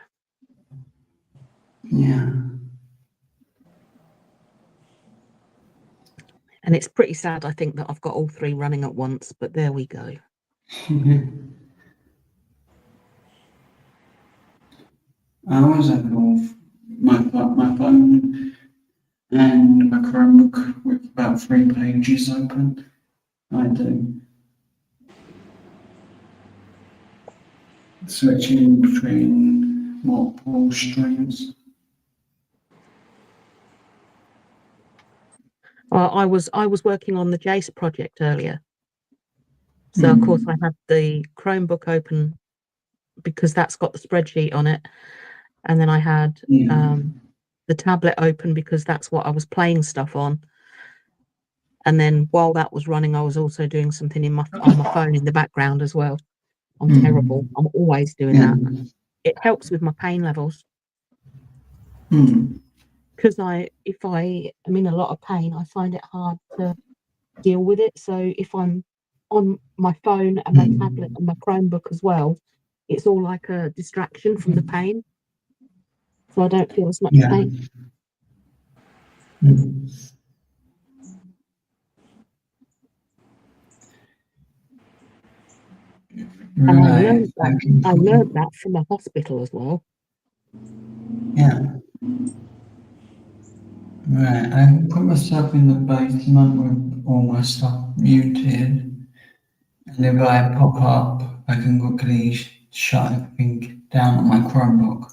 Yeah. And it's pretty sad, I think, that I've got all three running at once, but there we go. I always have both my phone and my Chromebook with about 3 pages open. I do. Switching between multiple streams. I was working on the Jace project earlier. So of course I had the Chromebook open because that's got the spreadsheet on it. And then I had the tablet open because that's what I was playing stuff on. And then while that was running, I was also doing something on my phone in the background as well. I'm terrible. I'm always doing that. It helps with my pain levels. Because if I am in a lot of pain, I find it hard to deal with it. So if I'm on my phone and my tablet and my Chromebook as well, it's all like a distraction from the pain. So I don't feel as much pain. And I learned that from a hospital as well. Yeah. Right, I can put myself in the basement with all my stuff muted. And if I pop up, I can quickly shut everything down on my Chromebook.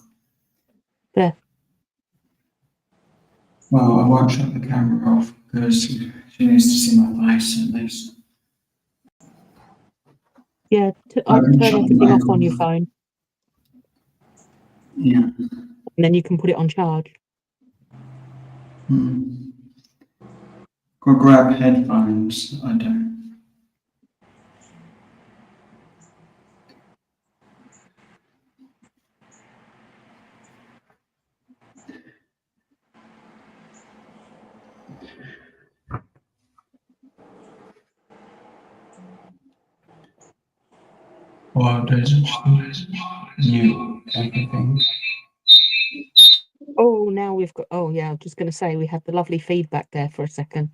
Yeah. Well, I won't shut the camera off because she needs to see my face at least. Yeah, I'd turn everything off on your phone. Yeah. And then you can put it on charge. Go grab headphones. I don't. Well, there's new everything. Oh, now we've got. Oh, yeah. I was just going to say we had the lovely feedback there for a second.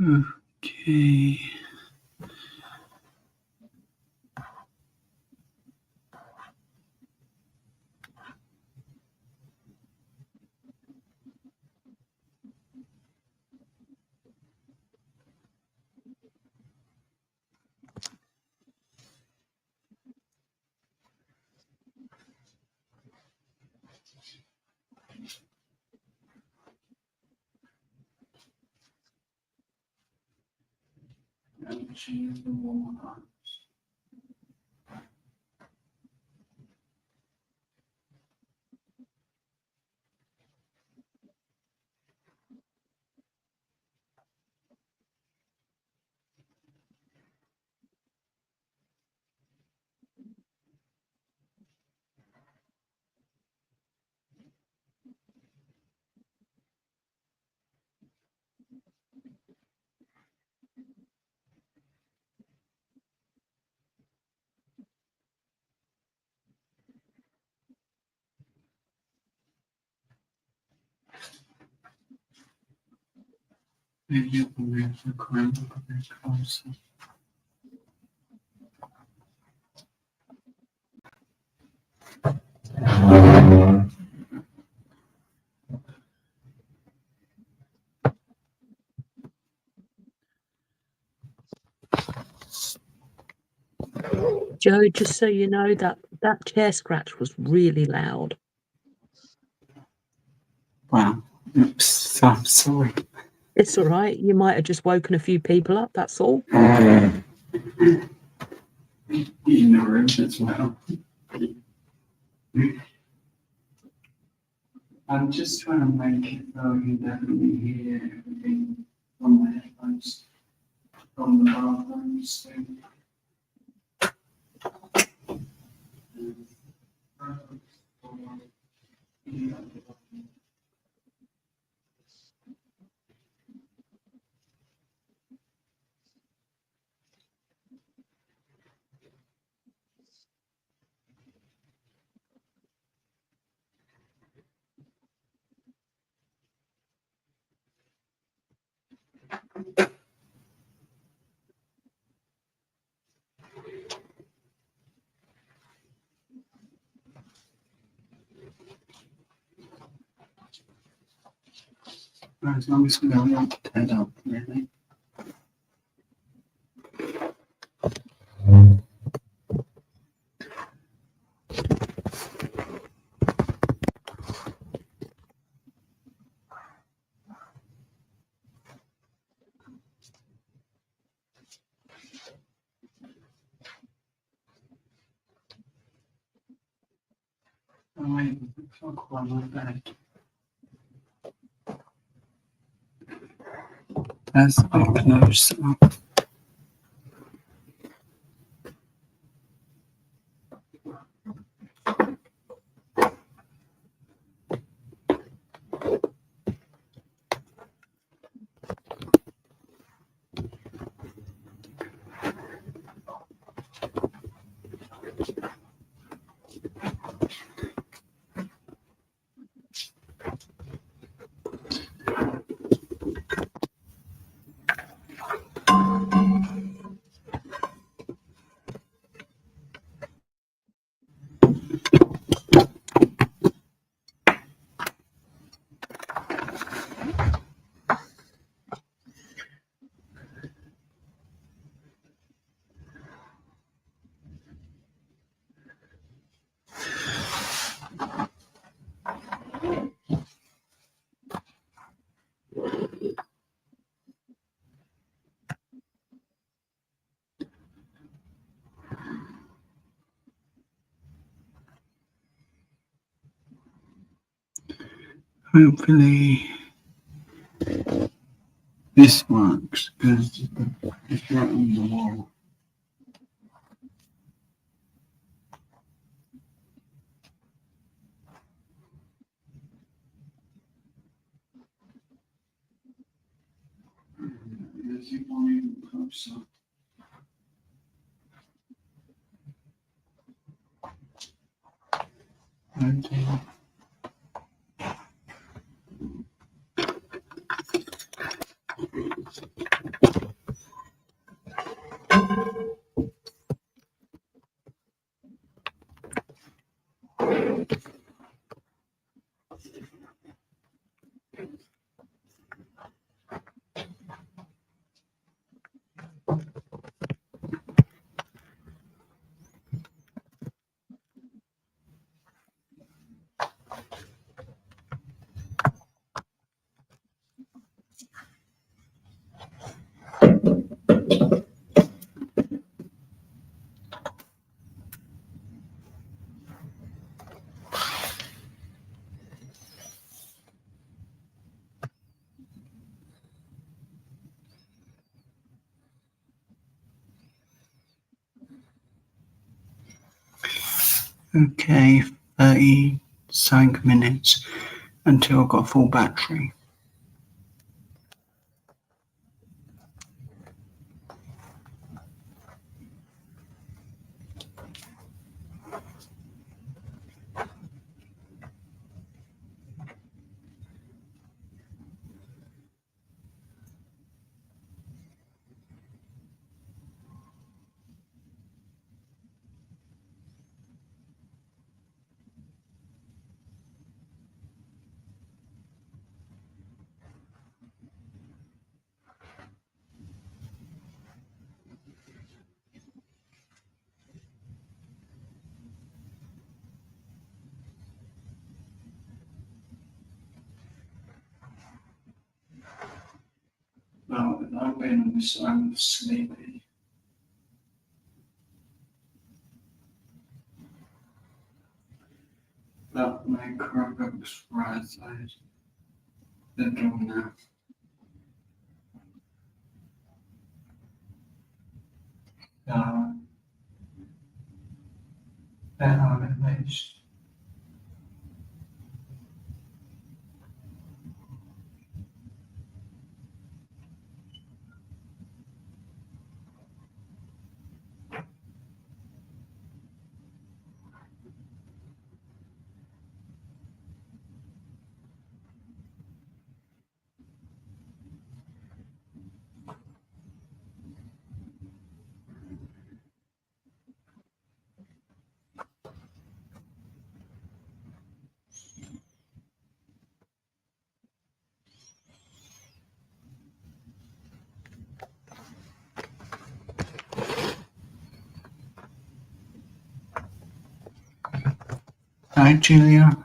Okay. Maybe you can move the crown a bit closer. Joe, just so you know, that chair scratch was really loud. Wow. Oops, I'm sorry. It's all right. You might have just woken a few people up. That's all. In the room as well. I'm just trying to make it so you can definitely hear everything from the headphones, from the bathroom. So. As long as we don't want to turn up, really. Oh, wait, looks like quite like that. That's a bit close. Hopefully this works because it's right on the wall. As you want even closer. Okay. Okay, 35 minutes until I've got full battery. Well, I've been so sleepy. But my Chromebook's right outside the door now. That are at least. Hi, Julia.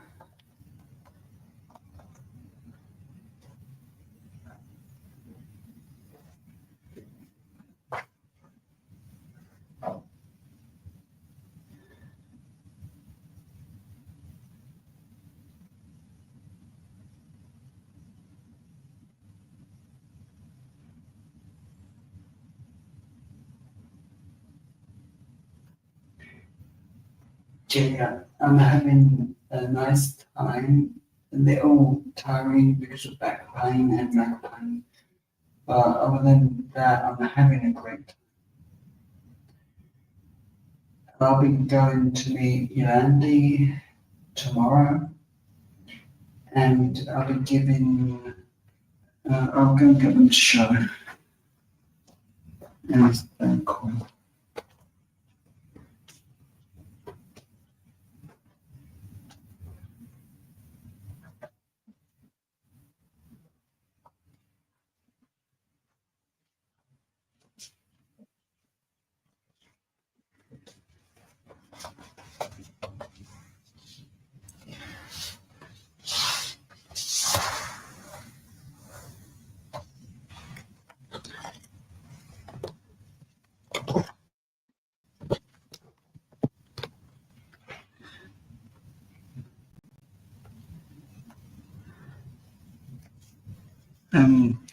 Julia, I'm having a nice time. A little tiring because of back pain and neck pain. But other than that, I'm having a great time. I'll be going to meet Yolandi tomorrow, and I'll be giving. I'll go and give them a show. And it's very cool.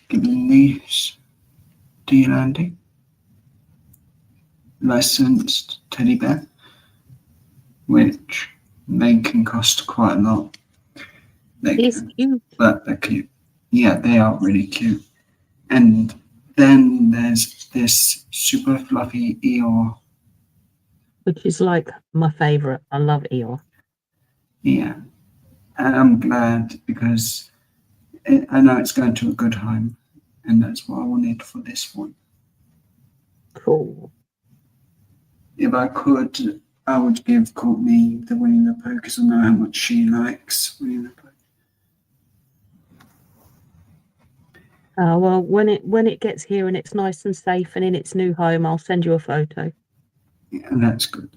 Giving these to Yolandi. Licensed teddy bear, which they can cost quite a lot. He's cute. But they're cute. Yeah, they are really cute. And then there's this super fluffy Eeyore. Which is like my favourite. I love Eeyore. Yeah. And I'm glad because I know it's going to a good home. And that's what I wanted for this one. Cool. If I could, I would give Courtney the Winnie the Pooh because I know how much she likes Winnie the Pooh. Well, when it gets here and it's nice and safe and in its new home, I'll send you a photo. Yeah, that's good.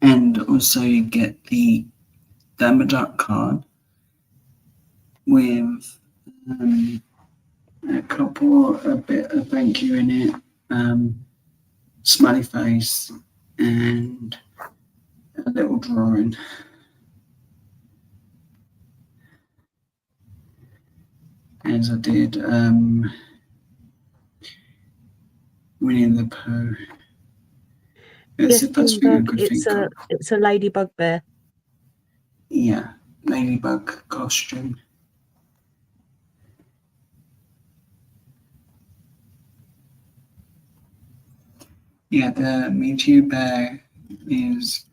And also you get the Damodar card with a bit of thank you in it, smiley face, and a little drawing. As I did Winnie the Pooh. Yes, If that's been a good it's thing. a ladybug bear. Yeah, ladybug costume. Yeah, the Meteor Bear it's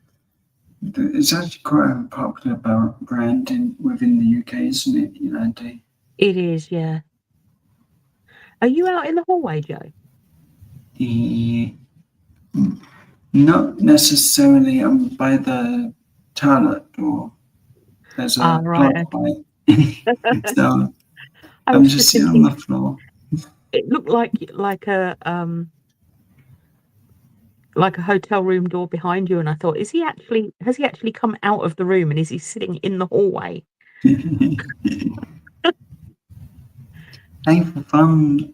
actually quite a popular brand within the UK, isn't it, Yolandi? It is, yeah. Are you out in the hallway, Joe? Not necessarily. I'm by the toilet door. There's a Right. plug by. So I I'm was just just sitting on thinking. the floor. It looked like a hotel room door behind you, and I thought, has he actually come out of the room and is he sitting in the hallway? Hey, for fun,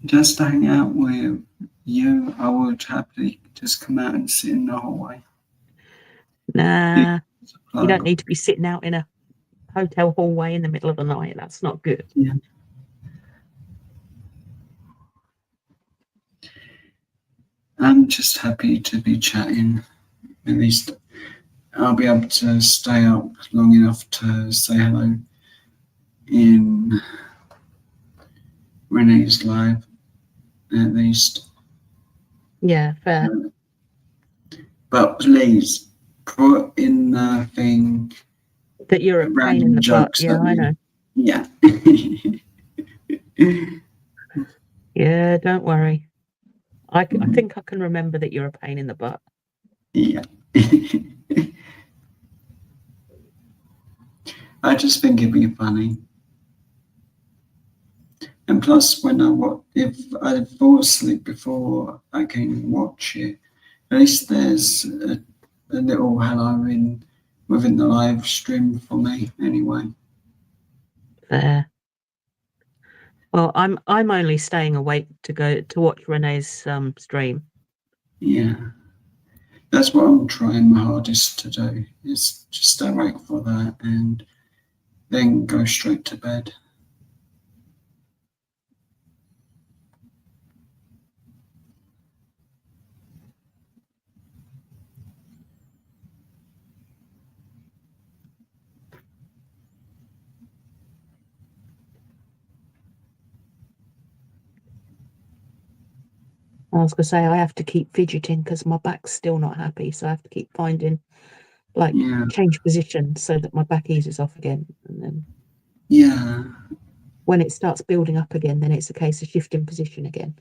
just to hang out with you, I would happily just come out and sit in the hallway. Nah, you don't need to be sitting out in a hotel hallway in the middle of the night. That's not good. Yeah. I'm just happy to be chatting. At least I'll be able to stay up long enough to say hello in Renee's live, at least. Yeah, fair. But please put in the thing that you're a pain in the butt. Yeah, I know. Yeah. Yeah, don't worry. I think I can remember that you're a pain in the butt. Yeah. I just think it'd be funny. And plus, if I fall asleep before I can watch it, at least there's a little hello within the live stream for me anyway. Fair. Well, I'm only staying awake to watch Renee's stream. Yeah. That's what I'm trying my hardest to do, is just stay awake for that and then go straight to bed. I was going to say I have to keep fidgeting because my back's still not happy, so I have to keep finding change position so that my back eases off again, and then when it starts building up again, then it's a case of shifting position again.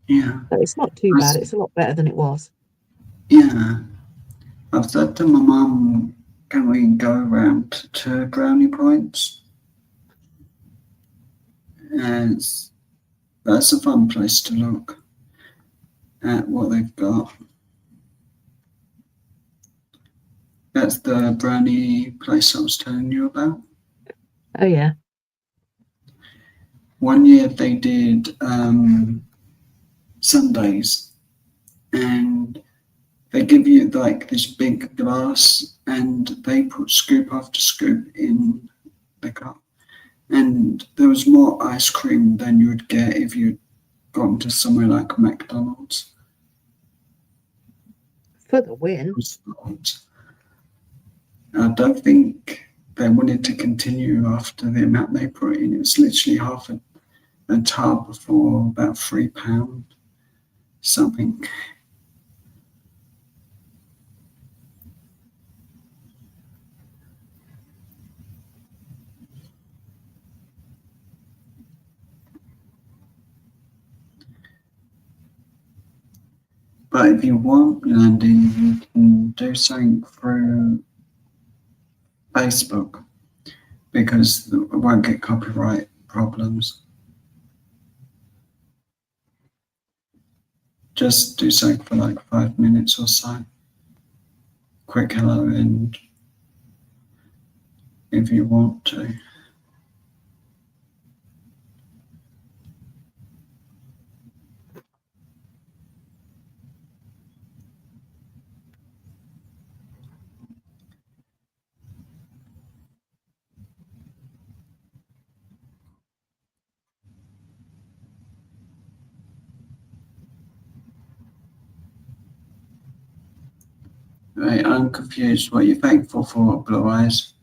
Yeah. So it's not too bad. It's a lot better than it was. Yeah. I've said to my mum, can we go around to Brownie Points? As that's a fun place to look at what they've got. That's the brownie place I was telling you about. Oh yeah. One year they did Sundays, and they give you like this big glass, and they put scoop after scoop in the cup. And there was more ice cream than you would get if you'd gone to somewhere like McDonald's. For the win. I don't think they wanted to continue after the amount they put in. It was literally half a tub for about £3 something. But if you want landing, you can do something through Facebook because it won't get copyright problems. Just do something for like 5 minutes or so. Quick hello, and if you want to. Right, I'm confused. What are you thankful for, Blue Eyes?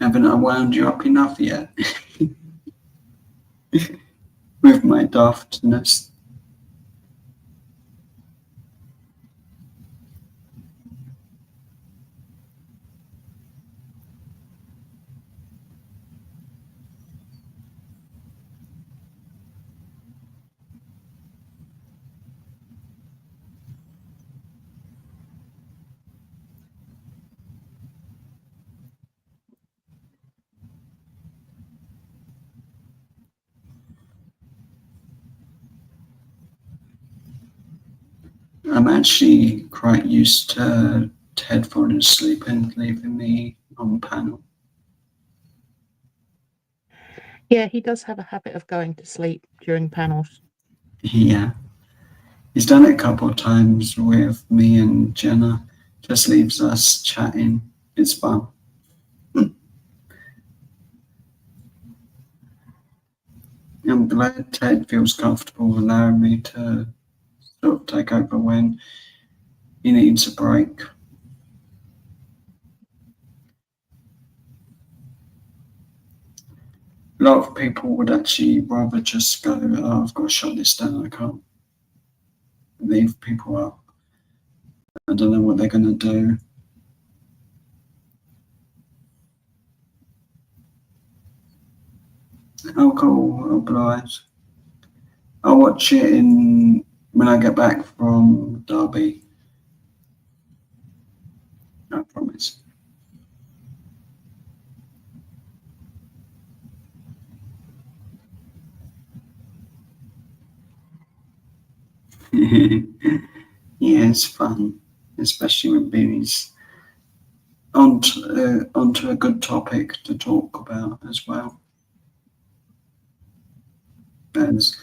Haven't I wound you up enough yet? With my daftness. I'm actually quite used to Ted falling asleep and leaving me on panel. Yeah, he does have a habit of going to sleep during panels. Yeah. He's done it a couple of times with me and Jenna. Just leaves us chatting. It's fun. I'm glad Ted feels comfortable allowing me to sort of take over when he needs a break. A lot of people would actually rather just go, oh, I've got to shut this down, I can't leave people up. I don't know what they're going to do. Oh, cool, I'll oblige. I'll watch it when I get back from Derby. I promise. Yeah, it's fun, especially when Billy's onto a good topic to talk about as well. As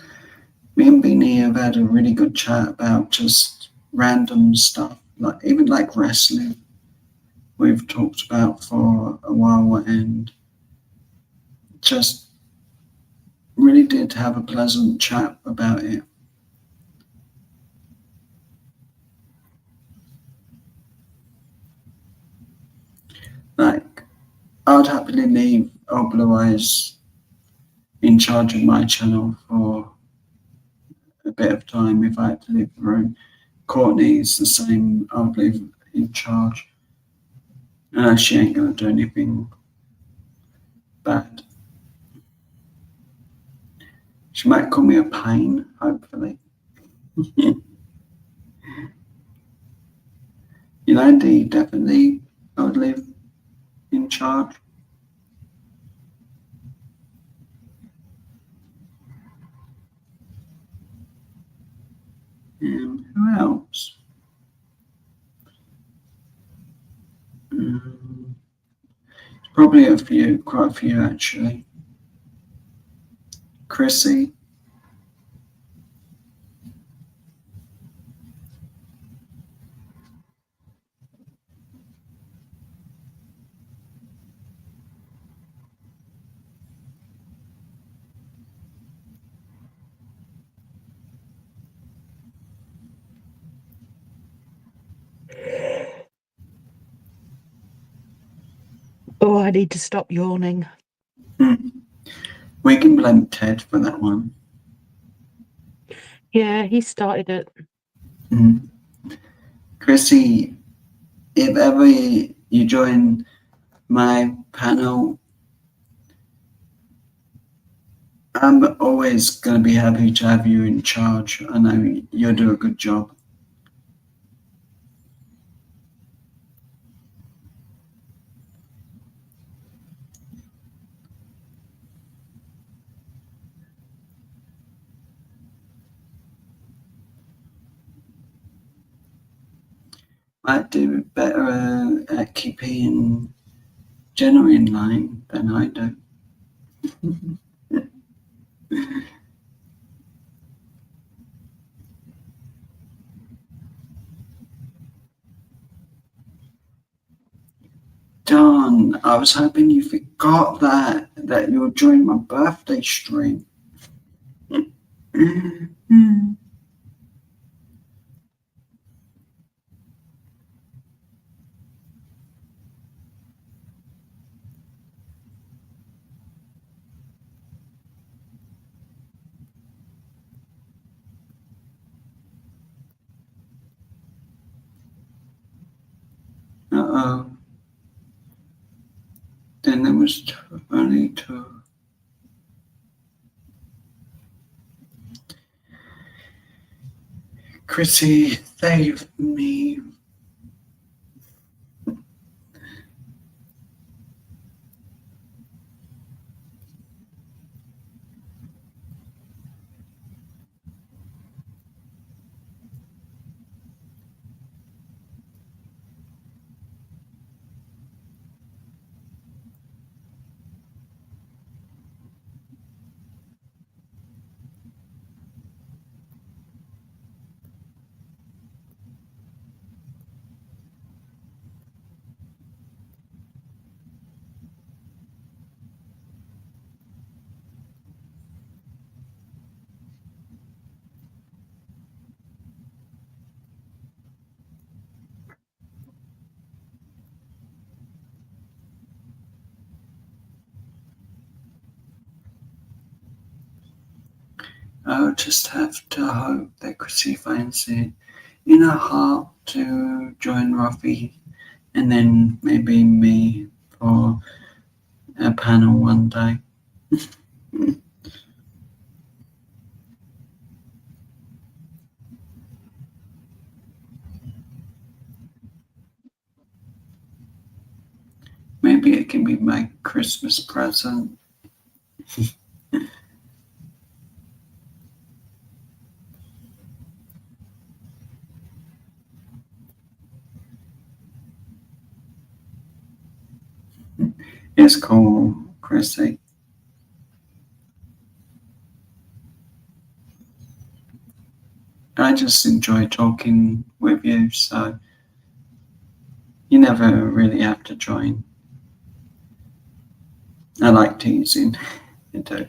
me and Beanie have had a really good chat about just random stuff, like even like wrestling. We've talked about for a while and just really did have a pleasant chat about it. Like, I'd happily leave Old Blue Eyes in charge of my channel for a bit of time if I had to leave the room. Courtney's the same, I would leave in charge. She ain't gonna do anything bad. She might call me a pain, hopefully. Dee, definitely I would leave in charge. And who else? Probably quite a few actually. Chrissy. Oh, I need to stop yawning. We can blame Ted for that one. Yeah, he started it. Chrissy, if ever you join my panel, I'm always going to be happy to have you in charge. I know you'll do a good job. Might do better at keeping Jenna in line than I do. Darn, I was hoping you forgot that you'll join my birthday stream. Uh-oh. Then there was only two. Chrissy, save me. I'll just have to hope that Chrissy finds it in her heart to join Ruffy and then maybe me for a panel one day. Maybe it can be my Christmas present. It's cool, Chrissy. I just enjoy talking with you, so you never really have to join. I like teasing. You do.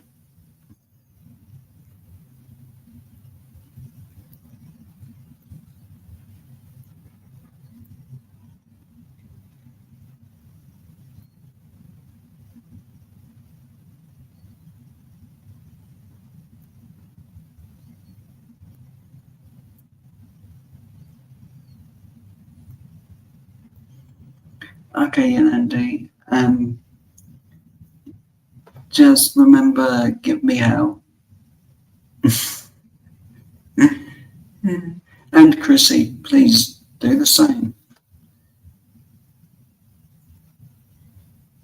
Okay, Andy. Just remember, give me hell. And Chrissy, please do the same.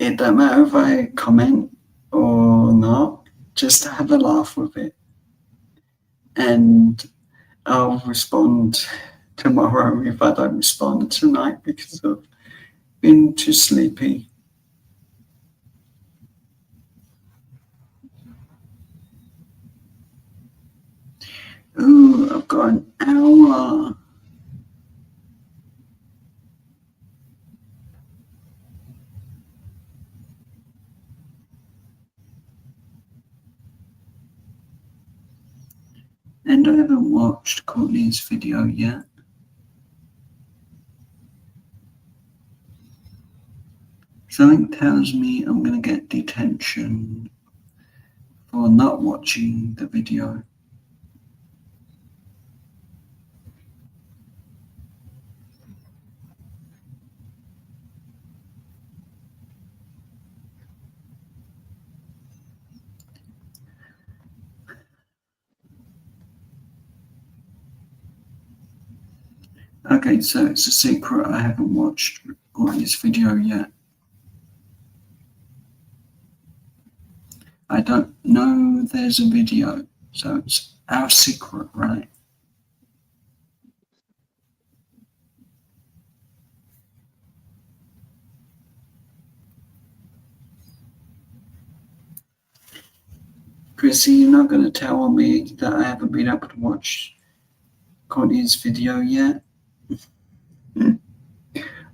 It don't matter if I comment or not, just have a laugh with it. And I'll respond tomorrow if I don't respond tonight because I've been too sleepy. Ooh, I've got an hour. And I haven't watched Courtney's video yet. Something tells me I'm going to get detention for not watching the video. Okay, so it's a secret. I haven't watched Courtney's video yet. I don't know there's a video, so it's our secret, right? Chrissy, you're not going to tell me that I haven't been able to watch Courtney's video yet?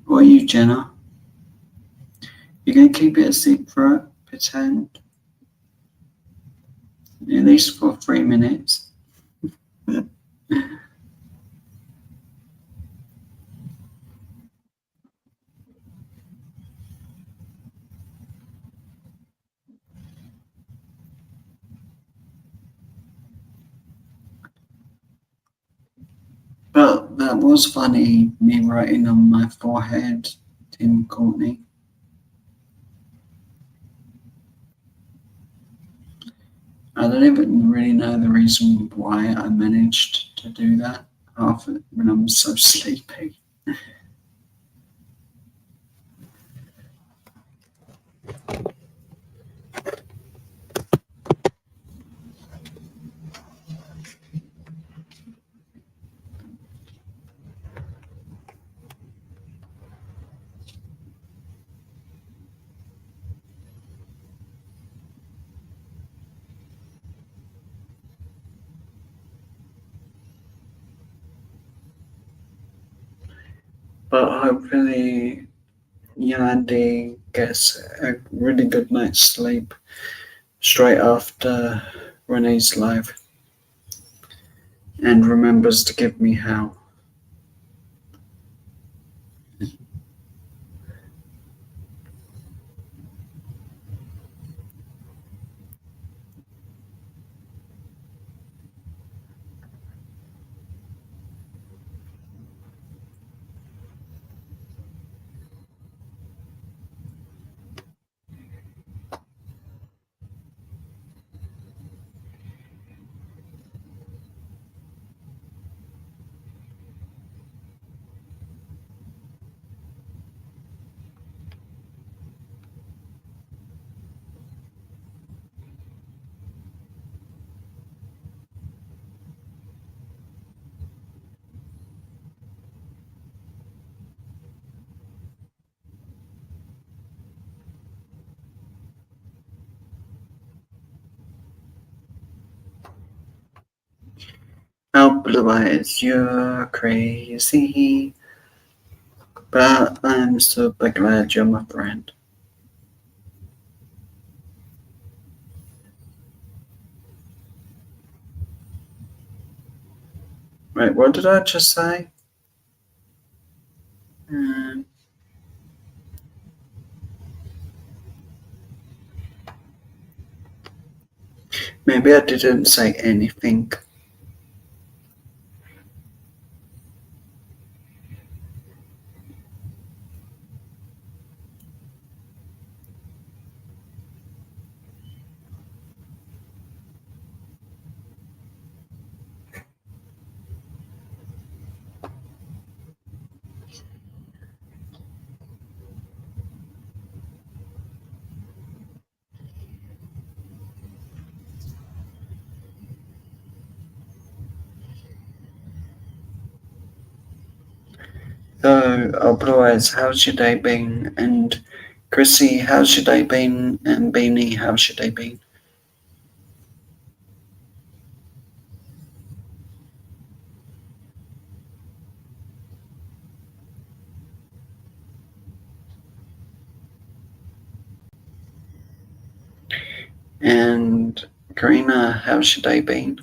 Or you, Jenna? You're going to keep it a secret? Pretend? At least for 3 minutes. But that was funny, me writing on my forehead, Tim Courtney. I don't even really know the reason why I managed to do that half when I'm so sleepy. But hopefully Yandi gets a really good night's sleep straight after Renee's live and remembers to give me hell. Blue Eyes, you're crazy. But I'm super glad you're my friend. Wait, what did I just say? Maybe I didn't say anything. So, Blue Eyes, how's your day been? And Chrissy, how's your day been? And Beanie, how's your day been? And Karina, how's your day been?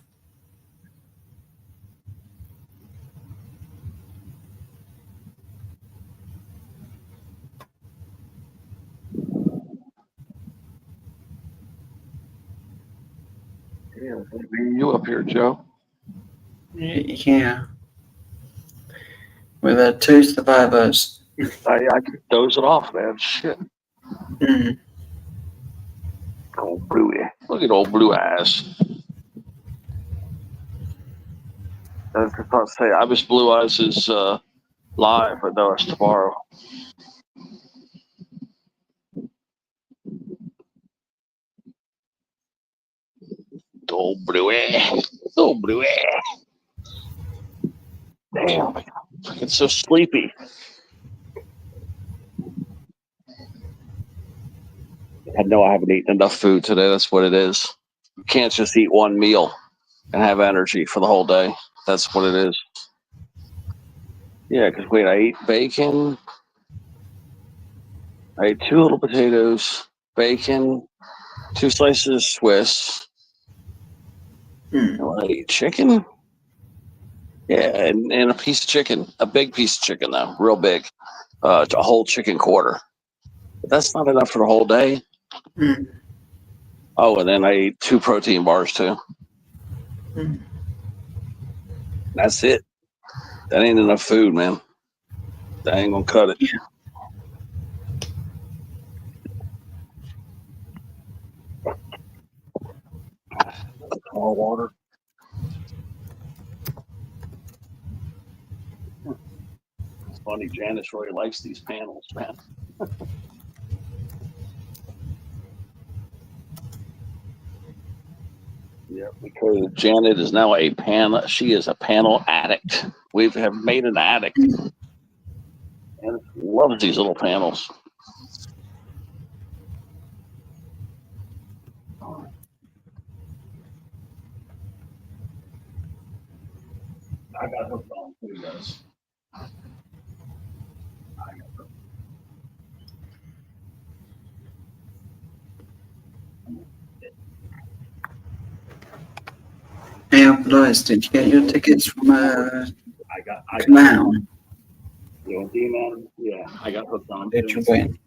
Yeah, bringing you up here, Joe. Yeah. We're the two survivors. I could doze it off, man. Shit. Mm. Old Bluey. Look at old Blue Eyes. I was about to say, I wish Blue Eyes is live, but no, it's tomorrow. Old Bluey. Old Bluey. Damn, I'm so sleepy. I know I haven't eaten enough food today. That's what it is. You can't just eat one meal and have energy for the whole day. That's what it is. Yeah, because wait, I ate bacon. I ate 2 little potatoes, bacon, 2 slices of Swiss. I ate chicken. Yeah, and a piece of chicken, a big piece of chicken though, real big, a whole chicken quarter. But that's not enough for the whole day. Mm. Oh, and then I ate 2 protein bars too. Mm. That's it. That ain't enough food, man. That ain't gonna cut it. Yeah. More water. It's funny, Janice really likes these panels, man. Yeah, because Janet is now a panel. She is a panel addict. We have made an addict, and loves these little panels. I got hooked on too, guys. Hey, Blue Eyes, did you get your tickets from I Clown? You know, D-Man, yeah, I got hooked on Did too. you win?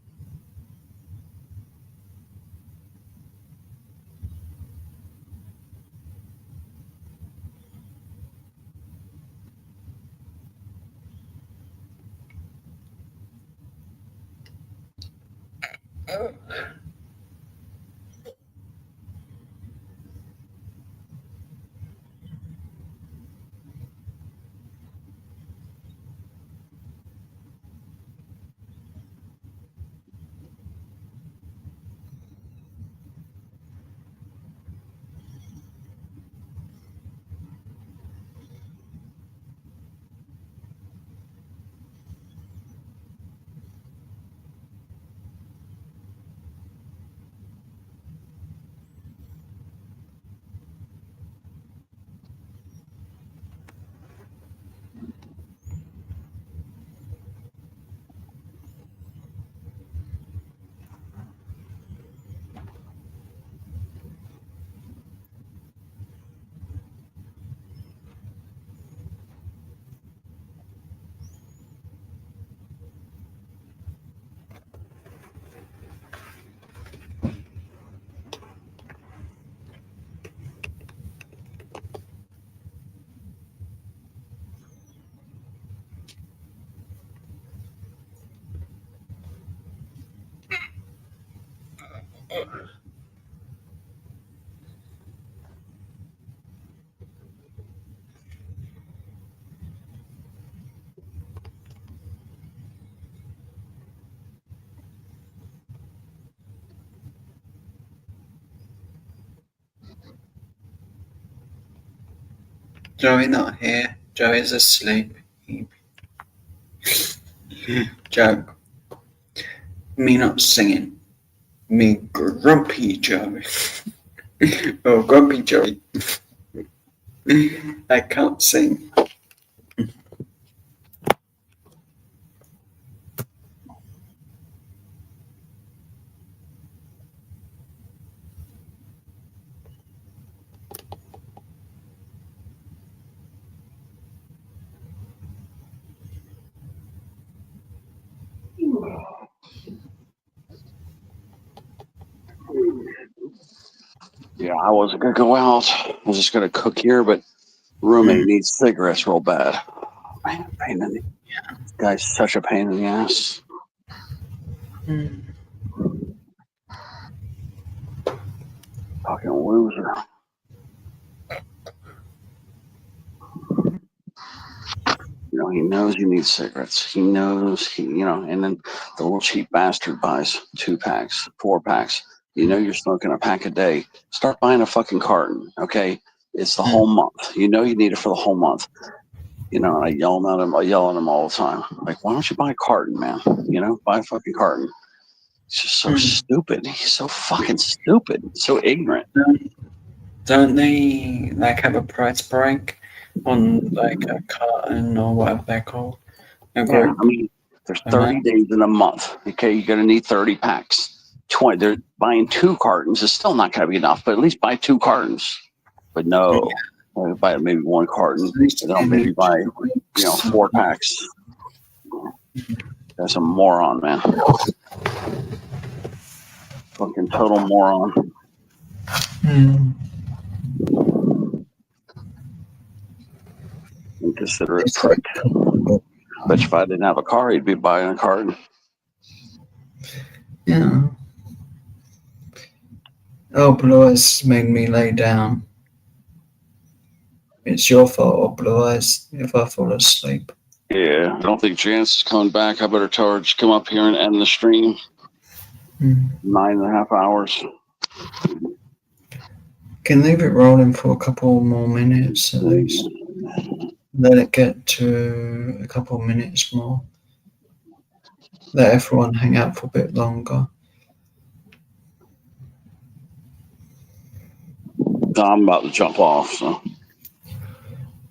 Joey not here. Joey's asleep. Joe. Me not singing. Me grumpy Joey. Oh, grumpy Joey. I can't sing. Yeah, I wasn't gonna go out. I was just gonna cook here, but roommate needs cigarettes real bad. Man, pain in the guy's such a pain in the ass. Fucking loser. You know, he knows you need cigarettes. He knows and then the little cheap bastard buys 2 packs, 4 packs. You know you're smoking a pack a day. Start buying a fucking carton, okay? It's the whole month. You know you need it for the whole month. And I yell at him all the time. Like, why don't you buy a carton, man? Buy a fucking carton. It's just so stupid. He's so fucking stupid. So ignorant. Don't they have a price break on a carton or whatever they're called? Yeah, I mean, there's 30 days in a month. Okay, you're gonna need 30 packs. 20. They're buying 2 cartons. It's still not gonna be enough, but at least buy 2 cartons. But no, buy maybe 1 carton. Then maybe buy 4 packs. That's a moron, man. Fucking total moron. Inconsiderate prick. Bet if I didn't have a car, he'd be buying a carton. Yeah. Oh, Blue Eyes made me lay down. It's your fault, Blue Eyes, if I fall asleep. Yeah, I don't think Janice is coming back. I better tell her to come up here and end the stream. 9.5 hours. Can leave it rolling for a couple more minutes at least. Let it get to a couple minutes more. Let everyone hang out for a bit longer. I'm about to jump off, so.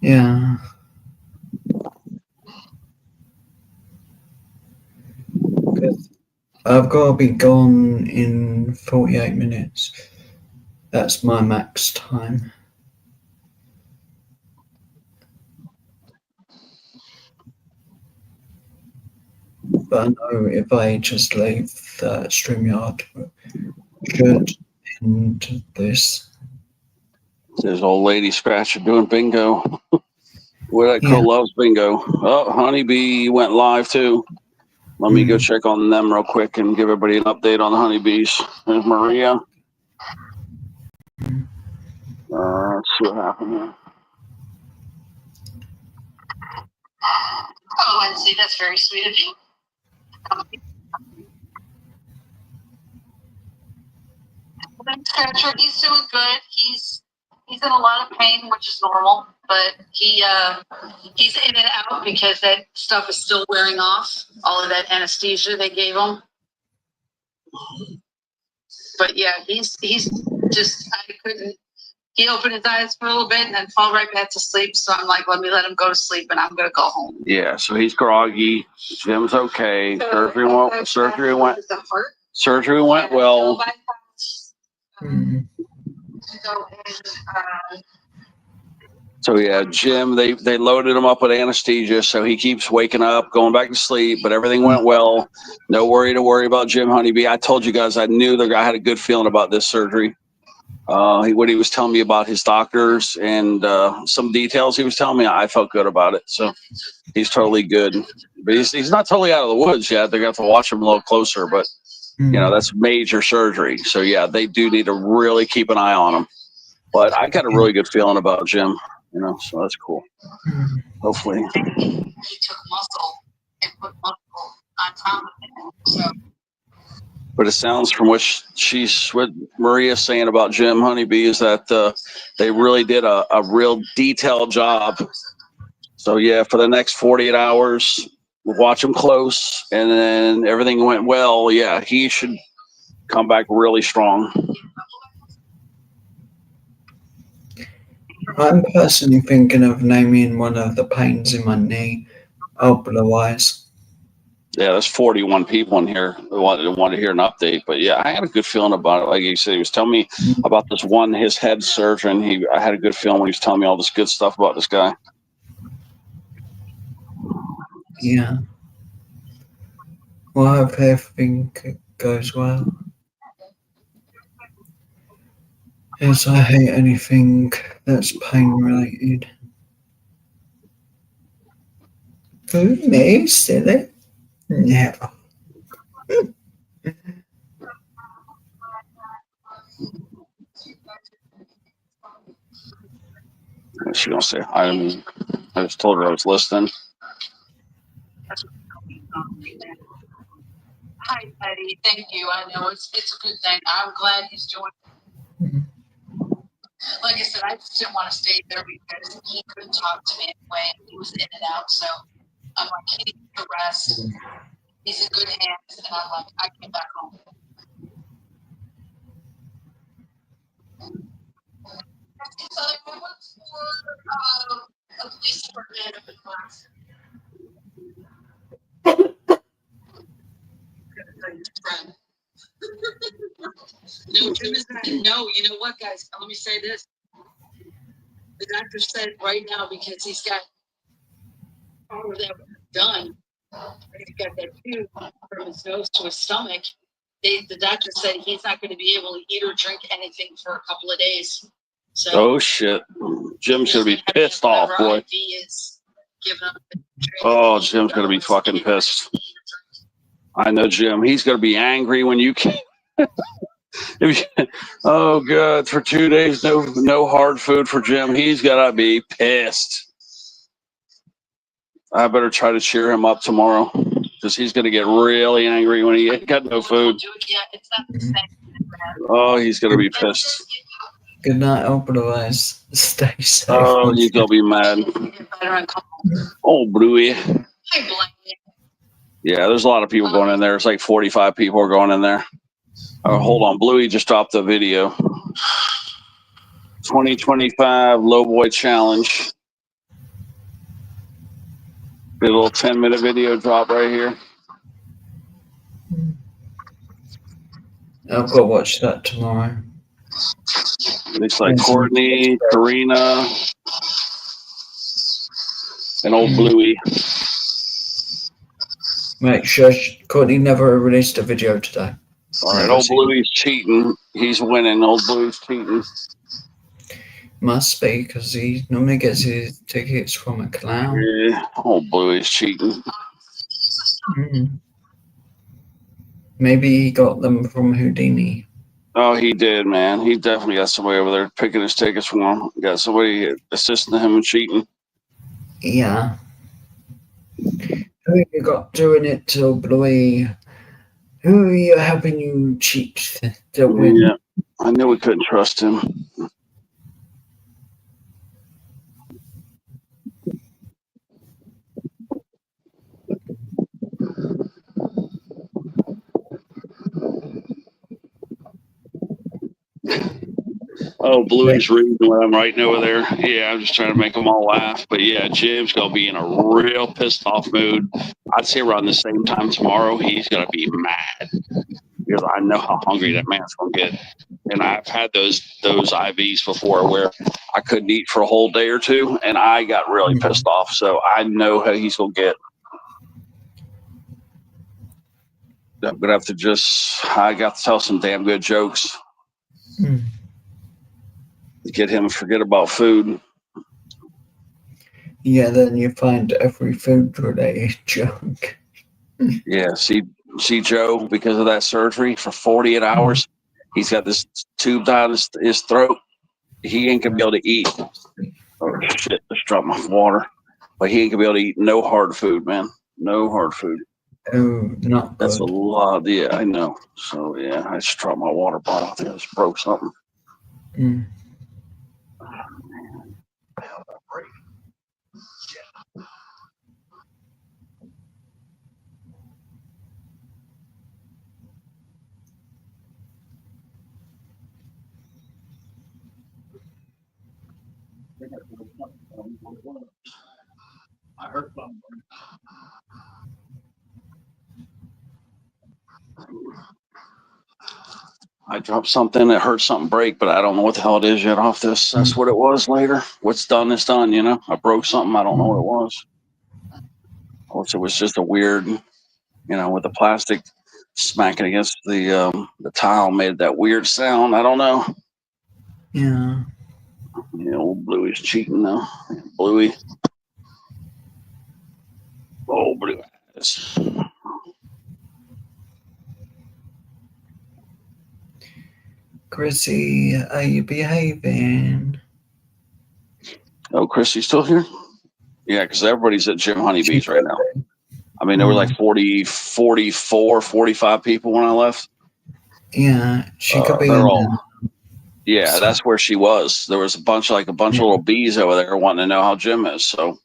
Yeah. I've got to be gone in 48 minutes. That's my max time. But I know if I just leave the StreamYard, should end this. There's old lady Scratcher doing bingo. What I call loves bingo. Oh, Honeybee went live too. Let me go check on them real quick and give everybody an update on the honeybees. There's Maria. Let's see what happened here. Oh, Lindsay, that's very sweet of you. Scratcher, he's doing good. He's in a lot of pain, which is normal, but he's in and out because that stuff is still wearing off. All of that anesthesia they gave him. But yeah, he's just I couldn't. He opened his eyes for a little bit and then fall right back to sleep. So I'm like, let me let him go to sleep, and I'm gonna go home. Yeah, so he's groggy. Jim's okay. So, Surgery went well. So yeah, Jim, they loaded him up with anesthesia, so he keeps waking up, going back to sleep, but everything went well. No worry to worry about Jim Honeybee. I told you guys I knew the guy had a good feeling about this surgery. What he was telling me about his doctors and some details he was telling me, I felt good about it. So he's totally good. But he's not totally out of the woods yet. They got to watch him a little closer, but You know, that's major surgery. So yeah, they do need to really keep an eye on him. But I got a really good feeling about Jim. You know, so that's cool. Hopefully. He took muscle and put muscle on top of it. So But it sounds from what Maria's saying about Jim Honeybee is that they really did a real detailed job. So yeah, for the next 48 hours, we'll watch him close, and then everything went well. Yeah, he should come back really strong. I'm personally thinking of naming one of the pains in my knee Blue Eyes. Yeah, there's 41 people in here who want to hear an update. But yeah, I had a good feeling about it. Like you said, he was telling me about this one, his head surgeon. I had a good feeling when he was telling me all this good stuff about this guy. Yeah. Well, I hope everything goes well. Yes, I hate anything that's pain related. Who, me, silly? Never. What's she gonna say? I just told her I was listening. hi, Betty. Thank you. I know it's a good thing. I'm glad he's doing. Like I said, I just didn't want to stay there because he couldn't talk to me anyway. He was in and out, so I'm like, he needs to rest. He's in good hands, and I'm like, I came back home. So I went for a police department of the class. No, Jim is not. No, you know what, guys? Let me say this. The doctor said right now, because he's got all of that done, he's got that tube from his nose to his stomach. The doctor said he's not going to be able to eat or drink anything for a couple of days. So, Oh shit, Jim's gonna be pissed off, boy. Oh, Jim's gonna be fucking pissed. I know Jim. He's gonna be angry when you can't. Oh god, for 2 days, no hard food for Jim. He's gotta be pissed. I better try to cheer him up tomorrow because he's gonna get really angry when he ain't got no food. Oh, he's gonna be pissed. Good night, Blue Eyes. Stay safe. Oh, he's gonna be mad. Oh, Bluey. Yeah, there's a lot of people going in there. It's like 45 people are going in there. Oh, hold on. Bluey just dropped the video. 2025 Low Boy Challenge. Get a little 10-minute video drop right here. I've got to watch that tomorrow. Looks like Courtney, Karina, and old Bluey. Make sure Courtney never released a video today. All right, old Bluey's cheating. He's winning. Old Bluey's cheating. Must be, because he normally gets his tickets from a clown. Yeah, old Bluey's cheating. Maybe he got them from Houdini. Oh, he did, man. He definitely got somebody over there picking his tickets for him. Got somebody assisting him in cheating. Yeah. Who you got doing it to Bluey? Who are you helping you cheat to win? Yeah, I knew we couldn't trust him. Oh, Bluey's reading what I'm writing over there. Yeah, I'm just trying to make them all laugh. But yeah, Jim's going to be in a real pissed off mood. I'd say around the same time tomorrow, he's going to be mad. Because I know how hungry that man's going to get. And I've had those IVs before where I couldn't eat for a whole day or two, and I got really pissed off. So I know how he's going to get. I'm going to have to I got to tell some damn good jokes. To get him to forget about food. Yeah, then you find every food related junk. Yeah, see, see Joe because of that surgery for 48 hours. He's got this tube down his throat. He ain't gonna be able to eat. Oh shit! Just dropped my water. But he ain't gonna be able to eat no hard food, man. No hard food. Oh, not That's a good. lot. Yeah, I know. So yeah, I just dropped my water bottle. I think I just broke something. Mm. I heard something. I dropped something that heard something break, but I don't know what the hell it is yet off this. That's what it was later. What's done is done, you know. I broke something. I don't know what it was. Or it was just a weird, you know, with the plastic smacking against the tile made that weird sound. I don't know. Yeah. Yeah, old Bluey's cheating now. Bluey. Oh, Blue eyes. Chrissy, are you behaving? Oh, Chrissy's still here? Yeah, because everybody's at Jim Honeybee's right now. I mean, there were like Mm. 44, 45 people when I left. Yeah, she could be They're in all. there. Yeah, that's where she was. There was a bunch of little bees over there wanting to know how Jim is. So,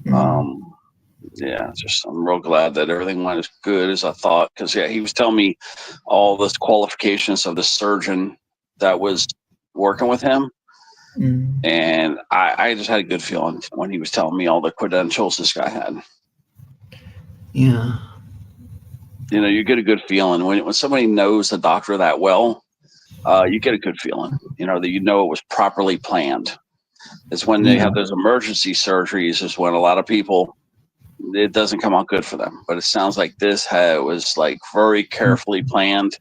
yeah, just I'm real glad that everything went as good as I thought. Because yeah, he was telling me all the qualifications of the surgeon that was working with him, and I just had a good feeling when he was telling me all the credentials this guy had. Yeah. You know, you get a good feeling when somebody knows the doctor that well. You get a good feeling. You know that it was properly planned. It's when they have those emergency surgeries is when a lot of people it doesn't come out good for them. But it sounds like this was like very carefully planned.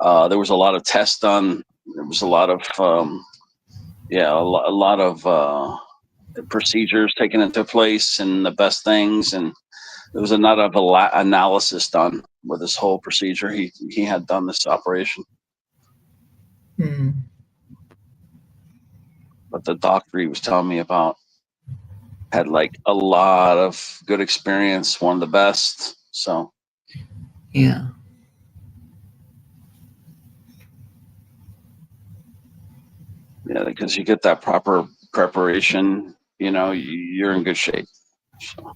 There was a lot of tests done. There was a lot of a lot of procedures taken into place and the best things, and there was a lot of analysis done with this whole procedure. He had done this operation. But the doctor he was telling me about had like a lot of good experience, one of the best. So yeah, because you get that proper preparation, you know, you're in good shape. So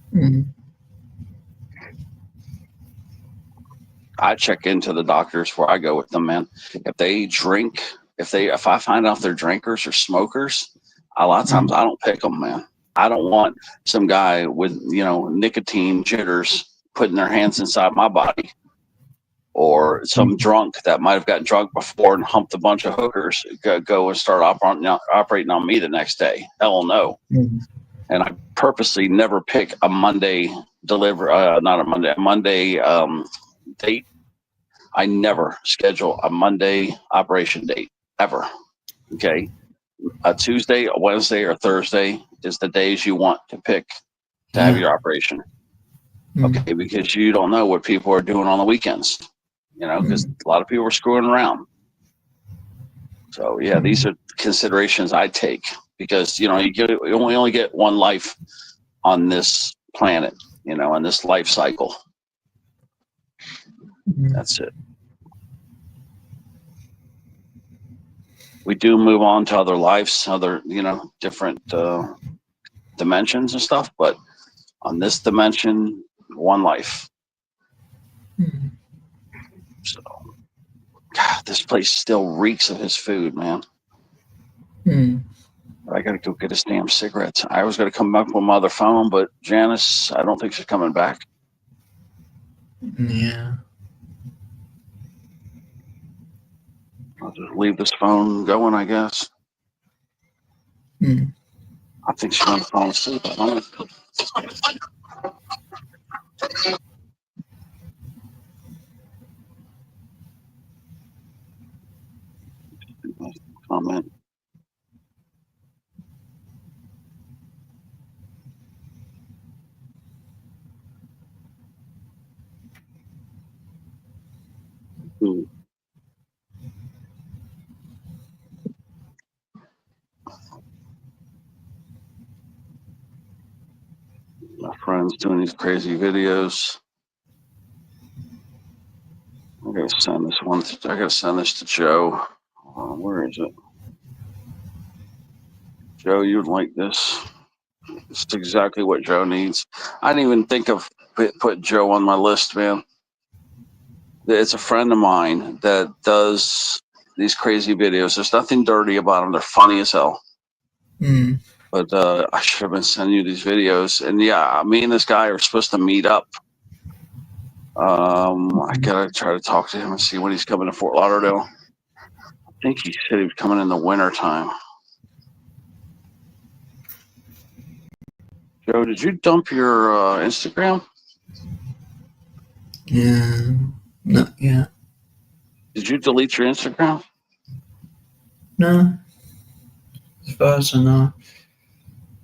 I check into the doctors where I go with them, man. If they drink, if I find out they're drinkers or smokers, a lot of times I don't pick them, man. I don't want some guy with nicotine jitters putting their hands inside my body, or some drunk that might have gotten drunk before and humped a bunch of hookers go and start operating on me the next day. Hell no. And I purposely never pick a Monday a Monday date. I never schedule a Monday operation date ever. Okay. A Tuesday, a Wednesday, or Thursday is the days you want to pick to have your operation. Okay. Because you don't know what people are doing on the weekends, you know, because a lot of people are screwing around. So yeah, these are considerations I take because, you know, you only get one life on this planet, you know, on this life cycle. That's it. We do move on to other lives, other, you know, different dimensions and stuff, but on this dimension, one life. So, God, this place still reeks of his food, man. I gotta go get his damn cigarettes. I was gonna come back with my other phone, but Janice, I don't think she's coming back. Yeah. I'll just leave this phone going, I guess. I think she's gonna fall asleep. I don't know. Comment. Hmm. My friend's doing these crazy videos. I gotta send this one. I gotta send this to Joe. Where is it? Joe, you'd like this. It's exactly what Joe needs. I didn't even think of put Joe on my list, man. It's a friend of mine that does these crazy videos. There's nothing dirty about them. They're funny as hell. Mm. But I should have been sending you these videos. And yeah, me and this guy are supposed to meet up. I gotta try to talk to him and see when he's coming to Fort Lauderdale. I think he said he was coming in the winter time. Joe, did you dump your Instagram? Yeah, not yet. Did you delete your Instagram? No, as far as I know.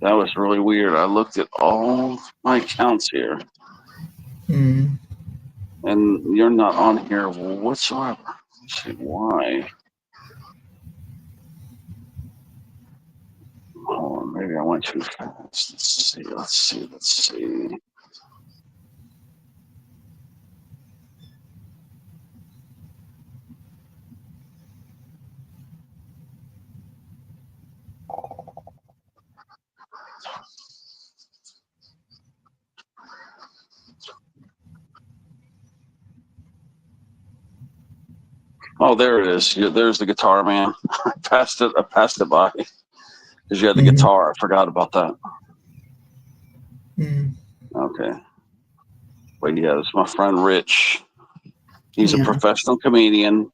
That was really weird. I looked at all my accounts here, Mm. and you're not on here whatsoever. Let's see why. Hold on, maybe I went too fast. Let's see. Oh, there it is. There's the guitar, man. I passed it by because you had the guitar. I forgot about that. Mm. Okay. But yeah, it's my friend Rich. He's a Yeah. professional comedian.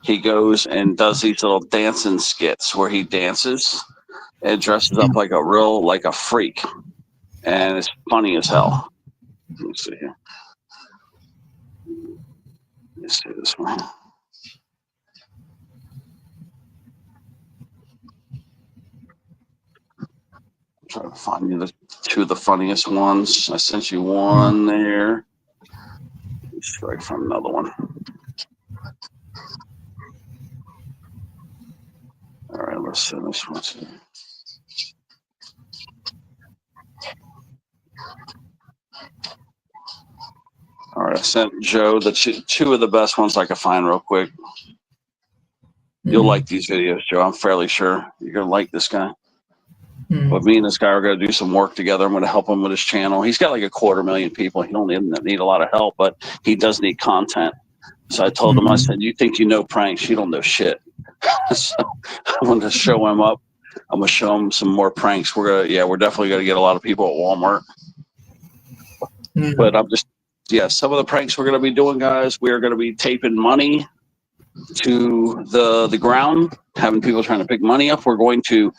He goes and does these little dancing skits where he dances and dresses up like a freak. And it's funny as hell. Let me see here. Let me see this one. Try to find you the two of the funniest ones. I sent you one there. Let's try to find another one. All right, let's send this one to you. All right, I sent Joe the two of the best ones I could find real quick. You'll like these videos, Joe. I'm fairly sure you're gonna like this guy. But me and this guy are gonna do some work together. I'm gonna help him with his channel. He's got like 250,000 people. He don't need a lot of help, but he does need content. So I told him, I said, "You think you know pranks? You don't know shit." So I wanted to show him up. I'm gonna show him some more pranks. We're definitely gonna get a lot of people at Walmart. But some of the pranks we're gonna be doing, guys. We are gonna be taping money to the ground, having people trying to pick money up. We're going to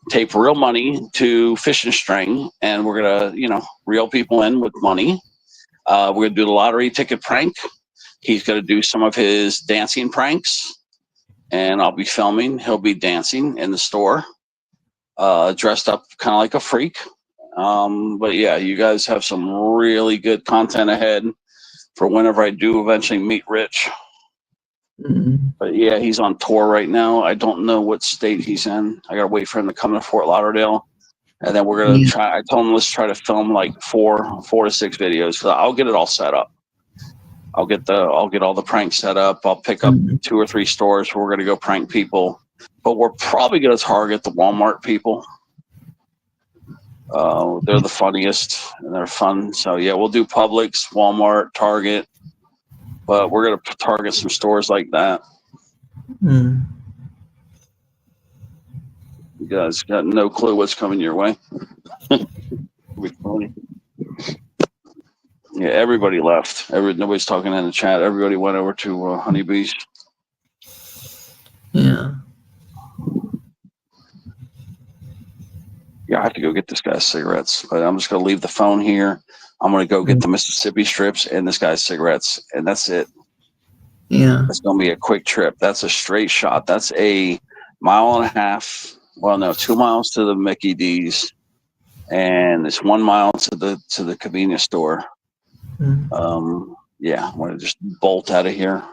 tape real money to fishing string, and we're gonna reel people in with money. We're gonna do the lottery ticket prank. He's gonna do some of his dancing pranks, and I'll be filming. He'll be dancing in the store, dressed up kind of like a freak. But yeah, you guys have some really good content ahead for whenever I do eventually meet Rich. But yeah, he's on tour right now. I don't know what state he's in. I gotta wait for him to come to Fort Lauderdale, and then we're gonna try. I told him let's try to film like four to six videos. So I'll get it all set up. I'll get all the pranks set up. I'll pick up 2 or 3 stores where we're gonna go prank people, but we're probably gonna target the Walmart people. They're the funniest and they're fun. So yeah, we'll do Publix, Walmart, Target, but we're gonna target some stores like that. You guys got no clue what's coming your way. Yeah, everybody left. Nobody's talking in the chat. Everybody went over to Honeybees. Yeah. Yeah, I have to go get this guy's cigarettes, but I'm just gonna leave the phone here. I'm gonna go get the Mississippi strips and this guy's cigarettes, and that's it. Yeah. It's gonna be a quick trip. That's a straight shot. That's a 1.5 miles. Well, no, 2 miles to the Mickey D's, and it's 1 mile to the convenience store. Yeah, I'm gonna just bolt out of here.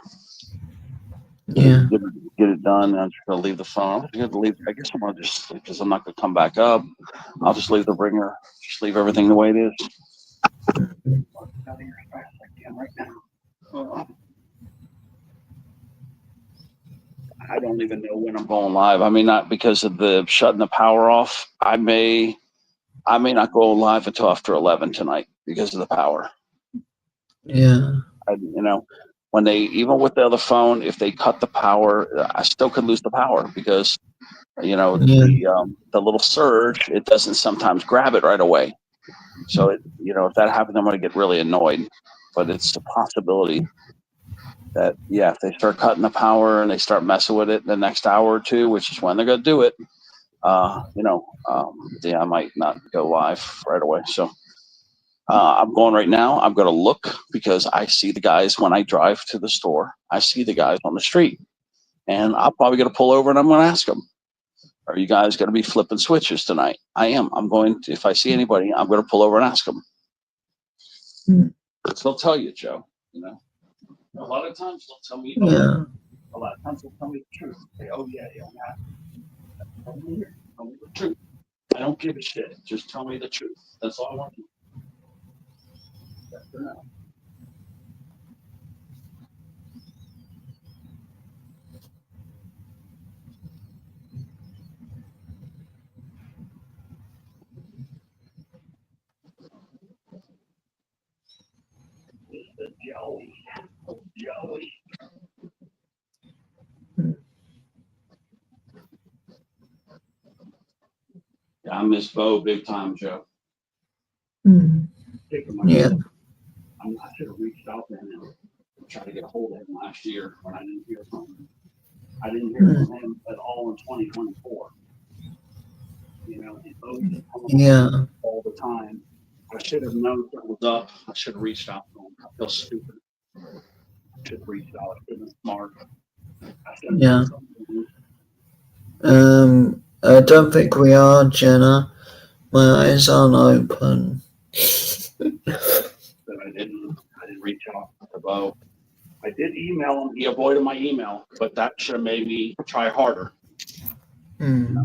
Yeah. Get it done. I'm just gonna leave the phone. I'm gonna leave. I guess I'm gonna just sleep because I'm not gonna come back up. I'll just leave the ringer. Just leave everything the way it is. Out here as fast as I can right now. I don't even know when I'm going live. I mean, not because of the shutting the power off. I may not go live until after 11 tonight because of the power. Yeah. When they, even with the other phone, if they cut the power, I still could lose the power because Yeah. the little surge, it doesn't sometimes grab it right away. So if that happens, I'm going to get really annoyed. But it's a possibility that if they start cutting the power and they start messing with it the next hour or two, which is when they're going to do it, I might not go live right away. So I'm going right now. I'm going to look because I see the guys when I drive to the store. I see the guys on the street, and I'm probably going to pull over and I'm going to ask them, "Are you guys going to be flipping switches tonight?" I am. I'm going to. If I see anybody, I'm going to pull over and ask them. They'll tell you, Joe. A lot of times they'll tell me. Yeah. A lot of times they'll tell me the truth. Say, "Oh yeah. Tell me the truth. I don't give a shit. Just tell me the truth. That's all I want to know." That's enough. Joey. Oh, Joey. Yeah, I miss Bo big time, Joe. Taking my Yeah. I should have reached out to him and tried to get a hold of him last year when I didn't hear from him. I didn't hear from him at all in 2024. And Bo used to come on all the time. I should have known what was up. I should have reached out to him. I feel stupid. I should have reached out. I should have been smart. I should have Yeah. done something. I don't think we are, Jenna. My eyes aren't open. That I didn't reach out to Bo. I did email him. He avoided my email, but that should have made me try harder. I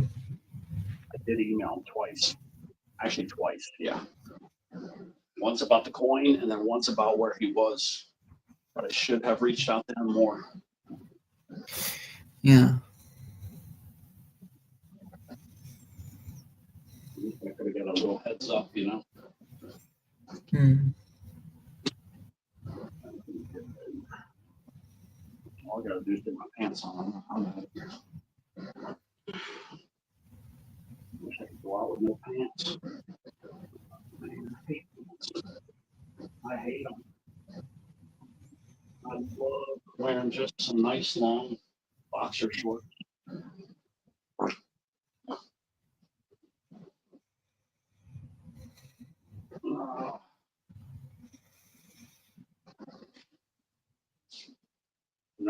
did email him twice. Actually, twice. Yeah. Once about the coin, and then once about where he was. But I should have reached out to him more. Yeah. I could have got a little heads up, All I gotta do is get my pants on. I'm out of here. Wish I could go out with no pants. Man, I hate them. I love wearing just some nice long boxer shorts.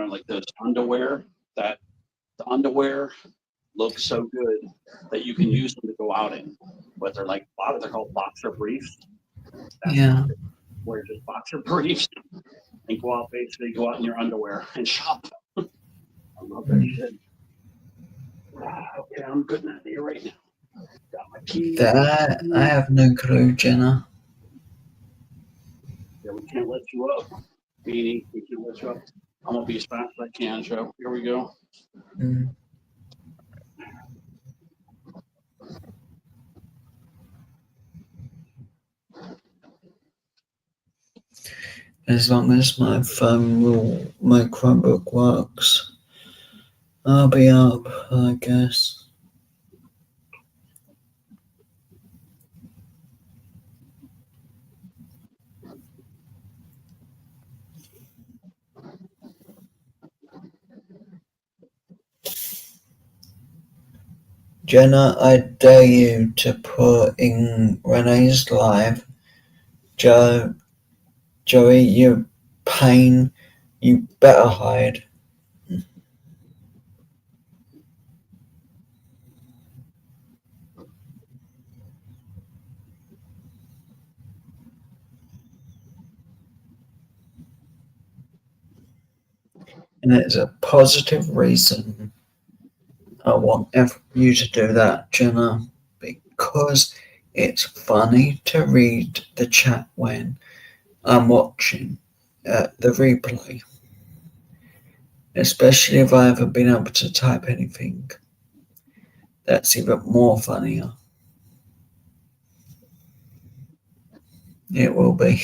Like those underwear, the underwear looks so good that you can use them to go out in. But they're called boxer briefs. Yeah. Wear just boxer briefs and go out in your underwear and shop. I love that shit. Okay, I'm good out here right now. Got my keys. I have no clue, Jenna. Yeah, we can't let you up. Beanie, we can't let you up. I'm gonna be as fast as I can, Joe. Here we go. As long as my Chromebook works, I'll be up, I guess. Jenna, I dare you to put in Renee's live, Joey, you pain, you better hide. And it's a positive reason I want you to do that, Jenna, because it's funny to read the chat when I'm watching the replay, especially if I haven't been able to type anything. That's even more funnier. It will be.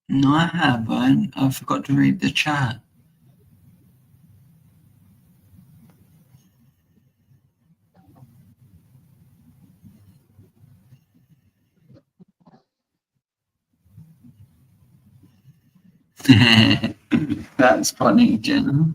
No, I haven't. I forgot to read the chat. That's funny, Jenna.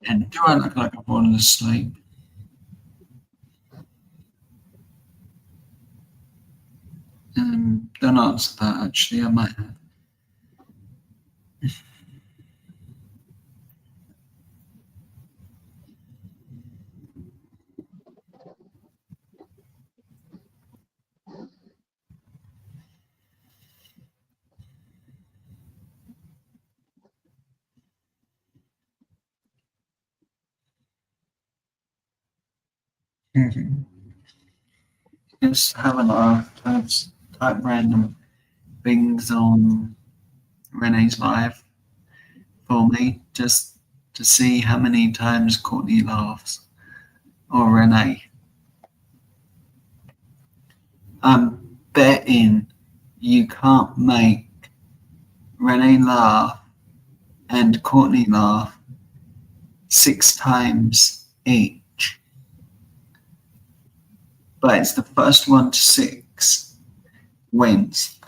And do I look like I've fallen asleep? Don't answer that, actually. I might have. Just have a laugh. Type random things on Renee's live for me, just to see how many times Courtney laughs. Or Renee. I'm betting you can't make Renee laugh and Courtney laugh 6 times each. But it's the first one to 6 wins.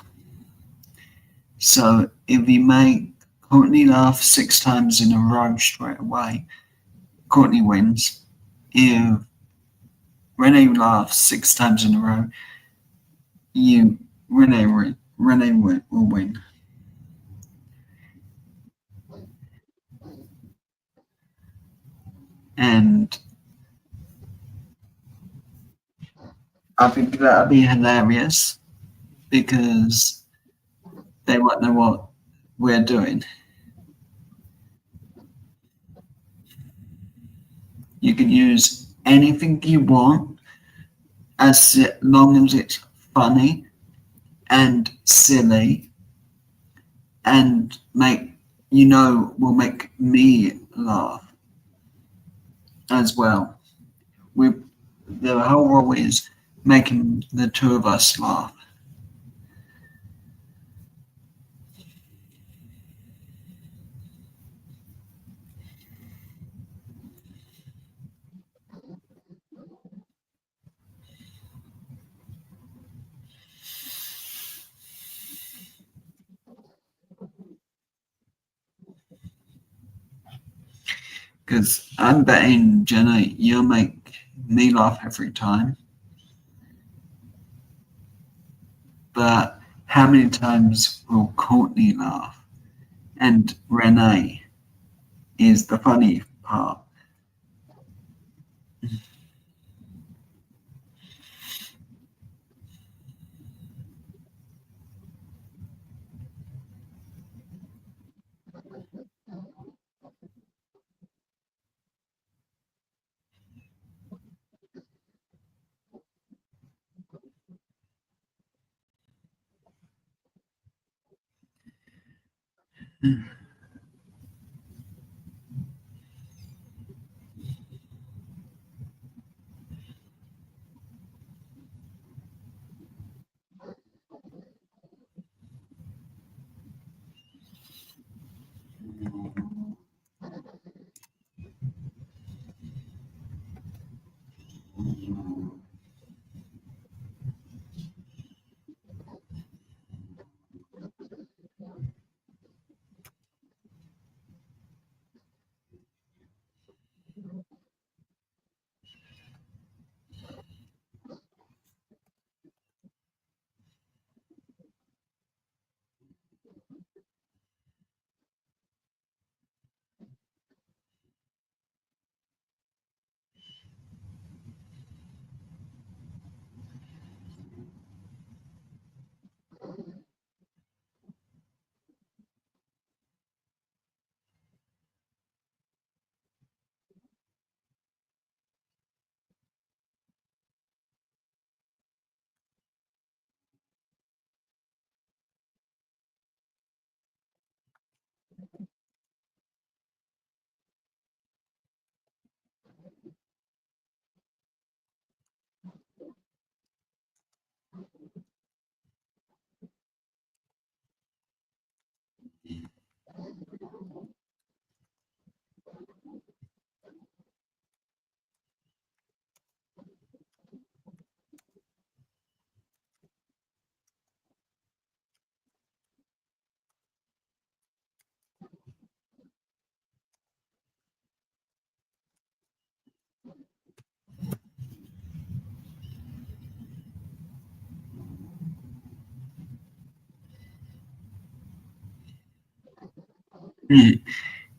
So if you make Courtney laugh 6 times in a row straight away, Courtney wins. If Renee laughs 6 times in a row, Renee will win. And I think that'll be hilarious because they won't know what we're doing. You can use anything you want as long as it's funny and silly and will make me laugh as well. The whole role is making the two of us laugh. Because I'm betting, Jenna, you'll make me laugh every time. But how many times will Courtney laugh? And Renee is the funny part.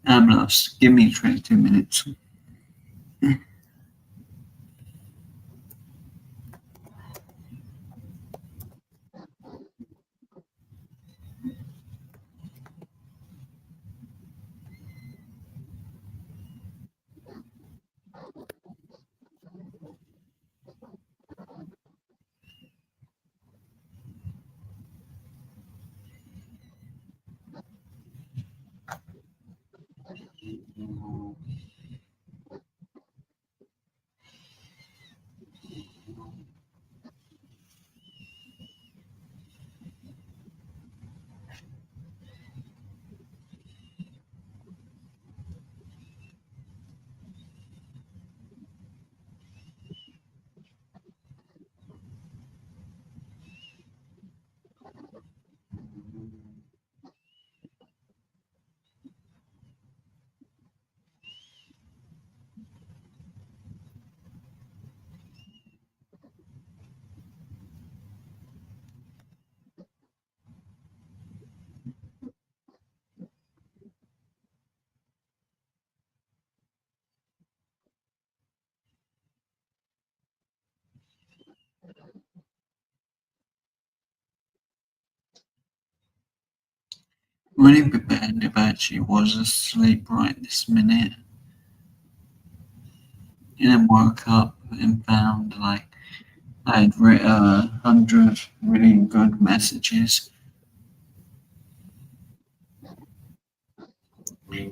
I'm lost. Give me 22 minutes. Would it be bad if I actually was asleep right this minute and then woke up and found like I'd written 100 really good messages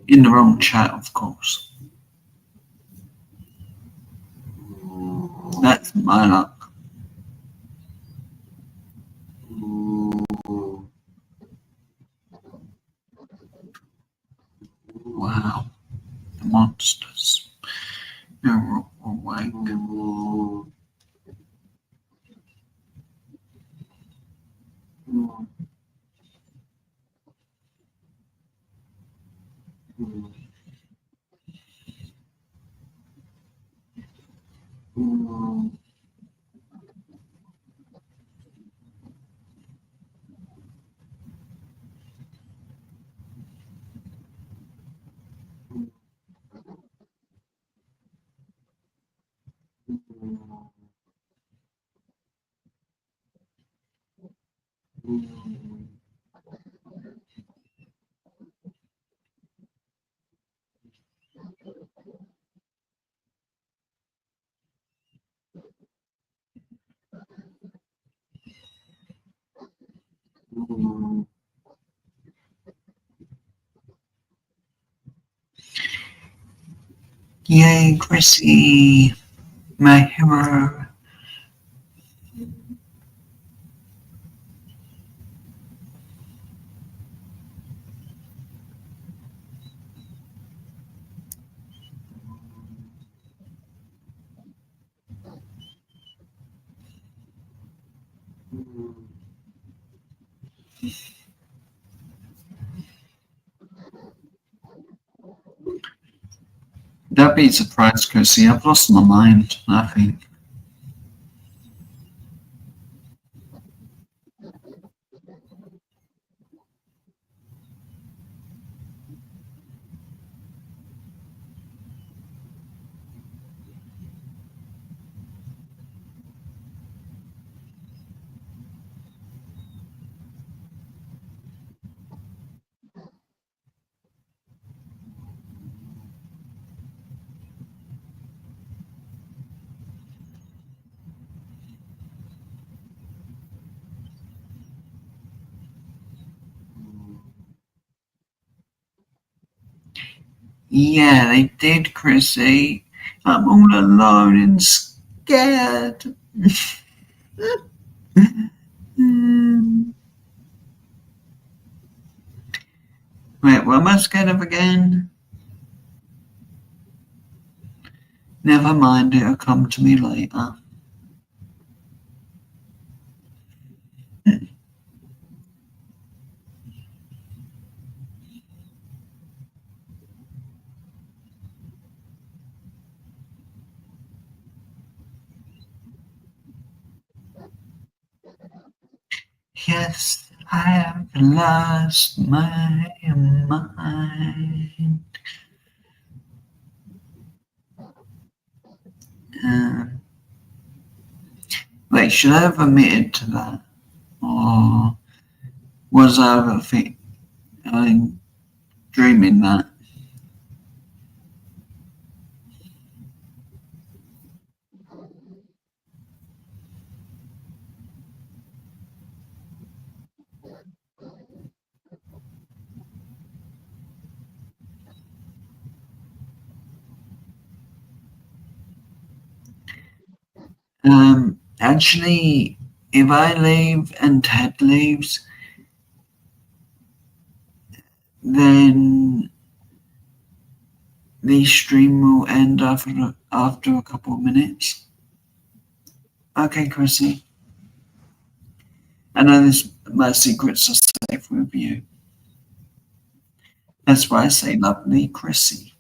in the wrong chat, of course. That's my luck. Wow, the monsters. They're awake. Yay, Chrissy, my hero. Don't be surprised, Chrissy. I've lost my mind, I think. Yeah, they did, Chrissy. I'm all alone and scared. Wait, what am I scared of again? Never mind, it'll come to me later. Yes, I have lost my mind. Um, Wait, should I have admitted to that? Or was I dreaming that? Actually, if I leave and Ted leaves, then the stream will end after a couple of minutes. Okay, Chrissy. I know my secrets are safe with you. That's why I say lovely Chrissy.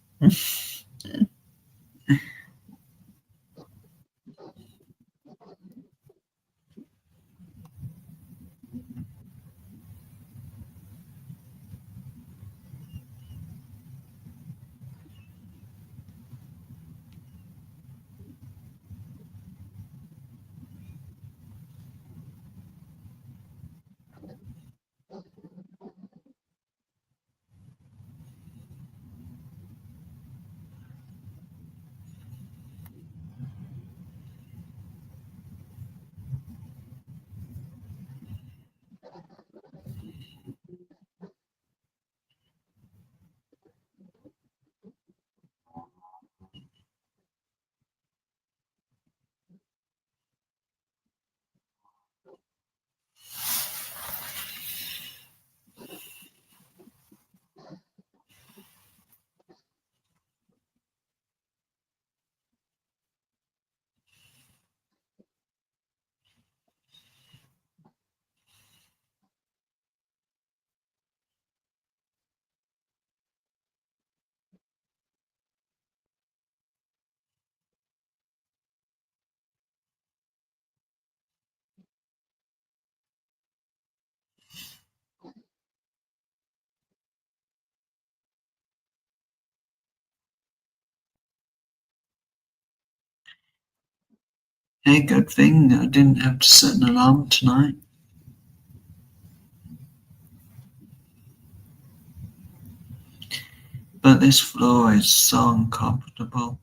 Hey, good thing I didn't have to set an alarm tonight. But this floor is so uncomfortable.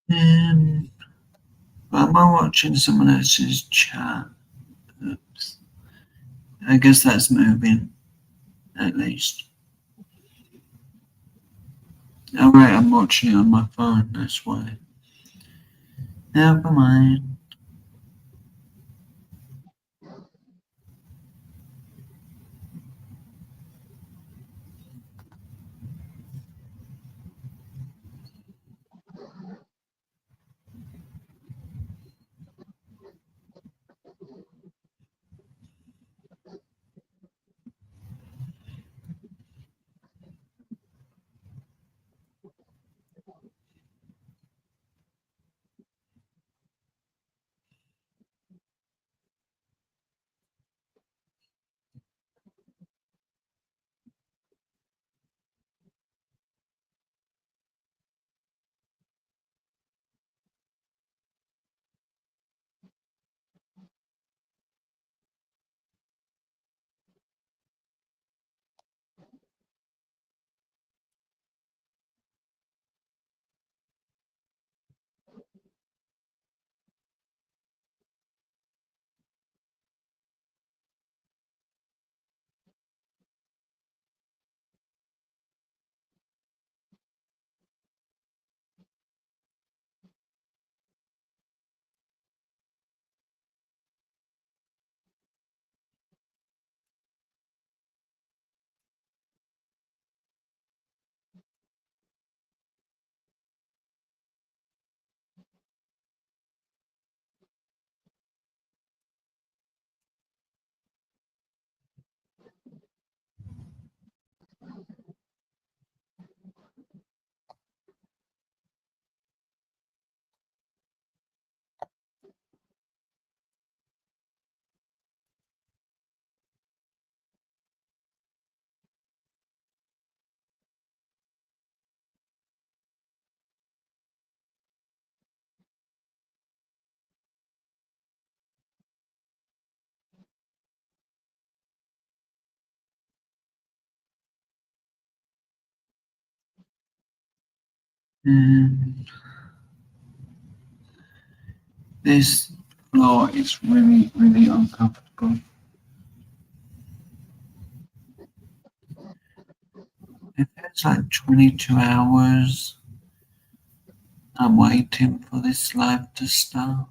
Um, am I watching someone else's chat? Oops. I guess that's moving, at least. Oh, right, I'm watching it on my phone, that's why. Never mind. And this floor is really, really uncomfortable. It feels like 22 hours. I'm waiting for this life to start.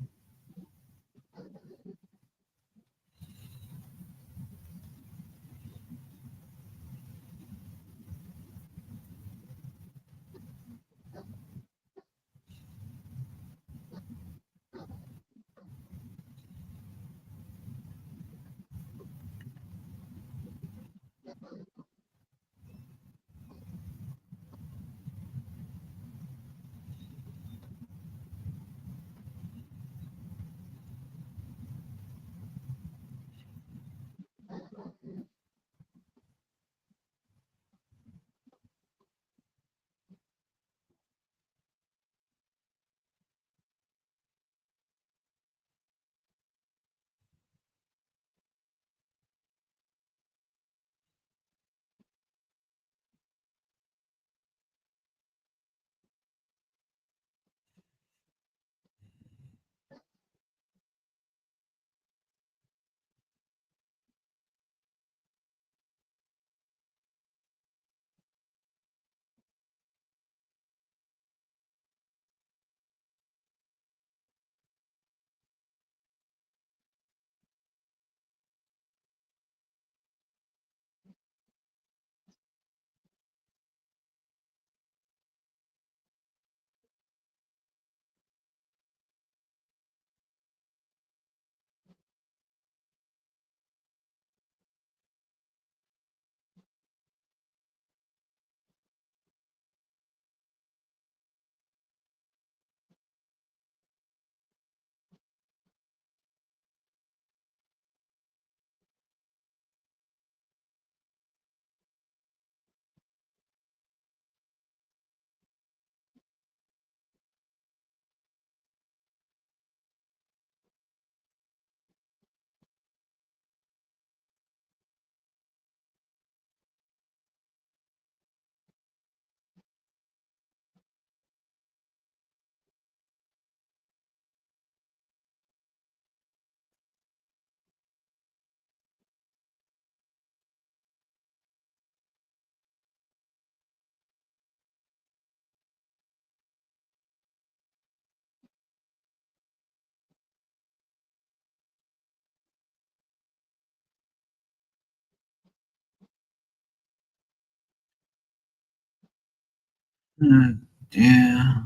Yeah.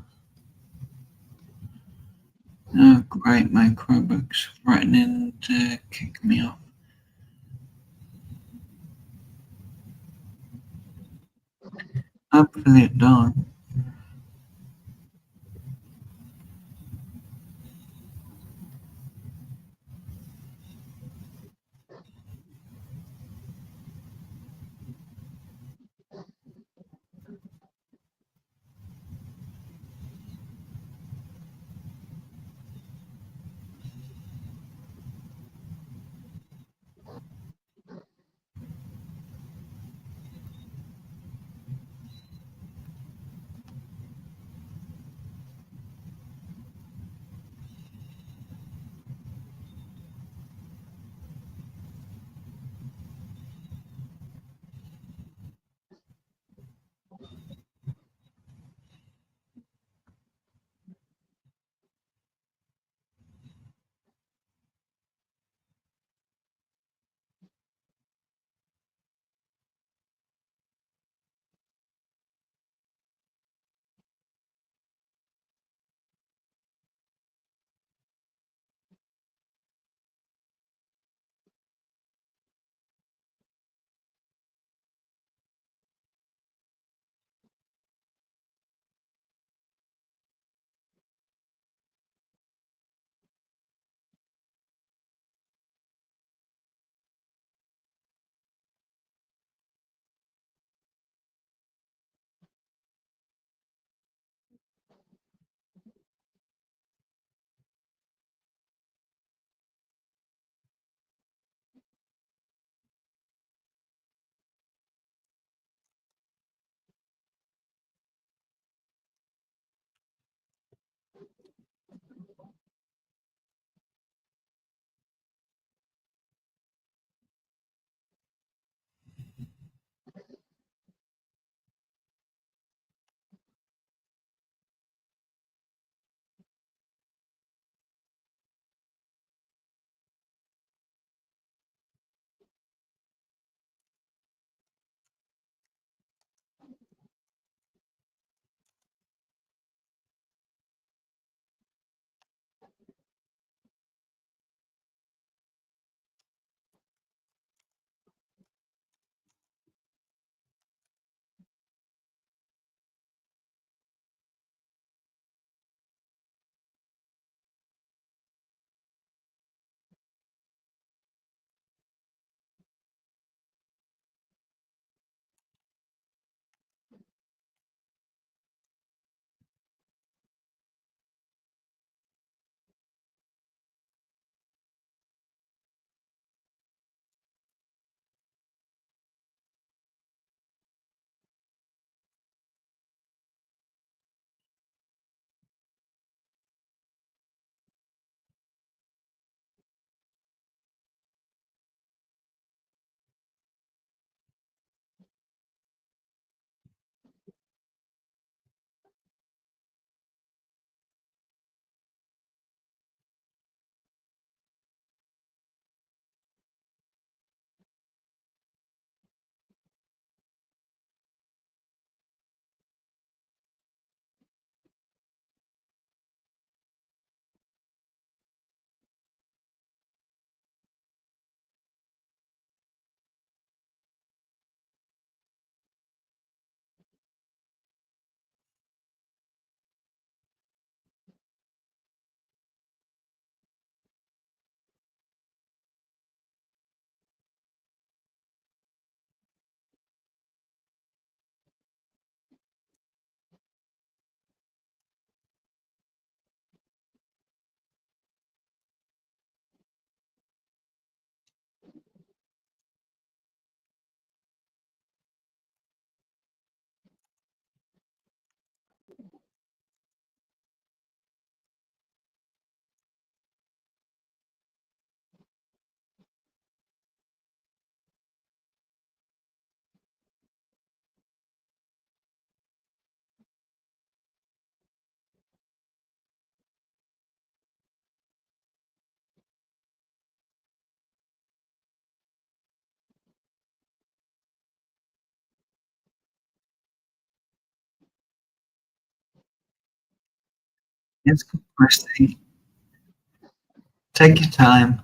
Oh, great, my Chromebook's threatening to kick me off. Hopefully it don't. It's good, Christy. Take your time.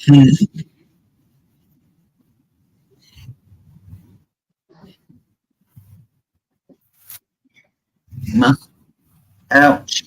Hmm. Ouch.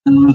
Uh,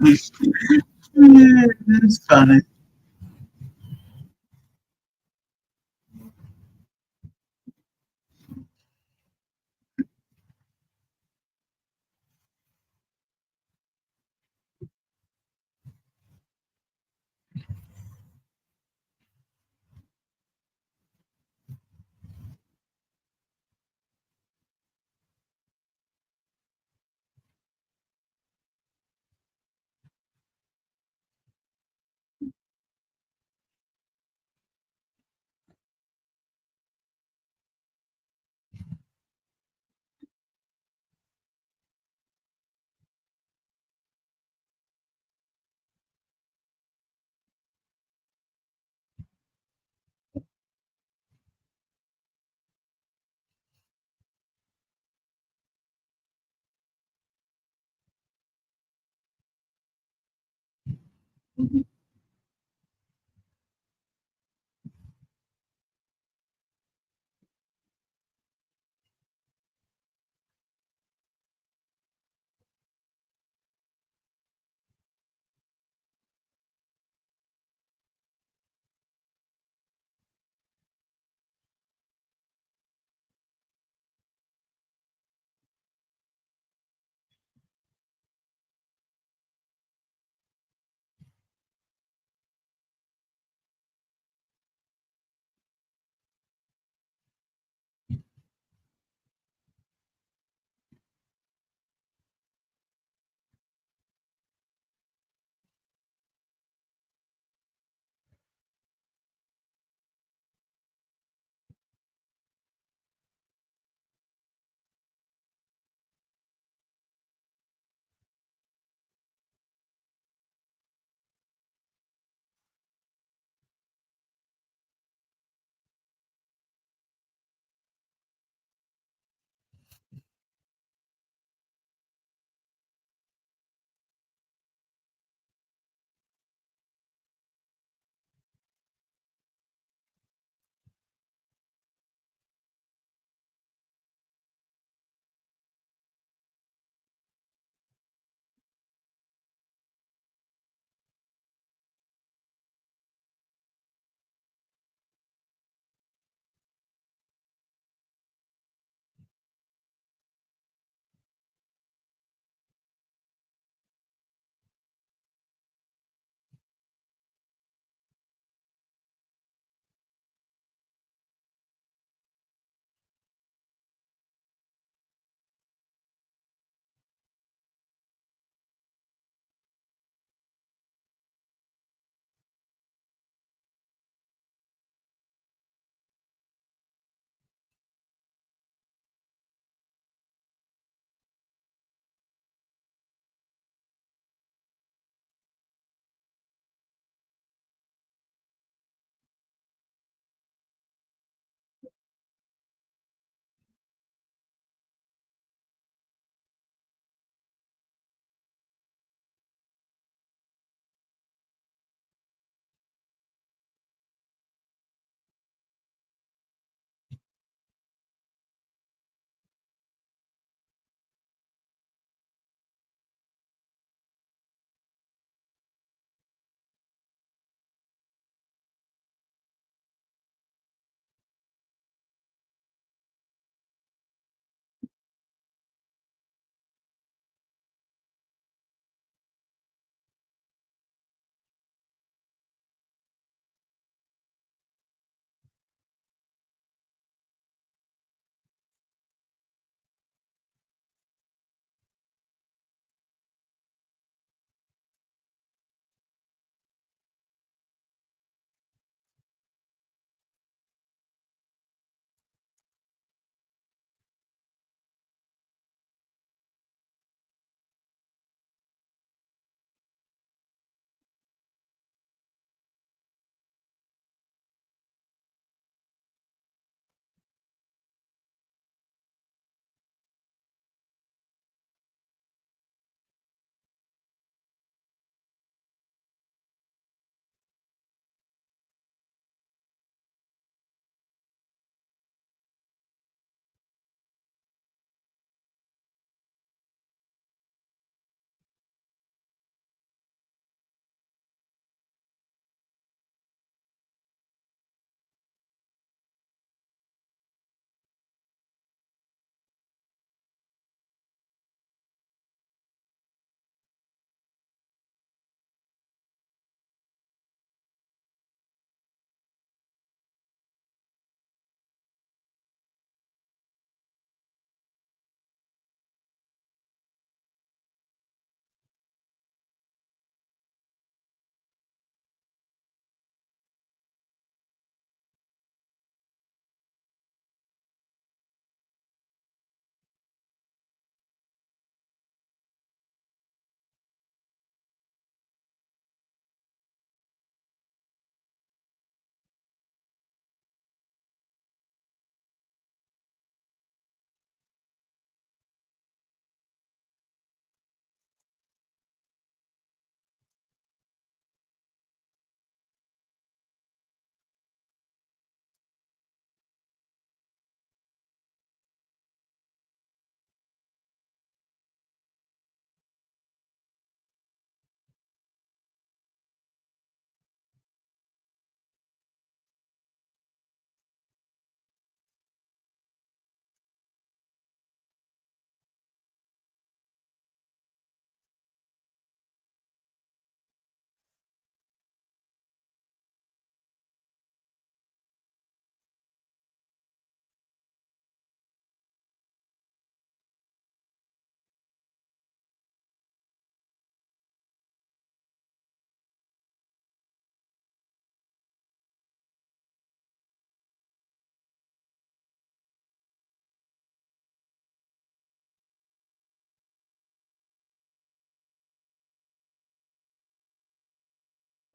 That's funny.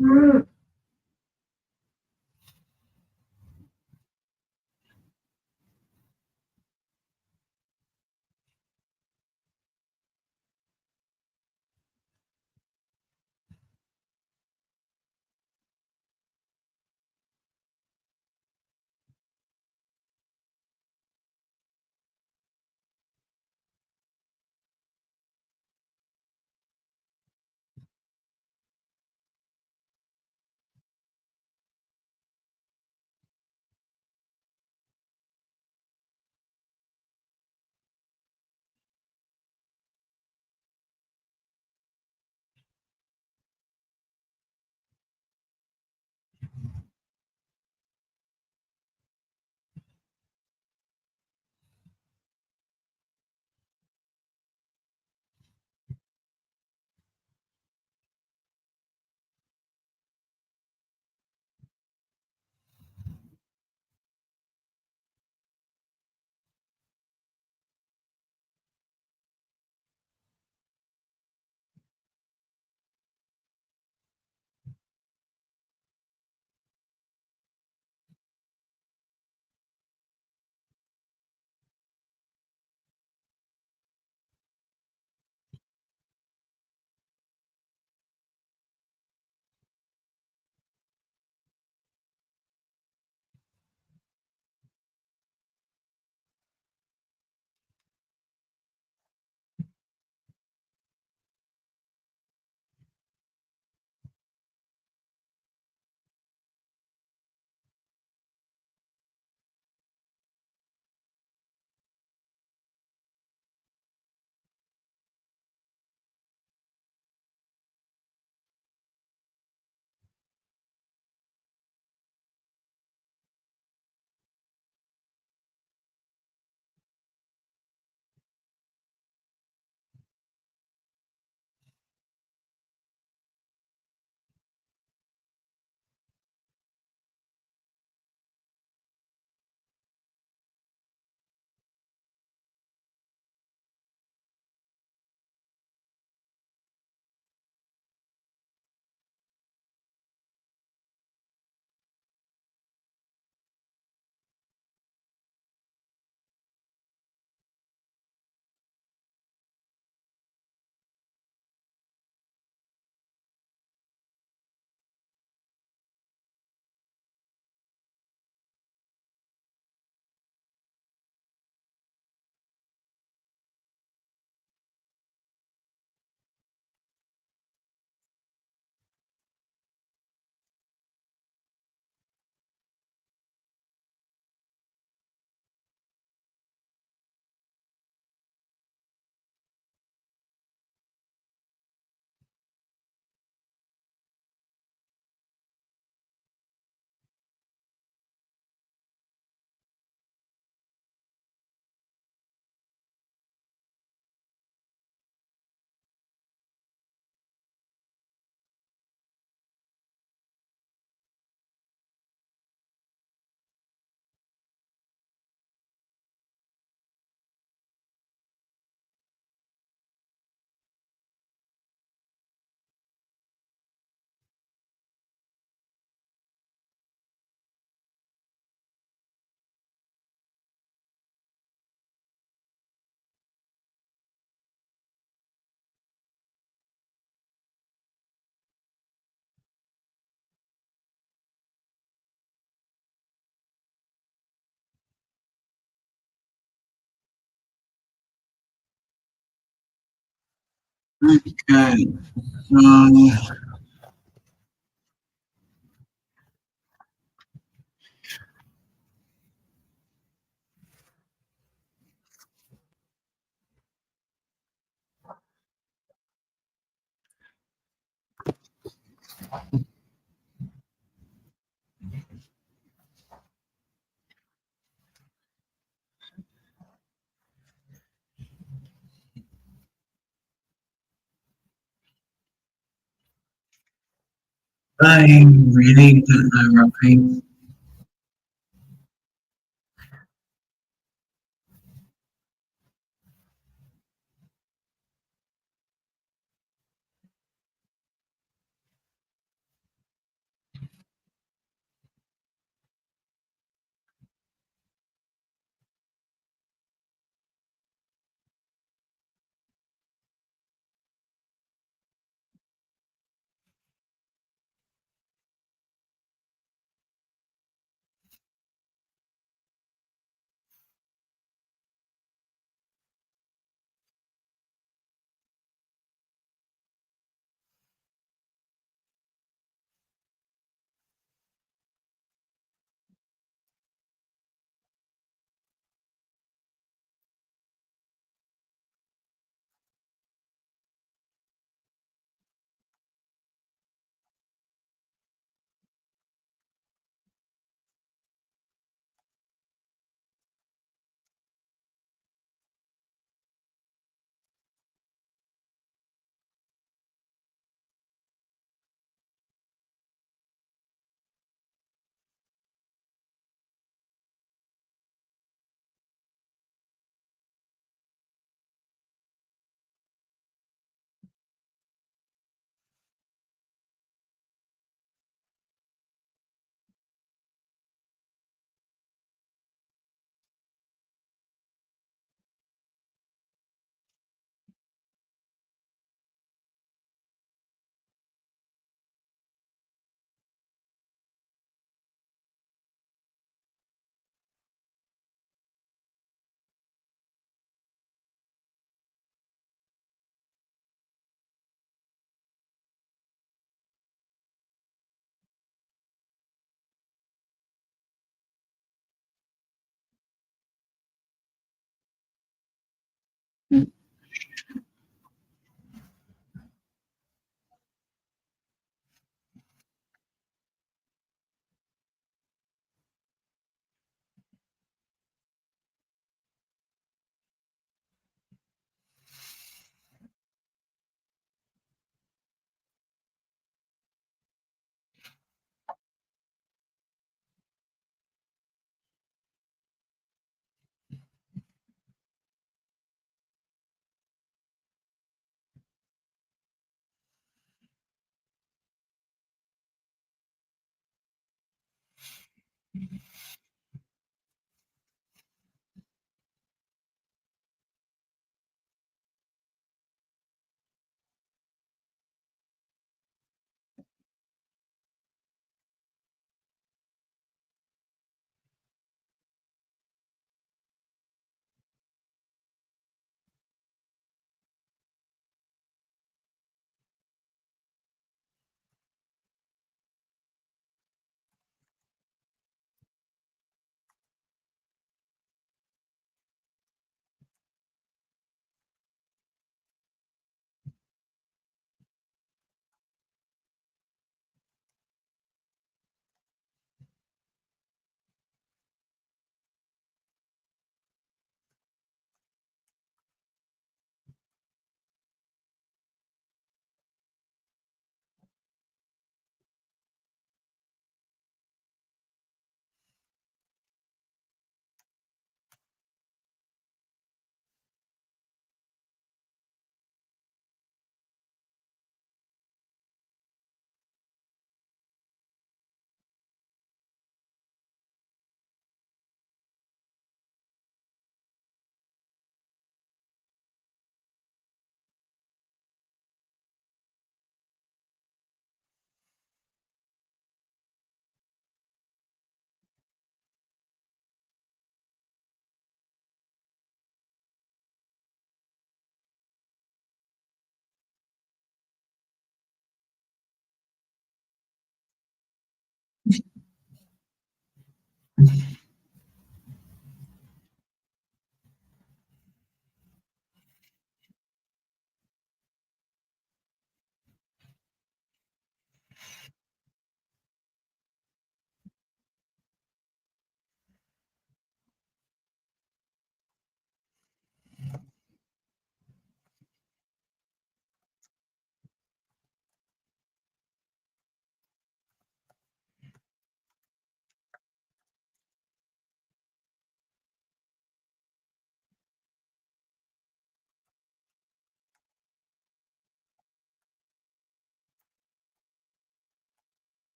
Okay. I really don't know, Rocky.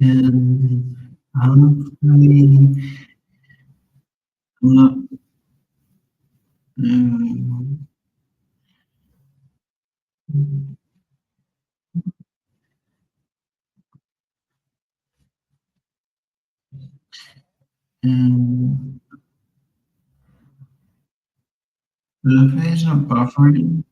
And hopefully, not, um, um, the phase of buffering.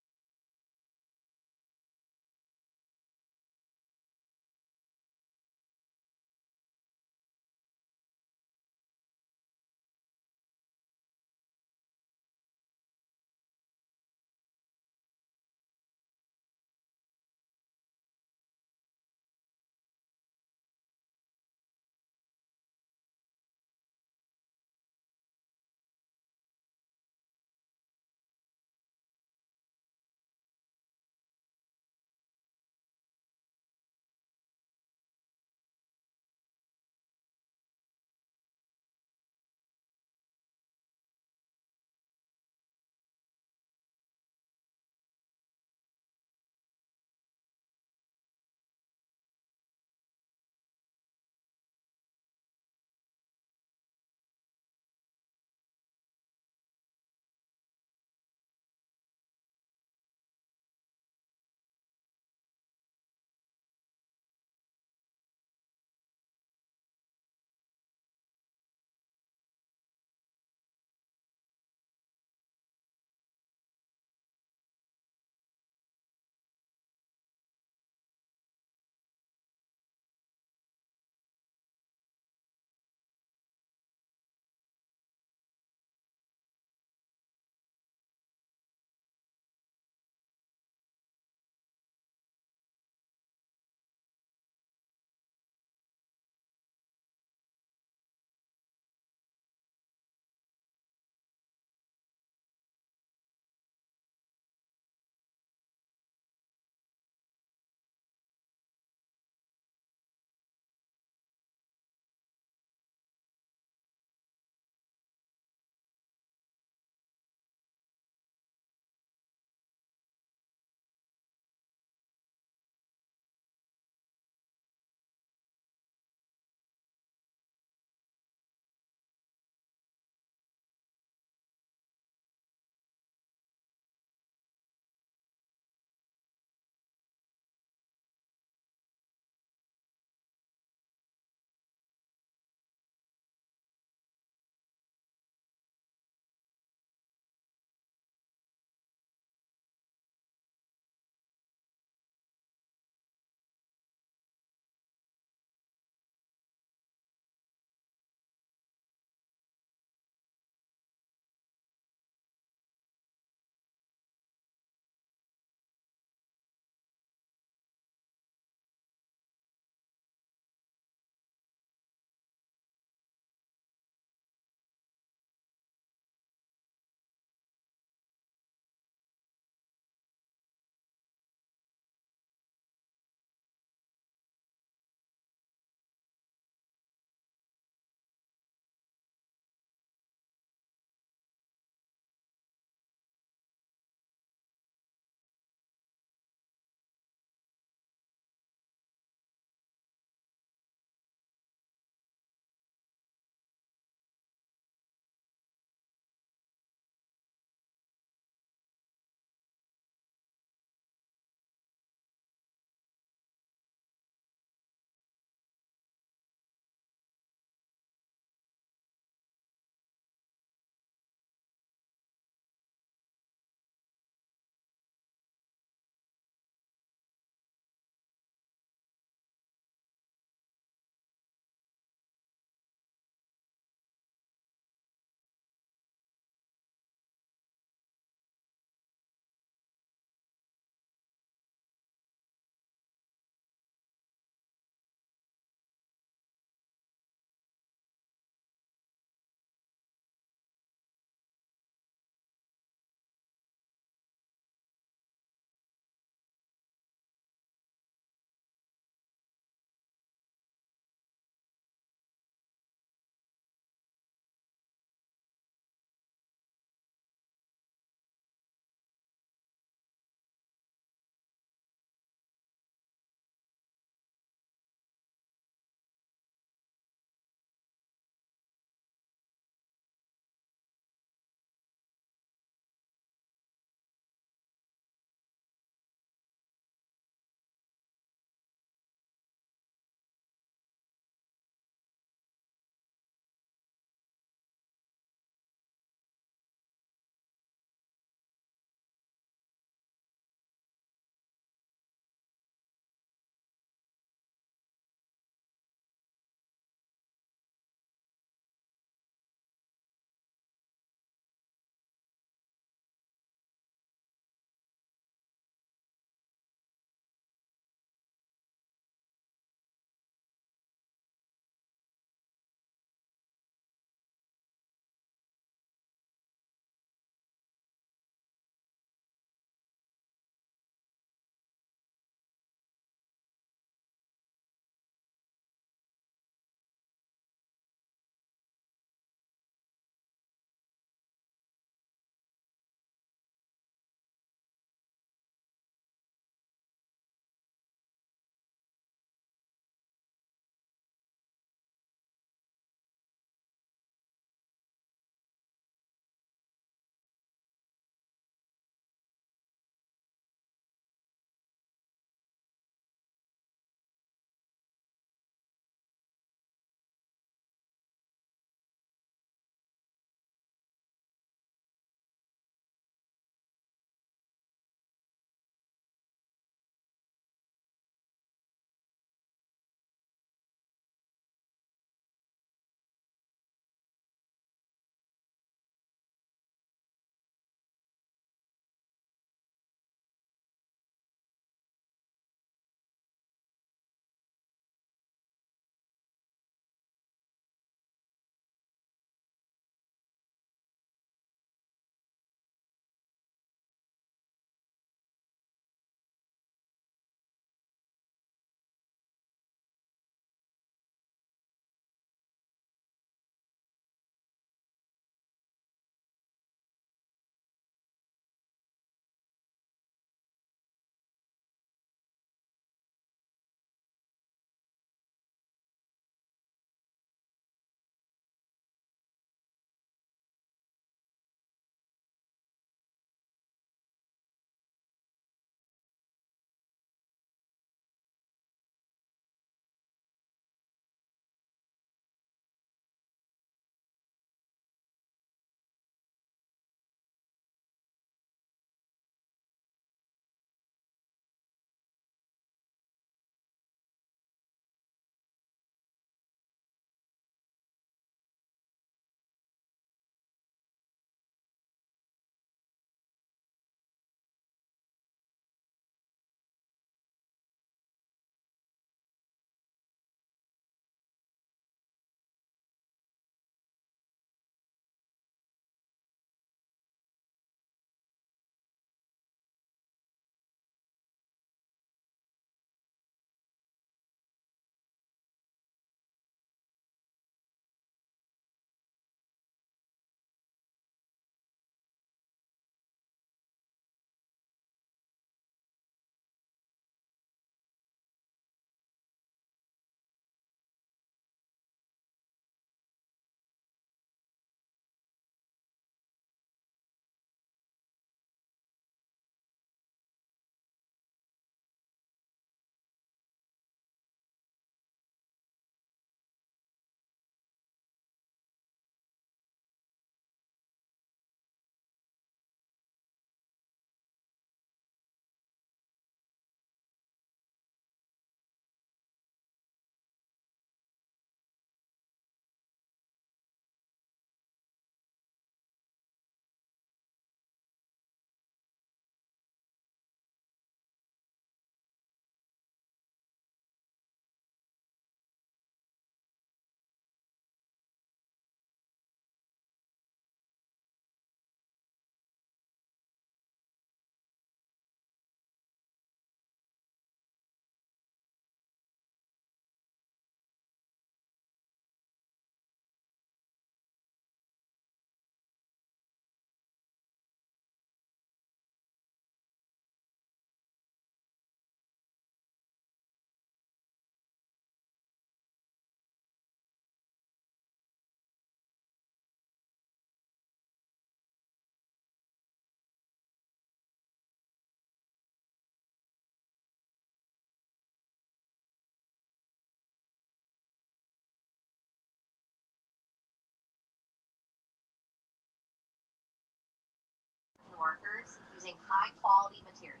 using high-quality materials.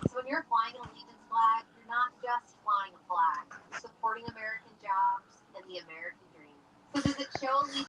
So when you're flying an Allegiance flag, you're not just flying a flag. You're supporting American jobs and the American dream. So does it show Allegiance?